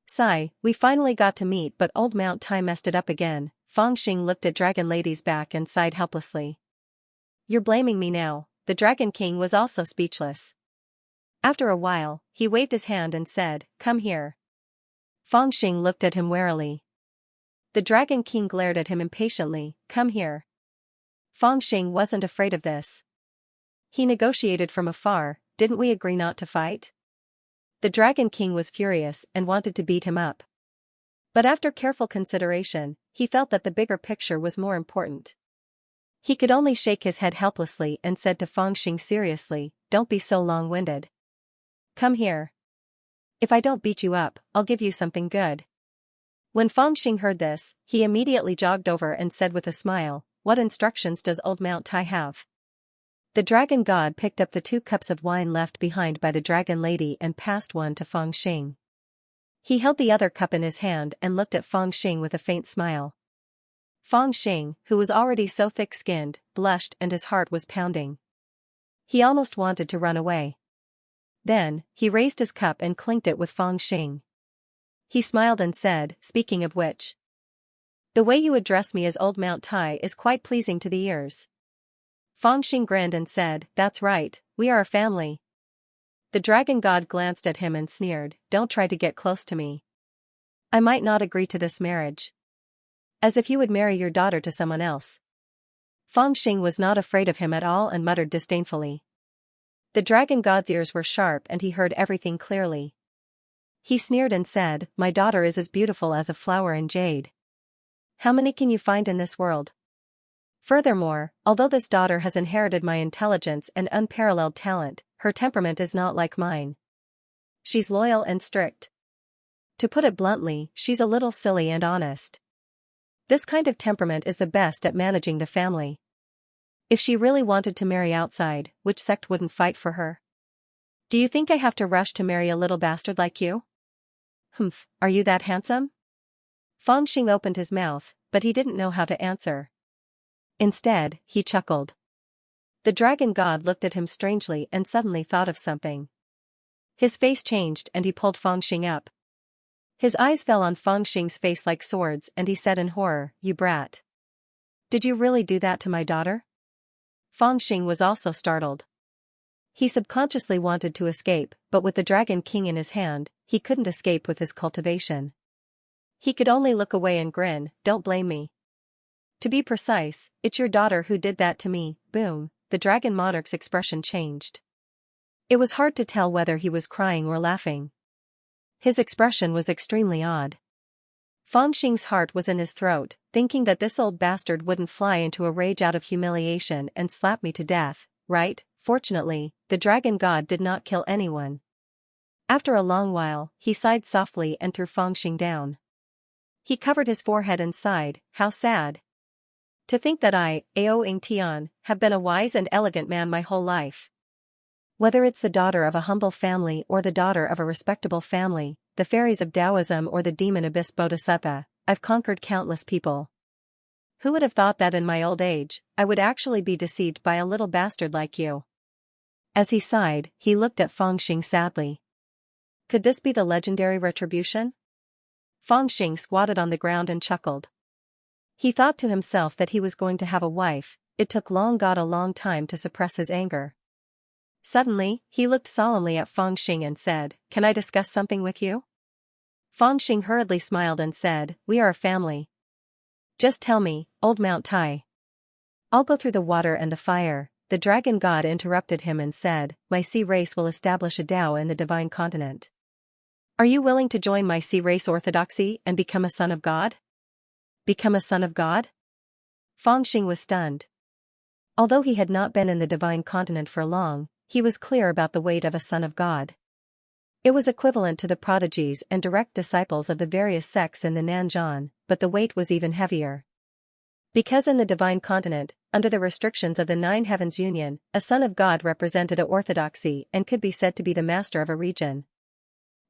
Sigh, we finally got to meet, but old Mount Tai messed it up again. Feng Xing looked at Dragon Lady's back and sighed helplessly. You're blaming me now. The Dragon King was also speechless. After a while, he waved his hand and said, come here. Feng Xing looked at him warily. The Dragon King glared at him impatiently, come here. Feng Xing wasn't afraid of this. He negotiated from afar, didn't we agree not to fight? The Dragon King was furious and wanted to beat him up. But after careful consideration, he felt that the bigger picture was more important. He could only shake his head helplessly and said to Feng Xing seriously, don't be so long-winded. Come here. If I don't beat you up, I'll give you something good. When Feng Xing heard this, he immediately jogged over and said with a smile, what instructions does old Mount Tai have? The dragon god picked up the 2 cups of wine left behind by the dragon lady and passed one to Feng Xing. He held the other cup in his hand and looked at Feng Xing with a faint smile. Feng Xing, who was already so thick-skinned, blushed and his heart was pounding. He almost wanted to run away. Then, he raised his cup and clinked it with Feng Xing. He smiled and said, speaking of which, the way you address me as old Mount Tai is quite pleasing to the ears. Feng Xing grinned and said, that's right, we are a family. The dragon god glanced at him and sneered, don't try to get close to me. I might not agree to this marriage. As if you would marry your daughter to someone else. Feng Xing was not afraid of him at all and muttered disdainfully. The dragon god's ears were sharp and he heard everything clearly. He sneered and said, my daughter is as beautiful as a flower in jade. How many can you find in this world? Furthermore, although this daughter has inherited my intelligence and unparalleled talent, her temperament is not like mine. She's loyal and strict. To put it bluntly, she's a little silly and honest. This kind of temperament is the best at managing the family. If she really wanted to marry outside, which sect wouldn't fight for her? Do you think I have to rush to marry a little bastard like you? Humph, are you that handsome? Feng Xing opened his mouth, but he didn't know how to answer. Instead, he chuckled. The dragon god looked at him strangely and suddenly thought of something. His face changed and he pulled Feng Xing up. His eyes fell on Feng Xing's face like swords and he said in horror, you brat. Did you really do that to my daughter? Feng Xing was also startled. He subconsciously wanted to escape, but with the Dragon King in his hand, he couldn't escape with his cultivation. He could only look away and grin, don't blame me. To be precise, it's your daughter who did that to me, boom, the dragon monarch's expression changed. It was hard to tell whether he was crying or laughing. His expression was extremely odd. Feng Xing's heart was in his throat, thinking that this old bastard wouldn't fly into a rage out of humiliation and slap me to death, right? Fortunately, the dragon god did not kill anyone. After a long while, he sighed softly and threw Feng Xing down. He covered his forehead and sighed, how sad. To think that I, Ao Ing Tian, have been a wise and elegant man my whole life. Whether it's the daughter of a humble family or the daughter of a respectable family, the fairies of Taoism or the demon abyss Bodhisattva, I've conquered countless people. Who would have thought that in my old age, I would actually be deceived by a little bastard like you? As he sighed, he looked at Feng Xing sadly. Could this be the legendary retribution? Feng Xing squatted on the ground and chuckled. He thought to himself that he was going to have a wife, it took God a long time to suppress his anger. Suddenly, he looked solemnly at Feng Xing and said, can I discuss something with you? Feng Xing hurriedly smiled and said, we are a family. Just tell me, old Mount Tai. I'll go through the water and the fire. The dragon god interrupted him and said, my sea race will establish a Tao in the divine continent. Are you willing to join my sea race orthodoxy and become a son of God? Become a son of God? Feng Xing was stunned. Although he had not been in the divine continent for long, he was clear about the weight of a son of God. It was equivalent to the prodigies and direct disciples of the various sects in the Nanzhan, but the weight was even heavier. Because in the divine continent, under the restrictions of the Nine Heavens Union, a son of God represented a orthodoxy and could be said to be the master of a region.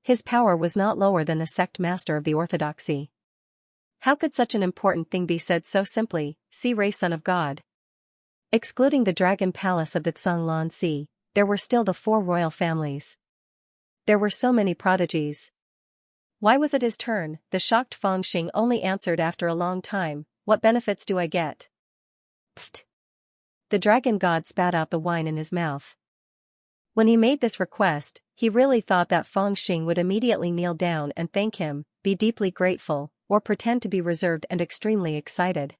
His power was not lower than the sect master of the orthodoxy. How could such an important thing be said so simply, sea race son of God? Excluding the dragon palace of the Xanglan Sea, there were still the 4 royal families. There were so many prodigies. Why was it his turn? The shocked Fangxing only answered after a long time, what benefits do I get? Pfft. The dragon god spat out the wine in his mouth. When he made this request, he really thought that Fangxing would immediately kneel down and thank him, be deeply grateful, or pretend to be reserved and extremely excited.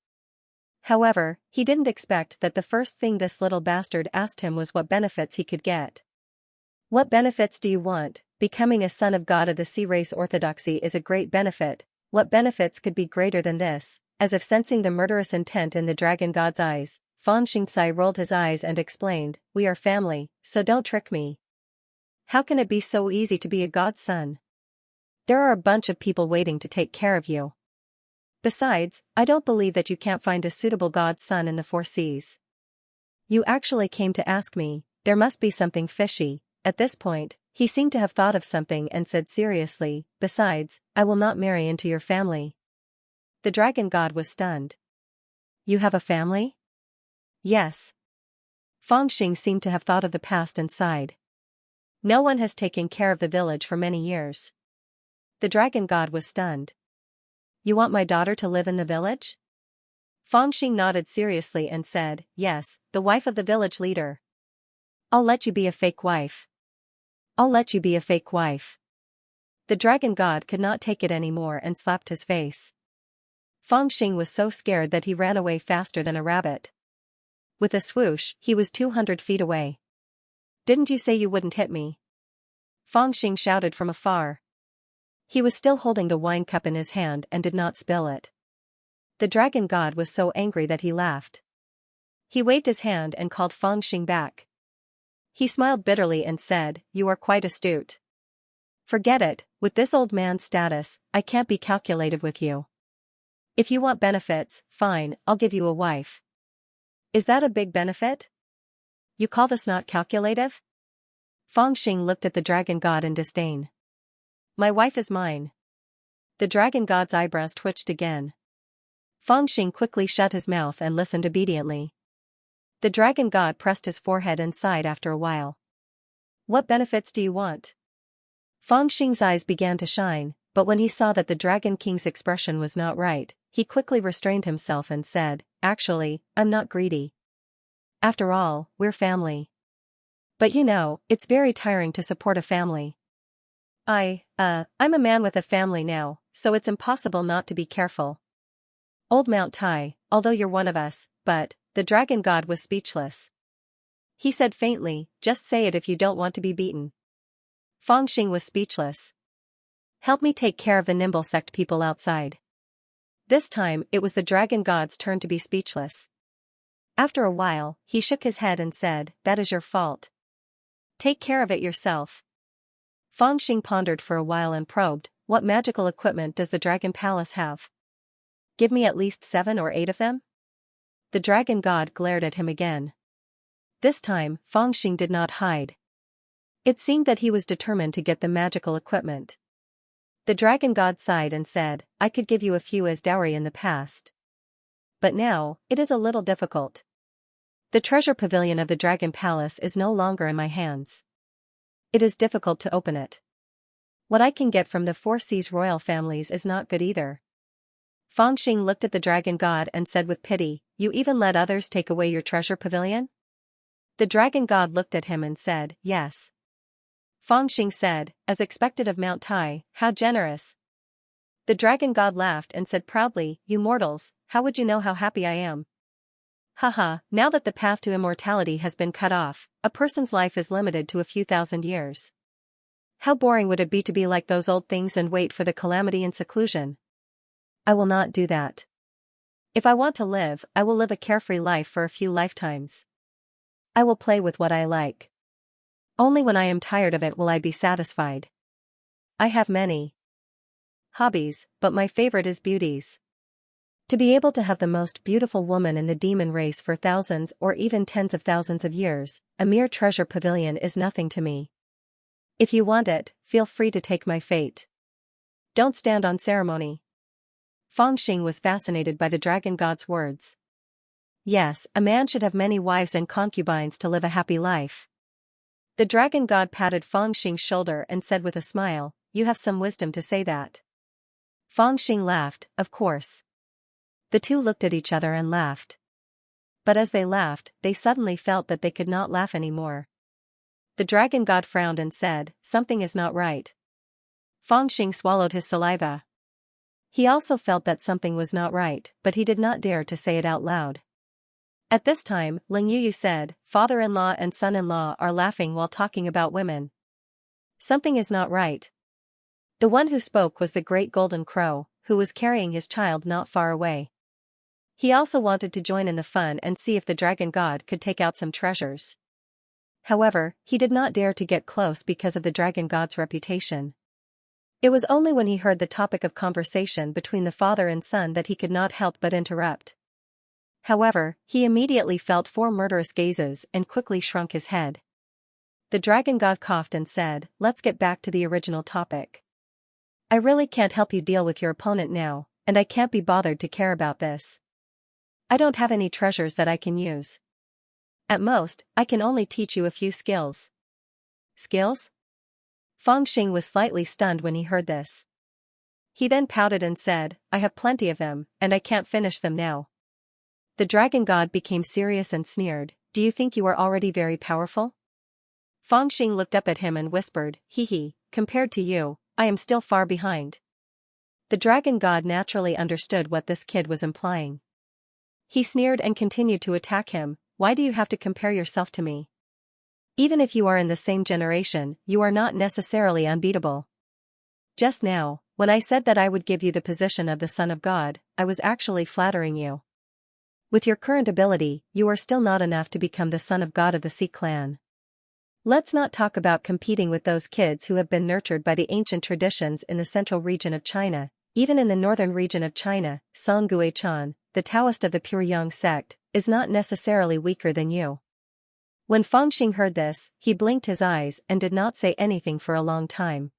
However, he didn't expect that the first thing this little bastard asked him was what benefits he could get. What benefits do you want? Becoming a son of God of the sea race orthodoxy is a great benefit. What benefits could be greater than this? As if sensing the murderous intent in the dragon god's eyes, Fangxing rolled his eyes and explained, we are family, so don't trick me. How can it be so easy to be a god's son? There are a bunch of people waiting to take care of you. Besides, I don't believe that you can't find a suitable god's son in the 4 seas. You actually came to ask me, there must be something fishy. At this point, he seemed to have thought of something and said seriously, besides, I will not marry into your family. The dragon god was stunned. You have a family? Yes. Fangxing seemed to have thought of the past and sighed. No one has taken care of the village for many years. The dragon god was stunned. You want my daughter to live in the village? Fangxing nodded seriously and said, yes, the wife of the village leader. I'll let you be a fake wife. I'll let you be a fake wife. The dragon god could not take it anymore and slapped his face. Fangxing was so scared that he ran away faster than a rabbit. With a swoosh, he was 200 feet away. Didn't you say you wouldn't hit me? Fangxing shouted from afar. He was still holding the wine cup in his hand and did not spill it. The dragon god was so angry that he laughed. He waved his hand and called Fangxing back. He smiled bitterly and said, you are quite astute. Forget it, with this old man's status, I can't be calculated with you. If you want benefits, fine, I'll give you a wife. Is that a big benefit? You call this not calculative? Fangxing looked at the dragon god in disdain. My wife is mine. The dragon god's eyebrows twitched again. Fangxing quickly shut his mouth and listened obediently. The dragon god pressed his forehead and sighed after a while. What benefits do you want? Fangxing's eyes began to shine, but when he saw that the dragon king's expression was not right, he quickly restrained himself and said, actually, I'm not greedy. After all, we're family. But you know, it's very tiring to support a family. I'm a man with a family now, so it's impossible not to be careful. Old Mount Tai, although you're one of us, but, the dragon god was speechless. He said faintly, just say it if you don't want to be beaten. Fangxing was speechless. Help me take care of the nimble sect people outside. This time, it was the dragon god's turn to be speechless. After a while, he shook his head and said, that is your fault. Take care of it yourself. Fangxing pondered for a while and probed, what magical equipment does the dragon palace have? Give me at least 7 or 8 of them? The dragon god glared at him again. This time, Fangxing did not hide. It seemed that he was determined to get the magical equipment. The dragon god sighed and said, I could give you a few as dowry in the past. But now, it is a little difficult. The treasure pavilion of the dragon palace is no longer in my hands. It is difficult to open it. What I can get from the 4 seas royal families is not good either. Fangxing looked at the dragon god and said with pity, you even let others take away your treasure pavilion? The dragon god looked at him and said, yes. Fangxing said, as expected of Mount Tai, how generous. The dragon god laughed and said proudly, you mortals, how would you know how happy I am? Haha, now that the path to immortality has been cut off, a person's life is limited to a few thousand years. How boring would it be to be like those old things and wait for the calamity in seclusion? I will not do that. If I want to live, I will live a carefree life for a few lifetimes. I will play with what I like. Only when I am tired of it will I be satisfied. I have many hobbies, but my favorite is beauties. To be able to have the most beautiful woman in the demon race for thousands or even tens of thousands of years, a mere treasure pavilion is nothing to me. If you want it, feel free to take my fate. Don't stand on ceremony. Fangxing was fascinated by the dragon god's words. Yes, a man should have many wives and concubines to live a happy life. The dragon god patted Fang Xing's shoulder and said with a smile, you have some wisdom to say that. Fang Xing laughed, of course. The two looked at each other and laughed. But as they laughed, they suddenly felt that they could not laugh anymore. The dragon god frowned and said, something is not right. Fang Xing swallowed his saliva. He also felt that something was not right, but he did not dare to say it out loud. At this time, Ling Yuyu said, father-in-law and son-in-law are laughing while talking about women. Something is not right. The one who spoke was the great golden crow, who was carrying his child not far away. He also wanted to join in the fun and see if the dragon god could take out some treasures. However, he did not dare to get close because of the dragon god's reputation. It was only when he heard the topic of conversation between the father and son that he could not help but interrupt. However, he immediately felt 4 murderous gazes and quickly shrunk his head. The dragon god coughed and said, let's get back to the original topic. I really can't help you deal with your opponent now, and I can't be bothered to care about this. I don't have any treasures that I can use. At most, I can only teach you a few skills. Skills? Fang Xing was slightly stunned when he heard this. He then pouted and said, I have plenty of them, and I can't finish them now. The dragon god became serious and sneered, do you think you are already very powerful? Fang Xing looked up at him and whispered, hee hee, compared to you, I am still far behind. The dragon god naturally understood what this kid was implying. He sneered and continued to attack him, why do you have to compare yourself to me? Even if you are in the same generation, you are not necessarily unbeatable. Just now, when I said that I would give you the position of the Son of God, I was actually flattering you. With your current ability, you are still not enough to become the Son of God of the Sea clan. Let's not talk about competing with those kids who have been nurtured by the ancient traditions in the central region of China. Even in the northern region of China, Song Guichan, the Taoist of the Pure Yang sect, is not necessarily weaker than you. When Fang Xing heard this, he blinked his eyes and did not say anything for a long time.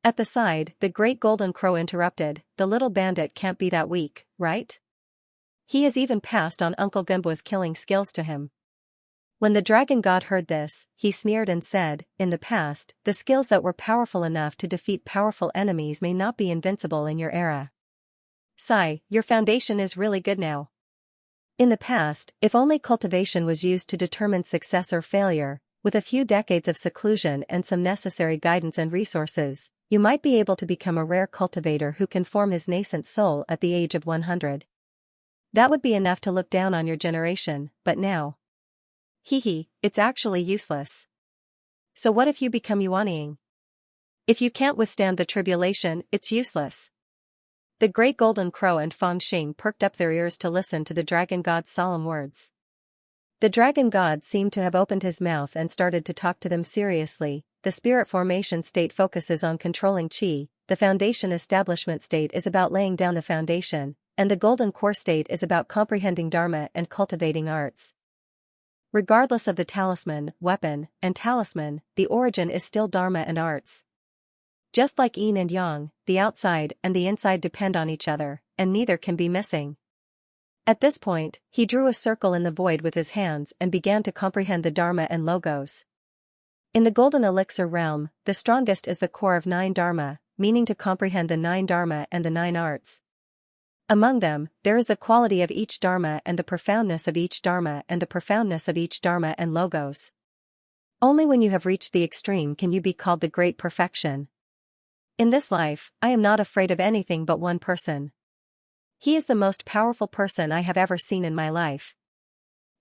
At the side, the great golden crow interrupted, the little bandit can't be that weak, right? He has even passed on Uncle Gumbo's killing skills to him. When the dragon god heard this, he sneered and said, in the past, the skills that were powerful enough to defeat powerful enemies may not be invincible in your era. Sigh, your foundation is really good now. In the past, if only cultivation was used to determine success or failure, with a few decades of seclusion and some necessary guidance and resources, you might be able to become a rare cultivator who can form his nascent soul at the age of 100. That would be enough to look down on your generation, but now. Hee hee, it's actually useless. So what if you become Yuanying? If you can't withstand the tribulation, it's useless. The great golden crow and Fang Xing perked up their ears to listen to the dragon god's solemn words. The dragon god seemed to have opened his mouth and started to talk to them seriously. The spirit formation state focuses on controlling qi, the foundation establishment state is about laying down the foundation, and the golden core state is about comprehending dharma and cultivating arts. Regardless of the talisman, weapon, and talisman, the origin is still dharma and arts. Just like yin and yang, the outside and the inside depend on each other, and neither can be missing. At this point, he drew a circle in the void with his hands and began to comprehend the dharma and logos. In the golden elixir realm, the strongest is the core of 9 dharma, meaning to comprehend the 9 dharma and the 9 arts. Among them, there is the quality of each dharma and the profoundness of each dharma and the profoundness of each dharma and logos. Only when you have reached the extreme can you be called the great perfection. In this life, I am not afraid of anything but one person. He is the most powerful person I have ever seen in my life.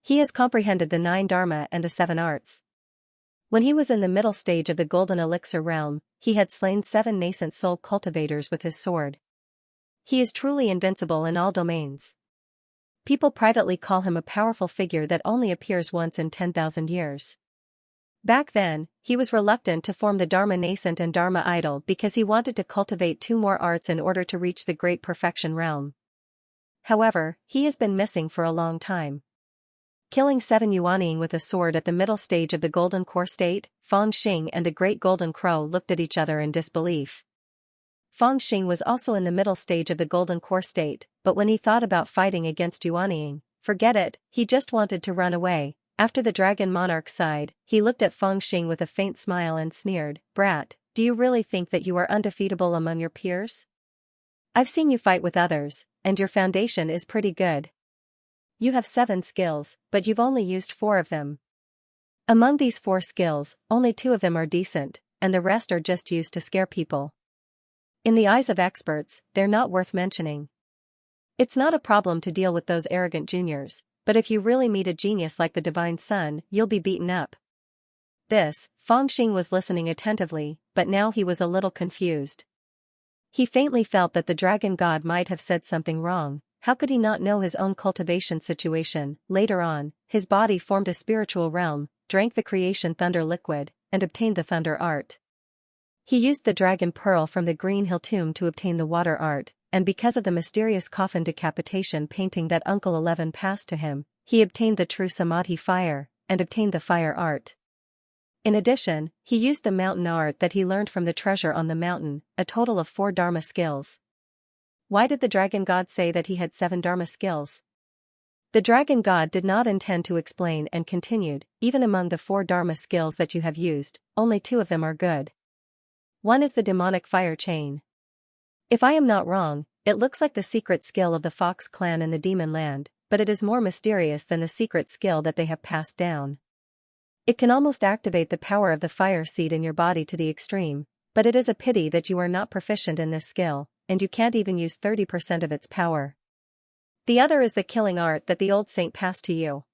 He has comprehended the 9 dharma and the 7 arts. When he was in the middle stage of the golden elixir realm, he had slain 7 nascent soul cultivators with his sword. He is truly invincible in all domains. People privately call him a powerful figure that only appears once in 10,000 years. Back then, he was reluctant to form the Dharma nascent and Dharma idol because he wanted to cultivate 2 more arts in order to reach the great perfection realm. However, he has been missing for a long time. Killing 7 Yuanying with a sword at the middle stage of the golden core state, Fang Xing and the great golden crow looked at each other in disbelief. Fang Xing was also in the middle stage of the golden core state, but when he thought about fighting against Yuanying, Forget it, he just wanted to run away. After the dragon monarch sighed, he looked at Feng Xing with a faint smile and sneered, "Brat, do you really think that you are undefeatable among your peers? I've seen you fight with others, and your foundation is pretty good. You have 7 skills, but you've only used 4 of them. Among these 4 skills, only 2 of them are decent, and the rest are just used to scare people. In the eyes of experts, they're not worth mentioning. It's not a problem to deal with those arrogant juniors, but if you really meet a genius like the Divine Sun, you'll be beaten up." Feng Xing was listening attentively, but now he was a little confused. He faintly felt that the dragon god might have said something wrong. How could he not know his own cultivation situation? Later on, his body formed a spiritual realm, drank the creation thunder liquid, and obtained the thunder art. He used the dragon pearl from the Green Hill tomb to obtain the water art, and because of the mysterious coffin decapitation painting that Uncle 11 passed to him, he obtained the true samadhi fire, and obtained the fire art. In addition, he used the mountain art that he learned from the treasure on the mountain, a total of 4 dharma skills. Why did the dragon god say that he had 7 dharma skills? The dragon god did not intend to explain and continued, even among the 4 dharma skills that you have used, only 2 of them are good. One is the demonic fire chain. If I am not wrong, it looks like the secret skill of the Fox clan in the Demon Land, but it is more mysterious than the secret skill that they have passed down. It can almost activate the power of the fire seed in your body to the extreme, but it is a pity that you are not proficient in this skill, and you can't even use 30% of its power. The other is the killing art that the old saint passed to you.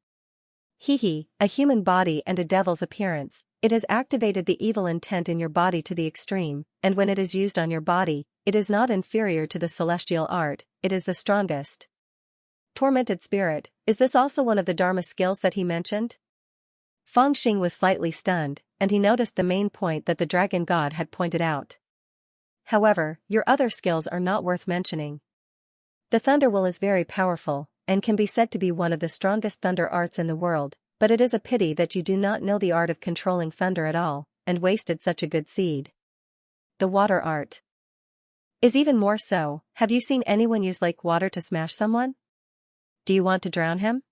A human body and a devil's appearance, it has activated the evil intent in your body to the extreme, and when it is used on your body, it is not inferior to the celestial art, it is the strongest. Tormented spirit, is this also one of the dharma skills that he mentioned? Feng Xing was slightly stunned, and he noticed the main point that the dragon god had pointed out. However, your other skills are not worth mentioning. The thunder will is very powerful, and can be said to be one of the strongest thunder arts in the world, but it is a pity that you do not know the art of controlling thunder at all, and wasted such a good seed. The water art is even more so. Have you seen anyone use lake water to smash someone? Do you want to drown him?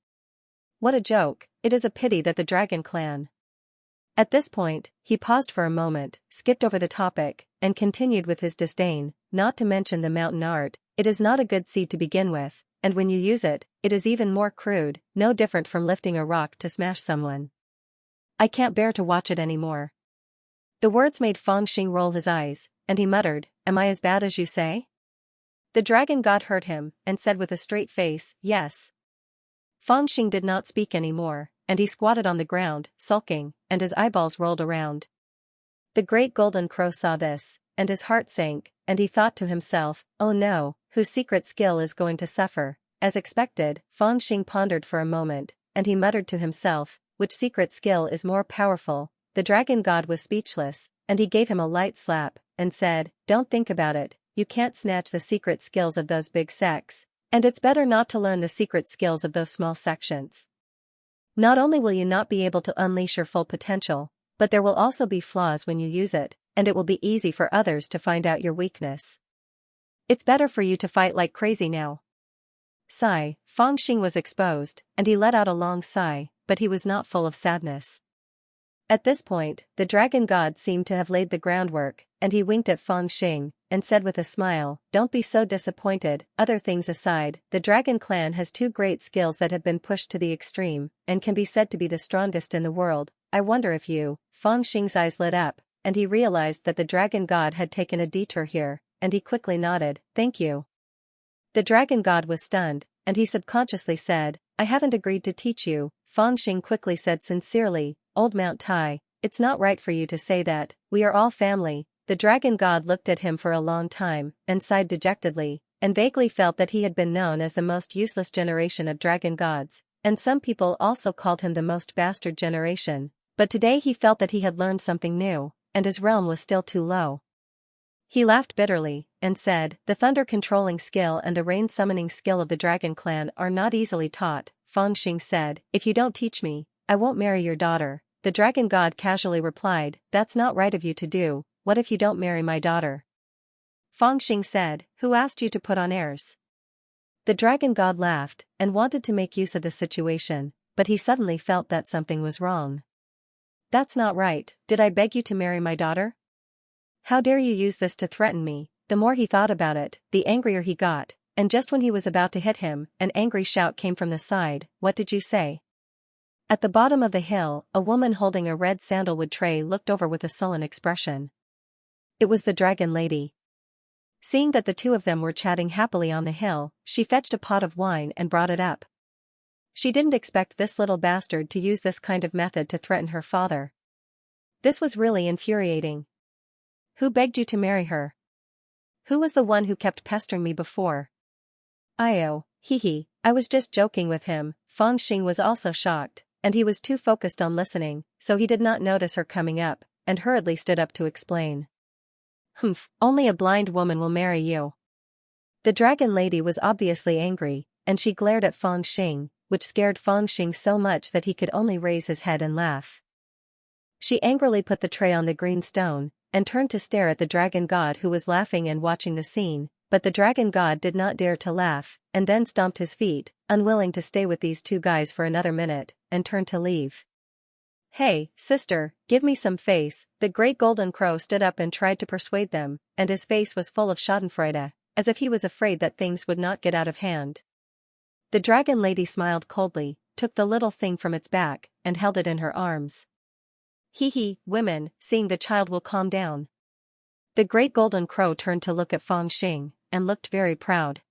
What a joke, it is a pity that the dragon clan. At this point, he paused for a moment, skipped over the topic, and continued with his disdain, not to mention the mountain art, it is not a good seed to begin with, and when you use it, it is even more crude, no different from lifting a rock to smash someone. I can't bear to watch it anymore. The words made Feng Xing roll his eyes, and he muttered, "Am I as bad as you say?" The dragon god heard him, and said with a straight face, "Yes." Feng Xing did not speak anymore, and he squatted on the ground, sulking, and his eyeballs rolled around. The great golden crow saw this, and his heart sank, and he thought to himself, "Oh no, whose secret skill is going to suffer?" As expected, Feng Xing pondered for a moment, and he muttered to himself, "Which secret skill is more powerful?" The dragon god was speechless, and he gave him a light slap, and said, "Don't think about it, you can't snatch the secret skills of those big sects, and it's better not to learn the secret skills of those small sections. Not only will you not be able to unleash your full potential, but there will also be flaws when you use it, and it will be easy for others to find out your weakness. It's better for you to fight like crazy now." Sigh, Feng Xing was exposed, and he let out a long sigh, but he was not full of sadness. At this point, the dragon god seemed to have laid the groundwork, and he winked at Feng Xing, and said with a smile, "Don't be so disappointed." Other things aside, the dragon clan has 2 great skills that have been pushed to the extreme, and can be said to be the strongest in the world. I wonder if you... Feng Xing's eyes lit up, and he realized that the dragon god had taken a detour here, and he quickly nodded, "Thank you." The dragon god was stunned, and he subconsciously said, "I haven't agreed to teach you." Feng Xing quickly said sincerely, "Old Mount Tai, it's not right for you to say that, we are all family." The dragon god looked at him for a long time, and sighed dejectedly, and vaguely felt that he had been known as the most useless generation of dragon gods, and some people also called him the most bastard generation, but today he felt that he had learned something new, and his realm was still too low. He laughed bitterly, and said, "The thunder controlling skill and the rain summoning skill of the dragon clan are not easily taught." Feng Xing said, "If you don't teach me, I won't marry your daughter." The dragon god casually replied, "That's not right of you to do. What if you don't marry my daughter?" Feng Xing said, "Who asked you to put on airs?" The dragon god laughed and wanted to make use of the situation, but he suddenly felt that something was wrong. That's not right. Did I beg you to marry my daughter? How dare you use this to threaten me? The more he thought about it, the angrier he got, and just when he was about to hit him, an angry shout came from the side. What did you say? At the bottom of the hill, a woman holding a red sandalwood tray looked over with a sullen expression. It was the dragon lady. Seeing that the two of them were chatting happily on the hill, she fetched a pot of wine and brought it up. She didn't expect this little bastard to use this kind of method to threaten her father. This was really infuriating. Who begged you to marry her? Who was the one who kept pestering me before? I was just joking with him. Feng Xing was also shocked, and he was too focused on listening, so he did not notice her coming up, and hurriedly stood up to explain. Only a blind woman will marry you. The dragon lady was obviously angry, and she glared at Feng Xing, which scared Feng Xing so much that he could only raise his head and laugh. She angrily put the tray on the green stone, and turned to stare at the dragon god who was laughing and watching the scene, but the dragon god did not dare to laugh, and then stomped his feet, unwilling to stay with these two guys for another minute, and turned to leave. Hey, sister, give me some face. The great golden crow stood up and tried to persuade them, and his face was full of schadenfreude, as if he was afraid that things would not get out of hand. The dragon lady smiled coldly, took the little thing from its back, and held it in her arms. Women, seeing the child will calm down. The great golden crow turned to look at Feng Xing, and looked very proud.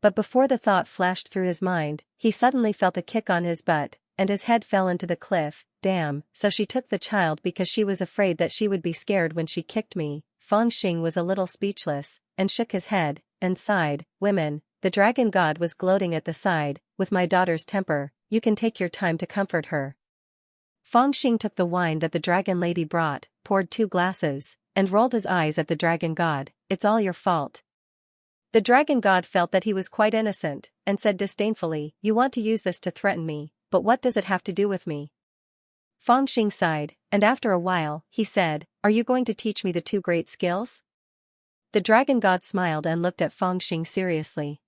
But before the thought flashed through his mind, he suddenly felt a kick on his butt, and his head fell into the cliff. Damn, so she took the child because she was afraid that she would be scared when she kicked me. Feng Xing was a little speechless, and shook his head, and sighed. Women, the dragon god was gloating at the side. With my daughter's temper, you can take your time to comfort her. Feng Xing took the wine that the dragon lady brought, poured 2 glasses, and rolled his eyes at the dragon god. It's all your fault. The dragon god felt that he was quite innocent, and said disdainfully, you want to use this to threaten me, but what does it have to do with me? Feng Xing sighed, and after a while, he said, are you going to teach me the 2 great skills? The dragon god smiled and looked at Feng Xing seriously.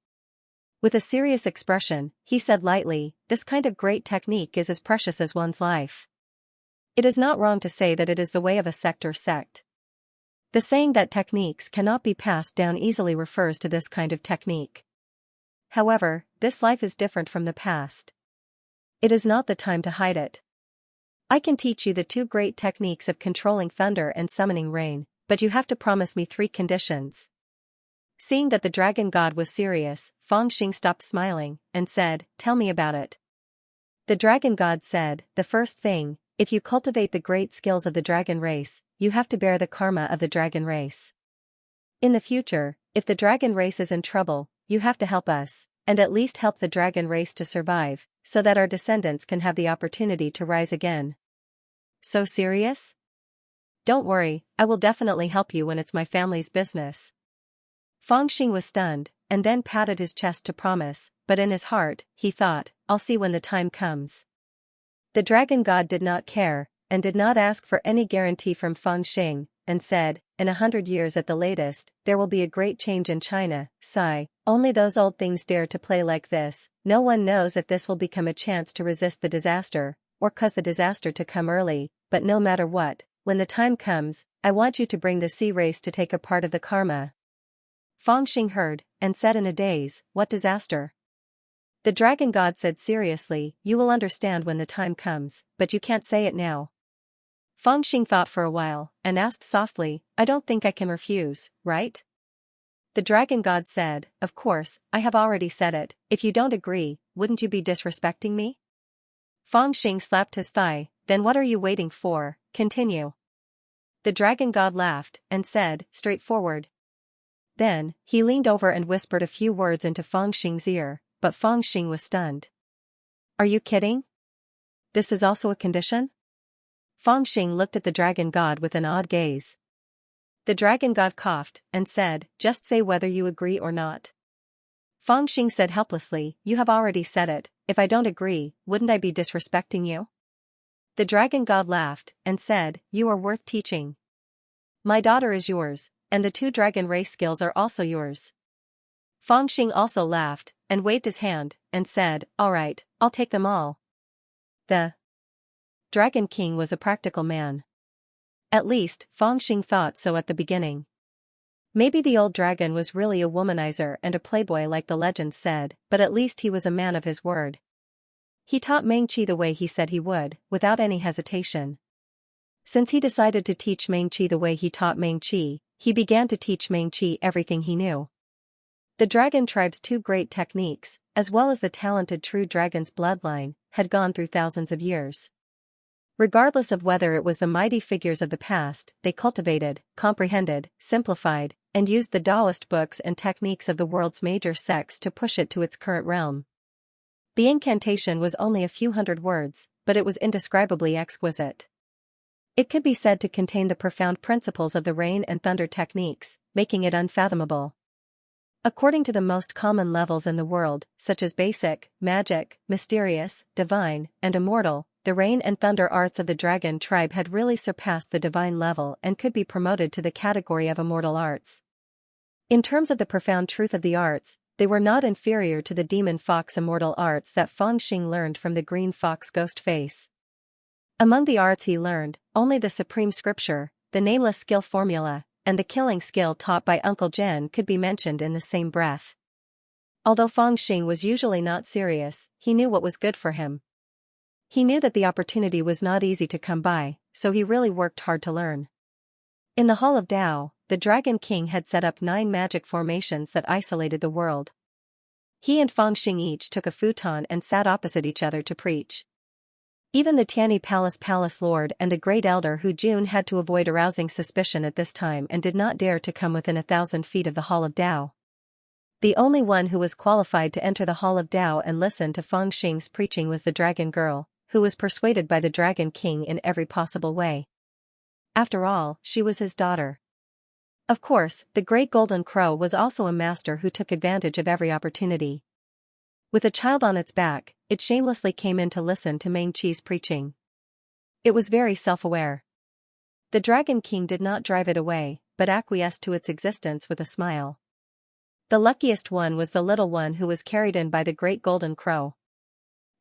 With a serious expression, he said lightly, this kind of great technique is as precious as one's life. It is not wrong to say that it is the way of a sect or sect. The saying that techniques cannot be passed down easily refers to this kind of technique. However, this life is different from the past. It is not the time to hide it. I can teach you the 2 great techniques of controlling thunder and summoning rain, but you have to promise me 3 conditions. Seeing that the dragon god was serious, Feng Xing stopped smiling, and said, tell me about it. The dragon god said, the first thing, if you cultivate the great skills of the dragon race, you have to bear the karma of the dragon race. In the future, if the dragon race is in trouble, you have to help us, and at least help the dragon race to survive, so that our descendants can have the opportunity to rise again. So serious? Don't worry, I will definitely help you when it's my family's business. Feng Xing was stunned, and then patted his chest to promise, but in his heart, he thought, I'll see when the time comes. The dragon god did not care, and did not ask for any guarantee from Feng Xing, and said, in 100 years at the latest, there will be a great change in China. Sigh, only those old things dare to play like this. No one knows if this will become a chance to resist the disaster, or cause the disaster to come early, but no matter what, when the time comes, I want you to bring the sea race to take a part of the karma. Feng Xing heard, and said in a daze, what disaster? The dragon god said seriously, you will understand when the time comes, but you can't say it now. Feng Xing thought for a while, and asked softly, I don't think I can refuse, right? The dragon god said, of course, I have already said it. If you don't agree, wouldn't you be disrespecting me? Feng Xing slapped his thigh, then what are you waiting for? Continue. The dragon god laughed, and said, straightforward. Then, he leaned over and whispered a few words into Feng Xing's ear, but Feng Xing was stunned. Are you kidding? This is also a condition? Feng Xing looked at the dragon god with an odd gaze. The dragon god coughed, and said, just say whether you agree or not. Feng Xing said helplessly, you have already said it, if I don't agree, wouldn't I be disrespecting you? The dragon god laughed, and said, you are worth teaching. My daughter is yours, and the 2 dragon race skills are also yours. Fangxing also laughed, and waved his hand, and said, "Alright, I'll take them all." The Dragon King was a practical man. At least, Fangxing thought so at the beginning. Maybe the old dragon was really a womanizer and a playboy like the legends said, but at least he was a man of his word. He taught Mengqi the way he said he would, without any hesitation. Since he decided to teach Mengqi the way he taught Mengqi, he began to teach Mengqi everything he knew. The dragon tribe's two great techniques, as well as the talented true dragon's bloodline, had gone through thousands of years. Regardless of whether it was the mighty figures of the past, they cultivated, comprehended, simplified, and used the Taoist books and techniques of the world's major sects to push it to its current realm. The incantation was only a few hundred words, but it was indescribably exquisite. It could be said to contain the profound principles of the rain and thunder techniques, making it unfathomable. According to the most common levels in the world, such as basic, magic, mysterious, divine, and immortal, the rain and thunder arts of the dragon tribe had really surpassed the divine level and could be promoted to the category of immortal arts. In terms of the profound truth of the arts, they were not inferior to the demon fox immortal arts that Fangxing learned from the green fox ghost face. Among the arts he learned, only the supreme scripture, the nameless skill formula, and the killing skill taught by Uncle Jen could be mentioned in the same breath. Although Fangxing was usually not serious, he knew what was good for him. He knew that the opportunity was not easy to come by, so he really worked hard to learn. In the Hall of Tao, the Dragon King had set up 9 magic formations that isolated the world. He and Fangxing each took a futon and sat opposite each other to preach. Even the Tianyi Palace Lord and the Great Elder Hu Jun had to avoid arousing suspicion at this time and did not dare to come within 1,000 feet of the Hall of Tao. The only one who was qualified to enter the Hall of Tao and listen to Fangxing's preaching was the Dragon Girl, who was persuaded by the Dragon King in every possible way. After all, she was his daughter. Of course, the Great Golden Crow was also a master who took advantage of every opportunity. With a child on its back, it shamelessly came in to listen to Mengqi's preaching. It was very self-aware. The Dragon King did not drive it away, but acquiesced to its existence with a smile. The luckiest one was the little one who was carried in by the Great Golden Crow.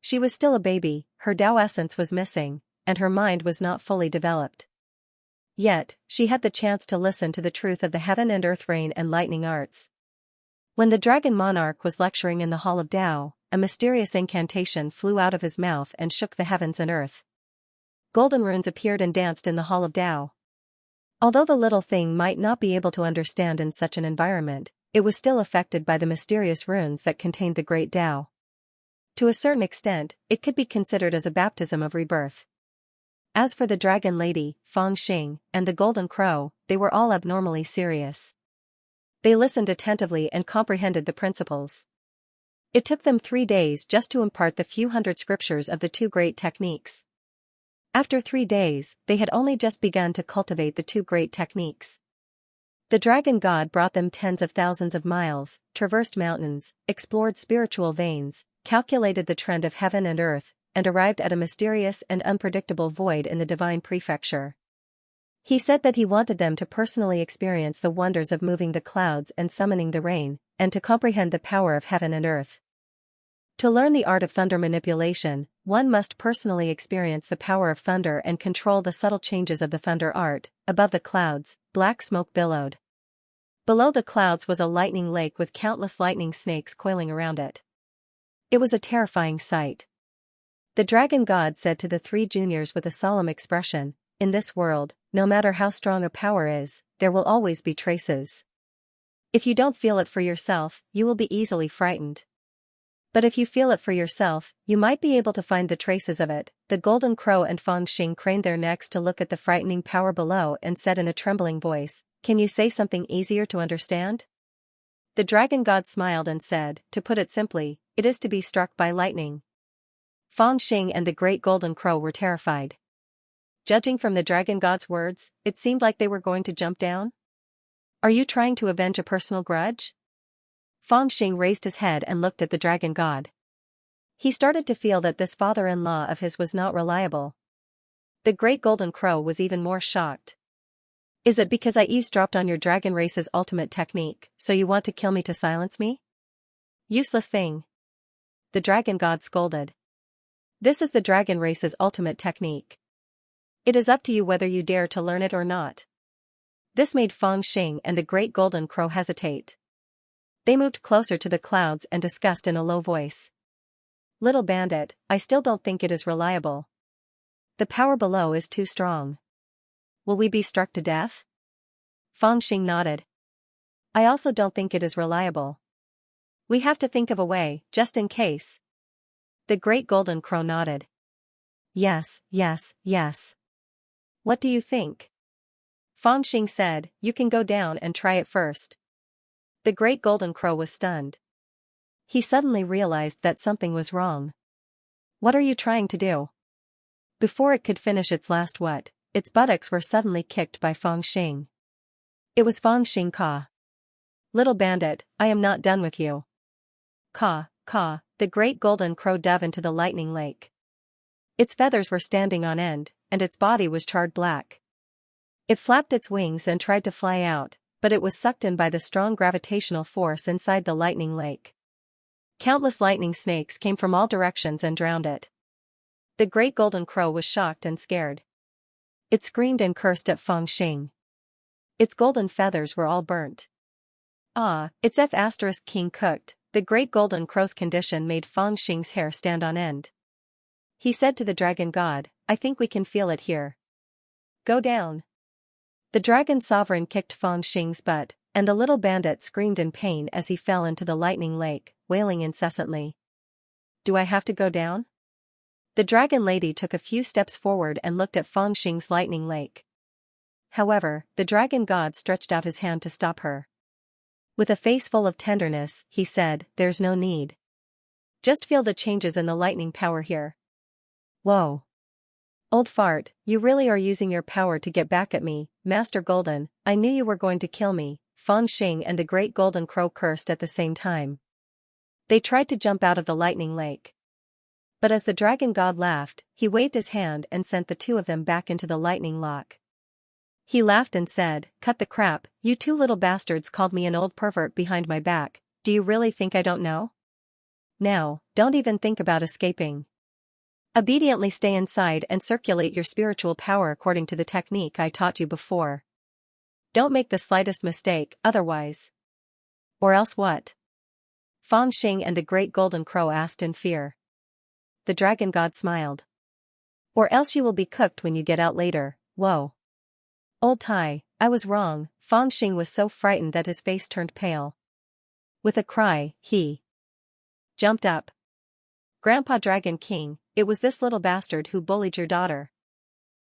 She was still a baby, her Tao essence was missing, and her mind was not fully developed. Yet, she had the chance to listen to the truth of the heaven and earth rain and lightning arts. When the Dragon Monarch was lecturing in the Hall of Tao, a mysterious incantation flew out of his mouth and shook the heavens and earth. Golden runes appeared and danced in the Hall of Tao. Although the little thing might not be able to understand in such an environment, it was still affected by the mysterious runes that contained the Great Tao. To a certain extent, it could be considered as a baptism of rebirth. As for the Dragon Lady, Fangxing, and the Golden Crow, they were all abnormally serious. They listened attentively and comprehended the principles. It took them 3 days just to impart the few hundred scriptures of the 2 great techniques. After 3 days, they had only just begun to cultivate the 2 great techniques. The Dragon God brought them tens of thousands of miles, traversed mountains, explored spiritual veins, calculated the trend of heaven and earth, and arrived at a mysterious and unpredictable void in the divine prefecture. He said that he wanted them to personally experience the wonders of moving the clouds and summoning the rain, and to comprehend the power of heaven and earth. To learn the art of thunder manipulation, one must personally experience the power of thunder and control the subtle changes of the thunder art. Above the clouds, black smoke billowed. Below the clouds was a lightning lake with countless lightning snakes coiling around it. It was a terrifying sight. The Dragon God said to the 3 juniors with a solemn expression, "In this world, no matter how strong a power is, there will always be traces. If you don't feel it for yourself, you will be easily frightened. But if you feel it for yourself, you might be able to find the traces of it." The Golden Crow and Fangxing craned their necks to look at the frightening power below and said in a trembling voice, "Can you say something easier to understand?" The Dragon God smiled and said, "To put it simply, it is to be struck by lightning." Fangxing and the Great Golden Crow were terrified. Judging from the Dragon God's words, it seemed like they were going to jump down. "Are you trying to avenge a personal grudge?" Fangxing raised his head and looked at the Dragon God. He started to feel that this father-in-law of his was not reliable. The Great Golden Crow was even more shocked. "Is it because I eavesdropped on your dragon race's ultimate technique, so you want to kill me to silence me?" Useless thing. The dragon god scolded. This is the dragon race's ultimate technique. It is up to you whether you dare to learn it or not. This made Feng Xing and the great golden crow hesitate. They moved closer to the clouds and discussed in a low voice. Little bandit, I still don't think it is reliable. The power below is too strong. Will we be struck to death? Feng Xing nodded. I also don't think it is reliable. We have to think of a way, just in case. The great golden crow nodded. Yes, yes, yes. What do you think? Feng Xing said, you can go down and try it first. The great golden crow was stunned. He suddenly realized that something was wrong. What are you trying to do? Before it could finish its last what, its buttocks were suddenly kicked by Feng Xing. It was Feng Xing Ka. Little bandit, I am not done with you. Ka, ka, the great golden crow dove into the lightning lake. Its feathers were standing on end, and its body was charred black. It flapped its wings and tried to fly out, but it was sucked in by the strong gravitational force inside the lightning lake. Countless lightning snakes came from all directions and drowned it. The great golden crow was shocked and scared. It screamed and cursed at Feng Xing. Its golden feathers were all burnt. Ah, its F***king cooked. The great golden crow's condition made Feng Xing's hair stand on end. He said to the dragon god, I think we can feel it here. Go down. The dragon sovereign kicked Feng Xing's butt, and the little bandit screamed in pain as he fell into the lightning lake, wailing incessantly. Do I have to go down? The dragon lady took a few steps forward and looked at Feng Xing's lightning lake. However, the dragon god stretched out his hand to stop her. With a face full of tenderness, he said, there's no need. Just feel the changes in the lightning power here. Whoa. Old fart, you really are using your power to get back at me, Master Golden. I knew you were going to kill me. Feng Xing and the great golden crow cursed at the same time. They tried to jump out of the lightning lake. But as the dragon god laughed, he waved his hand and sent the two of them back into the lightning lock. He laughed and said, cut the crap, you two little bastards called me an old pervert behind my back, do you really think I don't know? Now, don't even think about escaping. Obediently stay inside and circulate your spiritual power according to the technique I taught you before. Don't make the slightest mistake, otherwise. Or else what? Feng Xing and the great golden crow asked in fear. The dragon god smiled. Or else you will be cooked when you get out later. Whoa. Old Tai, I was wrong. Feng Xing was so frightened that his face turned pale. With a cry, he jumped up. Grandpa Dragon King, it was this little bastard who bullied your daughter.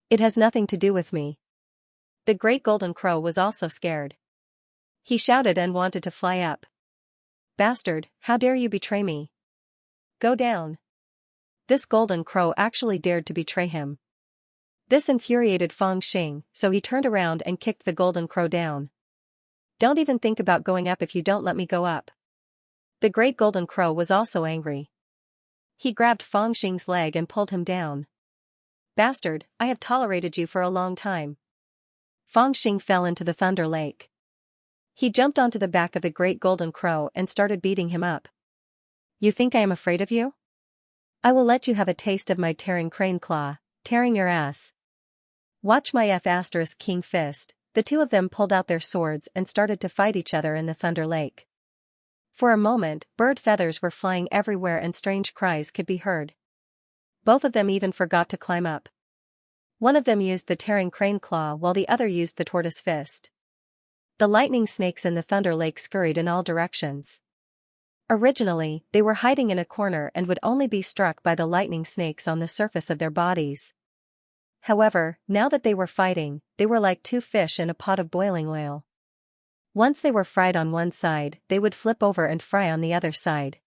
It has nothing to do with me. The great golden crow was also scared. He shouted and wanted to fly up. Bastard, how dare you betray me? Go down. This golden crow actually dared to betray him. This infuriated Feng Xing, so he turned around and kicked the golden crow down. Don't even think about going up if you don't let me go up. The great golden crow was also angry. He grabbed Feng Xing's leg and pulled him down. Bastard, I have tolerated you for a long time. Feng Xing fell into the thunder lake. He jumped onto the back of the great golden crow and started beating him up. You think I am afraid of you? I will let you have a taste of my tearing crane claw, tearing your ass. Watch my F***king fist. The two of them pulled out their swords and started to fight each other in the thunder lake. For a moment, bird feathers were flying everywhere and strange cries could be heard. Both of them even forgot to climb up. One of them used the tearing crane claw while the other used the tortoise fist. The lightning snakes in the thunder lake scurried in all directions. Originally, they were hiding in a corner and would only be struck by the lightning snakes on the surface of their bodies. However, now that they were fighting, they were like two fish in a pot of boiling oil. Once they were fried on one side, they would flip over and fry on the other side.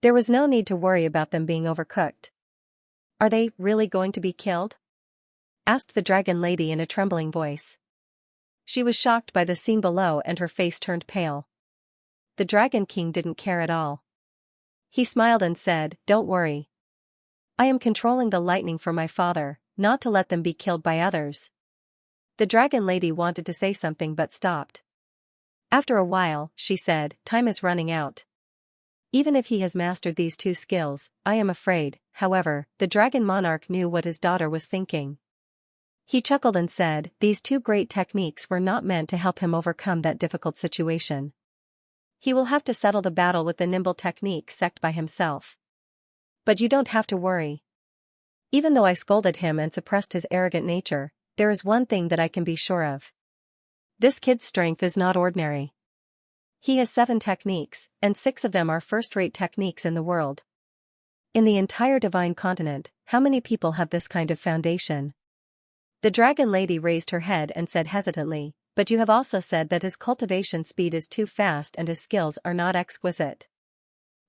There was no need to worry about them being overcooked. Are they really going to be killed? Asked the dragon lady in a trembling voice. She was shocked by the scene below and her face turned pale. The Dragon King didn't care at all. He smiled and said, "Don't worry. I am controlling the lightning for my father, not to let them be killed by others." The dragon lady wanted to say something but stopped. After a while, she said, "Time is running out. even if he has mastered these two skills, I am afraid. However, the dragon monarch knew what his daughter was thinking. He chuckled and said, these two great techniques were not meant to help him overcome that difficult situation. He will have to settle the battle with the nimble technique sect by himself. But you don't have to worry. Even though I scolded him and suppressed his arrogant nature, there is one thing that I can be sure of. This kid's strength is not ordinary. He has 7 techniques, and 6 of them are first-rate techniques in the world. In the entire divine continent, how many people have this kind of foundation? The dragon lady raised her head and said hesitantly, but you have also said that his cultivation speed is too fast and his skills are not exquisite.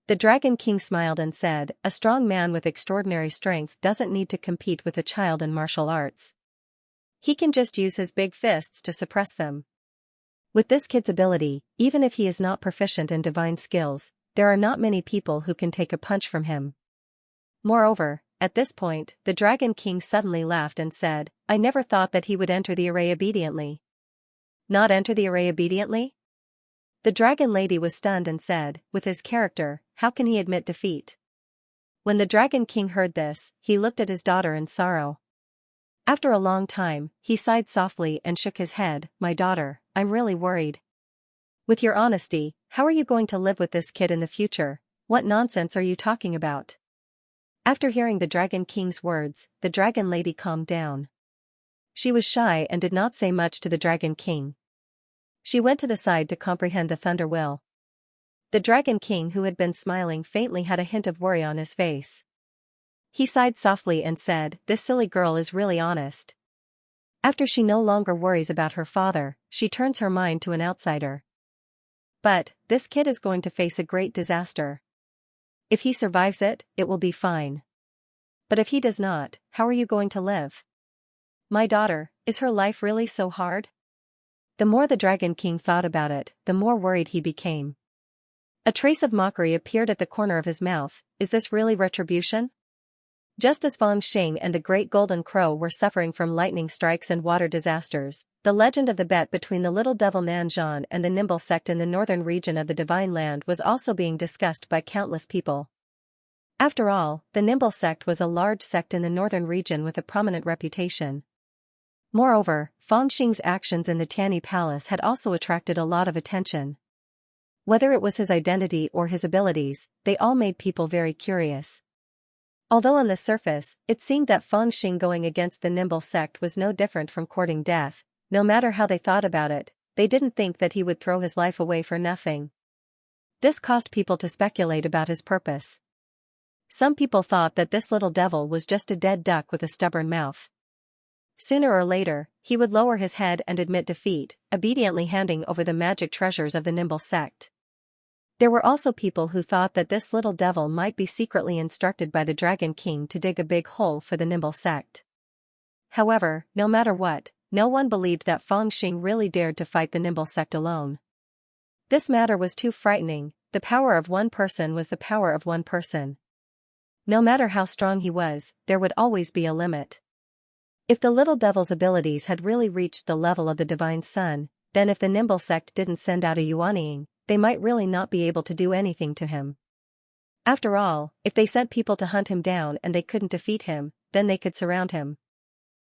The Dragon King smiled and said, a strong man with extraordinary strength doesn't need to compete with a child in martial arts. He can just use his big fists to suppress them. With this kid's ability, even if he is not proficient in divine skills, there are not many people who can take a punch from him. Moreover, at this point, the Dragon King suddenly laughed and said, I never thought that he would enter the array obediently. Not enter the array obediently? The dragon lady was stunned and said, with his character, how can he admit defeat? When the Dragon King heard this, he looked at his daughter in sorrow. After a long time, he sighed softly and shook his head, my daughter, I'm really worried. With your honesty, how are you going to live with this kid in the future? What nonsense are you talking about? After hearing the Dragon King's words, the dragon lady calmed down. She was shy and did not say much to the Dragon King. She went to the side to comprehend the thunder will. The Dragon King, who had been smiling faintly, had a hint of worry on his face. He sighed softly and said, this silly girl is really honest. After she no longer worries about her father, she turns her mind to an outsider. But, this kid is going to face a great disaster. If he survives it, it will be fine. But if he does not, how are you going to live? My daughter, is her life really so hard? The more the Dragon King thought about it, the more worried he became. A trace of mockery appeared at the corner of his mouth. Is this really retribution? Just as Feng Xing and the Great Golden Crow were suffering from lightning strikes and water disasters, the legend of the bet between the little devil Nanzhan and the Nimble sect in the northern region of the Divine Land was also being discussed by countless people. After all, the Nimble sect was a large sect in the northern region with a prominent reputation. Moreover, Feng Xing's actions in the Tianyi Palace had also attracted a lot of attention. Whether it was his identity or his abilities, they all made people very curious. Although on the surface, it seemed that Feng Xing going against the Nimble sect was no different from courting death, no matter how they thought about it, they didn't think that he would throw his life away for nothing. This caused people to speculate about his purpose. Some people thought that this little devil was just a dead duck with a stubborn mouth. Sooner or later, he would lower his head and admit defeat, obediently handing over the magic treasures of the Nimble sect. There were also people who thought that this little devil might be secretly instructed by the Dragon King to dig a big hole for the Nimble sect. However, no matter what, no one believed that Feng Xing really dared to fight the Nimble sect alone. This matter was too frightening. The power of one person was the power of one person. No matter how strong he was, there would always be a limit. If the little devil's abilities had really reached the level of the Divine Sun, then if the Nimble sect didn't send out a Yuanying, they might really not be able to do anything to him. After all, if they sent people to hunt him down and they couldn't defeat him, then they could surround him.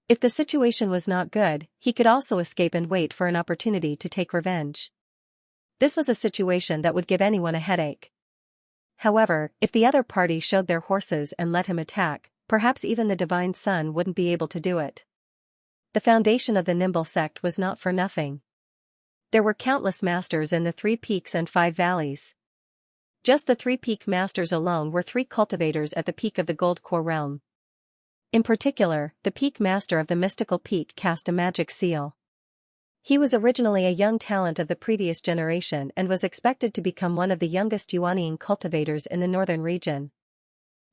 If the situation was not good, he could also escape and wait for an opportunity to take revenge. This was a situation that would give anyone a headache. However, if the other party showed their horses and let him attack, perhaps even the Divine Sun wouldn't be able to do it. The foundation of the Nimble sect was not for nothing. There were countless masters in the 3 peaks and 5 valleys. Just the 3 peak masters alone were 3 cultivators at the peak of the Gold Core realm. In particular, the peak master of the mystical peak cast a magic seal. He was originally a young talent of the previous generation and was expected to become one of the youngest Yuanying cultivators in the northern region.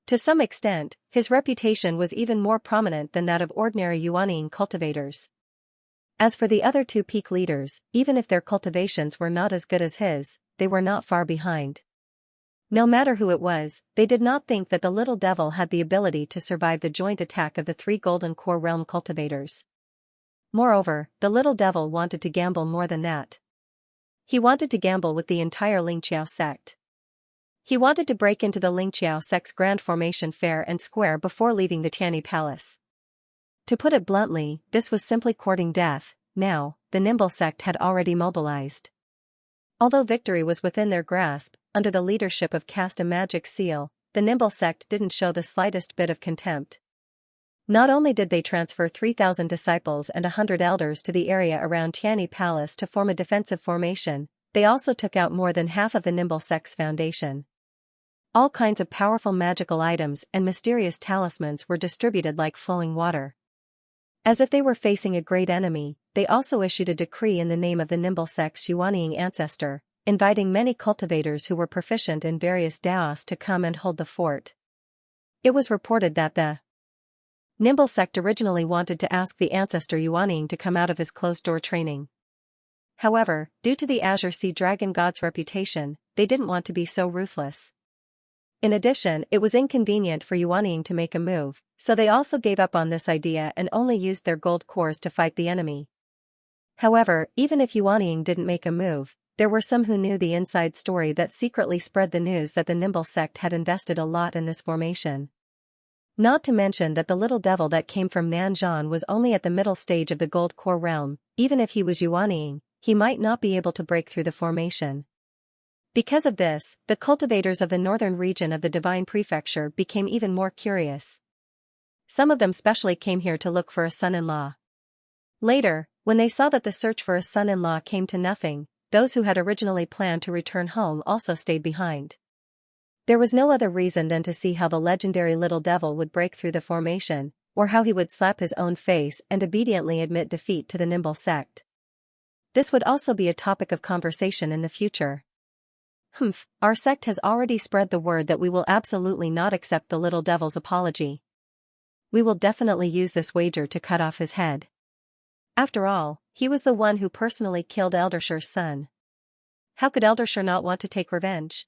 To some extent, his reputation was even more prominent than that of ordinary Yuanying cultivators. As for the other 2 peak leaders, even if their cultivations were not as good as his, they were not far behind. No matter who it was, they did not think that the little devil had the ability to survive the joint attack of the 3 Golden Core realm cultivators. Moreover, the little devil wanted to gamble more than that. He wanted to gamble with the entire Lingqiao sect. He wanted to break into the Xianxia sect's Grand Formation fair and square before leaving the Tianyi Palace. To put it bluntly, this was simply courting death. Now, the Nimble sect had already mobilized. Although victory was within their grasp, under the leadership of Cast a Magic Seal, the Nimble sect didn't show the slightest bit of contempt. Not only did they transfer 3,000 disciples and 100 elders to the area around Tianyi Palace to form a defensive formation, they also took out more than half of the Nimble sect's foundation. All kinds of powerful magical items and mysterious talismans were distributed like flowing water. As if they were facing a great enemy, they also issued a decree in the name of the Nimble sect's Yuanying ancestor, inviting many cultivators who were proficient in various daos to come and hold the fort. It was reported that the Nimble sect originally wanted to ask the ancestor Yuanying to come out of his closed-door training. However, due to the Azure Sea Dragon God's reputation, they didn't want to be so ruthless. In addition, it was inconvenient for Yuanying to make a move, so they also gave up on this idea and only used their gold cores to fight the enemy. However, even if Yuanying didn't make a move, there were some who knew the inside story that secretly spread the news that the Nimble sect had invested a lot in this formation. Not to mention that the little devil that came from Nanzhan was only at the middle stage of the gold core realm. Even if he was Yuanying, he might not be able to break through the formation. Because of this, the cultivators of the northern region of the Divine Prefecture became even more curious. Some of them specially came here to look for a son-in-law. Later, when they saw that the search for a son-in-law came to nothing, those who had originally planned to return home also stayed behind. There was no other reason than to see how the legendary little devil would break through the formation, or how he would slap his own face and obediently admit defeat to the Nimble sect. This would also be a topic of conversation in the future. Our sect has already spread the word that we will absolutely not accept the little devil's apology. We will definitely use this wager to cut off his head. After all, he was the one who personally killed Eldershire's son. How could Eldershire not want to take revenge?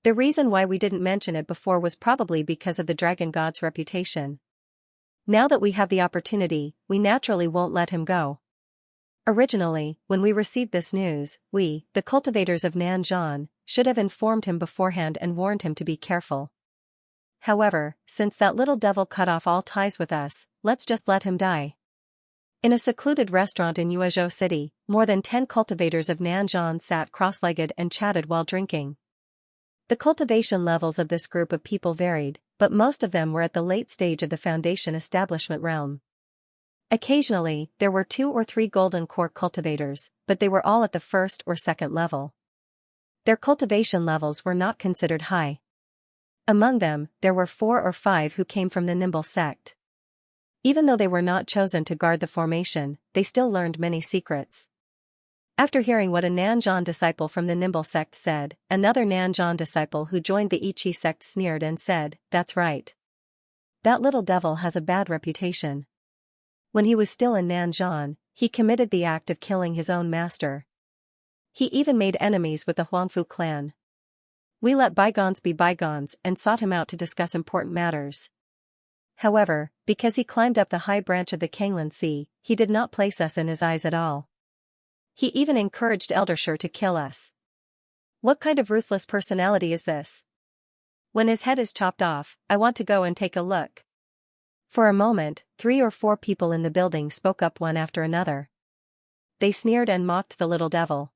The reason why we didn't mention it before was probably because of the dragon god's reputation. Now that we have the opportunity, we naturally won't let him go. Originally, when we received this news, we, the cultivators of Nanzhan, should have informed him beforehand and warned him to be careful. However, since that little devil cut off all ties with us, let's just let him die. In a secluded restaurant in Yuezhou City, more than 10 cultivators of Nanzhan sat cross-legged and chatted while drinking. The cultivation levels of this group of people varied, but most of them were at the late stage of the foundation establishment realm. Occasionally, there were 2 or 3 golden core cultivators, but they were all at the first or second level. Their cultivation levels were not considered high. Among them, there were 4 or 5 who came from the Nimble sect. Even though they were not chosen to guard the formation, they still learned many secrets. After hearing what a Nanzhan disciple from the Nimble sect said, another Nanzhan disciple who joined the Ichi sect sneered and said, "That's right. That little devil has a bad reputation. When he was still in Nanzhan, he committed the act of killing his own master. He even made enemies with the Huangfu clan. We let bygones be bygones and sought him out to discuss important matters. However, because he climbed up the high branch of the Kanglan Sea, he did not place us in his eyes at all. He even encouraged Eldershire to kill us. What kind of ruthless personality is this? When his head is chopped off, I want to go and take a look." For a moment, 3 or 4 people in the building spoke up one after another. They sneered and mocked the little devil.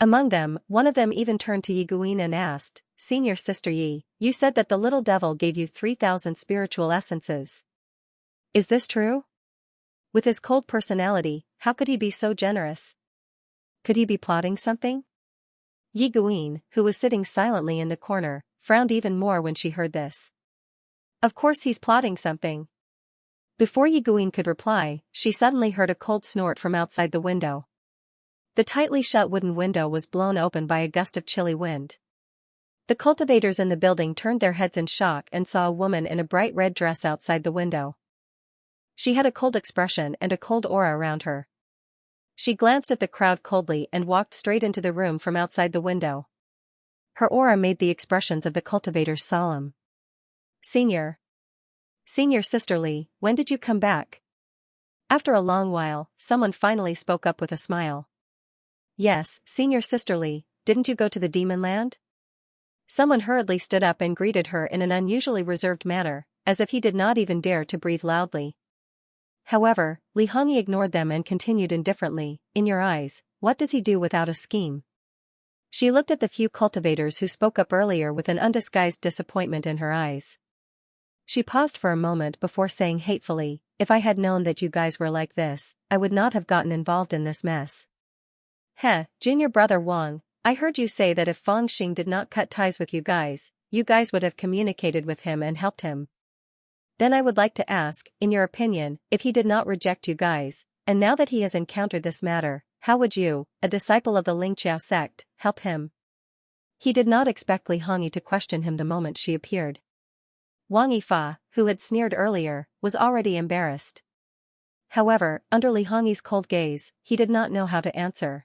Among them, one of them even turned to Yi Guin and asked, "Senior Sister Yi, you said that the little devil gave you 3,000 spiritual essences. Is this true? With his cold personality, how could he be so generous? Could he be plotting something?" Yi Guin, who was sitting silently in the corner, frowned even more when she heard this. Of course he's plotting something. Before Yi Guin could reply, she suddenly heard a cold snort from outside the window. The tightly shut wooden window was blown open by a gust of chilly wind. The cultivators in the building turned their heads in shock and saw a woman in a bright red dress outside the window. She had a cold expression and a cold aura around her. She glanced at the crowd coldly and walked straight into the room from outside the window. Her aura made the expressions of the cultivators solemn. Senior Sister Li, when did you come back?" After a long while, someone finally spoke up with a smile. "Yes, Senior Sister Li, didn't you go to the demon land?" Someone hurriedly stood up and greeted her in an unusually reserved manner, as if he did not even dare to breathe loudly. However, Li Hongyi ignored them and continued indifferently, "In your eyes, what does he do without a scheme?" She looked at the few cultivators who spoke up earlier with an undisguised disappointment in her eyes. She paused for a moment before saying hatefully, "If I had known that you guys were like this, I would not have gotten involved in this mess." "Heh, junior brother Wang, I heard you say that if Fang Xing did not cut ties with you guys would have communicated with him and helped him. Then I would like to ask, in your opinion, if he did not reject you guys, and now that he has encountered this matter, how would you, a disciple of the Xianxia sect, help him?" He did not expect Li Hongyi to question him the moment she appeared. Wang Yifa, who had sneered earlier, was already embarrassed. However, under Li Hongyi's cold gaze, he did not know how to answer.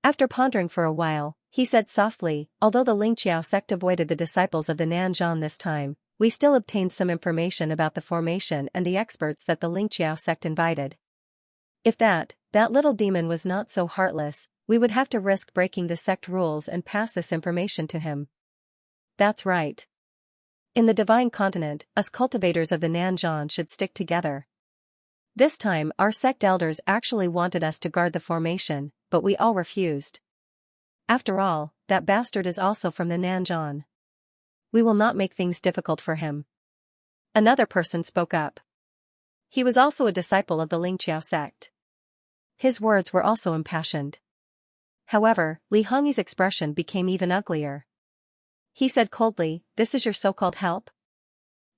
After pondering for a while, he said softly, "Although the Xianxia sect avoided the disciples of the Nanzhan this time, we still obtained some information about the formation and the experts that the Xianxia sect invited. If that little demon was not so heartless, we would have to risk breaking the sect rules and pass this information to him." "That's right. In the divine continent, us cultivators of the Nanzhan should stick together. This time our sect elders actually wanted us to guard the formation, but we all refused. After all, that bastard is also from the Nanzhan. We will not make things difficult for him." Another person spoke up. He was also a disciple of the Xianxia sect. His words were also impassioned. However, Li Hongyi's expression became even uglier. He said coldly, "This is your so-called help?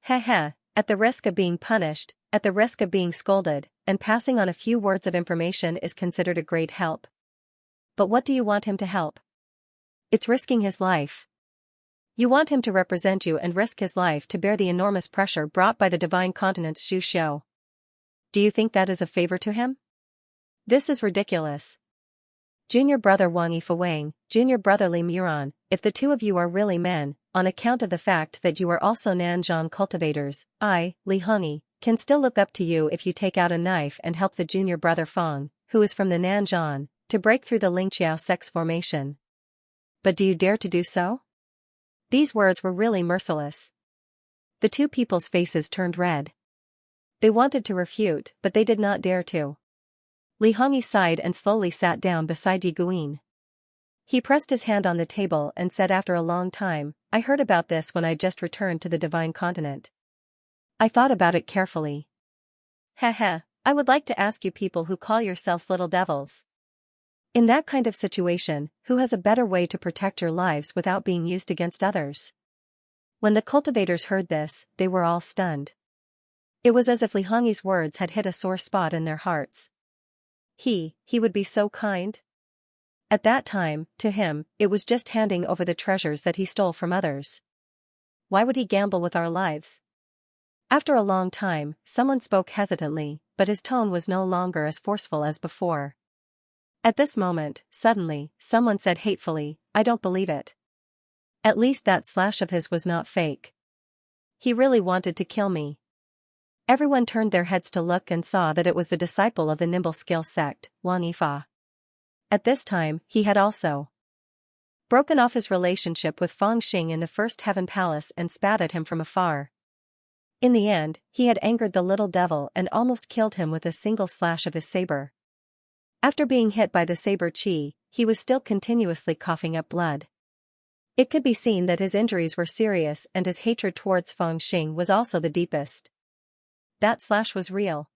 Heh heh, at the risk of being punished, at the risk of being scolded, and passing on a few words of information is considered a great help. But what do you want him to help? It's risking his life. You want him to represent you and risk his life to bear the enormous pressure brought by the divine continent's Shu Shou. Do you think that is a favor to him? This is ridiculous. Junior brother Wang Yifawang, junior brother Li Muran, if the two of you are really men, on account of the fact that you are also Nanzhan cultivators, I, Li Hongyi, can still look up to you if you take out a knife and help the junior brother Fang, who is from the Nanzhan, to break through the Xianxia sect's formation. But do you dare to do so?" These words were really merciless. The two people's faces turned red. They wanted to refute, but they did not dare to. Li Hongyi sighed and slowly sat down beside Yi Guin. He pressed his hand on the table and said after a long time, "I heard about this when I just returned to the divine continent. I thought about it carefully. Heh, I would like to ask you people who call yourselves little devils. In that kind of situation, who has a better way to protect your lives without being used against others?" When the cultivators heard this, they were all stunned. It was as if Li Hongyi's words had hit a sore spot in their hearts. He would be so kind? At that time, to him, it was just handing over the treasures that he stole from others. Why would he gamble with our lives? After a long time, someone spoke hesitantly, but his tone was no longer as forceful as before. At this moment, suddenly, someone said hatefully, "I don't believe it. At least that slash of his was not fake. He really wanted to kill me." Everyone turned their heads to look and saw that it was the disciple of the Nimble Skill sect, Wang Yifa. At this time, he had also broken off his relationship with Fang Xing in the first heaven palace and spat at him from afar. In the end, he had angered the little devil and almost killed him with a single slash of his saber. After being hit by the saber chi, he was still continuously coughing up blood. It could be seen that his injuries were serious and his hatred towards Fang Xing was also the deepest. That slash was real.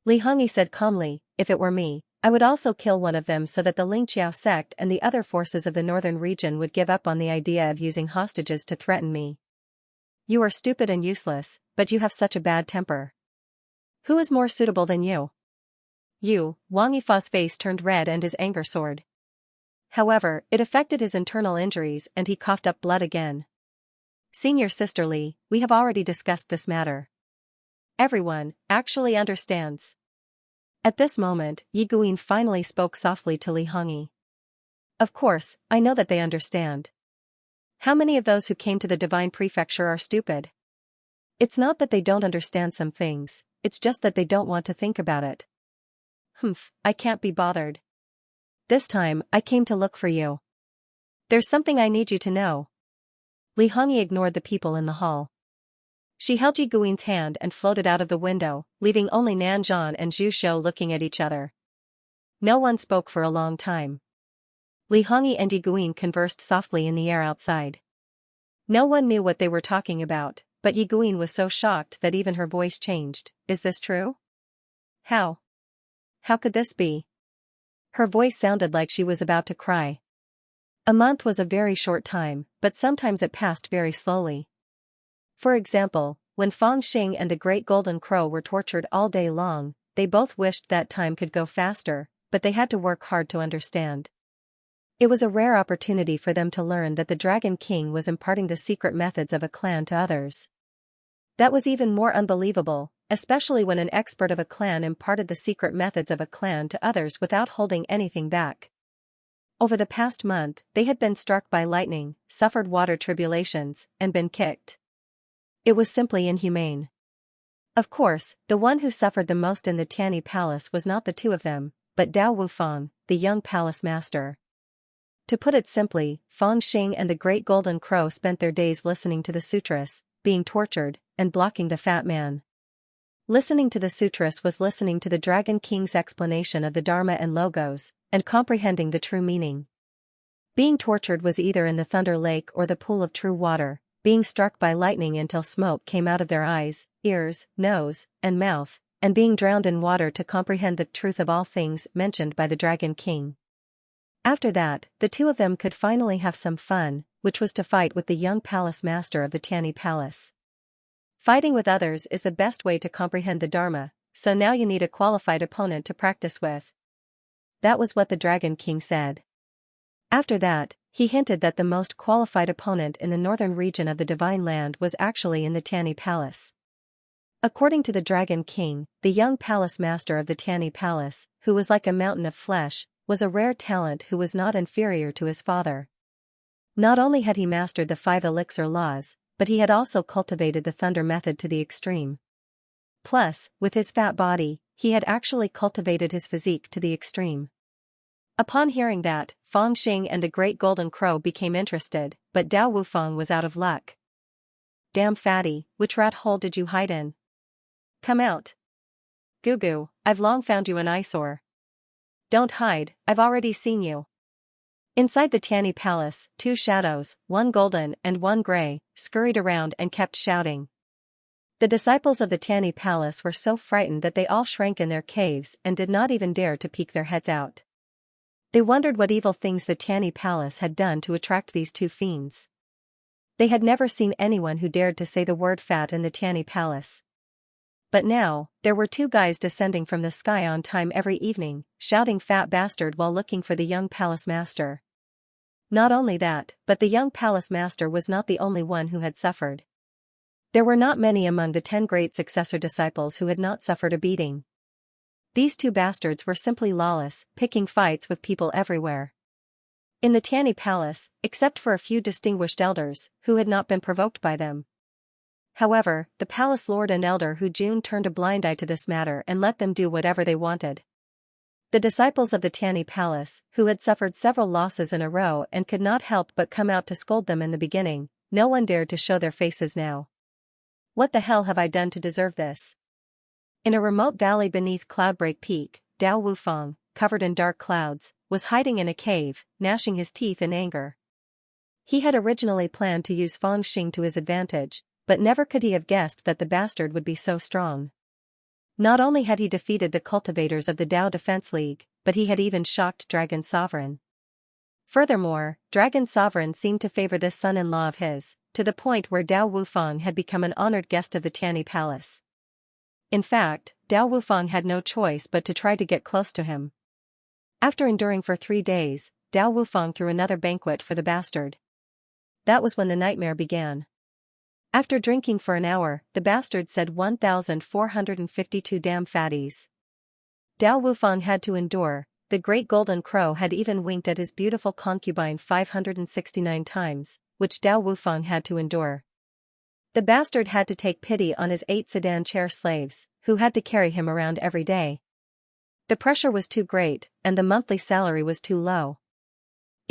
Li Hongyi said calmly, "If it were me, I would also kill one of them so that the Xianxia sect and the other forces of the northern region would give up on the idea of using hostages to threaten me. You are stupid and useless, but you have such a bad temper. Who is more suitable than you?" Wang Yifa's face turned red and his anger soared. However, it affected his internal injuries and he coughed up blood again. "Senior sister Li, we have already discussed this matter. Everyone actually understands." At this moment, Yi Guin finally spoke softly to Li Hongyi. "Of course, I know that they understand. How many of those who came to the divine prefecture are stupid? It's not that they don't understand some things, it's just that they don't want to think about it. I can't be bothered. This time, I came to look for you. There's something I need you to know." Li Hongyi ignored the people in the hall. She held Ji Guin's hand and floated out of the window, leaving only Nan Zhan and Zhu Shou looking at each other. No one spoke for a long time. Li Hongyi and Ji Guin conversed softly in the air outside. No one knew what they were talking about, but Yi Guin was so shocked that even her voice changed. Is this true? How? How could this be? Her voice sounded like she was about to cry. A month was a very short time, but sometimes it passed very slowly. For example, when Fang Xing and the Great Golden Crow were tortured all day long, they both wished that time could go faster, but they had to work hard to understand. It was a rare opportunity for them to learn that the Dragon King was imparting the secret methods of a clan to others. That was even more unbelievable, especially when an expert of a clan imparted the secret methods of a clan to others without holding anything back. Over the past month, they had been struck by lightning, suffered water tribulations, and been kicked. It was simply inhumane. Of course, the one who suffered the most in the Tianyi Palace was not the two of them, but Dao Wufang, the young palace master. To put it simply, Fang Xing and the Great Golden Crow spent their days listening to the sutras, being tortured, and blocking the fat man. Listening to the sutras was listening to the Dragon King's explanation of the Dharma and Logos, and comprehending the true meaning. Being tortured was either in the Thunder Lake or the pool of true water, being struck by lightning until smoke came out of their eyes, ears, nose, and mouth, and being drowned in water to comprehend the truth of all things mentioned by the Dragon King. After that, the two of them could finally have some fun, which was to fight with the young palace master of the Tianyi Palace. Fighting with others is the best way to comprehend the Dharma, so now you need a qualified opponent to practice with. That was what the Dragon King said. After that, he hinted that the most qualified opponent in the northern region of the Divine Land was actually in the Tianyi Palace. According to the Dragon King, the young palace master of the Tianyi Palace, who was like a mountain of flesh, was a rare talent who was not inferior to his father. Not only had he mastered the 5 elixir laws, but he had also cultivated the thunder method to the extreme. Plus, with his fat body, he had actually cultivated his physique to the extreme. Upon hearing that, Fang Xing and the Great Golden Crow became interested, but Dao Wufang was out of luck. Damn fatty, which rat hole did you hide in? Come out. Gugu, I've long found you an eyesore. Don't hide, I've already seen you. Inside the Tianyi Palace, 2 shadows, 1 golden and 1 gray, scurried around and kept shouting. The disciples of the Tianyi Palace were so frightened that they all shrank in their caves and did not even dare to peek their heads out. They wondered what evil things the Tianyi Palace had done to attract these 2 fiends. They had never seen anyone who dared to say the word fat in the Tianyi Palace. But now, there were 2 guys descending from the sky on time every evening, shouting fat bastard while looking for the young palace master. Not only that, but the young palace master was not the only one who had suffered. There were not many among the 10 great successor disciples who had not suffered a beating. These 2 bastards were simply lawless, picking fights with people everywhere. In the Tianyi Palace, except for a few distinguished elders, who had not been provoked by them. However, the palace lord and elder Hu Jun turned a blind eye to this matter and let them do whatever they wanted. The disciples of the Tianyi Palace, who had suffered several losses in a row and could not help but come out to scold them in the beginning, no one dared to show their faces now. What the hell have I done to deserve this? In a remote valley beneath Cloudbreak Peak, Dao Wufang, covered in dark clouds, was hiding in a cave, gnashing his teeth in anger. He had originally planned to use Fang Xing to his advantage, but never could he have guessed that the bastard would be so strong. Not only had he defeated the cultivators of the Dao Defense League, but he had even shocked Dragon Sovereign. Furthermore, Dragon Sovereign seemed to favor this son-in-law of his, to the point where Dao Wufang had become an honored guest of the Tianyi Palace. In fact, Dao Wufang had no choice but to try to get close to him. After enduring for 3 days, Dao Wufang threw another banquet for the bastard. That was when the nightmare began. After drinking for an hour, the bastard said 1,452 damn fatties. Dao Wufang had to endure. The Great Golden Crow had even winked at his beautiful concubine 569 times, which Dao Wufang had to endure. The bastard had to take pity on his 8 sedan chair slaves, who had to carry him around every day. The pressure was too great, and the monthly salary was too low.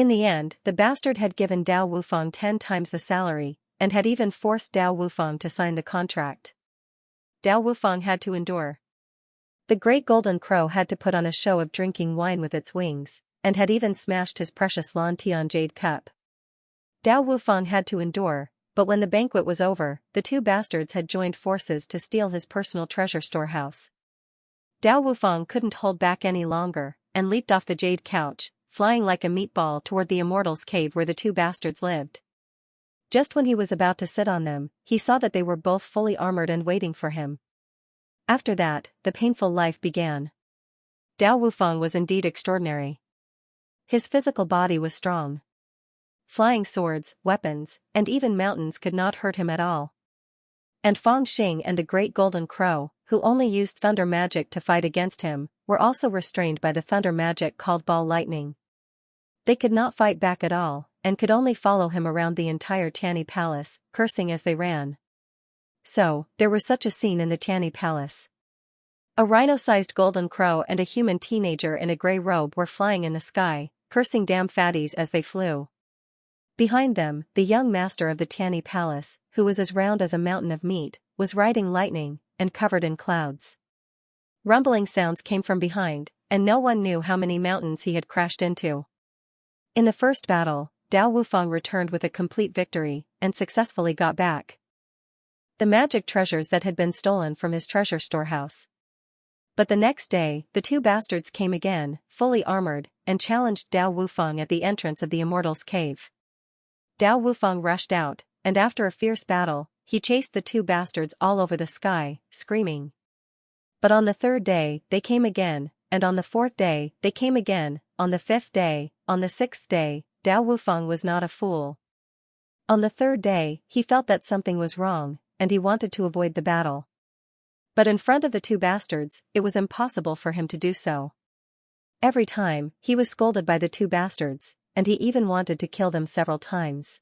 In the end, the bastard had given Dao Wufang 10 times the salary, and had even forced Dao Wufang to sign the contract. Dao Wufang had to endure. The great golden crow had to put on a show of drinking wine with its wings, and had even smashed his precious Lan Tian jade cup. Dao Wufang had to endure, but when the banquet was over, the two bastards had joined forces to steal his personal treasure storehouse. Dao Wufang couldn't hold back any longer, and leaped off the jade couch, flying like a meatball toward the immortals' cave where the two bastards lived. Just when he was about to sit on them, he saw that they were both fully armored and waiting for him. After that, the painful life began. Dao Wufang was indeed extraordinary. His physical body was strong. Flying swords, weapons, and even mountains could not hurt him at all. And Fang Xing and the great golden crow, who only used thunder magic to fight against him, were also restrained by the thunder magic called ball lightning. They could not fight back at all, and could only follow him around the entire Tianyi Palace, cursing as they ran. So, there was such a scene in the Tianyi Palace. A rhino-sized golden crow and a human teenager in a grey robe were flying in the sky, cursing damn fatties as they flew. Behind them, the young master of the Tianyi Palace, who was as round as a mountain of meat, was riding lightning, and covered in clouds. Rumbling sounds came from behind, and no one knew how many mountains he had crashed into. In the first battle, Dao Wufang returned with a complete victory, and successfully got back the magic treasures that had been stolen from his treasure storehouse. But the next day, the two bastards came again, fully armored, and challenged Dao Wufang at the entrance of the immortals' cave. Dao Wufang rushed out, and after a fierce battle, he chased the two bastards all over the sky, screaming. But on the third day, they came again, and on the fourth day, they came again, on the fifth day, on the sixth day. Dao Wufang was not a fool. On the third day, he felt that something was wrong, and he wanted to avoid the battle. But in front of the two bastards, it was impossible for him to do so. Every time, he was scolded by the two bastards, and he even wanted to kill them several times.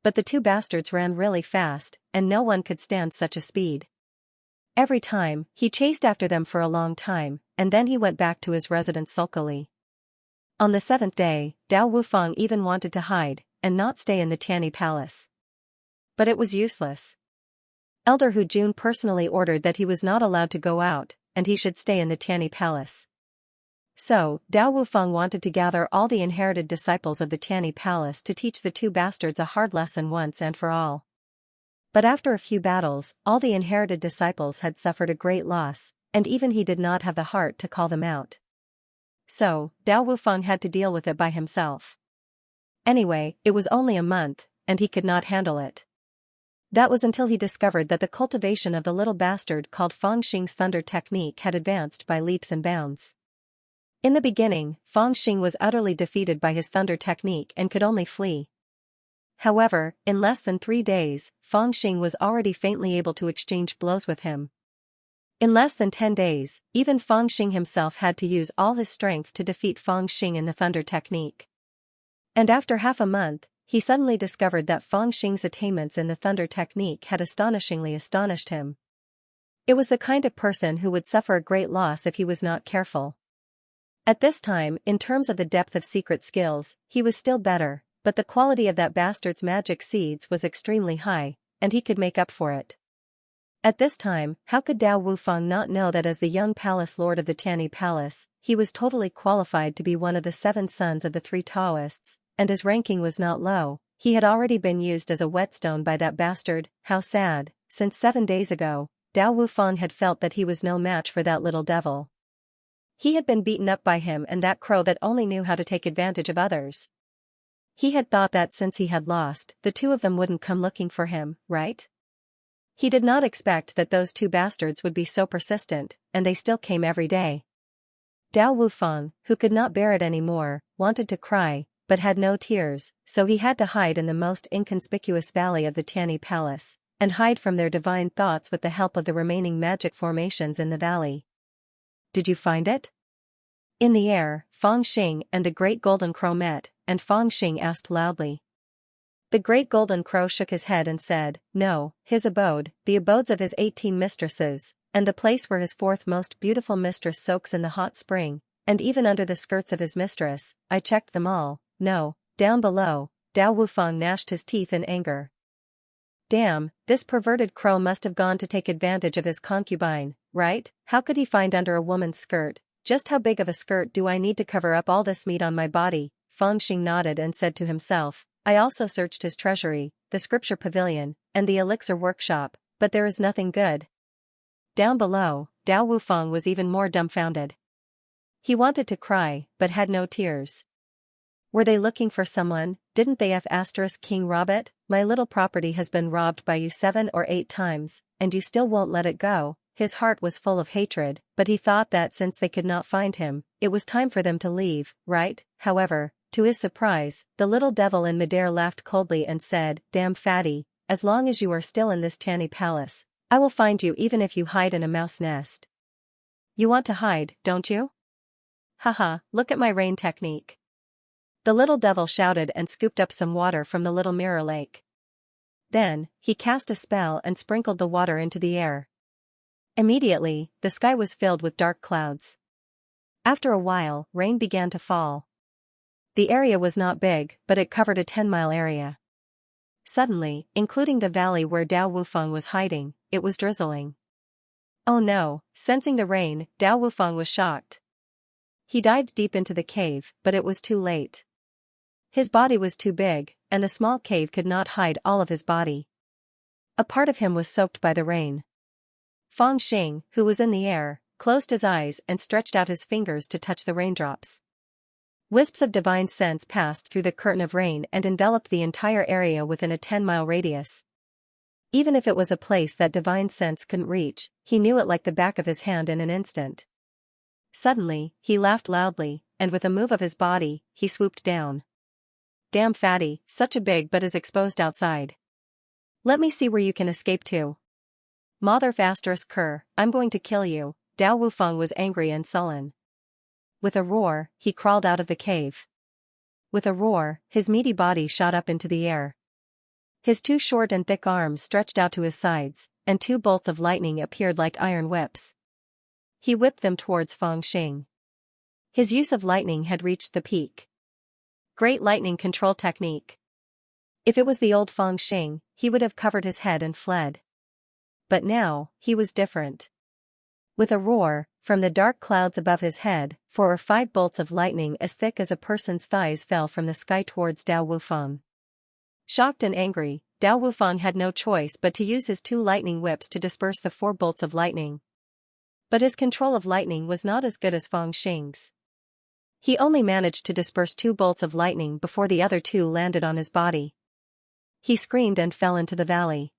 But the two bastards ran really fast, and no one could stand such a speed. Every time, he chased after them for a long time, and then he went back to his residence sulkily. On the seventh day, Dao Wufang even wanted to hide, and not stay in the Tianyi Palace. But it was useless. Elder Hu Jun personally ordered that he was not allowed to go out, and he should stay in the Tianyi Palace. So, Dao Wufang wanted to gather all the inherited disciples of the Tianyi Palace to teach the two bastards a hard lesson once and for all. But after a few battles, all the inherited disciples had suffered a great loss, and even he did not have the heart to call them out. So, Dao Wufang had to deal with it by himself. Anyway, it was only a month, and he could not handle it. That was until he discovered that the cultivation of the little bastard called Fang Xing's thunder technique had advanced by leaps and bounds. In the beginning, Fang Xing was utterly defeated by his thunder technique and could only flee. However, in less than 3 days, Fang Xing was already faintly able to exchange blows with him. In less than 10 days, even Fang Xing himself had to use all his strength to defeat Fang Xing in the thunder technique. And after half a month, he suddenly discovered that Fang Xing's attainments in the thunder technique had astonishingly astonished him. It was the kind of person who would suffer a great loss if he was not careful. At this time, in terms of the depth of secret skills, he was still better, but the quality of that bastard's magic seeds was extremely high, and he could make up for it. At this time, how could Dao Wufang not know that as the young palace lord of the Tianyi Palace, he was totally qualified to be one of the 7 sons of the 3 Taoists, and his ranking was not low. He had already been used as a whetstone by that bastard. How sad, since 7 days ago, Dao Wufang had felt that he was no match for that little devil. He had been beaten up by him and that crow that only knew how to take advantage of others. He had thought that since he had lost, the two of them wouldn't come looking for him, right? He did not expect that those 2 bastards would be so persistent, and they still came every day. Dao Wufang, who could not bear it anymore, wanted to cry, but had no tears, so he had to hide in the most inconspicuous valley of the Tianyi Palace, and hide from their divine thoughts with the help of the remaining magic formations in the valley. Did you find it? In the air, Fang Xing and the great golden crow met, and Fang Xing asked loudly. The great golden crow shook his head and said, no, his abode, the abodes of his 18 mistresses, and the place where his 4th most beautiful mistress soaks in the hot spring, and even under the skirts of his mistress, I checked them all. No, down below. Dao Wufang gnashed his teeth in anger. Damn, this perverted crow must have gone to take advantage of his concubine, right? How could he find under a woman's skirt? Just how big of a skirt do I need to cover up all this meat on my body? Feng Xing nodded and said to himself. I also searched his treasury, the scripture pavilion, and the elixir workshop, but there is nothing good. Down below, Dao Wufeng was even more dumbfounded. He wanted to cry, but had no tears. Were they looking for someone? Didn't they have * King Robert? My little property has been robbed by you 7 or 8 times, and you still won't let it go. His heart was full of hatred, but he thought that since they could not find him, it was time for them to leave, right? However, to his surprise, the little devil in midair laughed coldly and said, Damn fatty, as long as you are still in this Tianyi palace, I will find you even if you hide in a mouse nest. You want to hide, don't you? Haha, look at my rain technique. The little devil shouted and scooped up some water from the little mirror lake. Then, he cast a spell and sprinkled the water into the air. Immediately, the sky was filled with dark clouds. After a while, rain began to fall. The area was not big, but it covered a 10-mile area. Suddenly, including the valley where Dao Wufeng was hiding, it was drizzling. Oh no, sensing the rain, Dao Wufeng was shocked. He dived deep into the cave, but it was too late. His body was too big, and the small cave could not hide all of his body. A part of him was soaked by the rain. Feng Xing, who was in the air, closed his eyes and stretched out his fingers to touch the raindrops. Wisps of divine sense passed through the curtain of rain and enveloped the entire area within a 10-mile radius. Even if it was a place that divine sense couldn't reach, he knew it like the back of his hand in an instant. Suddenly, he laughed loudly, and with a move of his body, he swooped down. Damn fatty, such a big butt is exposed outside. Let me see where you can escape to. Mother *Cur, I'm going to kill you. Dao Wufeng was angry and sullen. With a roar, he crawled out of the cave. With a roar, his meaty body shot up into the air. His 2 short and thick arms stretched out to his sides, and 2 bolts of lightning appeared like iron whips. He whipped them towards Feng Xing. His use of lightning had reached the peak. Great lightning control technique. If it was the old Feng Xing, he would have covered his head and fled. But now, he was different. With a roar, from the dark clouds above his head, 4 or 5 bolts of lightning as thick as a person's thighs fell from the sky towards Dao Wufeng. Shocked and angry, Dao Wufeng had no choice but to use his 2 lightning whips to disperse the 4 bolts of lightning. But his control of lightning was not as good as Feng Xing's. He only managed to disperse 2 bolts of lightning before the other 2 landed on his body. He screamed and fell into the valley.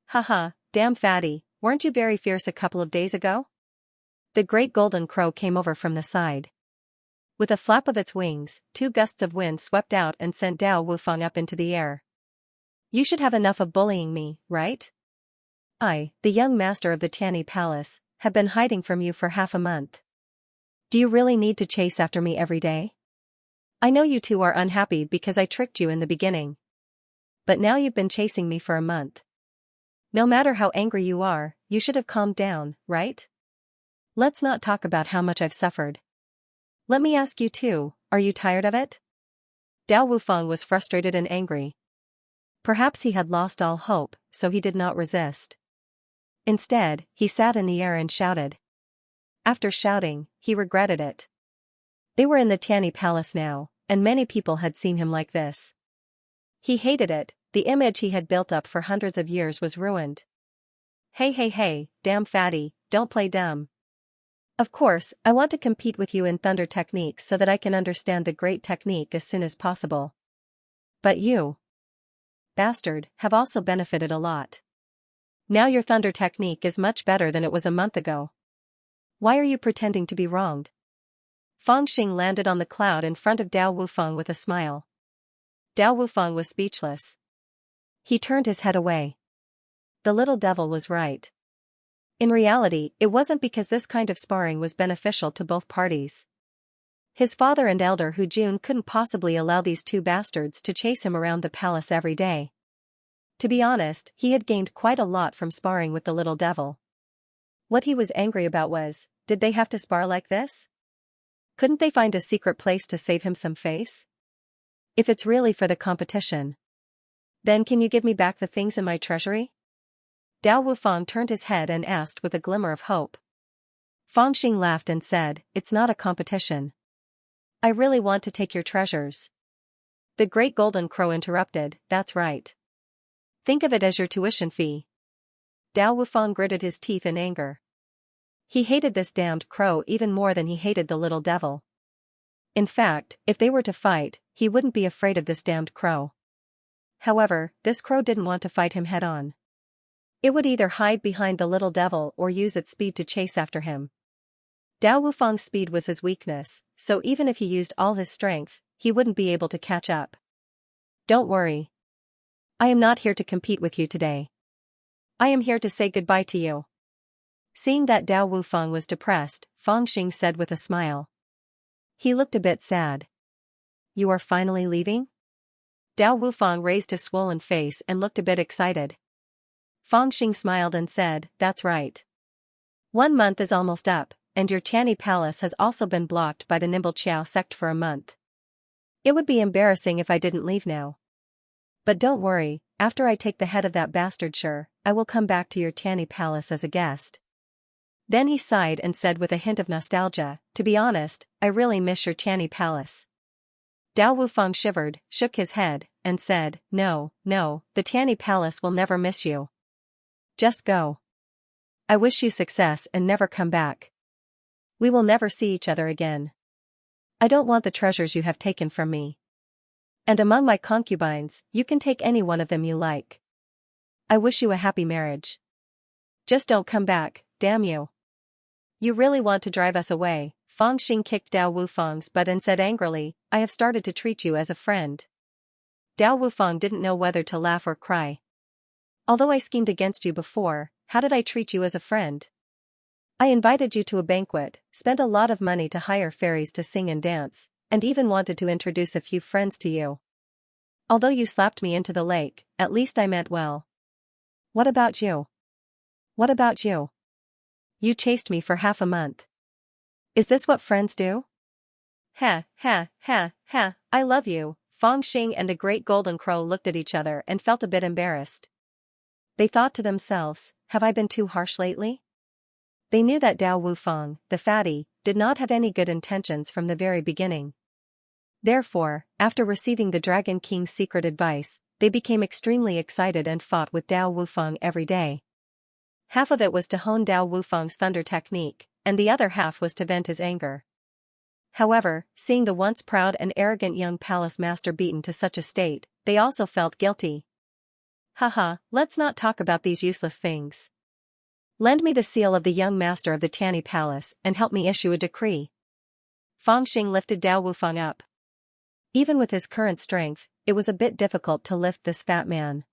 Haha, damn fatty, weren't you very fierce a couple of days ago? The great golden crow came over from the side. With a flap of its wings, 2 gusts of wind swept out and sent Dao Wufeng up into the air. You should have enough of bullying me, right? I, the young master of the Tianyi Palace, have been hiding from you for half a month. Do you really need to chase after me every day? I know you 2 are unhappy because I tricked you in the beginning. But now you've been chasing me for a month. No matter how angry you are, you should have calmed down, right? Let's not talk about how much I've suffered. Let me ask you too, are you tired of it? Dao Wufeng was frustrated and angry. Perhaps he had lost all hope, so he did not resist. Instead, he sat in the air and shouted. After shouting, he regretted it. They were in the Tianyi Palace now, and many people had seen him like this. He hated it, the image he had built up for hundreds of years was ruined. Hey, damn fatty, don't play dumb. Of course, I want to compete with you in thunder techniques so that I can understand the great technique as soon as possible. But you, bastard, have also benefited a lot. Now your thunder technique is much better than it was a month ago. Why are you pretending to be wronged? Feng Xing landed on the cloud in front of Dao Wufeng with a smile. Dao Wufeng was speechless. He turned his head away. The little devil was right. In reality, it wasn't because this kind of sparring was beneficial to both parties. His father and elder Hu Jun couldn't possibly allow these 2 bastards to chase him around the palace every day. To be honest, he had gained quite a lot from sparring with the little devil. What he was angry about was, did they have to spar like this? Couldn't they find a secret place to save him some face? If it's really for the competition. Then can you give me back the things in my treasury? Dao Wufang turned his head and asked with a glimmer of hope. Fangxing laughed and said, "It's not a competition. I really want to take your treasures." The great golden crow interrupted, "That's right. Think of it as your tuition fee." Dao Wufang gritted his teeth in anger. He hated this damned crow even more than he hated the little devil. In fact, if they were to fight, he wouldn't be afraid of this damned crow. However, this crow didn't want to fight him head-on. It would either hide behind the little devil or use its speed to chase after him. Dao Wufang's speed was his weakness, so even if he used all his strength, he wouldn't be able to catch up. Don't worry. I am not here to compete with you today. I am here to say goodbye to you. Seeing that Dao Wufang was depressed, Fangxing said with a smile. He looked a bit sad. You are finally leaving? Dao Wufang raised his swollen face and looked a bit excited. Fangxing smiled and said, "That's right. 1 month is almost up, and your Tianyi Palace has also been blocked by the Nimble Chiao sect for a month. It would be embarrassing if I didn't leave now. But don't worry, after I take the head of that bastard sure, I will come back to your Tianyi Palace as a guest." Then he sighed and said with a hint of nostalgia, "To be honest, I really miss your Tianyi Palace." Dao Wufang shivered, shook his head, and said, No, the Tianyi Palace will never miss you. Just go. I wish you success and never come back. We will never see each other again. I don't want the treasures you have taken from me. And among my concubines, you can take any one of them you like. I wish you a happy marriage. Just don't come back, damn you. You really want to drive us away. Fangxing kicked Dao Wufang's butt and said angrily, I have started to treat you as a friend. Dao Wufang didn't know whether to laugh or cry. Although I schemed against you before, how did I treat you as a friend? I invited you to a banquet, spent a lot of money to hire fairies to sing and dance, and even wanted to introduce a few friends to you. Although you slapped me into the lake, at least I meant well. What about you? What about you? You chased me for half a month. Is this what friends do? Ha, I love you. Fangxing and the great golden crow looked at each other and felt a bit embarrassed. They thought to themselves, have I been too harsh lately? They knew that Dao Wufang, the fatty, did not have any good intentions from the very beginning. Therefore, after receiving the Dragon King's secret advice, they became extremely excited and fought with Dao Wufang every day. Half of it was to hone Dao Wufang's thunder technique, and the other half was to vent his anger. However, seeing the once proud and arrogant young palace master beaten to such a state, they also felt guilty. Haha, let's not talk about these useless things. Lend me the seal of the young master of the Tianyi Palace and help me issue a decree. Fangxing lifted Dao Wufang up. Even with his current strength, it was a bit difficult to lift this fat man.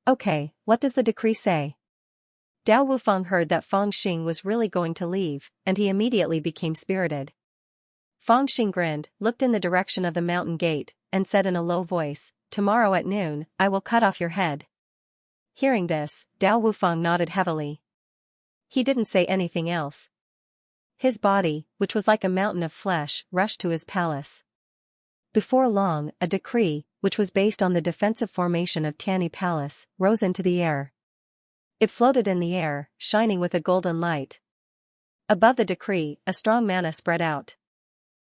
Okay, what does the decree say? Dao Wufang heard that Fangxing was really going to leave, and he immediately became spirited. Fangxing grinned, looked in the direction of the mountain gate, and said in a low voice, Tomorrow at noon, I will cut off your head. Hearing this, Dao Wufang nodded heavily. He didn't say anything else. His body, which was like a mountain of flesh, rushed to his palace. Before long, a decree, which was based on the defensive formation of Tianyi Palace, rose into the air. It floated in the air, shining with a golden light. Above the decree, a strong mana spread out.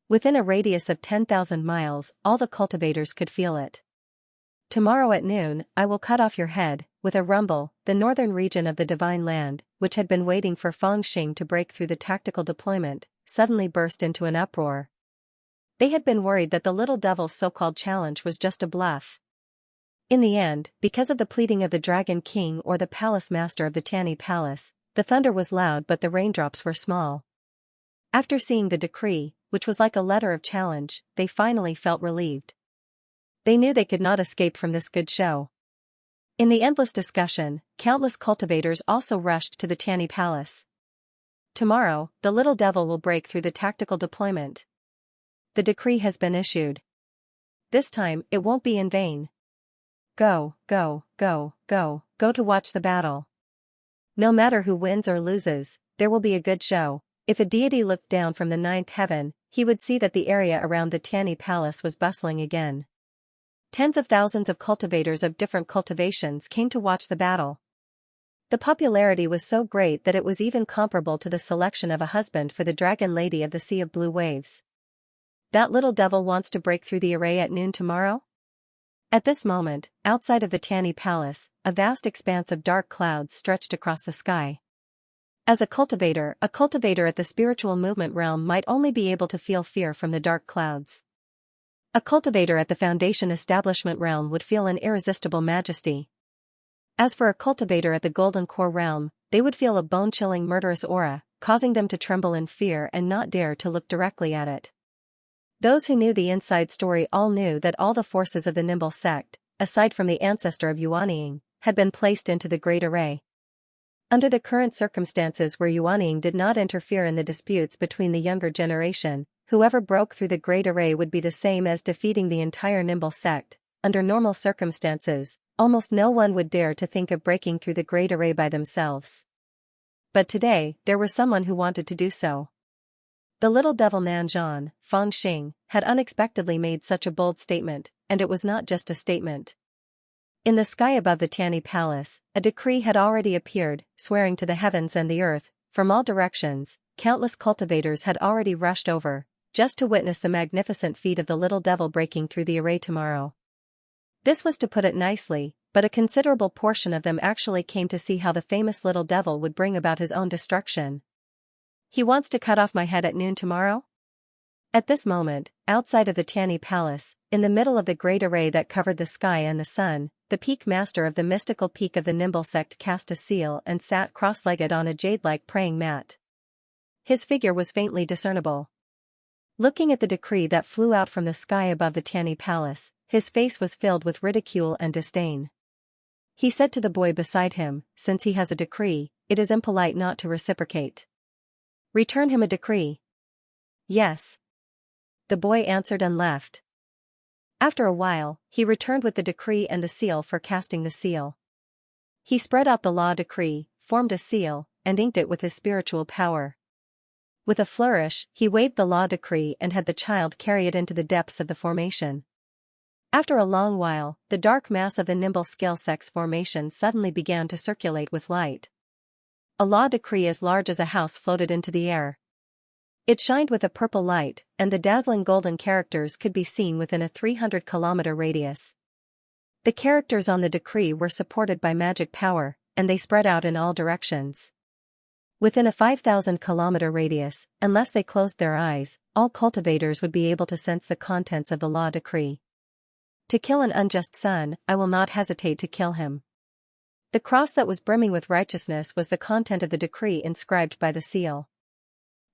Within a radius of 10,000 miles, all the cultivators could feel it. Tomorrow at noon, I will cut off your head. With a rumble, the northern region of the Divine Land, which had been waiting for Fangxing to break through the tactical deployment, suddenly burst into an uproar. They had been worried that the little devil's so-called challenge was just a bluff. In the end, because of the pleading of the Dragon King or the Palace Master of the Tianyi Palace, the thunder was loud but the raindrops were small. After seeing the decree, which was like a letter of challenge, they finally felt relieved. They knew they could not escape from this good show. In the endless discussion, countless cultivators also rushed to the Tianyi Palace. Tomorrow, the little devil will break through the tactical deployment. The decree has been issued. This time, it won't be in vain. Go to watch the battle. No matter who wins or loses, there will be a good show. If a deity looked down from the 9th heaven, he would see that the area around the Tianyi Palace was bustling again. Tens of thousands of cultivators of different cultivations came to watch the battle. The popularity was so great that it was even comparable to the selection of a husband for the dragon lady of the Sea of Blue Waves. That little devil wants to break through the array at noon tomorrow? At this moment, outside of the Tani Palace, a vast expanse of dark clouds stretched across the sky. As a cultivator at the spiritual movement realm might only be able to feel fear from the dark clouds. A cultivator at the foundation establishment realm would feel an irresistible majesty. As for a cultivator at the golden core realm, they would feel a bone-chilling murderous aura, causing them to tremble in fear and not dare to look directly at it. Those who knew the inside story all knew that all the forces of the Nimble sect, aside from the ancestor of Yuanying, had been placed into the Great Array. Under the current circumstances where Yuanying did not interfere in the disputes between the younger generation, whoever broke through the Great Array would be the same as defeating the entire Nimble sect. Under normal circumstances, almost no one would dare to think of breaking through the Great Array by themselves. But today, there was someone who wanted to do so. The little devil Nanzhan, Fangxing, had unexpectedly made such a bold statement, and it was not just a statement. In the sky above the Tani Palace, a decree had already appeared, swearing to the heavens and the earth. From all directions, countless cultivators had already rushed over, just to witness the magnificent feat of the little devil breaking through the array tomorrow. This was to put it nicely, but a considerable portion of them actually came to see how the famous little devil would bring about his own destruction. He wants to cut off my head at noon tomorrow? At this moment, outside of the Tani Palace, in the middle of the great array that covered the sky and the sun, the peak master of the mystical peak of the Nimble sect cast a seal and sat cross-legged on a jade-like praying mat. His figure was faintly discernible. Looking at the decree that flew out from the sky above the Tani Palace, his face was filled with ridicule and disdain. He said to the boy beside him, "Since he has a decree, it is impolite not to reciprocate. Return him a decree." "Yes." The boy answered and left. After a while, he returned with the decree and the seal for casting the seal. He spread out the law decree, formed a seal, and inked it with his spiritual power. With a flourish, he waved the law decree and had the child carry it into the depths of the formation. After a long while, the dark mass of the Nimble Scale Sex formation suddenly began to circulate with light. A law decree as large as a house floated into the air. It shined with a purple light, and the dazzling golden characters could be seen within a 300-kilometer radius. The characters on the decree were supported by magic power, and they spread out in all directions. Within a 5,000-kilometer radius, unless they closed their eyes, all cultivators would be able to sense the contents of the law decree. To kill an unjust son, I will not hesitate to kill him. The cross that was brimming with righteousness was the content of the decree inscribed by the seal.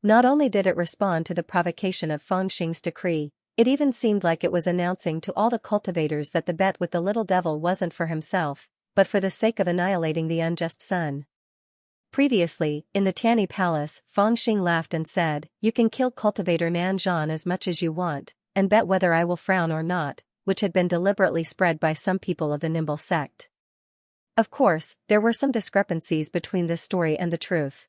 Not only did it respond to the provocation of Fangxing's decree, it even seemed like it was announcing to all the cultivators that the bet with the little devil wasn't for himself, but for the sake of annihilating the unjust son. Previously, in the Tani Palace, Fangxing laughed and said, "You can kill cultivator Nanzhan as much as you want, and bet whether I will frown or not," which had been deliberately spread by some people of the Nimble sect. Of course, there were some discrepancies between this story and the truth.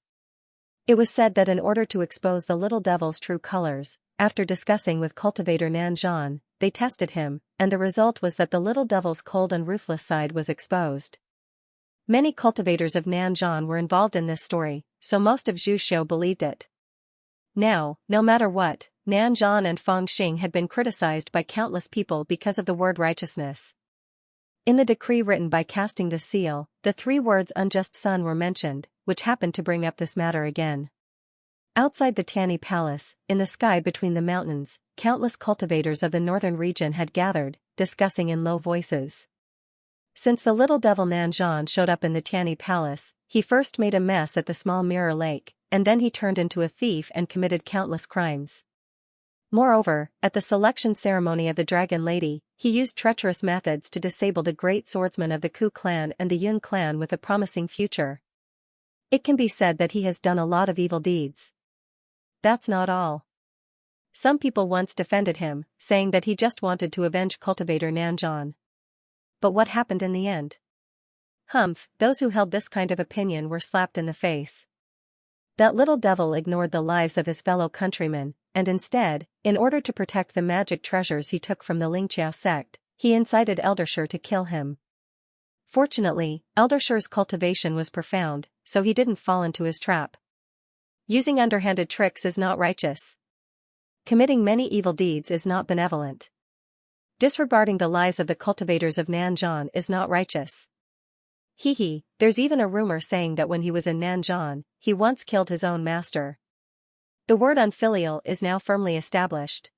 It was said that in order to expose the little devil's true colors, after discussing with cultivator Nanzhan, they tested him, and the result was that the little devil's cold and ruthless side was exposed. Many cultivators of Nanzhan were involved in this story, so most of Zhuxiu believed it. Now, no matter what, Nanzhan and Fangxing had been criticized by countless people because of the word righteousness. In the decree written by casting the seal, the 3 words unjust son were mentioned, which happened to bring up this matter again. Outside the Tani Palace, in the sky between the mountains, countless cultivators of the northern region had gathered, discussing in low voices. Since the little devil Nanzhan showed up in the Tani Palace, he first made a mess at the small mirror lake, and then he turned into a thief and committed countless crimes. Moreover, at the selection ceremony of the Dragon Lady, he used treacherous methods to disable the great swordsmen of the Ku clan and the Yun clan with a promising future. It can be said that he has done a lot of evil deeds. That's not all. Some people once defended him, saying that he just wanted to avenge cultivator Nanzhan. But what happened in the end? Humph, those who held this kind of opinion were slapped in the face. That little devil ignored the lives of his fellow countrymen, and instead, in order to protect the magic treasures he took from the Xianxia sect, he incited Eldershire to kill him. Fortunately, Eldershire's cultivation was profound, so he didn't fall into his trap. Using underhanded tricks is not righteous. Committing many evil deeds is not benevolent. Disregarding the lives of the cultivators of Nanjan is not righteous. There's even a rumor saying that when he was in Nanjan, he once killed his own master. The word unfilial is now firmly established.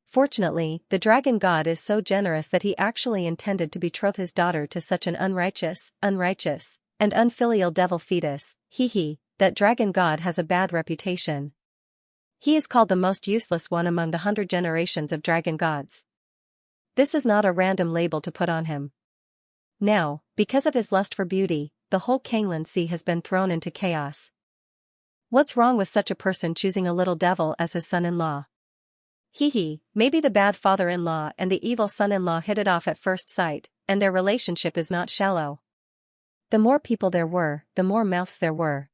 Fortunately, the dragon god is so generous that he actually intended to betroth his daughter to such an unrighteous, and unfilial devil fetus. That dragon god has a bad reputation. He is called the most useless one among the 100 generations of dragon gods. This is not a random label to put on him. Now, because of his lust for beauty, the whole Xianxia has been thrown into chaos. What's wrong with such a person choosing a little devil as his son-in-law? Maybe the bad father-in-law and the evil son-in-law hit it off at first sight, and their relationship is not shallow. The more people there were, the more mouths there were.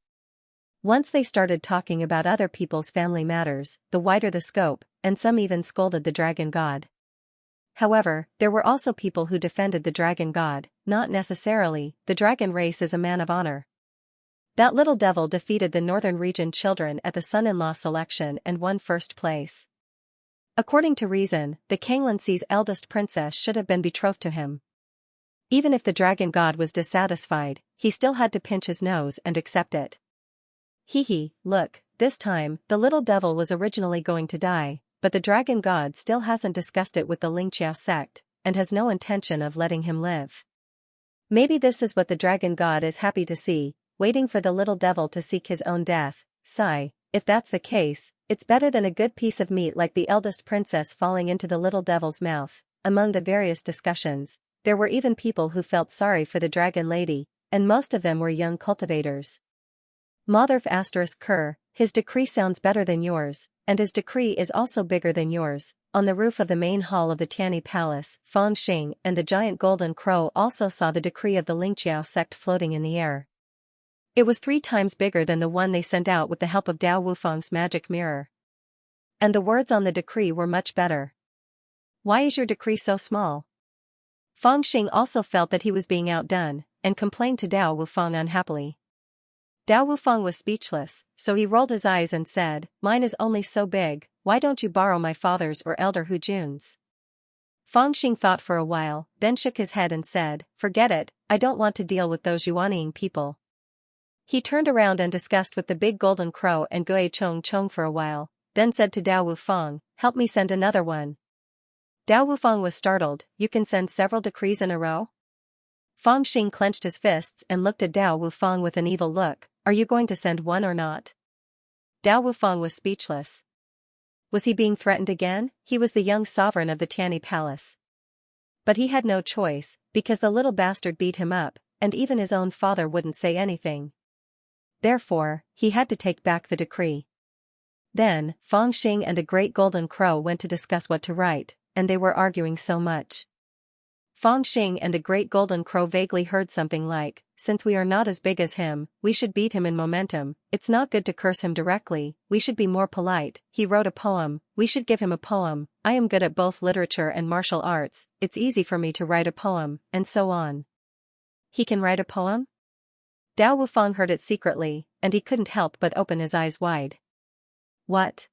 Once they started talking about other people's family matters, the wider the scope, and some even scolded the dragon god. However, there were also people who defended the dragon god. Not necessarily, the dragon race is a man of honor. That little devil defeated the northern region children at the son-in-law selection and won first place. According to reason, the Xianxia's eldest princess should have been betrothed to him. Even if the dragon god was dissatisfied, he still had to pinch his nose and accept it. Look, this time, the little devil was originally going to die, but the dragon god still hasn't discussed it with the Xianxia sect, and has no intention of letting him live. Maybe this is what the dragon god is happy to see, waiting for the little devil to seek his own death. Sigh, if that's the case, it's better than a good piece of meat like the eldest princess falling into the little devil's mouth. Among the various discussions, there were even people who felt sorry for the dragon lady, and most of them were young cultivators. Motherf *Ker, his decree sounds better than yours, and his decree is also bigger than yours. On the roof of the main hall of the Tianyi Palace, Fang Xing and the giant golden crow also saw the decree of the Xianxia sect floating in the air. It was 3 times bigger than the one they sent out with the help of Dao Wufang's magic mirror. And the words on the decree were much better. Why is your decree so small? Fang Xing also felt that he was being outdone, and complained to Dao Wufang unhappily. Dao Wufang was speechless, so he rolled his eyes and said, "Mine is only so big, why don't you borrow my father's or Elder Hu Jun's?" Fang Xing thought for a while, then shook his head and said, "Forget it, I don't want to deal with those Yuanying people." He turned around and discussed with the big golden crow and Gui Chong for a while, then said to Dao Wufang, "Help me send another one." Dao Wufang was startled. "You can send several decrees in a row?" Fang Xing clenched his fists and looked at Dao Wufang with an evil look. "Are you going to send one or not?" Dao Wufang was speechless. Was he being threatened again? He was the young sovereign of the Tianyi Palace. But he had no choice, because the little bastard beat him up, and even his own father wouldn't say anything. Therefore, he had to take back the decree. Then, Fang Xing and the great golden crow went to discuss what to write, and they were arguing so much. Fang Xing and the great golden crow vaguely heard something like, "Since we are not as big as him, we should beat him in momentum. It's not good to curse him directly, we should be more polite. He wrote a poem, we should give him a poem. I am good at both literature and martial arts, it's easy for me to write a poem," and so on. He can write a poem? Dao Wufang heard it secretly, and he couldn't help but open his eyes wide. What?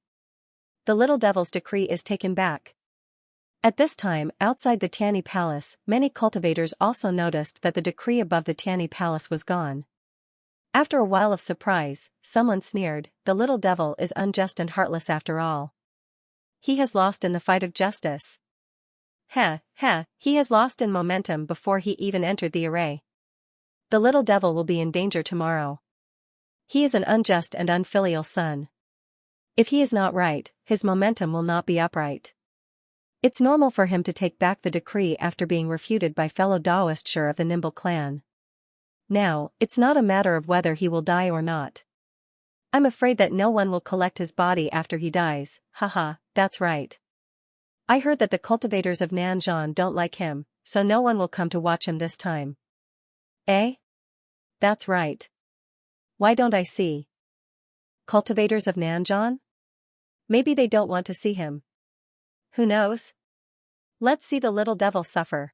The little devil's decree is taken back. At this time, outside the Tianyi Palace, many cultivators also noticed that the decree above the Tianyi Palace was gone. After a while of surprise, someone sneered, "The little devil is unjust and heartless after all. He has lost in the fight of justice." He has lost in momentum before he even entered the array. The little devil will be in danger tomorrow. He is an unjust and unfilial son. If he is not right, his momentum will not be upright. It's normal for him to take back the decree after being refuted by fellow Daoist Shur of the Nimble clan. Now, it's not a matter of whether he will die or not. I'm afraid that no one will collect his body after he dies. That's right. I heard that the cultivators of Nanjan don't like him, so no one will come to watch him this time. Eh? That's right. Why don't I see? Cultivators of Nanjan? Maybe they don't want to see him. Who knows? Let's see the little devil suffer.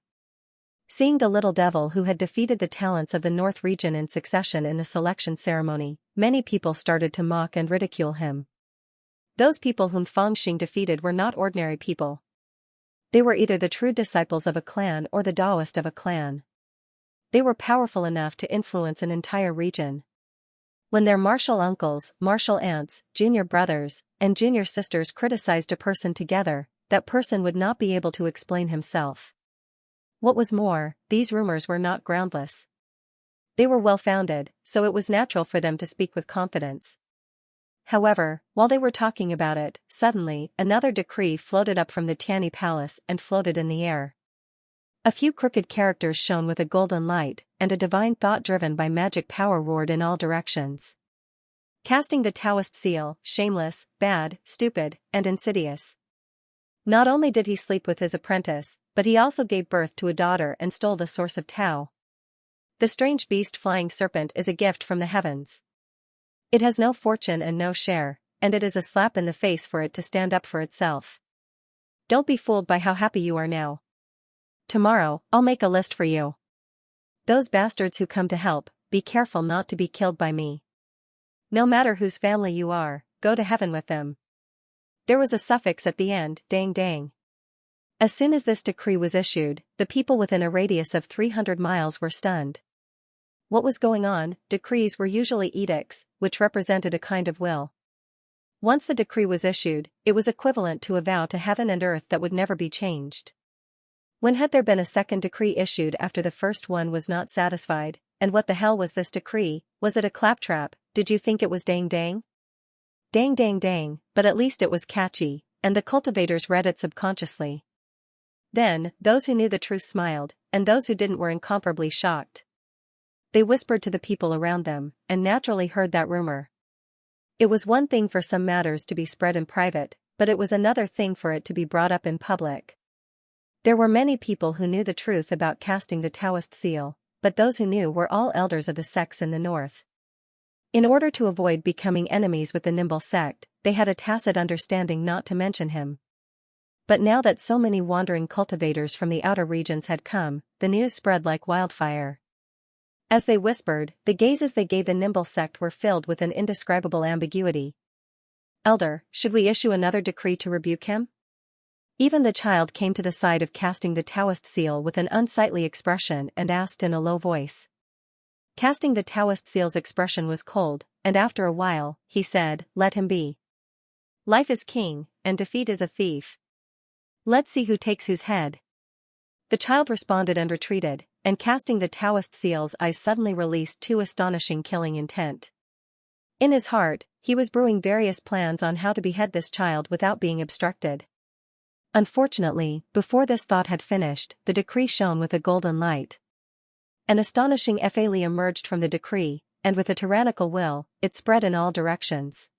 Seeing the little devil who had defeated the talents of the North region in succession in the selection ceremony, many people started to mock and ridicule him. Those people whom Feng Xing defeated were not ordinary people. They were either the true disciples of a clan or the Taoist of a clan. They were powerful enough to influence an entire region. When their martial uncles, martial aunts, junior brothers, and junior sisters criticized a person together, that person would not be able to explain himself. What was more, these rumors were not groundless. They were well-founded, so it was natural for them to speak with confidence. However, while they were talking about it, suddenly, another decree floated up from the Tianyi Palace and floated in the air. A few crooked characters shone with a golden light, and a divine thought driven by magic power roared in all directions. Casting the Taoist seal, shameless, bad, stupid, and insidious. Not only did he sleep with his apprentice, but he also gave birth to a daughter and stole the source of Tao. The strange beast flying serpent is a gift from the heavens. It has no fortune and no share, and it is a slap in the face for it to stand up for itself. Don't be fooled by how happy you are now. Tomorrow, I'll make a list for you. Those bastards who come to help, be careful not to be killed by me. No matter whose family you are, go to heaven with them. There was a suffix at the end, dang dang. As soon as this decree was issued, the people within a radius of 300 miles were stunned. What was going on? Decrees were usually edicts, which represented a kind of will. Once the decree was issued, it was equivalent to a vow to heaven and earth that would never be changed. When had there been a second decree issued after the first one was not satisfied? And what the hell was this decree? Was it a claptrap? Did you think it was dang dang? Dang dang dang, but at least it was catchy, and the cultivators read it subconsciously. Then, those who knew the truth smiled, and those who didn't were incomparably shocked. They whispered to the people around them, and naturally heard that rumor. It was one thing for some matters to be spread in private, but it was another thing for it to be brought up in public. There were many people who knew the truth about casting the Taoist seal, but those who knew were all elders of the sects in the north. In order to avoid becoming enemies with the nimble sect, they had a tacit understanding not to mention him. But now that so many wandering cultivators from the outer regions had come, the news spread like wildfire. As they whispered, the gazes they gave the nimble sect were filled with an indescribable ambiguity. Elder, should we issue another decree to rebuke him? Even the child came to the side of casting the Taoist seal with an unsightly expression and asked in a low voice. Casting the Taoist seal's expression was cold, and after a while, he said, "Let him be. Life is king, and defeat is a thief. Let's see who takes whose head." The child responded and retreated, and casting the Taoist seal's eyes suddenly released two astonishing killing intent. In his heart, he was brewing various plans on how to behead this child without being obstructed. Unfortunately, before this thought had finished, the decree shone with a golden light. An astonishing effet emerged from the decree, and with a tyrannical will, it spread in all directions.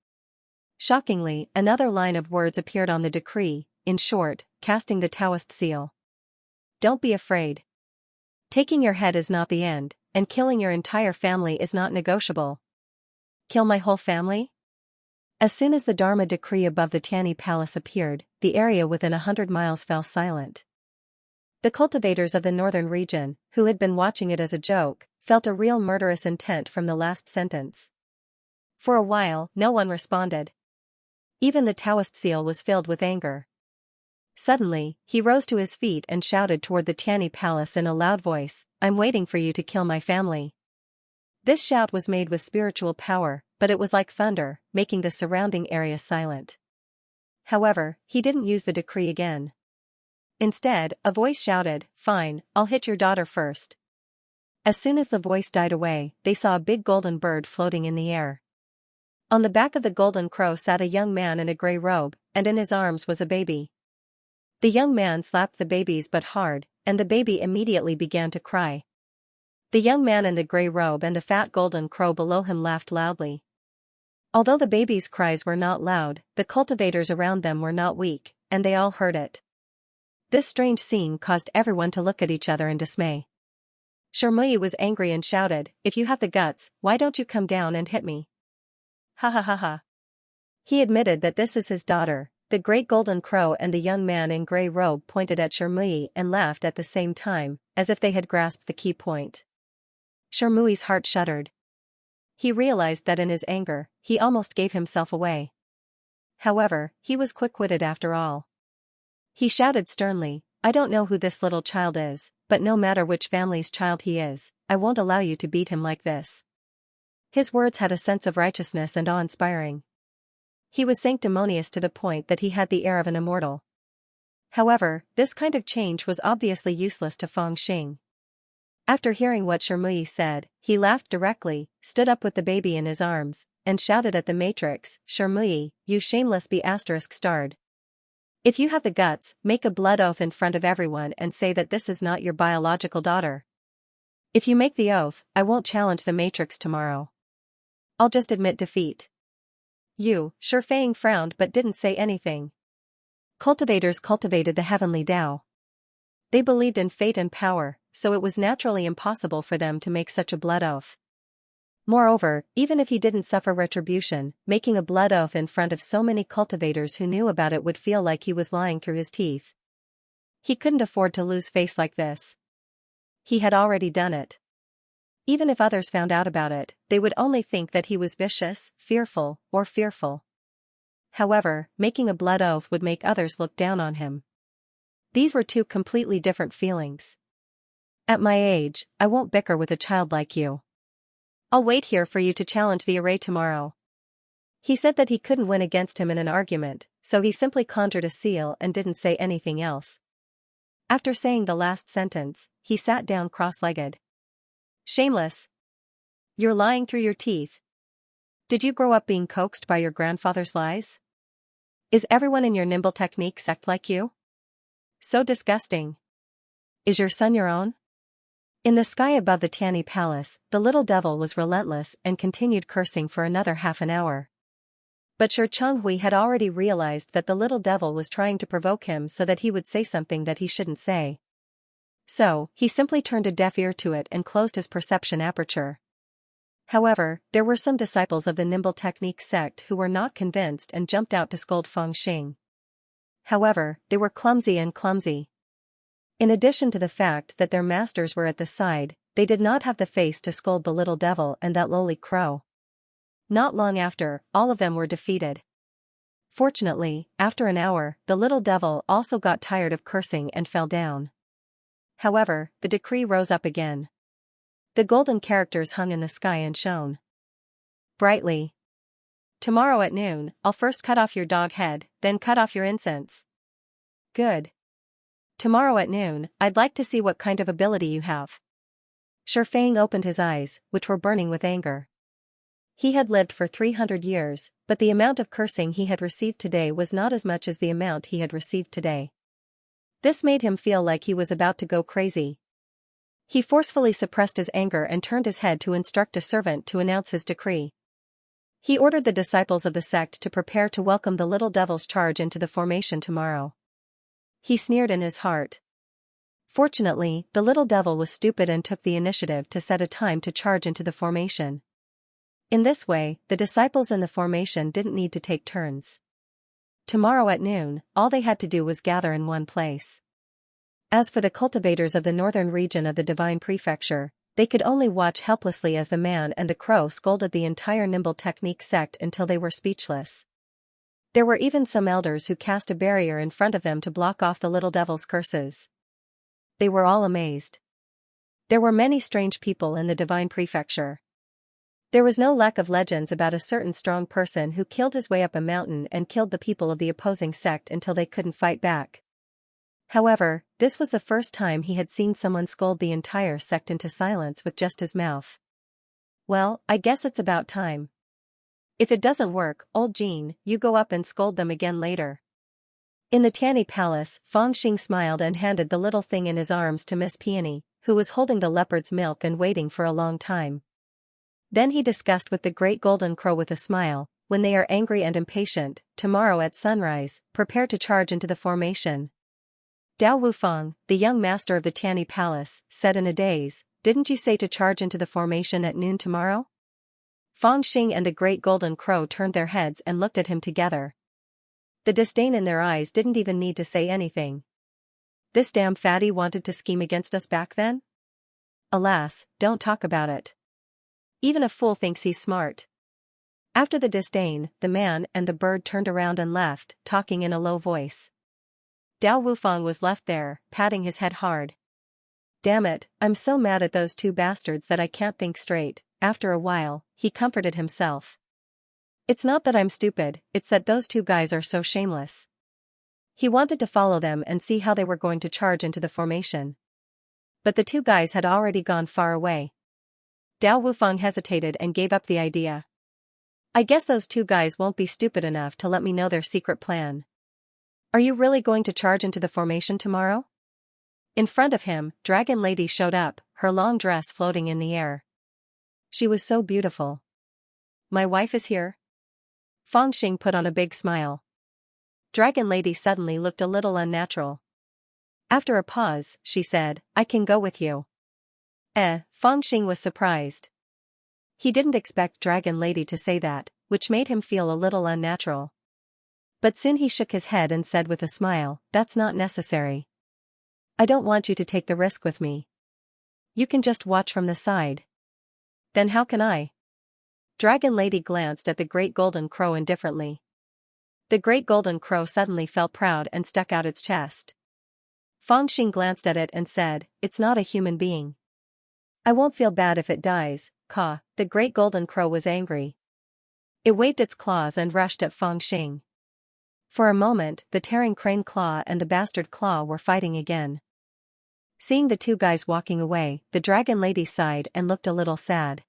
Shockingly, another line of words appeared on the decree, in short, casting the Taoist seal. Don't be afraid. Taking your head is not the end, and killing your entire family is not negotiable. Kill my whole family? As soon as the Dharma decree above the Tianyi Palace appeared, the area within 100 miles fell silent. The cultivators of the northern region, who had been watching it as a joke, felt a real murderous intent from the last sentence. For a while, no one responded. Even the Taoist seal was filled with anger. Suddenly, he rose to his feet and shouted toward the Tianyi Palace in a loud voice, "I'm waiting for you to kill my family." This shout was made with spiritual power, but it was like thunder, making the surrounding area silent. However, he didn't use the decree again. Instead, a voice shouted, "Fine, I'll hit your daughter first." As soon as the voice died away, they saw a big golden bird floating in the air. On the back of the golden crow sat a young man in a gray robe, and in his arms was a baby. The young man slapped the baby's butt hard, and the baby immediately began to cry. The young man in the gray robe and the fat golden crow below him laughed loudly. Although the baby's cries were not loud, the cultivators around them were not weak, and they all heard it. This strange scene caused everyone to look at each other in dismay. Shermuyi was angry and shouted, "If you have the guts, why don't you come down and hit me?" Ha ha ha ha. He admitted that this is his daughter, The great golden crow and the young man in grey robe pointed at Shermui and laughed at the same time, as if they had grasped the key point. Shermui's heart shuddered. He realized that in his anger, he almost gave himself away. However, he was quick-witted after all. He shouted sternly, "I don't know who this little child is, but no matter which family's child he is, I won't allow you to beat him like this." His words had a sense of righteousness and awe-inspiring. He was sanctimonious to the point that he had the air of an immortal. However, this kind of change was obviously useless to Feng Xing. After hearing what Shermui said, he laughed directly, stood up with the baby in his arms, and shouted at the matrix, "Shermui, you shameless be*****. If you have the guts, make a blood oath in front of everyone and say that this is not your biological daughter. If you make the oath, I won't challenge the matrix tomorrow. I'll just admit defeat." Shi Fang frowned but didn't say anything. Cultivators cultivated the heavenly Tao. They believed in fate and power, so it was naturally impossible for them to make such a blood oath. Moreover, even if he didn't suffer retribution, making a blood oath in front of so many cultivators who knew about it would feel like he was lying through his teeth. He couldn't afford to lose face like this. He had already done it. Even if others found out about it, they would only think that he was vicious, fearful. However, making a blood oath would make others look down on him. These were two completely different feelings. At my age, I won't bicker with a child like you. I'll wait here for you to challenge the array tomorrow. He said that he couldn't win against him in an argument, so he simply conjured a seal and didn't say anything else. After saying the last sentence, he sat down cross-legged. Shameless. You're lying through your teeth. Did you grow up being coaxed by your grandfather's lies? Is everyone in your nimble technique sect like you? So disgusting. Is your son your own? In the sky above the Tianyi Palace, the little devil was relentless and continued cursing for another half an hour. But Shi Chonghui had already realized that the little devil was trying to provoke him so that he would say something that he shouldn't say. So, he simply turned a deaf ear to it and closed his perception aperture. However, there were some disciples of the Nimble Technique sect who were not convinced and jumped out to scold Feng Xing. However, they were clumsy. In addition to the fact that their masters were at the side, they did not have the face to scold the little devil and that lowly crow. Not long after, all of them were defeated. Fortunately, after an hour, the little devil also got tired of cursing and fell down. However, the decree rose up again. The golden characters hung in the sky and shone brightly. Tomorrow at noon, I'll first cut off your dog head, then cut off your incense. Good. Tomorrow at noon, I'd like to see what kind of ability you have. Shi Fang opened his eyes, which were burning with anger. He had lived for 300 years, but the amount of cursing he had received today was not as much as the amount he had received today. This made him feel like he was about to go crazy. He forcefully suppressed his anger and turned his head to instruct a servant to announce his decree. He ordered the disciples of the sect to prepare to welcome the little devil's charge into the formation tomorrow. He sneered in his heart. Fortunately, the little devil was stupid and took the initiative to set a time to charge into the formation. In this way, the disciples in the formation didn't need to take turns. Tomorrow at noon, all they had to do was gather in one place. As for the cultivators of the northern region of the Divine Prefecture, they could only watch helplessly as the man and the crow scolded the entire Nimble Technique sect until they were speechless. There were even some elders who cast a barrier in front of them to block off the little devil's curses. They were all amazed. There were many strange people in the Divine Prefecture. There was no lack of legends about a certain strong person who killed his way up a mountain and killed the people of the opposing sect until they couldn't fight back. However, this was the first time he had seen someone scold the entire sect into silence with just his mouth. Well, I guess it's about time. If it doesn't work, old Jean, you go up and scold them again later. In the Tianyi Palace, Feng Xing smiled and handed the little thing in his arms to Miss Peony, who was holding the leopard's milk and waiting for a long time. Then he discussed with the great golden crow with a smile, when they are angry and impatient, tomorrow at sunrise, prepare to charge into the formation. Dao Wufang, the young master of the Tianyi Palace, said in a daze, didn't you say to charge into the formation at noon tomorrow? Feng Xing and the great golden crow turned their heads and looked at him together. The disdain in their eyes didn't even need to say anything. This damn fatty wanted to scheme against us back then? Alas, don't talk about it. Even a fool thinks he's smart. After the disdain, the man and the bird turned around and left, talking in a low voice. Dao Wufang was left there, patting his head hard. Damn it, I'm so mad at those two bastards that I can't think straight. After a while, he comforted himself. It's not that I'm stupid, it's that those two guys are so shameless. He wanted to follow them and see how they were going to charge into the formation. But the two guys had already gone far away. Dao Wufang hesitated and gave up the idea. I guess those two guys won't be stupid enough to let me know their secret plan. Are you really going to charge into the formation tomorrow? In front of him, Dragon Lady showed up, her long dress floating in the air. She was so beautiful. My wife is here? Fang Xing put on a big smile. Dragon Lady suddenly looked a little unnatural. After a pause, she said, I can go with you. Fang Xing was surprised. He didn't expect Dragon Lady to say that, which made him feel a little unnatural. But soon he shook his head and said with a smile, that's not necessary. I don't want you to take the risk with me. You can just watch from the side. Then how can I? Dragon Lady glanced at the Great Golden Crow indifferently. The Great Golden Crow suddenly felt proud and stuck out its chest. Fang Xing glanced at it and said, it's not a human being. I won't feel bad if it dies, Ka. The Great Golden Crow was angry. It waved its claws and rushed at Fang Xing. For a moment, the tearing crane claw and the bastard claw were fighting again. Seeing the two guys walking away, the Dragon Lady sighed and looked a little sad.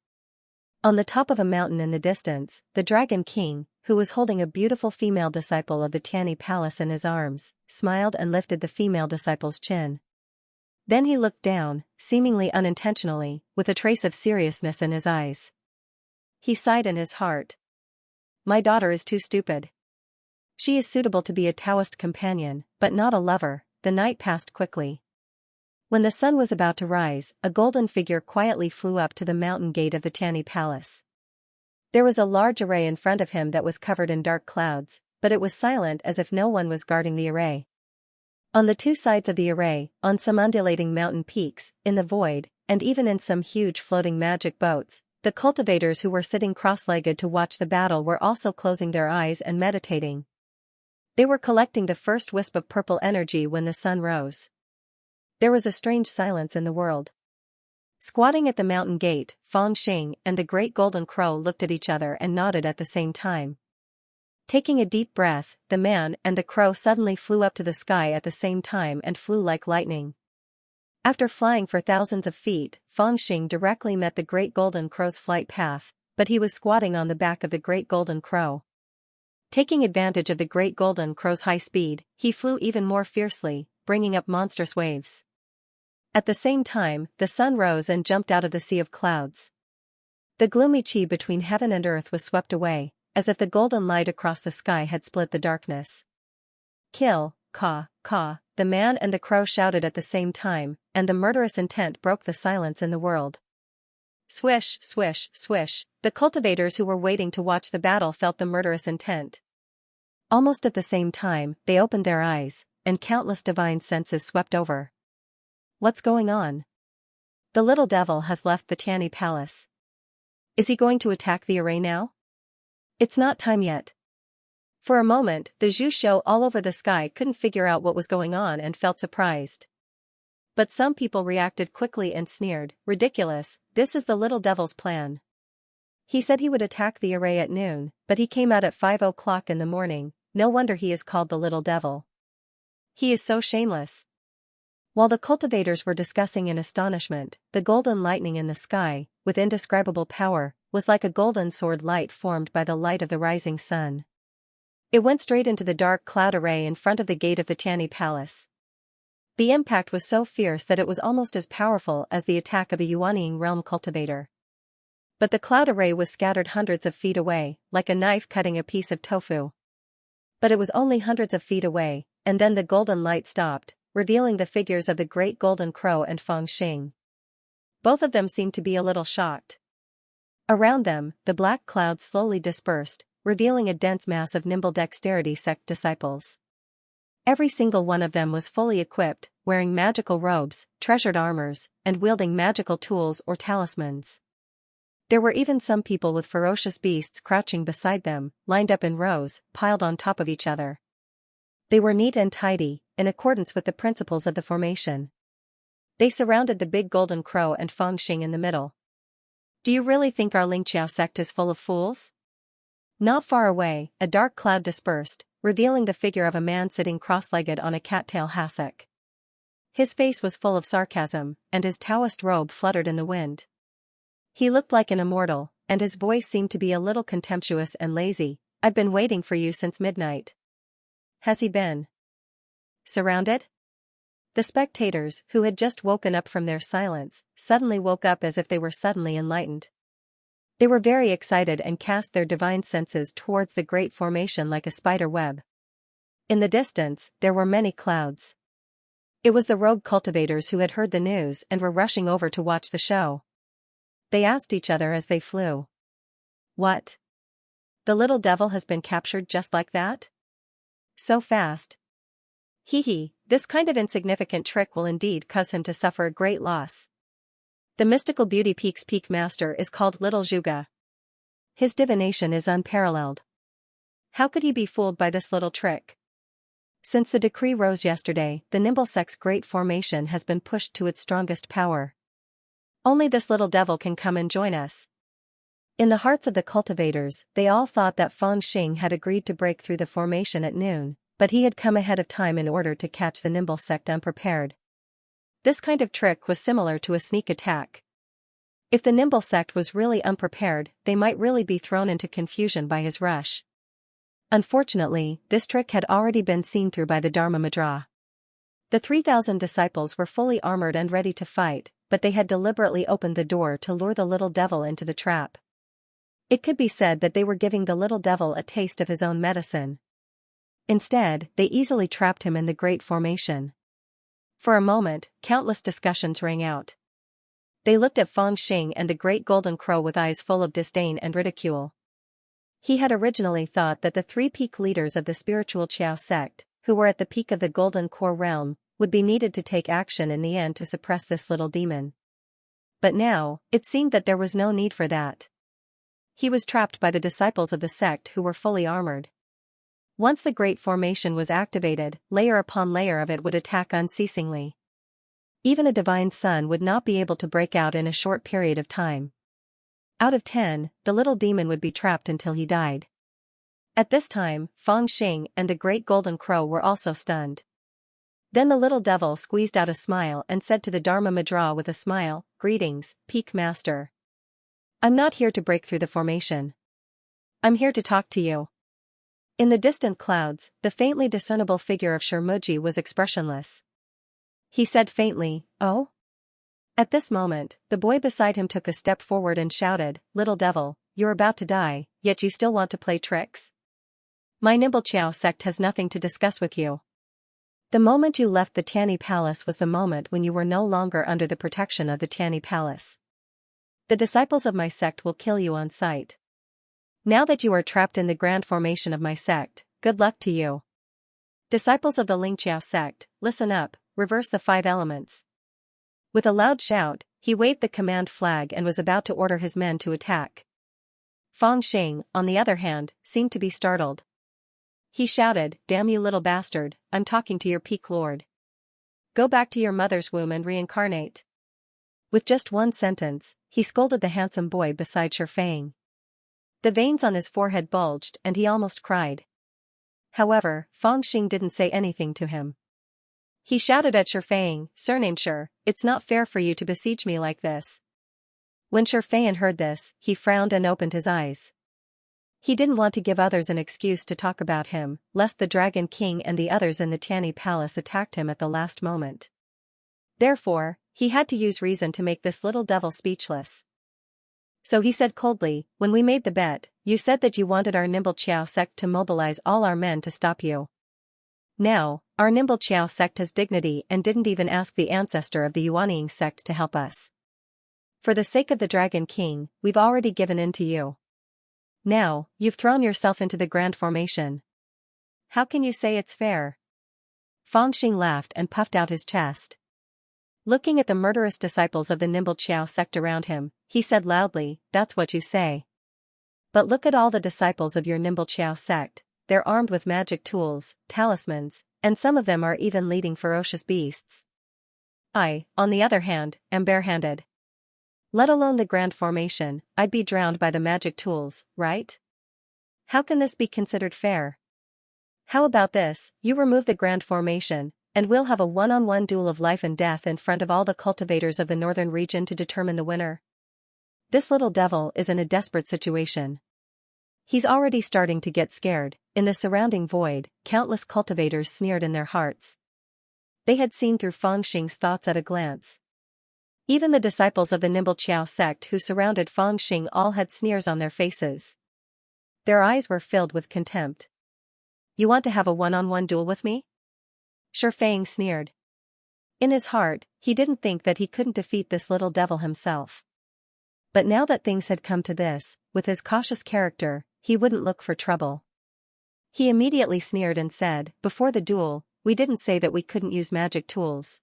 On the top of a mountain in the distance, the Dragon King, who was holding a beautiful female disciple of the Tianyi Palace in his arms, smiled and lifted the female disciple's chin. Then he looked down, seemingly unintentionally, with a trace of seriousness in his eyes. He sighed in his heart. My daughter is too stupid. She is suitable to be a Taoist companion, but not a lover. The night passed quickly. When the sun was about to rise, a golden figure quietly flew up to the mountain gate of the Tianyi Palace. There was a large array in front of him that was covered in dark clouds, but it was silent as if no one was guarding the array. On the two sides of the array, on some undulating mountain peaks, in the void, and even in some huge floating magic boats, the cultivators who were sitting cross-legged to watch the battle were also closing their eyes and meditating. They were collecting the first wisp of purple energy when the sun rose. There was a strange silence in the world. Squatting at the mountain gate, Fang Xing and the Great Golden Crow looked at each other and nodded at the same time. Taking a deep breath, the man and the crow suddenly flew up to the sky at the same time and flew like lightning. After flying for thousands of feet, Fang Xing directly met the Great Golden Crow's flight path, but he was squatting on the back of the Great Golden Crow. Taking advantage of the Great Golden Crow's high speed, he flew even more fiercely, bringing up monstrous waves. At the same time, the sun rose and jumped out of the sea of clouds. The gloomy chi between heaven and earth was swept away, as if the golden light across the sky had split the darkness. Kill, Ka, Ka, the man and the crow shouted at the same time, and the murderous intent broke the silence in the world. Swish, swish, swish, the cultivators who were waiting to watch the battle felt the murderous intent. Almost at the same time, they opened their eyes, and countless divine senses swept over. What's going on? The little devil has left the Tianyi Palace. Is he going to attack the array now? It's not time yet. For a moment, the Zhu Shou all over the sky couldn't figure out what was going on and felt surprised. But some people reacted quickly and sneered, ridiculous, this is the little devil's plan. He said he would attack the array at noon, but he came out at 5 o'clock in the morning, no wonder he is called the little devil. He is so shameless. While the cultivators were discussing in astonishment, the golden lightning in the sky, with indescribable power, was like a golden sword light formed by the light of the rising sun. It went straight into the dark cloud array in front of the gate of the Tianyi Palace. The impact was so fierce that it was almost as powerful as the attack of a Yuanying realm cultivator. But the cloud array was scattered hundreds of feet away, like a knife cutting a piece of tofu. But it was only hundreds of feet away, and then the golden light stopped, revealing the figures of the Great Golden Crow and Fang Xing. Both of them seemed to be a little shocked. Around them, the black clouds slowly dispersed, revealing a dense mass of nimble dexterity sect disciples. Every single one of them was fully equipped, wearing magical robes, treasured armors, and wielding magical tools or talismans. There were even some people with ferocious beasts crouching beside them, lined up in rows, piled on top of each other. They were neat and tidy, in accordance with the principles of the formation. They surrounded the big golden crow and Fangxing in the middle. "Do you really think our Xianxia sect is full of fools?" Not far away, a dark cloud dispersed, revealing the figure of a man sitting cross-legged on a cattail hassock. His face was full of sarcasm, and his Taoist robe fluttered in the wind. He looked like an immortal, and his voice seemed to be a little contemptuous and lazy. "I've been waiting for you since midnight." Has he been surrounded? The spectators, who had just woken up from their silence, suddenly woke up as if they were suddenly enlightened. They were very excited and cast their divine senses towards the great formation like a spider web. In the distance, there were many clouds. It was the rogue cultivators who had heard the news and were rushing over to watch the show. They asked each other as they flew. "What? The little devil has been captured just like that? So fast? Hee, this kind of insignificant trick will indeed cause him to suffer a great loss. The mystical beauty peak's peak master is called Little Zhuge. His divination is unparalleled. How could he be fooled by this little trick? Since the decree rose yesterday, the nimble sect's great formation has been pushed to its strongest power. Only this little devil can come and join us." In the hearts of the cultivators, they all thought that Fangxing had agreed to break through the formation at noon, but he had come ahead of time in order to catch the nimble sect unprepared. This kind of trick was similar to a sneak attack. If the nimble sect was really unprepared, they might really be thrown into confusion by his rush. Unfortunately, this trick had already been seen through by the Dharma Madra. The 3,000 disciples were fully armored and ready to fight, but they had deliberately opened the door to lure the little devil into the trap. It could be said that they were giving the little devil a taste of his own medicine. Instead, they easily trapped him in the great formation. For a moment, countless discussions rang out. They looked at Fangxing and the great golden crow with eyes full of disdain and ridicule. He had originally thought that the three peak leaders of the spiritual Qiao sect, who were at the peak of the golden core realm, would be needed to take action in the end to suppress this little demon. But now, it seemed that there was no need for that. He was trapped by the disciples of the sect who were fully armored. Once the great formation was activated, layer upon layer of it would attack unceasingly. Even a divine son would not be able to break out in a short period of time. Out of 10, the little demon would be trapped until he died. At this time, Fangxing and the great golden crow were also stunned. Then the little devil squeezed out a smile and said to the Dharma Madra with a smile, "Greetings, Peak Master. I'm not here to break through the formation. I'm here to talk to you." In the distant clouds, the faintly discernible figure of Shurmuji was expressionless. He said faintly, "Oh?" At this moment, the boy beside him took a step forward and shouted, "Little devil, you're about to die, yet you still want to play tricks? My nimble Qiao sect has nothing to discuss with you. The moment you left the Tianyi Palace was the moment when you were no longer under the protection of the Tianyi Palace. The disciples of my sect will kill you on sight. Now that you are trapped in the grand formation of my sect, good luck to you. Disciples of the Xianxia sect, listen up, reverse the 5 elements." With a loud shout, he waved the command flag and was about to order his men to attack. Fangxing, on the other hand, seemed to be startled. He shouted, "Damn you little bastard, I'm talking to your peak lord. Go back to your mother's womb and reincarnate." With just one sentence, he scolded the handsome boy beside Shurfang. The veins on his forehead bulged and he almost cried. However, Fangxing didn't say anything to him. He shouted at Shurfang, "Surnamed Shur, it's not fair for you to besiege me like this." When Shurfang heard this, he frowned and opened his eyes. He didn't want to give others an excuse to talk about him, lest the Dragon King and the others in the Tianyi Palace attacked him at the last moment. Therefore, he had to use reason to make this little devil speechless. So he said coldly, "When we made the bet, you said that you wanted our nimble Qiao sect to mobilize all our men to stop you. Now, our nimble Qiao sect has dignity and didn't even ask the ancestor of the Yuanying sect to help us. For the sake of the Dragon King, we've already given in to you. Now, you've thrown yourself into the grand formation. How can you say it's fair? Fangxing laughed and puffed out his chest. Looking at the murderous disciples of the nimble Qiao sect around him, he said loudly, "That's what you say. But look at all the disciples of your nimble Qiao sect, they're armed with magic tools, talismans, and some of them are even leading ferocious beasts. I, on the other hand, am barehanded. Let alone the grand formation, I'd be drowned by the magic tools, right? How can this be considered fair? How about this, you remove the grand formation, and we'll have a one-on-one duel of life and death in front of all the cultivators of the northern region to determine the winner." This little devil is in a desperate situation. He's already starting to get scared. In the surrounding void, countless cultivators sneered in their hearts. They had seen through Fangxing's thoughts at a glance. Even the disciples of the nimble Qiao sect who surrounded Fangxing all had sneers on their faces. Their eyes were filled with contempt. "You want to have a one-on-one duel with me?" Shi Fang sneered. In his heart, he didn't think that he couldn't defeat this little devil himself. But now that things had come to this, with his cautious character, he wouldn't look for trouble. He immediately sneered and said, "Before the duel, we didn't say that we couldn't use magic tools.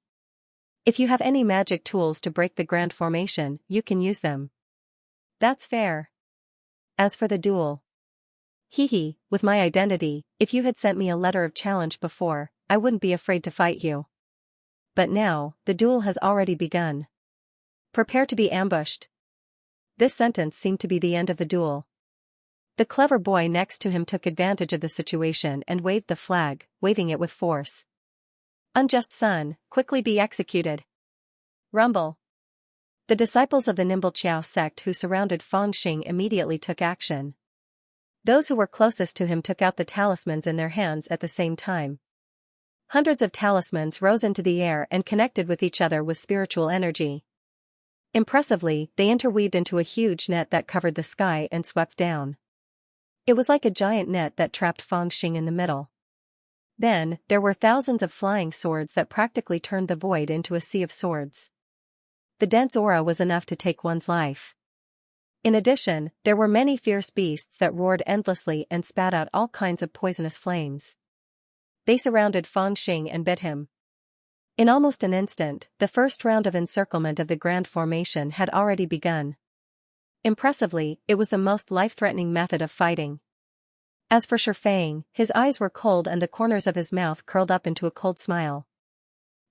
If you have any magic tools to break the grand formation, you can use them. That's fair. As for the duel, hee, with my identity, if you had sent me a letter of challenge before, I wouldn't be afraid to fight you. But now, the duel has already begun. Prepare to be ambushed." This sentence seemed to be the end of the duel. The clever boy next to him took advantage of the situation and waved the flag, waving it with force. "Unjust son, quickly be executed." Rumble. The disciples of the nimble Qiao sect who surrounded Fangxing immediately took action. Those who were closest to him took out the talismans in their hands at the same time. Hundreds of talismans rose into the air and connected with each other with spiritual energy. Impressively, they interweaved into a huge net that covered the sky and swept down. It was like a giant net that trapped Fangxing in the middle. Then, there were thousands of flying swords that practically turned the void into a sea of swords. The dense aura was enough to take one's life. In addition, there were many fierce beasts that roared endlessly and spat out all kinds of poisonous flames. They surrounded Fangxing and bit him. In almost an instant, the first round of encirclement of the grand formation had already begun. Impressively, it was the most life-threatening method of fighting. As for Shi Fang, his eyes were cold and the corners of his mouth curled up into a cold smile.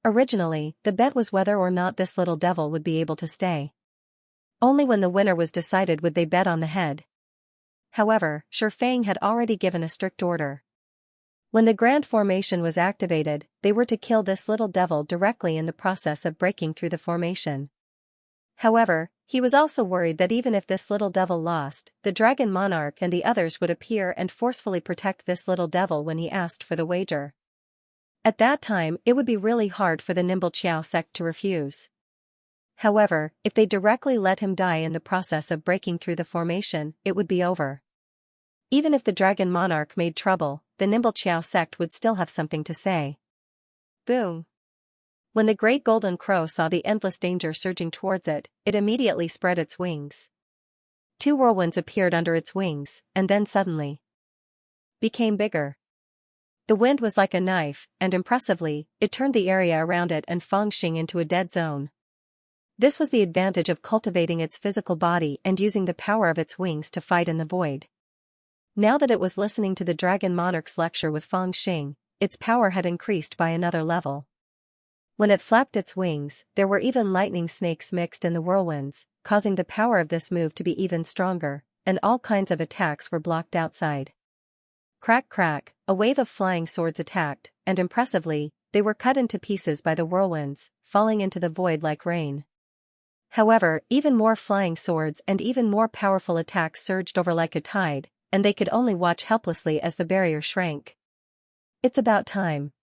Originally, the bet was whether or not this little devil would be able to stay. Only when the winner was decided would they bet on the head. However, Shi Fang had already given a strict order. When the grand formation was activated, they were to kill this little devil directly in the process of breaking through the formation. However, he was also worried that even if this little devil lost, the dragon monarch and the others would appear and forcefully protect this little devil when he asked for the wager. At that time, it would be really hard for the nimble Qiao sect to refuse. However, if they directly let him die in the process of breaking through the formation, it would be over. Even if the dragon monarch made trouble, the nimble Qiao sect would still have something to say. Boom! When the great golden crow saw the endless danger surging towards it, it immediately spread its wings. 2 whirlwinds appeared under its wings, and then suddenly became bigger. The wind was like a knife, and impressively, it turned the area around it and Fangxing into a dead zone. This was the advantage of cultivating its physical body and using the power of its wings to fight in the void. Now that it was listening to the Dragon Monarch's lecture with Fangxing, its power had increased by another level. When it flapped its wings, there were even lightning snakes mixed in the whirlwinds, causing the power of this move to be even stronger, and all kinds of attacks were blocked outside. Crack crack, a wave of flying swords attacked, and impressively, they were cut into pieces by the whirlwinds, falling into the void like rain. However, even more flying swords and even more powerful attacks surged over like a tide, and they could only watch helplessly as the barrier shrank. It's about time.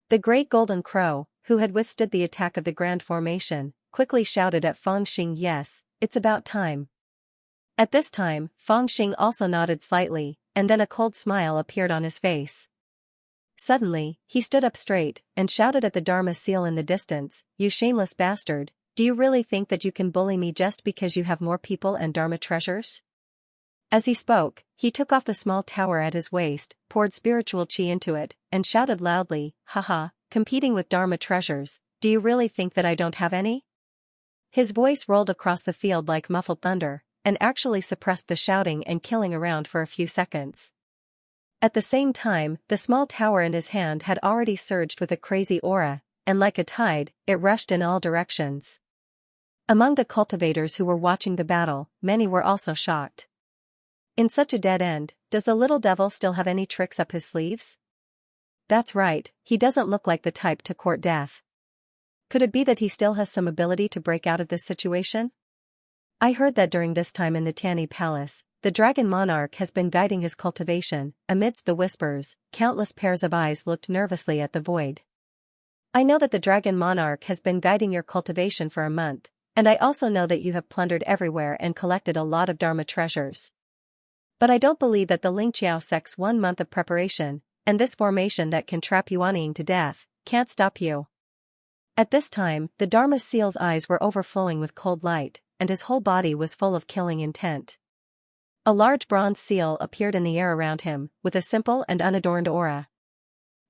The great golden crow, who had withstood the attack of the grand formation, quickly shouted at Fangxing, "Yes, it's about time." At this time, Fangxing also nodded slightly, and then a cold smile appeared on his face. Suddenly, he stood up straight, and shouted at the Dharma seal in the distance, "You shameless bastard, do you really think that you can bully me just because you have more people and Dharma treasures? As he spoke, he took off the small tower at his waist, poured spiritual chi into it, and shouted loudly, "Haha, competing with Dharma treasures, do you really think that I don't have any?" His voice rolled across the field like muffled thunder, and actually suppressed the shouting and killing around for a few seconds. At the same time, the small tower in his hand had already surged with a crazy aura, and like a tide, it rushed in all directions. Among the cultivators who were watching the battle, many were also shocked. In such a dead end, does the little devil still have any tricks up his sleeves? That's right, he doesn't look like the type to court death. Could it be that he still has some ability to break out of this situation? I heard that during this time in the Tianyi Palace, the Dragon Monarch has been guiding his cultivation. Amidst the whispers, countless pairs of eyes looked nervously at the void. I know that the Dragon Monarch has been guiding your cultivation for a month, and I also know that you have plundered everywhere and collected a lot of Dharma treasures. But I don't believe that the Xianxia sect's 1 month of preparation, and this formation that can trap Yuaniing to death, can't stop you. At this time, the Dharma seal's eyes were overflowing with cold light, and his whole body was full of killing intent. A large bronze seal appeared in the air around him, with a simple and unadorned aura.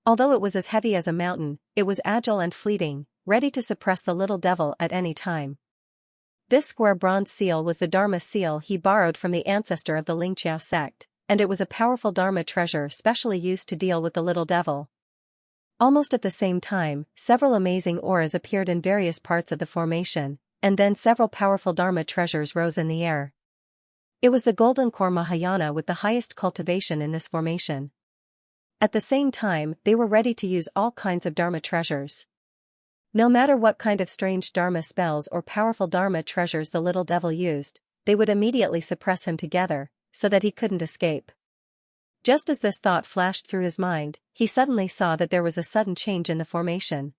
Although it was as heavy as a mountain, it was agile and fleeting, ready to suppress the little devil at any time. This square bronze seal was the Dharma seal he borrowed from the ancestor of the Xianxia sect, and it was a powerful Dharma treasure specially used to deal with the little devil. Almost at the same time, several amazing auras appeared in various parts of the formation, and then several powerful Dharma treasures rose in the air. It was the golden core Mahayana with the highest cultivation in this formation. At the same time, they were ready to use all kinds of Dharma treasures. No matter what kind of strange Dharma spells or powerful Dharma treasures the little devil used, they would immediately suppress him together, so that he couldn't escape. Just as this thought flashed through his mind, he suddenly saw that there was a sudden change in the formation.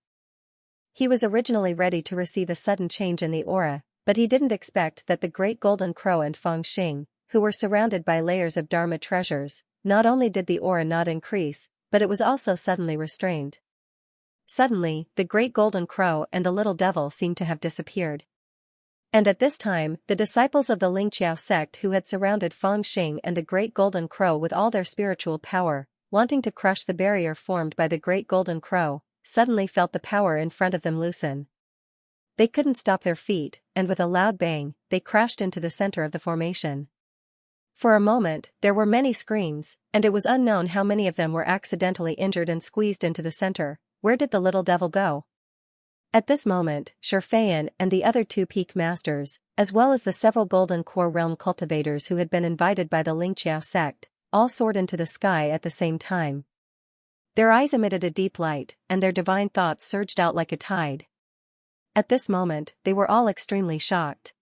He was originally ready to receive a sudden change in the aura, but he didn't expect that the Great Golden Crow and Feng Xing, who were surrounded by layers of Dharma treasures, not only did the aura not increase, but it was also suddenly restrained. Suddenly, the Great Golden Crow and the little devil seemed to have disappeared. And at this time, the disciples of the Xianxia sect who had surrounded Feng Xing and the Great Golden Crow with all their spiritual power, wanting to crush the barrier formed by the Great Golden Crow, suddenly felt the power in front of them loosen. They couldn't stop their feet, and with a loud bang, they crashed into the center of the formation. For a moment, there were many screams, and it was unknown how many of them were accidentally injured and squeezed into the center. Where did the little devil go? At this moment, Xianxia and the other 2 peak masters, as well as the several golden core realm cultivators who had been invited by the Xianxia sect, all soared into the sky at the same time. Their eyes emitted a deep light, and their divine thoughts surged out like a tide. At this moment, they were all extremely shocked.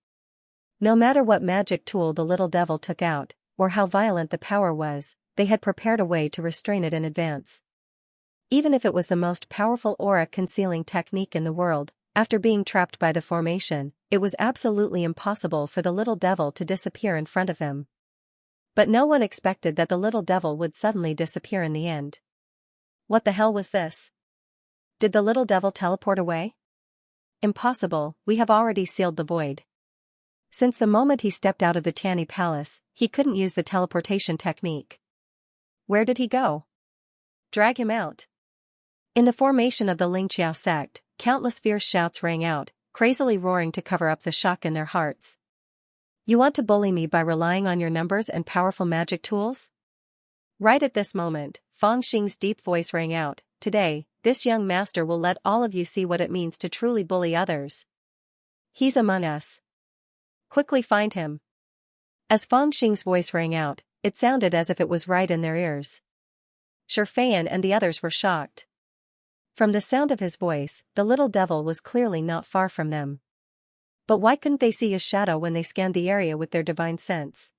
No matter what magic tool the little devil took out, or how violent the power was, they had prepared a way to restrain it in advance. Even if it was the most powerful aura concealing technique in the world, after being trapped by the formation, it was absolutely impossible for the little devil to disappear in front of him. But no one expected that the little devil would suddenly disappear in the end. What the hell was this? Did the little devil teleport away? Impossible, we have already sealed the void. Since the moment he stepped out of the Tianyi Palace, he couldn't use the teleportation technique. Where did he go? Drag him out. In the formation of the Xianxia sect, countless fierce shouts rang out, crazily roaring to cover up the shock in their hearts. You want to bully me by relying on your numbers and powerful magic tools? Right at this moment, Feng Xing's deep voice rang out, today, this young master will let all of you see what it means to truly bully others. He's among us. Quickly find him. As Feng Xing's voice rang out, it sounded as if it was right in their ears. Xianxia and the others were shocked. From the sound of his voice, the little devil was clearly not far from them. But why couldn't they see his shadow when they scanned the area with their divine sense?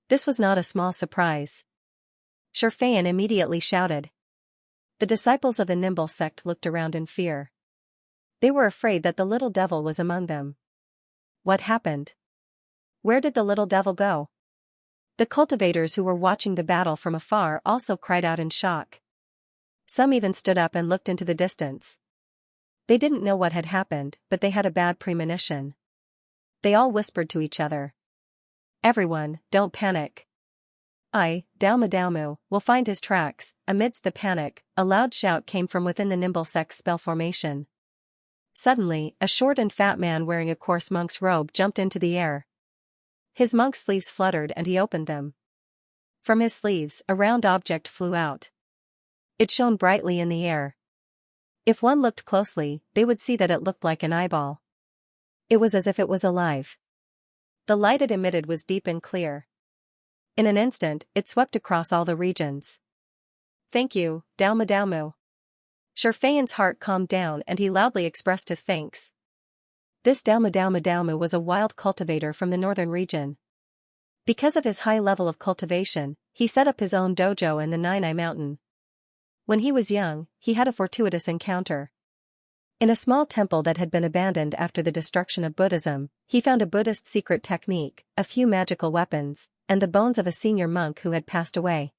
This was not a small surprise. Xianxia immediately shouted. The disciples of the Nimble sect looked around in fear. They were afraid that the little devil was among them. What happened? Where did the little devil go? The cultivators who were watching the battle from afar also cried out in shock. Some even stood up and looked into the distance. They didn't know what had happened, but they had a bad premonition. They all whispered to each other. Everyone, don't panic. Daumu, will find his tracks." Amidst the panic, a loud shout came from within the nimble sect's spell formation. Suddenly, a short and fat man wearing a coarse monk's robe jumped into the air. His monk's sleeves fluttered and he opened them. From his sleeves, a round object flew out. It shone brightly in the air. If one looked closely, they would see that it looked like an eyeball. It was as if it was alive. The light it emitted was deep and clear. In an instant, it swept across all the regions. "Thank you, Daumu." Shurfeian's heart calmed down and he loudly expressed his thanks. This Daumu was a wild cultivator from the northern region. Because of his high level of cultivation, he set up his own dojo in the Nine-Eye Mountain. When he was young, he had a fortuitous encounter. In a small temple that had been abandoned after the destruction of Buddhism, he found a Buddhist secret technique, a few magical weapons, and the bones of a senior monk who had passed away.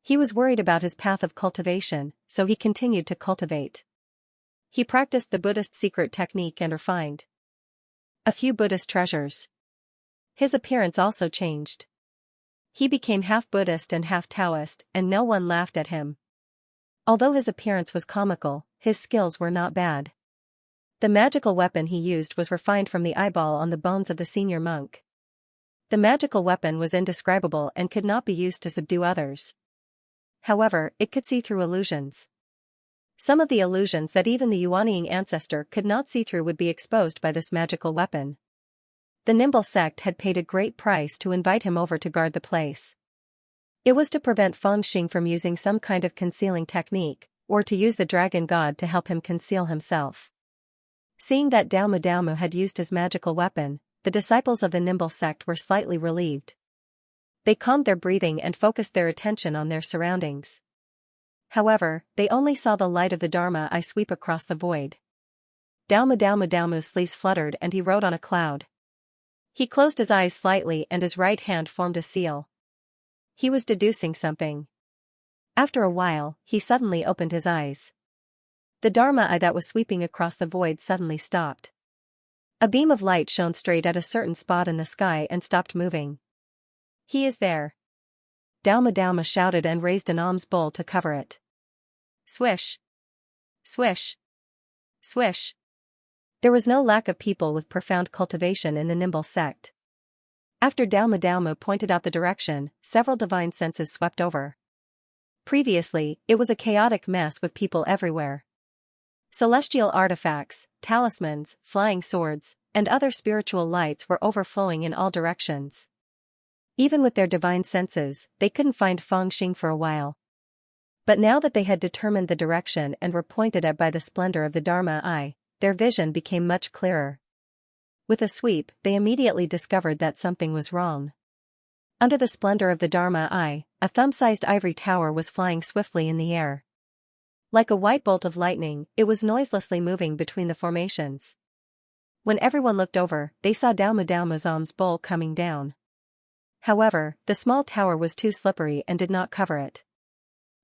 He was worried about his path of cultivation, so he continued to cultivate. He practiced the Buddhist secret technique and refined a few Buddhist treasures. His appearance also changed. He became half Buddhist and half Taoist, and no one laughed at him. Although his appearance was comical, his skills were not bad. The magical weapon he used was refined from the eyeball on the bones of the senior monk. The magical weapon was indescribable and could not be used to subdue others. However, it could see through illusions. Some of the illusions that even the Yuanying ancestor could not see through would be exposed by this magical weapon. The Nimble sect had paid a great price to invite him over to guard the place. It was to prevent Feng Xing from using some kind of concealing technique, or to use the dragon god to help him conceal himself. Seeing that Daumu had used his magical weapon, the disciples of the Nimble sect were slightly relieved. They calmed their breathing and focused their attention on their surroundings. However, they only saw the light of the Dharma eye sweep across the void. Daumu's sleeves fluttered and he rode on a cloud. He closed his eyes slightly and his right hand formed a seal. He was deducing something. After a while, he suddenly opened his eyes. The Dharma eye that was sweeping across the void suddenly stopped. A beam of light shone straight at a certain spot in the sky and stopped moving. "He is there!" Daumu shouted and raised an alms bowl to cover it. Swish! Swish! Swish! There was no lack of people with profound cultivation in the Nimble sect. After Daumu pointed out the direction, several divine senses swept over. Previously, it was a chaotic mess with people everywhere. Celestial artifacts, talismans, flying swords, and other spiritual lights were overflowing in all directions. Even with their divine senses, they couldn't find Feng Xing for a while. But now that they had determined the direction and were pointed at by the splendor of the Dharma eye, their vision became much clearer. With a sweep, they immediately discovered that something was wrong. Under the splendor of the Dharma eye, a thumb-sized ivory tower was flying swiftly in the air. Like a white bolt of lightning, it was noiselessly moving between the formations. When everyone looked over, they saw Daumu's alms bowl coming down. However, the small tower was too slippery and did not cover it.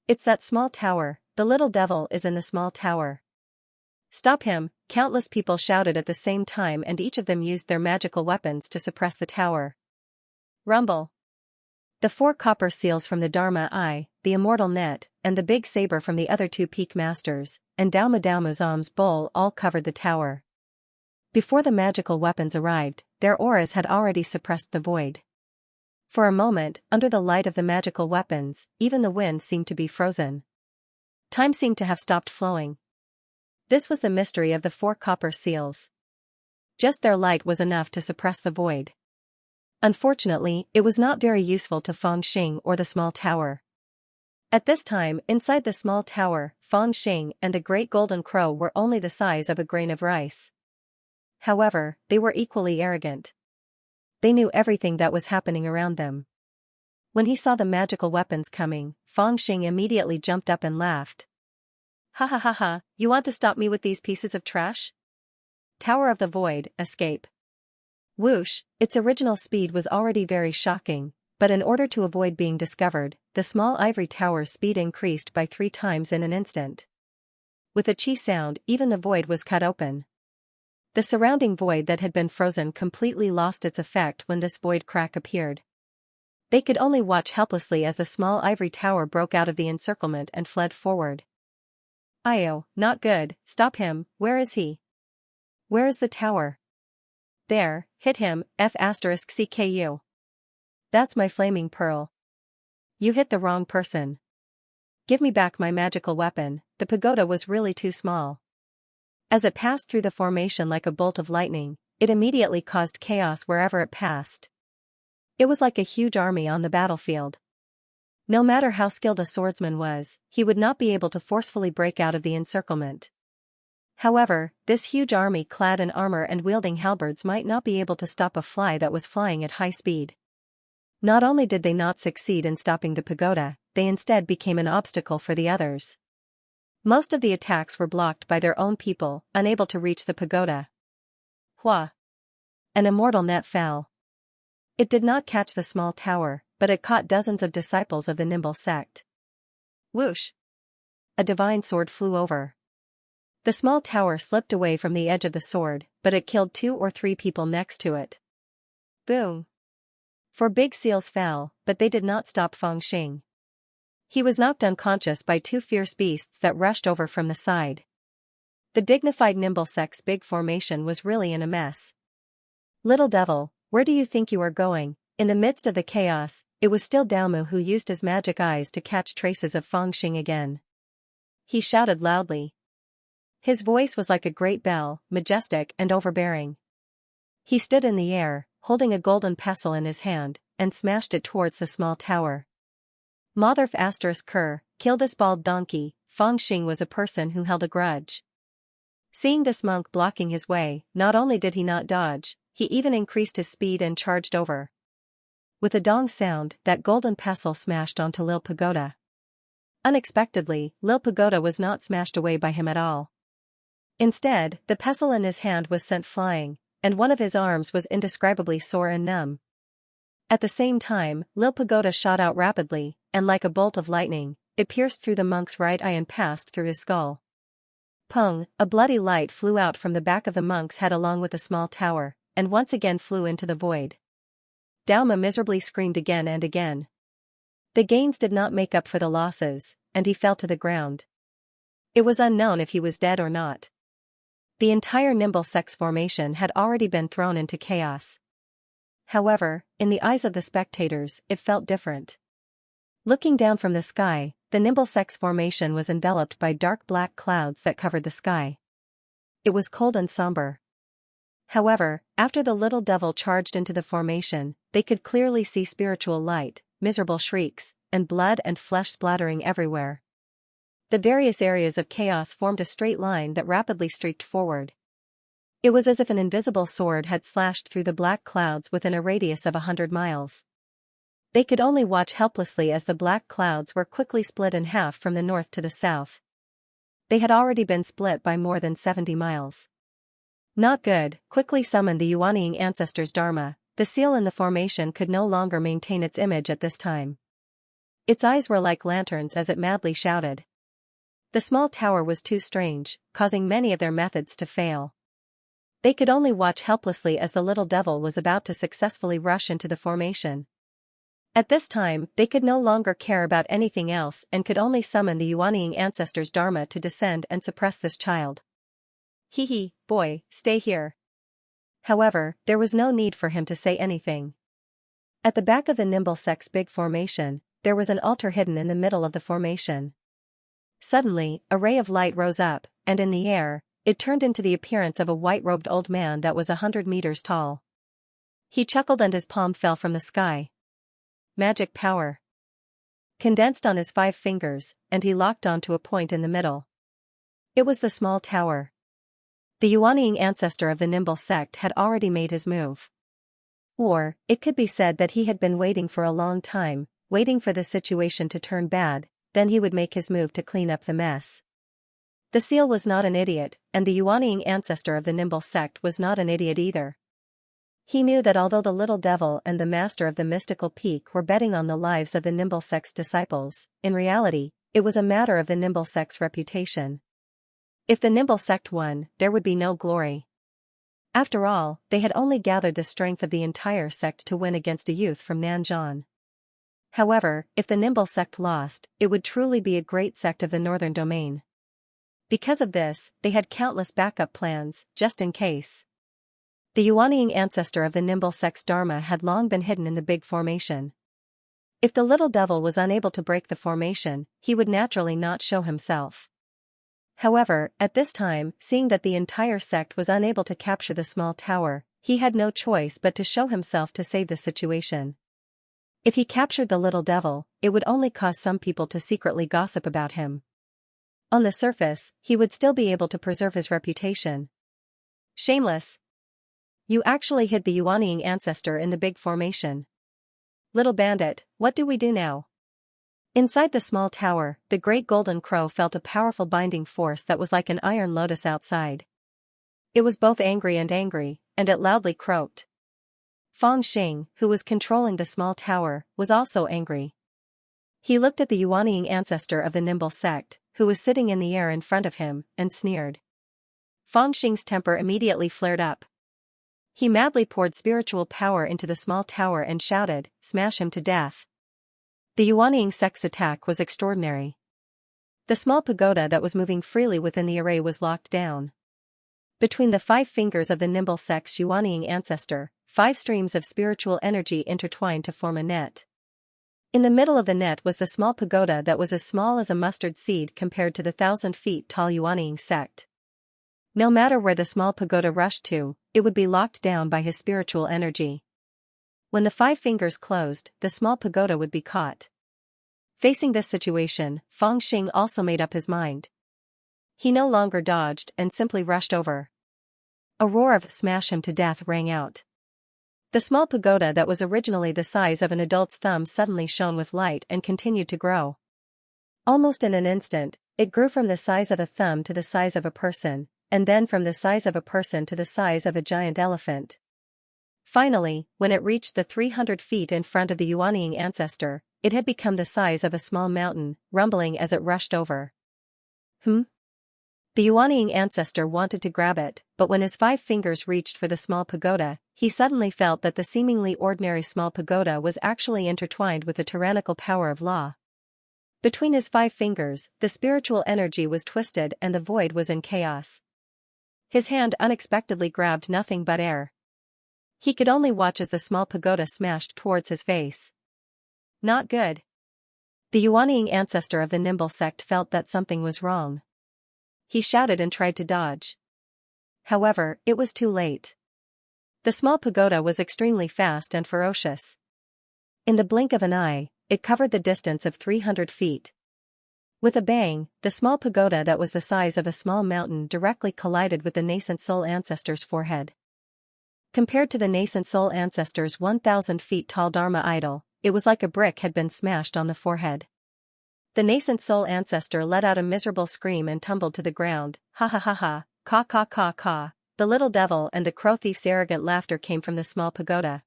"It's that small tower, the little devil is in the small tower. Stop him!" Countless people shouted at the same time and each of them used their magical weapons to suppress the tower. Rumble! The 4 copper seals from the Dharma eye, the immortal net, and the big saber from the other 2 peak masters, and Daumu's alms bowl all covered the tower. Before the magical weapons arrived, their auras had already suppressed the void. For a moment, under the light of the magical weapons, even the wind seemed to be frozen. Time seemed to have stopped flowing. This was the mystery of the 4 copper seals. Just their light was enough to suppress the void. Unfortunately, it was not very useful to Feng Xing or the small tower. At this time, inside the small tower, Feng Xing and the great golden crow were only the size of a grain of rice. However, they were equally arrogant. They knew everything that was happening around them. When he saw the magical weapons coming, Feng Xing immediately jumped up and laughed. "Ha ha ha ha, you want to stop me with these pieces of trash? Tower of the Void, escape." Whoosh, its original speed was already very shocking, but in order to avoid being discovered, the small ivory tower's speed increased by 3 times in an instant. With a chi sound, even the void was cut open. The surrounding void that had been frozen completely lost its effect when this void crack appeared. They could only watch helplessly as the small ivory tower broke out of the encirclement and fled forward. Io, not good, stop him, where is he? Where is the tower? There, hit him, F*CKU. That's my flaming pearl. You hit the wrong person. Give me back my magical weapon. The pagoda was really too small. As it passed through the formation like a bolt of lightning, it immediately caused chaos wherever it passed. It was like a huge army on the battlefield. No matter how skilled a swordsman was, he would not be able to forcefully break out of the encirclement. However, this huge army clad in armor and wielding halberds might not be able to stop a fly that was flying at high speed. Not only did they not succeed in stopping the pagoda, they instead became an obstacle for the others. Most of the attacks were blocked by their own people, unable to reach the pagoda. Hua! An immortal net fell. It did not catch the small tower, but it caught dozens of disciples of the nimble sect. Whoosh! A divine sword flew over. The small tower slipped away from the edge of the sword, but it killed 2 or 3 people next to it. Boom! 4 big seals fell, but they did not stop Feng Xing. He was knocked unconscious by 2 fierce beasts that rushed over from the side. The dignified nimble sect's big formation was really in a mess. Little devil, where do you think you are going? In the midst of the chaos, it was still Daomu who used his magic eyes to catch traces of Feng Xing again. He shouted loudly. His voice was like a great bell, majestic and overbearing. He stood in the air, holding a golden pestle in his hand, and smashed it towards the small tower. Motherf *Ker, kill this bald donkey. Feng Xing was a person who held a grudge. Seeing this monk blocking his way, not only did he not dodge, he even increased his speed and charged over. With a dong sound, that golden pestle smashed onto Lil Pagoda. Unexpectedly, Lil Pagoda was not smashed away by him at all. Instead, the pestle in his hand was sent flying, and one of his arms was indescribably sore and numb. At the same time, Lil Pagoda shot out rapidly, and like a bolt of lightning, it pierced through the monk's right eye and passed through his skull. Pung, a bloody light flew out from the back of the monk's head along with the small tower, and once again flew into the void. Daoma miserably screamed again and again. The gains did not make up for the losses, and he fell to the ground. It was unknown if he was dead or not. The entire nimble sect's formation had already been thrown into chaos. However, in the eyes of the spectators, it felt different. Looking down from the sky, the nimble sect's formation was enveloped by dark black clouds that covered the sky. It was cold and somber. However, after the little devil charged into the formation, they could clearly see spiritual light, miserable shrieks, and blood and flesh splattering everywhere. The various areas of chaos formed a straight line that rapidly streaked forward. It was as if an invisible sword had slashed through the black clouds within a radius of 100 miles. They could only watch helplessly as the black clouds were quickly split in half from the north to the south. They had already been split by more than 70 miles. Not good. Quickly summon the Yuanying ancestors' Dharma. The seal in the formation could no longer maintain its image at this time. Its eyes were like lanterns as it madly shouted. The small tower was too strange, causing many of their methods to fail. They could only watch helplessly as the little devil was about to successfully rush into the formation. At this time, they could no longer care about anything else and could only summon the Yuanying ancestors' Dharma to descend and suppress this child. Hee, boy, stay here. However, there was no need for him to say anything. At the back of the nimble sect's big formation, there was an altar hidden in the middle of the formation. Suddenly, a ray of light rose up, and in the air, it turned into the appearance of a white-robed old man that was 100 meters tall. He chuckled and his palm fell from the sky. Magic power condensed on his 5 fingers, and he locked onto a point in the middle. It was the small tower. The Yuanying ancestor of the nimble sect had already made his move. Or, it could be said that he had been waiting for a long time, waiting for the situation to turn bad, then he would make his move to clean up the mess. The seal was not an idiot, and the Yuanying ancestor of the nimble sect was not an idiot either. He knew that although the little devil and the master of the mystical peak were betting on the lives of the nimble sect's disciples, in reality, it was a matter of the nimble sect's reputation. If the nimble sect won, there would be no glory. After all, they had only gathered the strength of the entire sect to win against a youth from Nanzhan. However, if the nimble sect lost, it would truly be a great sect of the northern domain. Because of this, they had countless backup plans, just in case. The Yuanying ancestor of the nimble sect's dharma had long been hidden in the big formation. If the little devil was unable to break the formation, he would naturally not show himself. However, at this time, seeing that the entire sect was unable to capture the small tower, he had no choice but to show himself to save the situation. If he captured the little devil, it would only cause some people to secretly gossip about him. On the surface, he would still be able to preserve his reputation. Shameless! You actually hid the Yuanying ancestor in the big formation. Little bandit, what do we do now? Inside the small tower, the great golden crow felt a powerful binding force that was like an iron lotus outside. It was both angry, and it loudly croaked. Fang Xing, who was controlling the small tower, was also angry. He looked at the Yuanying ancestor of the nimble sect, who was sitting in the air in front of him, and sneered. Fang Xing's temper immediately flared up. He madly poured spiritual power into the small tower and shouted, "Smash him to death." The Yuanying sect's attack was extraordinary. The small pagoda that was moving freely within the array was locked down. Between the 5 fingers of the nimble sect's Yuanying ancestor, 5 streams of spiritual energy intertwined to form a net. In the middle of the net was the small pagoda that was as small as a mustard seed compared to the 1,000 feet tall Yuanying sect. No matter where the small pagoda rushed to, it would be locked down by his spiritual energy. When the 5 fingers closed, the small pagoda would be caught. Facing this situation, Fang Xing also made up his mind. He no longer dodged and simply rushed over. A roar of "smash him to death" rang out. The small pagoda that was originally the size of an adult's thumb suddenly shone with light and continued to grow. Almost in an instant, it grew from the size of a thumb to the size of a person, and then from the size of a person to the size of a giant elephant. Finally, when it reached the 300 feet in front of the Yuanying ancestor, it had become the size of a small mountain, rumbling as it rushed over. The Yuanying ancestor wanted to grab it, but when his 5 fingers reached for the small pagoda, he suddenly felt that the seemingly ordinary small pagoda was actually intertwined with the tyrannical power of law. Between his 5 fingers, the spiritual energy was twisted and the void was in chaos. His hand unexpectedly grabbed nothing but air. He could only watch as the small pagoda smashed towards his face. Not good. The Yuanying ancestor of the nimble sect felt that something was wrong. He shouted and tried to dodge. However, it was too late. The small pagoda was extremely fast and ferocious. In the blink of an eye, it covered the distance of 300 feet. With a bang, the small pagoda that was the size of a small mountain directly collided with the nascent soul ancestor's forehead. Compared to the nascent soul ancestor's 1,000 feet tall Dharma idol, it was like a brick had been smashed on the forehead. The nascent soul ancestor let out a miserable scream and tumbled to the ground. Ha ha ha ha, caw caw caw caw. The little devil and the crow thief's arrogant laughter came from the small pagoda.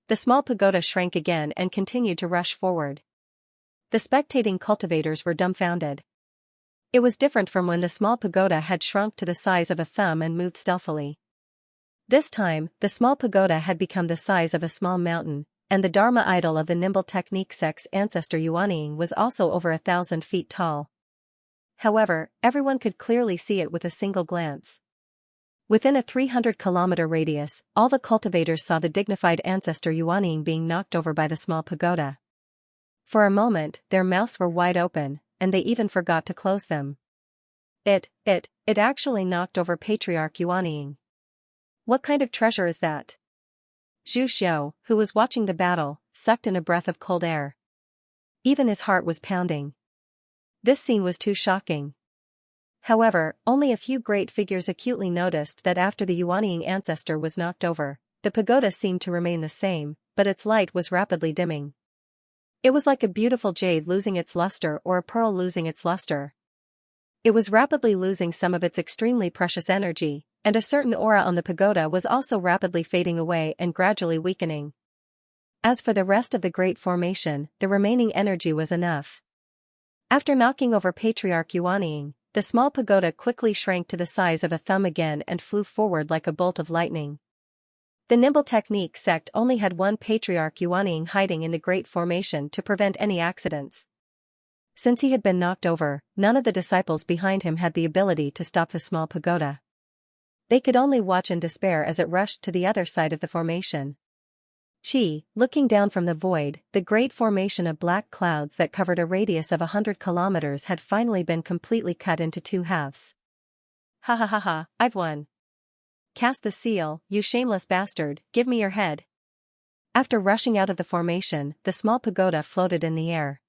The small pagoda shrank again and continued to rush forward. The spectating cultivators were dumbfounded. It was different from when the small pagoda had shrunk to the size of a thumb and moved stealthily. This time, the small pagoda had become the size of a small mountain, and the Dharma idol of the nimble technique sect's ancestor Yuanying was also over 1,000 feet tall. However, everyone could clearly see it with a single glance. Within a 300-kilometer radius, all the cultivators saw the dignified ancestor Yuanying being knocked over by the small pagoda. For a moment, their mouths were wide open, and they even forgot to close them. It actually knocked over Patriarch Yuanying. What kind of treasure is that? Zhu Xiao, who was watching the battle, sucked in a breath of cold air. Even his heart was pounding. This scene was too shocking. However, only a few great figures acutely noticed that after the Yuanying ancestor was knocked over, the pagoda seemed to remain the same, but its light was rapidly dimming. It was like a beautiful jade losing its luster or a pearl losing its luster. It was rapidly losing some of its extremely precious energy, and a certain aura on the pagoda was also rapidly fading away and gradually weakening. As for the rest of the great formation, the remaining energy was enough. After knocking over Patriarch Yuanying, the small pagoda quickly shrank to the size of a thumb again and flew forward like a bolt of lightning. The nimble technique sect only had one patriarch Yuanying hiding in the Great Formation to prevent any accidents. Since he had been knocked over, none of the disciples behind him had the ability to stop the small pagoda. They could only watch in despair as it rushed to the other side of the formation. Qi, looking down from the void, the great formation of black clouds that covered a radius of 100 kilometers had finally been completely cut into two halves. Ha ha ha ha, I've won. Cast the seal, you shameless bastard, give me your head. After rushing out of the formation, the small pagoda floated in the air.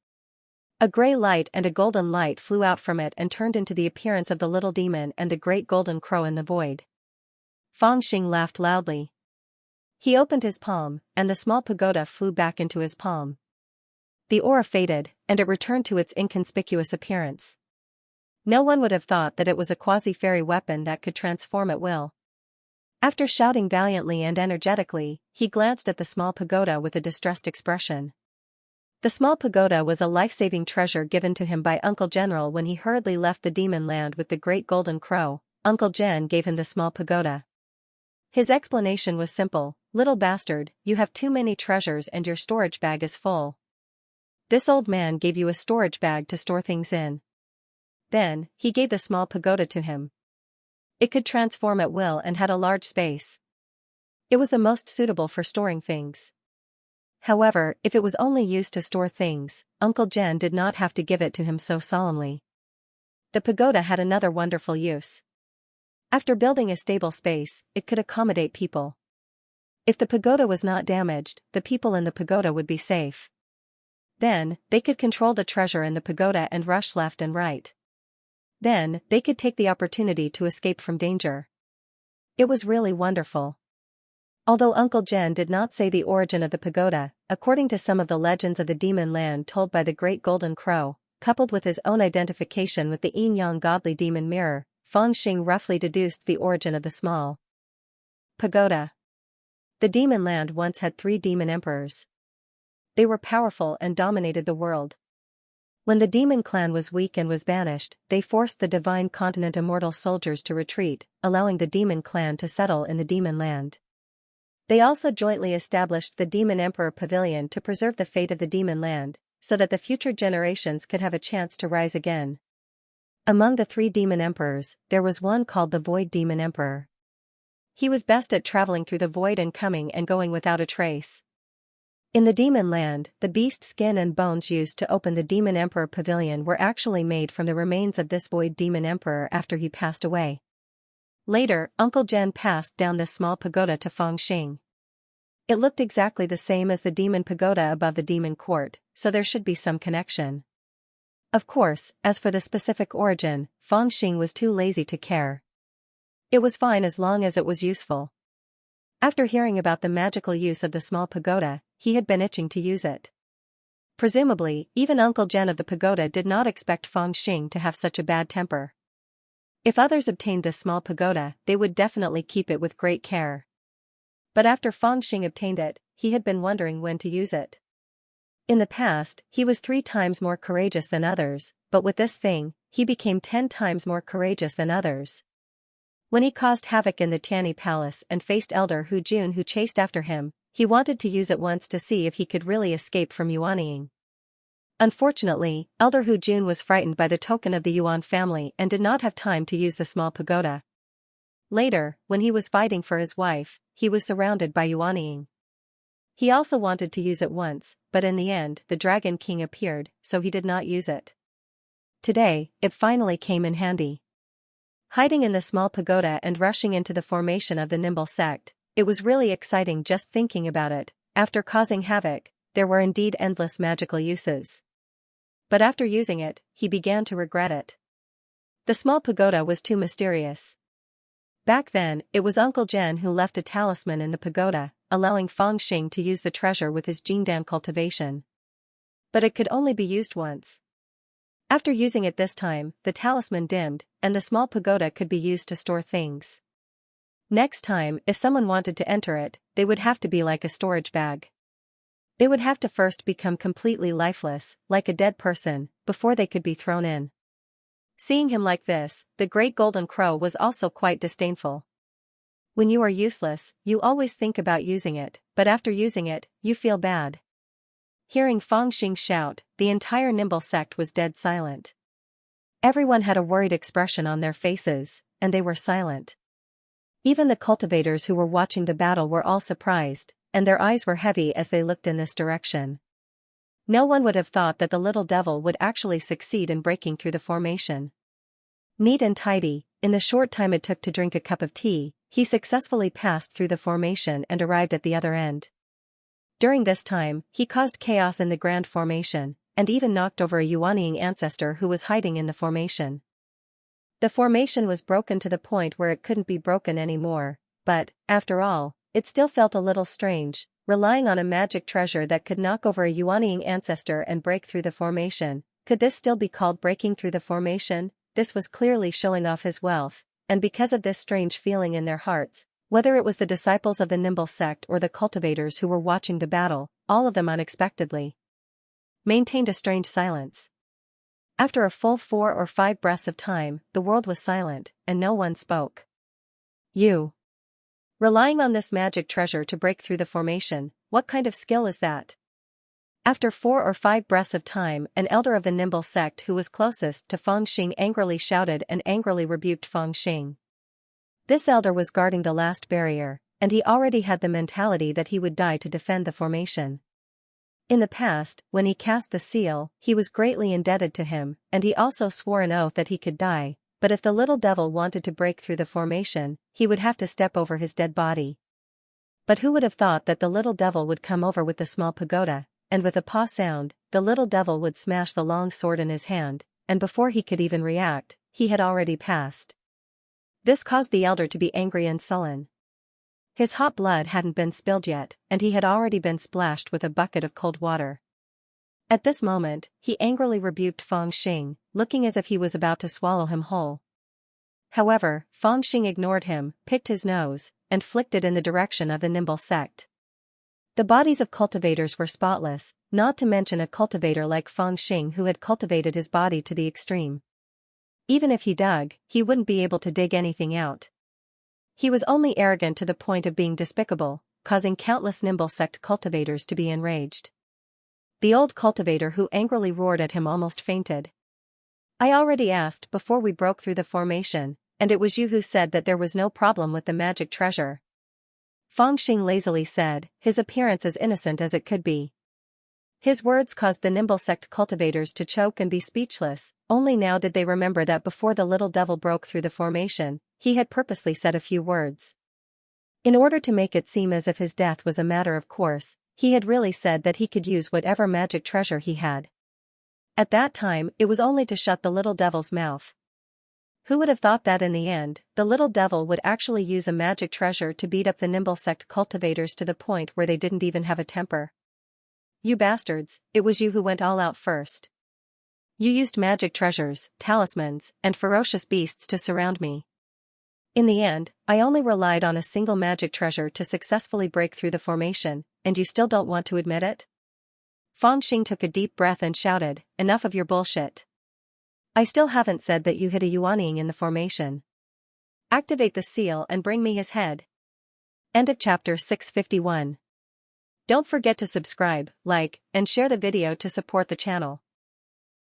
A gray light and a golden light flew out from it and turned into the appearance of the little demon and the great golden crow in the void. Fangxing laughed loudly. He opened his palm, and the small pagoda flew back into his palm. The aura faded, and it returned to its inconspicuous appearance. No one would have thought that it was a quasi-fairy weapon that could transform at will. After shouting valiantly and energetically, he glanced at the small pagoda with a distressed expression. The small pagoda was a life-saving treasure given to him by Uncle General when he hurriedly left the demon land with the great golden crow. Uncle Gen gave him the small pagoda. His explanation was simple: little bastard, you have too many treasures and your storage bag is full. This old man gave you a storage bag to store things in. Then, he gave the small pagoda to him. It could transform at will and had a large space. It was the most suitable for storing things. However, if it was only used to store things, Uncle Gen did not have to give it to him so solemnly. The pagoda had another wonderful use. After building a stable space, it could accommodate people. If the pagoda was not damaged, the people in the pagoda would be safe. Then, they could control the treasure in the pagoda and rush left and right. Then, they could take the opportunity to escape from danger. It was really wonderful. Although Uncle Gen did not say the origin of the pagoda, according to some of the legends of the demon land told by the great golden crow, coupled with his own identification with the yin-yang godly demon mirror, Fangxing roughly deduced the origin of the small pagoda. The demon land once had 3 demon emperors. They were powerful and dominated the world. When the demon clan was weak and was banished, they forced the divine continent immortal soldiers to retreat, allowing the demon clan to settle in the demon land. They also jointly established the Demon Emperor Pavilion to preserve the fate of the demon land, so that the future generations could have a chance to rise again. Among the 3 demon emperors, there was one called the Void Demon Emperor. He was best at traveling through the void and coming and going without a trace. In the demon land, the beast skin and bones used to open the Demon Emperor Pavilion were actually made from the remains of this Void Demon Emperor after he passed away. Later, Uncle Gen passed down this small pagoda to Fangxing. It looked exactly the same as the demon pagoda above the demon court, so there should be some connection. Of course, as for the specific origin, Fangxing was too lazy to care. It was fine as long as it was useful. After hearing about the magical use of the small pagoda, he had been itching to use it. Presumably, even Uncle Gen of the pagoda did not expect Fangxing to have such a bad temper. If others obtained this small pagoda, they would definitely keep it with great care. But after Fangxing obtained it, he had been wondering when to use it. In the past, he was 3 times more courageous than others, but with this thing, he became 10 times more courageous than others. When he caused havoc in the Tianyi Palace and faced Elder Hu Jun who chased after him, he wanted to use it once to see if he could really escape from Yuanying. Unfortunately, Elder Hu Jun was frightened by the token of the Yuan family and did not have time to use the small pagoda. Later, when he was fighting for his wife, he was surrounded by Yuanying. He also wanted to use it once, but in the end the Dragon King appeared, so he did not use it. Today, it finally came in handy. Hiding in the small pagoda and rushing into the formation of the nimble sect, it was really exciting just thinking about it. After causing havoc, there were indeed endless magical uses. But after using it, he began to regret it. The small pagoda was too mysterious. Back then, it was Uncle Gen who left a talisman in the pagoda, allowing Fangxing to use the treasure with his Jingdan cultivation. But it could only be used once. After using it this time, the talisman dimmed, and the small pagoda could be used to store things. Next time, if someone wanted to enter it, they would have to be like a storage bag. They would have to first become completely lifeless, like a dead person, before they could be thrown in. Seeing him like this, the great golden crow was also quite disdainful. When you are useless, you always think about using it, but after using it, you feel bad. Hearing Feng Xing shout, the entire nimble sect was dead silent. Everyone had a worried expression on their faces, and they were silent. Even the cultivators who were watching the battle were all surprised, and their eyes were heavy as they looked in this direction. No one would have thought that the little devil would actually succeed in breaking through the formation. Neat and tidy, in the short time it took to drink a cup of tea, he successfully passed through the formation and arrived at the other end. During this time, he caused chaos in the grand formation, and even knocked over a Yuanying ancestor who was hiding in the formation. The formation was broken to the point where it couldn't be broken anymore, but, after all, it still felt a little strange, relying on a magic treasure that could knock over a Yuanying ancestor and break through the formation. Could this still be called breaking through the formation? This was clearly showing off his wealth, and because of this strange feeling in their hearts, whether it was the disciples of the Nimble sect or the cultivators who were watching the battle, all of them unexpectedly maintained a strange silence. After a full 4 or 5 breaths of time, the world was silent, and no one spoke. You. Relying on this magic treasure to break through the formation, what kind of skill is that? After 4 or 5 breaths of time, an elder of the Nimble sect who was closest to Feng Xing angrily shouted and angrily rebuked Feng Xing. This elder was guarding the last barrier, and he already had the mentality that he would die to defend the formation. In the past, when he cast the seal, he was greatly indebted to him, and he also swore an oath that he could die, but if the little devil wanted to break through the formation, he would have to step over his dead body. But who would have thought that the little devil would come over with the small pagoda, and with a paw sound, the little devil would smash the long sword in his hand, and before he could even react, he had already passed. This caused the elder to be angry and sullen. His hot blood hadn't been spilled yet, and he had already been splashed with a bucket of cold water. At this moment, he angrily rebuked Feng Xing, looking as if he was about to swallow him whole. However, Feng Xing ignored him, picked his nose, and flicked it in the direction of the Nimble sect. The bodies of cultivators were spotless, not to mention a cultivator like Feng Xing who had cultivated his body to the extreme. Even if he dug, he wouldn't be able to dig anything out. He was only arrogant to the point of being despicable, causing countless Nimble sect cultivators to be enraged. The old cultivator who angrily roared at him almost fainted. I already asked before we broke through the formation, and it was you who said that there was no problem with the magic treasure. Feng Xing lazily said, his appearance as innocent as it could be. His words caused the Nimble sect cultivators to choke and be speechless, only now did they remember that before the little devil broke through the formation, he had purposely said a few words. In order to make it seem as if his death was a matter of course, he had really said that he could use whatever magic treasure he had. At that time, it was only to shut the little devil's mouth. Who would have thought that in the end, the little devil would actually use a magic treasure to beat up the Nimble sect cultivators to the point where they didn't even have a temper? You bastards, it was you who went all out first. You used magic treasures, talismans, and ferocious beasts to surround me. In the end, I only relied on a single magic treasure to successfully break through the formation, and you still don't want to admit it? Feng Xing took a deep breath and shouted, enough of your bullshit. I still haven't said that you hit a Yuanying in the formation. Activate the seal and bring me his head. End of chapter 651. Don't forget to subscribe, like, and share the video to support the channel.